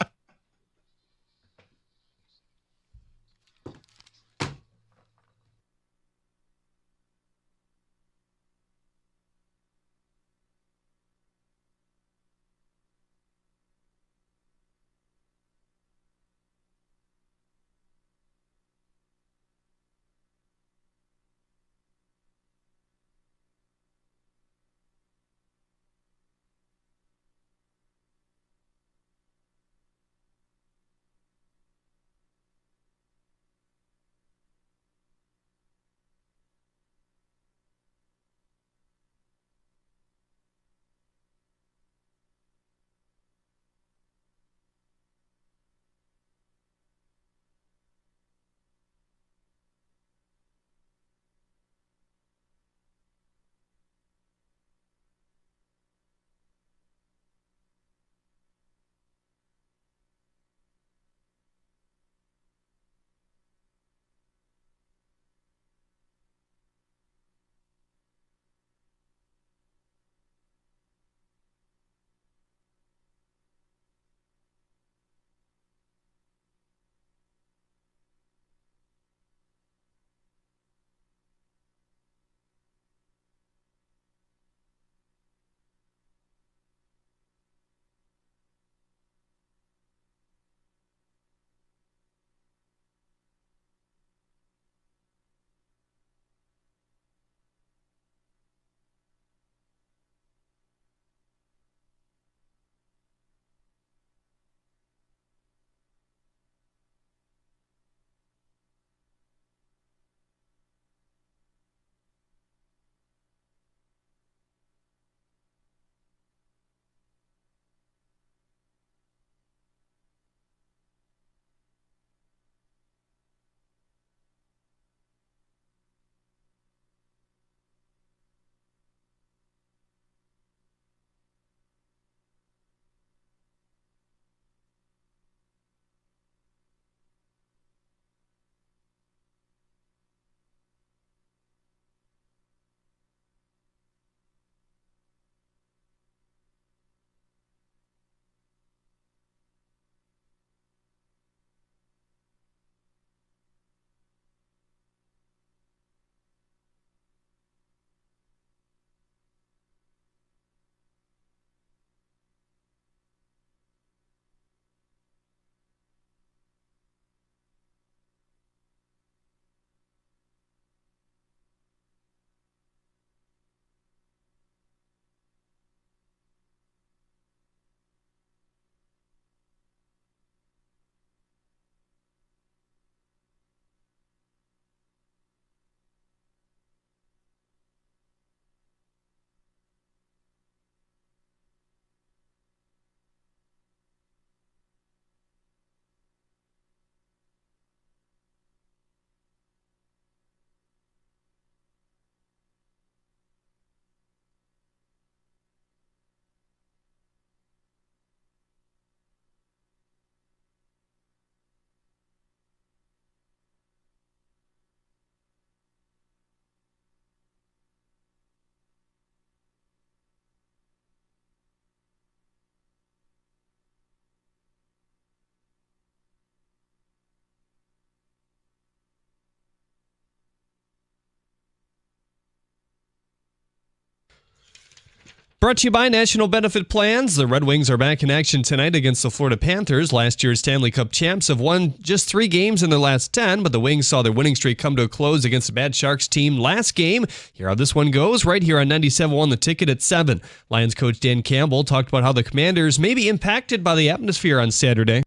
Brought to you by National Benefit Plans. The Red Wings are back in action tonight against the Florida Panthers. Last year's Stanley Cup champs have won just 3 games in their last 10, but the Wings saw their winning streak come to a close against a bad Sharks team last game. Here how this one goes, right here on 97.1 The Ticket at 7. Lions coach Dan Campbell talked about how the Commanders may be impacted by the atmosphere on Saturday.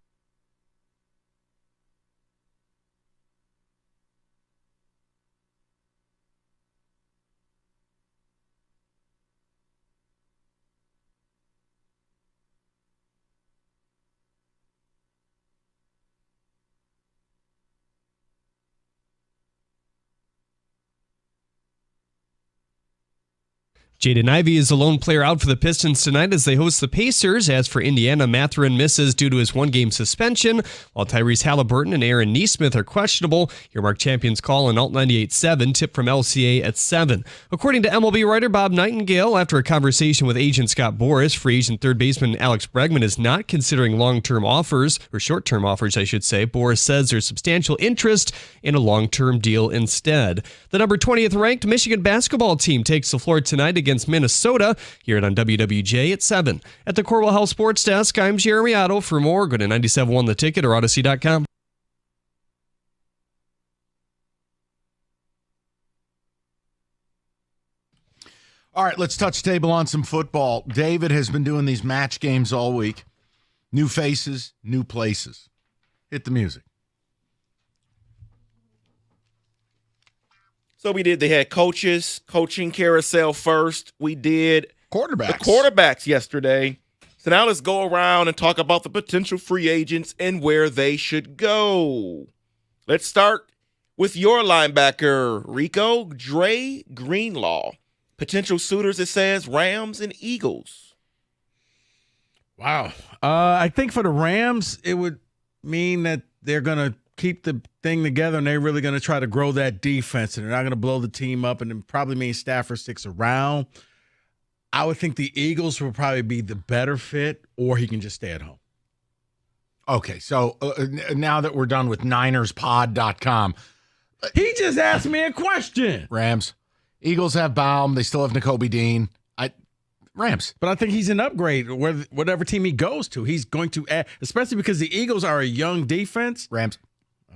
Jaden Ivey is the lone player out for the Pistons tonight as they host the Pacers. As for Indiana, Mathurin misses due to his 1-game suspension, while Tyrese Halliburton and Aaron Nesmith are questionable. Your Mark Champions call on Alt 98.7, tip from LCA at 7. According to MLB writer Bob Nightingale, after a conversation with agent Scott Boras, free agent third baseman Alex Bregman is not considering long-term offers, or short-term offers, I should say. Boras says there's substantial interest in a long-term deal instead. The number 20th ranked Michigan basketball team takes the floor tonight against Minnesota. Hear it on WWJ at 7. At the Corwell Health Sports Desk, I'm Jeremy Otto. For more, go to 97.1 The Ticket or Odyssey.com. All right, let's touch table on some football. David has been doing these match games all week. New faces, new places. Hit the music. So we did the head coaches, coaching carousel first. We did quarterbacks. The quarterbacks yesterday. So now let's go around and talk about the potential free agents and where they should go. Let's start with your linebacker, Rico, Dre Greenlaw. Potential suitors, it says, Rams and Eagles. Wow. I think for the Rams, it would mean that they're going to keep the thing together and they're really going to try to grow that defense and they're not going to blow the team up, and it probably means Stafford sticks around. I would think the Eagles will probably be the better fit, or he can just stay at home. Okay, so now that we're done with NinersPod.com. He just asked me a question. Rams. Eagles have Baum. They still have Nakobe Dean. Rams. But I think he's an upgrade. Whatever team he goes to, he's going to add, especially because the Eagles are a young defense. Rams.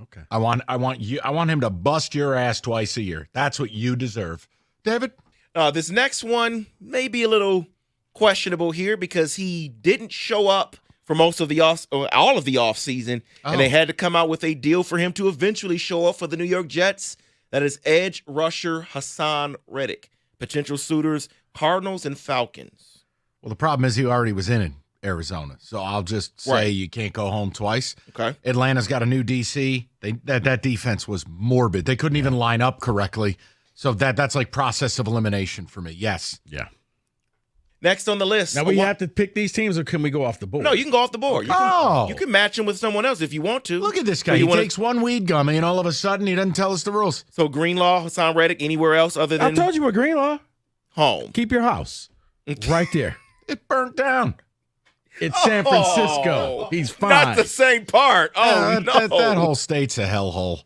Okay. I want him to bust your ass twice a year. That's what you deserve. David? This next one may be a little questionable here because he didn't show up for most of the all of the offseason, and they had to come out with a deal for him to eventually show up for the New York Jets. That is edge rusher Hassan Reddick. Potential suitors, Cardinals and Falcons. Well, the problem is he already was in Arizona, so I'll just say you can't go home twice. Okay. Atlanta's got a new DC. That defense was morbid. They couldn't even line up correctly. So that's like process of elimination for me. Yes. Yeah. Next on the list. Now, we have to pick these teams, or can we go off the board? No, you can go off the board. You can match them with someone else if you want to. Look at this guy. He takes one weed gummy, and all of a sudden he doesn't tell us the rules. So Greenlaw, Hassan Reddick, anywhere else other than I told you what Greenlaw. Home. Keep your house. Right there. It burnt down. It's San Francisco. He's fine. Not the same part. Oh, no. That whole state's a hellhole.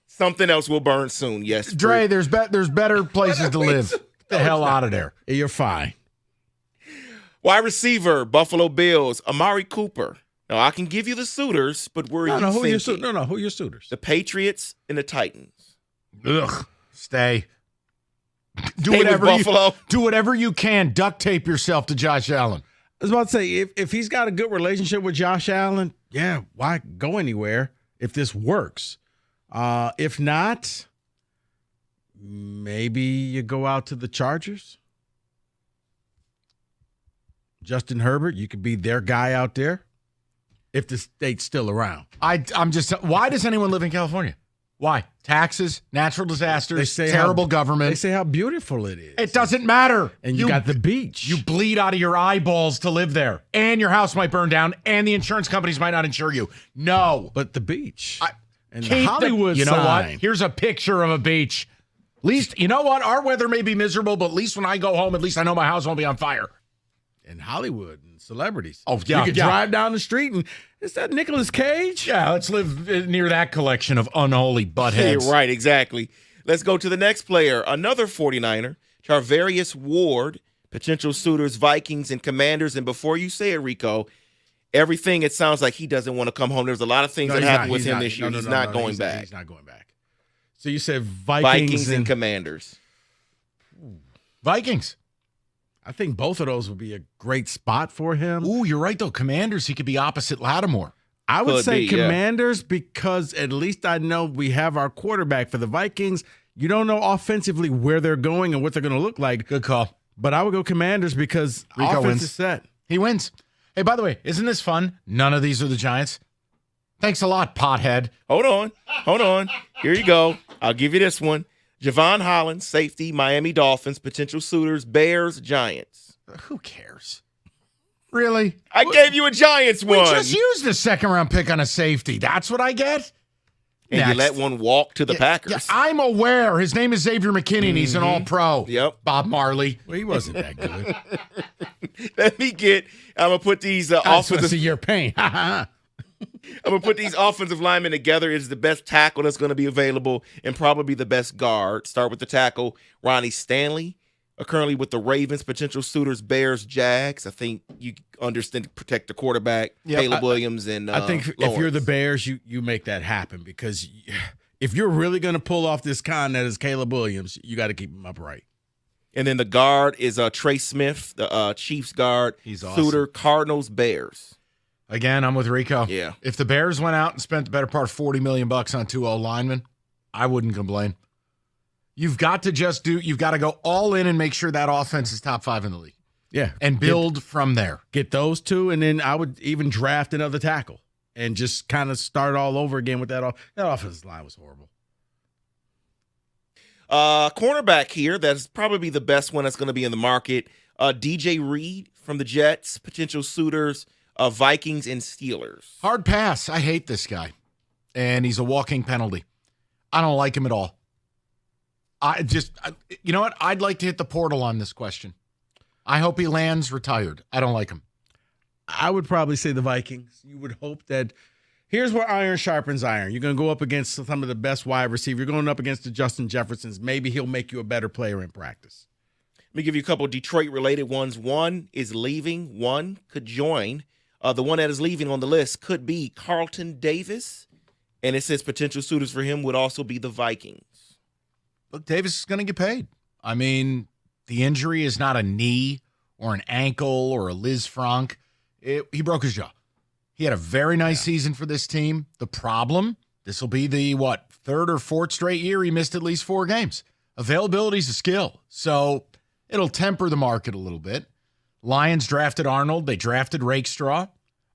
Something else will burn soon, yes. Dre, there's better places to live. Get the hell out of there. You're fine. Wide receiver, Buffalo Bills, Amari Cooper. Now, I can give you the suitors, but who are you thinking? Who are your suitors? The Patriots and the Titans. Ugh. Stay. Do whatever you can. Duct tape yourself to Josh Allen. I was about to say, if he's got a good relationship with Josh Allen, yeah, why go anywhere if this works? If not, maybe you go out to the Chargers. Justin Herbert, you could be their guy out there if the state's still around. I'm just, why does anyone live in California? Why? Taxes, natural disasters, terrible government. They say how beautiful it is. It doesn't matter. And you got the beach. You bleed out of your eyeballs to live there. And your house might burn down, and the insurance companies might not insure you. No. But the beach. And the Hollywood You know sign. what? Here's a picture of a beach. At least, you know what? Our weather may be miserable, but at least when I go home, at least I know my house won't be on fire. And Hollywood and celebrities. Oh, yeah. You could drive down the street and is that Nicolas Cage? Yeah, let's live near that collection of unholy buttheads. Yeah, right, exactly. Let's go to the next player, another 49er, Charvarius Ward, potential suitors, Vikings, and Commanders. And before you say it, Rico, everything, it sounds like he doesn't want to come home. There's a lot of things that happened with him this year. He's not going back. He's not going back. So you said Vikings and Commanders. Vikings. I think both of those would be a great spot for him. Ooh, you're right, though. Commanders, he could be opposite Lattimore. I would say Commanders because at least I know we have our quarterback. For the Vikings, you don't know offensively where they're going and what they're going to look like. Good call. But I would go Commanders because Rico offense wins. is set. He wins. Hey, by the way, isn't this fun? None of these are the Giants. Thanks a lot, pothead. Hold on. Here you go. I'll give you this one. Javon Hollins, safety, Miami Dolphins, potential suitors, Bears, Giants. Who cares? Really? I gave you a Giants one. We just used a second-round pick on a safety. That's what I get? And Next. you let one walk to the Packers. Yeah, I'm aware. His name is Xavier McKinney. He's an all-pro. Yep. Bob Marley. Well, he wasn't that good. I'm going to put these offensive. See your pain. I'm going to put these offensive linemen together. It's the best tackle that's going to be available and probably the best guard. Start with the tackle, Ronnie Stanley, currently with the Ravens, potential suitors, Bears, Jags. I think you understand protect the quarterback, Caleb Williams, and I think if you're the Bears, you make that happen because if you're really going to pull off this con that is Caleb Williams, you got to keep him upright. And then the guard is Trey Smith, the Chiefs guard. He's awesome. Suitor, Cardinals, Bears. Again, I'm with Rico. Yeah. If the Bears went out and spent the better part of $40 million on 2 linemen, I wouldn't complain. You've got to go all in and make sure that offense is top 5 in the league. Yeah. And build from there. Get those two, and then I would even draft another tackle and just kind of start all over again with that. That offensive line was horrible. Cornerback here, that's probably the best one that's going to be in the market. DJ Reed from the Jets, potential suitors, Vikings and Steelers. Hard pass. I hate this guy. And he's a walking penalty. I don't like him at all. You know what? I'd like to hit the portal on this question. I hope he lands retired. I don't like him. I would probably say the Vikings. You would hope that here's where iron sharpens iron. You're going to go up against some of the best wide receivers. You're going up against the Justin Jeffersons. Maybe he'll make you a better player in practice. Let me give you a couple Detroit-related ones. One is leaving. One could join. The one that is leaving on the list could be Carlton Davis, and it says potential suitors for him would also be the Vikings. Look, Davis is going to get paid. I mean, the injury is not a knee or an ankle or a Liz Frank. He broke his jaw. He had a very nice season for this team. The problem, this will be the, 3rd or 4th straight year he missed at least 4 games. Availability is a skill, so it'll temper the market a little bit. Lions drafted Arnold. They drafted Rakestraw.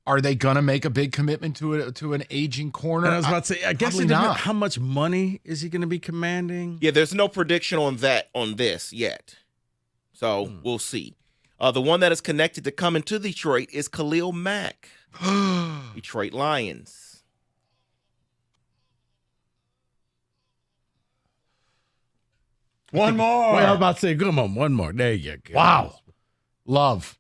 Are they going to make a big commitment to an aging corner? And I was about to say, I guess not. How much money is he going to be commanding? Yeah, there's no prediction on this yet. So we'll see. The one that is connected to coming to Detroit is Khalil Mack. Detroit Lions. One more. Wait, I was about to say, come on, one more. There you go. Wow. Love.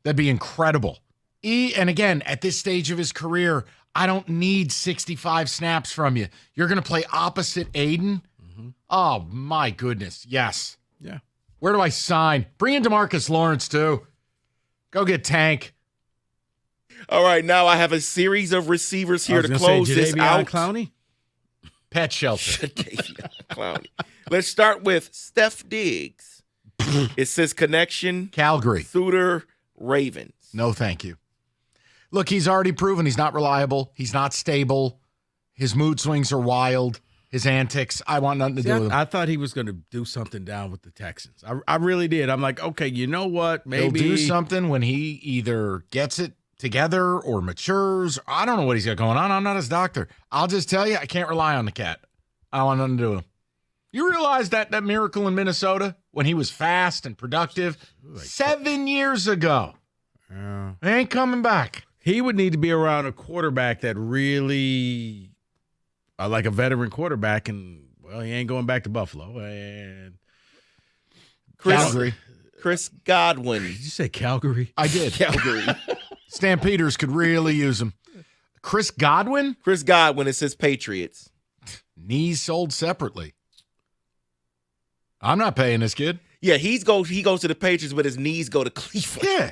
That'd be incredible. And again, at this stage of his career, I don't need 65 snaps from you. You're going to play opposite Aiden? Mm-hmm. Oh, my goodness. Yes. Yeah. Where do I sign? Bring in DeMarcus Lawrence, too. Go get Tank. All right, now I have a series of receivers here to close this out. Clowney? Pet shelter. Clowney. Let's start with Steph Diggs. It says connection. Calgary. Suitor, Ravens. No, thank you. Look, he's already proven he's not reliable. He's not stable. His mood swings are wild. His antics, I want nothing to do with him. I thought he was going to do something down with the Texans. I really did. I'm like, okay, you know what? Maybe he'll do something when he either gets it together or matures. I don't know what he's got going on. I'm not his doctor. I'll just tell you, I can't rely on the cat. I don't want nothing to do with him. You realize that miracle in Minnesota when he was fast and productive 7 years ago? Yeah. He ain't coming back. He would need to be around a quarterback that really, like a veteran quarterback, and, well, he ain't going back to Buffalo. And Chris Godwin. Did you say Calgary? I did. Calgary. Stampeders could really use him. Chris Godwin? Chris Godwin, it says Patriots. Knees sold separately. I'm not paying this kid. Yeah, he goes to the Patriots, but his knees go to Cleveland. Yeah.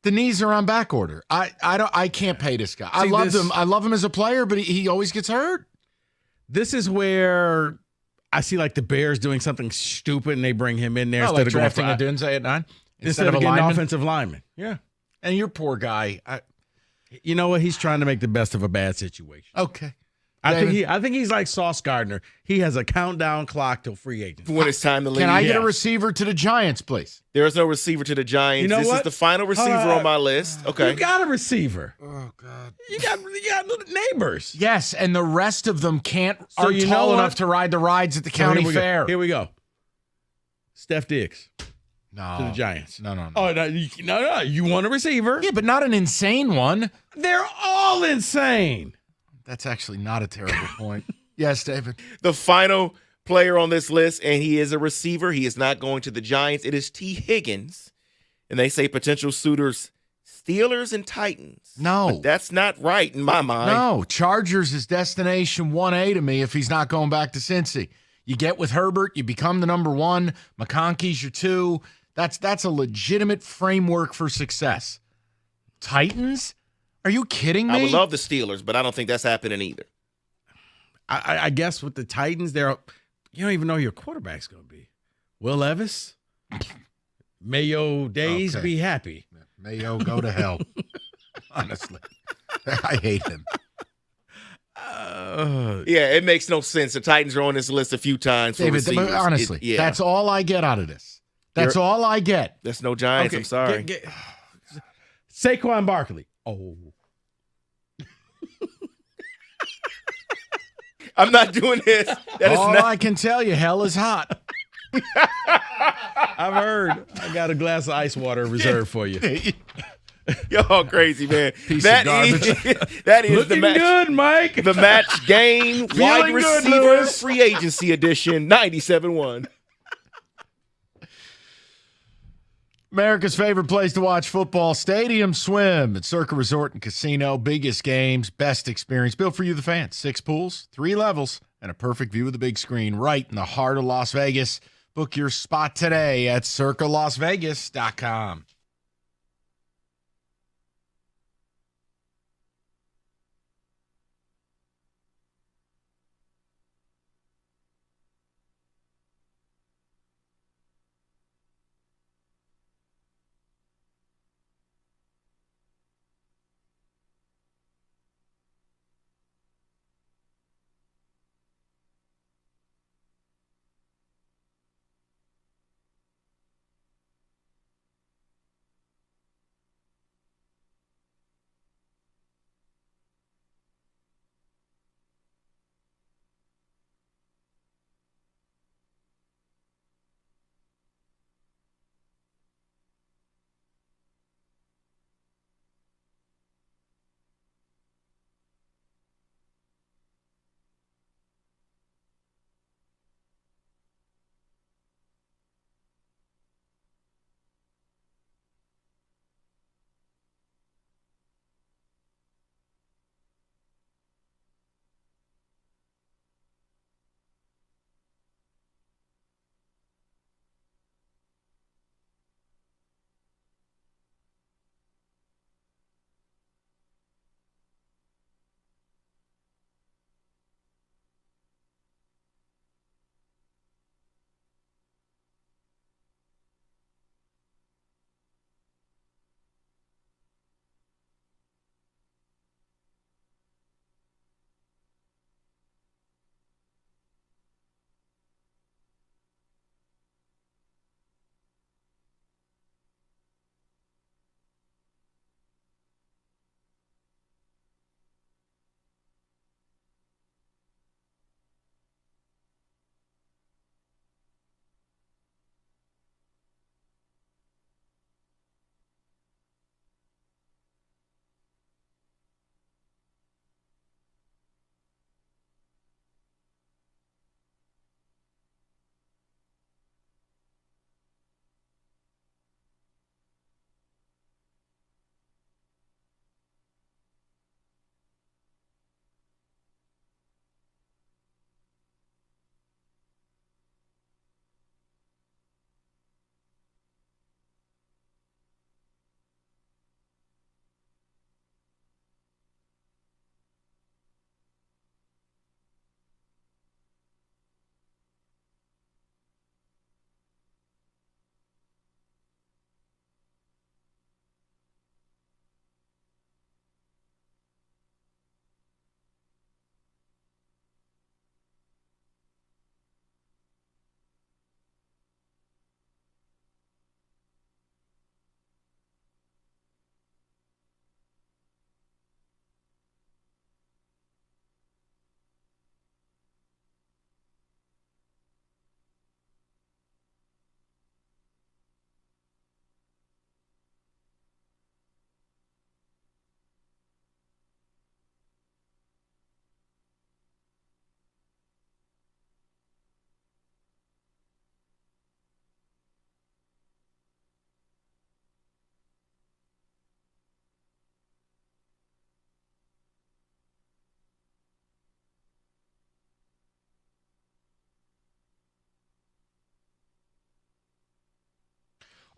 The knees are on back order. I can't pay this guy. I love him as a player, but he always gets hurt. This is where I see like the Bears doing something stupid and they bring him in there Like instead of drafting going a Dunze at 9 instead of a getting an lineman? offensive lineman. Yeah. And your poor guy. You know what? He's trying to make the best of a bad situation. Okay. I think he's like Sauce Gardner. He has a countdown clock till free agency. When it's time to leave. Can I get a receiver to the Giants, please? There is no receiver to the Giants. You know this what? is the final receiver on my list. Okay. You got a receiver. Oh God. You got little neighbors. Yes, and the rest of them aren't you tall know enough what? to ride the rides at the county fair. Here we go. Steph Diggs. No. To the Giants. No. Oh, no. You want a receiver? Yeah, but not an insane one. They're all insane. That's actually not a terrible point. Yes, David. The final player on this list, and he is a receiver. He is not going to the Giants. It is T. Higgins. And they say potential suitors, Steelers and Titans. No. But that's not right in my mind. No, Chargers is destination 1A to me if he's not going back to Cincy. You get with Herbert, you become the number 1. McConkey's your 2. That's a legitimate framework for success. Titans? Are you kidding me? I would love the Steelers, but I don't think that's happening either. I guess with the Titans, you don't even know who your quarterback's going to be. Will Levis? Mayo Days, Okay. be happy. Mayo, go to hell. Honestly. I hate him. Yeah, it makes no sense. The Titans are on this list a few times for David, receivers. honestly, that's all I get out of this. That's all I get. That's no Giants. Okay, I'm sorry. Saquon Barkley. Oh. I'm not doing this. That is all not. I can tell you, hell is hot. I've heard. I got a glass of ice water reserved for you. Y'all crazy, man. Piece That of is garbage. that is Looking the match. good, Mike. The match game wide Feeling good, receiver Lewis. free agency edition 97.1. America's favorite place to watch football, Stadium Swim at Circa Resort and Casino. Biggest games, best experience. Built for you, the fans. 6 pools, 3 levels, and a perfect view of the big screen right in the heart of Las Vegas. Book your spot today at circalasvegas.com.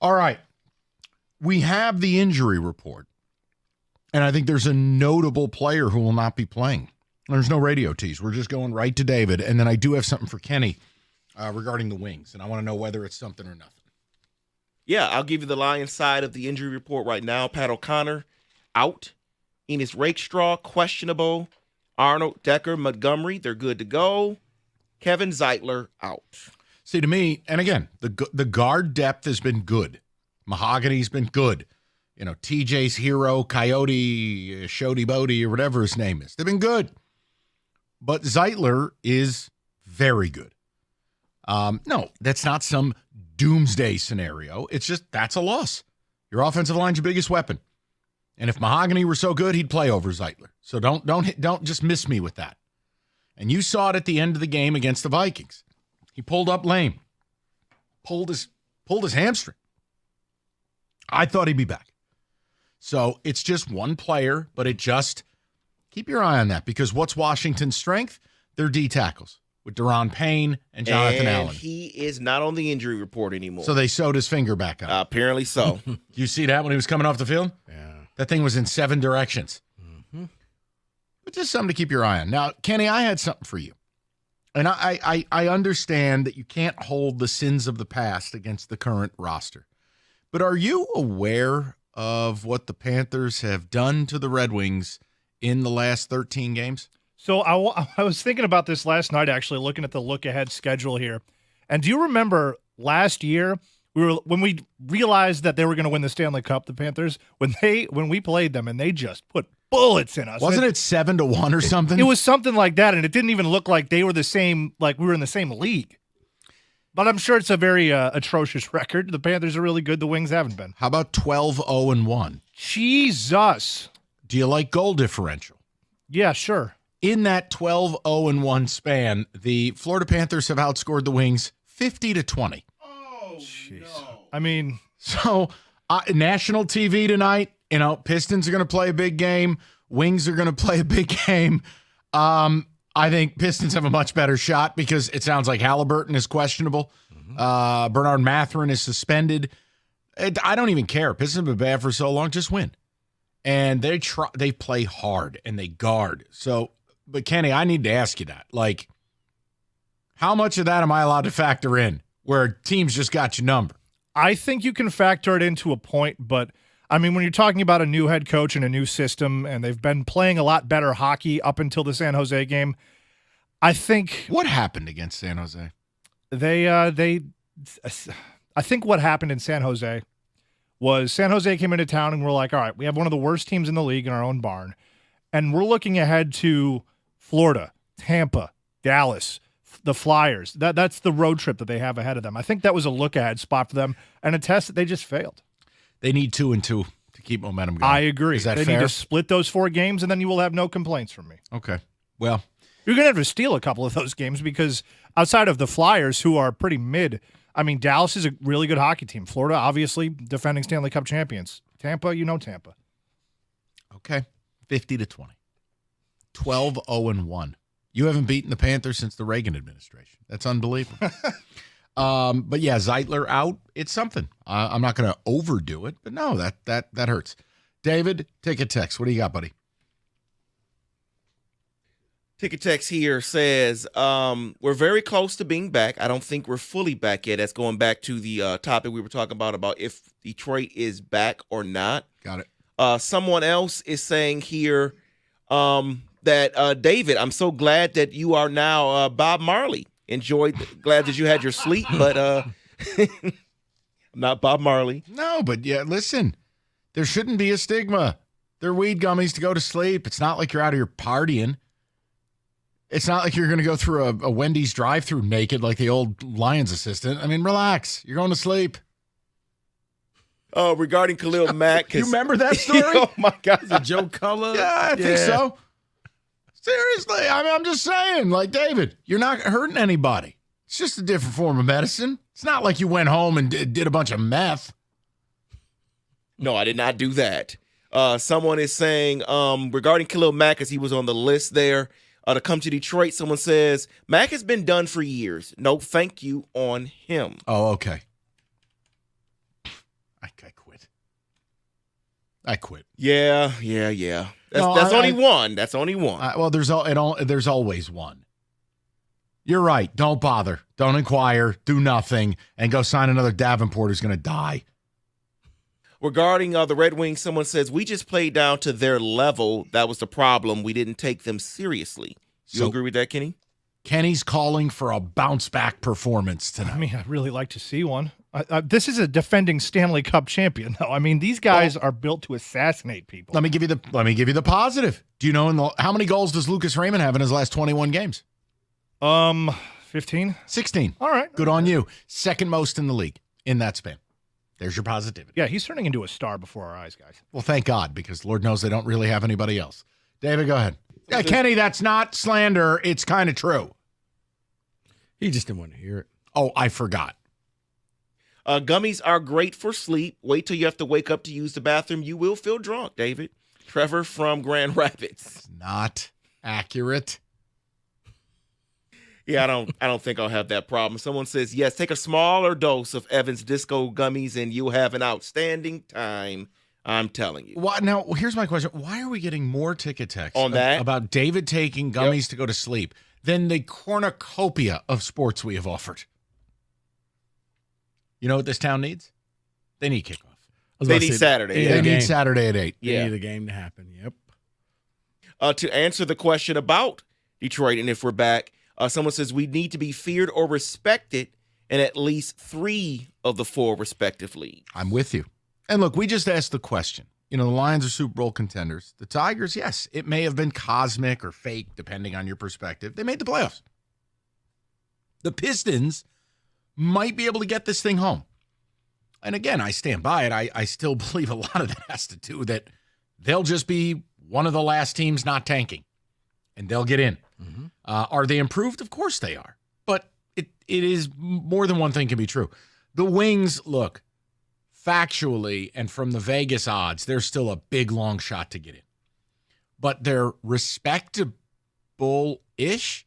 All right. We have the injury report, and I think there's a notable player who will not be playing. There's no radio tease. We're just going right to David, and then I do have something for Kenny regarding the Wings, and I want to know whether it's something or nothing. Yeah, I'll give you the Lions side of the injury report right now. Pat O'Connor, out. Enos Rakestraw, questionable. Arnold, Decker, Montgomery, they're good to go. Kevin Zeitler, out. See, to me, and again, the guard depth has been good. Mahogany's been good. You know, TJ's Hero, Coyote, Shody Bodie, or whatever his name is. They've been good. But Zeitler is very good. No, that's not some doomsday scenario. It's just that's a loss. Your offensive line's your biggest weapon. And if Mahogany were so good, he'd play over Zeitler. So don't just miss me with that. And you saw it at the end of the game against the Vikings. He pulled up lame. Pulled his hamstring. I thought he'd be back. So it's just one player, but it just keep your eye on that because what's Washington's strength? Their D tackles with Deron Payne and Jonathan Allen. He is not on the injury report anymore. So they sewed his finger back up. Apparently so. You see that when he was coming off the field? Yeah. That thing was in 7 directions. Mm-hmm. But just something to keep your eye on. Now, Kenny, I had something for you. And I understand that you can't hold the sins of the past against the current roster. But are you aware of what the Panthers have done to the Red Wings in the last 13 games? So I was thinking about this last night, actually, looking at the look-ahead schedule here. And do you remember last year when we realized that they were going to win the Stanley Cup, the Panthers, when we played them and they just put bullets in us? Wasn't it 7-1 or something? It was something like that, and it didn't even look like they were the same, like we were in the same league. But I'm sure it's a very atrocious record. The Panthers are really good. The Wings haven't been. How about 12-0-1? Jesus. Do you like goal differential? Yeah, sure. In that 12-0-1 span, the Florida Panthers have outscored the Wings 50-20. Oh, jeez. No. I mean, so national TV tonight. You know, Pistons are going to play a big game. Wings are going to play a big game. I think Pistons have a much better shot because it sounds like Halliburton is questionable. Mm-hmm. Bernard Mathurin is suspended. I don't even care. Pistons have been bad for so long. Just win. And they play hard and they guard. So, but Kenny, I need to ask you that. Like, how much of that am I allowed to factor in where teams just got your number? I think you can factor it into a point, but I mean, when you're talking about a new head coach and a new system, and they've been playing a lot better hockey up until the San Jose game, I think. What happened against San Jose? I think what happened in San Jose was San Jose came into town and we're like, all right, we have one of the worst teams in the league in our own barn, and we're looking ahead to Florida, Tampa, Dallas, the Flyers. That's the road trip that they have ahead of them. I think that was a look-ahead spot for them and a test that they just failed. They need 2-2 to keep momentum going. I agree. Is that they fair? need to split those 4 games, and then you will have no complaints from me. Okay. Well, you're going to have to steal a couple of those games because outside of the Flyers, who are pretty mid, I mean, Dallas is a really good hockey team. Florida, obviously, defending Stanley Cup champions. Tampa, Tampa. Okay. 50-20. 12-0-1. You haven't beaten the Panthers since the Reagan administration. That's unbelievable. But yeah, Zeitler out. It's something. I'm not going to overdo it, but no, that hurts. David, take a text. What do you got, buddy? Ticket text here says, we're very close to being back. I don't think we're fully back yet. That's going back to the topic we were talking about if Detroit is back or not. Got it. Someone else is saying here that, David, I'm so glad that you are now Bob Marley. Glad that you had your sleep, but I'm not Bob Marley. No, but yeah, listen, there shouldn't be a stigma. They're weed gummies to go to sleep. It's not like you're out of your partying. It's not like you're going to go through a Wendy's drive-thru naked like the old Lions assistant. I mean, relax. You're going to sleep. Regarding Khalil Mack. You remember that story? Oh, my God. The Joe Color? Yeah, I think so. Seriously. I mean, I'm just saying, like, David, you're not hurting anybody. It's just a different form of medicine. It's not like you went home and did a bunch of meth. No, I did not do that. Someone is saying, regarding Khalil Mack, as he was on the list there, to come to Detroit, someone says, Mack has been done for years. No thank you on him. Oh, okay. I quit. Yeah. That's only one. That's only one. Well, there's always one. You're right. Don't bother. Don't inquire. Do nothing. And go sign another Davenport who's going to die. Regarding the Red Wings, someone says, we just played down to their level. That was the problem. We didn't take them seriously. You agree with that, Kenny? Kenny's calling for a bounce-back performance tonight. I mean, I'd really like to see one. This is a defending Stanley Cup champion, though. I mean, these guys are built to assassinate people. Let me give you the positive. Do you know how many goals does Lucas Raymond have in his last 21 games? 15? 16. All right. Good on you. Second most in the league in that span. There's your positivity. Yeah, he's turning into a star before our eyes, guys. Well, thank God, because Lord knows they don't really have anybody else. David, go ahead. Yeah, Kenny, that's not slander. It's kind of true. He just didn't want to hear it. Oh, I forgot. Gummies are great for sleep. Wait till you have to wake up to use the bathroom. You will feel drunk, David. Trevor from Grand Rapids. Not accurate. Yeah, I don't think I'll have that problem. Someone says, yes, take a smaller dose of Evans Disco gummies and you'll have an outstanding time. I'm telling you. Now, here's my question. Why are we getting more ticket texts on that about David taking gummies to go to sleep than the cornucopia of sports we have offered? You know what this town needs? They need kickoff. They need Saturday. They need Saturday at 8. They need a game to happen. Yep. To answer the question about Detroit and if we're back, someone says we need to be feared or respected in at least 3 of the 4 respective leagues. I'm with you. And look, we just asked the question. You know, the Lions are Super Bowl contenders. The Tigers, yes, it may have been cosmic or fake, depending on your perspective. They made the playoffs. The Pistons might be able to get this thing home. And again, I stand by it. I still believe a lot of that has to do that they'll just be one of the last teams not tanking, and they'll get in. Mm-hmm. Are they improved? Of course they are. But it is more than one thing can be true. The Wings, look, factually and from the Vegas odds, they're still a big, long shot to get in. But they're respectable-ish.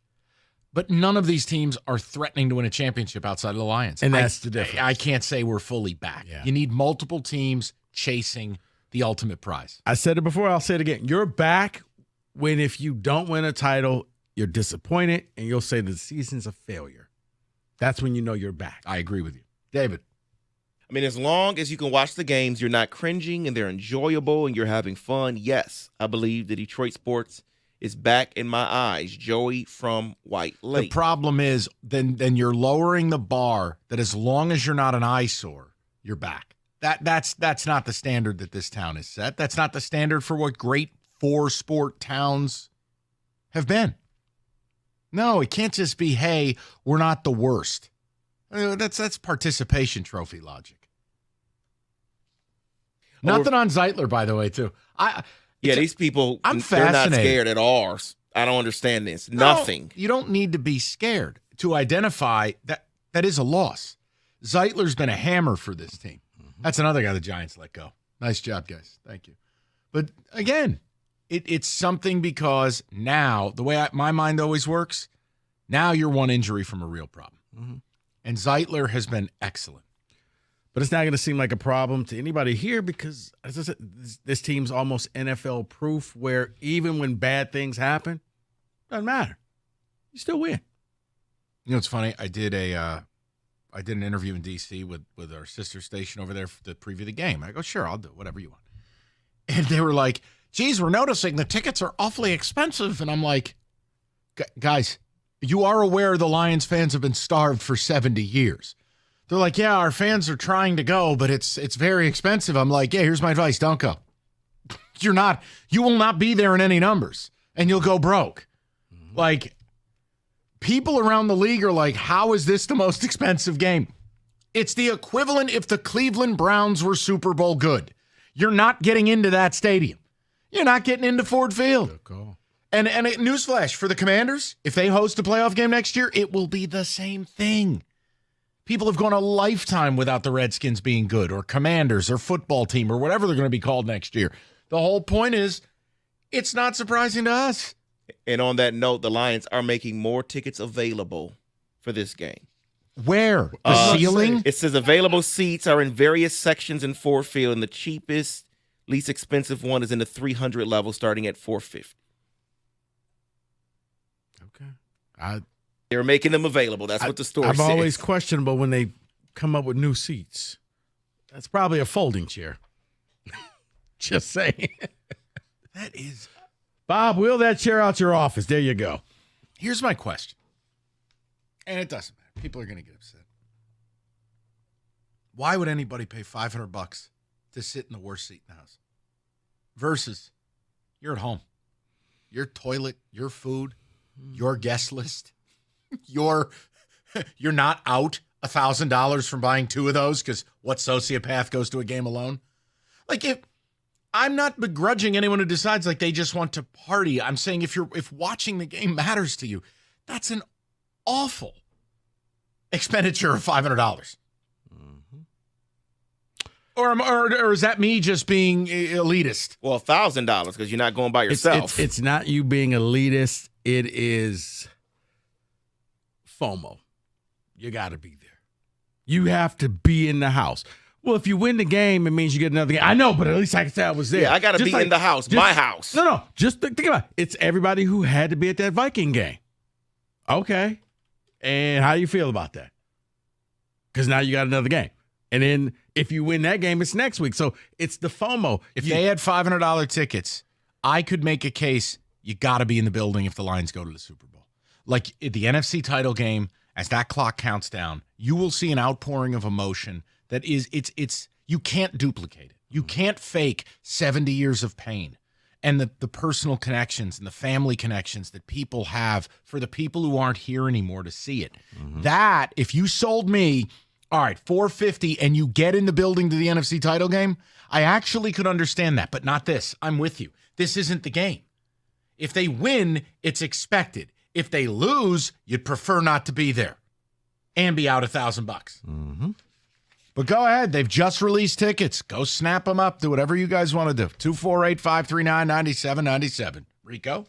But none of these teams are threatening to win a championship outside of the Lions. And that's the difference. I can't say we're fully back. Yeah. You need multiple teams chasing the ultimate prize. I said it before. I'll say it again. You're back when if you don't win a title, you're disappointed, and you'll say the season's a failure. That's when you know you're back. I agree with you. David. I mean, as long as you can watch the games, you're not cringing, and they're enjoyable, and you're having fun. Yes, I believe the Detroit sports is back in my eyes. Joey from White Lake. The problem is then you're lowering the bar that as long as you're not an eyesore, you're back. That's not the standard that this town has set. That's not the standard for what great 4-sport towns have been. No, it can't just be, hey, we're not the worst. I mean, that's participation trophy logic. Nothing on Zeitler, by the way, too. These people, I'm they're not fascinated. scared at all. I don't understand this. Nothing. You don't need to be scared to identify that is a loss. Zeitler's been a hammer for this team. That's another guy the Giants let go. Nice job, guys. Thank you. But again, it's something because now, the way my mind always works, now you're one injury from a real problem. Mm-hmm. And Zeitler has been excellent. But it's not going to seem like a problem to anybody here because, as I said, this team's almost NFL proof where even when bad things happen, doesn't matter. You still win. You know, it's funny. I did an interview in D.C. with our sister station over there to preview the game. I go, sure, I'll do whatever you want. And they were like, geez, we're noticing the tickets are awfully expensive. And I'm like, guys, you are aware the Lions fans have been starved for 70 years. They're like, yeah, our fans are trying to go, but it's very expensive. I'm like, yeah, here's my advice. Don't go. You will not be there in any numbers, and you'll go broke. Mm-hmm. Like, people around the league are like, how is this the most expensive game? It's the equivalent if the Cleveland Browns were Super Bowl good. You're not getting into that stadium. You're not getting into Ford Field. Good call. And newsflash, for the Commanders, if they host a playoff game next year, it will be the same thing. People have gone a lifetime without the Redskins being good, or Commanders, or football team, or whatever they're going to be called next year. The whole point is, it's not surprising to us. And on that note, the Lions are making more tickets available for this game. Where? The ceiling? It says available seats are in various sections in Ford Field, and the cheapest Least expensive one is in the 300 level, starting at $450. Okay. They're making them available. That's what the store I've says. always questionable when they come up with new seats. That's probably a folding chair. Just saying. That is. Bob, wheel that chair out your office. There you go. Here's my question. And it doesn't matter. People are going to get upset. Why would anybody pay $500 to sit in the worst seat in the house? Versus you're at home. Your toilet, your food, your guest list. You're not out $1,000 from buying 2 of those because what sociopath goes to a game alone? Like, if I'm not begrudging anyone who decides like they just want to party. I'm saying if watching the game matters to you, that's an awful expenditure of $500. Or is that me just being elitist? Well, $1,000 because you're not going by yourself. It's not you being elitist. It is FOMO. You got to be there. You have to be in the house. Well, if you win the game, it means you get another game. I know, but at least I can say I was there. Yeah, I got to be in the house, my house. No. Just think about it. It's everybody who had to be at that Viking game. Okay. And how do you feel about that? Because now you got another game. And then if you win that game, it's next week. So it's the FOMO. If they had $500 tickets, I could make a case you got to be in the building if the Lions go to the Super Bowl. Like the NFC title game, as that clock counts down, you will see an outpouring of emotion that is, it's you can't duplicate it. You can't fake 70 years of pain and the personal connections and the family connections that people have for the people who aren't here anymore to see it. That, if you sold me, all right, $450 and you get in the building to the NFC title game, I actually could understand that, but not this. I'm with you. This isn't the game. If they win, it's expected. If they lose, you'd prefer not to be there and be out $1,000. But go ahead. They've just released tickets. Go snap them up. Do whatever you guys want to do. 248-539-9797. Rico?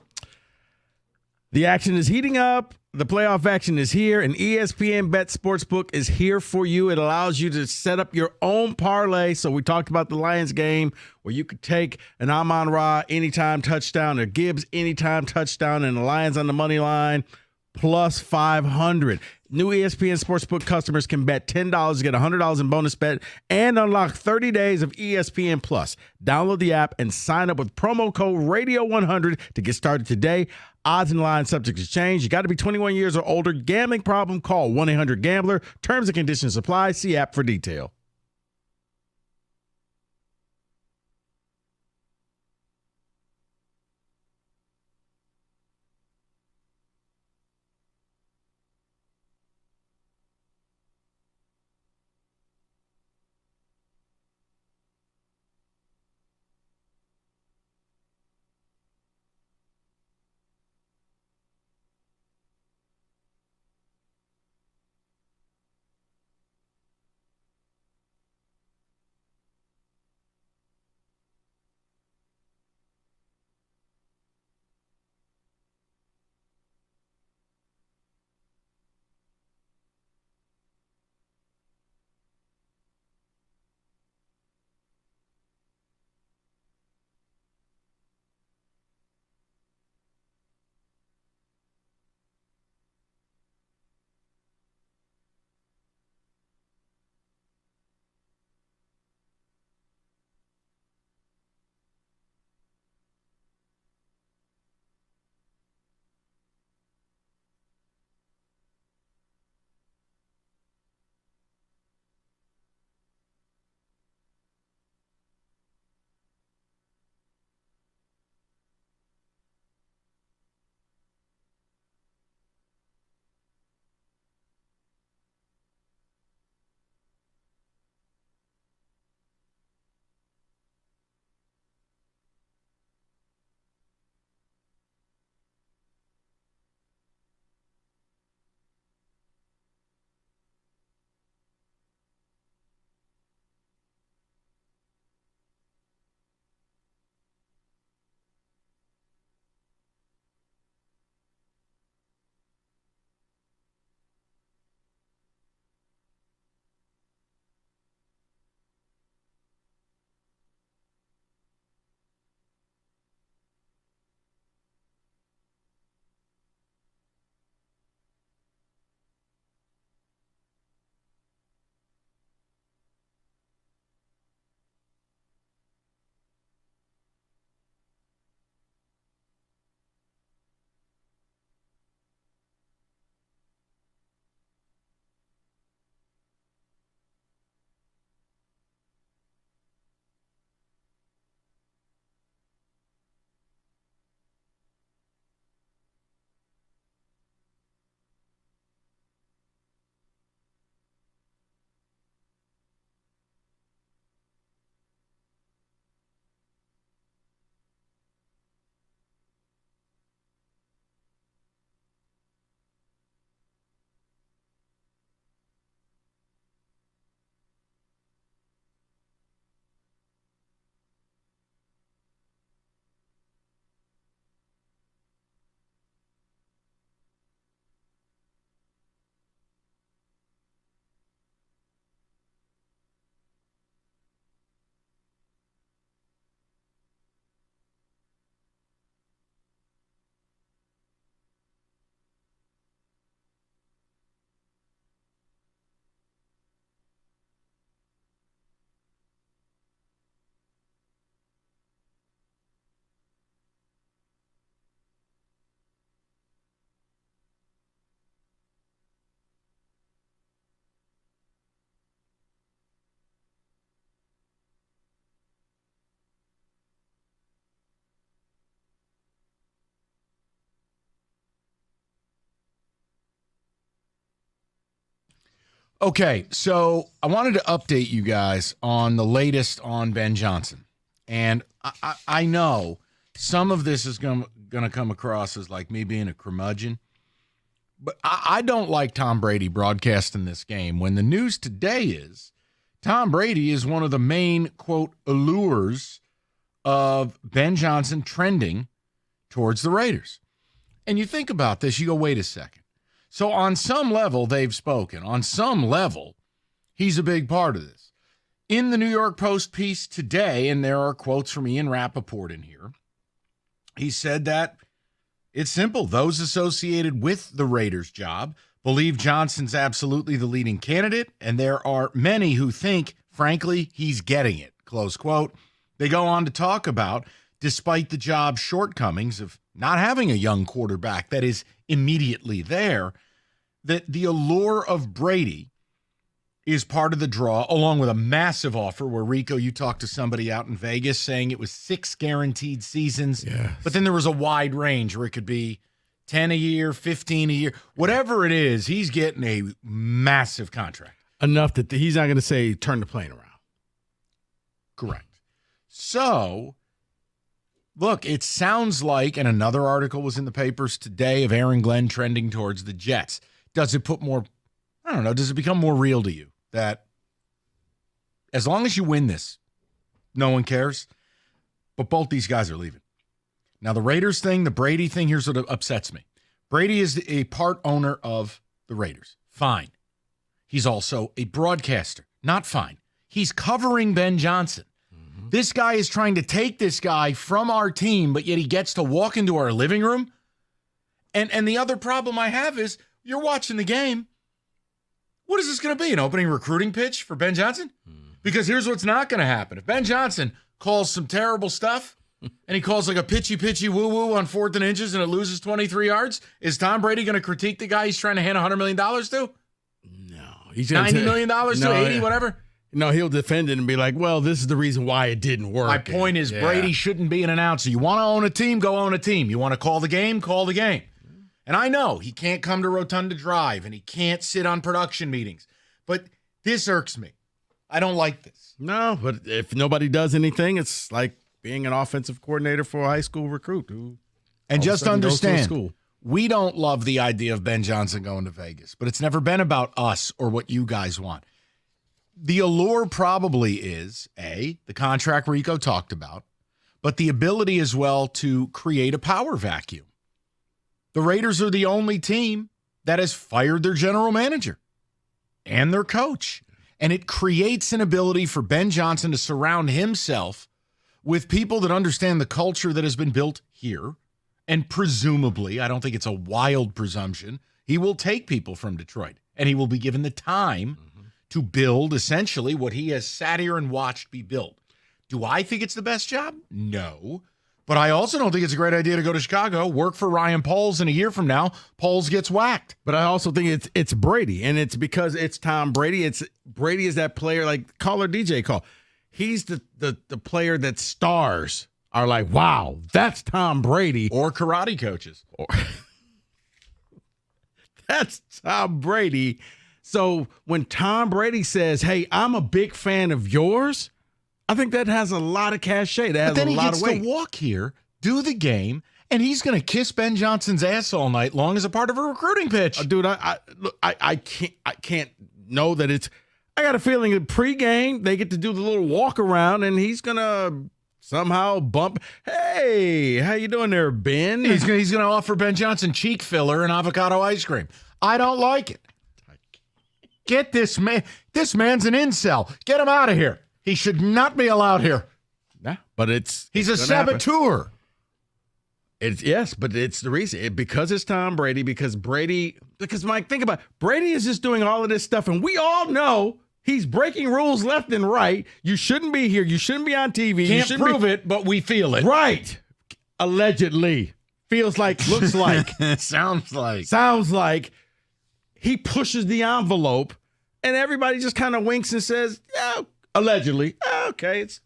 The action is heating up. The playoff action is here, and ESPN Bet Sportsbook is here for you. It allows you to set up your own parlay. So we talked about the Lions game where you could take an Amon-Ra anytime touchdown, or Gibbs anytime touchdown, and the Lions on the money line plus 500. New ESPN Sportsbook customers can bet $10 to get $100 in bonus bet and unlock 30 days of ESPN Plus. Download the app and sign up with promo code Radio100 to get started today. Odds and lines subject to change. You got to be 21 years or older. Gambling problem? Call 1-800-GAMBLER. Terms and conditions apply. See app for detail. Okay, so I wanted to update you guys on the latest on Ben Johnson. And I know some of this is going to come across as like me being a curmudgeon, but I don't like Tom Brady broadcasting this game when the news today is Tom Brady is one of the main, quote, allures of Ben Johnson trending towards the Raiders. And you think about this, you go, wait a second. So on some level, they've spoken. On some level, he's a big part of this. In the New York Post piece today, and there are quotes from Ian Rappaport in here, he said that it's simple. Those associated with the Raiders job believe Johnson's absolutely the leading candidate, and there are many who think, frankly, he's getting it, close quote. They go on to talk about, despite the job's shortcomings of not having a young quarterback that is immediately there, that the allure of Brady is part of the draw, along with a massive offer where, Rico, you talked to somebody out in Vegas saying it was 6 guaranteed seasons. Yes. But then there was a wide range where it could be 10 a year, 15 a year. Whatever it is, he's getting a massive contract. Enough that he's not going to say turn the plane around. Correct. So, look, it sounds like, and another article was in the papers today of Aaron Glenn trending towards the Jets. Does it put more, I don't know, does it become more real to you that as long as you win this, no one cares? But both these guys are leaving. Now, the Raiders thing, the Brady thing, here's what upsets me. Brady is a part owner of the Raiders. Fine. He's also a broadcaster. Not fine. He's covering Ben Johnson. This guy is trying to take this guy from our team, but yet he gets to walk into our living room. And the other problem I have is you're watching the game. What is this going to be, an opening recruiting pitch for Ben Johnson? Because here's what's not going to happen. If Ben Johnson calls some terrible stuff and he calls like a pitchy woo-woo on 4th and inches and it loses 23 yards, is Tom Brady going to critique the guy he's trying to hand $100 million to? No. He's $90 million to 80, whatever? No, he'll defend it and be like, well, this is the reason why it didn't work. My point is Brady shouldn't be an announcer. You want to own a team, go own a team. You want to call the game, call the game. And I know he can't come to Rotunda Drive and he can't sit on production meetings. But this irks me. I don't like this. No, but if nobody does anything, it's like being an offensive coordinator for a high school recruit. And just understand, we don't love the idea of Ben Johnson going to Vegas, but it's never been about us or what you guys want. The allure probably is, A, the contract Rico talked about, but the ability as well to create a power vacuum. The Raiders are the only team that has fired their general manager and their coach. And it creates an ability for Ben Johnson to surround himself with people that understand the culture that has been built here. And presumably, I don't think it's a wild presumption, he will take people from Detroit and he will be given the time to build essentially what he has sat here and watched be built. Do I think it's the best job? No. But I also don't think it's a great idea to go to Chicago, work for Ryan Poles, and a year from now, Poles gets whacked. But I also think it's Brady, and it's because it's Tom Brady. It's Brady is that player, like caller DJ call. He's the player that stars are like, wow, that's Tom Brady. Or karate coaches. That's Tom Brady. So when Tom Brady says, hey, I'm a big fan of yours, I think that has a lot of cachet. That has a lot of weight. He gets to walk here, do the game, and he's going to kiss Ben Johnson's ass all night long as a part of a recruiting pitch. Dude, I can't know that it's. I got a feeling that pregame they get to do the little walk around, and he's gonna somehow bump. Hey, how you doing there, Ben? He's gonna offer Ben Johnson cheek filler and avocado ice cream. I don't like it. Get this man. This man's an incel. Get him out of here. He should not be allowed here. Nah, but he's a saboteur. Yes, but it's the reason. Because it's Tom Brady, because Mike, think about it. Brady is just doing all of this stuff, and we all know he's breaking rules left and right. You shouldn't be here. You shouldn't be on TV. Can't prove it, but we feel it. Right. Allegedly. Feels like, looks like. Sounds like. He pushes the envelope, and everybody just kind of winks and says, yeah, allegedly. Okay, it's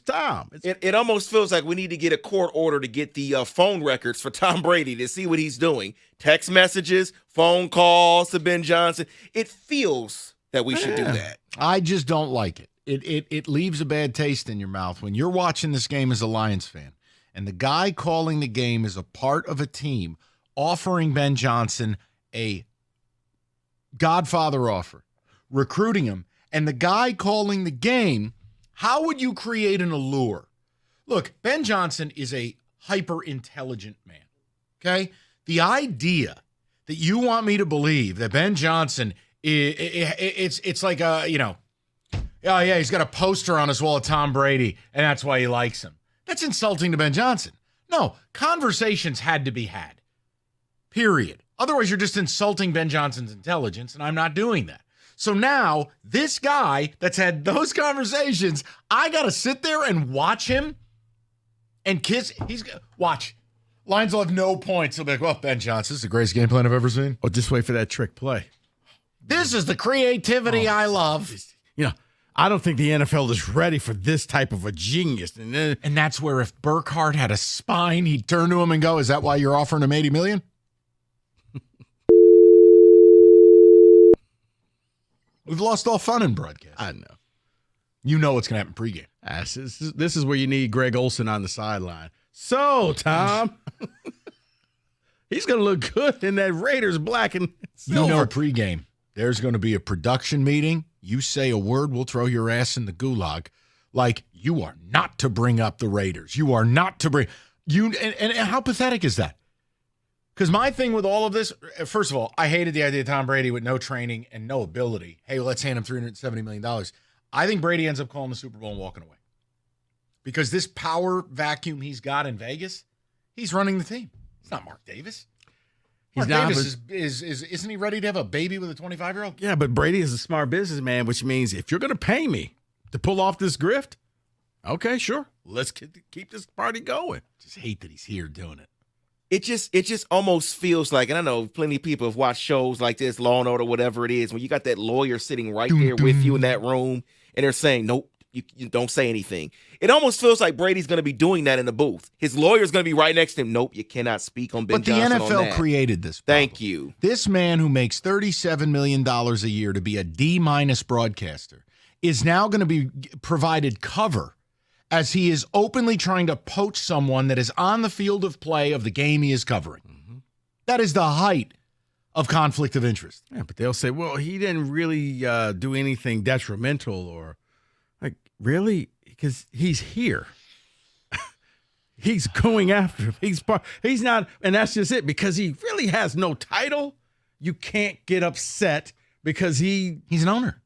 Tom. It almost feels like we need to get a court order to get the phone records for Tom Brady to see what he's doing. Text messages, phone calls to Ben Johnson. It feels that we should do that. I just don't like it. It leaves a bad taste in your mouth when you're watching this game as a Lions fan, and the guy calling the game is a part of a team offering Ben Johnson a Godfather offer, recruiting him, and the guy calling the game, how would you create an allure? Look, Ben Johnson is a hyper-intelligent man, okay? The idea that you want me to believe that Ben Johnson, it's like a, oh, yeah, he's got a poster on his wall of Tom Brady, and that's why he likes him. That's insulting to Ben Johnson. No, conversations had to be had, period. Otherwise, you're just insulting Ben Johnson's intelligence, and I'm not doing that. So now, this guy that's had those conversations, I got to sit there and watch him and kiss. Watch. Lions will have no points. He'll be like, well, Ben Johnson, this is the greatest game plan I've ever seen. Oh, just wait for that trick play. This is the creativity I love. I don't think the NFL is ready for this type of a genius. And that's where if Burkhardt had a spine, he'd turn to him and go, is that why you're offering him $80 million? We've lost all fun in broadcast. I know. You know what's going to happen pregame. This is where you need Greg Olson on the sideline. So, Tom, he's going to look good in that Raiders black and silver. You know pregame. There's going to be a production meeting. You say a word, we'll throw your ass in the gulag. Like, you are not to bring up the Raiders. You are not to bring you. And how pathetic is that? Because my thing with all of this, first of all, I hated the idea of Tom Brady with no training and no ability. Hey, let's hand him $370 million. I think Brady ends up calling the Super Bowl and walking away. Because this power vacuum he's got in Vegas, he's running the team. It's not Mark Davis. Mark Davis isn't he ready to have a baby with a 25-year-old? Yeah, but Brady is a smart businessman, which means if you're going to pay me to pull off this grift, okay, sure. Let's keep this party going. Just hate that he's here doing it. It just almost feels like, and I know plenty of people have watched shows like this, Law and Order, whatever it is, when you got that lawyer sitting right there with you in that room, and they're saying, nope, you don't say anything. It almost feels like Brady's going to be doing that in the booth. His lawyer's going to be right next to him. Nope, you cannot speak on Ben Johnson. But the NFL created this problem. Thank you. This man who makes $37 million a year to be a D- broadcaster is now going to be provided cover as he is openly trying to poach someone that is on the field of play of the game he is covering. Mm-hmm. That is the height of conflict of interest. Yeah, but they'll say, well, he didn't really do anything detrimental or like, really? Because he's here. He's going after him. He's not, and that's just it. Because he really has no title, you can't get upset because he's an owner.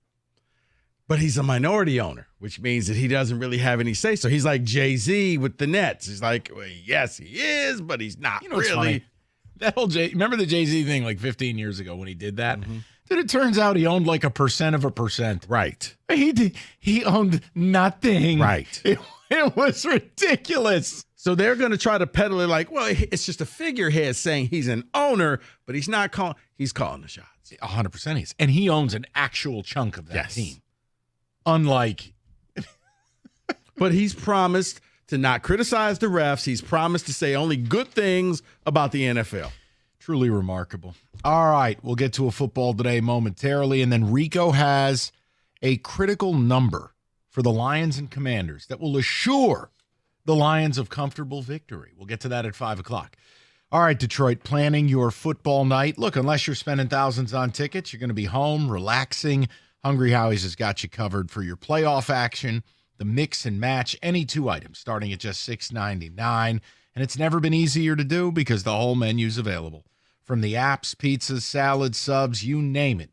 But he's a minority owner, which means that he doesn't really have any say. So he's like Jay-Z with the Nets. He's like, well, yes, he is, but he's not really. Funny? That whole remember the Jay-Z thing like 15 years ago when he did that? Mm-hmm. Dude, it turns out he owned like 1%. Right. He owned nothing. Right. It was ridiculous. So they're going to try to peddle it like, well, it's just a figurehead saying he's an owner, but he's not calling. He's calling the shots. 100% he is. And he owns an actual chunk of that team. Unlike. But he's promised to not criticize the refs. He's promised to say only good things about the NFL. Truly remarkable. All right, we'll get to a football today momentarily, and then Rico has a critical number for the Lions and Commanders that will assure the Lions of comfortable victory. We'll get to that at 5 o'clock. All right, Detroit, planning your football night. Look, unless you're spending thousands on tickets, you're going to be home, relaxing. Hungry Howie's has got you covered for your playoff action, the mix and match, any two items starting at just $6.99. And it's never been easier to do because the whole menu's available. From the apps, pizzas, salads, subs, you name it.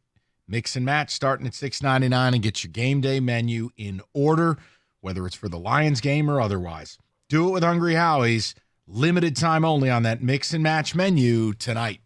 Mix and match starting at $6.99 and get your game day menu in order, whether it's for the Lions game or otherwise. Do it with Hungry Howie's. Limited time only on that mix and match menu tonight.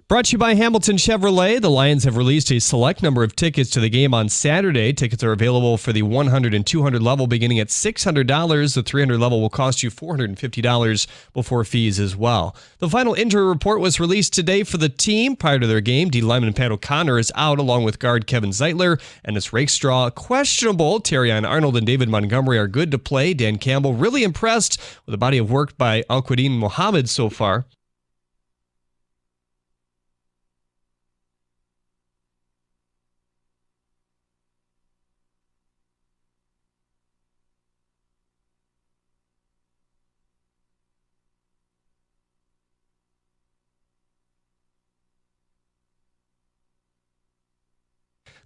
Brought to you by Hamilton Chevrolet. The Lions have released a select number of tickets to the game on Saturday. Tickets are available for the 100 and 200 level beginning at $600. The 300 level will cost you $450 before fees as well. The final injury report was released today for the team. Prior to their game, D lineman Pat O'Connor is out along with guard Kevin Zeitler, and it's Rakestraw questionable. Terrion Arnold and David Montgomery are good to play. Dan Campbell really impressed with the body of work by Al-Quadin Mohammed so far.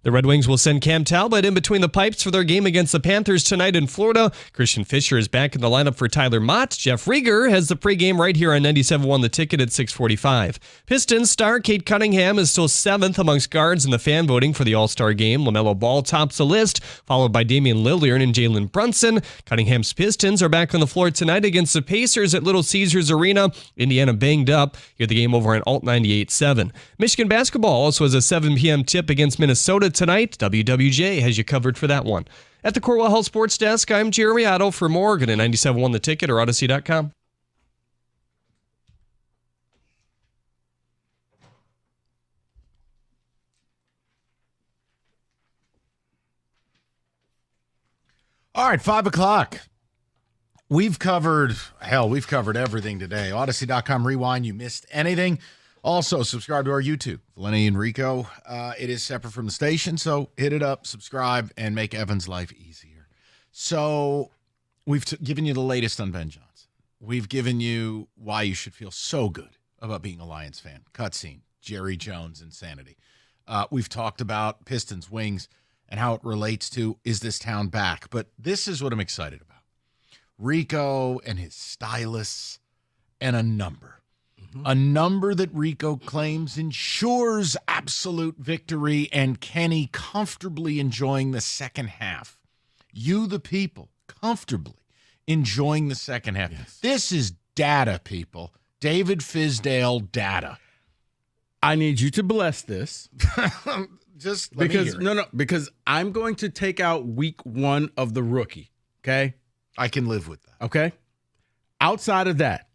The Red Wings will send Cam Talbot in between the pipes for their game against the Panthers tonight in Florida. Christian Fisher is back in the lineup for Tyler Mott. Jeff Rieger has the pregame right here on 97.1 The Ticket at 6:45. Pistons star Kate Cunningham is still 7th amongst guards in the fan voting for the All-Star game. LaMelo Ball tops the list, followed by Damian Lillard and Jalen Brunson. Cunningham's Pistons are back on the floor tonight against the Pacers at Little Caesars Arena. Indiana banged up. Hear the game over on Alt 98.7. Michigan basketball also has a 7 p.m. tip against Minnesota tonight. WWJ has you covered for that one. At the Corwell Health Sports Desk, I'm Jeremy Otto. For more, go to 97.1 The Ticket or Odyssey.com. All right, 5 o'clock. We've covered everything today. Odyssey.com rewind. You missed anything. Also, subscribe to our YouTube, Lenny and Rico. It is separate from the station, so hit it up, subscribe, and make Evan's life easier. So we've given you the latest on Ben Johnson. We've given you why you should feel so good about being a Lions fan. Cutscene, Jerry Jones, insanity. We've talked about Pistons, Wings, and how it relates to is this town back. But this is what I'm excited about. Rico and his stylists and a number. A number that Rico claims ensures absolute victory and Kenny comfortably enjoying the second half. You, the people, comfortably enjoying the second half. Yes. This is data, people. David Fizdale data. I need you to bless this. Just because I'm going to take out week 1 of the rookie, okay? I can live with that. Okay? Outside of that,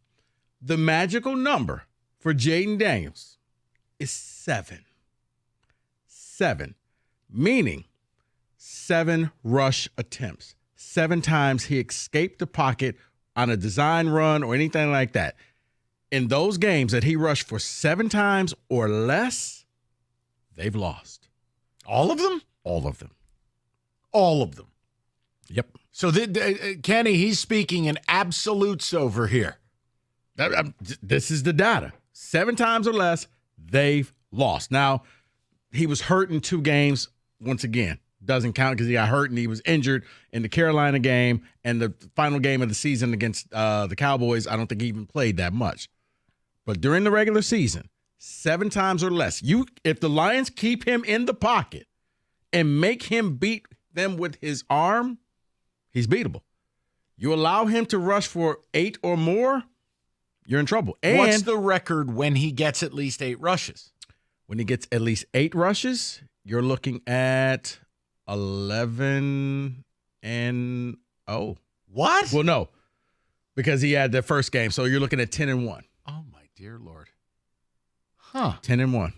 the magical number for Jaden Daniels is 7. 7, meaning 7 rush attempts. 7 times he escaped the pocket on a design run or anything like that. In those games that he rushed for 7 times or less, they've lost. All of them? All of them. All of them. Yep. So, Kenny, he's speaking in absolutes over here. This is the data. 7 times or less, they've lost. Now, he was hurt in 2 games. Once again, doesn't count because he got hurt and he was injured in the Carolina game and the final game of the season against the Cowboys. I don't think he even played that much. But during the regular season, 7 times or less, if the Lions keep him in the pocket and make him beat them with his arm, he's beatable. You allow him to rush for 8 or more, you're in trouble. And what's the record when he gets at least 8 rushes? When he gets at least 8 rushes, you're looking at 11-0. What? Well, no, because he had the first game, so you're looking at 10-1. Oh my dear Lord. Huh. 10-1.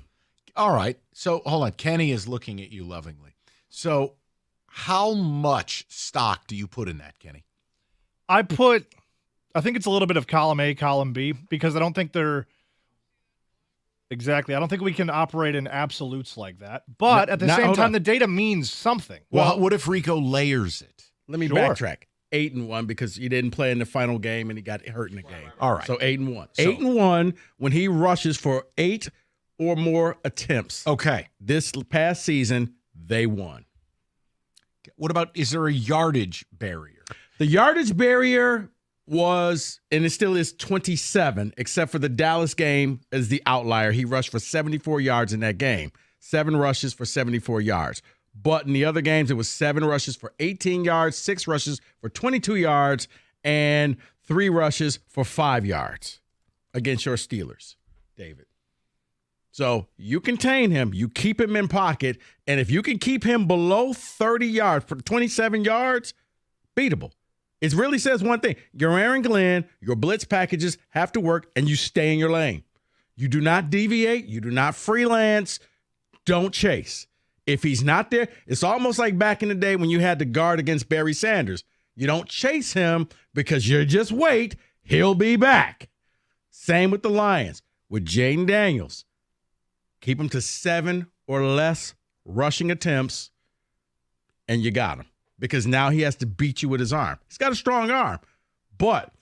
All right. So hold on. Kenny is looking at you lovingly. So how much stock do you put in that, Kenny? I think it's a little bit of column A, column B, because I don't think they're exactly. I don't think we can operate in absolutes like that. But at the same time, the data means something. Well, what if Rico layers it? Let me backtrack. 8-1 because he didn't play in the final game and he got hurt in the game. All right. So 8-1. 8-1 when he rushes for 8 or more attempts. Okay. This past season, they won. What about, is there a yardage barrier? The yardage barrier was, and it still is, 27, except for the Dallas game as the outlier. He rushed for 74 yards in that game. 7 rushes for 74 yards. But in the other games, it was 7 rushes for 18 yards, 6 rushes for 22 yards, and 3 rushes for 5 yards against your Steelers, David. So you contain him, you keep him in pocket, and if you can keep him below 30 yards, for 27 yards, beatable. It really says one thing. Your Aaron Glenn, your blitz packages have to work, and you stay in your lane. You do not deviate. You do not freelance. Don't chase. If he's not there, it's almost like back in the day when you had to guard against Barry Sanders. You don't chase him because you just wait. He'll be back. Same with the Lions. With Jaden Daniels. Keep him to 7 or less rushing attempts, and you got him. Because now he has to beat you with his arm. He's got a strong arm, but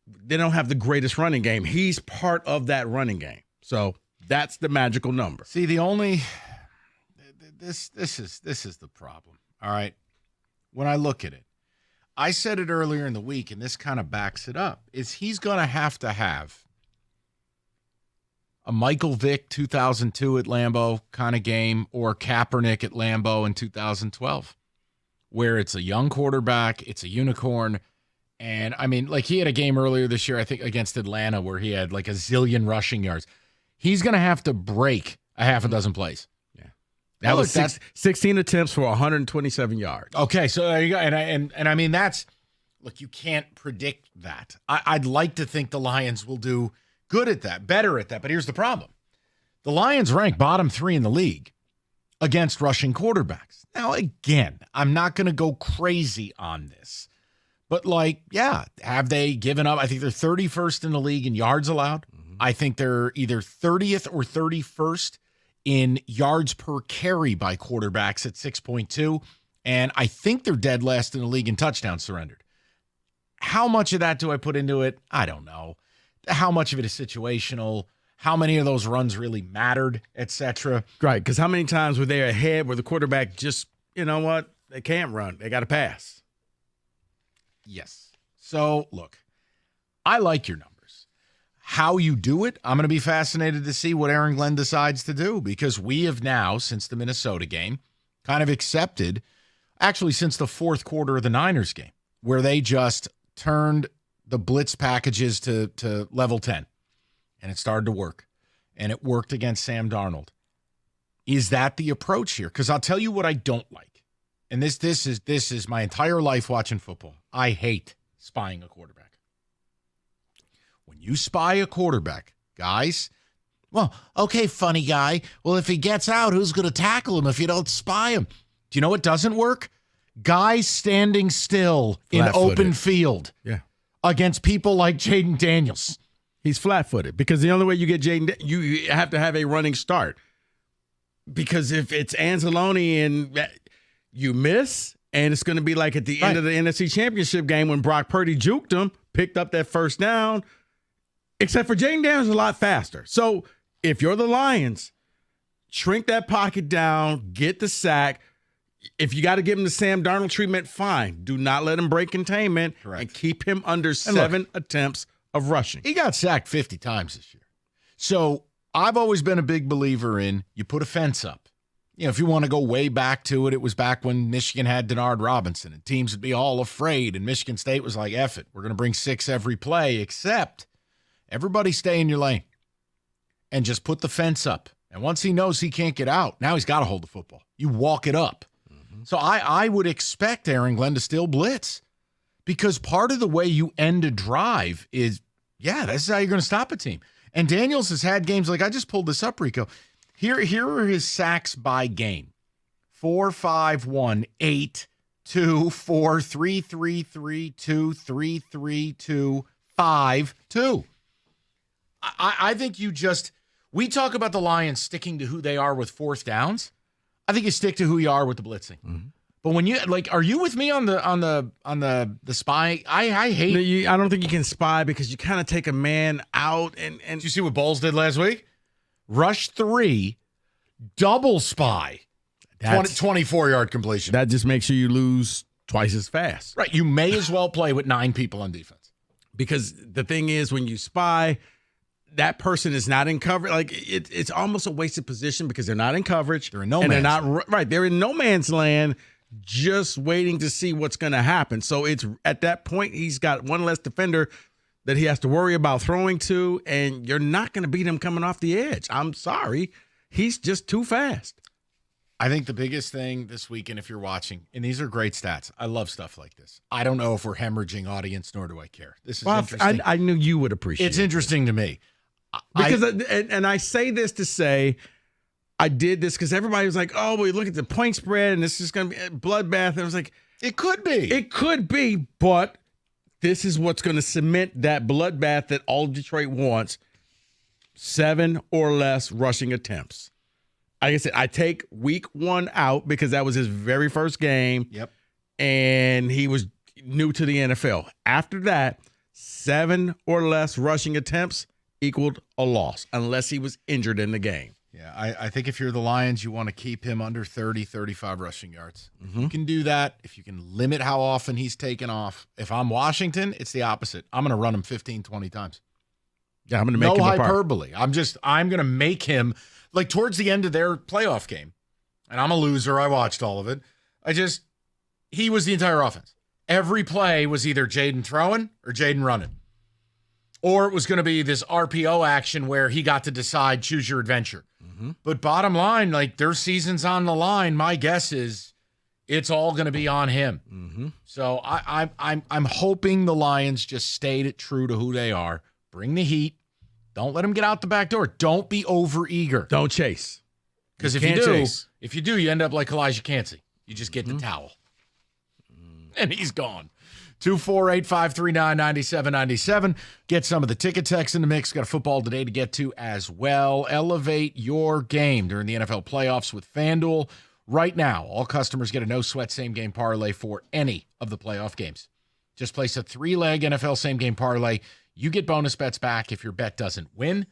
they don't have the greatest running game. He's part of that running game. So that's the magical number. See, this is the problem. All right. When I look at it, I said it earlier in the week, and this kind of backs it up, is he's going to have a Michael Vick 2002 at Lambeau kind of game, or Kaepernick at Lambeau in 2012, where it's a young quarterback, it's a unicorn. And I mean, like, he had a game earlier this year, I think, against Atlanta, where he had like a zillion rushing yards. He's going to have to break a half a dozen plays. Yeah. That's 16 attempts for 127 yards. Okay, so there you go. And I mean, that's, look, you can't predict that. I'd like to think the Lions will do good at that, better at that. But here's the problem. The Lions rank bottom 3 in the league against rushing quarterbacks. Now, again, I'm not going to go crazy on this. But, like, yeah, have they given up? I think they're 31st in the league in yards allowed. Mm-hmm. I think they're either 30th or 31st in yards per carry by quarterbacks at 6.2. And I think they're dead last in the league in touchdowns surrendered. How much of that do I put into it? I don't know. How much of it is situational? How many of those runs really mattered, et cetera? Right, because how many times were they ahead where the quarterback just, you know what, they can't run. They got to pass. Yes. So, look, I like your numbers. How you do it, I'm going to be fascinated to see what Aaron Glenn decides to do, because we have now, since the Minnesota game, kind of accepted, actually since the fourth quarter of the Niners game, where they just turned the blitz packages to level 10. And it started to work. And it worked against Sam Darnold. Is that the approach here? Because I'll tell you what I don't like. And this is my entire life watching football. I hate spying a quarterback. When you spy a quarterback, guys, well, okay, funny guy. Well, if he gets out, who's going to tackle him if you don't spy him? Do you know what doesn't work? Guys standing still in open field against people like Jaden Daniels. He's flat-footed because the only way you get Jaden, you have to have a running start. Because if it's Anzalone and you miss, and it's going to be like at the end of the NFC Championship game when Brock Purdy juked him, picked up that first down, except for Jaden Daniels a lot faster. So if you're the Lions, shrink that pocket down, get the sack. If you got to give him the Sam Darnold treatment, fine. Do not let him break containment and keep him under 7 attempts of rushing. He got sacked 50 times this year. So I've always been a big believer in you put a fence up. You know, if you want to go way back to it, it was back when Michigan had Denard Robinson and teams would be all afraid. And Michigan State was like, F it, we're going to bring 6 every play, except everybody stay in your lane and just put the fence up. And once he knows he can't get out, now he's got to hold the football. You walk it up. Mm-hmm. So I would expect Aaron Glenn to still blitz. Because part of the way you end a drive is, this is how you're going to stop a team. And Daniels has had games like, I just pulled this up, Rico. Here are his sacks by game. 4, 5, 1, 8, 2, 4, 3, 3, 3, 2, 3, 3, 2, 5, 2. I think we talk about the Lions sticking to who they are with fourth downs. I think you stick to who you are with the blitzing. Mm-hmm. But when you are you with me on the spy? I hate. I don't think you can spy because you kind of take a man out and. Did you see what Bowles did last week? Rush 3, double spy, 24-yard completion. That just makes sure you lose twice as fast. Right. You may as well play with 9 people on defense. Because the thing is, when you spy, that person is not in coverage. Like it's almost a wasted position because they're not in coverage. They're in no man's land. Right. They're in no man's land. Just waiting to see what's going to happen. So it's at that point, he's got one less defender that he has to worry about throwing to, and you're not going to beat him coming off the edge. I'm sorry. He's just too fast. I think the biggest thing this weekend, if you're watching, and these are great stats. I love stuff like this. I don't know if we're hemorrhaging audience, nor do I care. This is interesting. I knew you would appreciate it. It's interesting to me. Because I say this to say I did this because everybody was like, oh, we look at the point spread and this is going to be a bloodbath. And I was like, it could be. It could be, but this is what's going to cement that bloodbath that all Detroit wants. 7 or less rushing attempts. Like I said, I take week 1 out because that was his very first game. Yep. And he was new to the NFL. After that, 7 or less rushing attempts equaled a loss unless he was injured in the game. Yeah, I think if you're the Lions, you want to keep him under 30, 35 rushing yards. Mm-hmm. You can do that if you can limit how often he's taken off. If I'm Washington, it's the opposite. I'm going to run him 15, 20 times. Yeah, I'm going to make him no apart. hyperbole. I'm going to make him, like towards the end of their playoff game, and I'm a loser. I watched all of it. He was the entire offense. Every play was either Jaden throwing or Jaden running. Or it was going to be this RPO action where he got to decide, choose your adventure. Mm-hmm. But bottom line, like their season's on the line. My guess is it's all going to be on him. Mm-hmm. So I'm hoping the Lions just stayed true to who they are. Bring the heat. Don't let him get out the back door. Don't be over eager. Don't chase. Because if you do, you end up like Elijah Cansey. You just get the towel. And he's gone. 248-539-9797. Get some of the ticket text in the mix. Got a football today to get to as well. Elevate your game during the NFL playoffs with FanDuel. Right now, all customers get a no-sweat same-game parlay for any of the playoff games. Just place a 3-leg NFL same-game parlay. You get bonus bets back if your bet doesn't win.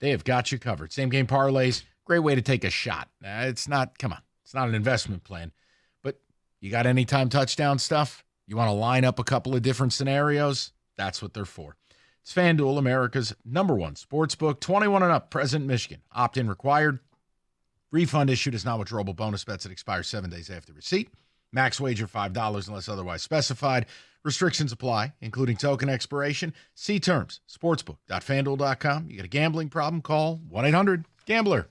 They have got you covered. Same-game parlays, great way to take a shot. It's not an investment plan. But you got anytime touchdown stuff? You want to line up a couple of different scenarios? That's what they're for. It's FanDuel, America's #1 sportsbook. 21 and up, present in Michigan. Opt-in required. Refund issued as non-withdrawable bonus bets that expire 7 days after receipt. Max wager $5 unless otherwise specified. Restrictions apply, including token expiration. See terms. Sportsbook.fanduel.com. You got a gambling problem? Call 1-800-GAMBLER.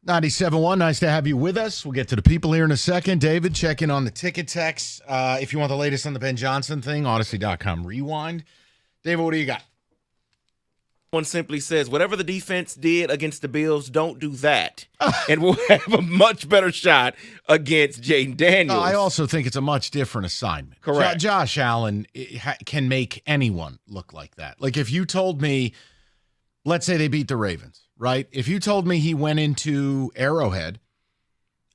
97.1, nice to have you with us. We'll get to the people here in a second. David, check in on the ticket text. If you want the latest on the Ben Johnson thing, Odyssey.com rewind. David, what do you got? One simply says, whatever the defense did against the Bills, don't do that. And we'll have a much better shot against Jaden Daniels. I also think it's a much different assignment. Correct. Josh Allen can make anyone look like that. Like if you told me, let's say they beat the Ravens, right? If you told me he went into Arrowhead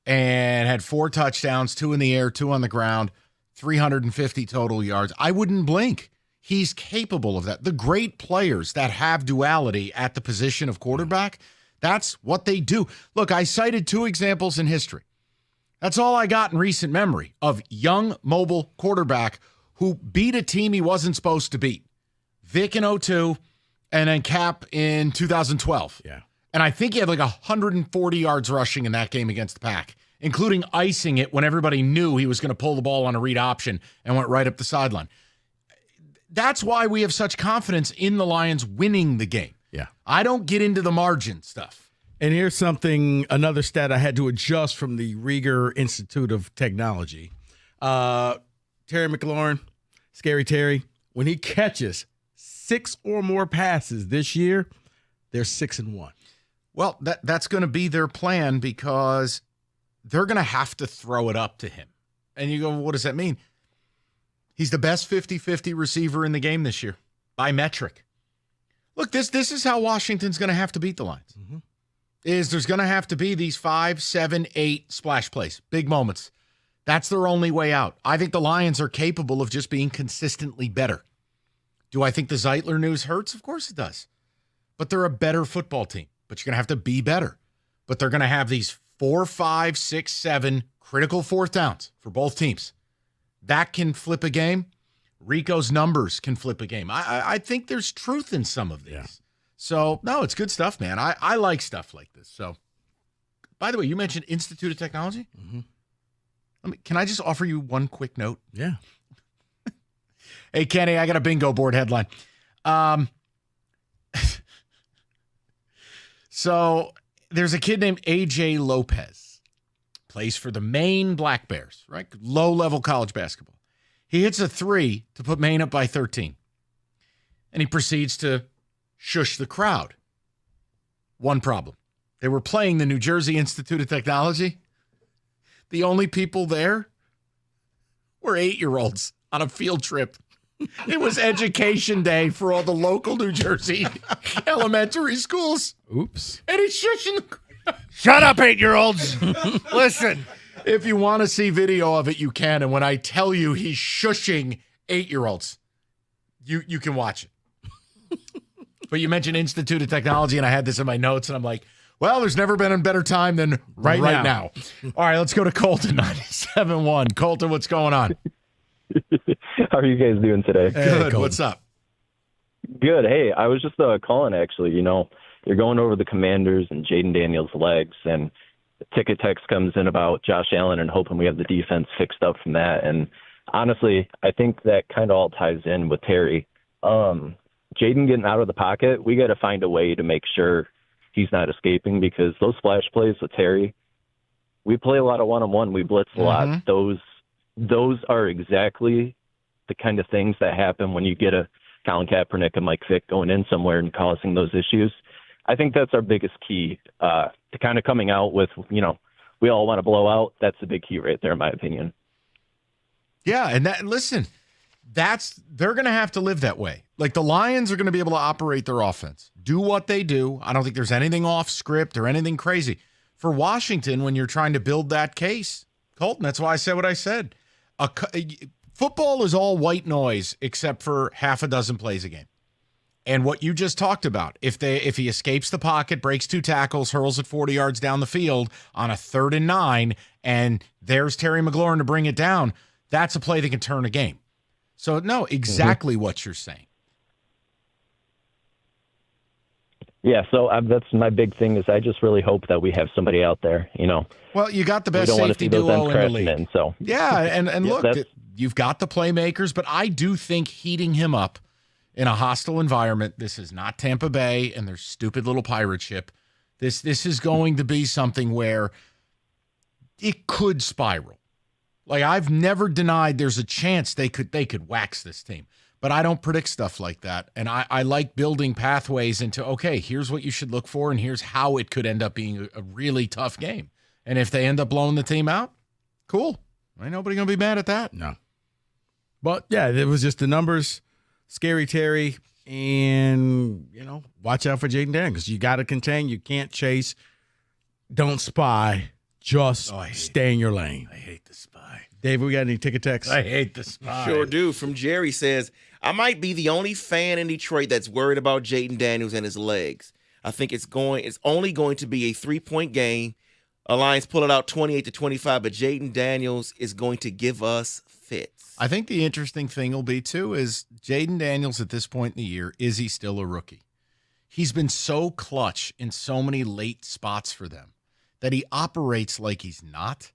and had 4 touchdowns, 2 in the air, 2 on the ground, 350 total yards, I wouldn't blink. He's capable of that. The great players that have duality at the position of quarterback, that's what they do. Look, I cited 2 examples in history. That's all I got in recent memory of young, mobile quarterback who beat a team he wasn't supposed to beat. Vic in 2002 and then Cap in 2012. Yeah. And I think he had like 140 yards rushing in that game against the Pack, including icing it when everybody knew he was going to pull the ball on a read option and went right up the sideline. That's why we have such confidence in the Lions winning the game. Yeah. I don't get into the margin stuff. And here's another stat I had to adjust from the Rieger Institute of Technology. Terry McLaurin, Scary Terry, when he catches 6 or more passes this year, they're 6-1. Well, that's going to be their plan because they're going to have to throw it up to him. And you go, well, what does that mean? He's the best 50-50 receiver in the game this year by metric. Look, this is how Washington's going to have to beat the Lions. Mm-hmm. There's going to have to be these 5, 7, 8 splash plays, big moments. That's their only way out. I think the Lions are capable of just being consistently better. Do I think the Zeitler news hurts? Of course it does. But they're a better football team. But you're going to have to be better. But they're going to have these 4, 5, 6, 7 critical 4th downs for both teams. That can flip a game. Rico's numbers can flip a game. I think there's truth in some of these. Yeah. So, no, it's good stuff, man. I like stuff like this. So, by the way, you mentioned Institute of Technology. Mm-hmm. Can I just offer you one quick note? Yeah. Hey, Kenny, I got a bingo board headline. So, there's a kid named A.J. Lopez. Plays for the Maine Black Bears, right? Low-level college basketball. He hits a 3 to put Maine up by 13. And he proceeds to shush the crowd. One problem. They were playing the New Jersey Institute of Technology. The only people there were 8-year-olds on a field trip. It was education day for all the local New Jersey elementary schools. Oops. And he's shushing the crowd. Shut up, 8-year-olds. Listen. If you want to see video of it, you can. And when I tell you he's shushing 8-year-olds, you can watch it. But you mentioned Institute of Technology, and I had this in my notes, and I'm like, well, there's never been a better time than right now. All right, let's go to Colton, 97.1. Colton, what's going on? How are you guys doing today? Good. What's up? Good. Hey, I was just calling, actually. You know, you're going over the Commanders and Jaden Daniels' legs, and the ticket text comes in about Josh Allen and hoping we have the defense fixed up from that. And honestly, I think that kind of all ties in with Terry. Jaden getting out of the pocket, we got to find a way to make sure he's not escaping, because those splash plays with Terry, we play a lot of one-on-one, we blitz a lot. Those are exactly the kind of things that happen when you get a Colin Kaepernick and Mike Vick going in somewhere and causing those issues. I think that's our biggest key to kind of coming out with, you know, we all want to blow out. That's the big key right there, in my opinion. Yeah, and listen, they're going to have to live that way. Like, the Lions are going to be able to operate their offense, do what they do. I don't think there's anything off script or anything crazy. For Washington, when you're trying to build that case, Colton, that's why I said what I said. Football is all white noise except for half a dozen plays a game. And what you just talked about, if he escapes the pocket, breaks 2 tackles, hurls it 40 yards down the field on a 3rd and 9, and there's Terry McLaurin to bring it down, that's a play that can turn a game. So, no, exactly what you're saying. Yeah, so that's my big thing is I just really hope that we have somebody out there, you know. Well, you got the best safety duo in the league. So. Yeah, and look, you've got the playmakers, but I do think heating him up in a hostile environment, this is not Tampa Bay and their stupid little pirate ship. This is going to be something where it could spiral. Like, I've never denied there's a chance they could wax this team. But I don't predict stuff like that. And I like building pathways into, okay, here's what you should look for, and here's how it could end up being a really tough game. And if they end up blowing the team out, cool. Ain't nobody going to be mad at that. No. But, yeah, it was just the numbers, Scary Terry, and, watch out for Jaden Daniels, because you got to contain. You can't chase. Don't spy. Just stay in your lane. I hate the spy. David, we got any ticket texts? I hate the spy. Sure do. From Jerry says, I might be the only fan in Detroit that's worried about Jaden Daniels and his legs. I think it's only going to be a 3-point game. Lions pull it out 28-25, but Jaden Daniels is going to give us fits. I think the interesting thing will be, too, is Jaden Daniels at this point in the year, is he still a rookie? He's been so clutch in so many late spots for them that he operates like he's not.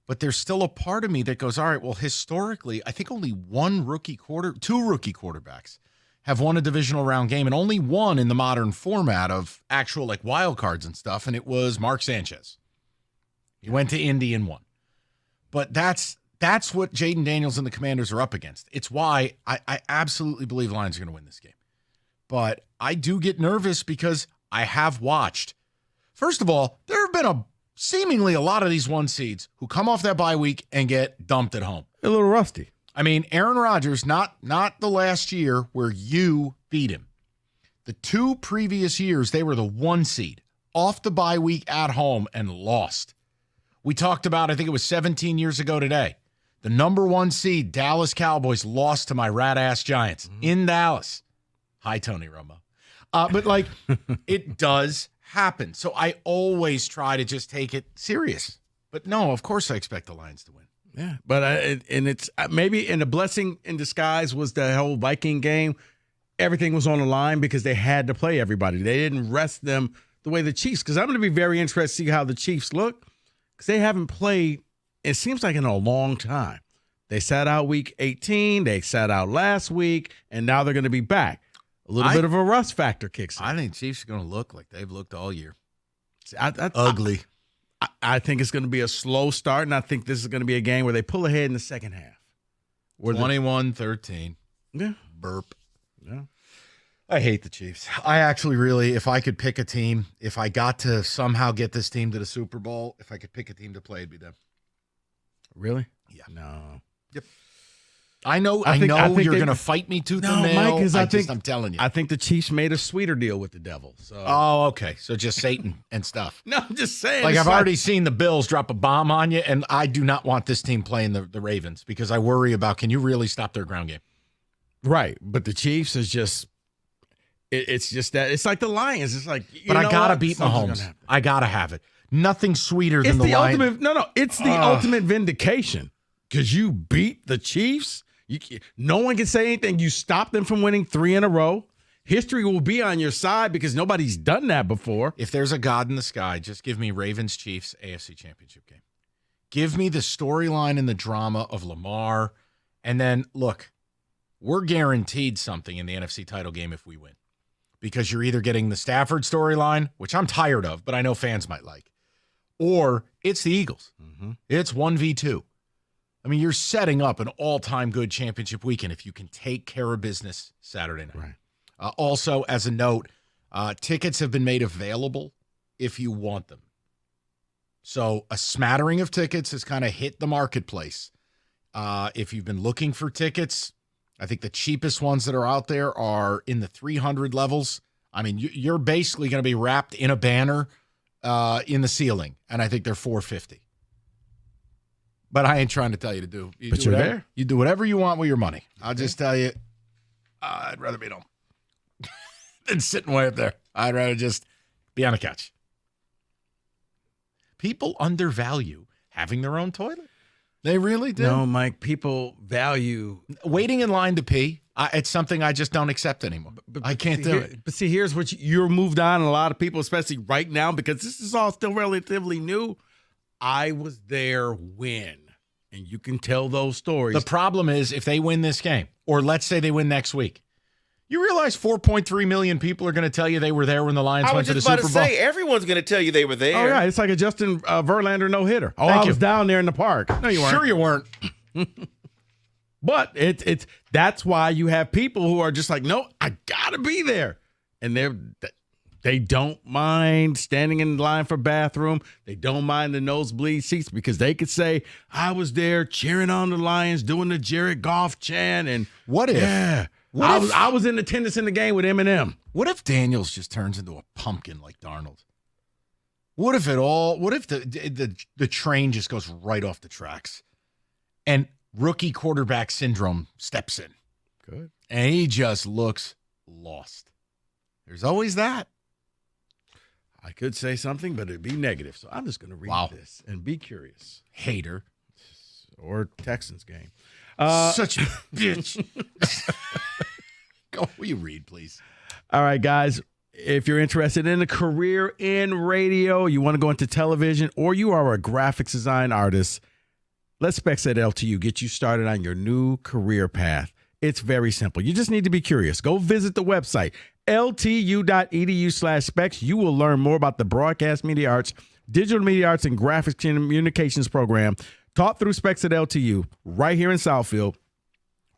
But there's still a part of me that goes, all right, well, historically, I think only two rookie quarterbacks have won a divisional round game, and only one in the modern format of actual like wild cards and stuff, and it was Mark Sanchez. He went to Indy and won. But that's what Jaden Daniels and the Commanders are up against. It's why I absolutely believe Lions are going to win this game. But I do get nervous because I have watched. First of all, there have been seemingly a lot of these 1 seeds who come off that bye week and get dumped at home. A little rusty. I mean, Aaron Rodgers, not the last year where you beat him. The 2 previous years, they were the 1 seed off the bye week at home and lost. We talked about, I think it was 17 years ago today, the number 1 seed, Dallas Cowboys, lost to my rat-ass Giants in Dallas. Hi, Tony Romo. But, like, it does happen. So I always try to just take it serious. But no, of course I expect the Lions to win. Yeah, but and it's maybe in a blessing in disguise was the whole Viking game. Everything was on the line because they had to play everybody. They didn't rest them the way the Chiefs, because I'm going to be very interested to see how the Chiefs look, because they haven't played, it seems like, in a long time. They sat out week 18, they sat out last week, and now they're going to be back. A little bit of a rust factor kicks in. I think Chiefs are going to look like they've looked all year. Ugly. I think it's going to be a slow start, and I think this is going to be a game where they pull ahead in the second half. 21-13. Yeah. Burp. Yeah. I hate the Chiefs. I actually really, if I could pick a team, if I got to somehow get this team to the Super Bowl, if I could pick a team to play, it'd be them. Really? Yeah. No. Yep. I know you're going to fight me tooth and nail. Mike, I'm telling you. I think the Chiefs made a sweeter deal with the devil. So. Oh, okay. So just Satan and stuff. No, I'm just saying. Like, I've already seen the Bills drop a bomb on you, and I do not want this team playing the Ravens because I worry about, can you really stop their ground game? Right. But the Chiefs is just, it's just that. It's like the Lions. It's like, but I got to beat Mahomes. I got to have it. Nothing sweeter than the Lions. It's the ultimate vindication because you beat the Chiefs. No one can say anything. You stop them from winning 3 in a row. History will be on your side because nobody's done that before. If there's a God in the sky, just give me Ravens-Chiefs AFC Championship game. Give me the storyline and the drama of Lamar. And then, look, we're guaranteed something in the NFC title game if we win. Because you're either getting the Stafford storyline, which I'm tired of, but I know fans might like, or it's the Eagles. Mm-hmm. It's 1v2. I mean, you're setting up an all-time good championship weekend if you can take care of business Saturday night. Right. Also, as a note, tickets have been made available if you want them. So a smattering of tickets has kind of hit the marketplace. If you've been looking for tickets, I think the cheapest ones that are out there are in the 300 levels. I mean, you're basically going to be wrapped in a banner in the ceiling, and I think they're $450. But I ain't trying to tell you to do. But you're there. You do whatever you want with your money. I'll just tell you, I'd rather be at home than sitting way up there. I'd rather just be on a couch. People undervalue having their own toilet. They really do. No, Mike, people value waiting in line to pee. It's something I just don't accept anymore. I can't do it. But see, here's what you're moved on. And a lot of people, especially right now, because this is all still relatively new. I was there when, and you can tell those stories. The problem is if they win this game, or let's say they win next week, You realize 4.3 million people are going to tell you they were there when the Lions I went was to the just about Super to Bowl? say, everyone's going to tell you they were there. Oh, yeah. It's like a Justin Verlander no-hitter. Oh, Thank I was you. down there in the park. No, you weren't. Sure you weren't. But that's why you have people who are just like, no, I got to be there. And they don't mind standing in line for bathroom. They don't mind the nosebleed seats because they could say, I was there cheering on the Lions, doing the Jared Goff chant. And what if? Yeah. I was in attendance in the game with Eminem. What if Daniels just turns into a pumpkin like Darnold? What if the train just goes right off the tracks and rookie quarterback syndrome steps in? Good. And he just looks lost. There's always that. I could say something, but it'd be negative. So I'm just going to read this and be curious. Hater. Or Texans game. Such a bitch. Go, will you read, please? All right, guys. If you're interested in a career in radio, you want to go into television, or you are a graphics design artist, let Specs at LTU get you started on your new career path. It's very simple. You just need to be curious. Go visit the website, ltu.edu/specs. You will learn more about the broadcast media arts, digital media arts, and graphics communications program taught through Specs at LTU right here in Southfield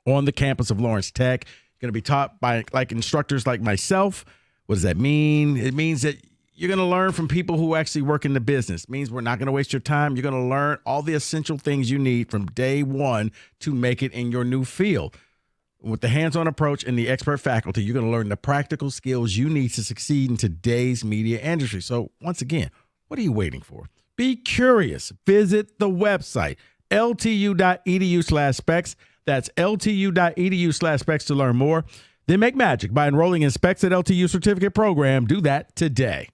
on the campus of Lawrence Tech. Going to be taught by instructors like myself. What does that mean? It means that you're going to learn from people who actually work in the business. It means we're not going to waste your time. You're going to learn all the essential things you need from day one to make it in your new field. With the hands-on approach and the expert faculty, you're going to learn the practical skills you need to succeed in today's media industry. So once again, what are you waiting for? Be curious. Visit the website, ltu.edu/specs. That's ltu.edu/specs to learn more. Then make magic by enrolling in Specs at LTU certificate program. Do that today.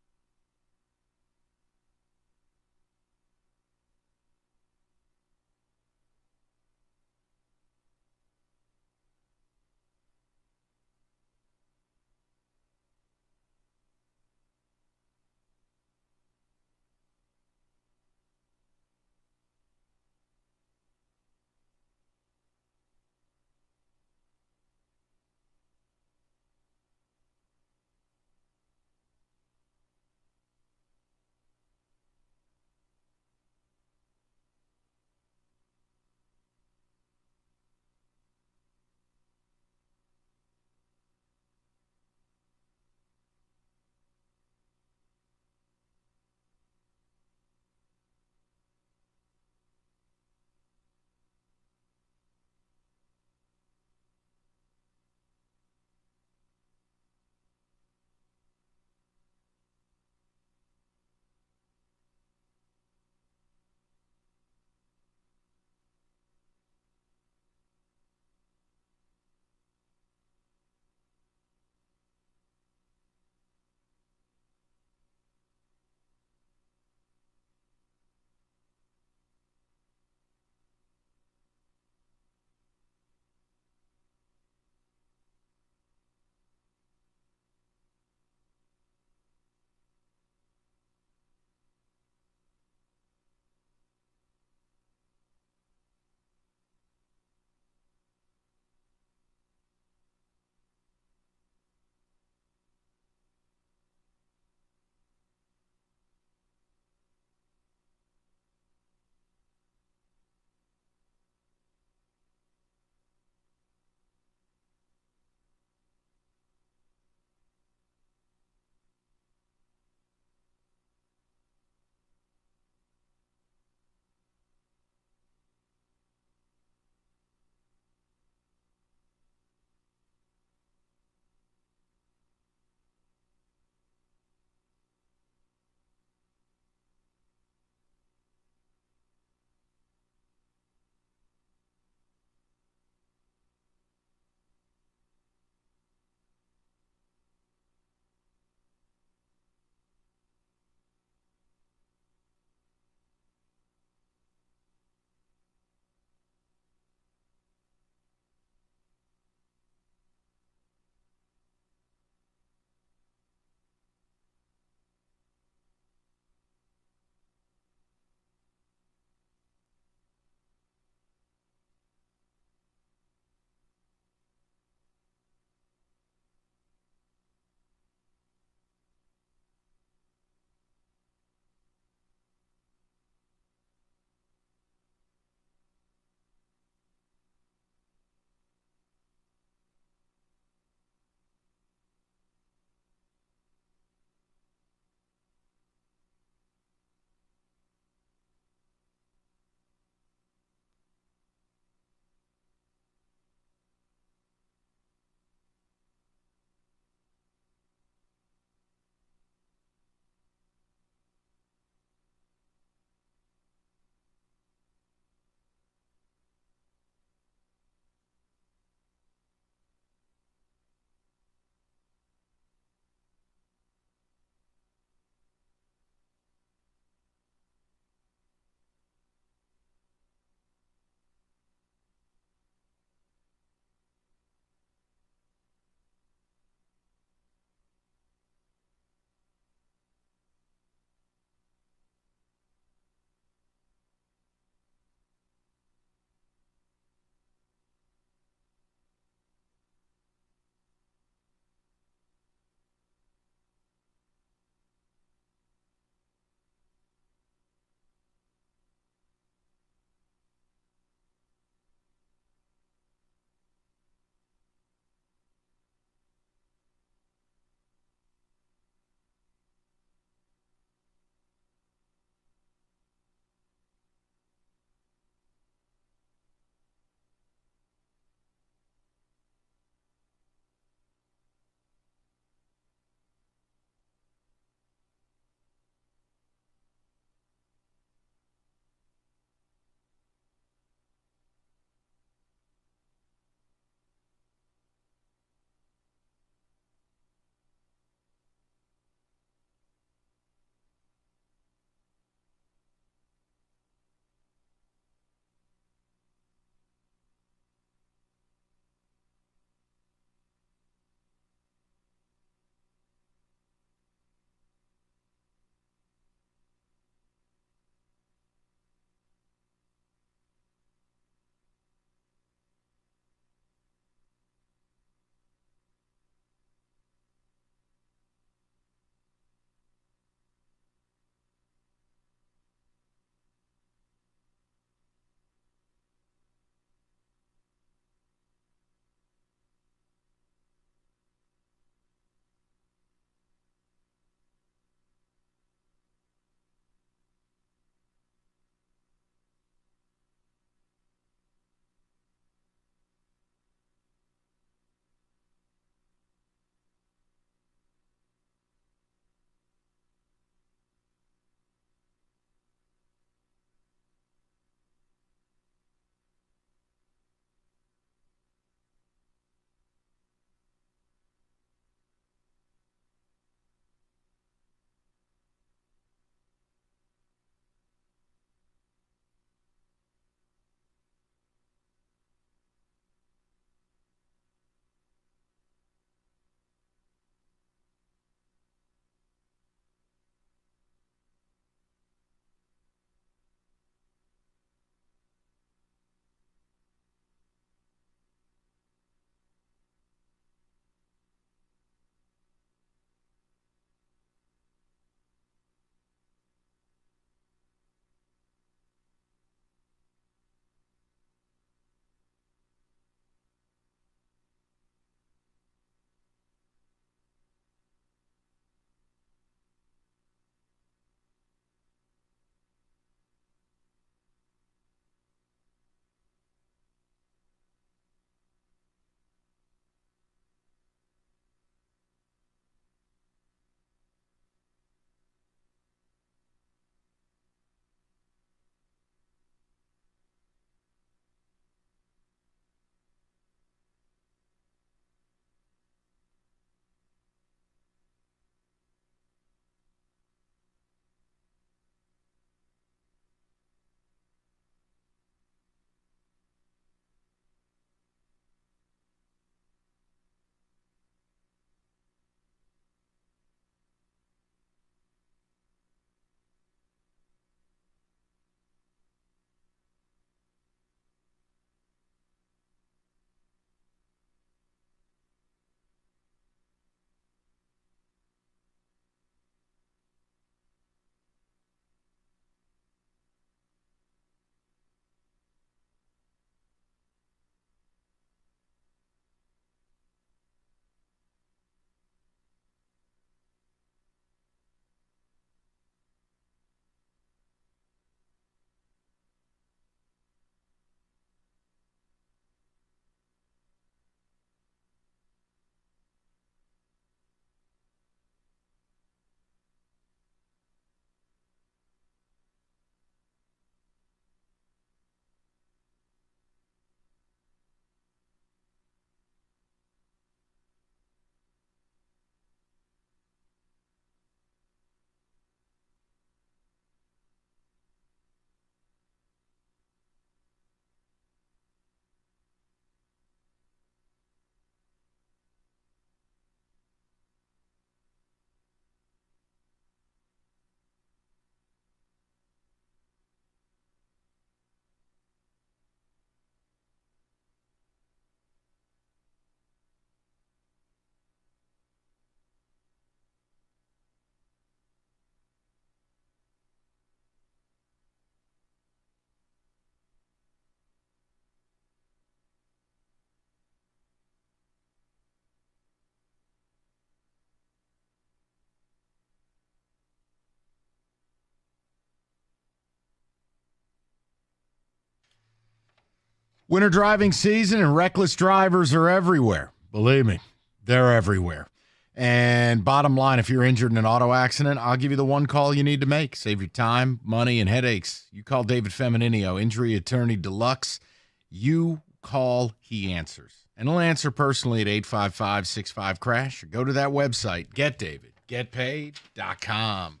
Winter driving season and reckless drivers are everywhere. Believe me, they're everywhere. And bottom line, if you're injured in an auto accident, I'll give you the one call you need to make. Save your time, money, and headaches. You call David Feminino, Injury Attorney Deluxe. You call, he answers. And he'll answer personally at 855-65-CRASH. Or go to that website, getdavidgetpaid.com.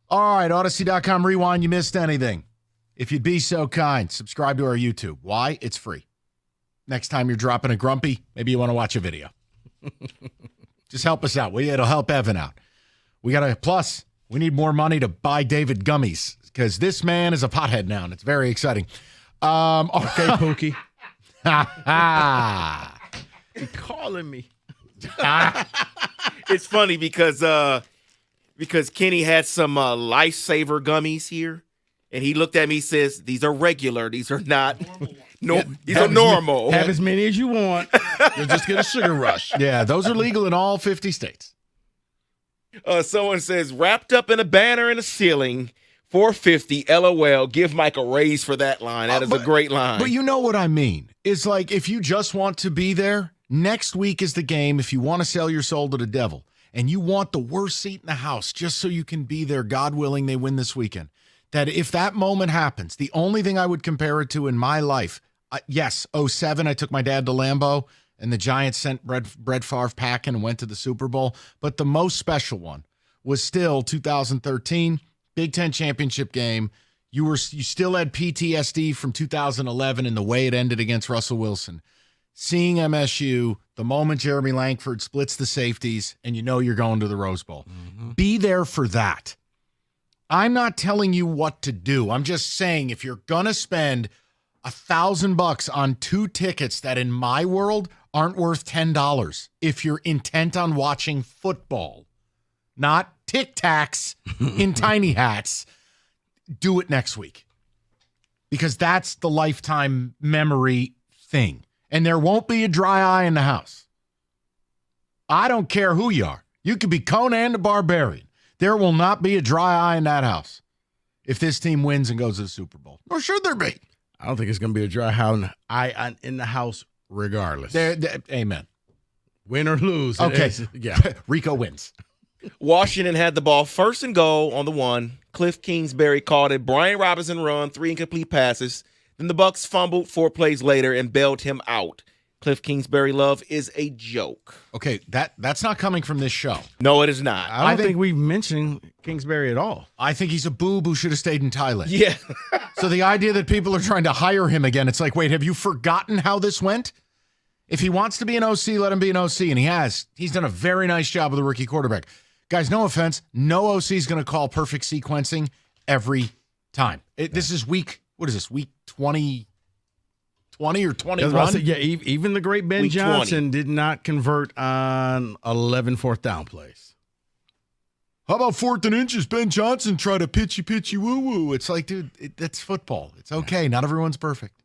All right, Odyssey.com Rewind. You missed anything? If you'd be so kind, subscribe to our YouTube. Why? It's free. Next time you're dropping a grumpy, maybe you want to watch a video. Just help us out. It'll help Evan out. We need more money to buy David gummies because this man is a pothead now, and it's very exciting. Okay, Pookie. You're calling me. It's funny because Kenny had some Lifesaver gummies here, and he looked at me and says, "These are regular. These are not these are normal. Have as many as you want. You'll just get a sugar rush." Yeah, those are legal in all 50 states. Someone says, wrapped up in a banner in a ceiling 450. LOL. Give Mike a raise for that line. That is a great line. But you know what I mean. It's like if you just want to be there, next week is the game. If you want to sell your soul to the devil and you want the worst seat in the house just so you can be there, God willing, they win this weekend. That if that moment happens, the only thing I would compare it to in my life, yes, 2007, I took my dad to Lambeau and the Giants sent Brett Favre packing and went to the Super Bowl. But the most special one was still 2013, Big Ten championship game. You still had PTSD from 2011 and the way it ended against Russell Wilson. Seeing MSU, the moment Jeremy Langford splits the safeties, and you know you're going to the Rose Bowl. Mm-hmm. Be there for that. I'm not telling you what to do. I'm just saying if you're going to spend $1,000 on 2 tickets that in my world aren't worth $10, if you're intent on watching football, not Tic Tacs in tiny hats, do it next week. Because that's the lifetime memory thing. And there won't be a dry eye in the house. I don't care who you are. You could be Conan the Barbarian. There will not be a dry eye in that house if this team wins and goes to the Super Bowl. Or should there be? I don't think it's going to be a dry eye in the house regardless. Amen. Win or lose. Okay. Yeah. Rico wins. Washington had the ball 1st and goal on the 1. Cliff Kingsbury caught it. Brian Robinson run, 3 incomplete passes. Then the Bucks fumbled 4 plays later and bailed him out. Cliff Kingsbury love is a joke. Okay, that's not coming from this show. No, it is not. I don't think we've mentioned Kingsbury at all. I think he's a boob who should have stayed in Thailand. Yeah. So the idea that people are trying to hire him again, it's like, wait, have you forgotten how this went? If he wants to be an OC, let him be an OC, and he has. He's done a very nice job with the rookie quarterback. Guys, no offense, no OC is going to call perfect sequencing every time. This is week 20 or 21? Yeah, even the great Ben Week Johnson did not convert on 11 fourth down plays. How about 4th and inches? Ben Johnson try to pitchy woo-woo. It's like, dude, that's football. It's okay. Not everyone's perfect.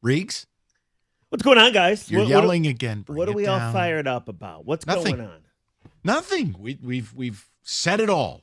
Riggs? What's going on, guys? You're yelling again. What are we all fired up about? What's going on? Nothing. We've said it all.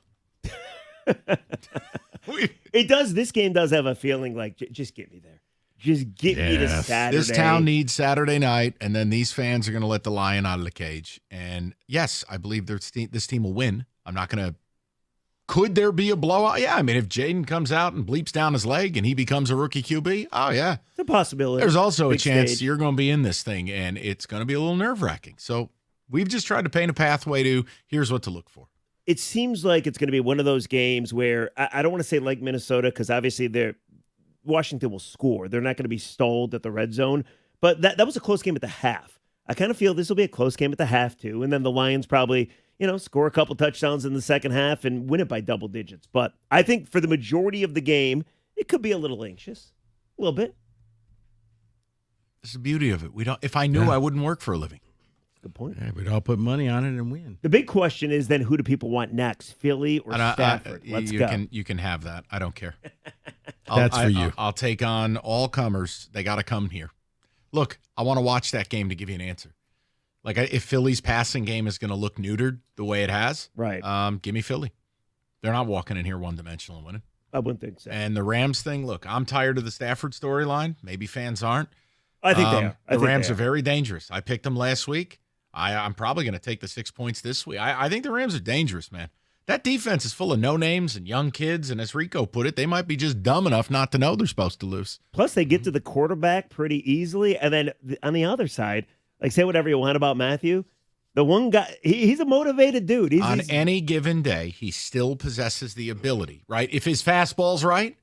This game does have a feeling like, just get me there. Just get me to Saturday. This town needs Saturday night, and then these fans are going to let the lion out of the cage. And, yes, I believe this team will win. I'm not going to – could there be a blowout? Yeah, I mean, if Jaden comes out and bleeps down his leg and he becomes a rookie QB, oh, yeah. It's a possibility. There's also Big a chance stage. you're going to be in this thing, and it's going to be a little nerve-wracking. So we've just tried to paint a pathway to here's what to look for. It seems like it's going to be one of those games where I don't want to say like Minnesota because obviously Washington will score. They're not going to be stalled at the red zone. But that was a close game at the half. I kind of feel this will be a close game at the half, too. And then the Lions probably, score a couple touchdowns in the second half and win it by double digits. But I think for the majority of the game, it could be a little anxious. A little bit. That's the beauty of it. If I knew, I wouldn't work for a living. Good point. Yeah, we'd all put money on it and win. The big question is then who do people want next, Philly or Stafford? Let's go. You can have that. I don't care. That's for you. I'll take on all comers. They got to come here. Look, I want to watch that game to give you an answer. Like if Philly's passing game is going to look neutered the way it has, right? Give me Philly. They're not walking in here one-dimensional and winning. I wouldn't think so. And the Rams thing, look, I'm tired of the Stafford storyline. Maybe fans aren't. I think they are. The Rams are very dangerous. I picked them last week. I'm probably going to take the 6 points this week. I think the Rams are dangerous, man. That defense is full of no-names and young kids, and as Rico put it, they might be just dumb enough not to know they're supposed to lose. Plus, they get to the quarterback pretty easily, and then on the other side, like say whatever you want about Matthew, the one guy, he's a motivated dude. On any given day, he still possesses the ability, right? If his fastball's right,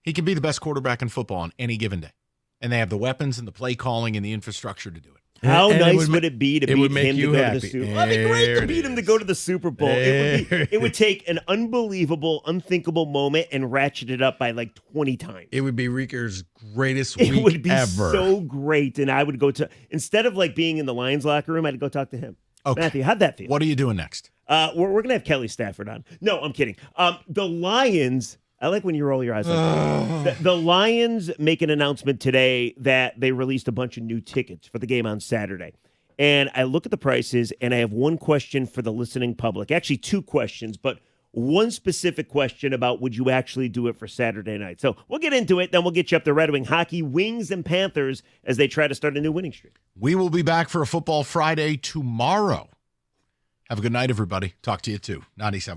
he can be the best quarterback in football on any given day. And they have the weapons and the play calling and the infrastructure to do it. How nice would it be to beat him to go to the Super Bowl? It'd be great to beat him to go to the Super Bowl. It would take an unbelievable, unthinkable moment and ratchet it up by like 20 times. It would be Rico's greatest week ever. It would be so great. And I would go to, instead of like being in the Lions locker room, I'd go talk to him. Okay. Matthew, how'd that feel? What are you doing next? We're going to have Kelly Stafford on. No, I'm kidding. The Lions... I like when you roll your eyes like that. The Lions make an announcement today that they released a bunch of new tickets for the game on Saturday. And I look at the prices, and I have one question for the listening public. Actually, 2 questions, but one specific question about would you actually do it for Saturday night. So we'll get into it, then we'll get you up to Red Wing hockey, Wings and Panthers as they try to start a new winning streak. We will be back for a Football Friday tomorrow. Have a good night, everybody. Talk to you too. 97.